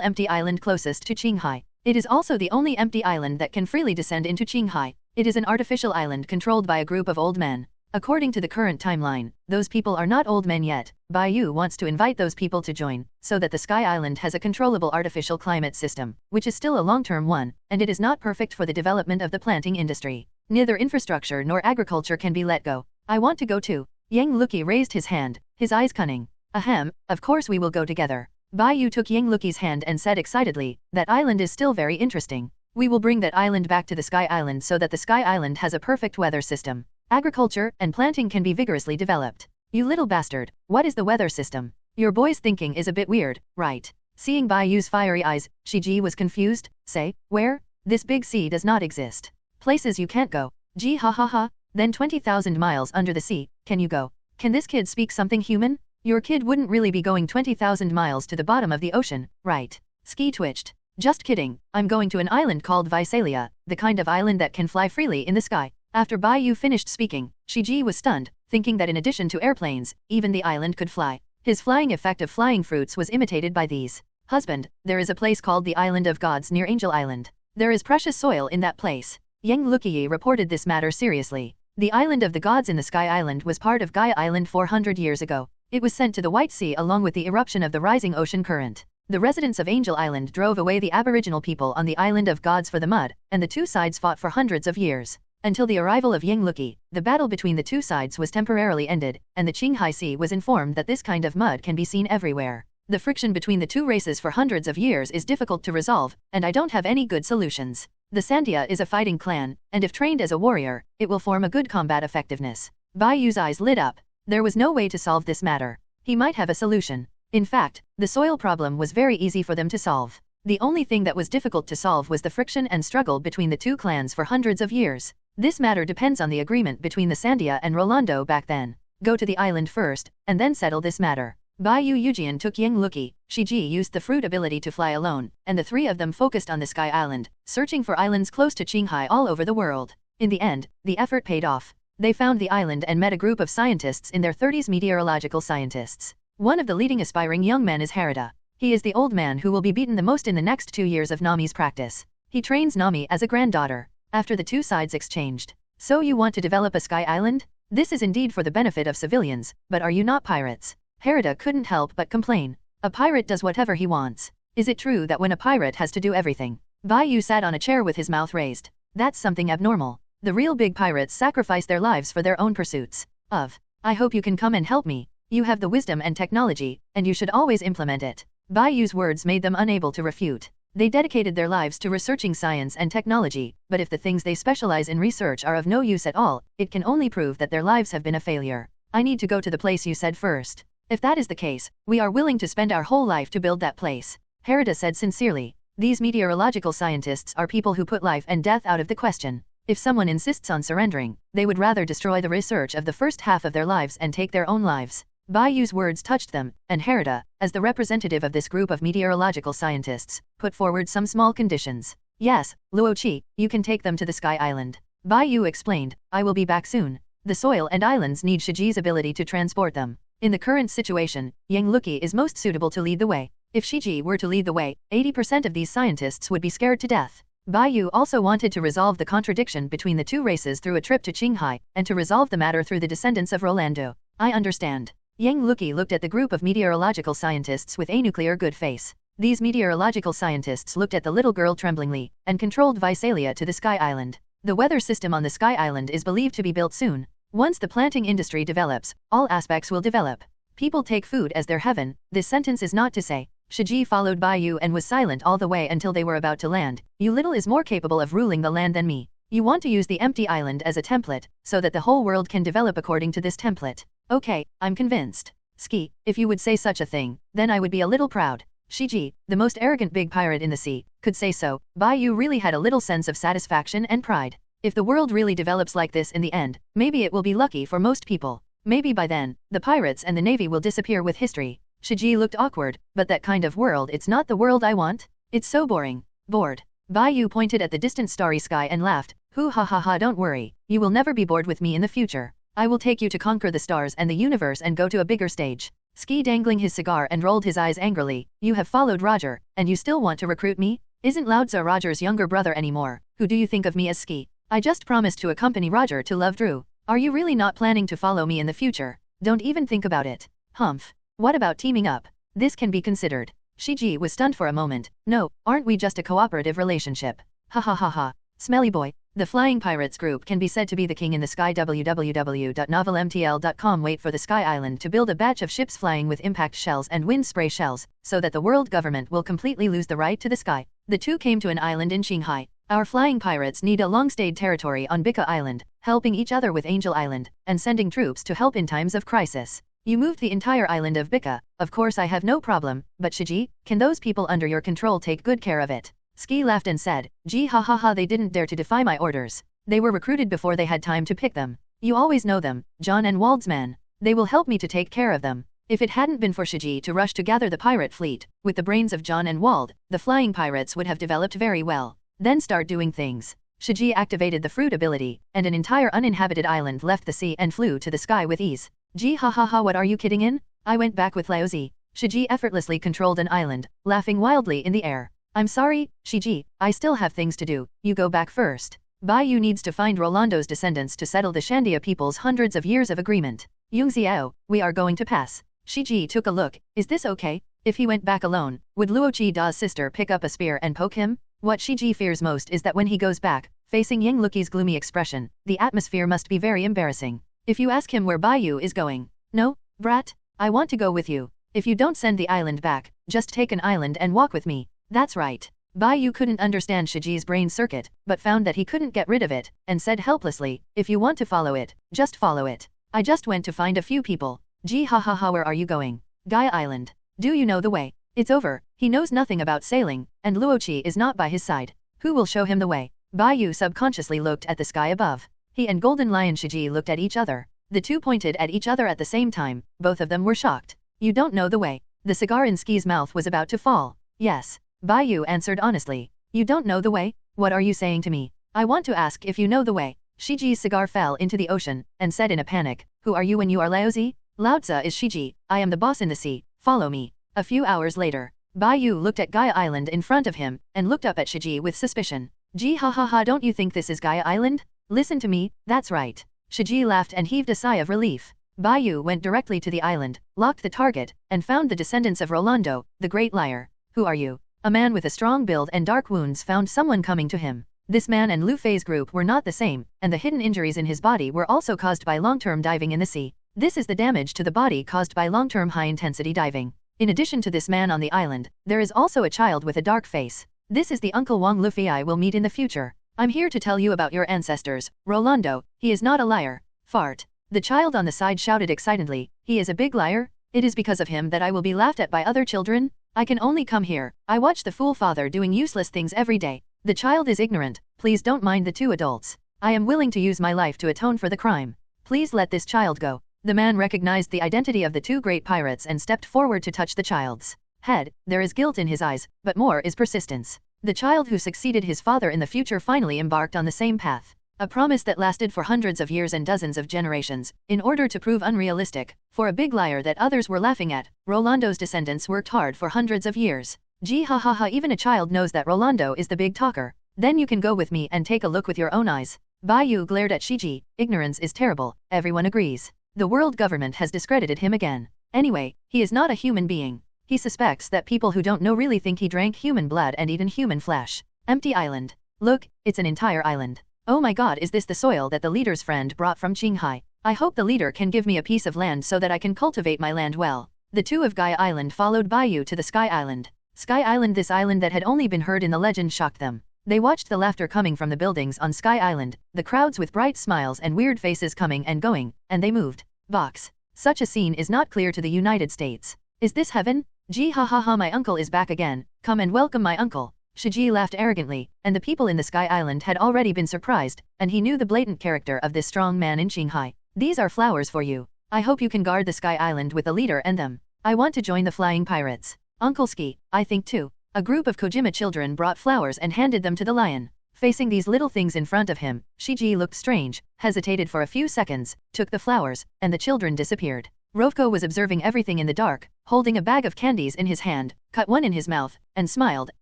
empty island closest to Qinghai. It is also the only empty island that can freely descend into Qinghai. It is an artificial island controlled by a group of old men. According to the current timeline, those people are not old men yet. Bai Yu wants to invite those people to join, so that the Sky Island has a controllable artificial climate system, which is still a long-term one, and it is not perfect for the development of the planting industry. Neither infrastructure nor agriculture can be let go. I want to go too. Yang Luki raised his hand, his eyes cunning. Ahem, of course we will go together. Bai Yu took Yang Luki's hand and said excitedly, that island is still very interesting. We will bring that island back to the Sky Island so that the Sky Island has a perfect weather system. Agriculture and planting can be vigorously developed. You little bastard, what is the weather system? Your boy's thinking is a bit weird, right? Seeing Bai Yu's fiery eyes, Shiji was confused. Say, where? This big sea does not exist. Places you can't go. Gee ha ha ha, then 20,000 miles under the sea, can you go? Can this kid speak something human? Your kid wouldn't really be going 20,000 miles to the bottom of the ocean, right? Ski twitched. Just kidding, I'm going to an island called Visalia, the kind of island that can fly freely in the sky. After Bai Yu finished speaking, Shiji was stunned, thinking that in addition to airplanes, even the island could fly. His flying effect of flying fruits was imitated by these. Husband, there is a place called the Island of Gods near Angel Island. There is precious soil in that place. Yang Lukiyi reported this matter seriously. The Island of the Gods in the Sky Island was part of Gaia Island 400 years ago. It was sent to the White Sea along with the eruption of the rising ocean current. The residents of Angel Island drove away the Aboriginal people on the Island of Gods for the mud, and the two sides fought for hundreds of years. Until the arrival of Yang Luki, the battle between the two sides was temporarily ended, and the Qinghai Sea was informed that this kind of mud can be seen everywhere. The friction between the two races for hundreds of years is difficult to resolve, and I don't have any good solutions. The Sandia is a fighting clan, and if trained as a warrior, it will form a good combat effectiveness. Bai Yu's eyes lit up. There was no way to solve this matter. He might have a solution. In fact, the soil problem was very easy for them to solve. The only thing that was difficult to solve was the friction and struggle between the two clans for hundreds of years. This matter depends on the agreement between the Sandia and Rolando back then. Go to the island first, and then settle this matter. Bai Yu Yujian took Yang Luki, Shiji used the fruit ability to fly alone, and the three of them focused on the Sky Island, searching for islands close to Qinghai all over the world. In the end, the effort paid off. They found the island and met a group of scientists in their 30s, meteorological scientists. One of the leading aspiring young men is Harada. He is the old man who will be beaten the most in the next 2 years of Nami's practice. He trains Nami as a granddaughter. After the two sides exchanged. So you want to develop a Sky Island? This is indeed for the benefit of civilians, but are you not pirates? Harada couldn't help but complain. A pirate does whatever he wants. Is it true that when a pirate has to do everything? Bai Yu sat on a chair with his mouth raised. That's something abnormal. The real big pirates sacrifice their lives for their own pursuits. I hope you can come and help me. You have the wisdom and technology, and you should always implement it. Bai Yu's words made them unable to refute. They dedicated their lives to researching science and technology, but if the things they specialize in research are of no use at all, it can only prove that their lives have been a failure. I need to go to the place you said first. If that is the case, we are willing to spend our whole life to build that place. Harada said sincerely. These meteorological scientists are people who put life and death out of the question. If someone insists on surrendering, they would rather destroy the research of the first half of their lives and take their own lives. Bai Yu's words touched them, and Herida, as the representative of this group of meteorological scientists, put forward some small conditions. Yes, Luo Qi, you can take them to the Sky Island. Bai Yu explained, I will be back soon. The soil and islands need Shiji's ability to transport them. In the current situation, Yang Luqi is most suitable to lead the way. If Shiji were to lead the way, 80% of these scientists would be scared to death. Bai Yu also wanted to resolve the contradiction between the two races through a trip to Qinghai, and to resolve the matter through the descendants of Rolando. I understand. Yang Luqi looked at the group of meteorological scientists with a nuclear good face. These meteorological scientists looked at the little girl tremblingly, and controlled Visalia to the Sky Island. The weather system on the Sky Island is believed to be built soon. Once the planting industry develops, all aspects will develop. People take food as their heaven. This sentence is not to say. Shiji followed Bai Yu and was silent all the way until they were about to land. You little is more capable of ruling the land than me. You want to use the empty island as a template, so that the whole world can develop according to this template. Okay, I'm convinced. Ski, if you would say such a thing, then I would be a little proud. Shiji, the most arrogant big pirate in the sea, could say so. Bai Yu really had a little sense of satisfaction and pride. If the world really develops like this in the end, maybe it will be lucky for most people. Maybe by then, the pirates and the navy will disappear with history. Shiji looked awkward, but that kind of world, it's not the world I want. It's so boring. Bored. Bai Yu pointed at the distant starry sky and laughed. Hoo ha ha ha, don't worry. You will never be bored with me in the future. I will take you to conquer the stars and the universe and go to a bigger stage. Ski dangling his cigar and rolled his eyes angrily. You have followed Roger, and you still want to recruit me? Isn't Laozi Roger's younger brother anymore? Who do you think of me as, Ski? I just promised to accompany Roger to Love Drew. Are you really not planning to follow me in the future? Don't even think about it. Humph. What about teaming up? This can be considered. Shiji was stunned for a moment. No, aren't we just a cooperative relationship? Ha ha ha ha. Smelly boy. The Flying Pirates group can be said to be the king in the sky. www.novelmtl.com. Wait for the Sky Island to build a batch of ships flying with impact shells and wind spray shells, so that the world government will completely lose the right to the sky. The two came to an island in Qinghai. Our flying pirates need a long-stayed territory on Bika Island, helping each other with Angel Island, and sending troops to help in times of crisis. You moved the entire island of Bika. Of course I have no problem, but Shiji, can those people under your control take good care of it? Ski laughed and said, gee ha ha ha, they didn't dare to defy my orders. They were recruited before they had time to pick them. You always know them, John and Waldsman. They will help me to take care of them. If it hadn't been for Shiji to rush to gather the pirate fleet, with the brains of John and Wald, the flying pirates would have developed very well. Then start doing things. Shiji activated the fruit ability, and an entire uninhabited island left the sea and flew to the sky with ease. Gee ha ha ha, what are you kidding in? I went back with Laozi. Shiji effortlessly controlled an island, laughing wildly in the air. I'm sorry, Shiji, I still have things to do, you go back first. Bai Yu needs to find Rolando's descendants to settle the Shandia people's hundreds of years of agreement. Yungxiao, we are going to pass. Shiji took a look. Is this okay? If he went back alone, would Luoqi Da's sister pick up a spear and poke him? What Shiji fears most is that when he goes back, facing Yang Luqi's gloomy expression, the atmosphere must be very embarrassing. If you ask him where Bai Yu is going, no, brat, I want to go with you. If you don't send the island back, just take an island and walk with me. That's right. Bai Yu couldn't understand Shiji's brain circuit, but found that he couldn't get rid of it, and said helplessly, if you want to follow it, just follow it. I just went to find a few people. Gee ha ha ha, where are you going? Gaia Island. Do you know the way? It's over. He knows nothing about sailing, and Luoqi is not by his side. Who will show him the way? Bai Yu subconsciously looked at the sky above. He and Golden Lion Shiji looked at each other. The two pointed at each other at the same time. Both of them were shocked. You don't know the way. The cigar in Ski's mouth was about to fall. Yes. Bai Yu answered honestly. You don't know the way? What are you saying to me? I want to ask if you know the way. Shiji's cigar fell into the ocean, and said in a panic, who are you when you are Laozi? Laozi is Shiji. I am the boss in the sea. Follow me. A few hours later, Bai Yu looked at Gaia Island in front of him, and looked up at Shiji with suspicion. Gee ha ha ha, don't you think this is Gaia Island? Listen to me, that's right. Shiji laughed and heaved a sigh of relief. Bai Yu went directly to the island, locked the target, and found the descendants of Rolando, the great liar. Who are you? A man with a strong build and dark wounds found someone coming to him. This man and Lu Fei's group were not the same, and the hidden injuries in his body were also caused by long-term diving in the sea. This is the damage to the body caused by long-term high-intensity diving. In addition to this man on the island, there is also a child with a dark face. This is the Uncle Wang Luffy I will meet in the future. I'm here to tell you about your ancestors. Rolando, he is not a liar. Fart. The child on the side shouted excitedly, he is a big liar? It is because of him that I will be laughed at by other children? I can only come here. I watch the fool father doing useless things every day. The child is ignorant. Please don't mind the two adults. I am willing to use my life to atone for the crime. Please let this child go. The man recognized the identity of the two great pirates and stepped forward to touch the child's head. There is guilt in his eyes, but more is persistence. The child who succeeded his father in the future finally embarked on the same path. A promise that lasted for hundreds of years and dozens of generations, in order to prove unrealistic, for a big liar that others were laughing at. Rolando's descendants worked hard for hundreds of years. Gee ha ha ha, even a child knows that Rolando is the big talker. Then you can go with me and take a look with your own eyes. Bai Yu glared at Shiji. Ignorance is terrible, everyone agrees. The world government has discredited him again. Anyway, he is not a human being. He suspects that people who don't know really think he drank human blood and eaten human flesh. Empty island. Look, it's an entire island. Oh my god, is this the soil that the leader's friend brought from Qinghai? I hope the leader can give me a piece of land so that I can cultivate my land well. The two of Gaia Island followed Bai Yu to the Sky Island. Sky Island, this island that had only been heard in the legend, shocked them. They watched the laughter coming from the buildings on Sky Island, the crowds with bright smiles and weird faces coming and going, and they moved. Box. Such a scene is not clear to the United States. Is this heaven? Gee ha ha ha, my uncle is back again. Come and welcome my uncle. Shiji laughed arrogantly, and the people in the Sky Island had already been surprised, and he knew the blatant character of this strong man in Qinghai. These are flowers for you. I hope you can guard the Sky Island with the leader and them. I want to join the flying pirates. Uncle Ski, I think too. A group of Kojima children brought flowers and handed them to the lion. Facing these little things in front of him, Shiji looked strange, hesitated for a few seconds, took the flowers, and the children disappeared. Rovko was observing everything in the dark, holding a bag of candies in his hand, cut one in his mouth, and smiled.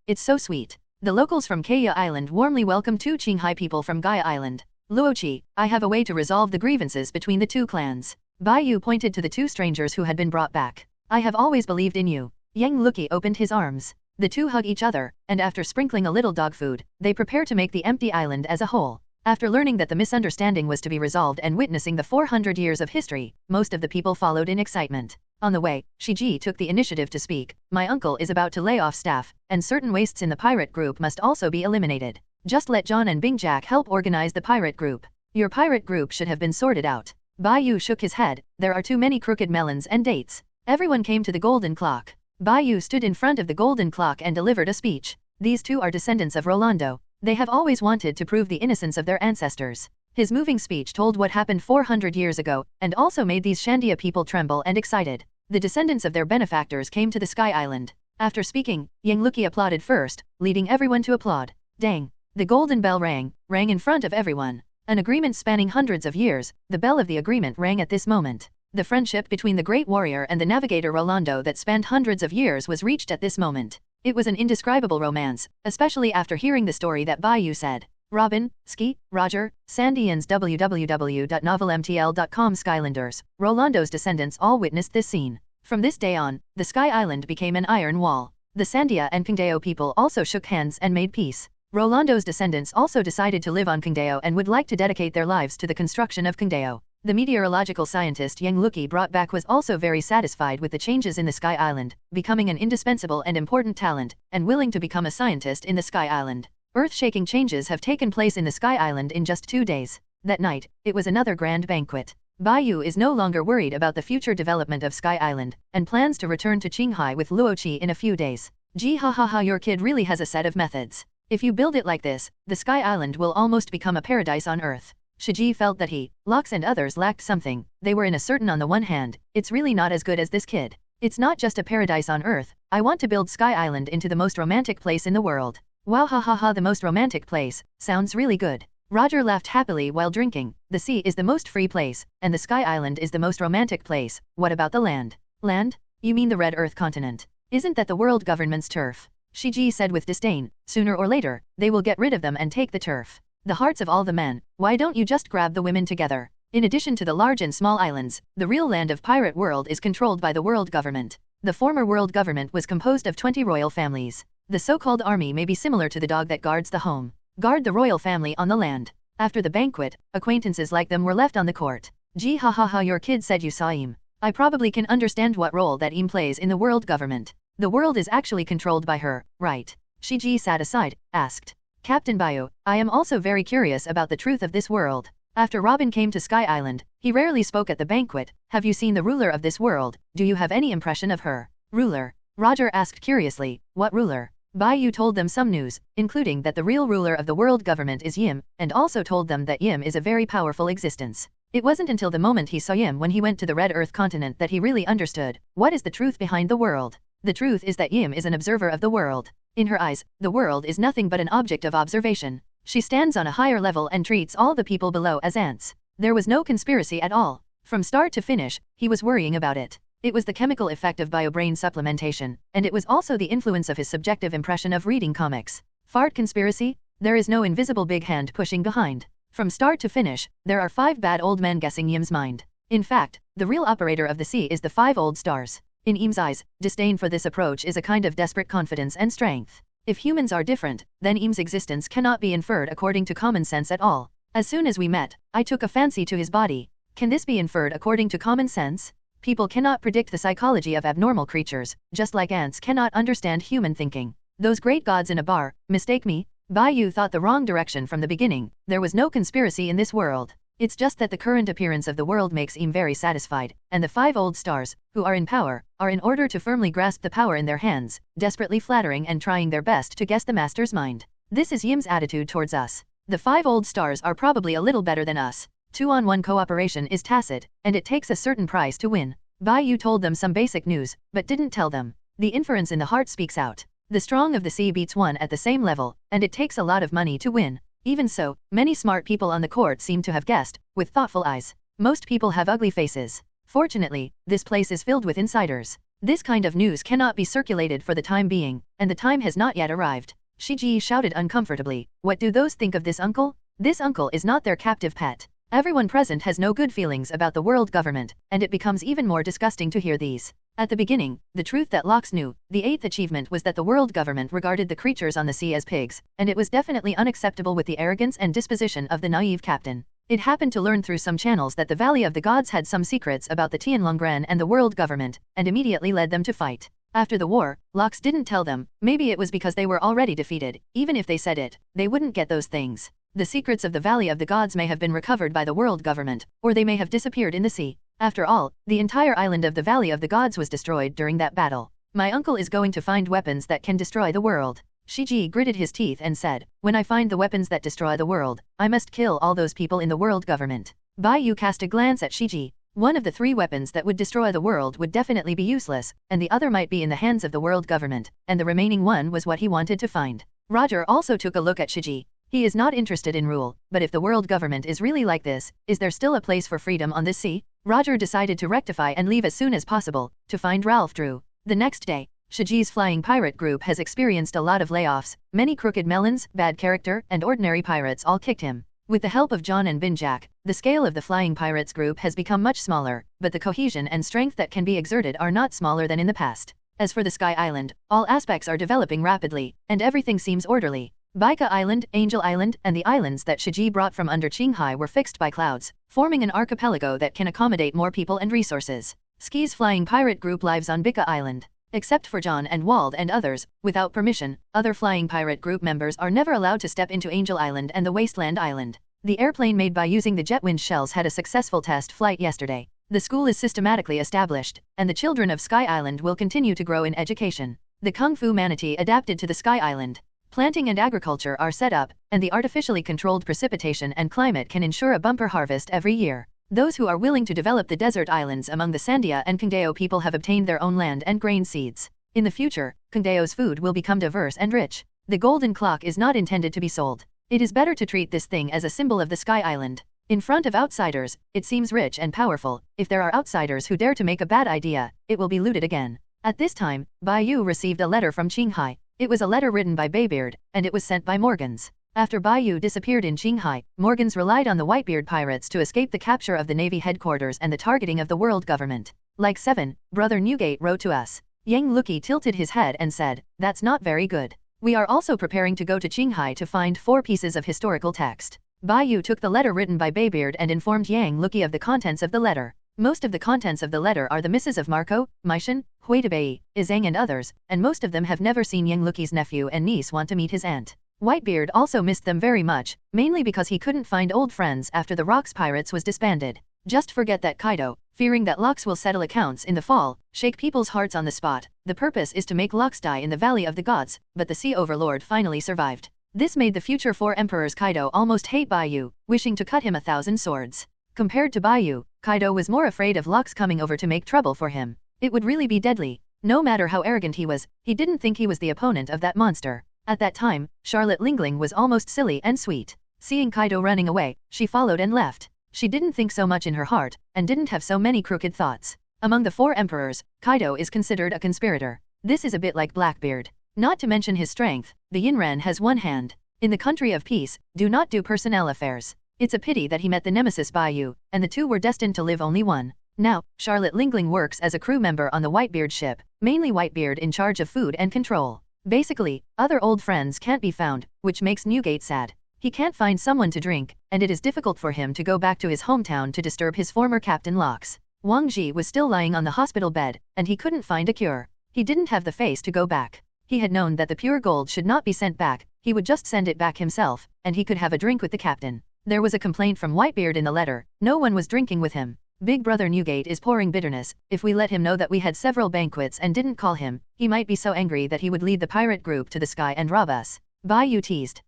It's so sweet. The locals from Kaya Island warmly welcomed two Qinghai people from Gaia Island. Luoqi, I have a way to resolve the grievances between the two clans. Bai Yu pointed to the two strangers who had been brought back. I have always believed in you. Yang Luki opened his arms. The two hug each other, and after sprinkling a little dog food, they prepare to make the empty island as a whole. After learning that the misunderstanding was to be resolved and witnessing the 400 years of history, most of the people followed in excitement. On the way, Shiji took the initiative to speak. My uncle is about to lay off staff, and certain wastes in the pirate group must also be eliminated. Just let John and Bing Jack help organize the pirate group. Your pirate group should have been sorted out. Bai Yu shook his head. There are too many crooked melons and dates. Everyone came to the golden clock. Bai Yu stood in front of the golden clock and delivered a speech. These two are descendants of Rolando. They have always wanted to prove the innocence of their ancestors. His moving speech told what happened 400 years ago, and also made these Shandia people tremble and excited. The descendants of their benefactors came to the Sky Island. After speaking, Yang Luki applauded first, leading everyone to applaud. Dang! The golden bell rang in front of everyone. An agreement spanning hundreds of years, the bell of the agreement rang at this moment. The friendship between the great warrior and the navigator Rolando that spanned hundreds of years was reached at this moment. It was an indescribable romance, especially after hearing the story that Bai Yu said. Robin, Ski, Roger, Sandians www.novelmtl.com Skylanders, Rolando's descendants all witnessed this scene. From this day on, the Sky Island became an iron wall. The Sandia and Kingdao people also shook hands and made peace. Rolando's descendants also decided to live on Kingdao and would like to dedicate their lives to the construction of Kingdao. The meteorological scientist Yang Luki brought back was also very satisfied with the changes in the Sky Island, becoming an indispensable and important talent, and willing to become a scientist in the Sky Island. Earth-shaking changes have taken place in the Sky Island in just 2 days. That night, it was another grand banquet. Bai Yu is no longer worried about the future development of Sky Island, and plans to return to Qinghai with Luoqi in a few days. Gee ha ha ha, your kid really has a set of methods. If you build it like this, the Sky Island will almost become a paradise on Earth. Shiji felt that he, Locks and others lacked something. They were certain on the one hand, it's really not as good as this kid. It's not just a paradise on Earth. I want to build Sky Island into the most romantic place in the world. Wow ha ha ha, the most romantic place. Sounds really good. Roger laughed happily while drinking. The sea is the most free place, and the Sky Island is the most romantic place. What about the land? Land? You mean the Red Earth continent? Isn't that the world government's turf? Shiji said with disdain. Sooner or later, they will get rid of them and take the turf. The hearts of all the men, why don't you just grab the women together? In addition to the large and small islands, the real land of Pirate World is controlled by the world government. The former world government was composed of 20 royal families. The so-called army may be similar to the dog that guards the home. Guard the royal family on the land. After the banquet, acquaintances like them were left on the court. Gee ha ha ha, your kid said you saw him. I probably can understand what role that Im plays in the world government. The world is actually controlled by her, right? Shiji sat aside, asked. Captain Bai Yu, I am also very curious about the truth of this world. After Robin came to Sky Island, he rarely spoke at the banquet. Have you seen the ruler of this world? Do you have any impression of her? Ruler. Roger asked curiously, what ruler? Bai Yu told them some news, including that the real ruler of the world government is Yim, and also told them that Yim is a very powerful existence. It wasn't until the moment he saw Yim when he went to the Red Earth continent that he really understood what is the truth behind the world. The truth is that Yim is an observer of the world. In her eyes, the world is nothing but an object of observation. She stands on a higher level and treats all the people below as ants. There was no conspiracy at all. From start to finish, he was worrying about it. It was the chemical effect of biobrain supplementation, and it was also the influence of his subjective impression of reading comics. Fart conspiracy? There is no invisible big hand pushing behind. From start to finish, there are 5 bad old men guessing Yim's mind. In fact, the real operator of the sea is the 5 old stars. In Yim's eyes, disdain for this approach is a kind of desperate confidence and strength. If humans are different, then Yim's existence cannot be inferred according to common sense at all. As soon as we met, I took a fancy to his body. Can this be inferred according to common sense? People cannot predict the psychology of abnormal creatures, just like ants cannot understand human thinking. Those great gods in a bar, mistake me? Bai Yu thought the wrong direction from the beginning. There was no conspiracy in this world. It's just that the current appearance of the world makes him very satisfied, and the 5 old stars, who are in power, are in order to firmly grasp the power in their hands, desperately flattering and trying their best to guess the master's mind. This is Yim's attitude towards us. The 5 old stars are probably a little better than us. 2-on-1 cooperation is tacit, and it takes a certain price to win. Bai Yu told them some basic news, but didn't tell them. The inference in the heart speaks out. The strong of the sea beats one at the same level, and it takes a lot of money to win. Even so, many smart people on the court seem to have guessed, with thoughtful eyes. Most people have ugly faces. Fortunately, this place is filled with insiders. This kind of news cannot be circulated for the time being, and the time has not yet arrived. Shiji shouted uncomfortably, what do those think of this uncle? This uncle is not their captive pet. Everyone present has no good feelings about the world government, and it becomes even more disgusting to hear these. At the beginning, the truth that Lox knew, the 8th achievement was that the world government regarded the creatures on the sea as pigs, and it was definitely unacceptable with the arrogance and disposition of the naive captain. It happened to learn through some channels that the Valley of the Gods had some secrets about the Tianlonggren and the world government, and immediately led them to fight. After the war, Lox didn't tell them, maybe it was because they were already defeated. Even if they said it, they wouldn't get those things. The secrets of the Valley of the Gods may have been recovered by the world government, or they may have disappeared in the sea. After all, the entire island of the Valley of the Gods was destroyed during that battle. My uncle is going to find weapons that can destroy the world. Shiji gritted his teeth and said, when I find the weapons that destroy the world, I must kill all those people in the world government. Bai Yu cast a glance at Shiji. One of the 3 weapons that would destroy the world would definitely be useless, and the other might be in the hands of the world government, and the remaining one was what he wanted to find. Roger also took a look at Shiji. He is not interested in rule, but if the world government is really like this, is there still a place for freedom on this sea? Roger decided to rectify and leave as soon as possible, to find Ralph Drew. The next day, Shiji's flying pirate group has experienced a lot of layoffs. Many crooked melons, bad character, and ordinary pirates all kicked him. With the help of John and Binjak, the scale of the flying pirates group has become much smaller, but the cohesion and strength that can be exerted are not smaller than in the past. As for the Sky Island, all aspects are developing rapidly, and everything seems orderly. Baika Island, Angel Island, and the islands that Shiji brought from under Qinghai were fixed by clouds, forming an archipelago that can accommodate more people and resources. Ski's flying pirate group lives on Bika Island. Except for John and Wald and others, without permission, other flying pirate group members are never allowed to step into Angel Island and the Wasteland Island. The airplane made by using the Jetwind shells had a successful test flight yesterday. The school is systematically established, and the children of Sky Island will continue to grow in education. The Kung Fu manatee adapted to the Sky Island. Planting and agriculture are set up, and the artificially controlled precipitation and climate can ensure a bumper harvest every year. Those who are willing to develop the desert islands among the Sandia and Kangdeo people have obtained their own land and grain seeds. In the future, Kangdeo's food will become diverse and rich. The golden clock is not intended to be sold. It is better to treat this thing as a symbol of the Sky Island. In front of outsiders, it seems rich and powerful. If there are outsiders who dare to make a bad idea, it will be looted again. At this time, Bai Yu received a letter from Qinghai. It was a letter written by Baybeard, and it was sent by Morgans. After Bai Yu disappeared in Qinghai, Morgans relied on the Whitebeard pirates to escape the capture of the Navy headquarters and the targeting of the world government. Like 7, Brother Newgate wrote to us. Yang Luki tilted his head and said, that's not very good. We are also preparing to go to Qinghai to find 4 pieces of historical text. Bai Yu took the letter written by Baybeard and informed Yang Luki of the contents of the letter. Most of the contents of the letter are the misses of Marco, Meishan, Huidebei, Izang and others, and most of them have never seen Yang Luki's nephew and niece want to meet his aunt. Whitebeard also missed them very much, mainly because he couldn't find old friends after the Rocks Pirates was disbanded. Just forget that Kaido, fearing that Lux will settle accounts in the fall, shake people's hearts on the spot. The purpose is to make Lux die in the Valley of the Gods, but the Sea Overlord finally survived. This made the future 4 emperors Kaido almost hate Bai Yu, wishing to cut him 1,000 swords. Compared to Bai Yu, Kaido was more afraid of Lux coming over to make trouble for him. It would really be deadly. No matter how arrogant he was, he didn't think he was the opponent of that monster. At that time, Charlotte Lingling was almost silly and sweet. Seeing Kaido running away, she followed and left. She didn't think so much in her heart, and didn't have so many crooked thoughts. Among the 4 emperors, Kaido is considered a conspirator. This is a bit like Blackbeard. Not to mention his strength, the Yinren has one hand. In the country of peace, do not do personnel affairs. It's a pity that he met the nemesis Bai Yu, and the two were destined to live only one. Now, Charlotte Lingling works as a crew member on the Whitebeard ship, mainly Whitebeard in charge of food and control. Basically, other old friends can't be found, which makes Newgate sad. He can't find someone to drink, and it is difficult for him to go back to his hometown to disturb his former captain Locks. Wang Ji was still lying on the hospital bed, and he couldn't find a cure. He didn't have the face to go back. He had known that the pure gold should not be sent back, he would just send it back himself, and he could have a drink with the captain. There was a complaint from Whitebeard in the letter, no one was drinking with him. Big brother Newgate is pouring bitterness. If we let him know that we had several banquets and didn't call him, he might be so angry that he would lead the pirate group to the sky and rob us. Bai Yu teased.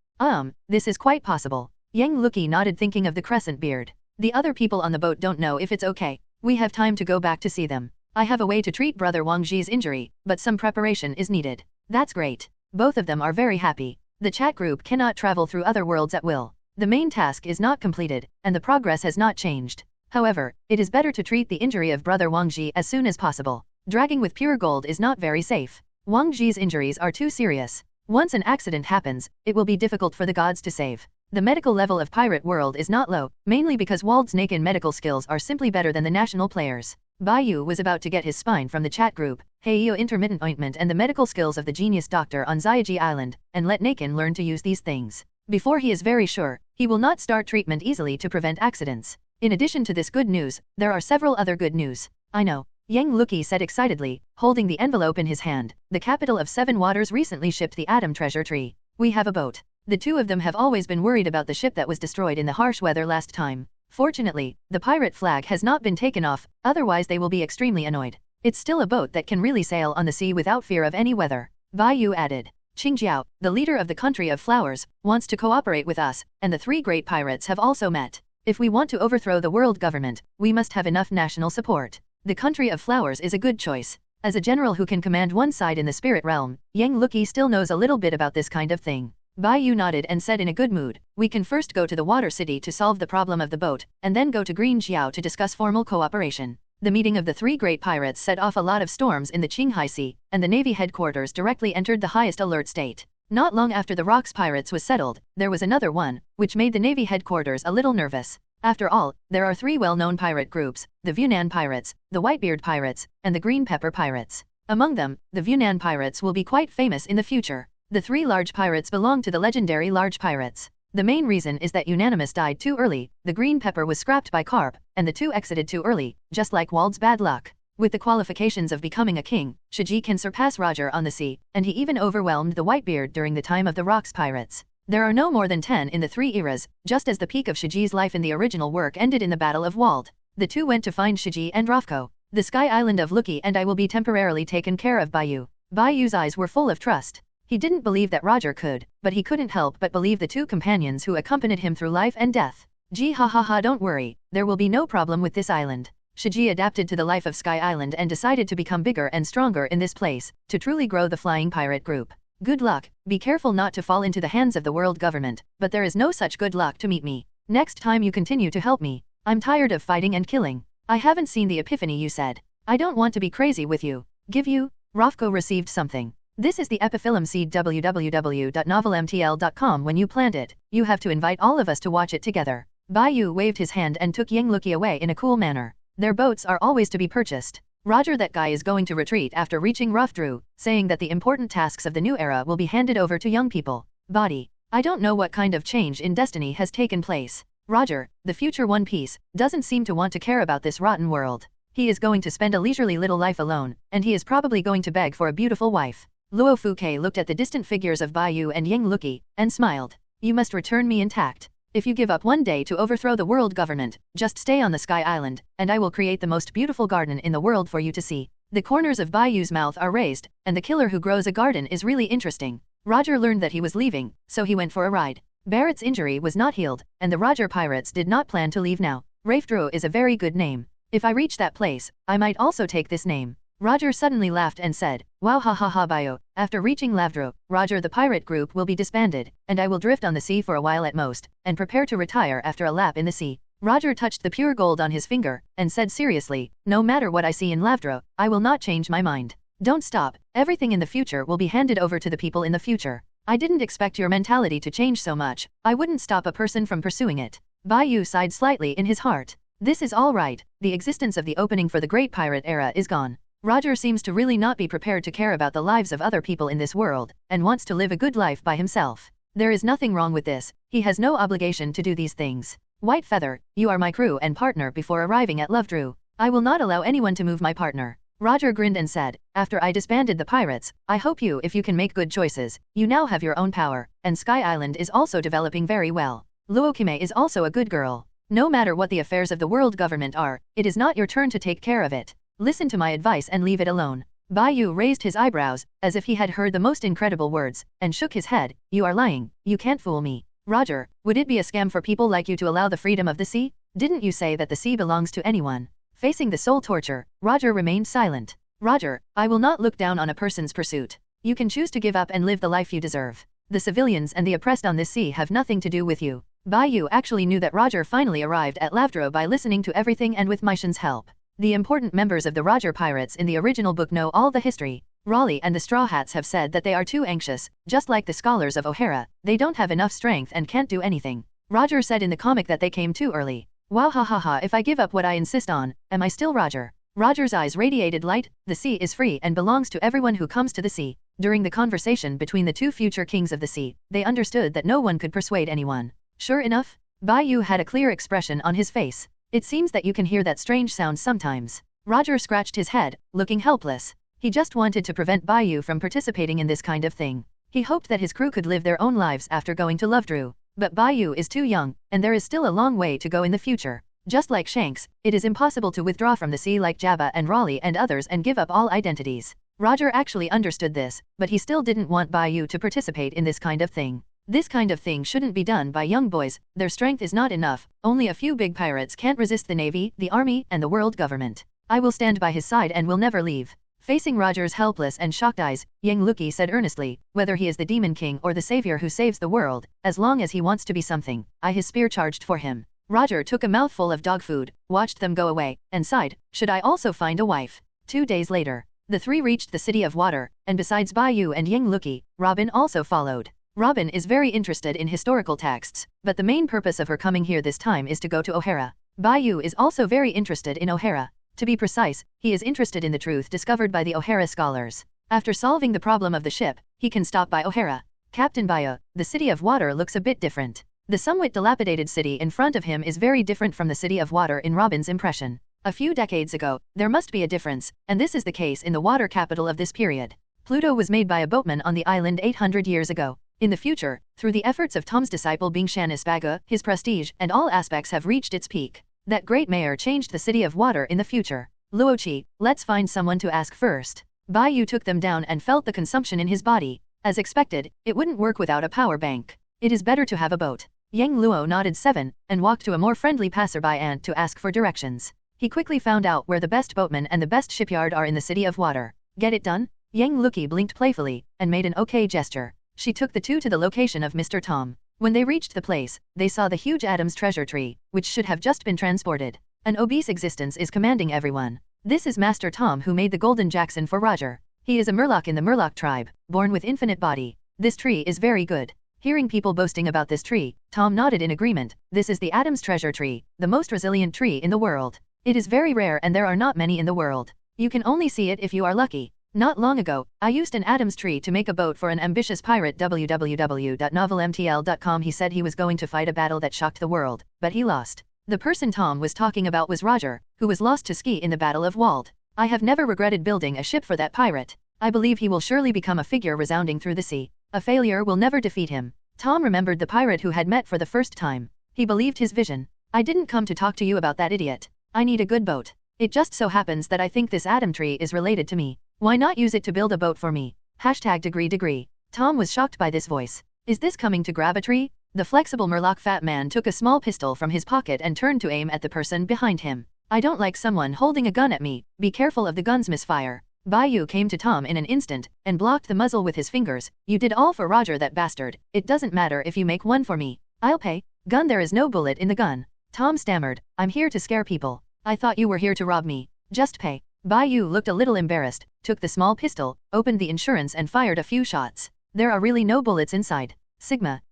This is quite possible. Yang Luki nodded, thinking of the crescent beard. The other people on the boat don't know if it's okay. We have time to go back to see them. I have a way to treat brother Wang Ji's injury, but some preparation is needed. That's great. Both of them are very happy. The chat group cannot travel through other worlds at will. The main task is not completed, and the progress has not changed. However, it is better to treat the injury of brother Wang Ji as soon as possible. Dragging with pure gold is not very safe. Wang Ji's injuries are too serious. Once an accident happens, it will be difficult for the gods to save. The medical level of pirate world is not low, mainly because Wald's Naken medical skills are simply better than the national players. Bai Yu was about to get his spine from the chat group, Heiyo intermittent ointment and the medical skills of the genius doctor on Zyagi Island, and let Naken learn to use these things. Before he is very sure, he will not start treatment easily to prevent accidents. In addition to this good news, there are several other good news. I know. Yang Luki said excitedly, holding the envelope in his hand. The capital of Seven Waters recently shipped the Atom Treasure Tree. We have a boat. The two of them have always been worried about the ship that was destroyed in the harsh weather last time. Fortunately, the pirate flag has not been taken off, otherwise they will be extremely annoyed. It's still a boat that can really sail on the sea without fear of any weather. Bai Yu added. Qingjiao, the leader of the country of flowers, wants to cooperate with us, and the 3 great pirates have also met. If we want to overthrow the world government, we must have enough national support. The country of flowers is a good choice. As a general who can command one side in the spirit realm, Yang Luki still knows a little bit about this kind of thing. Bai Yu nodded and said in a good mood, we can first go to the water city to solve the problem of the boat, and then go to Green Jiao to discuss formal cooperation. The meeting of the 3 great pirates set off a lot of storms in the Qinghai Sea, and the Navy headquarters directly entered the highest alert state. Not long after the Rocks Pirates was settled, there was another one, which made the Navy headquarters a little nervous. After all, there are 3 well-known pirate groups, the Vunan Pirates, the Whitebeard Pirates, and the Green Pepper Pirates. Among them, the Vunan Pirates will be quite famous in the future. The 3 large pirates belong to the legendary large pirates. The main reason is that Unanimous died too early, the Green Pepper was scrapped by Carp, and the 2 exited too early, just like Wald's bad luck. With the qualifications of becoming a king, Shiji can surpass Roger on the sea, and he even overwhelmed the Whitebeard during the time of the Rocks Pirates. There are no more than 10 in the 3 eras, just as the peak of Shiji's life in the original work ended in the Battle of Wald. The 2 went to find Shiji and Rofko. The Sky Island of Luki and I will be temporarily taken care of by you. Bai Yu's eyes were full of trust. He didn't believe that Roger could, but he couldn't help but believe the 2 companions who accompanied him through life and death. Gee ha ha ha, don't worry, there will be no problem with this island. Shiji adapted to the life of Sky Island and decided to become bigger and stronger in this place, to truly grow the flying pirate group. Good luck, be careful not to fall into the hands of the world government, but there is no such good luck to meet me. Next time you continue to help me. I'm tired of fighting and killing. I haven't seen the epiphany you said. I don't want to be crazy with you. Give you? Rofko received something. This is the epiphyllum seed www.novelmtl.com. When you plant it, you have to invite all of us to watch it together. Bai Yu waved his hand and took Yang Luki away in a cool manner. Their boats are always to be purchased. Roger, that guy is going to retreat after reaching Rough Drew, saying that the important tasks of the new era will be handed over to young people. Body. I don't know what kind of change in destiny has taken place. Roger, the future One Piece, doesn't seem to want to care about this rotten world. He is going to spend a leisurely little life alone, and he is probably going to beg for a beautiful wife. Luo Fuke looked at the distant figures of Bai Yu and Yang Luki, and smiled. You must return me intact. If you give up one day to overthrow the world government, just stay on the Sky Island, and I will create the most beautiful garden in the world for you to see. The corners of Bai Yu's mouth are raised, and the killer who grows a garden is really interesting. Roger learned that he was leaving, so he went for a ride. Barrett's injury was not healed, and the Roger pirates did not plan to leave now. Rafedro is a very good name. If I reach that place, I might also take this name. Roger suddenly laughed and said, "Wow, ha ha ha, Bai Yu." After reaching Lavdro, Roger the pirate group will be disbanded, and I will drift on the sea for a while at most, and prepare to retire after a lap in the sea. Roger touched the pure gold on his finger, and said seriously, "No matter what I see in Lavdro, I will not change my mind. Don't stop, everything in the future will be handed over to the people in the future. I didn't expect your mentality to change so much, I wouldn't stop a person from pursuing it." Bai Yu sighed slightly in his heart. This is all right, the existence of the opening for the Great Pirate Era is gone. Roger seems to really not be prepared to care about the lives of other people in this world, and wants to live a good life by himself. There is nothing wrong with this, he has no obligation to do these things. White Feather, you are my crew and partner before arriving at Lovedrew. I will not allow anyone to move my partner. Roger grinned and said, "After I disbanded the pirates, I hope if you can make good choices, you now have your own power, and Sky Island is also developing very well. Luokime is also a good girl. No matter what the affairs of the world government are, it is not your turn to take care of it. Listen to my advice and leave it alone." Bai Yu raised his eyebrows, as if he had heard the most incredible words, and shook his head. "You are lying, you can't fool me. Roger, would it be a scam for people like you to allow the freedom of the sea? Didn't you say that the sea belongs to anyone?" Facing the soul torture, Roger remained silent. "Roger, I will not look down on a person's pursuit. You can choose to give up and live the life you deserve. The civilians and the oppressed on this sea have nothing to do with you." Bai Yu actually knew that Roger finally arrived at Lavdro by listening to everything and with Meishan's help. The important members of the Roger pirates in the original book know all the history. Raleigh and the Straw Hats have said that they are too anxious, just like the scholars of O'Hara, they don't have enough strength and can't do anything. Roger said in the comic that they came too early. Wow, ha ha ha, if I give up what I insist on, am I still Roger? Roger's eyes radiated light. The sea is free and belongs to everyone who comes to the sea. During the conversation between the two future kings of the sea, they understood that no one could persuade anyone. Sure enough, Bai Yu had a clear expression on his face. "It seems that you can hear that strange sound sometimes." Roger scratched his head, looking helpless. He just wanted to prevent Bai Yu from participating in this kind of thing. He hoped that his crew could live their own lives after going to Lovedrew. But Bai Yu is too young, and there is still a long way to go in the future. Just like Shanks, it is impossible to withdraw from the sea like Jabba and Raleigh and others and give up all identities. Roger actually understood this, but he still didn't want Bai Yu to participate in this kind of thing. This kind of thing shouldn't be done by young boys, their strength is not enough, only a few big pirates can't resist the navy, the army, and the world government. I will stand by his side and will never leave. Facing Roger's helpless and shocked eyes, Yang Luki said earnestly, "Whether he is the Demon King or the savior who saves the world, as long as he wants to be something, his spear charged for him." Roger took a mouthful of dog food, watched them go away, and sighed, "Should I also find a wife?" 2 days later, the three reached the City of Water, and besides Bai Yu and Yang Luki, Robin also followed. Robin is very interested in historical texts, but the main purpose of her coming here this time is to go to O'Hara. Bai Yu is also very interested in O'Hara. To be precise, he is interested in the truth discovered by the O'Hara scholars. After solving the problem of the ship, he can stop by O'Hara. Captain Bai Yu, the City of Water looks a bit different. The somewhat dilapidated city in front of him is very different from the City of Water in Robin's impression. A few decades ago, there must be a difference, and this is the case in the water capital of this period. Pluto was made by a boatman on the island 800 years ago. In the future, through the efforts of Tom's disciple Bingshan Baga, his prestige and all aspects have reached its peak. That great mayor changed the City of Water in the future. Luochi, let's find someone to ask first. Bai Yu took them down and felt the consumption in his body. As expected, it wouldn't work without a power bank. It is better to have a boat. Yang Luo nodded 7, and walked to a more friendly passerby and to ask for directions. He quickly found out where the best boatman and the best shipyard are in the City of Water. Get it done? Yang Luki blinked playfully, and made an okay gesture. She took the two to the location of Mr. Tom. When they reached the place, they saw the huge Adam's treasure tree, which should have just been transported. An obese existence is commanding everyone. This is Master Tom who made the golden Jackson for Roger. He is a Murloc in the Murloc tribe, born with infinite body. This tree is very good. Hearing people boasting about this tree, Tom nodded in agreement. This is the Adam's treasure tree, the most resilient tree in the world. It is very rare and there are not many in the world. You can only see it if you are lucky. Not long ago, I used an Adam's tree to make a boat for an ambitious pirate. www.novelmtl.com. He said he was going to fight a battle that shocked the world, but he lost. The person Tom was talking about was Roger, who was lost to ski in the Battle of Wald. I have never regretted building a ship for that pirate. I believe he will surely become a figure resounding through the sea. A failure will never defeat him. Tom remembered the pirate who had met for the first time. He believed his vision. I didn't come to talk to you about that idiot. I need a good boat. It just so happens that I think this atom tree is related to me. Why not use it to build a boat for me? #degree. Tom was shocked by this voice. Is this coming to grab a tree? The flexible Murloc fat man took a small pistol from his pocket and turned to aim at the person behind him. I don't like someone holding a gun at me. Be careful of the gun's misfire. Bai Yu came to Tom in an instant and blocked the muzzle with his fingers. You did all for Roger, that bastard. It doesn't matter if you make one for me. I'll pay. Gun, there is no bullet in the gun. Tom stammered. I'm here to scare people. I thought you were here to rob me. Just pay. Bai Yu looked a little embarrassed, took the small pistol, opened the insurance and fired a few shots. There are really no bullets inside.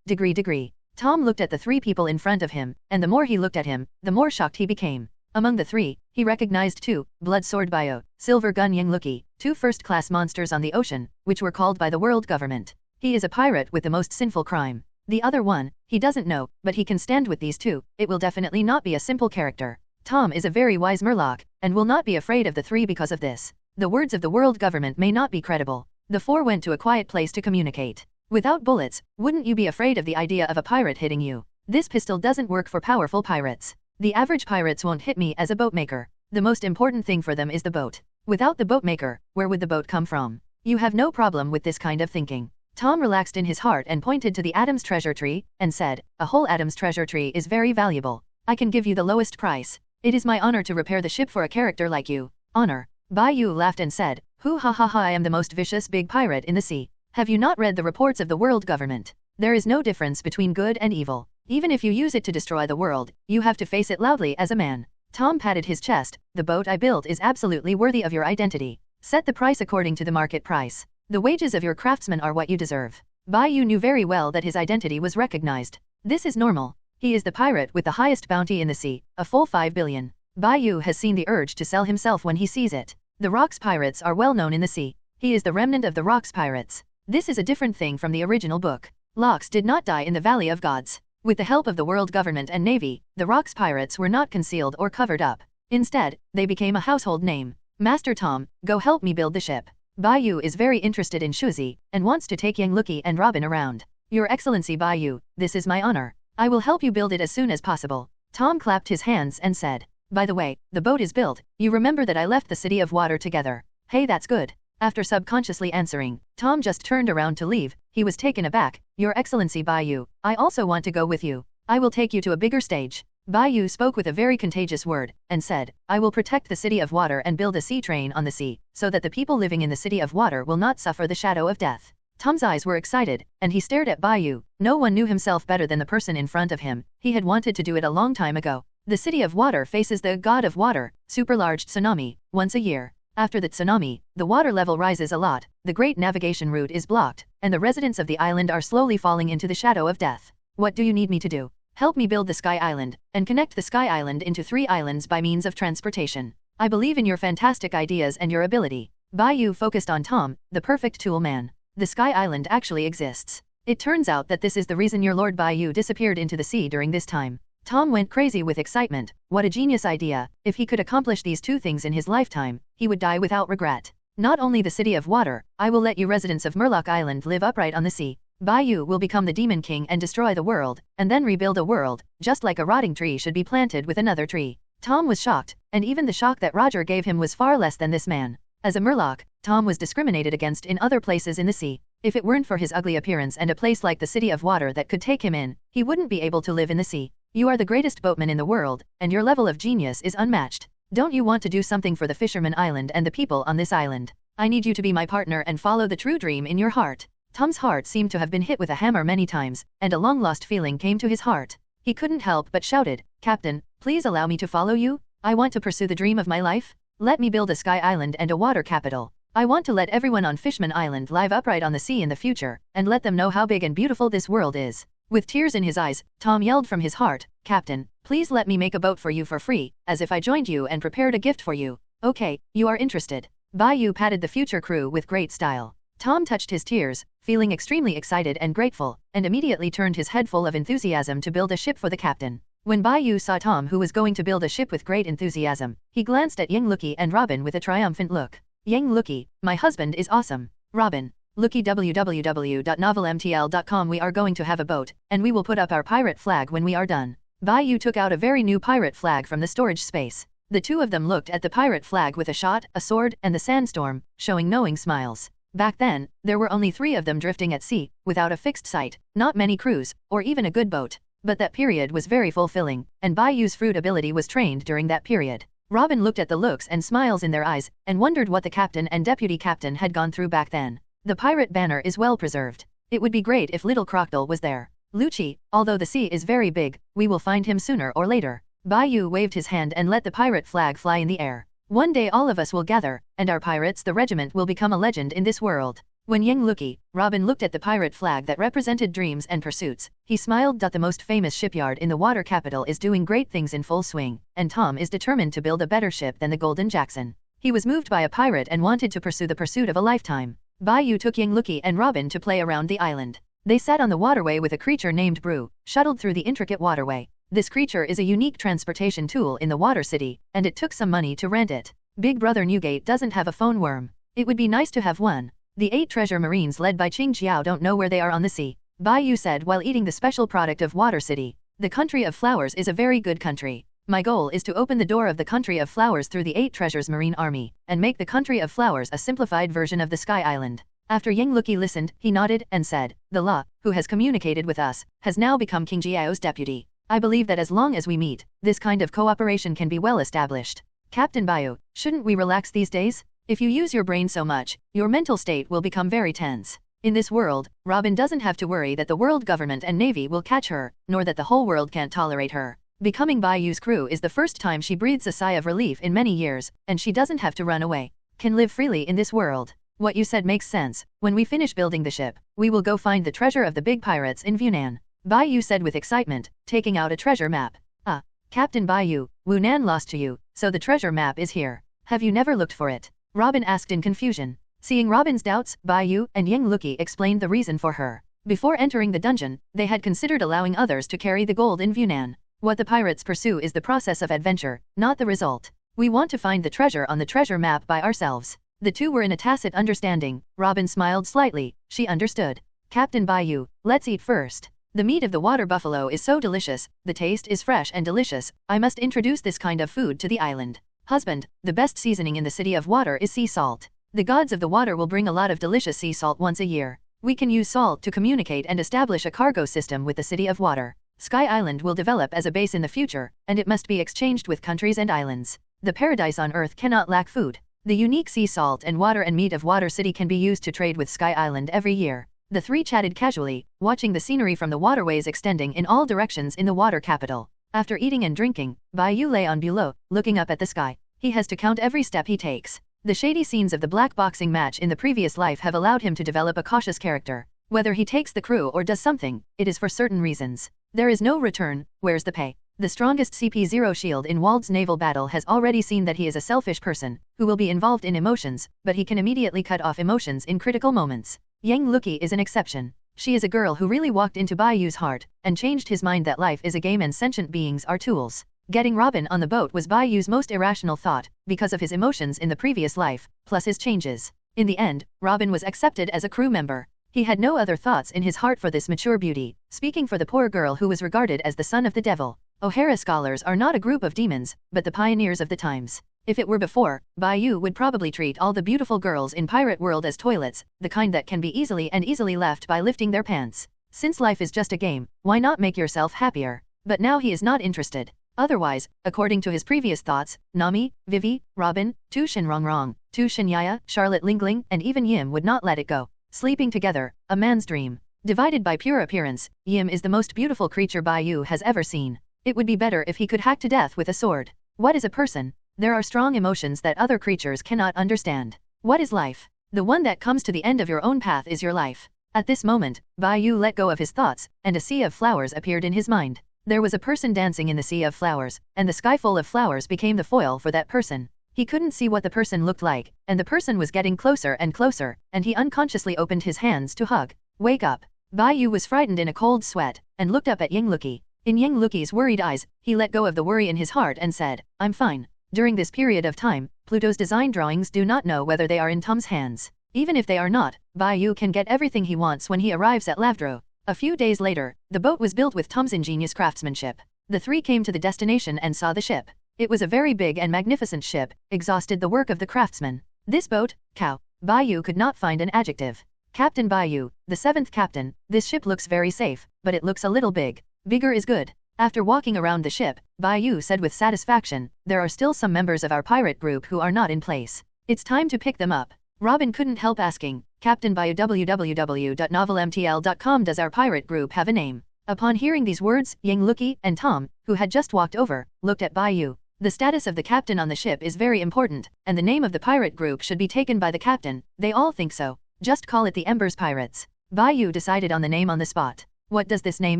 Degree. Tom looked at the three people in front of him, and the more he looked at him, the more shocked he became. Among the three, he recognized two, Blood Sword Bai Yu, Silver Gun Lucky, two first-class monsters on the ocean, which were called by the world government. He is a pirate with the most sinful crime. The other one, he doesn't know, but he can stand with these two. It will definitely not be a simple character. Tom is a very wise Murloc, and will not be afraid of the three because of this. The words of the world government may not be credible. The four went to a quiet place to communicate. Without bullets, wouldn't you be afraid of the idea of a pirate hitting you? This pistol doesn't work for powerful pirates. The average pirates won't hit me as a boatmaker. The most important thing for them is the boat. Without the boatmaker, where would the boat come from? You have no problem with this kind of thinking. Tom relaxed in his heart and pointed to the Adam's treasure tree, and said, a whole Adam's treasure tree is very valuable. I can give you the lowest price. It is my honor to repair the ship for a character like you. Honor. Bai Yu laughed and said, ha, I am the most vicious big pirate in the sea. Have you not read the reports of the world government? There is no difference between good and evil. Even if you use it to destroy the world, you have to face it loudly as a man. Tom patted his chest. The boat I built is absolutely worthy of your identity. Set the price according to the market price. The wages of your craftsmen are what you deserve. Bai Yu knew very well that his identity was recognized. This is normal. He is the pirate with the highest bounty in the sea, a full 5 billion. Bai Yu has seen the urge to sell himself when he sees it. The Rocks pirates are well known in the sea. He is the remnant of the Rocks pirates. This is a different thing from the original book. Locks did not die in the Valley of Gods. With the help of the world government and navy, the Rocks pirates were not concealed or covered up. Instead, they became a household name. Master Tom, go help me build the ship. Bai Yu is very interested in Shuzi, and wants to take Lucky and Robin around. Your Excellency Bai Yu, this is my honor. I will help you build it as soon as possible. Tom clapped his hands and said, by the way, the boat is built. You remember that I left the City of Water together. Hey, that's good. After subconsciously answering, Tom just turned around to leave. He was taken aback. Your Excellency Bai Yu, I also want to go with you. I will take you to a bigger stage. Bai Yu spoke with a very contagious word, and said, I will protect the City of Water and build a sea train on the sea, so that the people living in the City of Water will not suffer the shadow of death. Tom's eyes were excited, and he stared at Bai Yu. No one knew himself better than the person in front of him. He had wanted to do it a long time ago. The City of Water faces the god of water, super large tsunami, once a year. After the tsunami, the water level rises a lot, the great navigation route is blocked, and the residents of the island are slowly falling into the shadow of death. What do you need me to do? Help me build the Sky Island, and connect the Sky Island into 3 islands by means of transportation. I believe in your fantastic ideas and your ability. Bai Yu focused on Tom, the perfect tool man. The Sky Island actually exists. It turns out that this is the reason your Lord Bai Yu disappeared into the sea during this time. Tom went crazy with excitement. What a genius idea. If he could accomplish these 2 things in his lifetime, he would die without regret. Not only the City of Water, I will let you residents of Murloc Island live upright on the sea. Bai Yu will become the Demon King and destroy the world, and then rebuild a world, just like a rotting tree should be planted with another tree. Tom was shocked, and even the shock that Roger gave him was far less than this man. As a Murloc, Tom was discriminated against in other places in the sea. If it weren't for his ugly appearance and a place like the City of Water that could take him in, he wouldn't be able to live in the sea. You are the greatest boatman in the world, and your level of genius is unmatched. Don't you want to do something for the Fisherman Island and the people on this island? I need you to be my partner and follow the true dream in your heart. Tom's heart seemed to have been hit with a hammer many times, and a long-lost feeling came to his heart. He couldn't help but shouted, Captain, please allow me to follow you? I want to pursue the dream of my life. Let me build a Sky Island and a water capital. I want to let everyone on Fishman Island live upright on the sea in the future, and let them know how big and beautiful this world is. With tears in his eyes, Tom yelled from his heart, Captain, please let me make a boat for you for free, as if I joined you and prepared a gift for you. Okay, you are interested. Bai Yu patted the future crew with great style. Tom touched his tears, feeling extremely excited and grateful, and immediately turned his head full of enthusiasm to build a ship for the captain. When Bai Yu saw Tom, who was going to build a ship with great enthusiasm, he glanced at Lucky and Robin with a triumphant look. Lucky, my husband is awesome. Robin, Lucky, www.novelmtl.com. We are going to have a boat, and we will put up our pirate flag when we are done. Bai Yu took out a very new pirate flag from the storage space. The two of them looked at the pirate flag with a shot, a sword, and the sandstorm, showing knowing smiles. Back then, there were only 3 of them drifting at sea, without a fixed site, not many crews, or even a good boat. But that period was very fulfilling, and Bai Yu's fruit ability was trained during that period. Robin looked at the looks and smiles in their eyes, and wondered what the captain and deputy captain had gone through back then. The pirate banner is well preserved. It would be great if little Crocodile was there. Lucci, although the sea is very big, we will find him sooner or later. Bai Yu waved his hand and let the pirate flag fly in the air. One day all of us will gather, and our pirates the regiment will become a legend in this world. When Yang Lucky, Robin looked at the pirate flag that represented dreams and pursuits. He smiled. The most famous shipyard in the water capital is doing great things in full swing, and Tom is determined to build a better ship than the Golden Jackson. He was moved by a pirate and wanted to pursue the pursuit of a lifetime. Bai Yu took Yang Lucky and Robin to play around the island. They sat on the waterway with a creature named Brew, shuttled through the intricate waterway. This creature is a unique transportation tool in the water city, and it took some money to rent it. Big Brother Newgate doesn't have a phone worm. It would be nice to have one. The 8 treasure marines led by Qing Jiao don't know where they are on the sea. Bai Yu said while eating the special product of Water City. The country of flowers is a very good country. My goal is to open the door of the country of flowers through the 8 treasures marine army, and make the country of flowers a simplified version of the Sky Island. After Yang Lucky listened, he nodded and said, "The law, who has communicated with us, has now become King Jiao's deputy. I believe that as long as we meet, this kind of cooperation can be well established." Captain Bai Yu, shouldn't we relax these days? If you use your brain so much, your mental state will become very tense. In this world, Robin doesn't have to worry that the world government and navy will catch her, nor that the whole world can't tolerate her. Becoming Bai Yu's crew is the first time she breathes a sigh of relief in many years, and she doesn't have to run away. Can live freely in this world. What you said makes sense. When we finish building the ship, we will go find the treasure of the big pirates in Yunnan. Bai Yu said with excitement, taking out a treasure map. "Ah, Captain Bai Yu, Wunan lost to you, so the treasure map is here. Have you never looked for it?" Robin asked in confusion. Seeing Robin's doubts, Bai Yu and Yang Lucky explained the reason for her. Before entering the dungeon, they had considered allowing others to carry the gold in Yunnan. What the pirates pursue is the process of adventure, not the result. We want to find the treasure on the treasure map by ourselves. The two were in a tacit understanding. Robin smiled slightly. She understood. "Captain Bai Yu, let's eat first. The meat of the water buffalo is so delicious, the taste is fresh and delicious. I must introduce this kind of food to the island. Husband, the best seasoning in the city of water is sea salt. The gods of the water will bring a lot of delicious sea salt once a year. We can use salt to communicate and establish a cargo system with the city of water. Sky Island will develop as a base in the future, and it must be exchanged with countries and islands. The paradise on Earth cannot lack food. The unique sea salt and meat of Water City can be used to trade with Sky Island every year." The three chatted casually, watching the scenery from the waterways extending in all directions in the water capital. After eating and drinking, Bai Yu lay on below, looking up at the sky. He has to count every step he takes. The shady scenes of the black boxing match in the previous life have allowed him to develop a cautious character. Whether he takes the crew or does something, it is for certain reasons. There is no return, where's the pay? The strongest CP0 shield in Wald's naval battle has already seen that he is a selfish person, who will be involved in emotions, but he can immediately cut off emotions in critical moments. Yang Lucky is an exception. She is a girl who really walked into Bai Yu's heart, and changed his mind that life is a game and sentient beings are tools. Getting Robin on the boat was Bai Yu's most irrational thought, because of his emotions in the previous life, plus his changes. In the end, Robin was accepted as a crew member. He had no other thoughts in his heart for this mature beauty, speaking for the poor girl who was regarded as the son of the devil. O'Hara scholars are not a group of demons, but the pioneers of the times. If it were before, Bai Yu would probably treat all the beautiful girls in Pirate World as toilets, the kind that can be easily left by lifting their pants. Since life is just a game, why not make yourself happier? But now he is not interested. Otherwise, according to his previous thoughts, Nami, Vivi, Robin, Tu Shinrongrong, Tu Shinyaya, Charlotte Lingling, and even Yim would not let it go. Sleeping together, a man's dream. Divided by pure appearance, Yim is the most beautiful creature Bai Yu has ever seen. It would be better if he could hack to death with a sword. What is a person? There are strong emotions that other creatures cannot understand. What is life? The one that comes to the end of your own path is your life. At this moment, Bai Yu let go of his thoughts, and a sea of flowers appeared in his mind. There was a person dancing in the sea of flowers, and the sky full of flowers became the foil for that person. He couldn't see what the person looked like, and the person was getting closer and closer, and he unconsciously opened his hands to hug. "Wake up." Bai Yu was frightened in a cold sweat, and looked up at Yang Lucky. In Yang Lucky's worried eyes, he let go of the worry in his heart and said, "I'm fine." During this period of time, Pluto's design drawings do not know whether they are in Tom's hands. Even if they are not, Bai Yu can get everything he wants when he arrives at Lavdro. A few days later, the boat was built with Tom's ingenious craftsmanship. The three came to the destination and saw the ship. It was a very big and magnificent ship, exhausted the work of the craftsman. This boat, cow. Bai Yu could not find an adjective. Captain Bai Yu, the 7th captain, this ship looks very safe, but it looks a little big. Bigger is good. After walking around the ship, Bai Yu said with satisfaction, there are still some members of our pirate group who are not in place. It's time to pick them up. Robin couldn't help asking, Captain Bai Yu, www.novelmtl.com, does our pirate group have a name? Upon hearing these words, Yang Lucky and Tom, who had just walked over, looked at Bai Yu. The status of the captain on the ship is very important, and the name of the pirate group should be taken by the captain. They all think so. Just call it the Embers Pirates. Bai Yu decided on the name on the spot. What does this name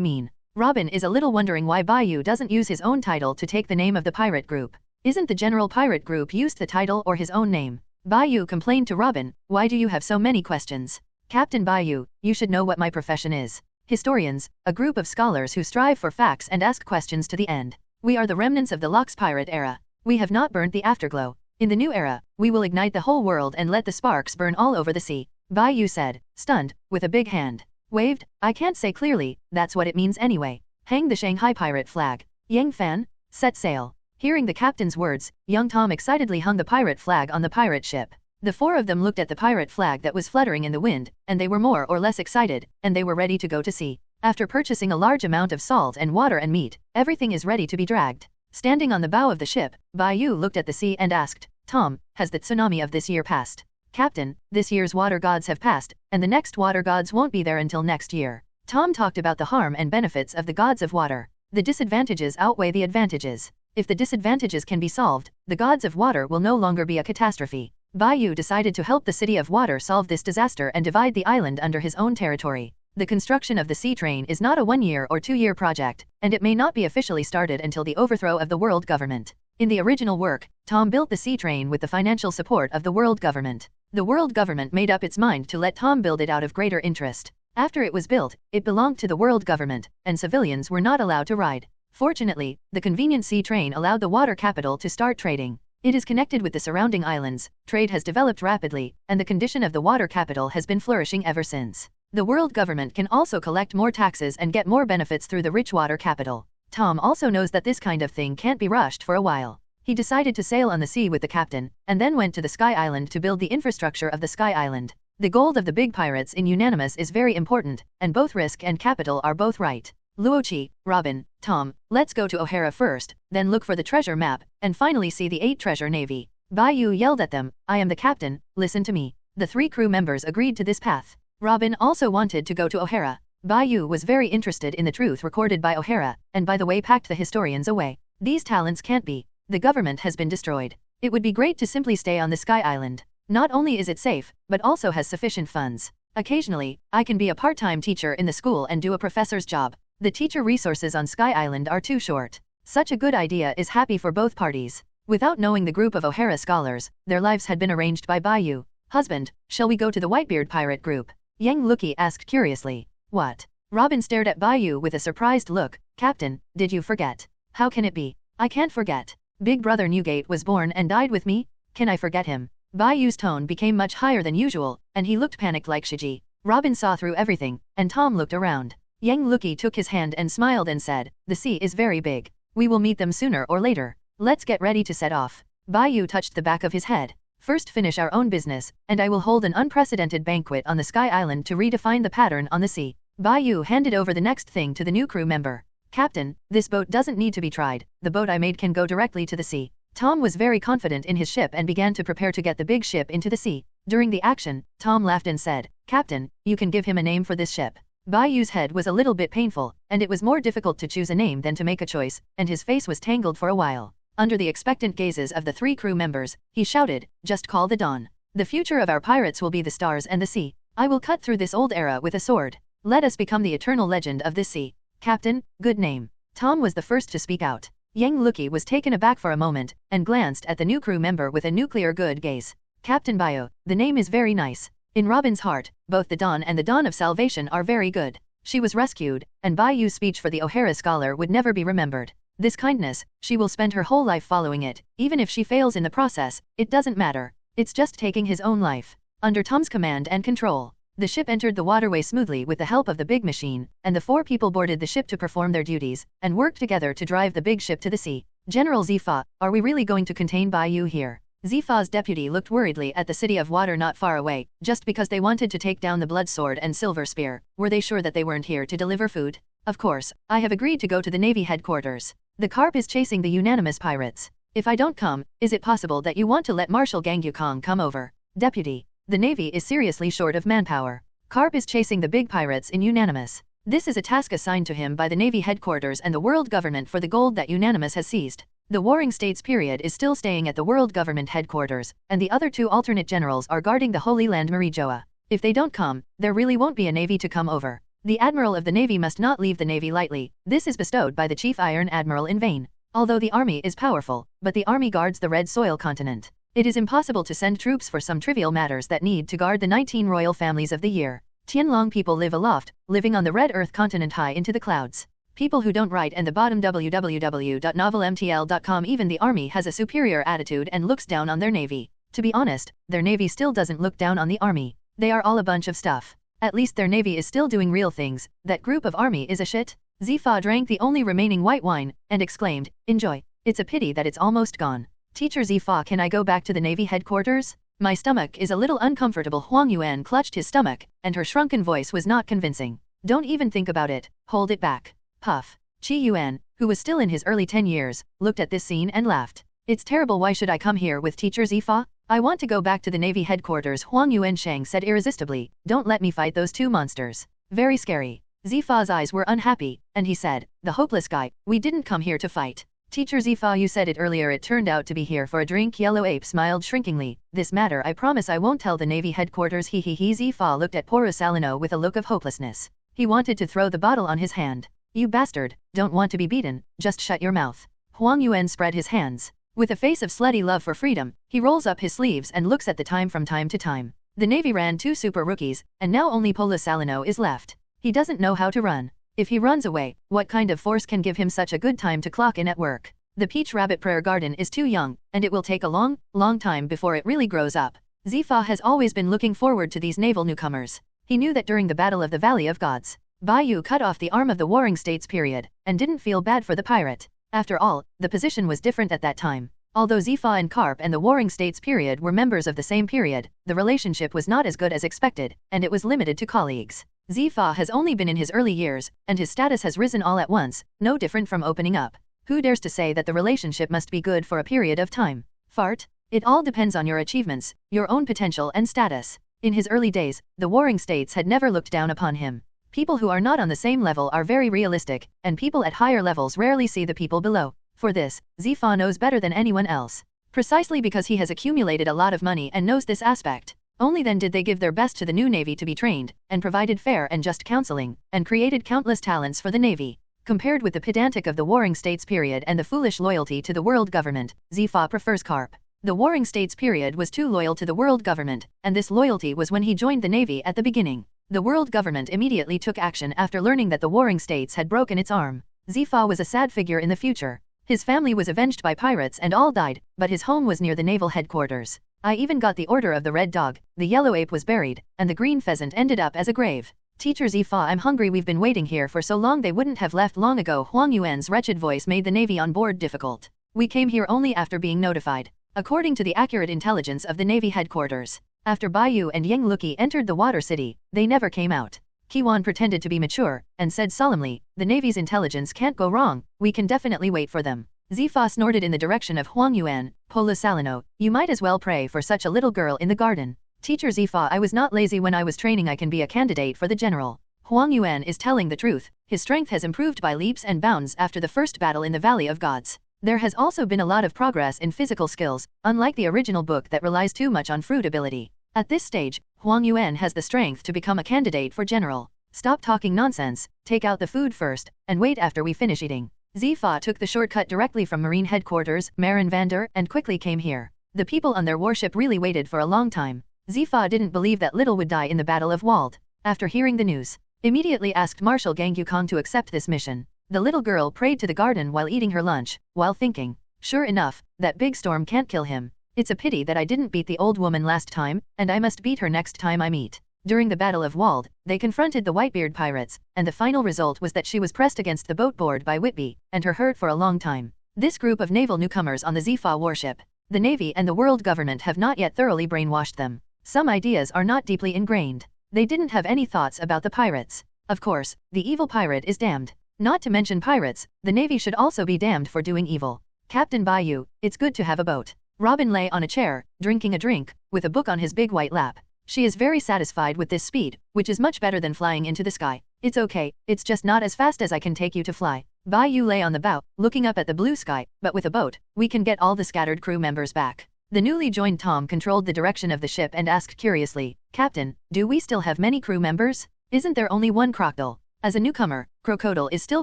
mean? Robin is a little wondering why Bai Yu doesn't use his own title to take the name of the pirate group. Isn't the general pirate group used the title or his own name? Bai Yu complained to Robin, why do you have so many questions? Captain Bai Yu, you should know what my profession is. Historians, a group of scholars who strive for facts and ask questions to the end. We are the remnants of the Lox pirate era. We have not burnt the afterglow. In the new era, we will ignite the whole world and let the sparks burn all over the sea. Bai Yu said, stunned, with a big hand. Waved, I can't say clearly, that's what it means anyway. Hang the Shanghai pirate flag. Yang Fan, set sail. Hearing the captain's words, young Tom excitedly hung the pirate flag on the pirate ship. The four of them looked at the pirate flag that was fluttering in the wind, and they were more or less excited, and they were ready to go to sea. After purchasing a large amount of salt and water and meat, everything is ready to be dragged. Standing on the bow of the ship, Bai Yu looked at the sea and asked, Tom, has the tsunami of this year passed? Captain, this year's water gods have passed, and the next water gods won't be there until next year. Tom talked about the harm and benefits of the gods of water. The disadvantages outweigh the advantages. If the disadvantages can be solved, the gods of water will no longer be a catastrophe. Bai Yu decided to help the city of water solve this disaster and divide the island under his own territory. The construction of the sea train is not a 1-year or 2-year project, and it may not be officially started until the overthrow of the world government. In the original work, Tom built the sea train with the financial support of the world government. The world government made up its mind to let Tom build it out of greater interest. After it was built, it belonged to the world government, and civilians were not allowed to ride. Fortunately, the convenient sea train allowed the water capital to start trading. It is connected with the surrounding islands, trade has developed rapidly, and the condition of the water capital has been flourishing ever since. The world government can also collect more taxes and get more benefits through the rich water capital. Tom also knows that this kind of thing can't be rushed for a while. He decided to sail on the sea with the captain, and then went to the Sky Island to build the infrastructure of the Sky Island. The gold of the big pirates in unanimous is very important, and both risk and capital are both right. Luochi, Robin, Tom, let's go to O'Hara first, then look for the treasure map, and finally see the 8 treasure navy. Bai Yu yelled at them, I am the captain, listen to me. The 3 crew members agreed to this path. Robin also wanted to go to O'Hara. Bai Yu was very interested in the truth recorded by O'Hara, and by the way packed the historians away. These talents can't be. The government has been destroyed. It would be great to simply stay on the Sky Island. Not only is it safe, but also has sufficient funds. Occasionally, I can be a part-time teacher in the school and do a professor's job. The teacher resources on Sky Island are too short. Such a good idea is happy for both parties. Without knowing the group of O'Hara scholars, their lives had been arranged by Bai Yu. Husband, shall we go to the Whitebeard pirate group? Yang Lucky asked curiously. What? Robin stared at Bai Yu with a surprised look. Captain, did you forget? How can it be? I can't forget. Big brother Newgate was born and died with me? Can I forget him? Bai Yu's tone became much higher than usual, and he looked panicked like Shiji. Robin saw through everything, and Tom looked around. Yang Lucky took his hand and smiled and said, the sea is very big. We will meet them sooner or later. Let's get ready to set off. Bai Yu touched the back of his head. First finish our own business, and I will hold an unprecedented banquet on the Sky Island to redefine the pattern on the sea. Bai Yu handed over the next thing to the new crew member. Captain, this boat doesn't need to be tried, the boat I made can go directly to the sea. Tom was very confident in his ship and began to prepare to get the big ship into the sea. During the action, Tom laughed and said, Captain, you can give him a name for this ship. Bai Yu's head was a little bit painful, and it was more difficult to choose a name than to make a choice, and his face was tangled for a while. Under the expectant gazes of the 3 crew members, he shouted, just call the dawn. The future of our pirates will be the stars and the sea. I will cut through this old era with a sword. Let us become the eternal legend of this sea. Captain, good name. Tom was the first to speak out. Yang Lucky was taken aback for a moment, and glanced at the new crew member with a nuclear good gaze. Captain Bai Yu, the name is very nice. In Robin's heart, both the dawn and the dawn of salvation are very good. She was rescued, and Bai Yu's speech for the O'Hara scholar would never be remembered. This kindness, she will spend her whole life following it, even if she fails in the process, it doesn't matter. It's just taking his own life. Under Tom's command and control. The ship entered the waterway smoothly with the help of the big machine, and the 4 people boarded the ship to perform their duties, and worked together to drive the big ship to the sea. General Xefa, are we really going to contain Bai Yu here? Xefa's deputy looked worriedly at the city of water not far away. Just because they wanted to take down the blood sword and silver spear, were they sure that they weren't here to deliver food? Of course, I have agreed to go to the Navy headquarters. The carp is chasing the unanimous pirates. If I don't come, is it possible that you want to let Marshal Gang Yukong come over? Deputy, the Navy is seriously short of manpower. Carp is chasing the big pirates in unanimous. This is a task assigned to him by the Navy headquarters and the world government for the gold that unanimous has seized. The warring states period is still staying at the world government headquarters, and the other 2 alternate generals are guarding the Holy Land Marijoa. If they don't come, there really won't be a navy to come over. The admiral of the navy must not leave the navy lightly. This is bestowed by the chief iron admiral in vain. Although the army is powerful, but the army guards the red soil continent. It is impossible to send troops for some trivial matters that need to guard the 19 royal families of the year. Tianlong people live aloft, living on the red earth continent high into the clouds. People who don't write and the bottom www.novelmtl.com. Even the army has a superior attitude and looks down on their navy. To be honest, their navy still doesn't look down on the army. They are all a bunch of stuff. At least their navy is still doing real things. That group of army is a shit. Xefa drank the only remaining white wine, and exclaimed, enjoy. It's a pity that it's almost gone. Teacher Xefa, can I go back to the Navy headquarters? My stomach is a little uncomfortable. Huang Yuan clutched his stomach, and her shrunken voice was not convincing. Don't even think about it, hold it back. Puff. Qi Yuan, who was still in his early 10 years, looked at this scene and laughed. It's terrible. Why should I come here with Teacher Xefa? I want to go back to the Navy headquarters. Huang Yuan Shang said irresistibly. Don't let me fight those 2 monsters. Very scary. Xefa's eyes were unhappy, and he said, the hopeless guy, we didn't come here to fight. Teacher Xefa, you said it earlier, it turned out to be here for a drink. Yellow Ape smiled shrinkingly. This matter I promise I won't tell the Navy headquarters. He. Xefa looked at Poru Salino with a look of hopelessness. He wanted to throw the bottle on his hand. You bastard, don't want to be beaten, just shut your mouth. Huang Yuan spread his hands. With a face of slutty love for freedom, he rolls up his sleeves and looks at the time from time to time. The Navy ran 2 super rookies, and now only Poru Salino is left. He doesn't know how to run. If he runs away, what kind of force can give him such a good time to clock in at work? The Peach Rabbit Prayer Garden is too young, and it will take a long, long time before it really grows up. Xefa has always been looking forward to these naval newcomers. He knew that during the Battle of the Valley of Gods, Bai Yu cut off the arm of the warring states period, and didn't feel bad for the pirate. After all, the position was different at that time. Although Xefa and Carp and the warring states period were members of the same period, the relationship was not as good as expected, and it was limited to colleagues. Xefa has only been in his early years, and his status has risen all at once, no different from opening up. Who dares to say that the relationship must be good for a period of time? Fart? It all depends on your achievements, your own potential and status. In his early days, the warring states had never looked down upon him. People who are not on the same level are very realistic, and people at higher levels rarely see the people below. For this, Xefa knows better than anyone else. Precisely because he has accumulated a lot of money and knows this aspect. Only then did they give their best to the new Navy to be trained, and provided fair and just counseling, and created countless talents for the Navy. Compared with the pedantic of the warring states period and the foolish loyalty to the world government, Xefa prefers Carp. The warring states period was too loyal to the world government, and this loyalty was when he joined the Navy at the beginning. The world government immediately took action after learning that the warring states had broken its arm. Xefa was a sad figure in the future. His family was avenged by pirates and all died, but his home was near the naval headquarters. I even got the order of the red dog, the yellow ape was buried, and the green pheasant ended up as a grave. Teacher Xefa, I'm hungry. We've been waiting here for so long. They wouldn't have left long ago. Huang Yuan's wretched voice made the Navy on board difficult. We came here only after being notified. According to the accurate intelligence of the Navy headquarters, after Bai Yu and Yang Luki entered the water city, they never came out. Kiwan pretended to be mature, and said solemnly, the Navy's intelligence can't go wrong, we can definitely wait for them. Xefa snorted in the direction of Huang Yuan. Poru Salino, you might as well pray for such a little girl in the garden. Teacher Xefa, I was not lazy when I was training. I can be a candidate for the general. Huang Yuan is telling the truth. His strength has improved by leaps and bounds after the first battle in the Valley of Gods. There has also been a lot of progress in physical skills, unlike the original book that relies too much on fruit ability. At this stage, Huang Yuan has the strength to become a candidate for general. Stop talking nonsense, take out the food first, and wait after we finish eating. Xefa took the shortcut directly from Marine Headquarters, Marin Vander, and quickly came here. The people on their warship really waited for a long time. Xefa didn't believe that Little would die in the Battle of Wald. After hearing the news, immediately asked Marshal Gang Yukong to accept this mission. The little girl prayed to the garden while eating her lunch, while thinking, sure enough, that big storm can't kill him. It's a pity that I didn't beat the old woman last time, and I must beat her next time I meet. During the Battle of Wald, they confronted the Whitebeard pirates, and the final result was that she was pressed against the boat board by Whitby, and her hurt for a long time. This group of naval newcomers on the Xefa warship. The Navy and the world government have not yet thoroughly brainwashed them. Some ideas are not deeply ingrained. They didn't have any thoughts about the pirates. Of course, the evil pirate is damned. Not to mention pirates, the Navy should also be damned for doing evil. Captain Bai Yu, it's good to have a boat. Robin lay on a chair, drinking a drink, with a book on his big white lap. She is very satisfied with this speed, which is much better than flying into the sky. It's okay, it's just not as fast as I can take you to fly. Bai Yu lay on the bow, looking up at the blue sky, but with a boat, we can get all the scattered crew members back. The newly joined Tom controlled the direction of the ship and asked curiously, Captain, do we still have many crew members? Isn't there only one crocodile? As a newcomer, Crocodile is still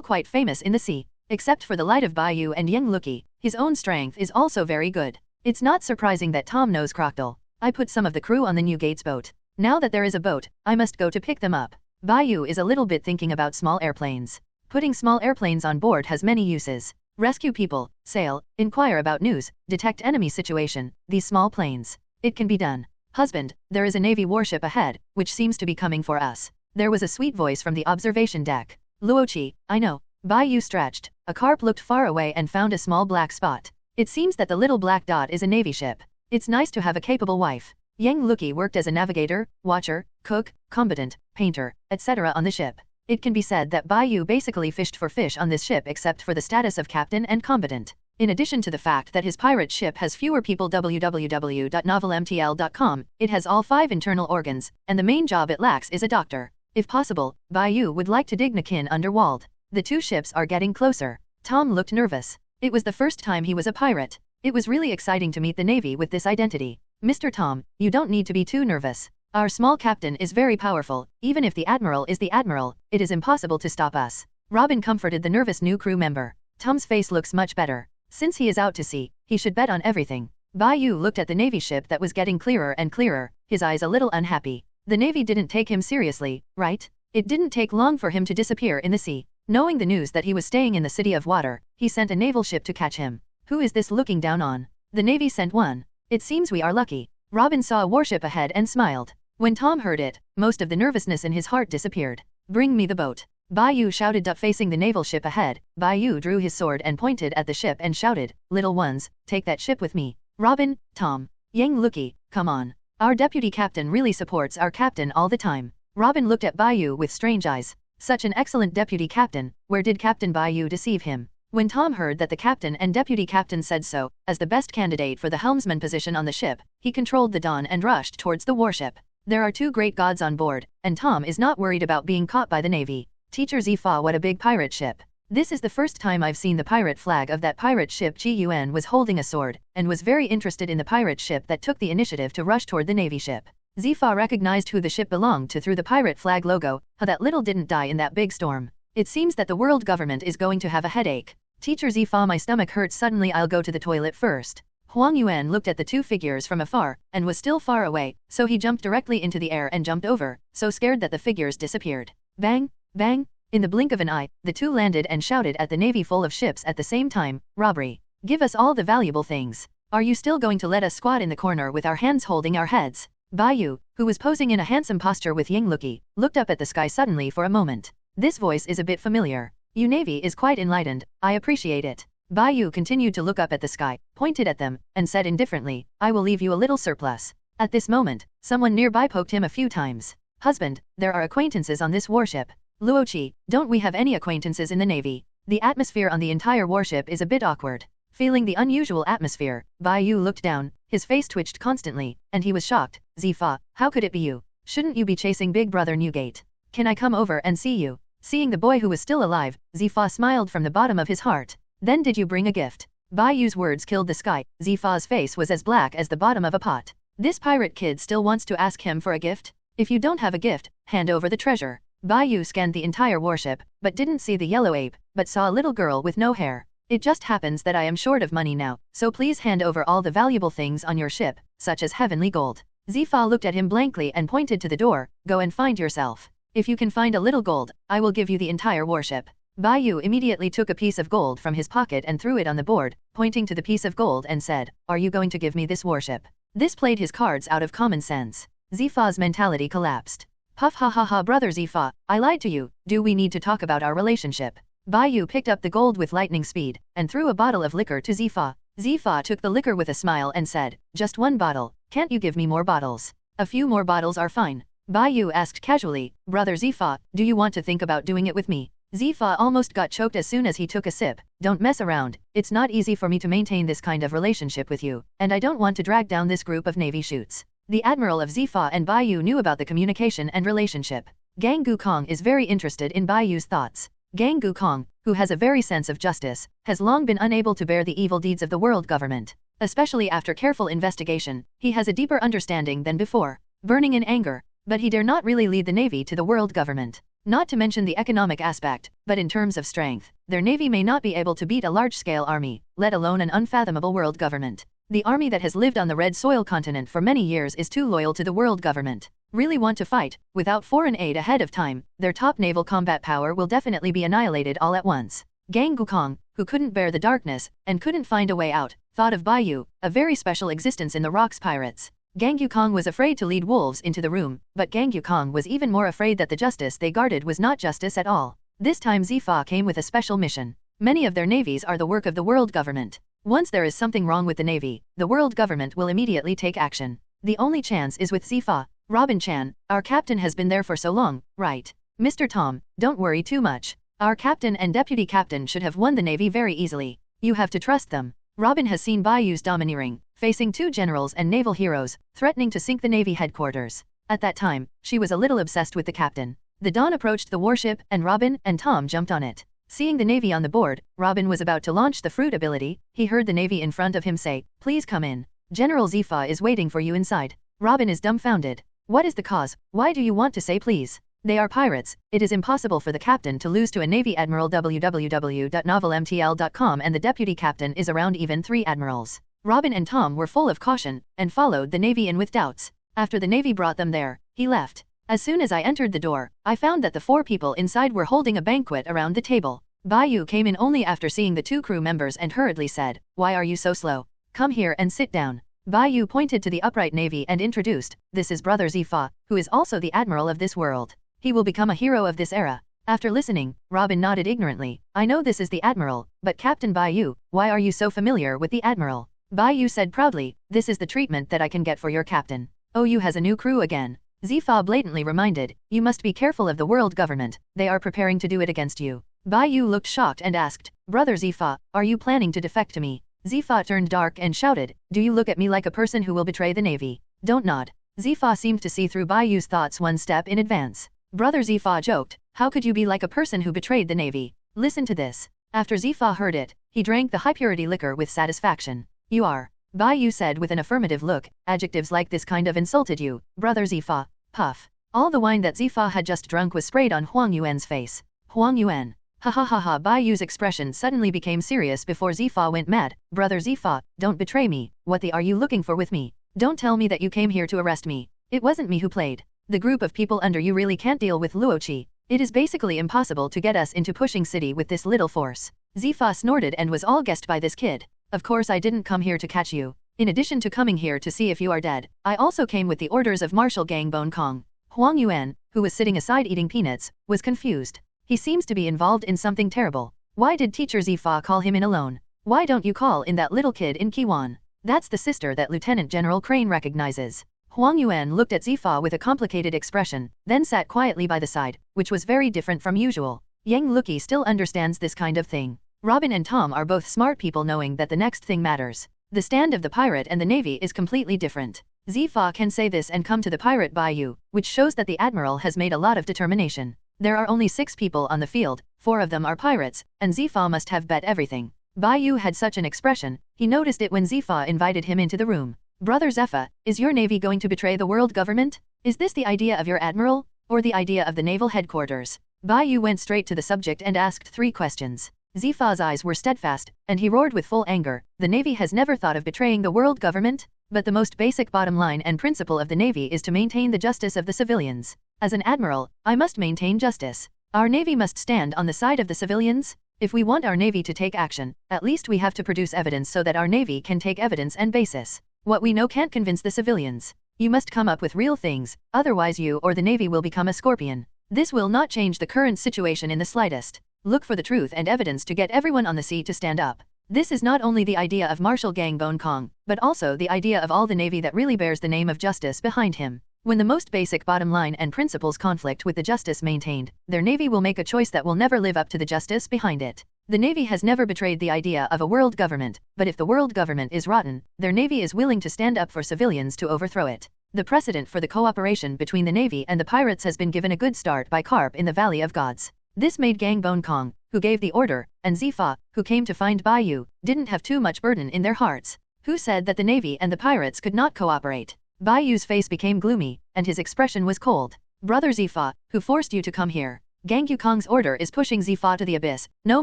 quite famous in the sea. Except for the light of Bai Yu and Yang Luki, his own strength is also very good. It's not surprising that Tom knows Crocodile. I put some of the crew on the New Gates boat. Now that there is a boat, I must go to pick them up. Bai Yu is a little bit thinking about small airplanes. Putting small airplanes on board has many uses. Rescue people, sail, inquire about news, detect enemy situation, these small planes. It can be done. Husband, there is a Navy warship ahead, which seems to be coming for us. There was a sweet voice from the observation deck. Luochi, I know. Bai Yu stretched. A carp looked far away and found a small black spot. It seems that the little black dot is a Navy ship. It's nice to have a capable wife. Yang Luki worked as a navigator, watcher, cook, combatant, painter, etc. on the ship. It can be said that Bai Yu basically fished for fish on this ship except for the status of captain and combatant. In addition to the fact that his pirate ship has fewer people www.novelmtl.com, it has all 5 internal organs, and the main job it lacks is a doctor. If possible, Bai Yu would like to dig Nakin under Wald. The two ships are getting closer. Tom looked nervous. It was the first time he was a pirate. It was really exciting to meet the Navy with this identity. Mr. Tom, you don't need to be too nervous. Our small captain is very powerful. Even if the admiral is the admiral, it is impossible to stop us. Robin comforted the nervous new crew member. Tom's face looks much better. Since he is out to sea, he should bet on everything. Bai Yu looked at the Navy ship that was getting clearer and clearer, his eyes a little unhappy. The Navy didn't take him seriously, right? It didn't take long for him to disappear in the sea. Knowing the news that he was staying in the City of Water, he sent a naval ship to catch him. Who is this looking down on? The Navy sent one. It seems we are lucky. Robin saw a warship ahead and smiled. When Tom heard it, most of the nervousness in his heart disappeared. Bring me the boat. Bai Yu shouted up facing the naval ship ahead. Bai Yu drew his sword and pointed at the ship and shouted, Little ones, take that ship with me. Robin, Tom, Yang Luki, come on. Our deputy captain really supports our captain all the time. Robin looked at Bai Yu with strange eyes. Such an excellent deputy captain, where did Captain Bai Yu deceive him? When Tom heard that the captain and deputy captain said so, as the best candidate for the helmsman position on the ship, he controlled the dawn and rushed towards the warship. There are 2 great gods on board, and Tom is not worried about being caught by the Navy. Teacher Xefa, what a big pirate ship. This is the first time I've seen the pirate flag of that pirate ship. Yun was holding a sword, and was very interested in the pirate ship that took the initiative to rush toward the Navy ship. Xefa recognized who the ship belonged to through the pirate flag logo. How that little didn't die in that big storm. It seems that the world government is going to have a headache. Teacher Xefa, my stomach hurts suddenly, I'll go to the toilet first. Huang Yuan looked at the 2 figures from afar, and was still far away, so he jumped directly into the air and jumped over, so scared that the figures disappeared. Bang, bang, in the blink of an eye, the 2 landed and shouted at the Navy full of ships at the same time, robbery. Give us all the valuable things. Are you still going to let us squat in the corner with our hands holding our heads? Bai Yu, who was posing in a handsome posture with Yang Luki, looked up at the sky suddenly for a moment. This voice is a bit familiar. You Navy is quite enlightened, I appreciate it. Bai Yu continued to look up at the sky, pointed at them, and said indifferently, I will leave you a little surplus. At this moment, someone nearby poked him a few times. Husband, there are acquaintances on this warship. Luochi, don't we have any acquaintances in the Navy? The atmosphere on the entire warship is a bit awkward. Feeling the unusual atmosphere, Bai Yu looked down, his face twitched constantly, and he was shocked. Xefa, how could it be you? Shouldn't you be chasing Big Brother Newgate? Can I come over and see you? Seeing the boy who was still alive, Xefa smiled from the bottom of his heart. Then did you bring a gift? Bai Yu's words killed the sky. Xefa's face was as black as the bottom of a pot. This pirate kid still wants to ask him for a gift? If you don't have a gift, hand over the treasure. Bai Yu scanned the entire warship, but didn't see the yellow ape, but saw a little girl with no hair. It just happens that I am short of money now, so please hand over all the valuable things on your ship, such as heavenly gold. Xefa looked at him blankly and pointed to the door, go and find yourself. If you can find a little gold, I will give you the entire warship. Bai Yu immediately took a piece of gold from his pocket and threw it on the board, pointing to the piece of gold and said, Are you going to give me this warship? This played his cards out of common sense. Xefa's mentality collapsed. Puff ha ha ha brother Xefa, I lied to you, do we need to talk about our relationship? Bai Yu picked up the gold with lightning speed, and threw a bottle of liquor to Xefa. Xefa took the liquor with a smile and said, just one bottle, can't you give me more bottles? A few more bottles are fine. Bai Yu asked casually, brother Xefa, do you want to think about doing it with me? Xefa almost got choked as soon as he took a sip. Don't mess around, it's not easy for me to maintain this kind of relationship with you, and I don't want to drag down this group of Navy shoots. The Admiral of Xefa and Bai Yu knew about the communication and relationship. Gang Gukong is very interested in Bai Yu's thoughts. Gang Gukong, who has a very sense of justice, has long been unable to bear the evil deeds of the world government. Especially after careful investigation, he has a deeper understanding than before. Burning in anger, but he dare not really lead the Navy to the world government. Not to mention the economic aspect, but in terms of strength, their Navy may not be able to beat a large-scale army, let alone an unfathomable world government. The army that has lived on the Red Soil continent for many years is too loyal to the world government. Really want to fight, without foreign aid ahead of time, their top naval combat power will definitely be annihilated all at once. Gang Gukong, who couldn't bear the darkness, and couldn't find a way out, thought of Bai Yu, a very special existence in the Rocks Pirates. Gang Gukong was afraid to lead wolves into the room, but Gang Gukong was even more afraid that the justice they guarded was not justice at all. This time Xefa came with a special mission. Many of their navies are the work of the world government. Once there is something wrong with the Navy, the world government will immediately take action. The only chance is with Xefa. Robin Chan, our captain has been there for so long, right? Mr. Tom, don't worry too much. Our captain and deputy captain should have won the Navy very easily. You have to trust them. Robin has seen Bai Yu's domineering, facing two generals and naval heroes, threatening to sink the Navy headquarters. At that time, she was a little obsessed with the captain. The Dawn approached the warship, and Robin and Tom jumped on it. Seeing the Navy on the board, Robin was about to launch the fruit ability. He heard the Navy in front of him say, please come in. General Xefa is waiting for you inside. Robin is dumbfounded. What is the cause? Why do you want to say please? They are pirates. It is impossible for the captain to lose to a Navy admiral. www.novelmtl.com and the deputy captain is around even 3 admirals. Robin and Tom were full of caution, and followed the Navy in with doubts. After the Navy brought them there, he left. As soon as I entered the door, I found that the 4 people inside were holding a banquet around the table. Bai Yu came in only after seeing the 2 crew members and hurriedly said, why are you so slow? Come here and sit down. Bai Yu pointed to the upright Navy and introduced, this is Brother Xefa, who is also the admiral of this world. He will become a hero of this era. After listening, Robin nodded ignorantly. I know this is the admiral, but Captain Bai Yu, why are you so familiar with the admiral? Bai Yu said proudly, this is the treatment that I can get for your captain. Oh, you has a new crew again. Xefa blatantly reminded, you must be careful of the world government, they are preparing to do it against you. Bai Yu looked shocked and asked, Brother Xefa, are you planning to defect to me? Xefa turned dark and shouted, do you look at me like a person who will betray the Navy? Don't nod. Xefa seemed to see through Bai Yu's thoughts one step in advance. Brother Xefa joked, how could you be like a person who betrayed the Navy? Listen to this. After Xefa heard it, he drank the high-purity liquor with satisfaction. You are. Bai Yu said with an affirmative look, adjectives like this kind of insulted you, Brother Xefa. Puff. All the wine that Xefa had just drunk was sprayed on Huang Yuan's face. Huang Yuan. Ha ha ha ha. Bai Yu's expression suddenly became serious before Xefa went mad. Brother Xefa, don't betray me. What the are you looking for with me? Don't tell me that you came here to arrest me. It wasn't me who played. The group of people under you really can't deal with Luoqi. It is basically impossible to get us into Pushing City with this little force. Xefa snorted and was all guessed by this kid. Of course I didn't come here to catch you. In addition to coming here to see if you are dead, I also came with the orders of Marshal Gang Bone Kong. Huang Yuan, who was sitting aside eating peanuts, was confused. He seems to be involved in something terrible. Why did Teacher Xefa call him in alone? Why don't you call in that little kid in Kiwan? That's the sister that Lieutenant General Crane recognizes. Huang Yuan looked at Xefa with a complicated expression, then sat quietly by the side, which was very different from usual. Yang Luki still understands this kind of thing. Robin and Tom are both smart people knowing that the next thing matters. The stand of the pirate and the Navy is completely different. Xefa can say this and come to the pirate Bai Yu, which shows that the admiral has made a lot of determination. There are only 6 people on the field, 4 of them are pirates, and Xefa must have bet everything. Bai Yu had such an expression, he noticed it when Xefa invited him into the room. Brother Xefa, is your Navy going to betray the world government? Is this the idea of your admiral? Or the idea of the naval headquarters? Bai Yu went straight to the subject and asked 3 questions. Xefa's eyes were steadfast, and he roared with full anger, the Navy has never thought of betraying the world government? But the most basic bottom line and principle of the Navy is to maintain the justice of the civilians. As an admiral, I must maintain justice. Our Navy must stand on the side of the civilians. If we want our Navy to take action, at least we have to produce evidence so that our Navy can take evidence and basis. What we know can't convince the civilians. You must come up with real things, otherwise you or the Navy will become a scorpion. This will not change the current situation in the slightest. Look for the truth and evidence to get everyone on the sea to stand up. This is not only the idea of Marshal Gangbone Kong, but also the idea of all the Navy that really bears the name of justice behind him. When the most basic bottom line and principles conflict with the justice maintained, their Navy will make a choice that will never live up to the justice behind it. The Navy has never betrayed the idea of a world government, but if the world government is rotten, their Navy is willing to stand up for civilians to overthrow it. The precedent for the cooperation between the Navy and the pirates has been given a good start by Carp in the Valley of Gods. This made Gangbone Kong, who gave the order, and Zifa, who came to find Bai Yu, didn't have too much burden in their hearts. Who said that the Navy and the pirates could not cooperate? Bai Yu's face became gloomy, and his expression was cold. Brother Zifa, who forced you to come here? Gangyu Kong's order is pushing Zifa to the abyss. No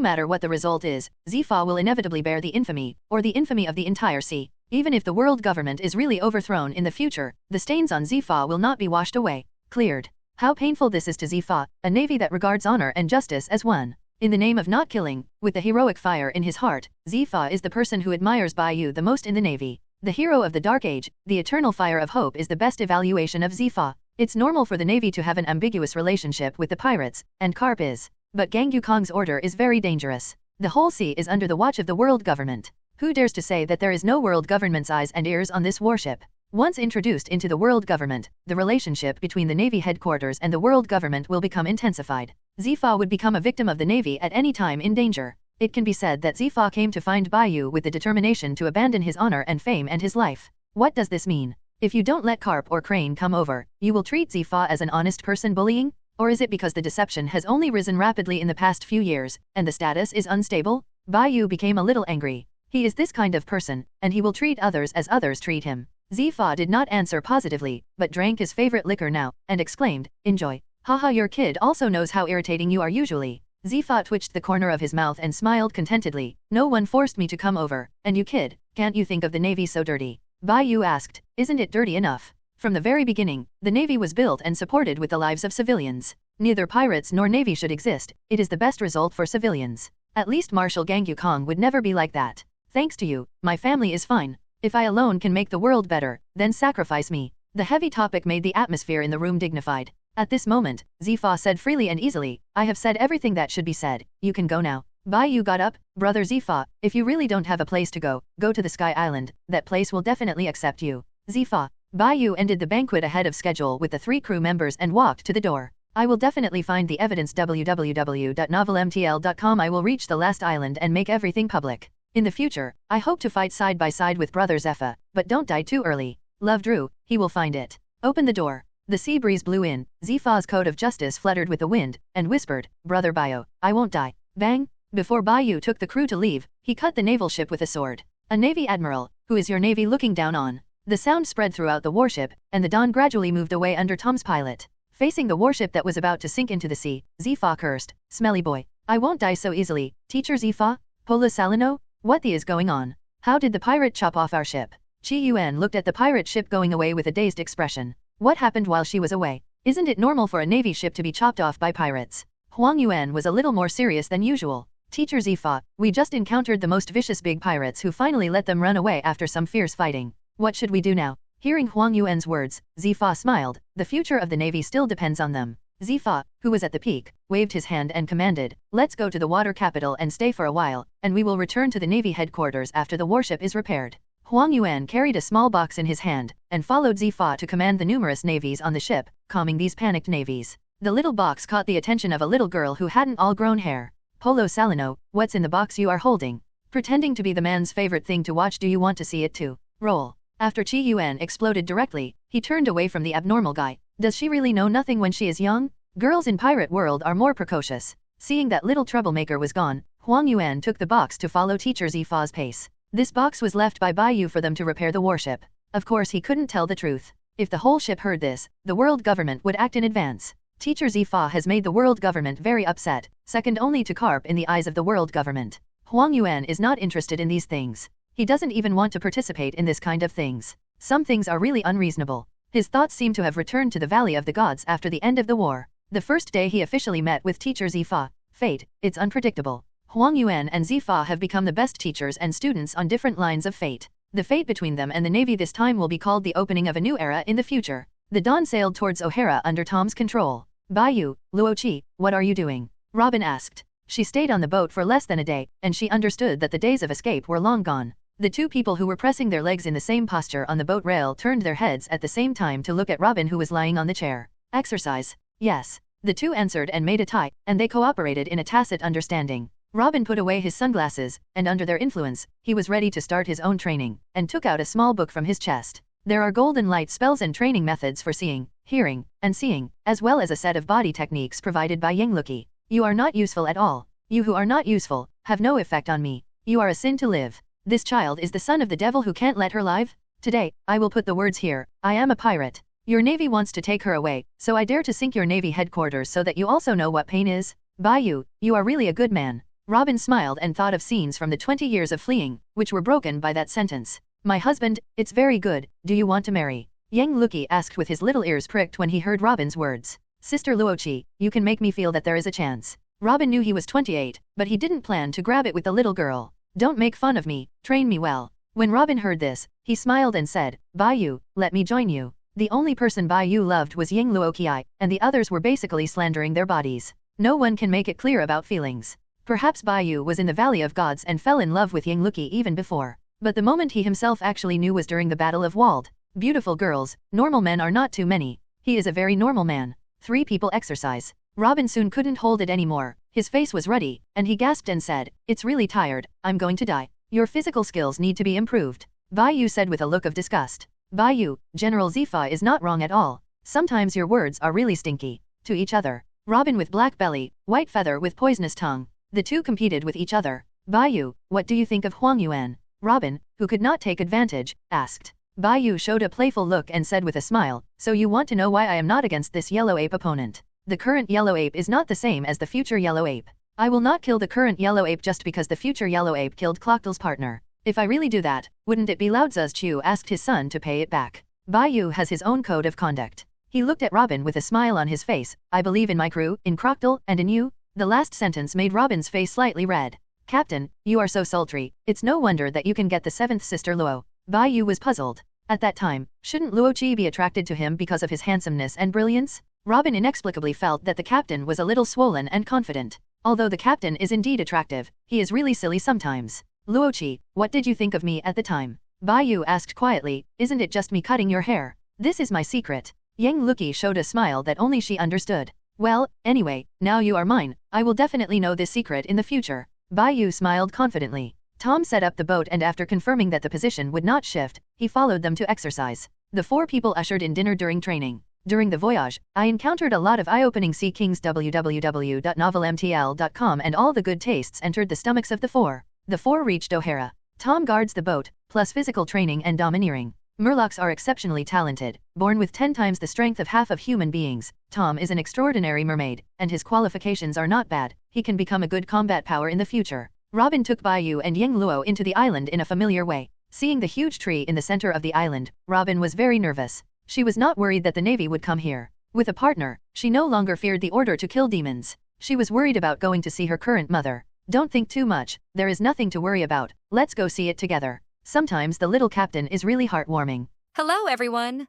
matter what the result is, Zifa will inevitably bear the infamy, or the infamy of the entire sea. Even if the world government is really overthrown in the future, the stains on Zifa will not be washed away, cleared. How painful this is to Zifa, a Navy that regards honor and justice as one. In the name of not killing, with the heroic fire in his heart, Zifa is the person who admires Bai Yu the most in the Navy. The hero of the Dark Age, the eternal fire of hope is the best evaluation of Zifa. It's normal for the Navy to have an ambiguous relationship with the pirates, and Carp is. But Gangyu Kong's order is very dangerous. The whole sea is under the watch of the world government. Who dares to say that there is no world government's eyes and ears on this warship? Once introduced into the world government, the relationship between the Navy headquarters and the world government will become intensified. Zifa would become a victim of the Navy at any time in danger. It can be said that Zifa came to find Bai Yu with the determination to abandon his honor and fame and his life. What does this mean? If you don't let Carp or Crane come over, you will treat Zifa as an honest person bullying? Or is it because the deception has only risen rapidly in the past few years, and the status is unstable? Bai Yu became a little angry. He is this kind of person, and he will treat others as others treat him. Zifa did not answer positively, but drank his favorite liquor now, and exclaimed, "Enjoy. Haha, your kid also knows how irritating you are usually." Zifa twitched the corner of his mouth and smiled contentedly. "No one forced me to come over, and you kid, can't you think of the Navy so dirty?" Bai Yu asked, "Isn't it dirty enough?" From the very beginning, the Navy was built and supported with the lives of civilians. Neither pirates nor Navy should exist. It is the best result for civilians. At least Marshal Gangyu Kong would never be like that. Thanks to you, my family is fine. If I alone can make the world better, then sacrifice me. The heavy topic made the atmosphere in the room dignified. At this moment, Zifa said freely and easily, "I have said everything that should be said. You can go now." Bai Yu got up. "Brother Zifa, if you really don't have a place to go, go to the Sky Island. That place will definitely accept you." Zifa. Bai Yu ended the banquet ahead of schedule with the 3 crew members and walked to the door. "I will definitely find the evidence www.novelmtl.com. I will reach the last island and make everything public. In the future, I hope to fight side by side with Brother Zepha, but don't die too early. Love Drew, he will find it." Open the door. The sea breeze blew in, Zifa's code of justice fluttered with the wind, and whispered, "Brother Bai Yu, I won't die." Bang! Before Bai Yu took the crew to leave, he cut the naval ship with a sword. "A Navy Admiral, who is your Navy looking down on?" The sound spread throughout the warship, and the dawn gradually moved away under Tom's pilot. Facing the warship that was about to sink into the sea, Zifa cursed, "Smelly boy. I won't die so easily, Teacher Zifa? Pola Salino? What the is going on? How did the pirate chop off our ship?" Chi Yuan looked at the pirate ship going away with a dazed expression. What happened while she was away? Isn't it normal for a Navy ship to be chopped off by pirates? Huang Yuan was a little more serious than usual. "Teacher Zifa, we just encountered the most vicious big pirates who finally let them run away after some fierce fighting. What should we do now?" Hearing Huang Yuan's words, Zifa smiled. "The future of the Navy still depends on them." Zifa, who was at the peak, waved his hand and commanded, "Let's go to the water capital and stay for a while, and we will return to the Navy headquarters after the warship is repaired." Huang Yuan carried a small box in his hand, and followed Zifa to command the numerous navies on the ship, calming these panicked navies. The little box caught the attention of a little girl who hadn't all grown hair. "Polo Salino, what's in the box you are holding?" Pretending to be the man's favorite thing to watch. "Do you want to see it too?" Roll. After Chi Yuan exploded directly, he turned away from the abnormal guy. Does she really know nothing when she is young? Girls in pirate world are more precocious. Seeing that little troublemaker was gone, Huang Yuan took the box to follow Teacher Zifa's pace. This box was left by Bai Yu for them to repair the warship. Of course he couldn't tell the truth. If the whole ship heard this, the world government would act in advance. Teacher Zifa has made the world government very upset, second only to Carp in the eyes of the world government. Huang Yuan is not interested in these things. He doesn't even want to participate in this kind of things. Some things are really unreasonable. His thoughts seem to have returned to the Valley of the Gods after the end of the war. The first day he officially met with Teacher Zifa. Fate, it's unpredictable. Huang Yuan and Zifa have become the best teachers and students on different lines of fate. The fate between them and the Navy this time will be called the opening of a new era in the future. The Dawn sailed towards O'Hara under Tom's control. Bai Yu, Luoqi, what are you doing? Robin asked. She stayed on the boat for less than a day, and she understood that the days of escape were long gone. The two people who were pressing their legs in the same posture on the boat rail turned their heads at the same time to look at Robin, who was lying on the chair. Exercise. Yes. The two answered and made a tie, and they cooperated in a tacit understanding. Robin put away his sunglasses, and under their influence, he was ready to start his own training, and took out a small book from his chest. There are golden light spells and training methods for seeing, hearing, and seeing, as well as a set of body techniques provided by Yangluki. You are not useful at all. You who are not useful, have no effect on me. You are a sin to live. This child is the son of the devil who can't let her live? Today, I will put the words here, I am a pirate. Your navy wants to take her away, so I dare to sink your navy headquarters so that you also know what pain is. Bai Yu, you are really a good man. Robin smiled and thought of scenes from the 20 years of fleeing, which were broken by that sentence. My husband, it's very good, do you want to marry? Yangluki asked with his little ears pricked when he heard Robin's words. Sister Luoqi, you can make me feel that there is a chance. Robin knew he was 28, but he didn't plan to grab it with the little girl. Don't make fun of me, train me well. When Robin heard this, he smiled and said, Bai Yu, let me join you. The only person Bai Yu loved was Ying Luoqi, and the others were basically slandering their bodies. No one can make it clear about feelings. Perhaps Bai Yu was in the Valley of Gods and fell in love with Yangluki even before. But the moment he himself actually knew was during the Battle of Wald. Beautiful girls, normal men are not too many. He is a very normal man. 3 people exercise. Robin soon couldn't hold it anymore. His face was ruddy, and he gasped and said, It's really tired, I'm going to die. Your physical skills need to be improved. Bai Yu said with a look of disgust. Bai Yu, General Zifa is not wrong at all. Sometimes your words are really stinky. To each other. Robin with black belly, white feather with poisonous tongue. The two competed with each other. Bai Yu, what do you think of Huang Yuan? Robin, who could not take advantage, asked. Bai Yu showed a playful look and said with a smile, So you want to know why I am not against this yellow ape opponent? The current yellow ape is not the same as the future yellow ape. I will not kill the current yellow ape just because the future yellow ape killed Cloctal's partner. If I really do that, wouldn't it be Lao Tzu's Chu asked his son to pay it back. Bai Yu has his own code of conduct. He looked at Robin with a smile on his face. I believe in my crew, in Croctal, and in you. The last sentence made Robin's face slightly red. Captain, you are so sultry, it's no wonder that you can get the 7th sister Luo. Bai Yu was puzzled. At that time, shouldn't Luoqi be attracted to him because of his handsomeness and brilliance? Robin inexplicably felt that the captain was a little swollen and confident. Although the captain is indeed attractive, he is really silly sometimes. Luoqi, what did you think of me at the time? Bai Yu asked quietly, Isn't it just me cutting your hair? This is my secret. Yangluki showed a smile that only she understood. Well, anyway, now you are mine, I will definitely know this secret in the future. Bai Yu smiled confidently. Tom set up the boat and after confirming that the position would not shift, he followed them to exercise. The 4 people ushered in dinner during training. During the voyage, I encountered a lot of eye-opening sea kings www.novelmtl.com and all the good tastes entered the stomachs of the 4. The 4 reached O'Hara. Tom guards the boat, plus physical training and domineering. Murlocs are exceptionally talented, born with 10 times the strength of half of human beings. Tom is an extraordinary mermaid, and his qualifications are not bad. He can become a good combat power in the future. Robin took Bai Yu and Yang Luo into the island in a familiar way. Seeing the huge tree in the center of the island, Robin was very nervous. She was not worried that the Navy would come here. With a partner, she no longer feared the order to kill demons. She was worried about going to see her current mother. Don't think too much, there is nothing to worry about. Let's go see it together. Sometimes the little captain is really heartwarming. Hello, everyone!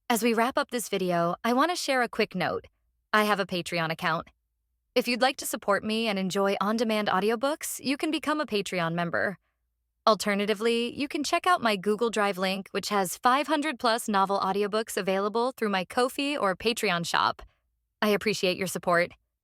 As we wrap up this video, I want to share a quick note. I have a Patreon account. If you'd like to support me and enjoy on-demand audiobooks, you can become a Patreon member. Alternatively, you can check out my Google Drive link, which has 500+ novel audiobooks available through my Ko-fi or Patreon shop. I appreciate your support.